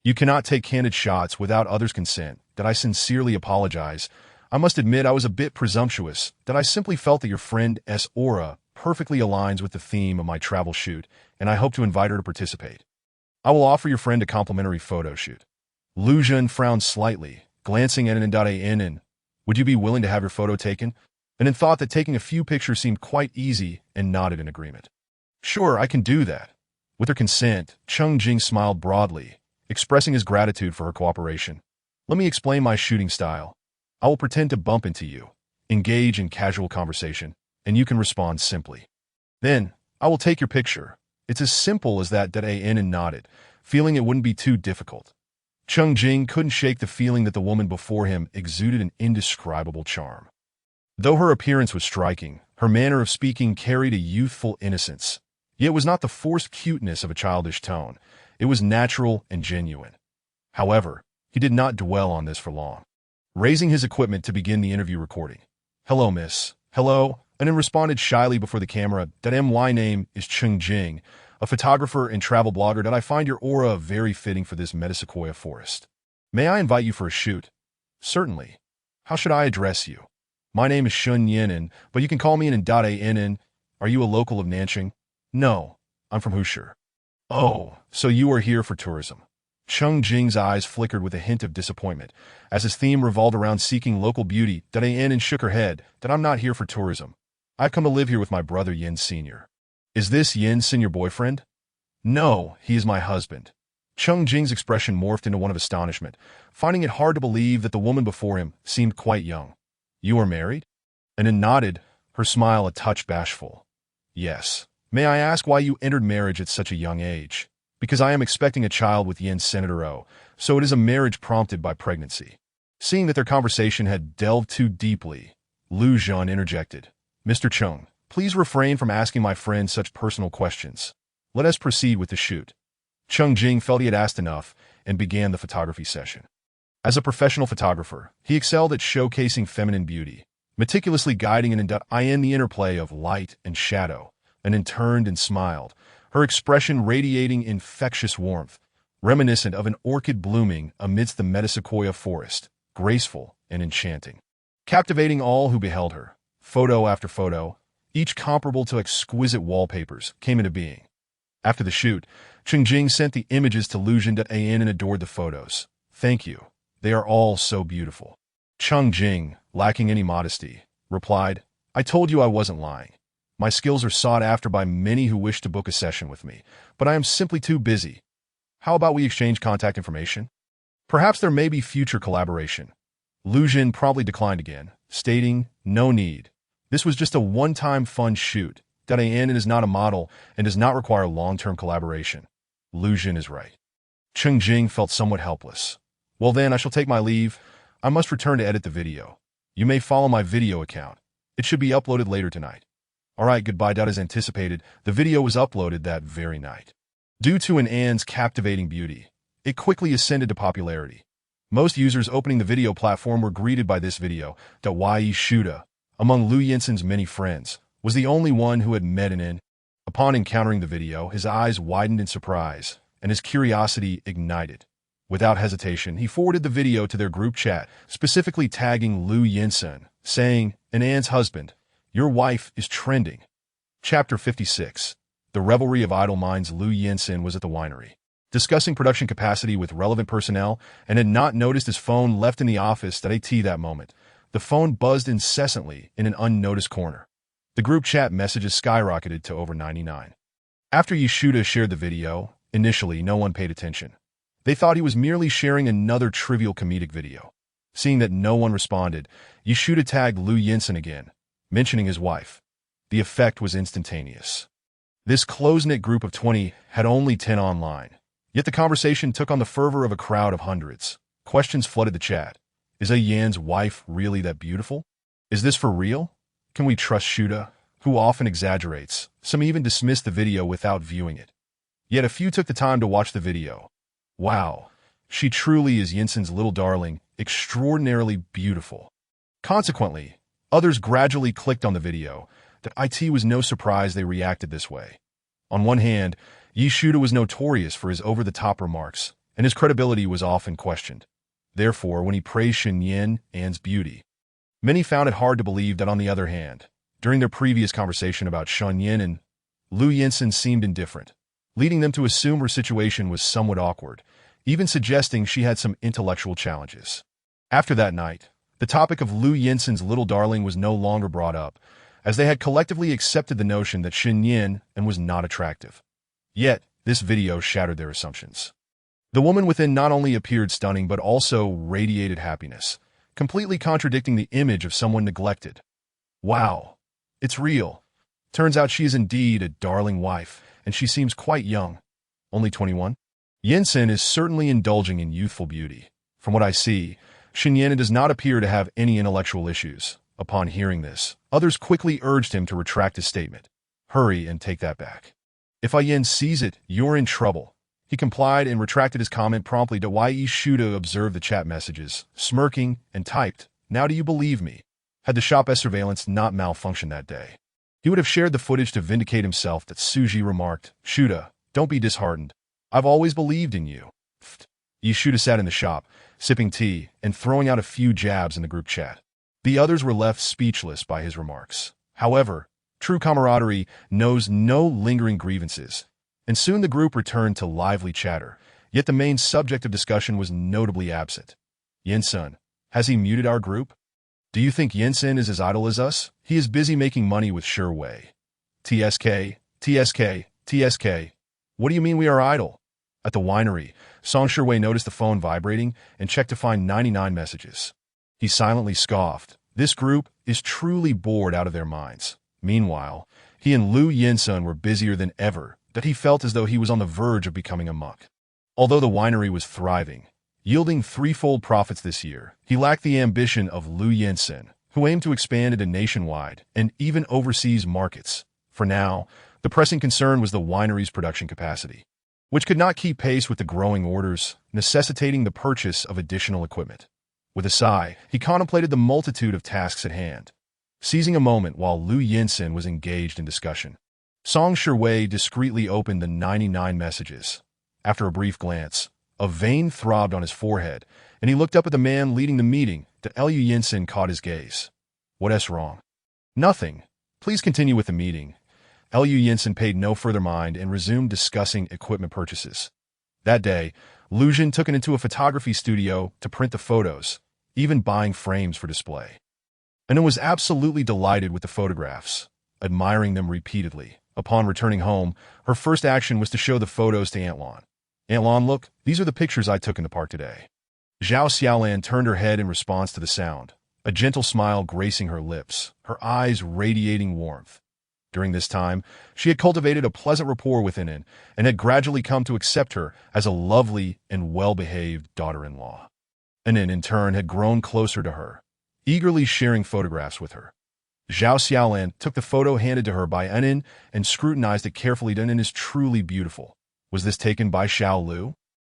you cannot take candid shots without others' consent. That I sincerely apologize. I must admit I was a bit presumptuous, that I simply felt that your friend's aura perfectly aligns with the theme of my travel shoot, and I hope to invite her to participate. I will offer your friend a complimentary photo shoot. Lu Jun frowned slightly, glancing at an. Would you be willing to have your photo taken? And then thought that taking a few pictures seemed quite easy and nodded in agreement. Sure, I can do that. With her consent, Chung Jing smiled broadly, expressing his gratitude for her cooperation. Let me explain my shooting style. I will pretend to bump into you, engage in casual conversation, and you can respond simply. Then, I will take your picture. It's as simple as that. And nodded, feeling it wouldn't be too difficult. Chung Jing couldn't shake the feeling that the woman before him exuded an indescribable charm. Though her appearance was striking, her manner of speaking carried a youthful innocence. Yet it was not the forced cuteness of a childish tone. It was natural and genuine. However, he did not dwell on this for long. Raising his equipment to begin the interview recording. Hello, miss. Hello, and then responded shyly before the camera. My name is Chung Jing, a photographer and travel blogger. I find your aura very fitting for this metasequoia forest. May I invite you for a shoot? Certainly. How should I address you? My name is Shun Yinan, but you can call me in. Are you a local of Nanching? No, I'm from Hushi. Oh, so you are here for tourism. Chung Jing's eyes flickered with a hint of disappointment, as his theme revolved around seeking local beauty. And shook her head. I'm not here for tourism. I've come to live here with my brother Yin Sr. Is this Yin Sin your boyfriend? No, he is my husband. Chung Jing's expression morphed into one of astonishment, finding it hard to believe that the woman before him seemed quite young. You are married? And nodded, her smile a touch bashful. Yes. May I ask why you entered marriage at such a young age? Because I am expecting a child with Yin Senator O, so it is a marriage prompted by pregnancy. Seeing that their conversation had delved too deeply, Lu Jun interjected. Mr. Chung, please refrain from asking my friend such personal questions. Let us proceed with the shoot. Chung Jing felt he had asked enough and began the photography session. As a professional photographer, he excelled at showcasing feminine beauty, meticulously guiding in the interplay of light and shadow, and then turned and smiled, her expression radiating infectious warmth, reminiscent of an orchid blooming amidst the metasequoia forest, graceful and enchanting. Captivating all who beheld her, photo after photo, each comparable to exquisite wallpapers, came into being. After the shoot, Chung Jing sent the images to Lu Jun and adored the photos. Thank you. They are all so beautiful. Chung Jing, lacking any modesty, replied, I told you I wasn't lying. My skills are sought after by many who wish to book a session with me, but I am simply too busy. How about we exchange contact information? Perhaps there may be future collaboration. Lu Jun promptly declined again, stating, no need. This was just a one-time fun shoot. And is not a model and does not require long-term collaboration. Lu Jun is right. Chung Jing felt somewhat helpless. Well then, I shall take my leave. I must return to edit the video. You may follow my video account. It should be uploaded later tonight. Alright, goodbye. As anticipated, the video was uploaded that very night. Due to An's captivating beauty, it quickly ascended to popularity. Most users opening the video platform were greeted by this video. Yi Shuda, among Lu Yinsen's many friends, was the only one who had met An. Upon encountering the video, his eyes widened in surprise, and his curiosity ignited. Without hesitation, he forwarded the video to their group chat, specifically tagging Lu Yinsen, saying, An's husband, your wife is trending. Chapter 56. The Revelry of Idle Minds. Lu Yinsen was at the winery, discussing production capacity with relevant personnel, and had not noticed his phone left in the office that moment. The phone buzzed incessantly in an unnoticed corner. The group chat messages skyrocketed to over 99. After Yeshuda shared the video, initially no one paid attention. They thought he was merely sharing another trivial comedic video. Seeing that no one responded, Yeshuda tagged Lu Yinsen again, mentioning his wife. The effect was instantaneous. This close-knit group of 20 had only 10 online. Yet the conversation took on the fervor of a crowd of hundreds. Questions flooded the chat. Is Yan's wife really that beautiful? Is this for real? Can we trust Shuda, who often exaggerates? Some even dismissed the video without viewing it. Yet a few took the time to watch the video. Wow, she truly is Yinsen's little darling, extraordinarily beautiful. Consequently, others gradually clicked on the video. That it was no surprise they reacted this way. On one hand, Yi Shuda was notorious for his over-the-top remarks, and his credibility was often questioned. Therefore, when he praised Shen Yin An's beauty, many found it hard to believe that on the other hand, during their previous conversation about Shen Yin and Lu Yinsen seemed indifferent, leading them to assume her situation was somewhat awkward, even suggesting she had some intellectual challenges. After that night, the topic of Lu Yinsen's little darling was no longer brought up, as they had collectively accepted the notion that Shen Yin and was not attractive. Yet, this video shattered their assumptions. The woman within not only appeared stunning but also radiated happiness, completely contradicting the image of someone neglected. Wow, it's real. Turns out she is indeed a darling wife, and she seems quite young. Only 21? Yinsen is certainly indulging in youthful beauty. From what I see, Shen Yin does not appear to have any intellectual issues. Upon hearing this, others quickly urged him to retract his statement. Hurry and take that back. If Yin sees it, you're in trouble. He complied and retracted his comment promptly to Yi Shuda observed the chat messages, smirking, and typed, "Now do you believe me?" Had the shop's surveillance not malfunctioned that day, he would have shared the footage to vindicate himself that Suji remarked, "Shuda, don't be disheartened. I've always believed in you." Yi Shuda sat in the shop, sipping tea and throwing out a few jabs in the group chat. The others were left speechless by his remarks. However, true camaraderie knows no lingering grievances, and soon the group returned to lively chatter, yet the main subject of discussion was notably absent. Yinsen, has he muted our group? Do you think Yinsen is as idle as us? He is busy making money with Sherway. TSK, TSK, TSK. What do you mean we are idle? At the winery, Song Sherway noticed the phone vibrating and checked to find 99 messages. He silently scoffed. This group is truly bored out of their minds. Meanwhile, he and Lu Yinsen were busier than ever, that he felt as though he was on the verge of becoming a monk. Although the winery was thriving, yielding threefold profits this year, he lacked the ambition of Lu Yinsen, who aimed to expand into nationwide and even overseas markets. For now, the pressing concern was the winery's production capacity, which could not keep pace with the growing orders, necessitating the purchase of additional equipment. With a sigh, he contemplated the multitude of tasks at hand. Seizing a moment while Lu Yinsen was engaged in discussion, Song Sherway discreetly opened the 99 messages. After a brief glance, a vein throbbed on his forehead, and he looked up at the man leading the meeting. Lu Yinsen caught his gaze. What's wrong? Nothing. Please continue with the meeting. Lu Yinsen paid no further mind and resumed discussing equipment purchases. That day, Lu Jin took it into a photography studio to print the photos, even buying frames for display. And was absolutely delighted with the photographs, admiring them repeatedly. Upon returning home, her first action was to show the photos to Aunt Lan. Aunt Lan, look, these are the pictures I took in the park today. Zhao Xiaolan turned her head in response to the sound, a gentle smile gracing her lips, her eyes radiating warmth. During this time, she had cultivated a pleasant rapport with Inin and had gradually come to accept her as a lovely and well-behaved daughter-in-law. Inin, in turn, had grown closer to her, eagerly sharing photographs with her. Zhao Xiaolan took the photo handed to her by Inin and scrutinized it carefully. Inin is truly beautiful. Was this taken by Xiao Lu?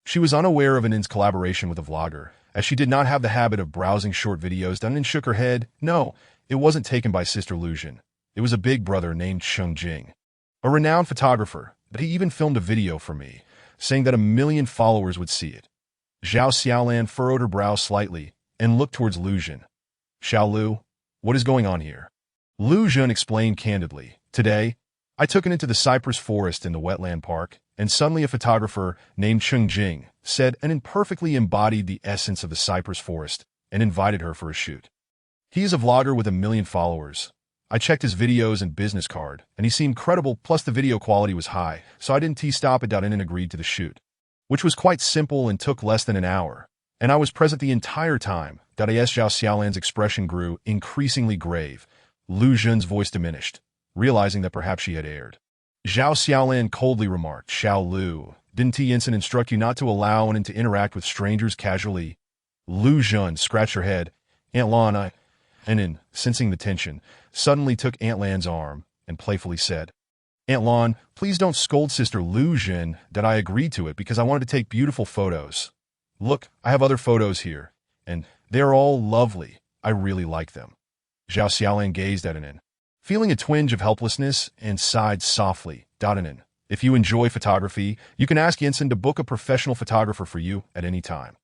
She was unaware of Inin's collaboration with a vlogger, as she did not have the habit of browsing short videos. Inin shook her head. No, it wasn't taken by Sister Lu Jin. It was a big brother named Cheng Jing, a renowned photographer, that he even filmed a video for me, saying that 1 million followers would see it. Zhao Xiaolan furrowed her brow slightly and looked towards Lu Jin. Xiao Lu, what is going on here? Lu Jin explained candidly. Today, I took it into the cypress forest in the wetland park, and suddenly a photographer named Cheng Jing said and imperfectly embodied the essence of the cypress forest and invited her for a shoot. He is a vlogger with 1 million followers. I checked his videos and business card, and he seemed credible, plus the video quality was high, so I didn't stop it. And agreed to the shoot, which was quite simple and took less than an hour, and I was present the entire time. Zhao Xiaolan's expression grew increasingly grave. Lu Jun's voice diminished, realizing that perhaps she had erred. Zhao Xiaolan coldly remarked, Xiao Lu, Didn't Yinsen instruct you not to allow and to interact with strangers casually? Lu Jun scratched her head. Aunt Lan, and in, sensing the tension, suddenly took Aunt Lan's arm and playfully said, Aunt Lan, please don't scold Sister Lu Jun that I agreed to it because I wanted to take beautiful photos. Look, I have other photos here, and they're all lovely. I really like them. Zhao Xiaolan gazed at Anin, feeling a twinge of helplessness, and sighed softly. Anin, if you enjoy photography, you can ask Yinsen to book a professional photographer for you at any time.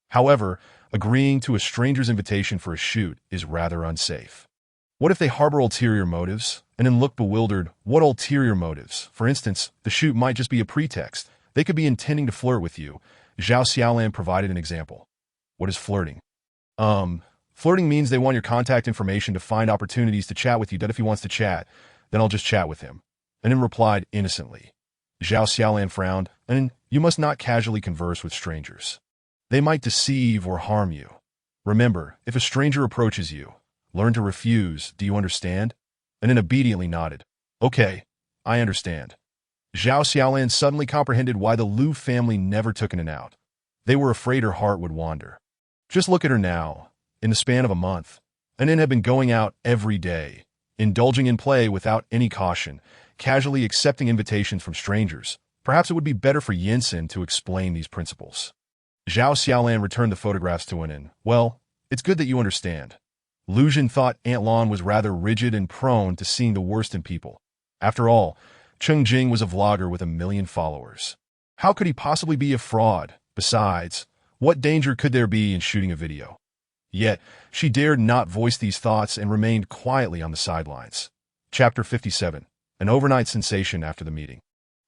However, agreeing to a stranger's invitation for a shoot is rather unsafe. What if they harbor ulterior motives? Anin looked bewildered. What ulterior motives? For instance, the shoot might just be a pretext. They could be intending to flirt with you. Zhao Xiaolan provided an example. What is flirting? Flirting means they want your contact information to find opportunities to chat with you. That if he wants to chat, then I'll just chat with him. Anin replied innocently. Zhao Xiaolan frowned. Anin, you must not casually converse with strangers. They might deceive or harm you. Remember, if a stranger approaches you, learn to refuse. Do you understand? Anin obediently nodded. Okay, I understand. Zhao Xiaolan suddenly comprehended why the Lu family never took Anin out. They were afraid her heart would wander. Just look at her now. In the span of a month, Anin had been going out every day, indulging in play without any caution, casually accepting invitations from strangers. Perhaps it would be better for Yinsen to explain these principles. Zhao Xiaolan returned the photographs to Anin. Well, it's good that you understand. Lu Jun thought Aunt Lan was rather rigid and prone to seeing the worst in people. After all, Cheng Jing was a vlogger with 1 million followers. How could he possibly be a fraud? Besides, what danger could there be in shooting a video? Yet, she dared not voice these thoughts and remained quietly on the sidelines. Chapter 57. An overnight sensation after the meeting.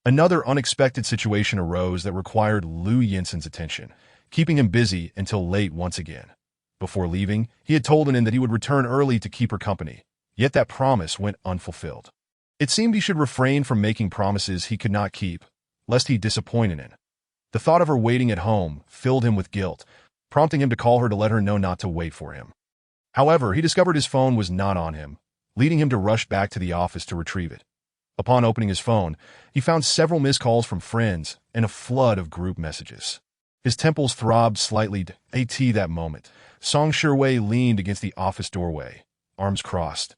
Another unexpected situation arose that required Lu Yinsen's attention, keeping him busy until late once again. Before leaving, he had told Anin that he would return early to keep her company, yet that promise went unfulfilled. It seemed he should refrain from making promises he could not keep, lest he disappoint Anin. The thought of her waiting at home filled him with guilt, prompting him to call her to let her know not to wait for him. However, he discovered his phone was not on him, leading him to rush back to the office to retrieve it. Upon opening his phone, he found several missed calls from friends and a flood of group messages. His temples throbbed slightly. At that moment, Song Shiwei leaned against the office doorway, arms crossed.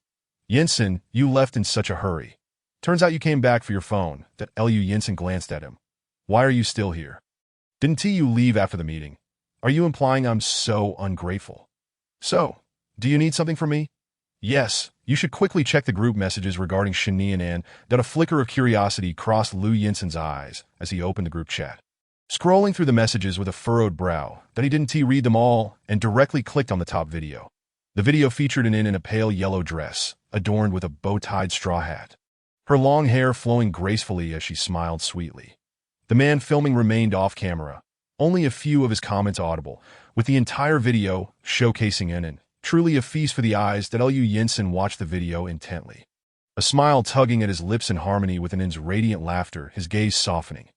Yinsen, you left in such a hurry. Turns out you came back for your phone. That Lu Yinsen glanced at him. Why are you still here? Didn't you leave after the meeting? Are you implying I'm so ungrateful? So, do you need something from me? Yes, you should quickly check the group messages regarding Shani and An. That a flicker of curiosity crossed Lu Yinsen's eyes as he opened the group chat. Scrolling through the messages with a furrowed brow, that he didn't read them all and directly clicked on the top video. The video featured An in a pale yellow dress, adorned with a bow-tied straw hat. Her long hair flowing gracefully as she smiled sweetly. The man filming remained off camera, only a few of his comments audible, with the entire video showcasing Anin. Truly a feast for the eyes. That Lu Yinsen watched the video intently. A smile tugging at his lips in harmony with Anin's radiant laughter, his gaze softening.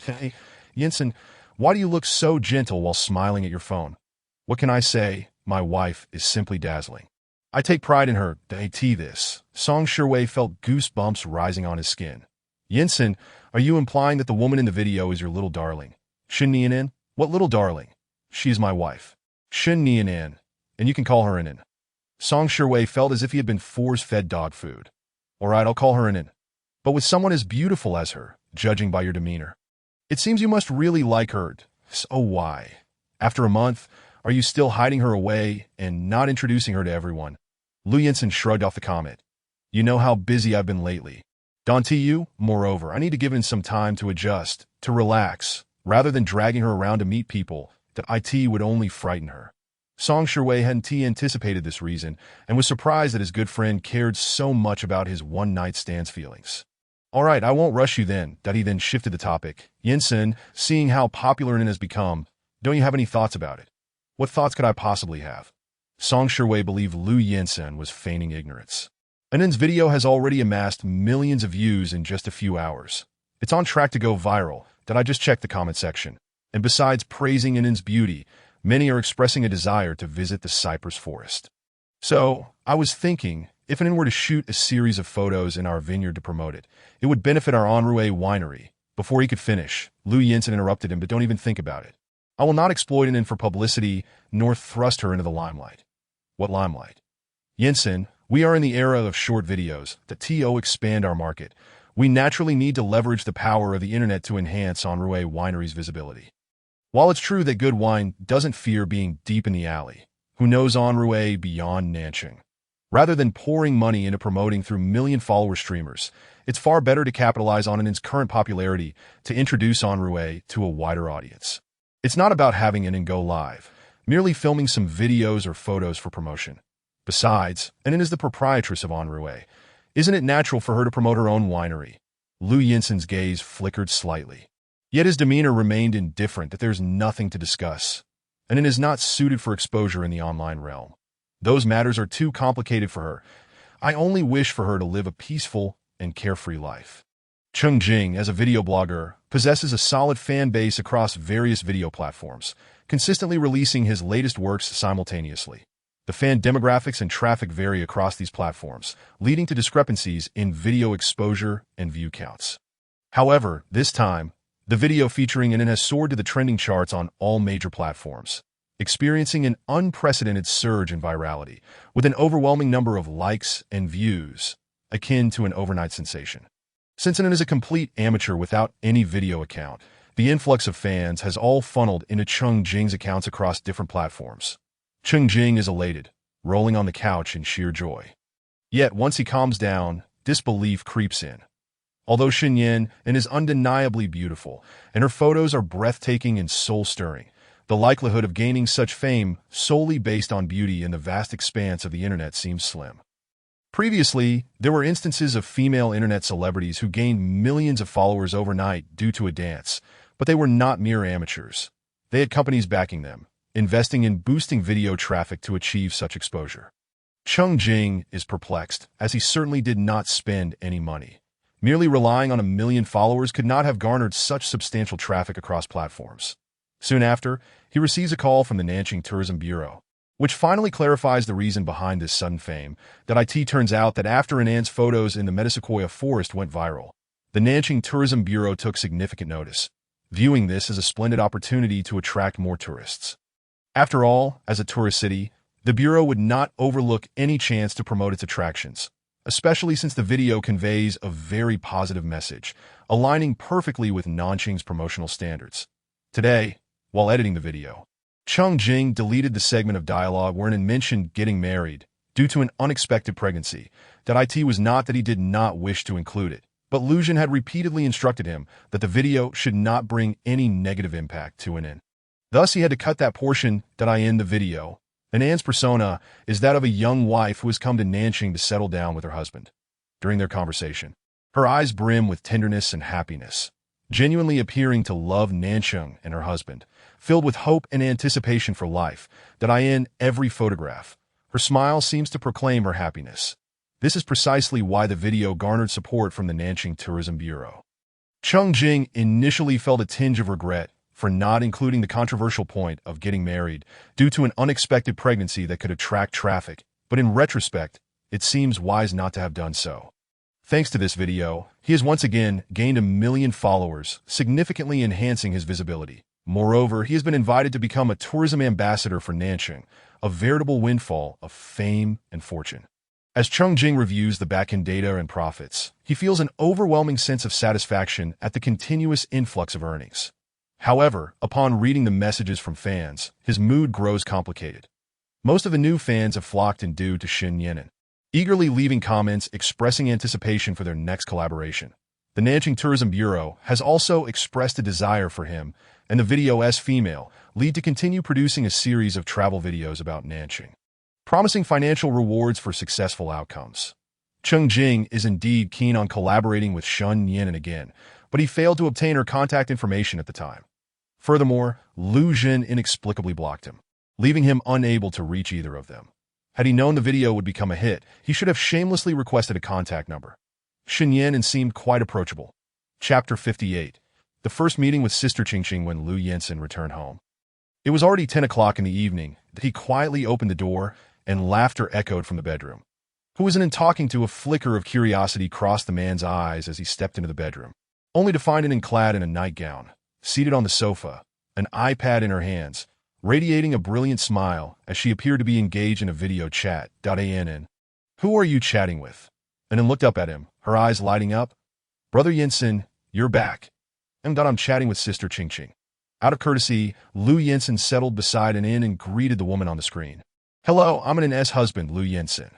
Hey, Yinsen, why do you look so gentle while smiling at your phone? What can I say? My wife is simply dazzling. I take pride in her. This. Song Shiwei felt goosebumps rising on his skin. Yinsen, are you implying that the woman in the video is your little darling? Shin Nianan? What little darling? She is my wife. Shin Nianan, and you can call her Anin. Song Shiwei felt as if he had been force-fed dog food. All right, I'll call her Anin. But with someone as beautiful as her, judging by your demeanor. It seems you must really like her. So why? After a month, are you still hiding her away and not introducing her to everyone? Lu Yinsen shrugged off the comment. You know how busy I've been lately. Don't you? Moreover, I need to give in some time to adjust, to relax, rather than dragging her around to meet people. That it would only frighten her. Song Shiwei hadn't anticipated this reason and was surprised that his good friend cared so much about his one-night stands feelings. All right, I won't rush you then. That he then shifted the topic. Yinsen, seeing how popular Anin has become, don't you have any thoughts about it? What thoughts could I possibly have? Song Shiwei believed Lu Yinsen was feigning ignorance. Anin's video has already amassed millions of views in just a few hours. It's on track to go viral. That I just checked the comment section. And besides praising Anin's beauty, many are expressing a desire to visit the cypress forest. So, I was thinking, if Anin were to shoot a series of photos in our vineyard to promote it, it would benefit our Enroué winery, Before he could finish, Lu Yinsen interrupted him, but don't even think about it. I will not exploit an in for publicity, nor thrust her into the limelight. What limelight? Yinsen, we are in the era of short videos that to expand our market. We naturally need to leverage the power of the internet to enhance Anrui Winery's visibility. While it's true that good wine doesn't fear being deep in the alley, who knows Anrui beyond Nanching? Rather than pouring money into promoting through million-follower streamers, it's far better to capitalize on its current popularity to introduce Anrui to a wider audience. It's not about having an go live, merely filming some videos or photos for promotion. Besides, Anin is the proprietress of Anrui. Isn't it natural for her to promote her own winery? Lu Yinsen's gaze flickered slightly. Yet his demeanor remained indifferent that there's nothing to discuss. Anin is not suited for exposure in the online realm. Those matters are too complicated for her. I only wish for her to live a peaceful and carefree life. Cheng Jing, as a video blogger, possesses a solid fan base across various video platforms, consistently releasing his latest works simultaneously. The fan demographics and traffic vary across these platforms, leading to discrepancies in video exposure and view counts. However, this time, the video featuring Anin has soared to the trending charts on all major platforms, experiencing an unprecedented surge in virality, with an overwhelming number of likes and views, akin to an overnight sensation. Since Anin is a complete amateur without any video account, the influx of fans has all funneled into Cheng Jing's accounts across different platforms. Cheng Jing is elated, rolling on the couch in sheer joy. Yet, once he calms down, disbelief creeps in. Although Xin Yan is undeniably beautiful, and her photos are breathtaking and soul-stirring, the likelihood of gaining such fame solely based on beauty in the vast expanse of the internet seems slim. Previously, there were instances of female internet celebrities who gained millions of followers overnight due to a dance, but they were not mere amateurs. They had companies backing them, investing in boosting video traffic to achieve such exposure. Cheng Jing is perplexed, as he certainly did not spend any money. Merely relying on 1 million followers could not have garnered such substantial traffic across platforms. Soon after, he receives a call from the Nanching Tourism Bureau, which finally clarifies the reason behind this sudden fame. That it turns out that after Anan's photos in the Metasequoia forest went viral, the Nanching Tourism Bureau took significant notice, viewing this as a splendid opportunity to attract more tourists. After all, as a tourist city, the Bureau would not overlook any chance to promote its attractions, especially since the video conveys a very positive message, aligning perfectly with Nanching's promotional standards. Today, while editing the video, Cheng Jing deleted the segment of dialogue wherein it mentioned getting married due to an unexpected pregnancy. It was not that he did not wish to include it, but Lu Jin had repeatedly instructed him that the video should not bring any negative impact to Anin. Thus, he had to cut that portion in the video. Anan's persona is that of a young wife who has come to Nanching to settle down with her husband. During their conversation, her eyes brim with tenderness and happiness, genuinely appearing to love Nanching and her husband, filled with hope and anticipation for life. In every photograph, her smile seems to proclaim her happiness. This is precisely why the video garnered support from the Nanching Tourism Bureau. Cheng Jing initially felt a tinge of regret for not including the controversial point of getting married due to an unexpected pregnancy that could attract traffic, but in retrospect, it seems wise not to have done so. Thanks to this video, he has once again gained 1 million followers, significantly enhancing his visibility. Moreover, he has been invited to become a tourism ambassador for Nanching, a veritable windfall of fame and fortune. As Cheng Jing reviews the back-end data and profits, he feels an overwhelming sense of satisfaction at the continuous influx of earnings. However, upon reading the messages from fans, his mood grows complicated. Most of the new fans have flocked in due to Xin Yanin, eagerly leaving comments expressing anticipation for their next collaboration. The Nanching Tourism Bureau has also expressed a desire for him and the video's female lead to continue producing a series of travel videos about Nanching, promising financial rewards for successful outcomes. Cheng Jing is indeed keen on collaborating with Xin Yanin again, but he failed to obtain her contact information at the time. Furthermore, Lu Jin inexplicably blocked him, leaving him unable to reach either of them. Had he known the video would become a hit, he should have shamelessly requested a contact number. Xin Yan seemed quite approachable. Chapter 58. The first meeting with Sister Qingqing when Lu Yinsen returned home. It was already 10 o'clock in the evening that he quietly opened the door and laughter echoed from the bedroom. Who was in talking to? A flicker of curiosity crossed the man's eyes as he stepped into the bedroom. only to find An clad in a nightgown, seated on the sofa, an iPad in her hands, radiating a brilliant smile as she appeared to be engaged in a video chat. Ann, who are you chatting with? Ann looked up at him, her eyes lighting up. Brother Jensen, you're back. I'm chatting with Sister Ching Ching. Out of courtesy, Lu Jensen settled beside Ann and greeted the woman on the screen. Hello, I'm Ann's husband, Lu Jensen.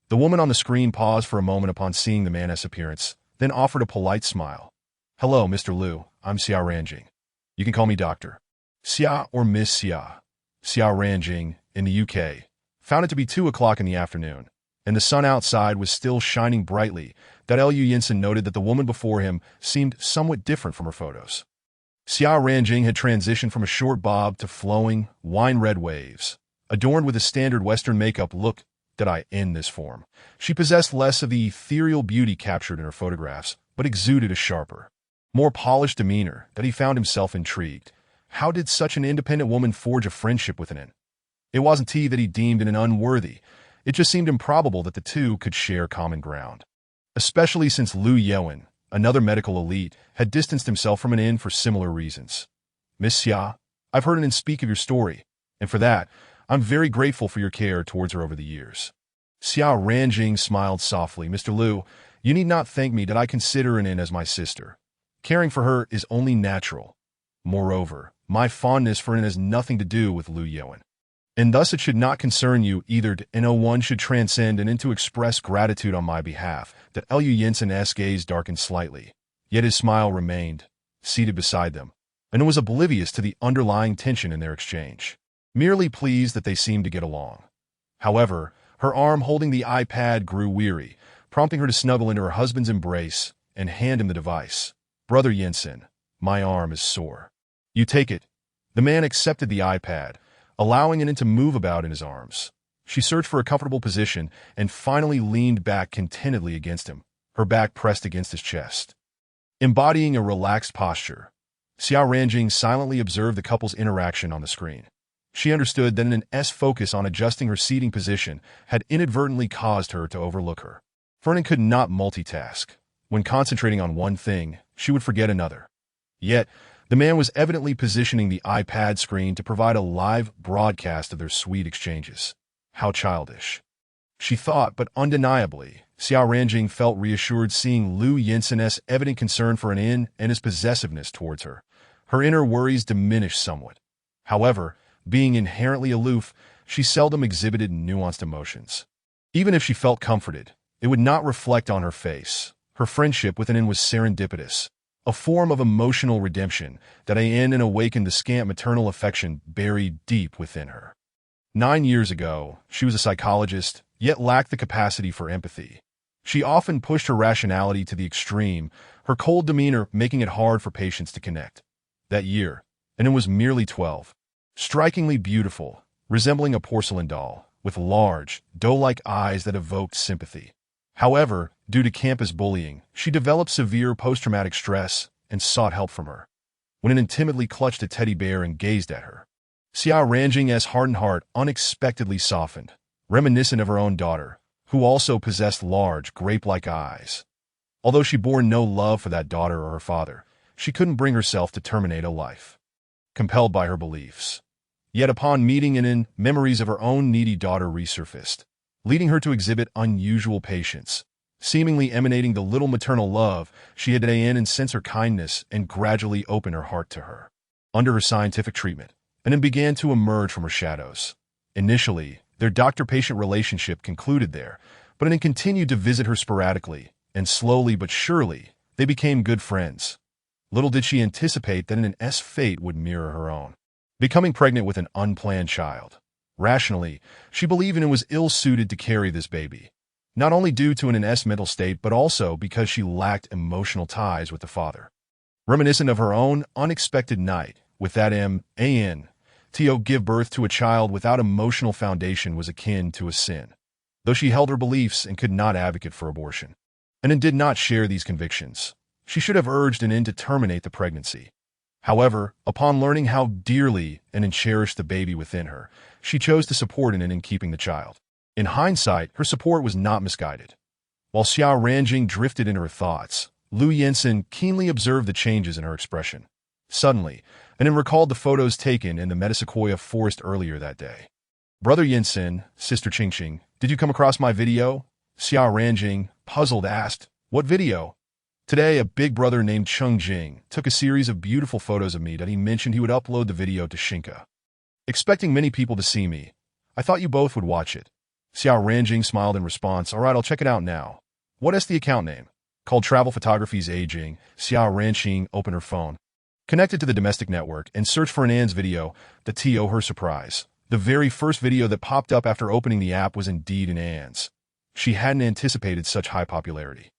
The woman on the screen paused for a moment upon seeing the man's appearance, then offered a polite smile. Hello, Mr. Lu, I'm Xia Ranjing. You can call me Doctor. Xia or Miss Xia. Xia Ranjing, in the UK, found it to be 2 o'clock in the afternoon, and the sun outside was still shining brightly. Lu Jensen noted that the woman before him seemed somewhat different from her photos. Xia Ranjing had transitioned from a short bob to flowing, wine-red waves, adorned with a standard Western makeup look. In this form, she possessed less of the ethereal beauty captured in her photographs, but exuded a sharper, more polished demeanor that he found himself intrigued. How did such an independent woman forge a friendship with An? It wasn't that he deemed An unworthy. It just seemed improbable that the two could share common ground, especially since Lu Yewen, another medical elite, had distanced himself from An for similar reasons. Miss Xia, I've heard An speak of your story, and for that, I'm very grateful for your care towards her over the years. Xia Ranjing smiled softly. Mr. Lu, you need not thank me that I consider An as my sister. Caring for her is only natural. Moreover, my fondness for An has nothing to do with Lu Yewen, and thus it should not concern you either. No one should transcend and to express gratitude on my behalf. Lu Jensen's gaze darkened slightly, yet his smile remained, seated beside them, and was oblivious to the underlying tension in their exchange, merely pleased that they seemed to get along. However, her arm holding the iPad grew weary, prompting her to snuggle into her husband's embrace and hand him the device. Brother Jensen, my arm is sore. You take it. The man accepted the iPad, allowing An to move about in his arms. She searched for a comfortable position and finally leaned back contentedly against him, her back pressed against his chest. Embodying a relaxed posture, Xia Ranjing silently observed the couple's interaction on the screen. She understood that An's focus on adjusting her seating position had inadvertently caused her to overlook her. For An could not multitask. When concentrating on one thing, she would forget another. Yet, the man was evidently positioning the iPad screen to provide a live broadcast of their sweet exchanges. How childish, she thought, but undeniably, Xia Ranjing felt reassured seeing Lu Jensen's evident concern for An and his possessiveness towards her. Her inner worries diminished somewhat. However, being inherently aloof, she seldom exhibited nuanced emotions. Even if she felt comforted, it would not reflect on her face. Her friendship with An was serendipitous, a form of emotional redemption that An awakened the scant maternal affection buried deep within her. 9 years ago, she was a psychologist, yet lacked the capacity for empathy. She often pushed her rationality to the extreme, her cold demeanor making it hard for patients to connect. That year, An was merely 12. Strikingly beautiful, resembling a porcelain doll, with large, doe-like eyes that evoked sympathy. However, due to campus bullying, she developed severe post-traumatic stress and sought help from her. When An timidly clutched a teddy bear and gazed at her, Xia Ranjing's hardened heart unexpectedly softened, reminiscent of her own daughter, who also possessed large, grape-like eyes. Although she bore no love for that daughter or her father, she couldn't bring herself to terminate a life, compelled by her beliefs. Yet upon meeting An, memories of her own needy daughter resurfaced, leading her to exhibit unusual patience, seemingly emanating the little maternal love she had An and sense her kindness and gradually open her heart to her. Under her scientific treatment, An began to emerge from her shadows. Initially, their doctor-patient relationship concluded there, but An continued to visit her sporadically, and slowly but surely, they became good friends. Little did she anticipate that An's fate would mirror her own, becoming pregnant with an unplanned child. Rationally, she believed An was ill-suited to carry this baby, not only due to An's mental state but also because she lacked emotional ties with the father. Reminiscent of her own unexpected night with that An, to give birth to a child without emotional foundation was akin to a sin, though she held her beliefs and could not advocate for abortion. An did not share these convictions. She should have urged An to terminate the pregnancy. However, upon learning how dearly An cherished the baby within her, she chose to support An in keeping the child. In hindsight, her support was not misguided. While Xia Ranjing drifted into her thoughts, Lu Yinsen keenly observed the changes in her expression. Suddenly, and then recalled the photos taken in the Metasequoia forest earlier that day. Brother Yinsen, Sister Qingqing, did you come across my video? Xia Ranjing, puzzled, asked. What video? Today, a big brother named Cheng Jing took a series of beautiful photos of me that he mentioned he would upload the video to Shinka. Expecting many people to see me, I thought you both would watch it. Xia Ranjing smiled in response. All right, I'll check it out now. What is the account name? Called Travel Photography's Aging. Xia Ranjing opened her phone, connected to the domestic network, and searched for an Anne's video. To her surprise, the very first video that popped up after opening the app was indeed an Anne's. She hadn't anticipated such high popularity.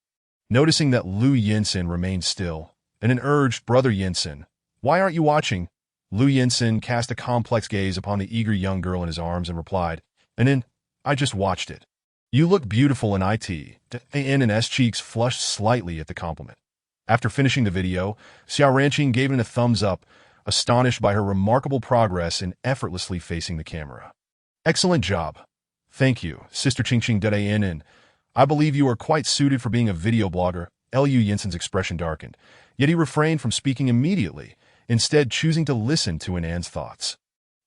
Noticing that Lu Yinsen remained still, and then urged, Brother Yinsen, why aren't you watching? Lu Yinsen cast a complex gaze upon the eager young girl in his arms and replied, and then, I just watched it. You look beautiful in it. Ann's cheeks flushed slightly at the compliment. After finishing the video, Xia Ranqing gave it a thumbs up, astonished by her remarkable progress in effortlessly facing the camera. Excellent job. Thank you, Sister Qingqing. I believe you are quite suited for being a video blogger. Lu Yinsen's expression darkened, yet he refrained from speaking immediately, instead choosing to listen to Ann's thoughts.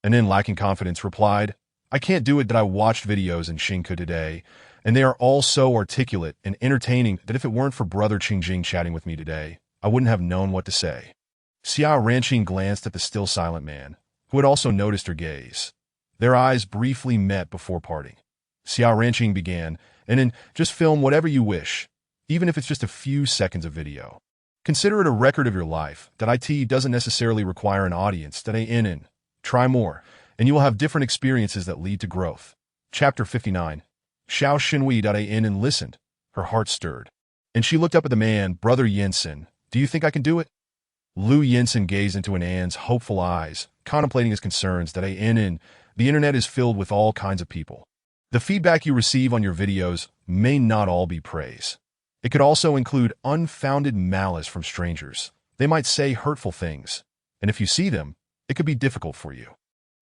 Ann, lacking confidence, replied, I can't do it. That I watched videos in Shinka today, and they are all so articulate and entertaining that if it weren't for Brother Qingjing chatting with me today, I wouldn't have known what to say. Xia Ranqing glanced at the still silent man, who had also noticed her gaze. Their eyes briefly met before parting. Xia Ranqing began, and then just film whatever you wish, even if it's just a few seconds of video. Consider it a record of your life. That it doesn't necessarily require an audience. Try more, and you will have different experiences that lead to growth. Chapter 59. Xiao Xinhui and listened. Her heart stirred, and she looked up at the man. Brother Yinsen, do you think I can do it? Lu Yinsen gazed into Ann's hopeful eyes, contemplating his concerns. The internet is filled with all kinds of people. The feedback you receive on your videos may not all be praise. It could also include unfounded malice from strangers. They might say hurtful things, and if you see them, it could be difficult for you.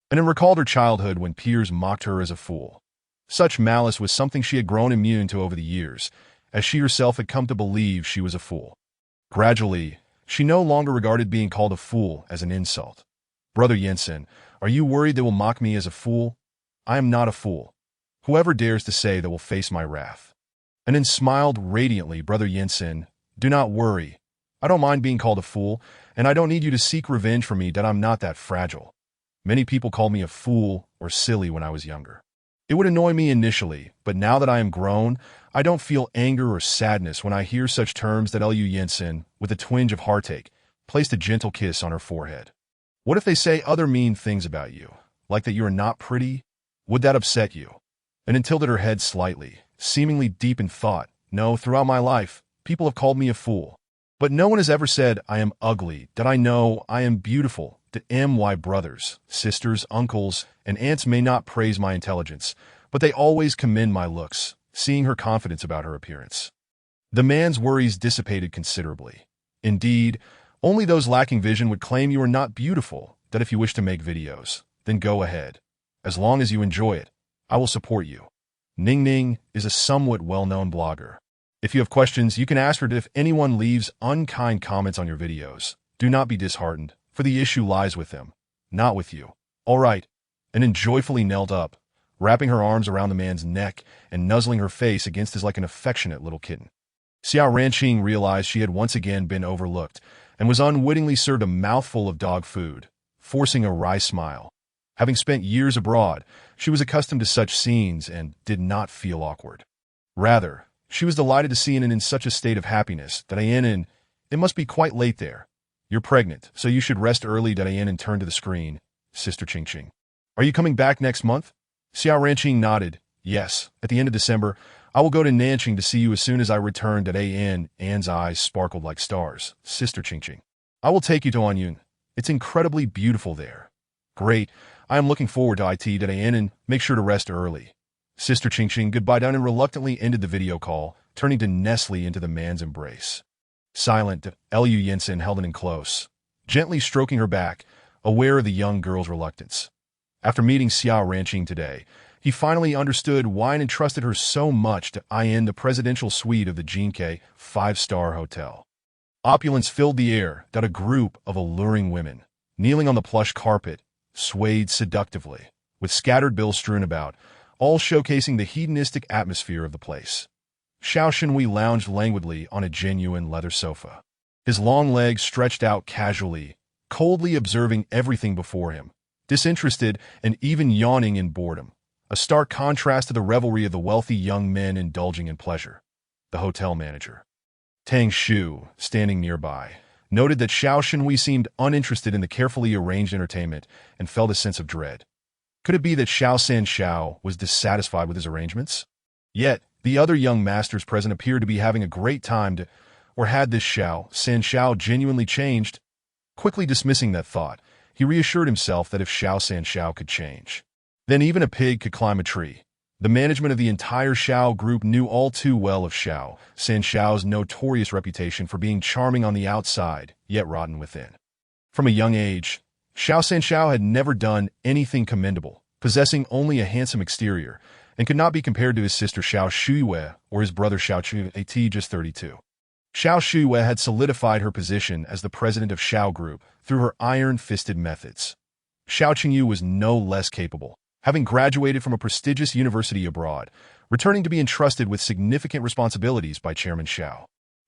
Ann recalled her childhood when peers mocked her as a fool. Such malice was something she had grown immune to over the years, as she herself had come to believe she was a fool. Gradually, she no longer regarded being called a fool as an insult. Brother Yinsen, are you worried they will mock me as a fool? I am not a fool. Whoever dares to say that will face my wrath. Ann smiled radiantly. Brother Yinsen, do not worry. I don't mind being called a fool, and I don't need you to seek revenge for me. That I'm not that fragile. Many people called me a fool or silly when I was younger. It would annoy me initially, but now that I am grown, I don't feel anger or sadness when I hear such terms. That Lu Yinsen, with a twinge of heartache, placed a gentle kiss on her forehead. What if they say other mean things about you, like that you are not pretty? Would that upset you? And tilted her head slightly, seemingly deep in thought. No, throughout my life, people have called me a fool. But no one has ever said I am ugly. That I know I am beautiful. My brothers, sisters, uncles, and aunts may not praise my intelligence, but they always commend my looks, seeing her confidence about her appearance. The man's worries dissipated considerably. Indeed, only those lacking vision would claim you are not beautiful. That if you wish to make videos, then go ahead. As long as you enjoy it, I will support you. Ning Ning is a somewhat well-known blogger. If you have questions, you can ask her. If anyone leaves unkind comments on your videos, do not be disheartened, for the issue lies with them, not with you. All right. And then joyfully knelt up, wrapping her arms around the man's neck and nuzzling her face against his like an affectionate little kitten. Xia Ranqing realized she had once again been overlooked and was unwittingly served a mouthful of dog food, forcing a wry smile. Having spent years abroad, she was accustomed to such scenes and did not feel awkward. Rather, she was delighted to see Ann in such a state of happiness. That Ann, it must be quite late there. You're pregnant, so you should rest early. Ann turned to the screen. Sister Qingqing, are you coming back next month? Xia Ranqing nodded. Yes, at the end of December, I will go to Nanqing to see you as soon as I return. Ann's eyes sparkled like stars. Sister Qingqing, I will take you to Anyun. It's incredibly beautiful there. Great, I am looking forward to it. Ann, and make sure to rest early. Sister Qingqing goodbye. And reluctantly ended the video call, turning to Nestle into the man's embrace. Silent, Lu Yinsen held Ann in close, gently stroking her back, aware of the young girl's reluctance. After meeting Xia Ranqing today, he finally understood why Ann entrusted her so much to the presidential suite of the Jinke 5-star hotel. Opulence filled the air that a group of alluring women, kneeling on the plush carpet, swayed seductively, with scattered bills strewn about, all showcasing the hedonistic atmosphere of the place. Xiao Shenhui lounged languidly on a genuine leather sofa, his long legs stretched out casually, coldly observing everything before him, disinterested and even yawning in boredom, a stark contrast to the revelry of the wealthy young men indulging in pleasure. The hotel manager, Tang Shu, standing nearby, noted that Xiao Shenhui seemed uninterested in the carefully arranged entertainment and felt a sense of dread. Could it be that Xiao Sanxiao was dissatisfied with his arrangements? Yet, the other young masters present appeared to be having a great time or had this Xiao Sanxiao genuinely changed? Quickly dismissing that thought, he reassured himself that if Xiao Sanxiao could change, then even a pig could climb a tree. The management of the entire Xiao group knew all too well of Xiao Sanxiao's notorious reputation for being charming on the outside, yet rotten within. From a young age, Xiao Sanxiao had never done anything commendable, possessing only a handsome exterior, and could not be compared to his sister Xiao Shuyue or his brother Xiao Chu, just 32. Xiao Shuyue had solidified her position as the president of Xiao Group through her iron-fisted methods. Xiao Qingyu was no less capable, having graduated from a prestigious university abroad, returning to be entrusted with significant responsibilities by Chairman Xiao,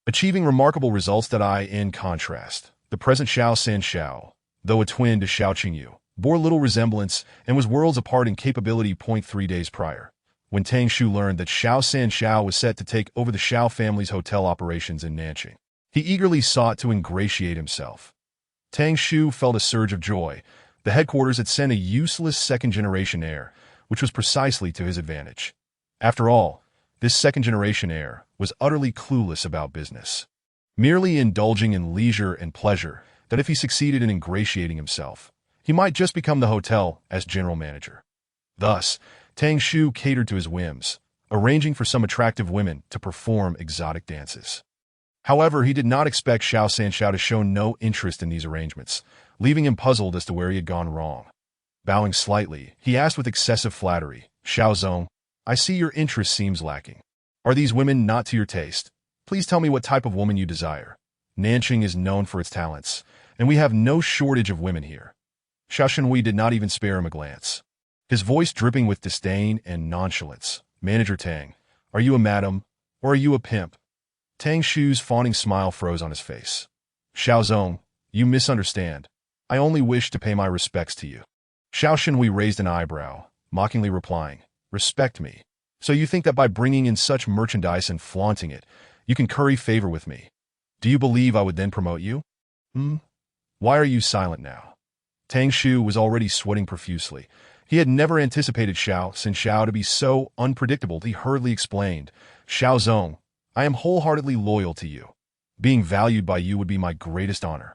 achieving remarkable results that in contrast, the present Xiao Sanxiao, though a twin to Xiao Qingyu, bore little resemblance and was worlds apart in capability. 3 days prior, when Tang Shu learned that Xiao Sanxiao was set to take over the Xiao family's hotel operations in Nanjing, he eagerly sought to ingratiate himself. Tang Shu felt a surge of joy. The headquarters had sent a useless second-generation heir, which was precisely to his advantage. After all, this second-generation heir was utterly clueless about business, merely indulging in leisure and pleasure that if he succeeded in ingratiating himself, he might just become the hotel as general manager. Thus, Tang Shu catered to his whims, arranging for some attractive women to perform exotic dances. However, he did not expect Xiao Sanxiao to show no interest in these arrangements, leaving him puzzled as to where he had gone wrong. Bowing slightly, he asked with excessive flattery, "Xiao Zong, I see your interest seems lacking. Are these women not to your taste? Please tell me what type of woman you desire. Nanjing is known for its talents, and we have no shortage of women here." Xiao Shenhui did not even spare him a glance. His voice dripping with disdain and nonchalance. "Manager Tang, are you a madam, or are you a pimp?" Tang Shu's fawning smile froze on his face. "Xiao Zong, you misunderstand. I only wish to pay my respects to you." Xiao Shenhui raised an eyebrow, mockingly replying, "Respect me? So you think that by bringing in such merchandise and flaunting it, you can curry favor with me? Do you believe I would then promote you? Why are you silent now?" Tang Shu was already sweating profusely. He had never anticipated Xiao Sanxiao to be so unpredictable. He hurriedly explained, "Xiao Zong, I am wholeheartedly loyal to you. Being valued by you would be my greatest honor."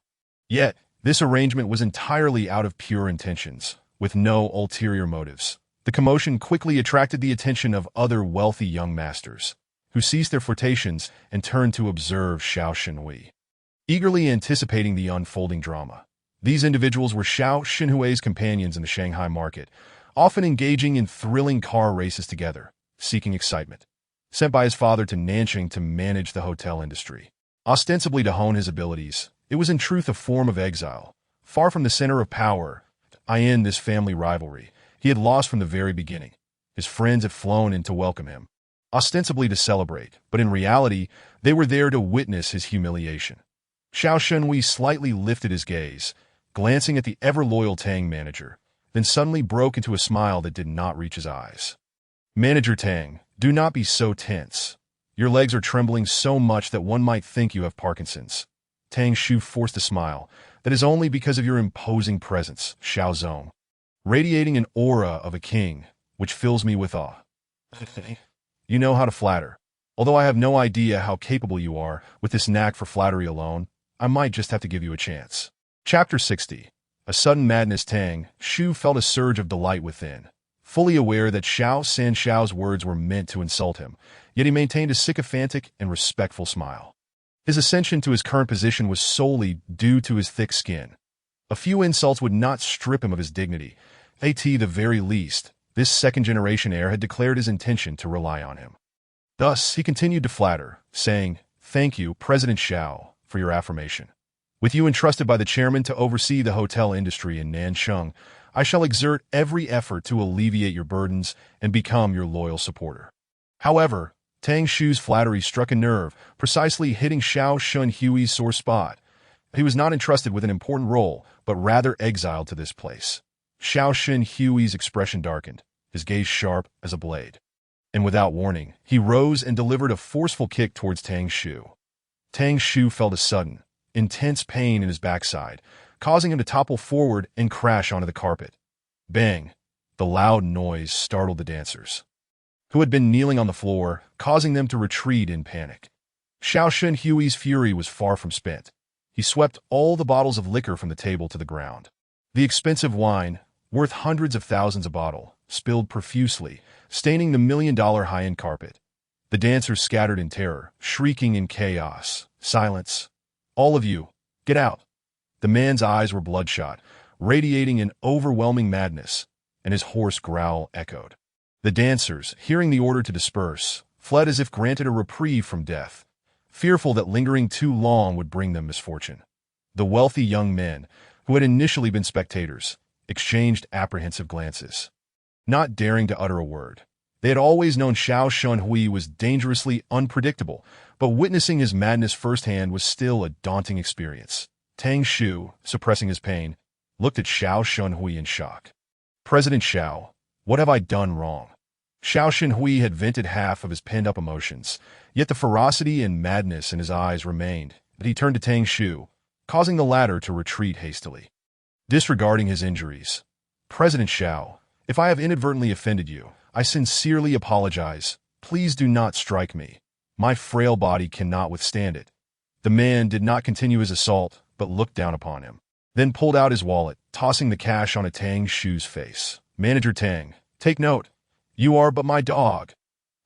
Yet, this arrangement was entirely out of pure intentions, with no ulterior motives. The commotion quickly attracted the attention of other wealthy young masters, who ceased their flirtations and turned to observe Xiao Shenhui, eagerly anticipating the unfolding drama. These individuals were Xiao Shenhui's companions in the Shanghai market, often engaging in thrilling car races together, seeking excitement. Sent by his father to Nanjing to manage the hotel industry, ostensibly to hone his abilities, it was in truth a form of exile. Far from the center of power, in this family rivalry, he had lost from the very beginning. His friends had flown in to welcome him, ostensibly to celebrate, but in reality, they were there to witness his humiliation. Xiao Shenhui slightly lifted his gaze, glancing at the ever-loyal Tang manager, then suddenly broke into a smile that did not reach his eyes. "Manager Tang, do not be so tense. Your legs are trembling so much that one might think you have Parkinson's." Tang Shu forced a smile. "That is only because of your imposing presence, Xiao Zong, radiating an aura of a king, which fills me with awe. You know how to flatter. Although I have no idea how capable you are with this knack for flattery alone, I might just have to give you a chance." Chapter 60. A sudden madness. Tang Shu felt a surge of delight within. Fully aware that Xiao Sanxiao's words were meant to insult him, yet he maintained a sycophantic and respectful smile. His ascension to his current position was solely due to his thick skin. A few insults would not strip him of his dignity. At the very least, this second-generation heir had declared his intention to rely on him. Thus, he continued to flatter, saying, "Thank you, President Xiao, for your affirmation. With you entrusted by the chairman to oversee the hotel industry in Nanchang, I shall exert every effort to alleviate your burdens and become your loyal supporter. However, Tang Shu's flattery struck a nerve, precisely hitting Xiao Shun Hui's sore spot. He was not entrusted with an important role, but rather exiled to this place. Xiao Shun Hui's expression darkened, his gaze sharp as a blade. And without warning, he rose and delivered a forceful kick towards Tang Shu. Tang Shu felt a sudden, intense pain in his backside, causing him to topple forward and crash onto the carpet. Bang! The loud noise startled the dancers, who had been kneeling on the floor, causing them to retreat in panic. Xiao Shun Hui's fury was far from spent. He swept all the bottles of liquor from the table to the ground. The expensive wine, worth hundreds of thousands a bottle, spilled profusely, staining the million-dollar high-end carpet. The dancers scattered in terror, shrieking in chaos. Silence. All of you, get out. The man's eyes were bloodshot, radiating an overwhelming madness, and his hoarse growl echoed. The dancers, hearing the order to disperse, fled as if granted a reprieve from death, fearful that lingering too long would bring them misfortune. The wealthy young men, who had initially been spectators, exchanged apprehensive glances, not daring to utter a word. They had always known Xiao Shun Hui was dangerously unpredictable, but witnessing his madness firsthand was still a daunting experience. Tang Shu, suppressing his pain, looked at Xiao Shun Hui in shock. President Xiao, what have I done wrong? Xiao Shun Hui had vented half of his pent-up emotions, yet the ferocity and madness in his eyes remained, but he turned to Tang Shu, causing the latter to retreat hastily. Disregarding his injuries, President Xiao, if I have inadvertently offended you, I sincerely apologize. Please do not strike me. My frail body cannot withstand it. The man did not continue his assault, but looked down upon him, then pulled out his wallet, tossing the cash onto Tang Shu's face. Manager Tang, take note. You are but my dog.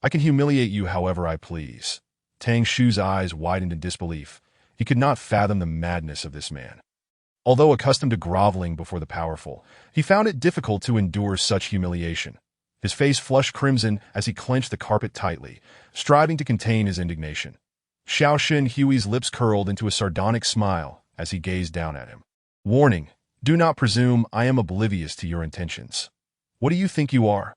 I can humiliate you however I please. Tang Shu's eyes widened in disbelief. He could not fathom the madness of this man. Although accustomed to groveling before the powerful, he found it difficult to endure such humiliation. His face flushed crimson as he clenched the carpet tightly, striving to contain his indignation. Xiao Shun Hui's lips curled into a sardonic smile as he gazed down at him. Warning, do not presume I am oblivious to your intentions. What do you think you are?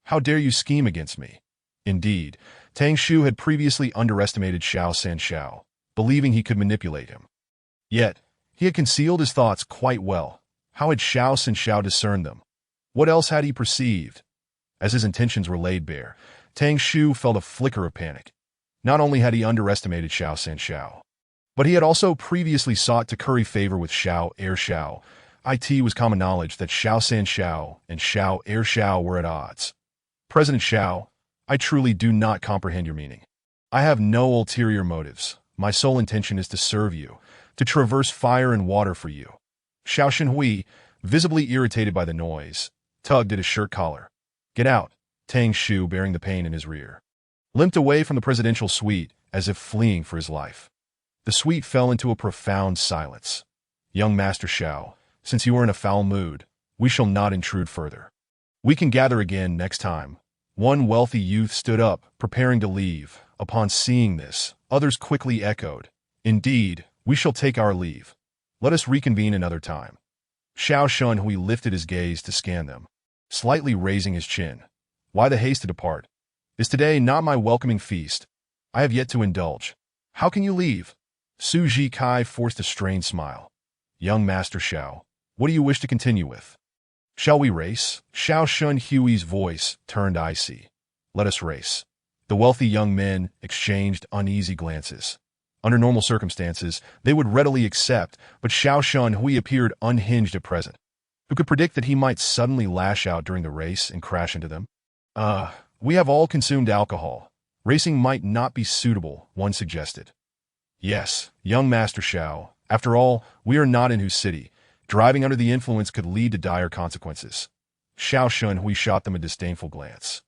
How dare you scheme against me? Indeed, Tang Shu had previously underestimated Xiao Sanxiao, believing he could manipulate him. Yet, he had concealed his thoughts quite well. How had Xiao Sanxiao discerned them? What else had he perceived? As his intentions were laid bare, Tang Shu felt a flicker of panic. Not only had he underestimated Xiao Sanxiao, but he had also previously sought to curry favor with Xiao Erxiao. It was common knowledge that Xiao Sanxiao and Xiao Erxiao were at odds. President Xiao, I truly do not comprehend your meaning. I have no ulterior motives. My sole intention is to serve you, to traverse fire and water for you. Xiao Shun Hui, visibly irritated by the noise, tugged at his shirt collar. Get out, Tang Shu, bearing the pain in his rear, limped away from the presidential suite as if fleeing for his life. The suite fell into a profound silence. Young Master Xiao, since you are in a foul mood, we shall not intrude further. We can gather again next time. One wealthy youth stood up, preparing to leave. Upon seeing this, others quickly echoed, Indeed, we shall take our leave. Let us reconvene another time. Xiao Shun Hui lifted his gaze to scan them, slightly raising his chin. Why the haste to depart? Is today not my welcoming feast? I have yet to indulge. How can you leave? Su Ji Kai forced a strained smile. Young Master Xiao, what do you wish to continue with? Shall we race? Xiao Shun Hui's voice turned icy. Let us race. The wealthy young men exchanged uneasy glances. Under normal circumstances, they would readily accept, but Xiao Shun Hui appeared unhinged at present. Who could predict that he might suddenly lash out during the race and crash into them? We have all consumed alcohol. Racing might not be suitable, one suggested. Yes, young Master Xiao. After all, we are not in whose city. Driving under the influence could lead to dire consequences. Xiao Shun Hui shot them a disdainful glance.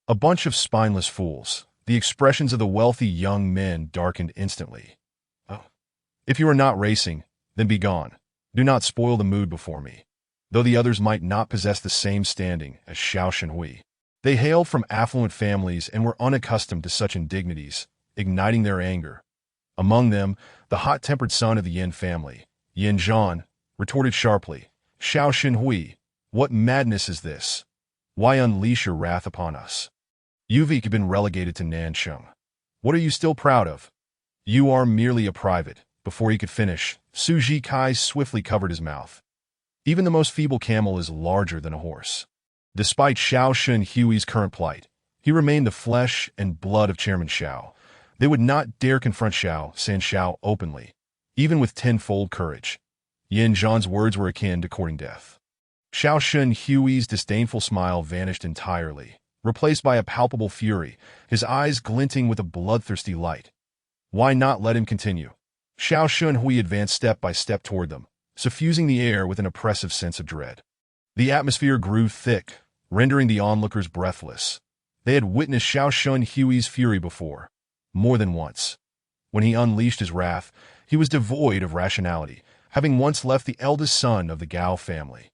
A bunch of spineless fools. The expressions of the wealthy young men darkened instantly. Oh, if you are not racing, then be gone. Do not spoil the mood before me. Though the others might not possess the same standing as Xiao Shun Hui, they hailed from affluent families and were unaccustomed to such indignities, igniting their anger. Among them, the hot-tempered son of the Yin family, Yin Zhan, retorted sharply, Xiao Shenhui, what madness is this? Why unleash your wrath upon us? You've been relegated to Nansheng. What are you still proud of? You are merely a private. Before he could finish, Su Kai swiftly covered his mouth. Even the most feeble camel is larger than a horse. Despite Xiao Shenhui's current plight, he remained the flesh and blood of Chairman Xiao. They would not dare confront Xiao Sanxiao openly, even with tenfold courage. Yin Zhan's words were akin to courting death. Xiao Shenhui's disdainful smile vanished entirely, replaced by a palpable fury, his eyes glinting with a bloodthirsty light. Why not let him continue? Xiao Shenhui advanced step by step toward them, suffusing the air with an oppressive sense of dread. The atmosphere grew thick, rendering the onlookers breathless. They had witnessed Xiao Shenhui's fury before, more than once. When he unleashed his wrath, he was devoid of rationality, having once left the eldest son of the Gao family.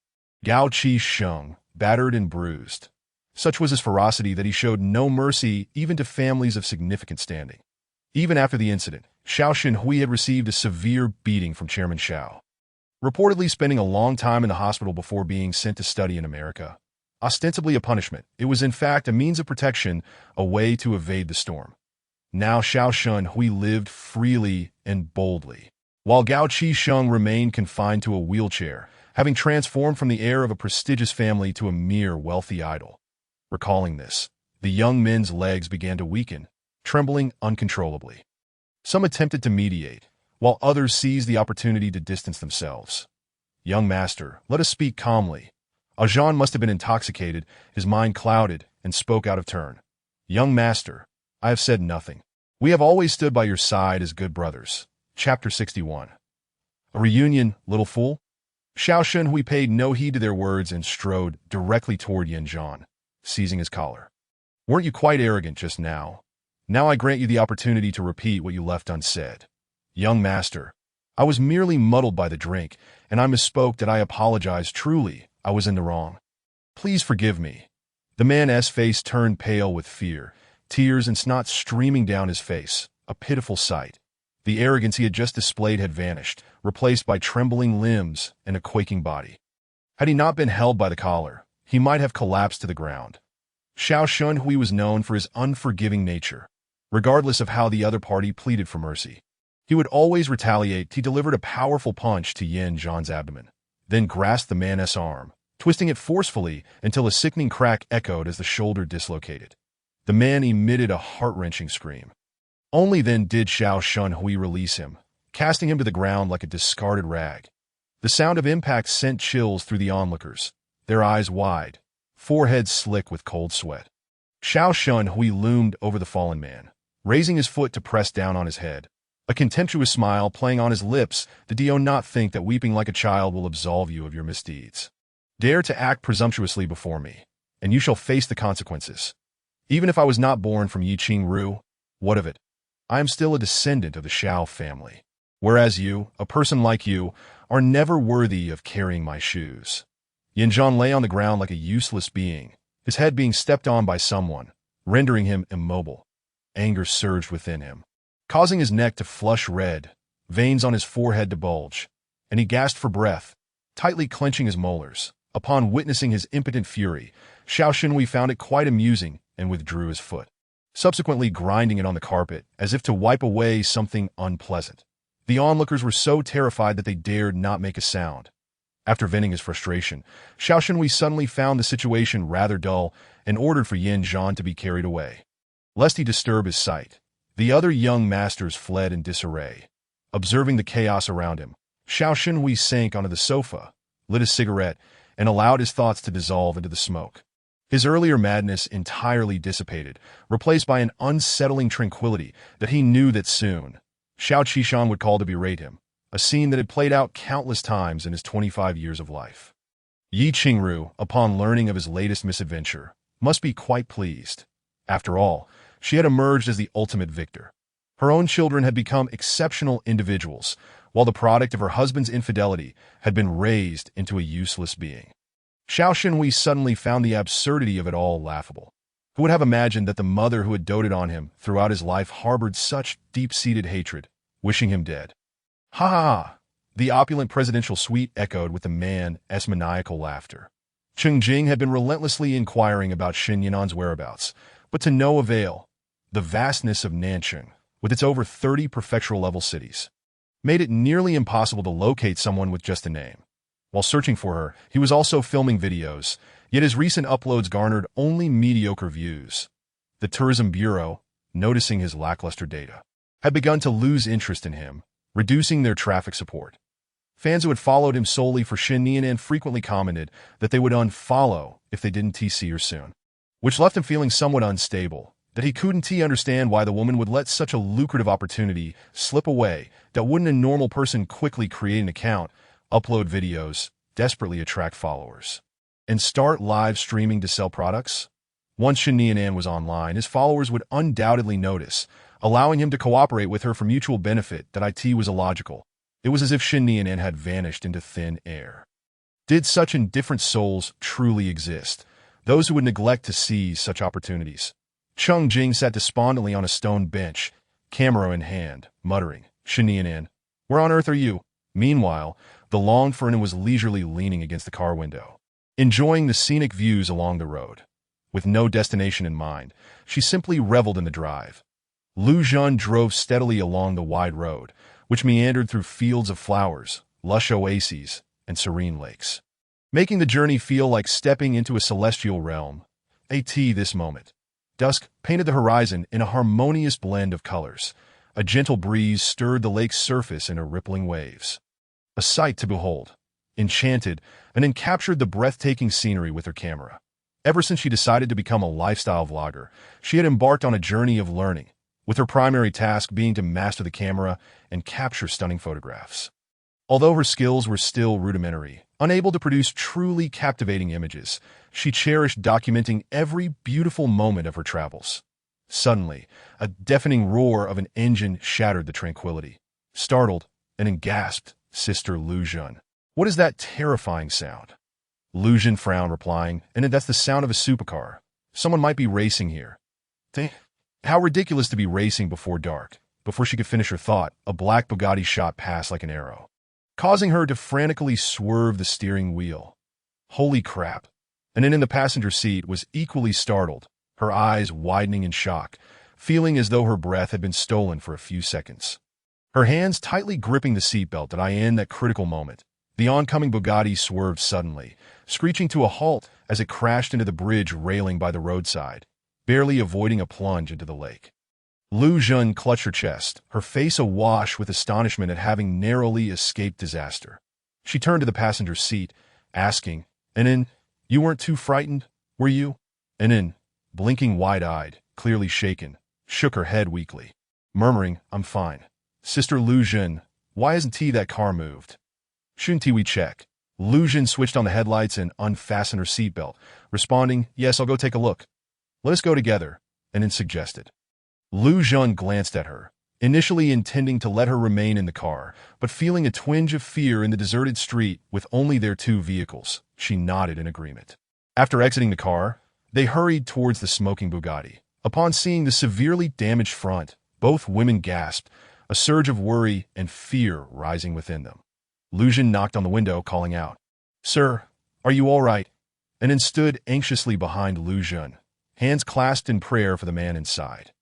Gao Qi Sheng, battered and bruised. Such was his ferocity that he showed no mercy even to families of significant standing. Even after the incident, Xiao Shenhui had received a severe beating from Chairman Xiao, reportedly spending a long time in the hospital before being sent to study in America. Ostensibly a punishment, it was in fact a means of protection, a way to evade the storm. Now Xiao Shenhui lived freely and boldly, while Gao Qi Sheng remained confined to a wheelchair, having transformed from the heir of a prestigious family to a mere wealthy idol. Recalling this, the young men's legs began to weaken, trembling uncontrollably. Some attempted to mediate, while others seized the opportunity to distance themselves. Young master, let us speak calmly. Ajahn must have been intoxicated, his mind clouded, and spoke out of turn. Young master, I have said nothing. We have always stood by your side as good brothers. Chapter 61. A reunion, little fool? Xiao Shenhui paid no heed to their words and strode directly toward Yin Zhan, seizing his collar. Weren't you quite arrogant just now? Now I grant you the opportunity to repeat what you left unsaid. Young master, I was merely muddled by the drink, and I misspoke that I apologize truly. I was in the wrong. Please forgive me. The man's face turned pale with fear, tears and snot streaming down his face, a pitiful sight. The arrogance he had just displayed had vanished, replaced by trembling limbs and a quaking body. Had he not been held by the collar, he might have collapsed to the ground. Xiao Shenhui was known for his unforgiving nature. Regardless of how the other party pleaded for mercy, he would always retaliate. He delivered a powerful punch to Yin Zhan's abdomen, then grasped the man's arm, twisting it forcefully until a sickening crack echoed as the shoulder dislocated. The man emitted a heart-wrenching scream. Only then did Xiao Shenhui release him, casting him to the ground like a discarded rag. The sound of impact sent chills through the onlookers, their eyes wide, foreheads slick with cold sweat. Xiao Shenhui loomed over the fallen man, raising his foot to press down on his head. A contemptuous smile playing on his lips, did you not think that weeping like a child will absolve you of your misdeeds? Dare to act presumptuously before me, and you shall face the consequences. Even if I was not born from Yi Qingru, what of it? I am still a descendant of the Xiao family. Whereas you, a person like you, are never worthy of carrying my shoes. Yin Zhan lay on the ground like a useless being, his head being stepped on by someone, rendering him immobile. Anger surged within him, causing his neck to flush red, veins on his forehead to bulge, and he gasped for breath, tightly clenching his molars. Upon witnessing his impotent fury, Xiao Shenhui found it quite amusing and withdrew his foot, subsequently grinding it on the carpet as if to wipe away something unpleasant. The onlookers were so terrified that they dared not make a sound. After venting his frustration, Xiao Shenhui suddenly found the situation rather dull and ordered for Yin Zhan to be carried away. Lest he disturb his sight, the other young masters fled in disarray. Observing the chaos around him, Xiao Shenhui sank onto the sofa, lit a cigarette, and allowed his thoughts to dissolve into the smoke. His earlier madness entirely dissipated, replaced by an unsettling tranquility that he knew that soon Xiao Qishan would call to berate him, a scene that had played out countless times in his 25 years of life. Yi Qingru, upon learning of his latest misadventure, must be quite pleased. After all, she had emerged as the ultimate victor. Her own children had become exceptional individuals, while the product of her husband's infidelity had been raised into a useless being. Xiao Shenhui suddenly found the absurdity of it all laughable. Who would have imagined that the mother who had doted on him throughout his life harbored such deep-seated hatred, wishing him dead. Ha ha ha! The opulent presidential suite echoed with the man's maniacal laughter. Cheng Jing had been relentlessly inquiring about Xin Yinan's whereabouts, but to no avail. The vastness of Nancheng, with its over 30 prefectural-level cities, made it nearly impossible to locate someone with just a name. While searching for her, he was also filming videos, yet his recent uploads garnered only mediocre views. The Tourism Bureau, noticing his lackluster data, had begun to lose interest in him, reducing their traffic support. Fans who had followed him solely for Xin Nianan frequently commented that they would unfollow if they didn't see her soon, which left him feeling somewhat unstable, that he couldn't understand why the woman would let such a lucrative opportunity slip away. That wouldn't a normal person quickly create an account, upload videos, desperately attract followers, and start live streaming to sell products? Once Xin Nianan was online, his followers would undoubtedly notice, allowing him to cooperate with her for mutual benefit. That it was illogical. It was as if Xin Nianan had vanished into thin air. Did such indifferent souls truly exist, those who would neglect to seize such opportunities? Cheng Jing sat despondently on a stone bench, camera in hand, muttering, Xin Nianan, where on earth are you? Meanwhile, the longed-for was leisurely leaning against the car window, enjoying the scenic views along the road. With no destination in mind, she simply reveled in the drive. Lu Jun drove steadily along the wide road, which meandered through fields of flowers, lush oases, and serene lakes, making the journey feel like stepping into a celestial realm. This moment. Dusk painted the horizon in a harmonious blend of colors. A gentle breeze stirred the lake's surface in rippling waves. A sight to behold. Enchanted, Anin captured the breathtaking scenery with her camera. Ever since she decided to become a lifestyle vlogger, she had embarked on a journey of learning, with her primary task being to master the camera and capture stunning photographs. Although her skills were still rudimentary, unable to produce truly captivating images, she cherished documenting every beautiful moment of her travels. Suddenly, a deafening roar of an engine shattered the tranquility. Startled, Anin gasped, Sister Lu Jun, what is that terrifying sound? Lu Jun frowned, replying, and that's the sound of a supercar. Someone might be racing here. How ridiculous to be racing before dark. Before she could finish her thought, a black Bugatti shot past like an arrow, causing her to frantically swerve the steering wheel. Holy crap. And then in the passenger seat was equally startled, her eyes widening in shock, feeling as though her breath had been stolen for a few seconds. Her hands tightly gripping the seatbelt in that critical moment. The oncoming Bugatti swerved suddenly, screeching to a halt as it crashed into the bridge railing by the roadside, barely avoiding a plunge into the lake. Lu Jun clutched her chest, her face awash with astonishment at having narrowly escaped disaster. She turned to the passenger seat, asking, Anin, you weren't too frightened, were you? Anin, blinking wide-eyed, clearly shaken, shook her head weakly, murmuring, I'm fine. Sister Lu Jun, why hasn't that car moved? Shouldn't we check? Lu Jun switched on the headlights and unfastened her seatbelt, responding, yes, I'll go take a look. Let us go together, Anin suggested. Lu Jun glanced at her, initially intending to let her remain in the car, but feeling a twinge of fear in the deserted street with only their two vehicles, she nodded in agreement. After exiting the car, they hurried towards the smoking Bugatti. Upon seeing the severely damaged front, both women gasped, a surge of worry and fear rising within them. Lu Jun knocked on the window, calling out, Sir, are you all right? Anin stood anxiously behind Lu Jun, hands clasped in prayer for the man inside.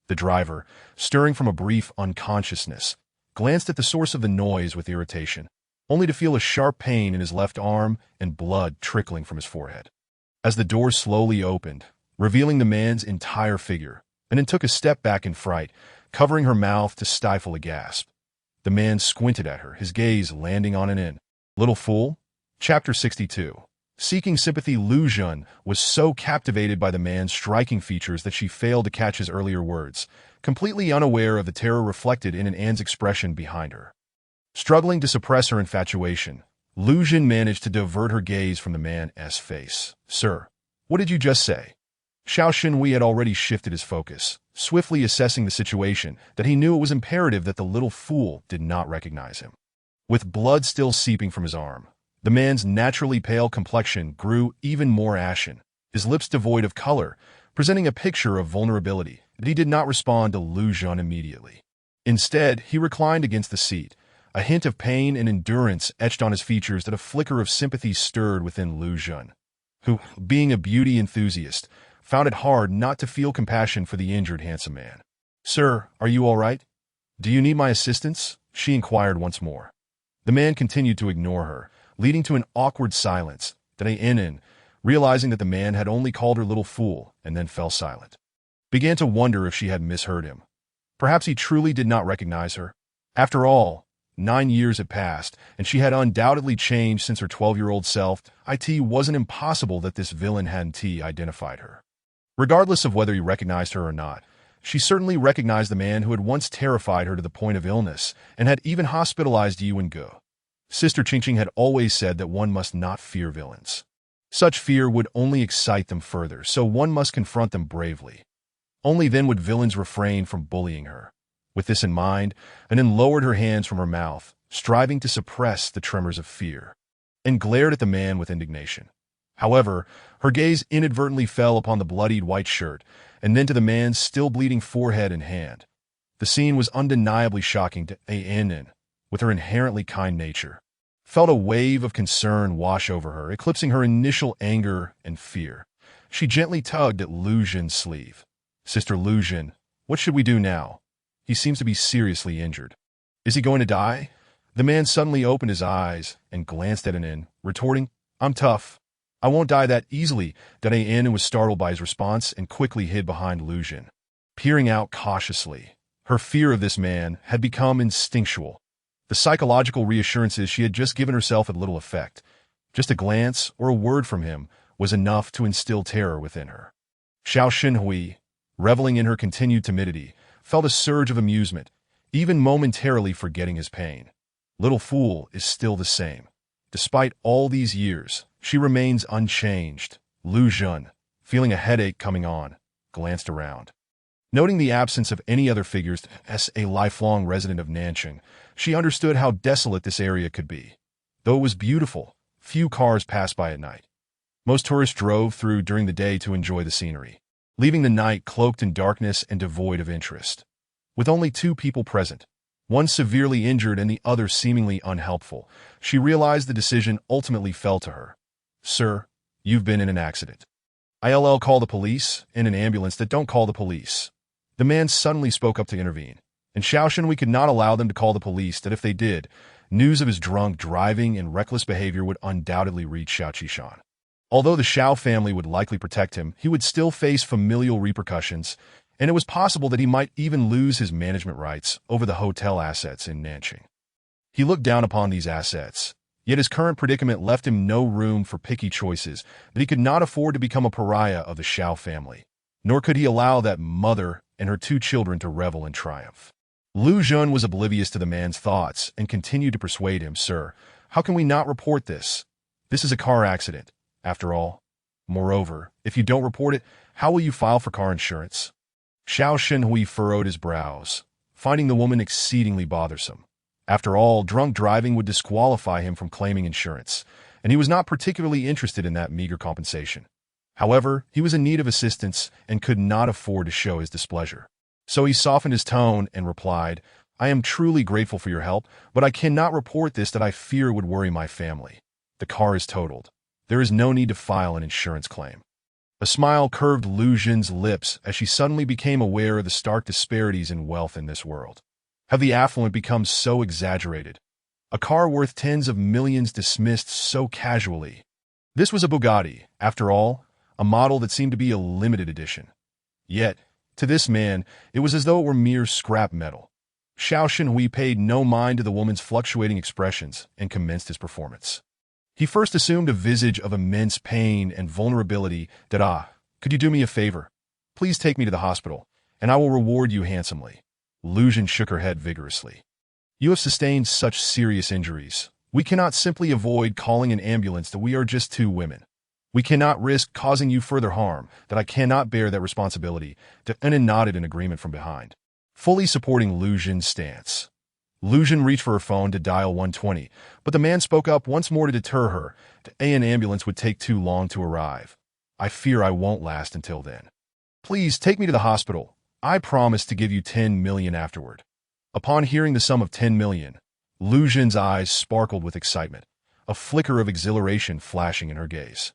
The driver, stirring from a brief unconsciousness, glanced at the source of the noise with irritation, only to feel a sharp pain in his left arm and blood trickling from his forehead. As the door slowly opened, revealing the man's entire figure, Anin took a step back in fright, covering her mouth to stifle a gasp. The man squinted at her, his gaze landing on Anin. Little fool? Chapter 62. Seeking sympathy, Lu Jun was so captivated by the man's striking features that she failed to catch his earlier words, completely unaware of the terror reflected in An's expression behind her. Struggling to suppress her infatuation, Lu Jun managed to divert her gaze from the man's face. Sir, what did you just say? Xiao Xinhui had already shifted his focus, swiftly assessing the situation, that he knew it was imperative that the little fool did not recognize him. With blood still seeping from his arm, the man's naturally pale complexion grew even more ashen, his lips devoid of color, presenting a picture of vulnerability, but he did not respond to Lu Jun immediately. Instead, he reclined against the seat, a hint of pain and endurance etched on his features that a flicker of sympathy stirred within Lu Jun, who, being a beauty enthusiast, found it hard not to feel compassion for the injured handsome man. "Sir, are you all right? Do you need my assistance?" she inquired once more. The man continued to ignore her, leading to an awkward silence. Daein, realizing that the man had only called her little fool and then fell silent, began to wonder if she had misheard him. Perhaps he truly did not recognize her. After all, 9 years had passed, and she had undoubtedly changed since her 12-year-old self. It wasn't impossible that this villain hadn't identified her. Regardless of whether he recognized her or not, she certainly recognized the man who had once terrified her to the point of illness and had even hospitalized Yuan Ge. Sister Qingqing had always said that one must not fear villains. Such fear would only excite them further, so one must confront them bravely. Only then would villains refrain from bullying her. With this in mind, Anin lowered her hands from her mouth, striving to suppress the tremors of fear, and glared at the man with indignation. However, her gaze inadvertently fell upon the bloodied white shirt, and then to the man's still bleeding forehead and hand. The scene was undeniably shocking to Anin, with her inherently kind nature. Felt a wave of concern wash over her, eclipsing her initial anger and fear. She gently tugged at Lu Jun's sleeve. "Sister Lu Jun, what should we do now? He seems to be seriously injured. Is he going to die?" The man suddenly opened his eyes and glanced at Anin, retorting, "I'm tough. I won't die that easily." Anin was startled by his response and quickly hid behind Lu Jun, peering out cautiously. Her fear of this man had become instinctual. The psychological reassurances she had just given herself had little effect. Just a glance or a word from him was enough to instill terror within her. Xiao Xinhui, reveling in her continued timidity, felt a surge of amusement, even momentarily forgetting his pain. Little fool is still the same. Despite all these years, she remains unchanged. Lu Jun, feeling a headache coming on, glanced around. Noting the absence of any other figures, as a lifelong resident of Nanchang, she understood how desolate this area could be. Though it was beautiful, few cars passed by at night. Most tourists drove through during the day to enjoy the scenery, leaving the night cloaked in darkness and devoid of interest. With only 2 people present, one severely injured and the other seemingly unhelpful, she realized the decision ultimately fell to her. "Sir, you've been in an accident. I'll call the police in an ambulance that don't call the police." The man suddenly spoke up to intervene, and Xiaoshan, we could not allow them to call the police, that if they did, news of his drunk driving and reckless behavior would undoubtedly reach Xiao Qishan. Although the Xiao family would likely protect him, he would still face familial repercussions, and it was possible that he might even lose his management rights over the hotel assets in Nanchang. He looked down upon these assets, yet his current predicament left him no room for picky choices, that he could not afford to become a pariah of the Xiao family, nor could he allow that mother and her 2 children to revel in triumph. Lu Jun was oblivious to the man's thoughts and continued to persuade him, "Sir, how can we not report this? This is a car accident, after all. Moreover, if you don't report it, how will you file for car insurance?" Xiao Xinhui furrowed his brows, finding the woman exceedingly bothersome. After all, drunk driving would disqualify him from claiming insurance, and he was not particularly interested in that meager compensation. However, he was in need of assistance and could not afford to show his displeasure. So he softened his tone and replied, "I am truly grateful for your help, but I cannot report this, that I fear would worry my family. The car is totaled. There is no need to file an insurance claim." A smile curved Lu Jun's lips as she suddenly became aware of the stark disparities in wealth in this world. Have the affluent become so exaggerated? A car worth tens of millions dismissed so casually. This was a Bugatti, after all, a model that seemed to be a limited edition. Yet, to this man, it was as though it were mere scrap metal. Xiao Xinhui paid no mind to the woman's fluctuating expressions and commenced his performance. He first assumed a visage of immense pain and vulnerability that, "Could you do me a favor? Please take me to the hospital, and I will reward you handsomely." Lu Jun shook her head vigorously. "You have sustained such serious injuries. We cannot simply avoid calling an ambulance, that we are just 2 women. We cannot risk causing you further harm, that I cannot bear that responsibility." Anin nodded in agreement from behind, fully supporting Lu Jun's stance. Lu Jun reached for her phone to dial 120, but the man spoke up once more to deter her. An ambulance would take too long to arrive. "I fear I won't last until then. Please take me to the hospital. I promise to give you 10 million afterward." Upon hearing the sum of 10 million, Lu Jun's eyes sparkled with excitement, a flicker of exhilaration flashing in her gaze.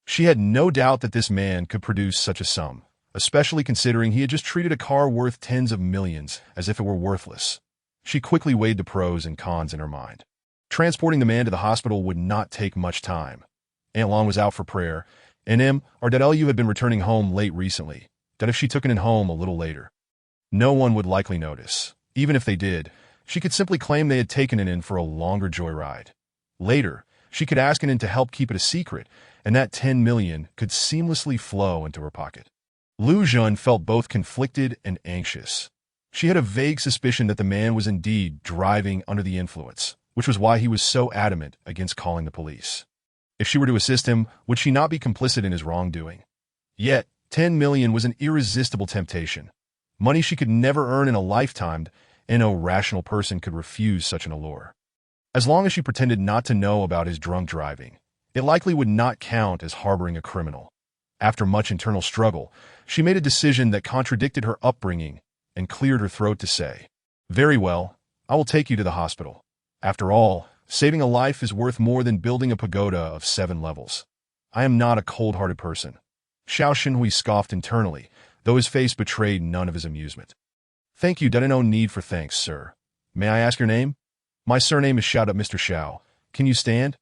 She had no doubt that this man could produce such a sum, especially considering he had just treated a car worth tens of millions as if it were worthless. She quickly weighed the pros and cons in her mind. Transporting the man to the hospital would not take much time. Aunt Long was out for prayer, and or that Lu had been returning home late recently, that if she took him home a little later, no one would likely notice. Even if they did, she could simply claim they had taken it in for a longer joyride. Later, she could ask him to help keep it a secret, and that 10 million could seamlessly flow into her pocket. Lu Jun felt both conflicted and anxious. She had a vague suspicion that the man was indeed driving under the influence, which was why he was so adamant against calling the police. If she were to assist him, would she not be complicit in his wrongdoing? Yet, 10 million was an irresistible temptation. Money she could never earn in a lifetime, and no rational person could refuse such an allure. As long as she pretended not to know about his drunk driving, it likely would not count as harboring a criminal. After much internal struggle, she made a decision that contradicted her upbringing and cleared her throat to say, "Very well, I will take you to the hospital. After all, saving a life is worth more than building a pagoda of 7 levels. I am not a cold-hearted person." Xiao Xinhui scoffed internally, though his face betrayed none of his amusement. "Thank you, no need for thanks, sir. May I ask your name?" "My surname is Xiao, Mr. Xiao. Can you stand?"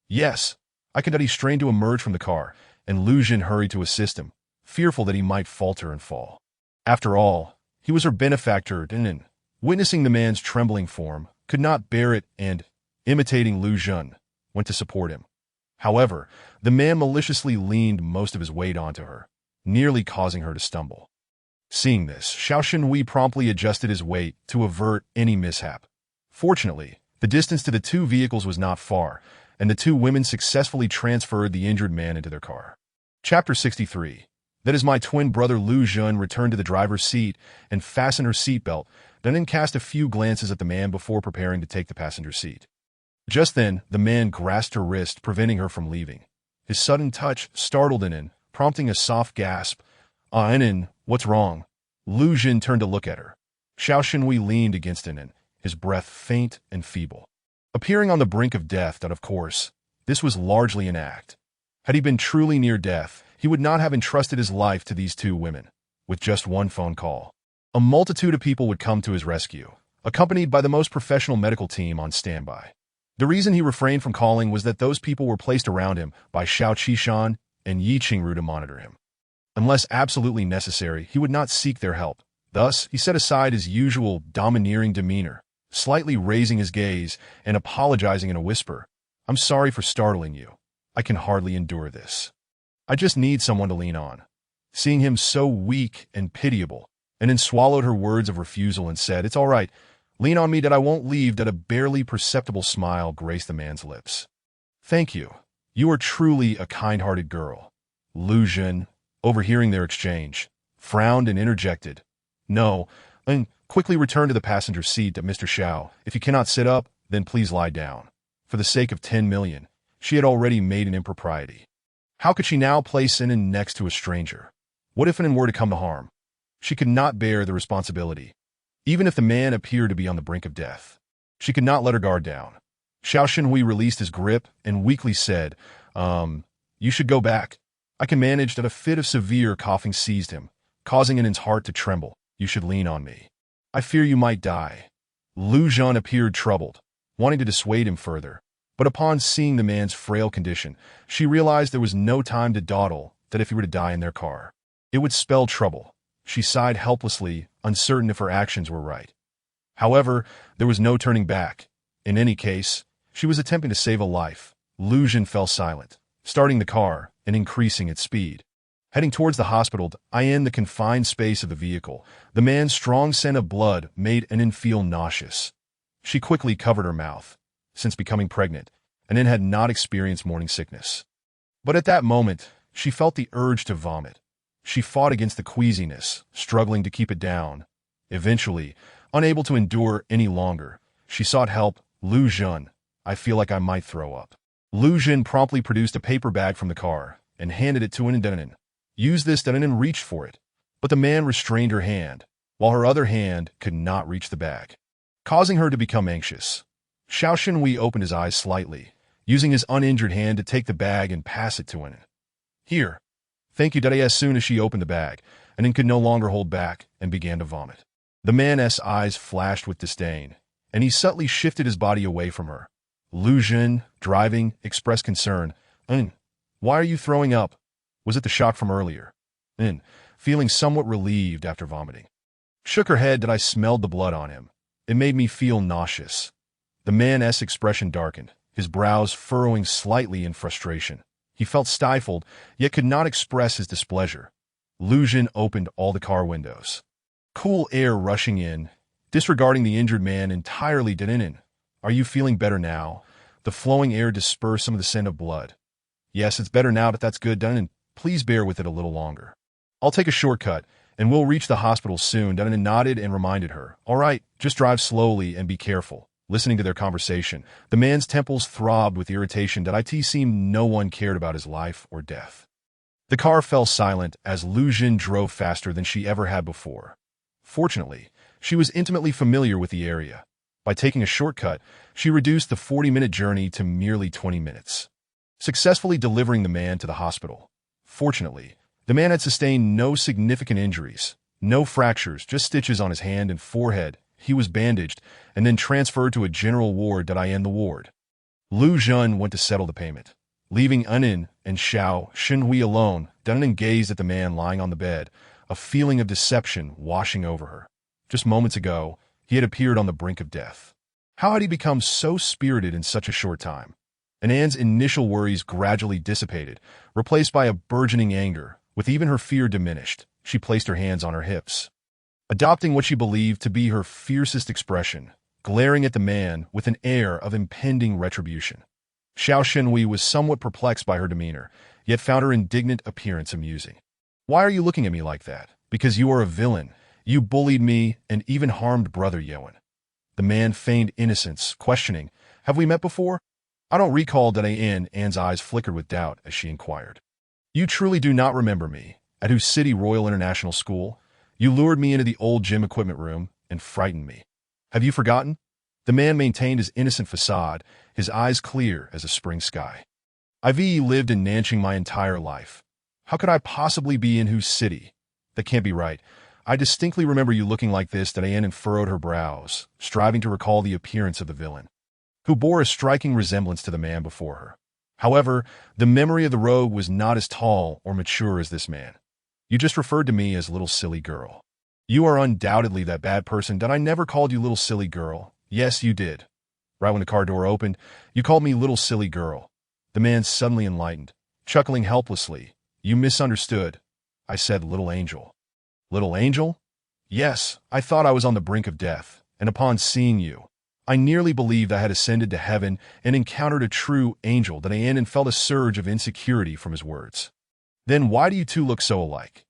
"Yes." I could. He strained to emerge from the car, and Lu Jun hurried to assist him, fearful that he might falter and fall. After all, he was her benefactor, and witnessing the man's trembling form, could not bear it and, imitating Lu Jun, went to support him. However, the man maliciously leaned most of his weight onto her, nearly causing her to stumble. Seeing this, Xiao Xinhui promptly adjusted his weight to avert any mishap. Fortunately, the distance to the two vehicles was not far, and the two women successfully transferred the injured man into their car. Chapter 63. That is, my twin brother Lu Jun returned to the driver's seat and fastened her seatbelt, then cast a few glances at the man before preparing to take the passenger seat. Just then, the man grasped her wrist, preventing her from leaving. His sudden touch startled Inen, prompting a soft gasp. Inen, what's wrong?" Lu Jun turned to look at her. Xiao Xinhui leaned against Inen, his breath faint and feeble. Appearing on the brink of death, that of course, this was largely an act. Had he been truly near death, he would not have entrusted his life to these two women. With just one phone call, a multitude of people would come to his rescue, accompanied by the most professional medical team on standby. The reason he refrained from calling was that those people were placed around him by Xiao Qishan and Yi Qingru to monitor him. Unless absolutely necessary, he would not seek their help. Thus, he set aside his usual domineering demeanor, slightly raising his gaze and apologizing in a whisper. "I'm sorry for startling you. I can hardly endure this. I just need someone to lean on." Seeing him so weak and pitiable, and then swallowed her words of refusal and said, "It's all right. Lean on me that I won't leave," that a barely perceptible smile graced the man's lips. "Thank you. You are truly a kind-hearted girl." Lu Jun, overhearing their exchange, frowned and interjected, "No," and quickly returned to the passenger seat to Mr. Xiao. "If you cannot sit up, then please lie down." For the sake of 10 million, she had already made an impropriety. How could she now place Inen next to a stranger? What if Inen were to come to harm? She could not bear the responsibility, even if the man appeared to be on the brink of death. She could not let her guard down. Xiao Xinhui released his grip and weakly said, "You should go back. I can manage." That a fit of severe coughing seized him, causing Inen's heart to tremble. "You should lean on me. I fear you might die." Lu Jun appeared troubled, wanting to dissuade him further, but upon seeing the man's frail condition, she realized there was no time to dawdle, that if he were to die in their car, it would spell trouble. She sighed helplessly, uncertain if her actions were right. However, there was no turning back. In any case, she was attempting to save a life. Lu Jun fell silent, starting the car and increasing its speed. Heading towards the hospital, in the confined space of the vehicle, the man's strong scent of blood made Inen feel nauseous. She quickly covered her mouth. Since becoming pregnant, Inen had not experienced morning sickness. But at that moment, she felt the urge to vomit. She fought against the queasiness, struggling to keep it down. Eventually, unable to endure any longer, she sought help. "Lu Jun, I feel like I might throw up." Lu Jun promptly produced a paper bag from the car and handed it to Inen. Use this. Inen reached for it, but the man restrained her hand, while her other hand could not reach the bag. causing her to become anxious. Xiao Shenhui opened his eyes slightly, using his uninjured hand to take the bag and pass it to Anin. Here. Thank you. As soon as she opened the bag, Anin could no longer hold back and began to vomit. The man's eyes flashed with disdain, and he subtly shifted his body away from her. Lu Jun, driving, expressed concern. Why are you throwing up? Was it the shock from earlier? Feeling somewhat relieved after vomiting, shook her head that I smelled the blood on him. It made me feel nauseous. The man's expression darkened, his brows furrowing slightly in frustration. He felt stifled, yet could not express his displeasure. Lu Jun opened all the car windows. Cool air rushing in, disregarding the injured man entirely. Are you feeling better now? The flowing air dispersed some of the scent of blood. Yes, it's better now, but that's good, and please bear with it a little longer. I'll take a shortcut, and we'll reach the hospital soon. Dunnan nodded and reminded her. All right, just drive slowly and be careful. Listening to their conversation, the man's temples throbbed with irritation that it seemed no one cared about his life or death. The car fell silent as Lu Jun drove faster than she ever had before. Fortunately, she was intimately familiar with the area. By taking a shortcut, she reduced the 40-minute journey to merely 20 minutes, successfully delivering the man to the hospital. Fortunately, the man had sustained no significant injuries, no fractures, just stitches on his hand and forehead. He was bandaged and then transferred to a general ward in the ward. Lu Jun went to settle the payment, leaving Anin and Xiao Shenhui alone. Dunnan gazed at the man lying on the bed, a feeling of deception washing over her. Just moments ago, he had appeared on the brink of death. How had he become so spirited in such a short time? Anan's initial worries gradually dissipated, replaced by a burgeoning anger. With even her fear diminished, she placed her hands on her hips, adopting what she believed to be her fiercest expression, glaring at the man with an air of impending retribution. Xiao Shenhui was somewhat perplexed by her demeanor, yet found her indignant appearance amusing. Why are you looking at me like that? Because you are a villain. You bullied me and even harmed Brother Yoan. The man feigned innocence, questioning, Have we met before? I don't recall. Anne's eyes flickered with doubt as she inquired. You truly do not remember me, at whose city Royal International School? You lured me into the old gym equipment room and frightened me. Have you forgotten? The man maintained his innocent facade, his eyes clear as a spring sky. I've lived in Nanjing my entire life. How could I possibly be in whose city? That can't be right. I distinctly remember you looking like this. Anne furrowed her brows, striving to recall the appearance of the villain, who bore a striking resemblance to the man before her. However, the memory of the rogue was not as tall or mature as this man. You just referred to me as little silly girl. You are undoubtedly that bad person. I never called you little silly girl. Yes, you did. Right when the car door opened, you called me little silly girl. The man suddenly enlightened, chuckling helplessly. You misunderstood. I said little angel. Little angel? Yes, I thought I was on the brink of death, and upon seeing you, I nearly believed I had ascended to heaven and encountered a true angel. Anne felt a surge of insecurity from his words. Then why do you two look so alike?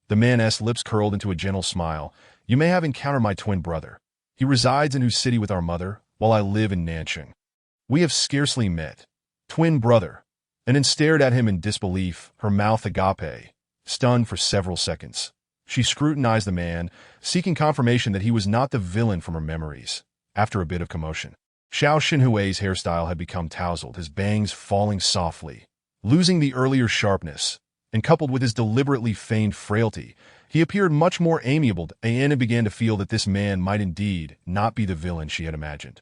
The man's lips curled into a gentle smile. You may have encountered my twin brother. He resides in whose city with our mother, while I live in Nanjing. We have scarcely met. Twin brother. Anne stared at him in disbelief, her mouth agape, stunned for several seconds. She scrutinized the man, seeking confirmation that he was not the villain from her memories. After a bit of commotion, Xiao Shenhui's hairstyle had become tousled, his bangs falling softly, losing the earlier sharpness, and coupled with his deliberately feigned frailty, he appeared much more amiable. Anne began to feel that this man might indeed not be the villain she had imagined,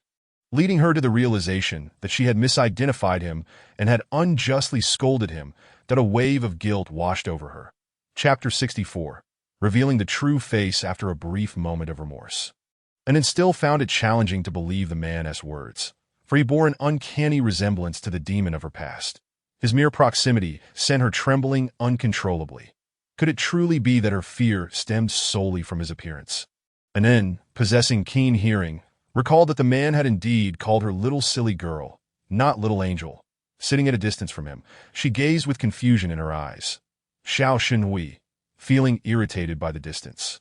leading her to the realization that she had misidentified him and had unjustly scolded him. That a wave of guilt washed over her. Chapter 64, revealing the true face after a brief moment of remorse. And still found it challenging to believe the man's words, for he bore an uncanny resemblance to the demon of her past. His mere proximity sent her trembling uncontrollably. Could it truly be that her fear stemmed solely from his appearance? Anne, possessing keen hearing, recalled that the man had indeed called her little silly girl, not little angel. Sitting at a distance from him, she gazed with confusion in her eyes. Xiao Shenhui, feeling irritated by the distance,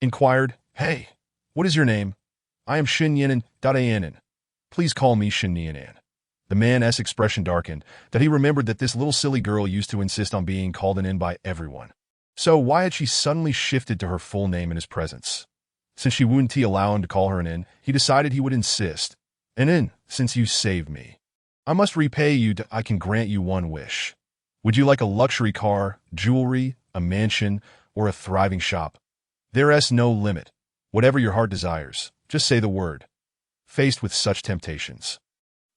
inquired, Hey, what is your name? I am Shin Yanan. Ann. Please call me Shin Yanan. The man's expression darkened, that he remembered that this little silly girl used to insist on being called Ann by everyone. So why had she suddenly shifted to her full name in his presence? Since she wouldn't allow him to call her an inn, he decided he would insist. An inn, since you saved me. I must repay you. I can grant you one wish. Would you like a luxury car, jewelry, a mansion, or a thriving shop? There's no limit. Whatever your heart desires, just say the word. Faced with such temptations,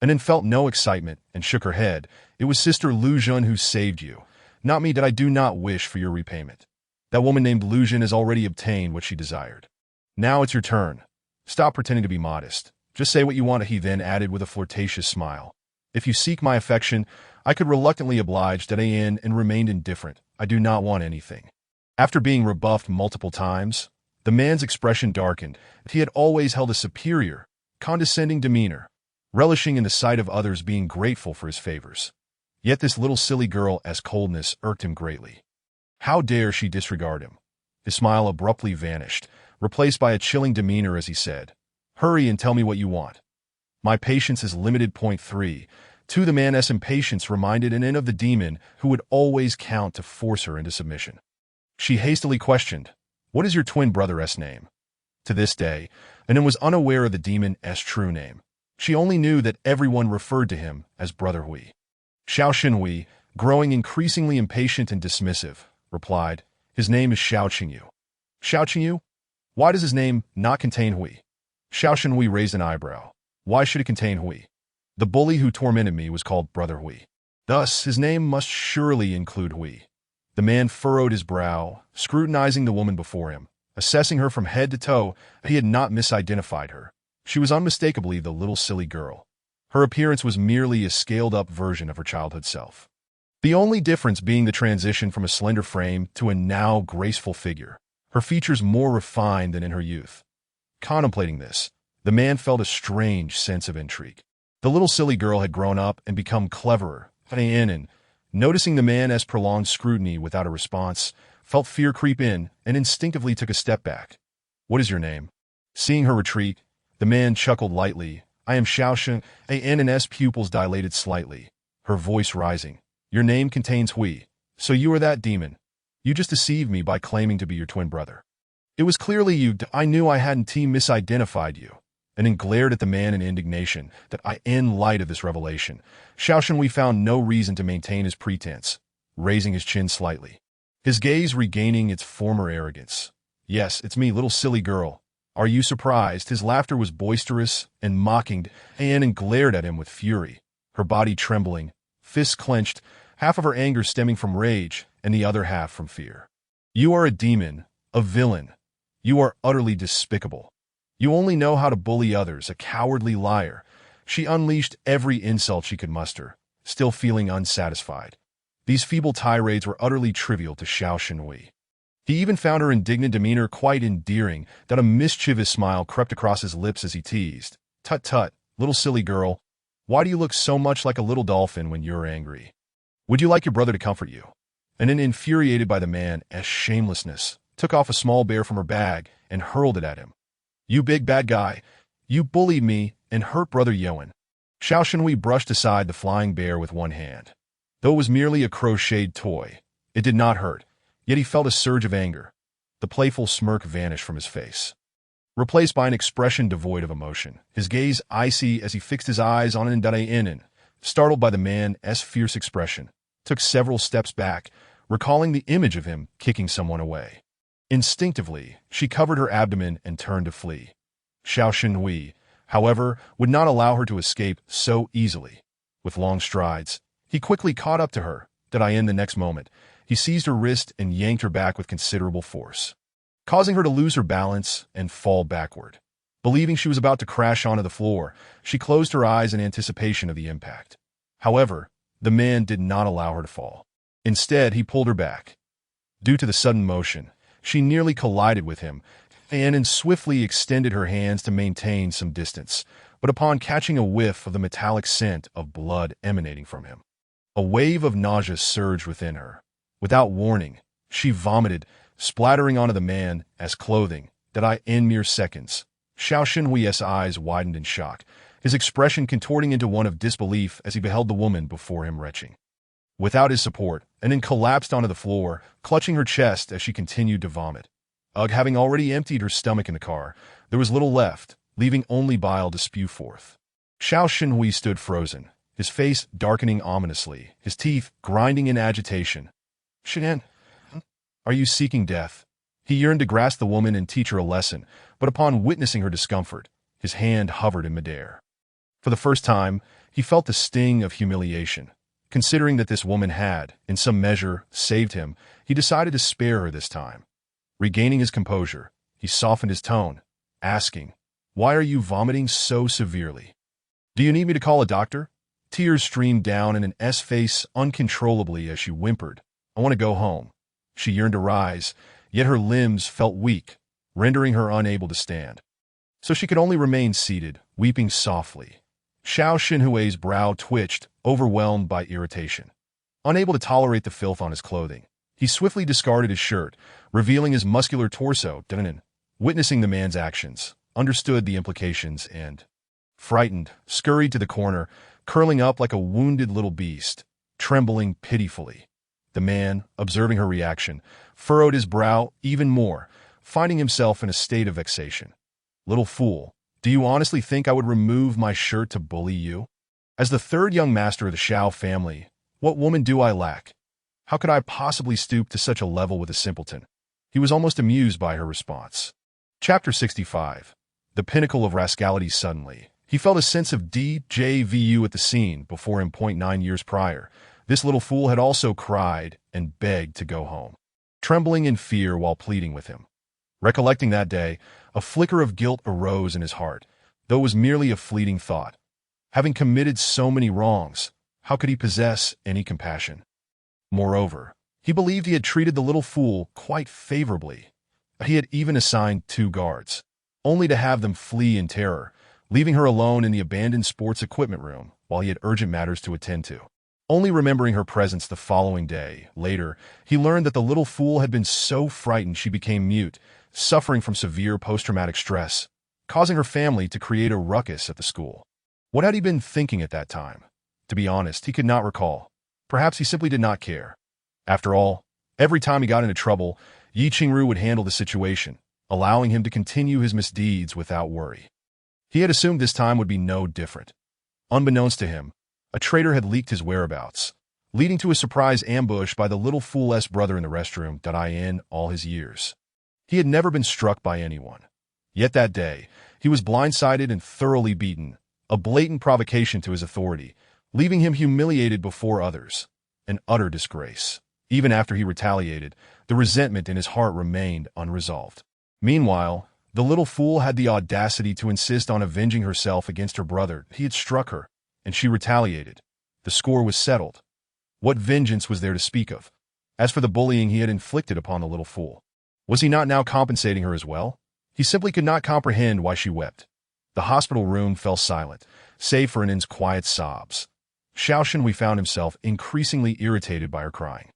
Anin felt no excitement and shook her head. It was Sister Lu Jun who saved you, not me. That I do not wish for your repayment. That woman named Lu Jun has already obtained what she desired. Now it's your turn. Stop pretending to be modest. Just say what you want, he then added with a flirtatious smile. If you seek my affection, I could reluctantly oblige that and remained indifferent. I do not want anything. After being rebuffed multiple times, the man's expression darkened. He had always held a superior, condescending demeanor, relishing in the sight of others being grateful for his favors. Yet this little silly girl's coldness irked him greatly. How dare she disregard him? His smile abruptly vanished, replaced by a chilling demeanor as he said, "Hurry and tell me what you want." My patience is limited. Point 3. The man's impatience reminded Anin of the demon who would always count to force her into submission. She hastily questioned, "What is your twin brother's name?" To this day, Anin was unaware of the demon's true name. She only knew that everyone referred to him as Brother Hui. Xiao Xinhui, growing increasingly impatient and dismissive, replied, "His name is Xiao Qingyu." Xiao Qingyu? Why does his name not contain Hui? Xiao Xinhui raised an eyebrow. Why should it contain Hui? The bully who tormented me was called Brother Hui. Thus, his name must surely include Hui. The man furrowed his brow, scrutinizing the woman before him, assessing her from head to toe. He had not misidentified her. She was unmistakably the little silly girl. Her appearance was merely a scaled-up version of her childhood self. The only difference being the transition from a slender frame to a now graceful figure, her features more refined than in her youth. Contemplating this, the man felt a strange sense of intrigue. The little silly girl had grown up and become cleverer, and, noticing the man's prolonged scrutiny without a response, felt fear creep in and instinctively took a step back. "What is your name?" Seeing her retreat, the man chuckled lightly. "I am Xiao Shen." Ann's pupils dilated slightly, her voice rising. "Your name contains Hui, so you are that demon. You just deceived me by claiming to be your twin brother. It was clearly you. I knew I hadn't misidentified you." And then glared at the man in indignation. In light of this revelation, Xiao Shenhui found no reason to maintain his pretense, raising his chin slightly, his gaze regaining its former arrogance. "Yes, it's me, little silly girl. Are you surprised?" His laughter was boisterous and mocking, and glared at him with fury, her body trembling, fists clenched, half of her anger stemming from rage and the other half from fear. "You are a demon, a villain. You are utterly despicable. You only know how to bully others, a cowardly liar." She unleashed every insult she could muster, still feeling unsatisfied. These feeble tirades were utterly trivial to Xiao Shenhui. He even found her indignant demeanor quite endearing. A mischievous smile crept across his lips as he teased. "Tut tut, little silly girl. Why do you look so much like a little dolphin when you're angry? Would you like your brother to comfort you?" And then, infuriated by the man's shamelessness, took off a small bear from her bag and hurled it at him. "You big bad guy. You bullied me and hurt Brother Yoan." Xiao Shenhui brushed aside the flying bear with one hand. Though it was merely a crocheted toy, it did not hurt, yet he felt a surge of anger. The playful smirk vanished from his face, replaced by an expression devoid of emotion, his gaze icy as he fixed his eyes on Inen. Startled by the man's fierce expression, took several steps back, recalling the image of him kicking someone away. Instinctively, she covered her abdomen and turned to flee. Xiao Shenhui, however, would not allow her to escape so easily. With long strides, he quickly caught up to her. In the next moment, he seized her wrist and yanked her back with considerable force, causing her to lose her balance and fall backward. Believing she was about to crash onto the floor, she closed her eyes in anticipation of the impact. However, the man did not allow her to fall. Instead, he pulled her back. Due to the sudden motion, she nearly collided with him, and swiftly extended her hands to maintain some distance, but upon catching a whiff of the metallic scent of blood emanating from him, a wave of nausea surged within her. Without warning, she vomited, splattering onto the man's clothing. In mere seconds, Xiao Shenhui's eyes widened in shock, his expression contorting into one of disbelief as he beheld the woman before him retching. Without his support, and then collapsed onto the floor, clutching her chest as she continued to vomit. Having already emptied her stomach in the car, there was little left, leaving only bile to spew forth. Xiao Shenhui stood frozen, his face darkening ominously, his teeth grinding in agitation. Shen, are you seeking death? He yearned to grasp the woman and teach her a lesson, but upon witnessing her discomfort, his hand hovered in midair. For the first time, he felt the sting of humiliation. Considering that this woman had, in some measure, saved him, he decided to spare her this time. Regaining his composure, he softened his tone, asking, "Why are you vomiting so severely? Do you need me to call a doctor?" Tears streamed down in an S face uncontrollably as she whimpered, "I want to go home." She yearned to rise, yet her limbs felt weak, rendering her unable to stand. So she could only remain seated, weeping softly. Xiao Shenhui's brow twitched, overwhelmed by irritation. Unable to tolerate the filth on his clothing, he swiftly discarded his shirt, revealing his muscular torso. Witnessing the man's actions, understood the implications and, frightened, scurried to the corner, curling up like a wounded little beast, trembling pitifully. The man, observing her reaction, furrowed his brow even more, finding himself in a state of vexation. "Little fool, do you honestly think I would remove my shirt to bully you? As the third young master of the Xiao family, what woman do I lack? How could I possibly stoop to such a level with a simpleton?" He was almost amused by her response. Chapter 65. The pinnacle of rascality. Suddenly, he felt a sense of déjà vu at the scene before him. 9 years prior, this little fool had also cried and begged to go home, trembling in fear while pleading with him. Recollecting that day, a flicker of guilt arose in his heart, though it was merely a fleeting thought. Having committed so many wrongs, how could he possess any compassion? Moreover, he believed he had treated the little fool quite favorably. He had even assigned 2 guards, only to have them flee in terror, leaving her alone in the abandoned sports equipment room while he had urgent matters to attend to. Only remembering her presence the following day, later, he learned that the little fool had been so frightened she became mute, suffering from severe post-traumatic stress, causing her family to create a ruckus at the school. What had he been thinking at that time? To be honest, he could not recall. Perhaps he simply did not care. After all, every time he got into trouble, Yi Qingru would handle the situation, allowing him to continue his misdeeds without worry. He had assumed this time would be no different. Unbeknownst to him, a traitor had leaked his whereabouts, leading to a surprise ambush by the little fool's brother in the restroom. In all his years, he had never been struck by anyone. Yet that day, he was blindsided and thoroughly beaten, a blatant provocation to his authority, leaving him humiliated before others, an utter disgrace. Even after he retaliated, the resentment in his heart remained unresolved. Meanwhile, the little fool had the audacity to insist on avenging herself against her brother. He had struck her, and she retaliated. The score was settled. What vengeance was there to speak of? As for the bullying he had inflicted upon the little fool, was he not now compensating her as well? He simply could not comprehend why she wept. The hospital room fell silent, save for Ann's quiet sobs. Xiao Shenhui found himself increasingly irritated by her crying.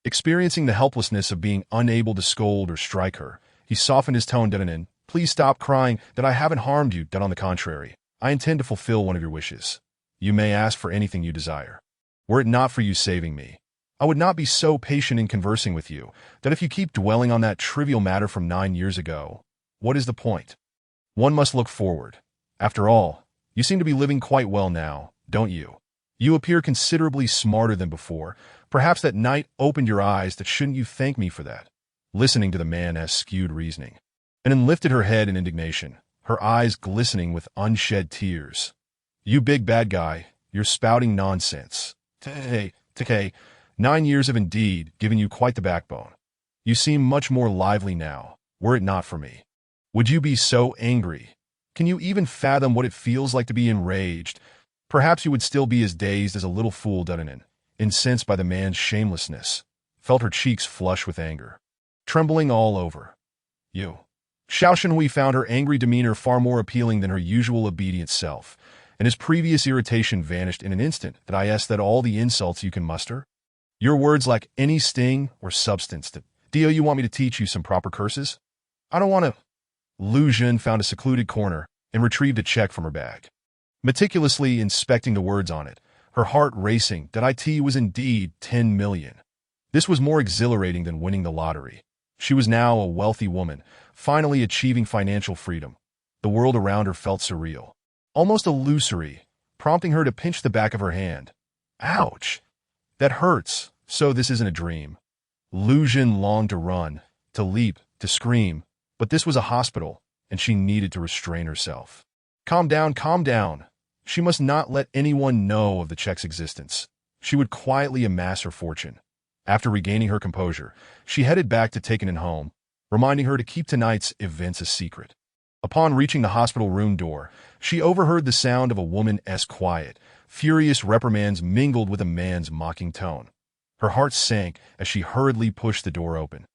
Experiencing the helplessness of being unable to scold or strike her, he softened his tone. "Please stop crying. That I haven't harmed you. On the contrary, I intend to fulfill one of your wishes. You may ask for anything you desire. Were it not for you saving me, I would not be so patient in conversing with you. That if you keep dwelling on that trivial matter from 9 years ago, what is the point? One must look forward. After all, you seem to be living quite well now, don't you? You appear considerably smarter than before. Perhaps that night opened your eyes. That shouldn't you thank me for that?" Listening to the man's skewed reasoning, Annan lifted her head in indignation, her eyes glistening with unshed tears. "You big bad guy, you're spouting nonsense. Hey, 9 years have indeed given you quite the backbone. You seem much more lively now, were it not for me. Would you be so angry? Can you even fathom what it feels like to be enraged? Perhaps you would still be as dazed as a little fool." Dunanan, incensed by the man's shamelessness, felt her cheeks flush with anger, trembling all over. "You." Xiao Shenhui found her angry demeanor far more appealing than her usual obedient self, and his previous irritation vanished in an instant. That all the insults you can muster? Your words lack any sting or substance. Do you want me to teach you some proper curses? I don't want to. Lu Jun found a secluded corner and retrieved a check from her bag. Meticulously inspecting the words on it, her heart racing, that it was indeed 10 million. This was more exhilarating than winning the lottery. She was now a wealthy woman, finally achieving financial freedom. The world around her felt surreal, almost illusory, prompting her to pinch the back of her hand. Ouch! That hurts. So this isn't a dream. Lu Jun longed to run, to leap, to scream, but this was a hospital, and she needed to restrain herself. Calm down, calm down. She must not let anyone know of the check's existence. She would quietly amass her fortune. After regaining her composure, she headed back to Takenin home, reminding her to keep tonight's events a secret. Upon reaching the hospital room door, she overheard the sound of a woman's quiet, furious reprimands mingled with a man's mocking tone. Her heart sank as she hurriedly pushed the door open,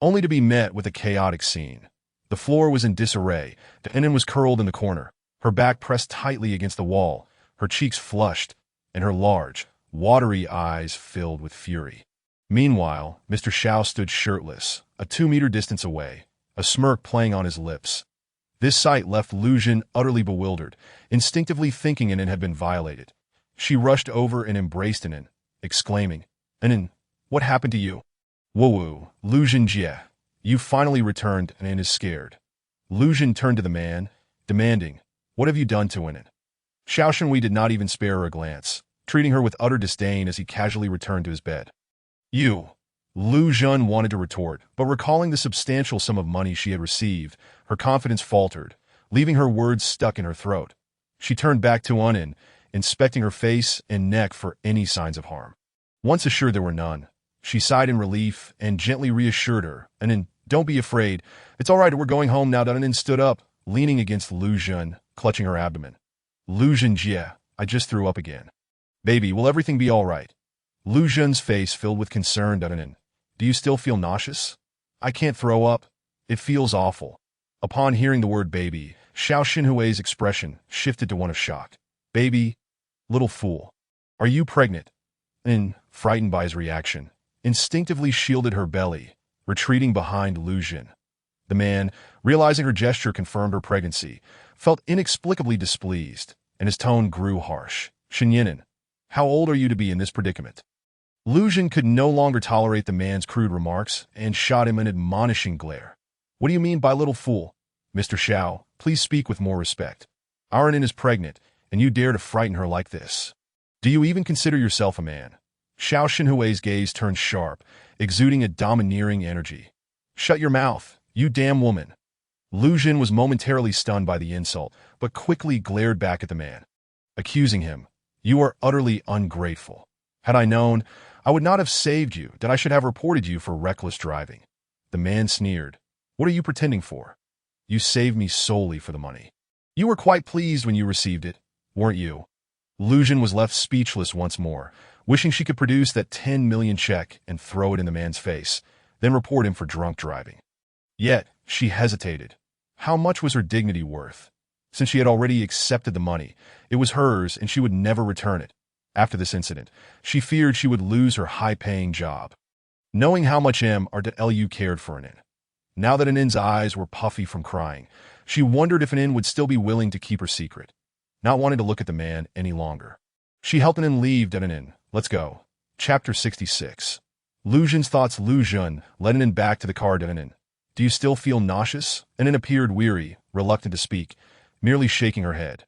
only to be met with a chaotic scene. The floor was in disarray. Takenin was curled in the corner, her back pressed tightly against the wall, her cheeks flushed, and her large, watery eyes filled with fury. Meanwhile, Mr. Xiao stood shirtless, a 2-meter distance away, a smirk playing on his lips. This sight left Lu Jun utterly bewildered, instinctively thinking Anin had been violated. She rushed over and embraced Anin, exclaiming, "Anin, what happened to you?" "Woo-woo, Lu Jun Jie, you finally returned." Anin is scared. Lu Jun turned to the man, demanding, "What have you done to Anin?" Xiao Shenhui did not even spare her a glance, treating her with utter disdain as he casually returned to his bed. "You." Lu Jun wanted to retort, but recalling the substantial sum of money she had received, her confidence faltered, leaving her words stuck in her throat. She turned back to Anin, inspecting her face and neck for any signs of harm. Once assured there were none, she sighed in relief and gently reassured her. "Anin, don't be afraid. It's all right, we're going home now." Anin stood up, leaning against Lu Jun, clutching her abdomen. "Lu Jun Jie, I just threw up again. Baby, will everything be all right?" Lu Jun's face filled with concern. "Anin, do you still feel nauseous?" "I can't throw up. It feels awful." Upon hearing the word baby, Xiao Xinhui's expression shifted to one of shock. "Baby? Little fool. Are you pregnant?" Anin, frightened by his reaction, instinctively shielded her belly, retreating behind Lu Jun. The man, realizing her gesture confirmed her pregnancy, felt inexplicably displeased, and his tone grew harsh. "Shenyanin, how old are you to be in this predicament?" Lu Jun could no longer tolerate the man's crude remarks and shot him an admonishing glare. "What do you mean by little fool? Mr. Xiao, please speak with more respect. Our Anin is pregnant, and you dare to frighten her like this. Do you even consider yourself a man?" Xiao Xinhui's gaze turned sharp, exuding a domineering energy. "Shut your mouth, you damn woman." Lu Jun was momentarily stunned by the insult, but quickly glared back at the man, accusing him. "You are utterly ungrateful. Had I known, I would not have saved you, that I should have reported you for reckless driving." The man sneered. "What are you pretending for? You saved me solely for the money. You were quite pleased when you received it, weren't you?" Lu Jun was left speechless once more, wishing she could produce that 10 million check and throw it in the man's face, then report him for drunk driving. Yet, she hesitated. How much was her dignity worth? Since she had already accepted the money, it was hers and she would never return it. After this incident, she feared she would lose her high-paying job. Knowing how much Lu cared for Anin. Now that Anin's eyes were puffy from crying, she wondered if Anin would still be willing to keep her secret, not wanting to look at the man any longer. She helped Anin leave. Anin, let's go. Chapter 66. Lu Jun's thoughts. Lu Jun led Anin back to the car. Anin, do you still feel nauseous? Anin appeared weary, reluctant to speak, merely shaking her head.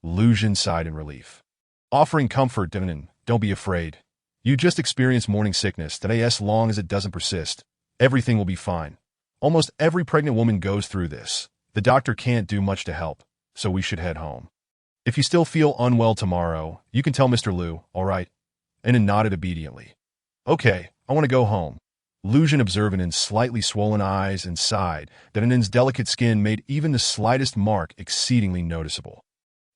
Lu Jun sighed in relief, offering comfort. Anin, don't be afraid. You just experienced morning sickness. As long as it doesn't persist, everything will be fine. Almost every pregnant woman goes through this. The doctor can't do much to help, so we should head home. If you still feel unwell tomorrow, you can tell Mr. Lu, all right? Anin nodded obediently. Okay, I want to go home. Lu Jun observed Anin's slightly swollen eyes and sighed that Anin's delicate skin made even the slightest mark exceedingly noticeable.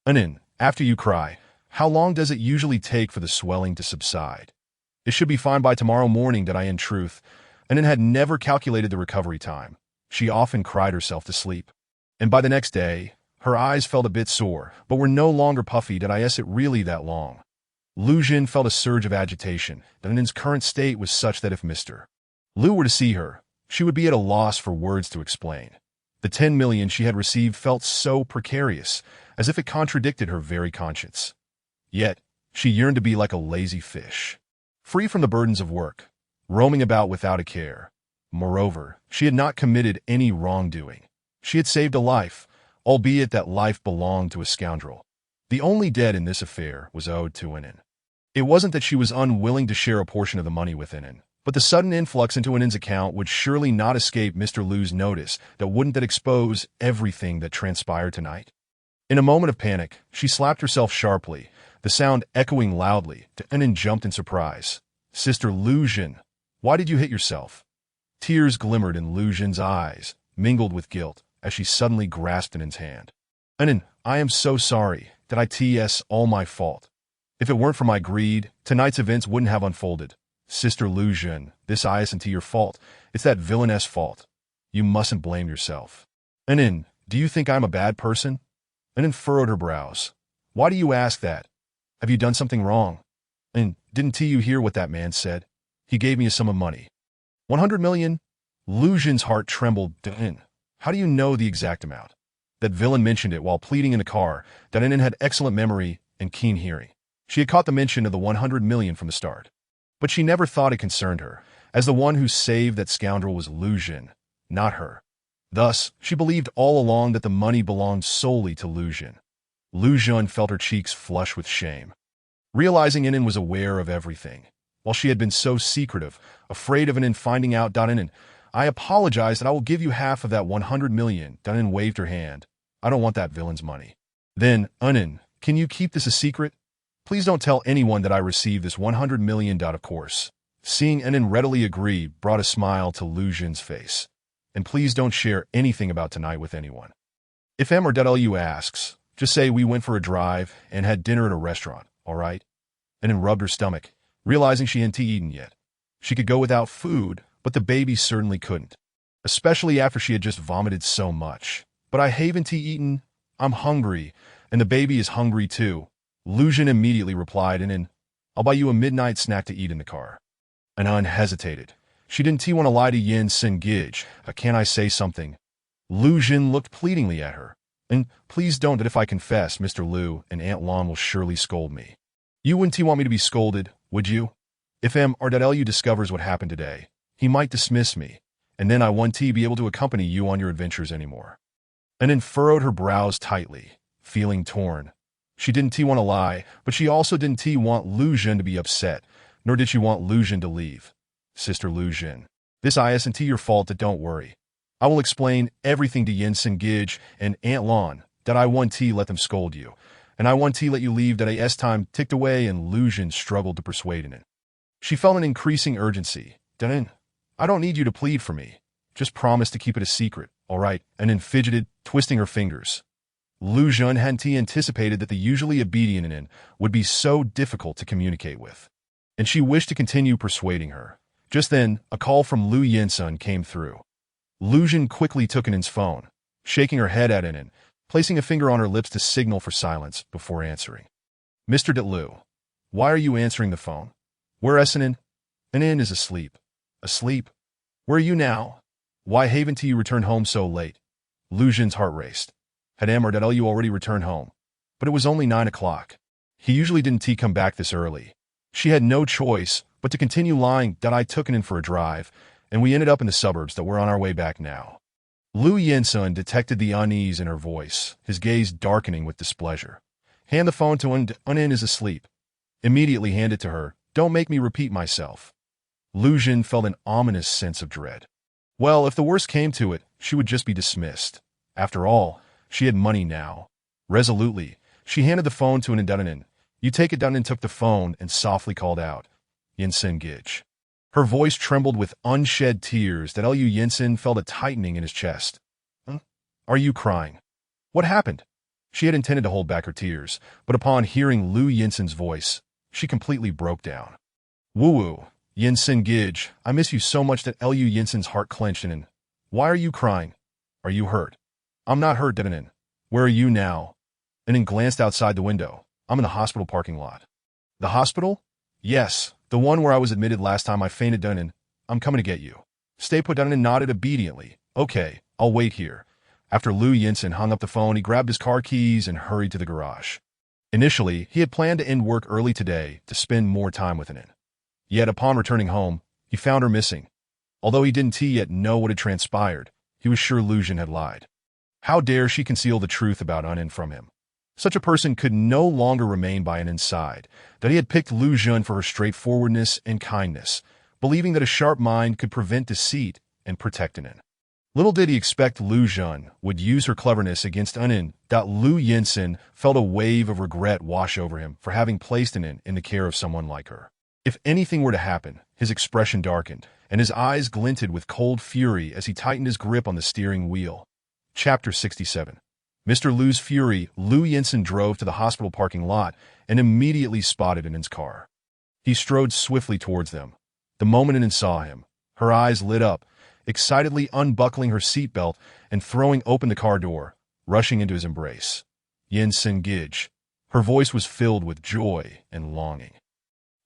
Anin, after you cry, how long does it usually take for the swelling to subside? It should be fine by tomorrow morning. In truth, Anin had never calculated the recovery time. She often cried herself to sleep. And by the next day, her eyes felt a bit sore, but were no longer puffy. Is it really that long? Lu Jun felt a surge of agitation. Anin's current state was such that if Mr. Lu were to see her, she would be at a loss for words to explain. The 10 million she had received felt so precarious, as if it contradicted her very conscience. Yet, she yearned to be like a lazy fish, free from the burdens of work, roaming about without a care. Moreover, she had not committed any wrongdoing. She had saved a life, albeit that life belonged to a scoundrel. The only debt in this affair was owed to Inen. It wasn't that she was unwilling to share a portion of the money with Inen, but the sudden influx into Inen's account would surely not escape Mr. Liu's notice. Wouldn't that expose everything that transpired tonight? In a moment of panic, she slapped herself sharply, the sound echoing loudly. Inen jumped in surprise. "Sister Lucian, why did you hit yourself?" Tears glimmered in Lucian's eyes, mingled with guilt, as she suddenly grasped Inen's hand. "Inen, I am so sorry. It's all my fault. If it weren't for my greed, tonight's events wouldn't have unfolded. Sister Lucian, this isn't your fault. It's that villainess' fault. You mustn't blame yourself." "Inen, do you think I'm a bad person?" Inen furrowed her brows. "Why do you ask that? Have you done something wrong?" "And didn't you hear what that man said? He gave me a sum of money. 100 million? Lucian's heart trembled. "Inen, how do you know the exact amount?" That villain mentioned it while pleading in the car. Inen had excellent memory and keen hearing. She had caught the mention of the 100 million from the start. But she never thought it concerned her, as the one who saved that scoundrel was Lucian, not her. Thus, she believed all along that the money belonged solely to Lucian. Lucian felt her cheeks flush with shame. Realizing Inen was aware of everything, while she had been so secretive, afraid of Inen finding out. "Inen, I apologize that I will give you half of that 100 million. Inen waved her hand. "I don't want that villain's money." "Then, Inen, can you keep this a secret? Please don't tell anyone that I received this 100 million. Of course." Seeing Inen readily agree brought a smile to Lucian's face. "And please don't share anything about tonight with anyone. If M.Lu asks, just say we went for a drive and had dinner at a restaurant, all right?" Inen rubbed her stomach, realizing she hadn't eaten yet. She could go without food, but the baby certainly couldn't, especially after she had just vomited so much. "But I haven't eaten. I'm hungry, and the baby is hungry too." Lucian immediately replied, "Inen, I'll buy you a midnight snack to eat in the car." Inen hesitated. She didn't want to lie to Yin Sengij. "Can I say something?" Lucian looked pleadingly at her. "And please don't, that if I confess, Mr. Liu and Aunt Lon will surely scold me." "You wouldn't want me to be scolded, would you? If M.Lu discovers what happened today, he might dismiss me, and then I won't be able to accompany you on your adventures anymore." Inen furrowed her brows tightly, feeling torn. She didn't want to lie, but she also didn't want Lucian to be upset, nor did she want Lucian to leave. "Sister Lucian, this isn't your fault. Don't worry. I will explain everything to Yin Sengij and Aunt Lon. I won't let them scold you, and I won't let you leave. As time ticked away and Lucian struggled to persuade Inen. She felt an increasing urgency. "Inen, I don't need you to plead for me. Just promise to keep it a secret, all right?" Inen fidgeted, twisting her fingers. Lucian hadn't anticipated that the usually obedient Inen would be so difficult to communicate with, and she wished to continue persuading her. Just then, a call from Liu Yinsun came through. Lucian quickly took Inen's phone, shaking her head at Inen, placing a finger on her lips to signal for silence before answering. "Mr. Liu, why are you answering the phone? Where is Inen?" "Inen is asleep." "Asleep? Where are you now? Why haven't you returned home so late?" Lucian's heart raced. Had M.Lu already returned home? But it was only 9 o'clock. He usually didn't come back this early. She had no choice but to continue lying. "I took Inen for a drive, and we ended up in the suburbs. We're on our way back now." Liu Yinsun detected the unease in her voice, his gaze darkening with displeasure. "Hand the phone to Inen. Inen is asleep." "Immediately hand it to her. Don't make me repeat myself." Lucian felt an ominous sense of dread. Well, if the worst came to it, she would just be dismissed. After all, she had money now. Resolutely, she handed the phone to Inen. "You take it." Inen took the phone and softly called out, "Yin Sengij." Her voice trembled with unshed tears. Liu Yinsun felt a tightening in his chest. "Huh? Are you crying? What happened?" She had intended to hold back her tears, but upon hearing Liu Yinsun's voice, she completely broke down. "Woo-woo, Yin Sengij, I miss you so much." Liu Yinsun's heart clenched. "Inen, why are you crying? Are you hurt?" "I'm not hurt, Inen. Where are you now?" Inen glanced outside the window. "I'm in the hospital parking lot." "The hospital?" "Yes, the one where I was admitted last time I fainted." "Inen, I'm coming to get you." "Stay put." Inen nodded obediently. "Okay, I'll wait here." After Liu Yinsun hung up the phone, he grabbed his car keys and hurried to the garage. Initially, he had planned to end work early today to spend more time with Inen. Yet upon returning home, he found her missing. Although he didn't yet know what had transpired, he was sure Lu Jun had lied. How dare she conceal the truth about Anin from him? Such a person could no longer remain by Anin's side, that he had picked Lu Jun for her straightforwardness and kindness, believing that a sharp mind could prevent deceit and protect Anin. Little did he expect Lu Jun would use her cleverness against Anin. Lu Yinsen felt a wave of regret wash over him for having placed Anin in the care of someone like her. If anything were to happen, his expression darkened, and his eyes glinted with cold fury as he tightened his grip on the steering wheel. Chapter 67. Mr. Lu's fury. Lu Yinsen drove to the hospital parking lot and immediately spotted Anin's car. He strode swiftly towards them. The moment Anin saw him, her eyes lit up, excitedly unbuckling her seatbelt and throwing open the car door, rushing into his embrace. Yinsen Gij. Her voice was filled with joy and longing.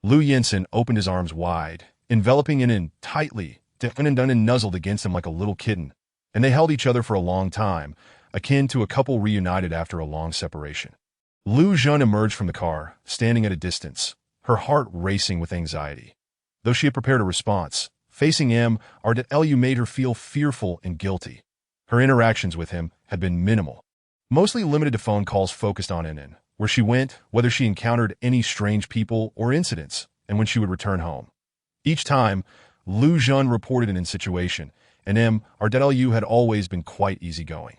Lu Yinsen opened his arms wide, enveloping Anin tightly. Anin nuzzled against him like a little kitten, and they held each other for a long time, akin to a couple reunited after a long separation. Lu Jun emerged from the car, standing at a distance, her heart racing with anxiety. Though she had prepared a response, facing him, Lu made her feel fearful and guilty. Her interactions with him had been minimal, mostly limited to phone calls focused on Anin, where she went, whether she encountered any strange people or incidents, and when she would return home. Each time, Lu Jun reported Anin's situation, and Lu had always been quite easygoing,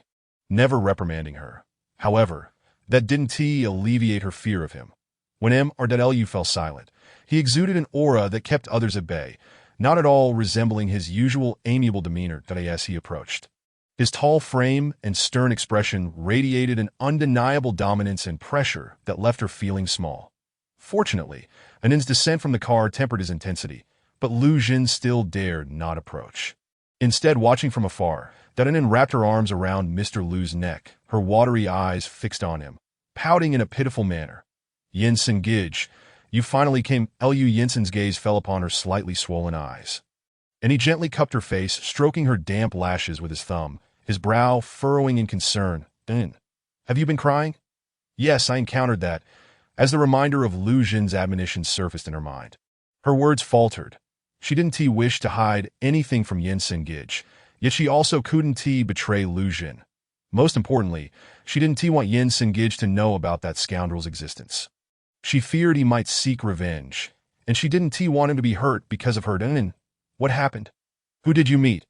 never reprimanding her. However, that didn't alleviate her fear of him. When Lu fell silent, he exuded an aura that kept others at bay, not at all resembling his usual amiable demeanor as he approached. His tall frame and stern expression radiated an undeniable dominance and pressure that left her feeling small. Fortunately, Anin's descent from the car tempered his intensity, but Lu Jun still dared not approach. Instead, watching from afar, Anin wrapped her arms around Mr. Lu's neck, her watery eyes fixed on him, pouting in a pitiful manner. Yinsen Gij, you finally came. Lu Yinsen's gaze fell upon her slightly swollen eyes, and he gently cupped her face, stroking her damp lashes with his thumb, his brow furrowing in concern. Have you been crying? Yes, I encountered that, as the reminder of Lu Jun's admonition surfaced in her mind. Her words faltered. She didn't wish to hide anything from Yinsen Gij, yet she also couldn't betray Lu Jun. Most importantly, she didn't want Yinsen Gij to know about that scoundrel's existence. She feared he might seek revenge, and she didn't want him to be hurt because of her. What happened? Who did you meet?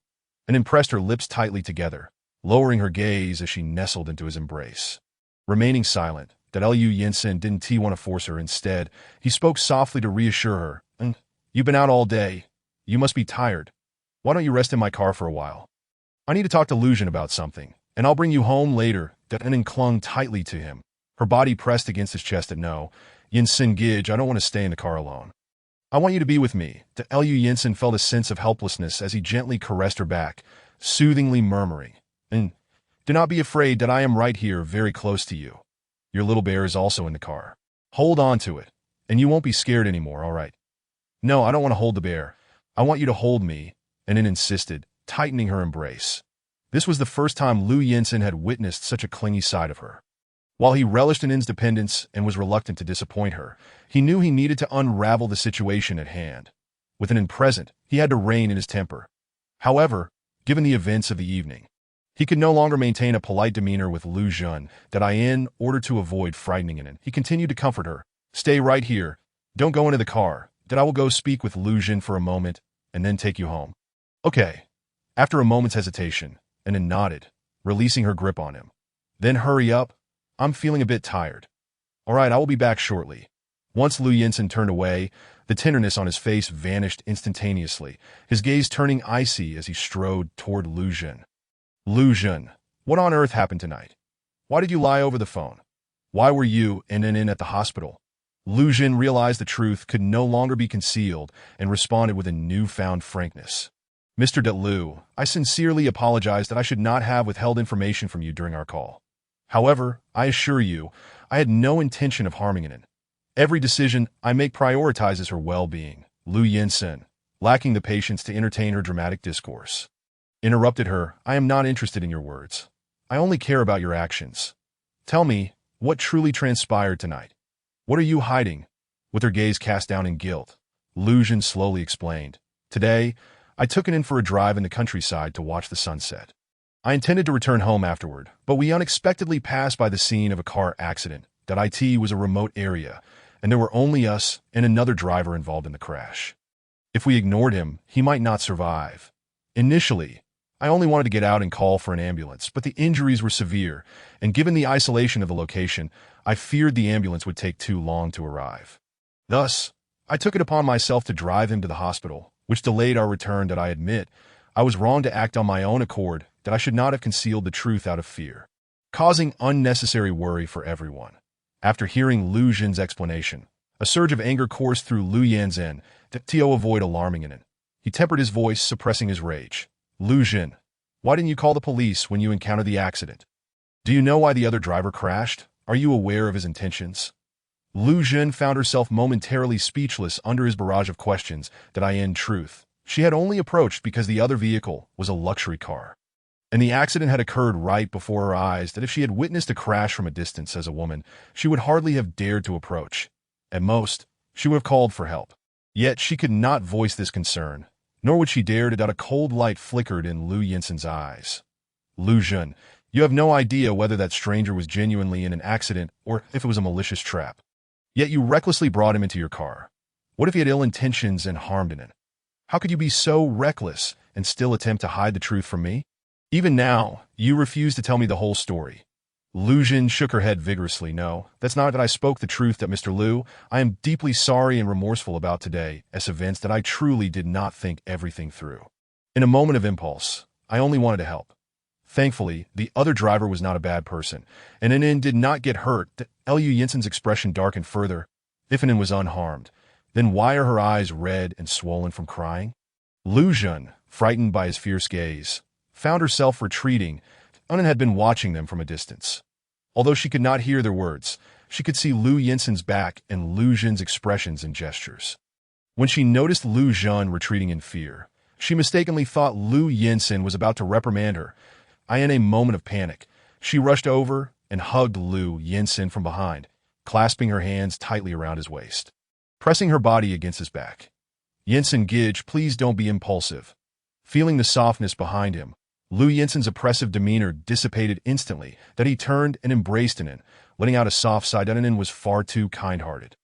Anin pressed her lips tightly together, lowering her gaze as she nestled into his embrace. Remaining silent, Lu Yinsen didn't want to force her. Instead, he spoke softly to reassure her. You've been out all day. You must be tired. Why don't you rest in my car for a while? I need to talk to Lu Jun about something, and I'll bring you home later. Anin clung tightly to him, her body pressed against his chest. No, Yinsen Gij, I don't want to stay in the car alone. I want you to be with me. Lu Yinsen felt a sense of helplessness as he gently caressed her back, soothingly murmuring, Do not be afraid that I am right here very close to you. Your little bear is also in the car. Hold on to it, and you won't be scared anymore, all right? No, I don't want to hold the bear. I want you to hold me, Anin insisted, tightening her embrace. This was the first time Lu Yinsen had witnessed such a clingy side of her. While he relished Anin's dependence and was reluctant to disappoint her, he knew he needed to unravel the situation at hand. With Anin present, he had to rein in his temper. However, given the events of the evening, he could no longer maintain a polite demeanor with Lu Jun. In order to avoid frightening Anin, he continued to comfort her. Stay right here. Don't go into the car. I will go speak with Lu Jun for a moment, and then take you home. Okay. After a moment's hesitation, Anin nodded, releasing her grip on him. Then hurry up. I'm feeling a bit tired. All right, I will be back shortly. Once Lu Yinsen turned away, the tenderness on his face vanished instantaneously, his gaze turning icy as he strode toward Lu Jun. Lu Jun, what on earth happened tonight? Why did you lie over the phone? Why were you and Anin at the hospital? Lu Jun realized the truth could no longer be concealed and responded with a newfound frankness. Mr. Lu, I sincerely apologize that I should not have withheld information from you during our call. However, I assure you, I had no intention of harming Anin. Every decision I make prioritizes her well-being. Lu Yinsen, lacking the patience to entertain her dramatic discourse, interrupted her. I am not interested in your words. I only care about your actions. Tell me, what truly transpired tonight? What are you hiding? With her gaze cast down in guilt, Lu Jun slowly explained. Today, I took it in for a drive in the countryside to watch the sunset. I intended to return home afterward, but we unexpectedly passed by the scene of a car accident. It was a remote area, and there were only us and another driver involved in the crash. If we ignored him, he might not survive. Initially, I only wanted to get out and call for an ambulance, but the injuries were severe, and given the isolation of the location, I feared the ambulance would take too long to arrive. Thus, I took it upon myself to drive him to the hospital, which delayed our return. I admit, I was wrong to act on my own accord, that I should not have concealed the truth out of fear, causing unnecessary worry for everyone. After hearing Lu Jin's explanation, a surge of anger coursed through Lu Yanzhen, to avoid alarming him. He tempered his voice, suppressing his rage. Lu Jin, why didn't you call the police when you encountered the accident? Do you know why the other driver crashed? Are you aware of his intentions? Lu Jin found herself momentarily speechless under his barrage of questions. In truth, she had only approached because the other vehicle was a luxury car, and the accident had occurred right before her eyes. That if she had witnessed a crash from a distance as a woman, she would hardly have dared to approach. At most, she would have called for help. Yet she could not voice this concern, nor would she dare to. A cold light flickered in Lu Yinsen's eyes. Lu Jin, you have no idea whether that stranger was genuinely in an accident or if it was a malicious trap. Yet you recklessly brought him into your car. What if he had ill intentions and harmed in it? How could you be so reckless and still attempt to hide the truth from me? Even now, you refuse to tell me the whole story. Lu Jin shook her head vigorously. No, that's not that I spoke the truth. Mr. Lu, I am deeply sorry and remorseful about today's events. That I truly did not think everything through. In a moment of impulse, I only wanted to help. Thankfully, the other driver was not a bad person, and Anin did not get hurt. Lu Yinsen's expression darkened further. If Anin was unharmed, then why are her eyes red and swollen from crying? Lu Jin, frightened by his fierce gaze, found herself retreating. Anin had been watching them from a distance. Although she could not hear their words, she could see Lu Yinsen's back and Lu Jin's expressions and gestures. When she noticed Lu Jin retreating in fear, she mistakenly thought Lu Yinsen was about to reprimand her. In a moment of panic, she rushed over and hugged Lu Yinsen from behind, clasping her hands tightly around his waist, pressing her body against his back. Yinsen Gij, please don't be impulsive. Feeling the softness behind him, Lu Yinsen's oppressive demeanor dissipated instantly. That he turned and embraced Anin, letting out a soft sigh. Anin was far too kind-hearted.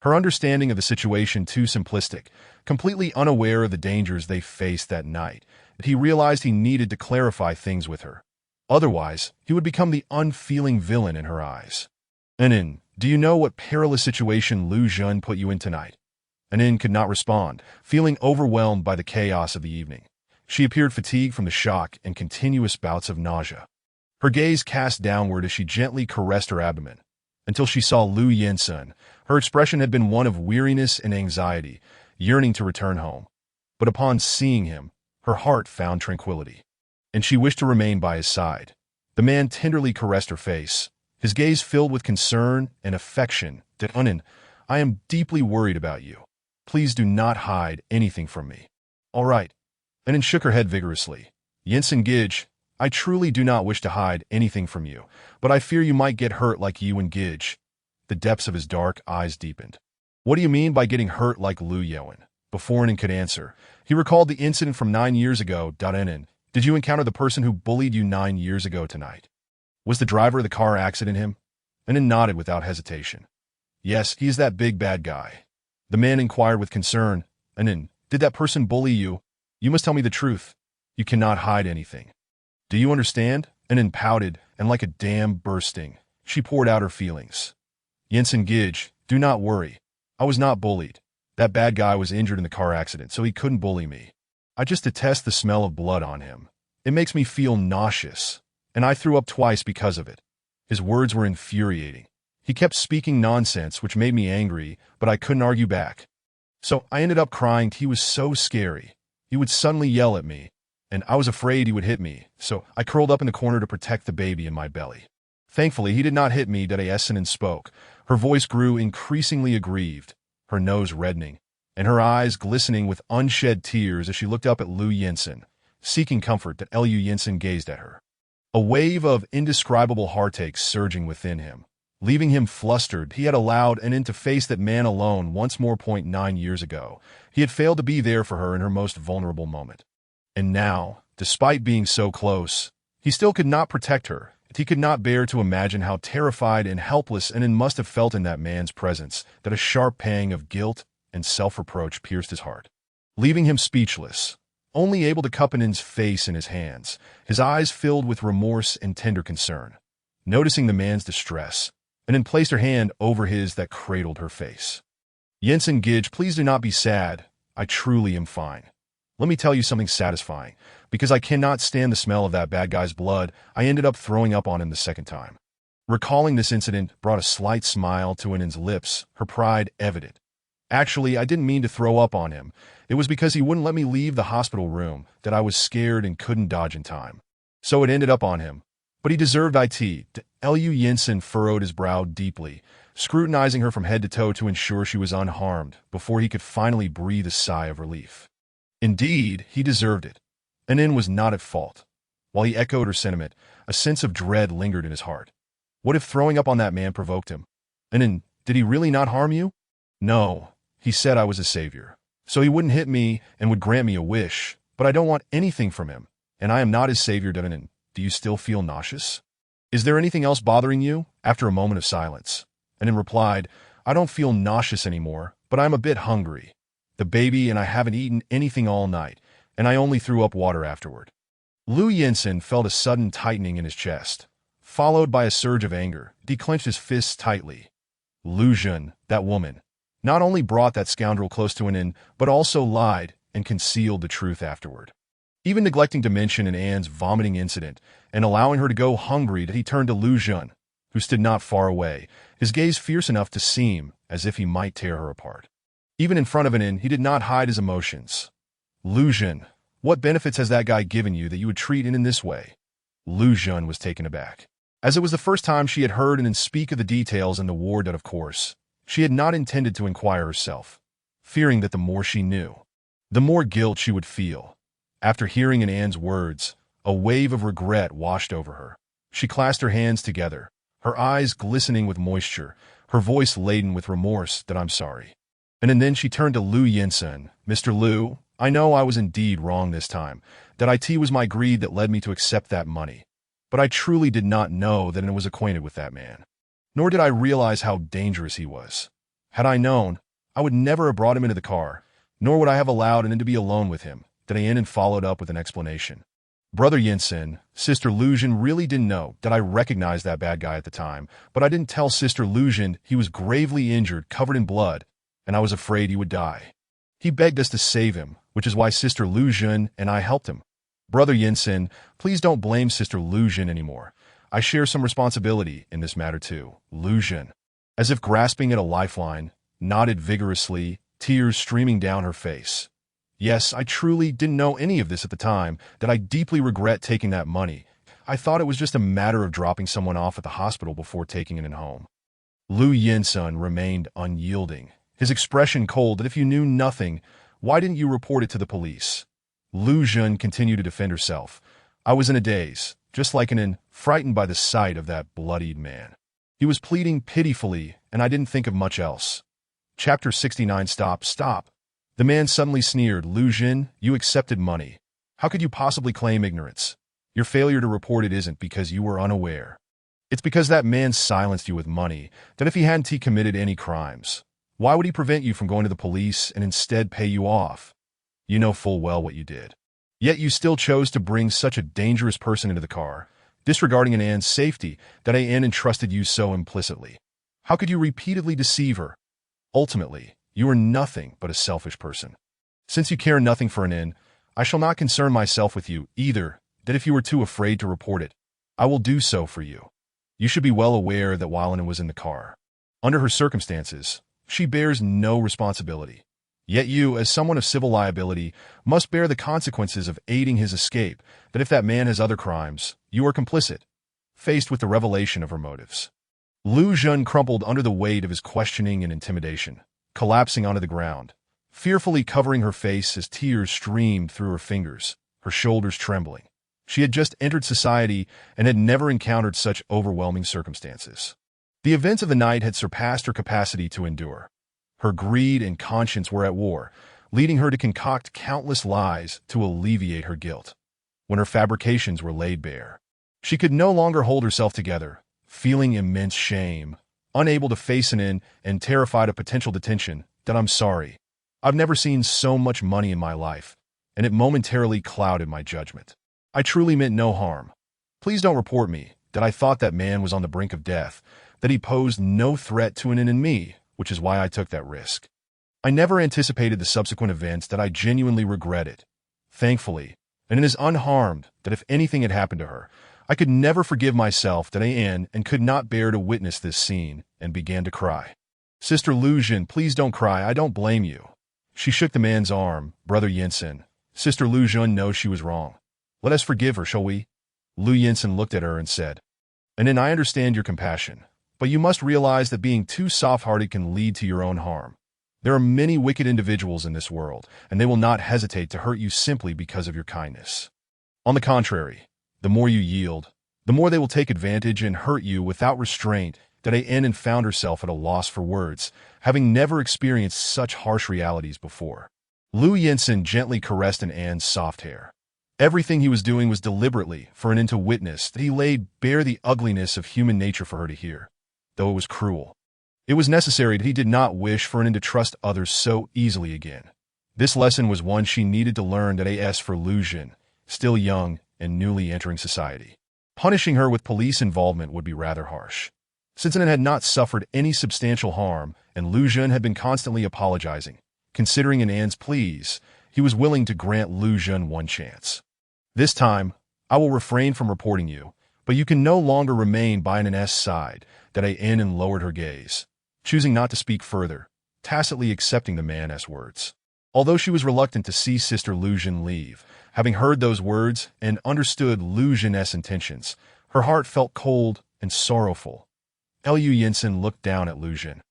Her understanding of the situation too simplistic, completely unaware of the dangers they faced that night, that he realized he needed to clarify things with her. Otherwise, he would become the unfeeling villain in her eyes. Anin, do you know what perilous situation Lu Jin put you in tonight? Anin could not respond, feeling overwhelmed by the chaos of the evening. She appeared fatigued from the shock and continuous bouts of nausea. Her gaze cast downward as she gently caressed her abdomen, until she saw Lu Yinsen. Her expression had been one of weariness and anxiety, yearning to return home. But upon seeing him, her heart found tranquility, and she wished to remain by his side. The man tenderly caressed her face, his gaze filled with concern and affection. Anin, I am deeply worried about you. Please do not hide anything from me. All right. Anin shook her head vigorously. Yinsen Gij, I truly do not wish to hide anything from you, but I fear you might get hurt like you and Gij. The depths of his dark eyes deepened. What do you mean by getting hurt like Lu Yewen? Before Anin could answer, he recalled the incident from 9 years ago. Anin, did you encounter the person who bullied you 9 years ago tonight? Was the driver of the car accident him? Anin nodded without hesitation. Yes, he is that big bad guy. The man inquired with concern. Anin, did that person bully you? You must tell me the truth. You cannot hide anything. Do you understand? Anin pouted, and like a dam bursting, she poured out her feelings. Yinsen Gij, do not worry. I was not bullied. That bad guy was injured in the car accident, so he couldn't bully me. I just detest the smell of blood on him. It makes me feel nauseous, and I threw up twice because of it. His words were infuriating. He kept speaking nonsense, which made me angry, but I couldn't argue back. So I ended up crying. He was so scary. He would suddenly yell at me, and I was afraid he would hit me, so I curled up in the corner to protect the baby in my belly. Thankfully, he did not hit me. Essenen spoke. Her voice grew increasingly aggrieved, her nose reddening, and her eyes glistening with unshed tears as she looked up at Lu Yinsen, seeking comfort. Lu Yinsen gazed at her, a wave of indescribable heartache surging within him. Leaving him flustered, he had allowed an end to face that man alone once more. 9 years ago, he had failed to be there for her in her most vulnerable moment. And now, despite being so close, he still could not protect her. He could not bear to imagine how terrified and helpless Anin must have felt in that man's presence, that a sharp pang of guilt and self-reproach pierced his heart. Leaving him speechless, only able to cup Anin's face in his hands, his eyes filled with remorse and tender concern. Noticing the man's distress, Anin placed her hand over his that cradled her face. "Jensen Gidge, please do not be sad. I truly am fine. Let me tell you something satisfying. Because I cannot stand the smell of that bad guy's blood, I ended up throwing up on him the second time." Recalling this incident brought a slight smile to Anin's lips, her pride evident. "Actually, I didn't mean to throw up on him. It was because he wouldn't let me leave the hospital room that I was scared and couldn't dodge in time. So it ended up on him. But he deserved it." Lu Jensen furrowed his brow deeply, scrutinizing her from head to toe to ensure she was unharmed before he could finally breathe a sigh of relief. Indeed, he deserved it. Anin was not at fault. While he echoed her sentiment, a sense of dread lingered in his heart. What if throwing up on that man provoked him? "Anin, did he really not harm you?" "No, he said I was a savior. So he wouldn't hit me and would grant me a wish, but I don't want anything from him, and I am not his savior." "Anin, do you still feel nauseous? Is there anything else bothering you?" After a moment of silence, Anin replied, "I don't feel nauseous anymore, but I'm a bit hungry. The baby and I haven't eaten anything all night, and I only threw up water afterward." Lu Jensen felt a sudden tightening in his chest, followed by a surge of anger. He clenched his fists tightly. Lu Jun, that woman, not only brought that scoundrel close to Anin, but also lied and concealed the truth afterward. Even neglecting to mention An's vomiting incident and allowing her to go hungry, he turned to Lu Jun, who stood not far away, his gaze fierce enough to seem as if he might tear her apart. Even in front of Anin, he did not hide his emotions. "Lu Jun, what benefits has that guy given you that you would treat Anin this way?" Lu Jun was taken aback, as it was the first time she had heard Anin speak of the details in the ward that, of course, she had not intended to inquire herself, fearing that the more she knew, the more guilt she would feel. After hearing An's words, a wave of regret washed over her. She clasped her hands together, her eyes glistening with moisture, her voice laden with remorse. "That I'm sorry." And then she turned to Lu Jensen. "Mr. Lu, I know I was indeed wrong this time, that it was my greed that led me to accept that money. But I truly did not know that I was acquainted with that man. Nor did I realize how dangerous he was. Had I known, I would never have brought him into the car, nor would I have allowed Anin to be alone with him." Anin followed up with an explanation. "Brother Jensen, Sister Lu Jun really didn't know that I recognized that bad guy at the time, but I didn't tell Sister Lu Jun he was gravely injured, covered in blood, and I was afraid he would die. He begged us to save him, which is why Sister Lu Jun and I helped him. Brother Jensen, please don't blame Sister Lu Jun anymore. I share some responsibility in this matter too." Lu Jun, as if grasping at a lifeline, nodded vigorously, tears streaming down her face. "Yes, I truly didn't know any of this at the time, that I deeply regret taking that money. I thought it was just a matter of dropping someone off at the hospital before taking Anin home." Lu Jensen remained unyielding, his expression cold. "That if you knew nothing, why didn't you report it to the police?" Lu Jun continued to defend herself. "I was in a daze, just like Anin, frightened by the sight of that bloodied man. He was pleading pitifully, and I didn't think of much else." Chapter 69. Stop. The man suddenly sneered. "Lu Jun, you accepted money. How could you possibly claim ignorance? Your failure to report it isn't because you were unaware. It's because that man silenced you with money, that if he hadn't committed any crimes, why would he prevent you from going to the police and instead pay you off? You know full well what you did. Yet you still chose to bring such a dangerous person into the car, disregarding An's safety, that An entrusted you so implicitly. How could you repeatedly deceive her? Ultimately, you are nothing but a selfish person. Since you care nothing for An, I shall not concern myself with you either, that if you were too afraid to report it, I will do so for you. You should be well aware that while An was in the car, under her circumstances, she bears no responsibility. Yet you, as someone of civil liability, must bear the consequences of aiding his escape, that if that man has other crimes, you are complicit." Faced with the revelation of her motives, Lu Jun crumpled under the weight of his questioning and intimidation, collapsing onto the ground, fearfully covering her face as tears streamed through her fingers, her shoulders trembling. She had just entered society and had never encountered such overwhelming circumstances. The events of the night had surpassed her capacity to endure. Her greed and conscience were at war, leading her to concoct countless lies to alleviate her guilt. When her fabrications were laid bare, she could no longer hold herself together, feeling immense shame, unable to face an end and terrified of potential detention. That I'm sorry. I've never seen so much money in my life, and it momentarily clouded my judgment. I truly meant no harm. Please don't report me, that I thought that man was on the brink of death, that he posed no threat to an in me, which is why I took that risk. I never anticipated the subsequent events that I genuinely regretted. Thankfully, and it is unharmed that if anything had happened to her, I could never forgive myself that I and could not bear to witness this scene, and began to cry. Sister Lu Jin, please don't cry, I don't blame you. She shook the man's arm. Brother Yinsen, Sister Lu Jin knows she was wrong. Let us forgive her, shall we? Lu Yinsen looked at her and said, and then I understand your compassion, but you must realize that being too soft-hearted can lead to your own harm. There are many wicked individuals in this world, and they will not hesitate to hurt you simply because of your kindness. On the contrary, the more you yield, the more they will take advantage and hurt you without restraint. That and found herself at a loss for words, having never experienced such harsh realities before. Lu Yinsen gently caressed Anne's soft hair. Everything he was doing was deliberately for an to witness that he laid bare the ugliness of human nature for her to hear, though it was cruel. It was necessary that he did not wish for an to trust others so easily again. This lesson was one she needed to learn that as for Lu Jin, still young and newly entering society. Punishing her with police involvement would be rather harsh. Since An had not suffered any substantial harm, and Lu Jin had been constantly apologizing, considering Anne's pleas, he was willing to grant Lu Jin one chance. This time, I will refrain from reporting you, but you can no longer remain by Anne's side. That Anne lowered her gaze, choosing not to speak further, tacitly accepting the man's words. Although she was reluctant to see Sister Lu Jin leave, having heard those words and understood Lu Jin's intentions, her heart felt cold and sorrowful. Lu Yinsen looked down at Lu Jin,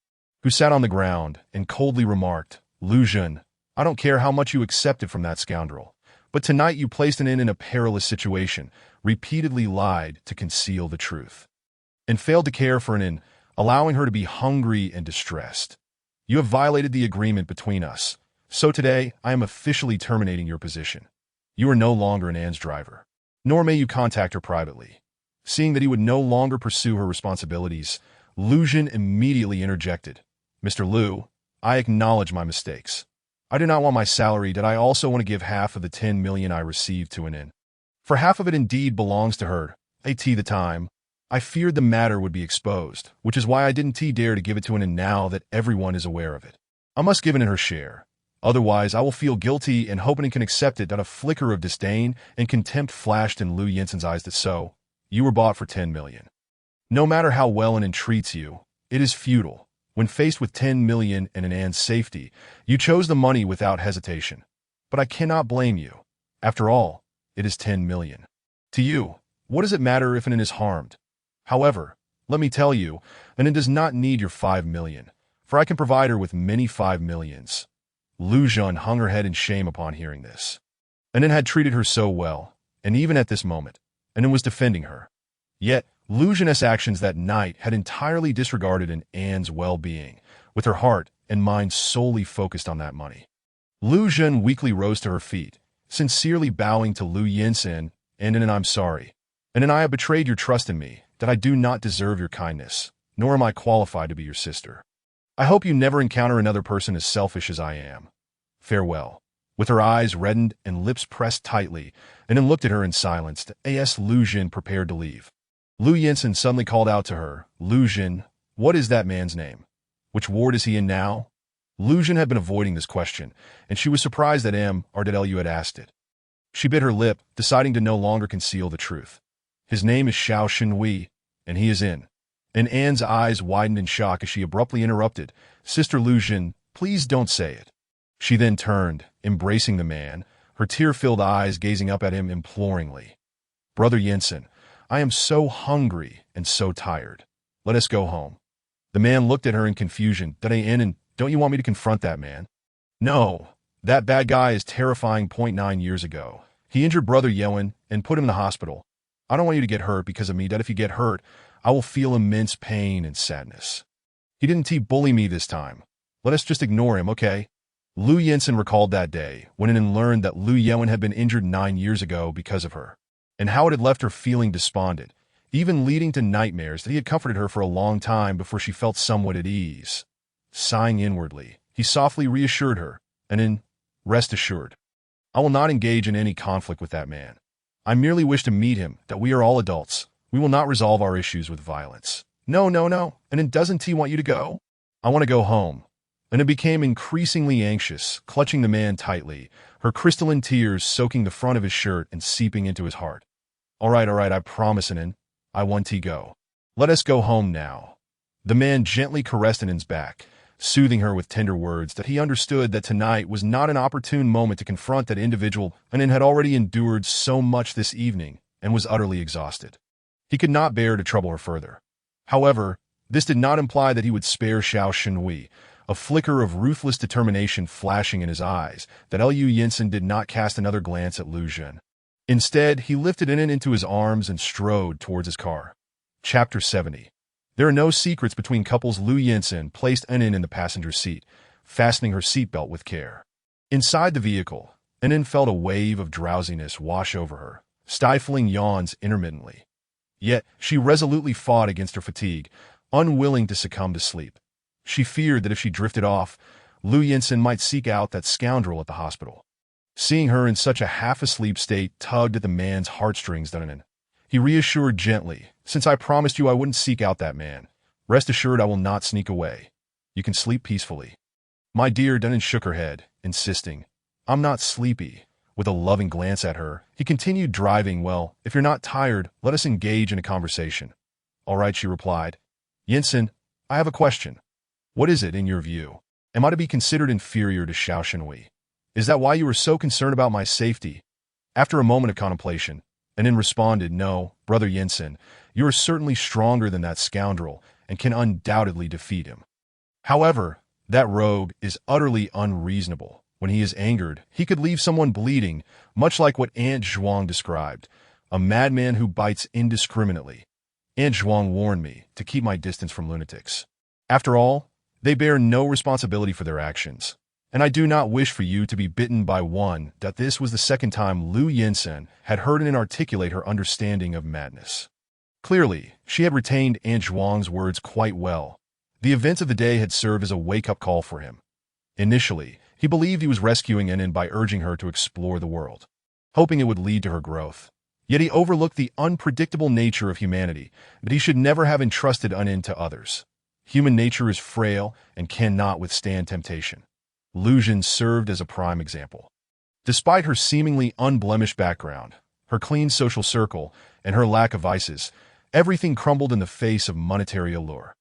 who sat on the ground, and coldly remarked, Lu Jin, I don't care how much you accepted from that scoundrel, but tonight you placed An in a perilous situation, repeatedly lied to conceal the truth, and failed to care for An, allowing her to be hungry and distressed. You have violated the agreement between us, so today I am officially terminating your position. You are no longer Anne's driver, nor may you contact her privately. Seeing that he would no longer pursue her responsibilities, Lu Jin immediately interjected, Mr. Lu, I acknowledge my mistakes. I do not want my salary, that I also want to give half of the 10 million I received to An. For half of it indeed belongs to her. At the time, I feared the matter would be exposed, which is why I didn't dare to give it to An now that everyone is aware of it. I must give An her share. Otherwise, I will feel guilty and hope An can accept it. That a flicker of disdain and contempt flashed in Lu Yinsen's eyes. That so, you were bought for 10 million. No matter how well An treats you, it is futile. When faced with 10 million and Anne's safety, you chose the money without hesitation. But I cannot blame you. After all, it is 10 million. To you, what does it matter if An is harmed? However, let me tell you, An does not need your 5 million, for I can provide her with many 5 millions. Lu Jin hung her head in shame upon hearing this. An had treated her so well, and even at this moment, An was defending her. Yet, Lu Jin's actions that night had entirely disregarded Anne's well-being, with her heart and mind solely focused on that money. Lu Jin weakly rose to her feet, sincerely bowing to Lu Yinsen, and I'm sorry. And I have betrayed your trust in me, that I do not deserve your kindness, nor am I qualified to be your sister. I hope you never encounter another person as selfish as I am. Farewell. With her eyes reddened and lips pressed tightly, An looked at her in silence. As Lu Jin prepared to leave, Lu Yinsen suddenly called out to her, Lu Jin, what is that man's name? Which ward is he in now? Lu Jin had been avoiding this question, and she was surprised that Lu had asked it. She bit her lip, deciding to no longer conceal the truth. His name is Xiao Shenhui, and he is in. And Anne's eyes widened in shock as she abruptly interrupted, Sister Lu Jin, please don't say it. She then turned, embracing the man, her tear-filled eyes gazing up at him imploringly. Brother Yinsen, I am so hungry and so tired. Let us go home. The man looked at her in confusion. And don't you want me to confront that man? No, that bad guy is terrifying. 9 years ago, he injured Brother Yewen and put him in the hospital. I don't want you to get hurt because of me, that if you get hurt, I will feel immense pain and sadness. He didn't bully me this time. Let us just ignore him, okay? Lu Yinsen recalled that day when Anin learned that Lu Yewen had been injured 9 years ago because of her, and how it had left her feeling despondent, even leading to nightmares that he had comforted her for a long time before she felt somewhat at ease. Sighing inwardly, he softly reassured her, Anin, rest assured. I will not engage in any conflict with that man. I merely wish to meet him, that we are all adults. We will not resolve our issues with violence. No. And doesn't he want you to go? I want to go home. And it became increasingly anxious, clutching the man tightly, her crystalline tears soaking the front of his shirt and seeping into his heart. All right, I promise, Anin. I want to go. Let us go home now. The man gently caressed Anin's back, soothing her with tender words that he understood that tonight was not an opportune moment to confront that individual. Anin had already endured so much this evening and was utterly exhausted. He could not bear to trouble her further. However, this did not imply that he would spare Xiao Shenhui, a flicker of ruthless determination flashing in his eyes, that Lu Yinsen did not cast another glance at Lu Zhen. Instead, he lifted Anin into his arms and strode towards his car. Chapter 70. There are no secrets between couples. Lu Yinsen placed Anin in the passenger seat, fastening her seatbelt with care. Inside the vehicle, Anin felt a wave of drowsiness wash over her, stifling yawns intermittently. Yet, she resolutely fought against her fatigue, unwilling to succumb to sleep. She feared that if she drifted off, Lu Yinsen might seek out that scoundrel at the hospital. Seeing her in such a half-asleep state tugged at the man's heartstrings. He reassured gently, since I promised you I wouldn't seek out that man. Rest assured I will not sneak away. You can sleep peacefully. My dear, Dunan shook her head, insisting, I'm not sleepy. With a loving glance at her, he continued driving. Well, if you're not tired, let us engage in a conversation. All right, she replied. Yinsen, I have a question. What is it, in your view? Am I to be considered inferior to Xiao Shenhui? Is that why you are so concerned about my safety? After a moment of contemplation, Anin responded, No, brother Yinsen, you are certainly stronger than that scoundrel and can undoubtedly defeat him. However, that rogue is utterly unreasonable. When he is angered, he could leave someone bleeding, much like what Aunt Zhuang described, a madman who bites indiscriminately. Aunt Zhuang warned me to keep my distance from lunatics. After all, they bear no responsibility for their actions, and I do not wish for you to be bitten by one. This was the second time Lu Yinsen had heard Anin articulate her understanding of madness. Clearly, she had retained Aunt Zhuang's words quite well. The events of the day had served as a wake-up call for him. Initially, he believed he was rescuing Anin by urging her to explore the world, hoping it would lead to her growth. Yet he overlooked the unpredictable nature of humanity, that he should never have entrusted Anin to others. Human nature is frail and cannot withstand temptation. Lu Zhen served as a prime example. Despite her seemingly unblemished background, her clean social circle, and her lack of vices, everything crumbled in the face of monetary allure.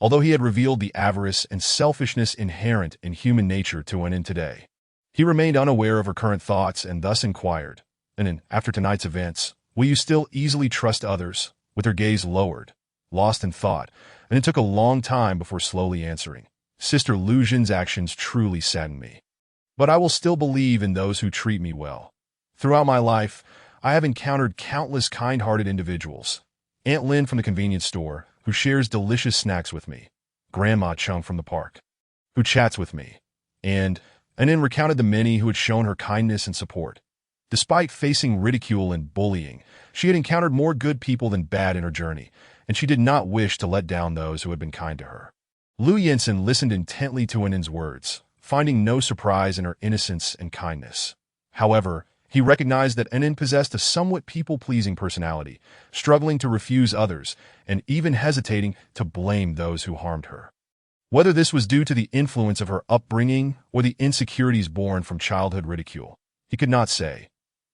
Although he had revealed the avarice and selfishness inherent in human nature to Anin today, he remained unaware of her current thoughts and thus inquired, Anin, after tonight's events, will you still easily trust others? With her gaze lowered, lost in thought, and it took a long time before slowly answering, Sister Lu Zhen's actions truly sadden me. But I will still believe in those who treat me well. Throughout my life, I have encountered countless kind-hearted individuals. Aunt Lin from the convenience store, who shares delicious snacks with me, Grandma Chung from the park, who chats with me, and Anin recounted the many who had shown her kindness and support. Despite facing ridicule and bullying, she had encountered more good people than bad in her journey, and she did not wish to let down those who had been kind to her. Lu Yinsen listened intently to Anin's words, finding no surprise in her innocence and kindness. However, he recognized that Anin possessed a somewhat people-pleasing personality, struggling to refuse others, and even hesitating to blame those who harmed her. Whether this was due to the influence of her upbringing or the insecurities born from childhood ridicule, he could not say.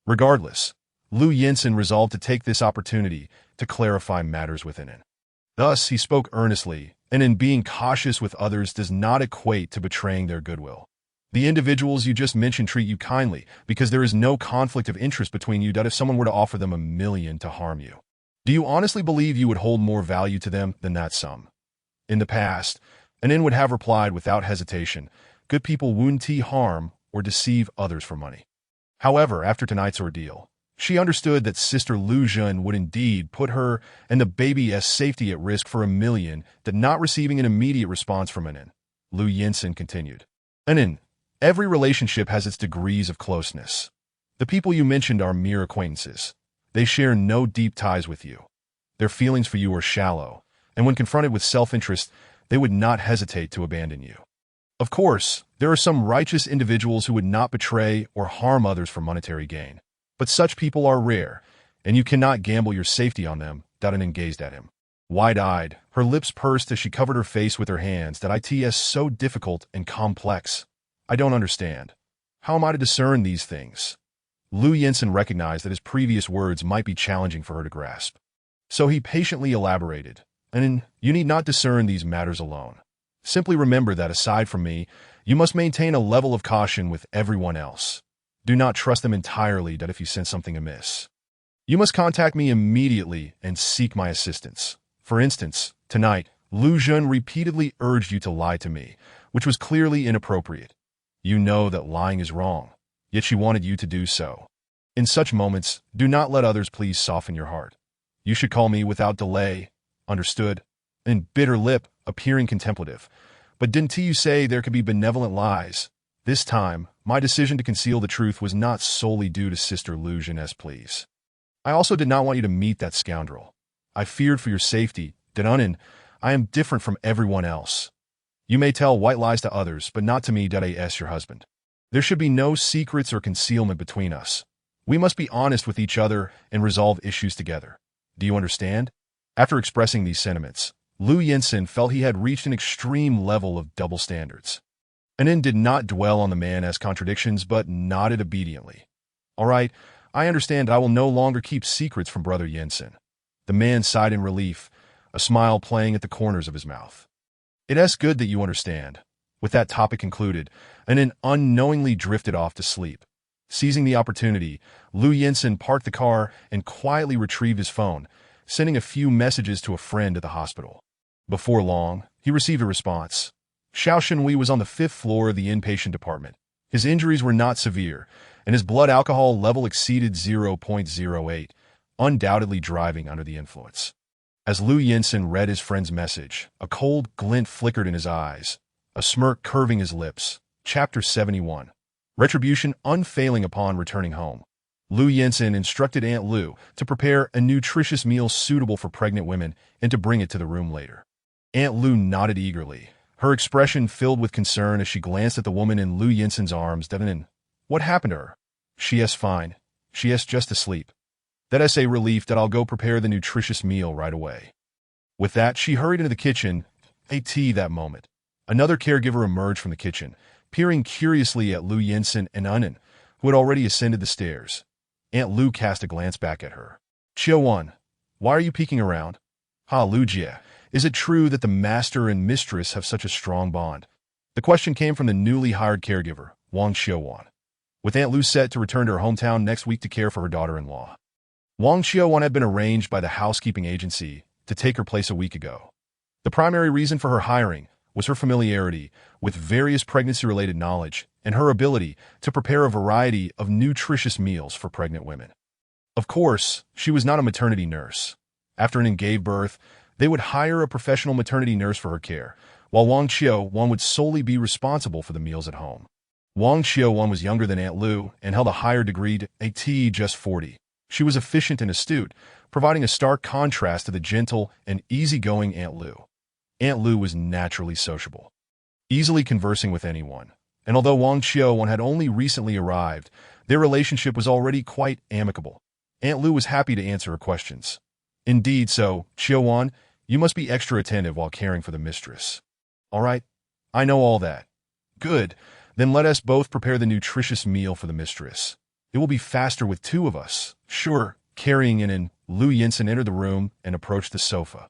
Regardless, Lu Yinsen resolved to take this opportunity to clarify matters within Anin. Thus, he spoke earnestly, and in being cautious with others does not equate to betraying their goodwill. The individuals you just mentioned treat you kindly because there is no conflict of interest between you that if someone were to offer them $1 million to harm you. Do you honestly believe you would hold more value to them than that sum? In the past, Anin would have replied without hesitation, good people wouldn't harm or deceive others for money. However, after tonight's ordeal, She understood that Sister Lu Jun would indeed put her and the baby's safety at risk for a million, that not receiving an immediate response from Anin. Lu Yinsen continued. Anin, every relationship has its degrees of closeness. The people you mentioned are mere acquaintances. They share no deep ties with you. Their feelings for you are shallow, and when confronted with self-interest, they would not hesitate to abandon you. Of course, there are some righteous individuals who would not betray or harm others for monetary gain. But such people are rare, and you cannot gamble your safety on them. Daonin gazed at him. Wide-eyed, her lips pursed as she covered her face with her hands. That it's so difficult and complex. I don't understand. How am I to discern these things? Lu Yinsen recognized that his previous words might be challenging for her to grasp. So he patiently elaborated. And you need not discern these matters alone. Simply remember that aside from me, you must maintain a level of caution with everyone else. Do not trust them entirely that if you sense something amiss. You must contact me immediately and seek my assistance. For instance, tonight, Lu Jun repeatedly urged you to lie to me, which was clearly inappropriate. You know that lying is wrong, yet she wanted you to do so. In such moments, do not let others please soften your heart. You should call me without delay, understood? And bitter lip, appearing contemplative. But didn't you say there could be benevolent lies? This time, my decision to conceal the truth was not solely due to Sister Lu Jun's pleas. I also did not want you to meet that scoundrel. I feared for your safety. Daonin, I am different from everyone else. You may tell white lies to others, but not to me. As your husband. There should be no secrets or concealment between us. We must be honest with each other and resolve issues together. Do you understand? After expressing these sentiments, Lu Yinsen felt he had reached an extreme level of double standards. Anin did not dwell on the man as contradictions, but nodded obediently. All right, I understand. I will no longer keep secrets from Brother Yinsen. The man sighed in relief, a smile playing at the corners of his mouth. It's good that you understand. With that topic concluded, Anin unknowingly drifted off to sleep. Seizing the opportunity, Lu Yinsen parked the car and quietly retrieved his phone, sending a few messages to a friend at the hospital. Before long, he received a response. Xiao Shenhui was on the 5th floor of the inpatient department. His injuries were not severe, and his blood alcohol level exceeded 0.08, undoubtedly driving under the influence. As Lu Yinsen read his friend's message, a cold glint flickered in his eyes, a smirk curving his lips. Chapter 71. Retribution unfailing upon returning home. Lu Yinsen instructed Aunt Lu to prepare a nutritious meal suitable for pregnant women and to bring it to the room later. Aunt Lu nodded eagerly, her expression filled with concern as she glanced at the woman in Lu Yinsen's arms. What happened to her? She is fine. She is just asleep. That's a relief. I'll go prepare the nutritious meal right away. With that, she hurried into the kitchen. That moment, another caregiver emerged from the kitchen, peering curiously at Lu Yinsen and Anin, who had already ascended the stairs. Aunt Lu cast a glance back at her. Qiuwan, why are you peeking around? Lu Jie, is it true that the master and mistress have such a strong bond? The question came from the newly hired caregiver, Wang Qiuwan, with Aunt Lu set to return to her hometown next week to care for her daughter-in-law. Wang Qiuwan had been arranged by the housekeeping agency to take her place a week ago. The primary reason for her hiring was her familiarity with various pregnancy-related knowledge and her ability to prepare a variety of nutritious meals for pregnant women. Of course, she was not a maternity nurse. After Anin gave birth, they would hire a professional maternity nurse for her care, while Wang Qiuwan would solely be responsible for the meals at home. Wang Qiuwan was younger than Aunt Lu and held a higher degree, just 40. She was efficient and astute, providing a stark contrast to the gentle and easygoing Aunt Lu. Aunt Lu was naturally sociable, easily conversing with anyone, and although Wang Qiuwan had only recently arrived, their relationship was already quite amicable. Aunt Lu was happy to answer her questions. Indeed so, Qiuwan, you must be extra attentive while caring for the mistress. All right, I know all that. Good, then let us both prepare the nutritious meal for the mistress. It will be faster with two of us. Sure, carrying in, Lu Yinsen entered the room and approached the sofa,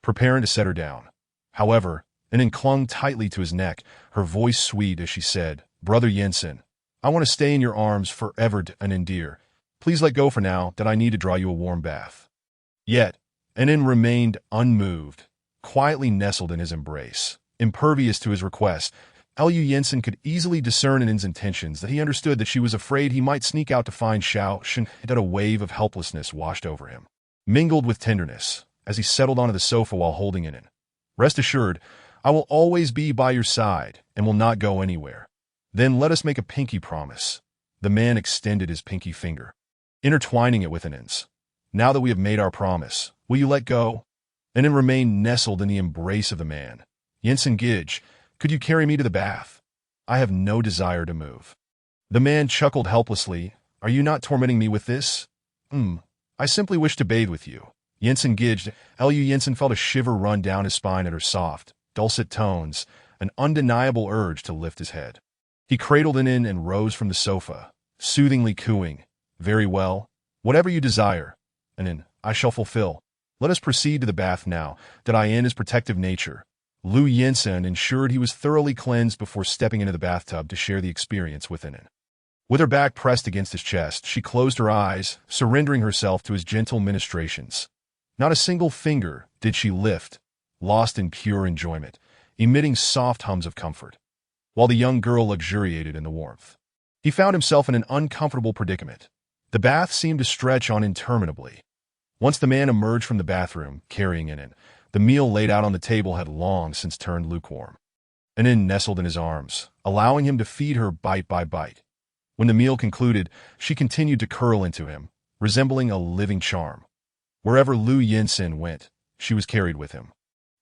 preparing to set her down. However, Anin clung tightly to his neck, her voice sweet as she said, Brother Yinsen, I want to stay in your arms forever, Anin dear. Please let go for now, that I need to draw you a warm bath. Yet, Anin remained unmoved, quietly nestled in his embrace, impervious to his request. Lu Yensen could easily discern in In's intentions that he understood that she was afraid he might sneak out to find Xiao Shen, that a wave of helplessness washed over him, mingled with tenderness, as he settled onto the sofa while holding In. Rest assured, I will always be by your side and will not go anywhere. Then let us make a pinky promise. The man extended his pinky finger, intertwining it with In's. Now that we have made our promise, will you let go? In remained nestled in the embrace of the man. Yensen Gij, could you carry me to the bath? I have no desire to move. The man chuckled helplessly. Are you not tormenting me with this? I simply wish to bathe with you. Yensen Gij. Lu Yensen felt a shiver run down his spine at her soft, dulcet tones, an undeniable urge to lift his head. He cradled In and rose from the sofa, soothingly cooing, Very well, whatever you desire, and I shall fulfill. Let us proceed to the bath now, that I in his protective nature. Lu Yensen ensured he was thoroughly cleansed before stepping into the bathtub to share the experience with In. With her back pressed against his chest, she closed her eyes, surrendering herself to his gentle ministrations. Not a single finger did she lift, lost in pure enjoyment, emitting soft hums of comfort, while the young girl luxuriated in the warmth. He found himself in an uncomfortable predicament. The bath seemed to stretch on interminably. Once the man emerged from the bathroom, carrying In, the meal laid out on the table had long since turned lukewarm. In nestled in his arms, allowing him to feed her bite by bite. When the meal concluded, she continued to curl into him, resembling a living charm. Wherever Lu Yensen went, she was carried with him.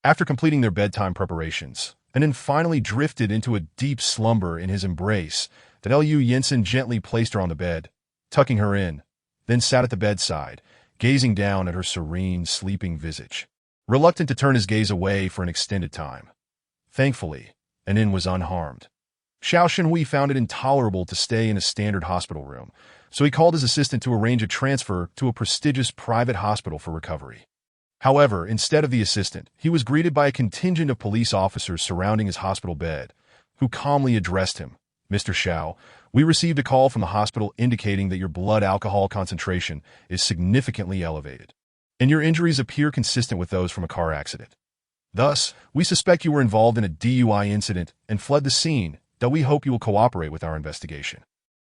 After completing their bedtime preparations, In finally drifted into a deep slumber in his embrace that Lu Yensen gently placed her on the bed, tucking her in, then sat at the bedside, gazing down at her serene, sleeping visage, reluctant to turn his gaze away for an extended time. Thankfully, In was unharmed. Xiao Shenhui found it intolerable to stay in a standard hospital room, so he called his assistant to arrange a transfer to a prestigious private hospital for recovery. However, instead of the assistant, he was greeted by a contingent of police officers surrounding his hospital bed, who calmly addressed him. Mr. Xiao, we received a call from the hospital indicating that your blood alcohol concentration is significantly elevated, and your injuries appear consistent with those from a car accident. Thus, we suspect you were involved in a DUI incident and fled the scene, though we hope you will cooperate with our investigation.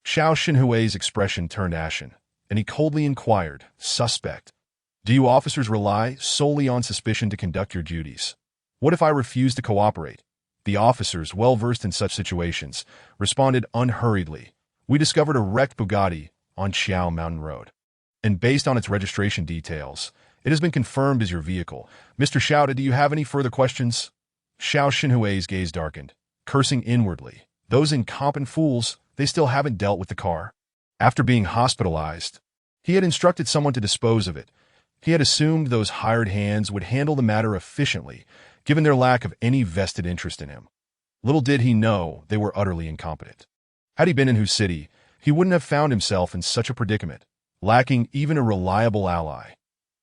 Xiao Xinhui's expression turned ashen, and he coldly inquired, Suspect, do you officers rely solely on suspicion to conduct your duties? What if I refuse to cooperate? The officers, well versed in such situations, responded unhurriedly. We discovered a wrecked Bugatti on Xiao Mountain Road, and based on its registration details, it has been confirmed as your vehicle. Mr. Xiao, do you have any further questions? Xiao Xinhui's gaze darkened, cursing inwardly. Those incompetent fools, they still haven't dealt with the car. After being hospitalized, he had instructed someone to dispose of it. He had assumed those hired hands would handle the matter efficiently, given their lack of any vested interest in him. Little did he know they were utterly incompetent. Had he been in Hu City, he wouldn't have found himself in such a predicament, lacking even a reliable ally.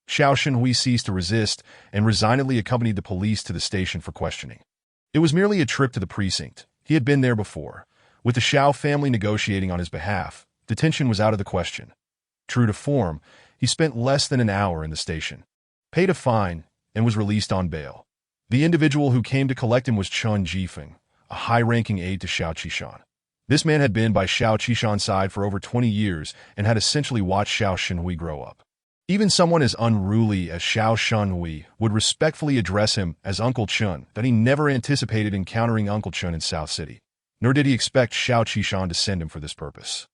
Xiao Shenhui ceased to resist and resignedly accompanied the police to the station for questioning. It was merely a trip to the precinct. He had been there before. With the Xiao family negotiating on his behalf, detention was out of the question. True to form, he spent less than an hour in the station, paid a fine, and was released on bail. The individual who came to collect him was Chun Jifeng, a high-ranking aide to Xiao Qishan. This man had been by Xiao Qishan's side for over 20 years and had essentially watched Xiao Shenhui grow up. Even someone as unruly as Xiao Shenhui would respectfully address him as Uncle Chun, that he never anticipated encountering Uncle Chun in South City, nor did he expect Xiao Qishan to send him for this purpose.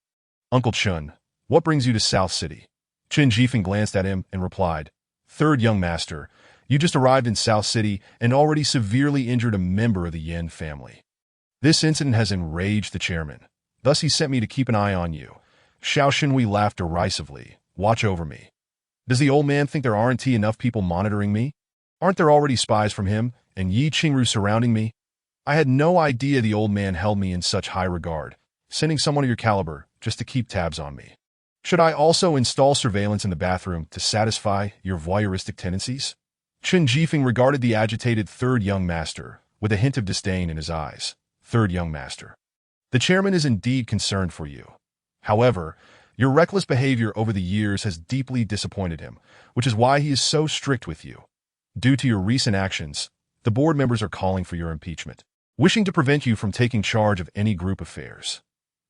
Uncle Chun, what brings you to South City? Chen Jifeng glanced at him and replied, Third young master, you just arrived in South City and already severely injured a member of the Yen family. This incident has enraged the chairman. Thus he sent me to keep an eye on you. Xiao Shenhui laughed derisively. Watch over me. Does the old man think there aren't enough people monitoring me? Aren't there already spies from him and Yi Qingru surrounding me? I had no idea the old man held me in such high regard, sending someone of your caliber just to keep tabs on me. Should I also install surveillance in the bathroom to satisfy your voyeuristic tendencies? Chen Jifeng regarded the agitated third young master with a hint of disdain in his eyes. Third young master. The chairman is indeed concerned for you. However, your reckless behavior over the years has deeply disappointed him, which is why he is so strict with you. Due to your recent actions, the board members are calling for your impeachment. wishing to prevent you from taking charge of any group affairs.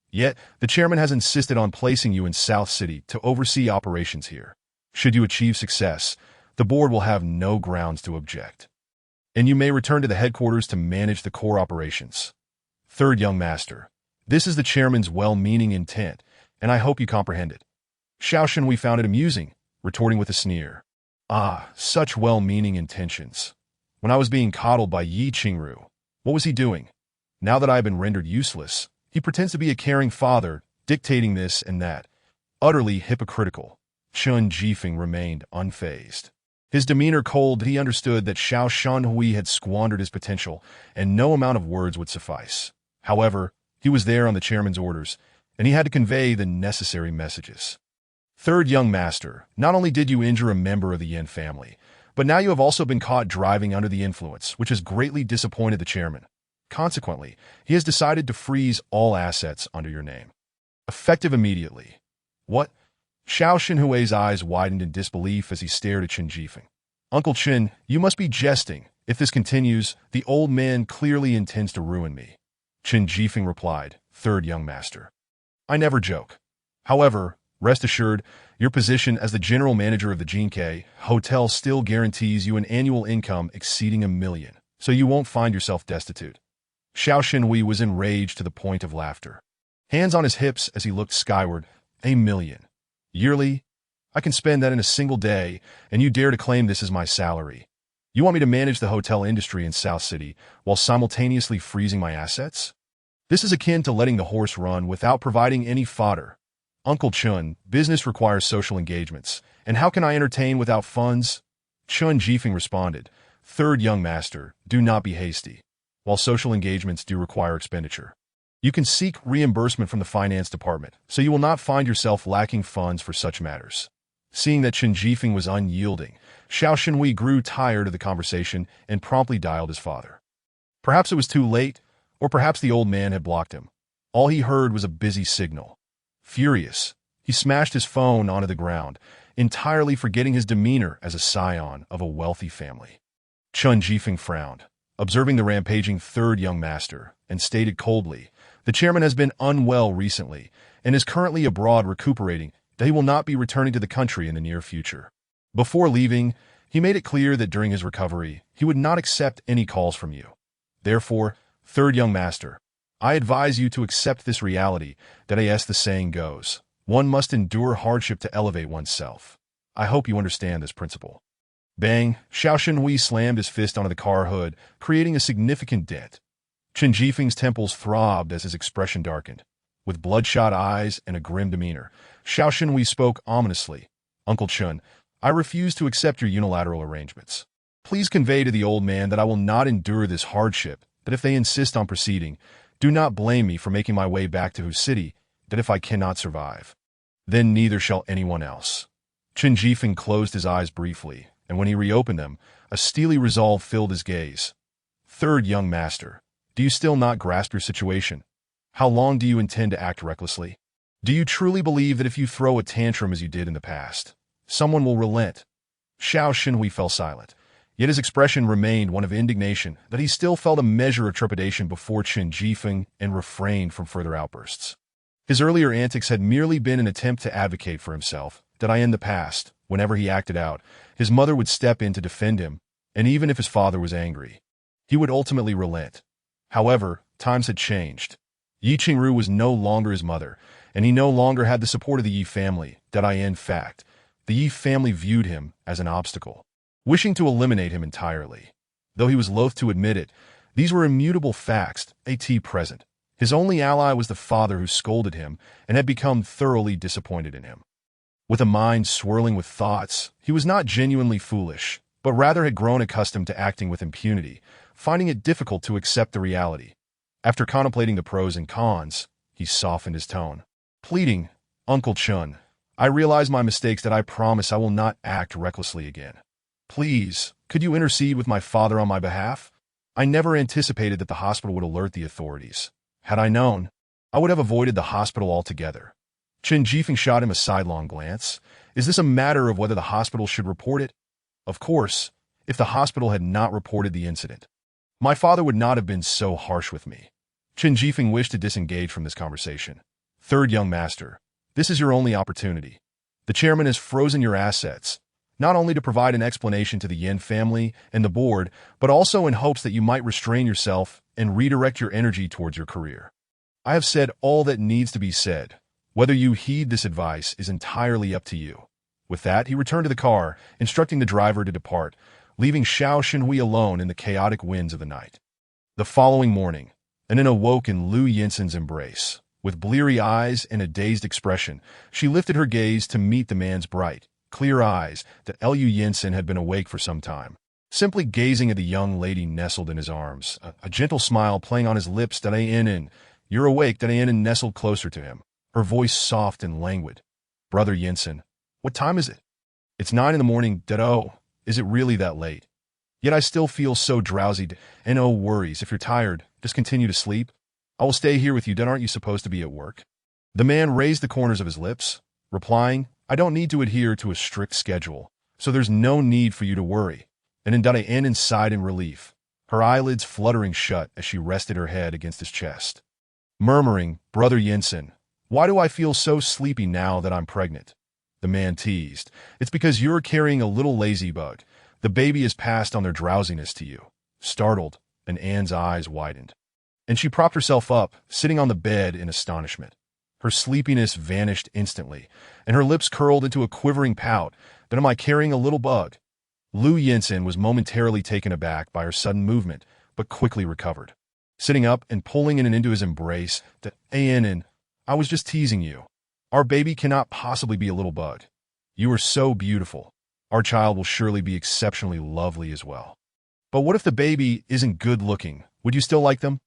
Yet, the chairman has insisted on placing you in South City to oversee operations here. Should you achieve success, the board will have no grounds to object, and you may return to the headquarters to manage the core operations. Third young master, this is the chairman's well-meaning intent, and I hope you comprehend it. Xiao Shenhui found it amusing, retorting with a sneer. Ah, such well-meaning intentions. When I was being coddled by Yi Qingru, what was he doing? Now that I have been rendered useless, he pretends to be a caring father, dictating this and that. Utterly hypocritical. Chun Jifeng remained unfazed. His demeanor cold that he understood that Xiao Shenhui had squandered his potential, and no amount of words would suffice. However, he was there on the chairman's orders, and he had to convey the necessary messages. Third young master, not only did you injure a member of the Yin family, but now you have also been caught driving under the influence, which has greatly disappointed the chairman. Consequently, he has decided to freeze all assets under your name. Effective immediately. What? Xiao Shenhui's eyes widened in disbelief as he stared at Chen Jifeng. Uncle Chen, you must be jesting. If this continues, the old man clearly intends to ruin me. Chen Jifeng replied, Third young master. I never joke. However, rest assured, your position as the general manager of the Jinkei Hotel still guarantees you an annual income exceeding 1 million, so you won't find yourself destitute. Xiao Shenhui was enraged to the point of laughter. Hands on his hips as he looked skyward. 1 million. Yearly? I can spend that in a single day, and you dare to claim this is my salary. You want me to manage the hotel industry in South City while simultaneously freezing my assets? This is akin to letting the horse run without providing any fodder. Uncle Chun, business requires social engagements, and how can I entertain without funds? Chun Jifeng responded, Third young master, do not be hasty. While social engagements do require expenditure, you can seek reimbursement from the finance department, so you will not find yourself lacking funds for such matters. Seeing that Chen Jifeng was unyielding, Xiao Shenhui grew tired of the conversation and promptly dialed his father. Perhaps it was too late, or perhaps the old man had blocked him. All he heard was a busy signal. Furious, he smashed his phone onto the ground, entirely forgetting his demeanor as a scion of a wealthy family. Chun Jifeng frowned, observing the rampaging third young master, and stated coldly, the chairman has been unwell recently and is currently abroad recuperating, that he will not be returning to the country in the near future. Before leaving, he made it clear that during his recovery, he would not accept any calls from you. Therefore, third young master, I advise you to accept this reality that, as the saying goes, one must endure hardship to elevate oneself. I hope you understand this principle. Bang! Xiao Shenhui slammed his fist onto the car hood, creating a significant dent. Chen Jifeng's temples throbbed as his expression darkened. With bloodshot eyes and a grim demeanor, Xiao Shenhui spoke ominously. Uncle Chun, I refuse to accept your unilateral arrangements. Please convey to the old man that I will not endure this hardship, that if they insist on proceeding, do not blame me for making my way back to Hu City, that if I cannot survive, then neither shall anyone else. Chen Jifeng closed his eyes briefly, and when he reopened them, a steely resolve filled his gaze. Third young master, do you still not grasp your situation? How long do you intend to act recklessly? Do you truly believe that if you throw a tantrum as you did in the past, someone will relent? Xiao Shenhui fell silent, yet his expression remained one of indignation that he still felt a measure of trepidation before Chen Jifeng and refrained from further outbursts. His earlier antics had merely been an attempt to advocate for himself, that in the past, whenever he acted out, his mother would step in to defend him, and even if his father was angry, he would ultimately relent. However, times had changed. Yi Qingru was no longer his mother, and he no longer had the support of the Yi family, that in fact, the Yi family viewed him as an obstacle, wishing to eliminate him entirely. Though he was loath to admit it, these were immutable facts, present. His only ally was the father who scolded him and had become thoroughly disappointed in him. With a mind swirling with thoughts, he was not genuinely foolish, but rather had grown accustomed to acting with impunity, finding it difficult to accept the reality. After contemplating the pros and cons, he softened his tone, pleading, Uncle Chun, I realize my mistakes, that I promise I will not act recklessly again. Please, could you intercede with my father on my behalf? I never anticipated that the hospital would alert the authorities. Had I known, I would have avoided the hospital altogether. Chen Jifeng shot him a sidelong glance. Is this a matter of whether the hospital should report it? Of course, if the hospital had not reported the incident, My father would not have been so harsh with me. Chen Jifeng wished to disengage from this conversation. Third young master, this is your only opportunity. The chairman has frozen your assets, not only to provide an explanation to the Yin family and the board, but also in hopes that you might restrain yourself and redirect your energy towards your career. I have said all that needs to be said. Whether you heed this advice is entirely up to you. With that, he returned to the car, instructing the driver to depart, leaving Xiao Xinhui alone in the chaotic winds of the night. The following morning, Anin awoke in Lu Yinsen's embrace. With bleary eyes and a dazed expression, she lifted her gaze to meet the man's bright, clear eyes that Lu Yinsen had been awake for some time. Simply gazing at the young lady nestled in his arms, a gentle smile playing on his lips, Dadayin, you're awake, Dadayin nestled closer to him, her voice soft and languid. Brother Yinsen, what time is it? It's 9 in the morning, Dado. Is it really that late? Yet I still feel so drowsy, and no worries. If you're tired, just continue to sleep. I will stay here with you, Dad. Aren't you supposed to be at work? The man raised the corners of his lips, replying, I don't need to adhere to a strict schedule, so there's no need for you to worry. And Dadayin sighed in relief, her eyelids fluttering shut as she rested her head against his chest. Murmuring, Brother Yinsen, why do I feel so sleepy now that I'm pregnant? The man teased, it's because you're carrying a little lazy bug. The baby has passed on their drowsiness to you. Startled, and Anne's eyes widened. And she propped herself up, sitting on the bed in astonishment. Her sleepiness vanished instantly, and her lips curled into a quivering pout. Then am I carrying a little bug? Lu Yinsen was momentarily taken aback by her sudden movement, but quickly recovered. Sitting up and pulling Anin into his embrace, Anin, I was just teasing you. Our baby cannot possibly be a little bug. You are so beautiful. Our child will surely be exceptionally lovely as well. But what if the baby isn't good looking? Would you still like them?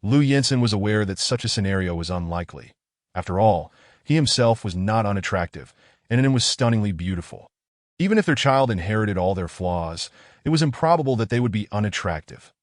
Lu Yinsen was aware that such a scenario was unlikely. After all, he himself was not unattractive, and Anin was stunningly beautiful. Even if their child inherited all their flaws, it was improbable that they would be unattractive.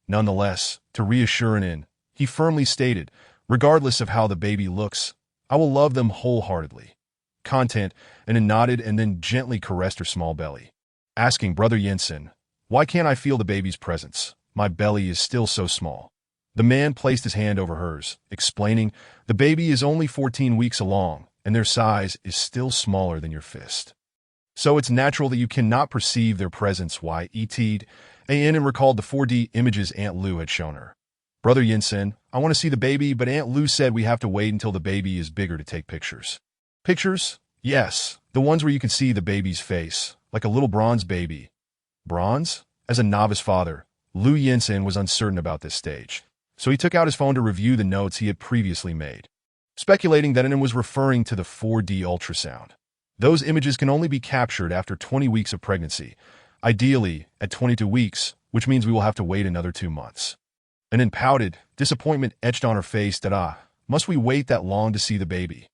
Nonetheless, to reassure Anin, he firmly stated, regardless of how the baby looks, I will love them wholeheartedly. Content, Anin nodded and then gently caressed her small belly, asking Brother Yinsen, why can't I feel the baby's presence? My belly is still so small. The man placed his hand over hers, explaining, the baby is only 14 weeks along, and their size is still smaller than your fist. So it's natural that you cannot perceive their presence. Why? ET'd, Anin recalled the 4D images Aunt Lu had shown her. Brother Yinsen, I want to see the baby, but Aunt Lu said we have to wait until the baby is bigger to take pictures. Pictures? Yes, the ones where you can see the baby's face, like a little bronze baby. Bronze? As a novice father, Lu Yinsen was uncertain about this stage, so he took out his phone to review the notes he had previously made, speculating that Anin was referring to the 4D ultrasound. Those images can only be captured after 20 weeks of pregnancy, ideally at 22 weeks, which means we will have to wait another 2 months. Anin pouted, disappointment etched on her face. Must we wait that long to see the baby?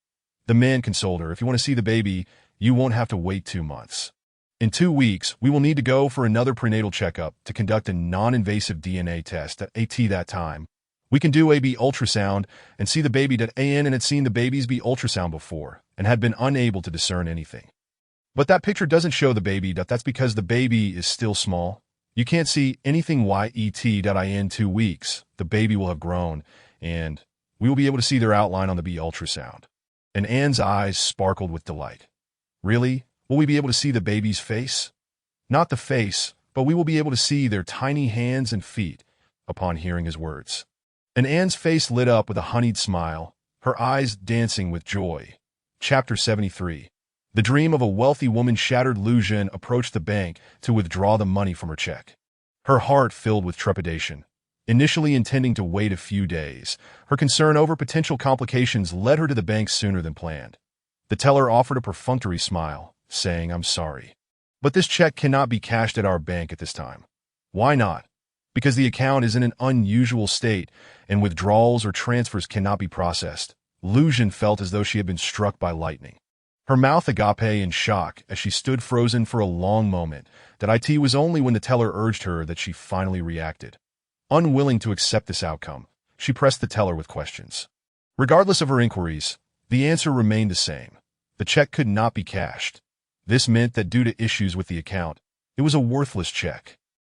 The man consoled her, if you want to see the baby, you won't have to wait 2 months. In 2 weeks, we will need to go for another prenatal checkup to conduct a non-invasive DNA test at that time. We can do AB ultrasound and see the baby. An had seen the baby's B ultrasound before and had been unable to discern anything. But that picture doesn't show the baby. That's because the baby is still small. You can't see anything. In 2 weeks, the baby will have grown, and we will be able to see their outline on the B ultrasound. And Anne's eyes sparkled with delight. Really? Will we be able to see the baby's face? Not the face, but we will be able to see their tiny hands and feet, upon hearing his words. And Anne's face lit up with a honeyed smile, her eyes dancing with joy. Chapter 73. The dream of a wealthy woman shattered. Lu Jin approached the bank to withdraw the money from her check. Her heart filled with trepidation. Initially intending to wait a few days, her concern over potential complications led her to the bank sooner than planned. The teller offered a perfunctory smile, saying, I'm sorry, but this check cannot be cashed at our bank at this time. Why not? Because the account is in an unusual state, and withdrawals or transfers cannot be processed. Lu Jin felt as though she had been struck by lightning. Her mouth agape in shock as she stood frozen for a long moment. It was only when the teller urged her that she finally reacted. Unwilling to accept this outcome, she pressed the teller with questions. Regardless of her inquiries, the answer remained the same. The check could not be cashed. This meant that due to issues with the account, it was a worthless check.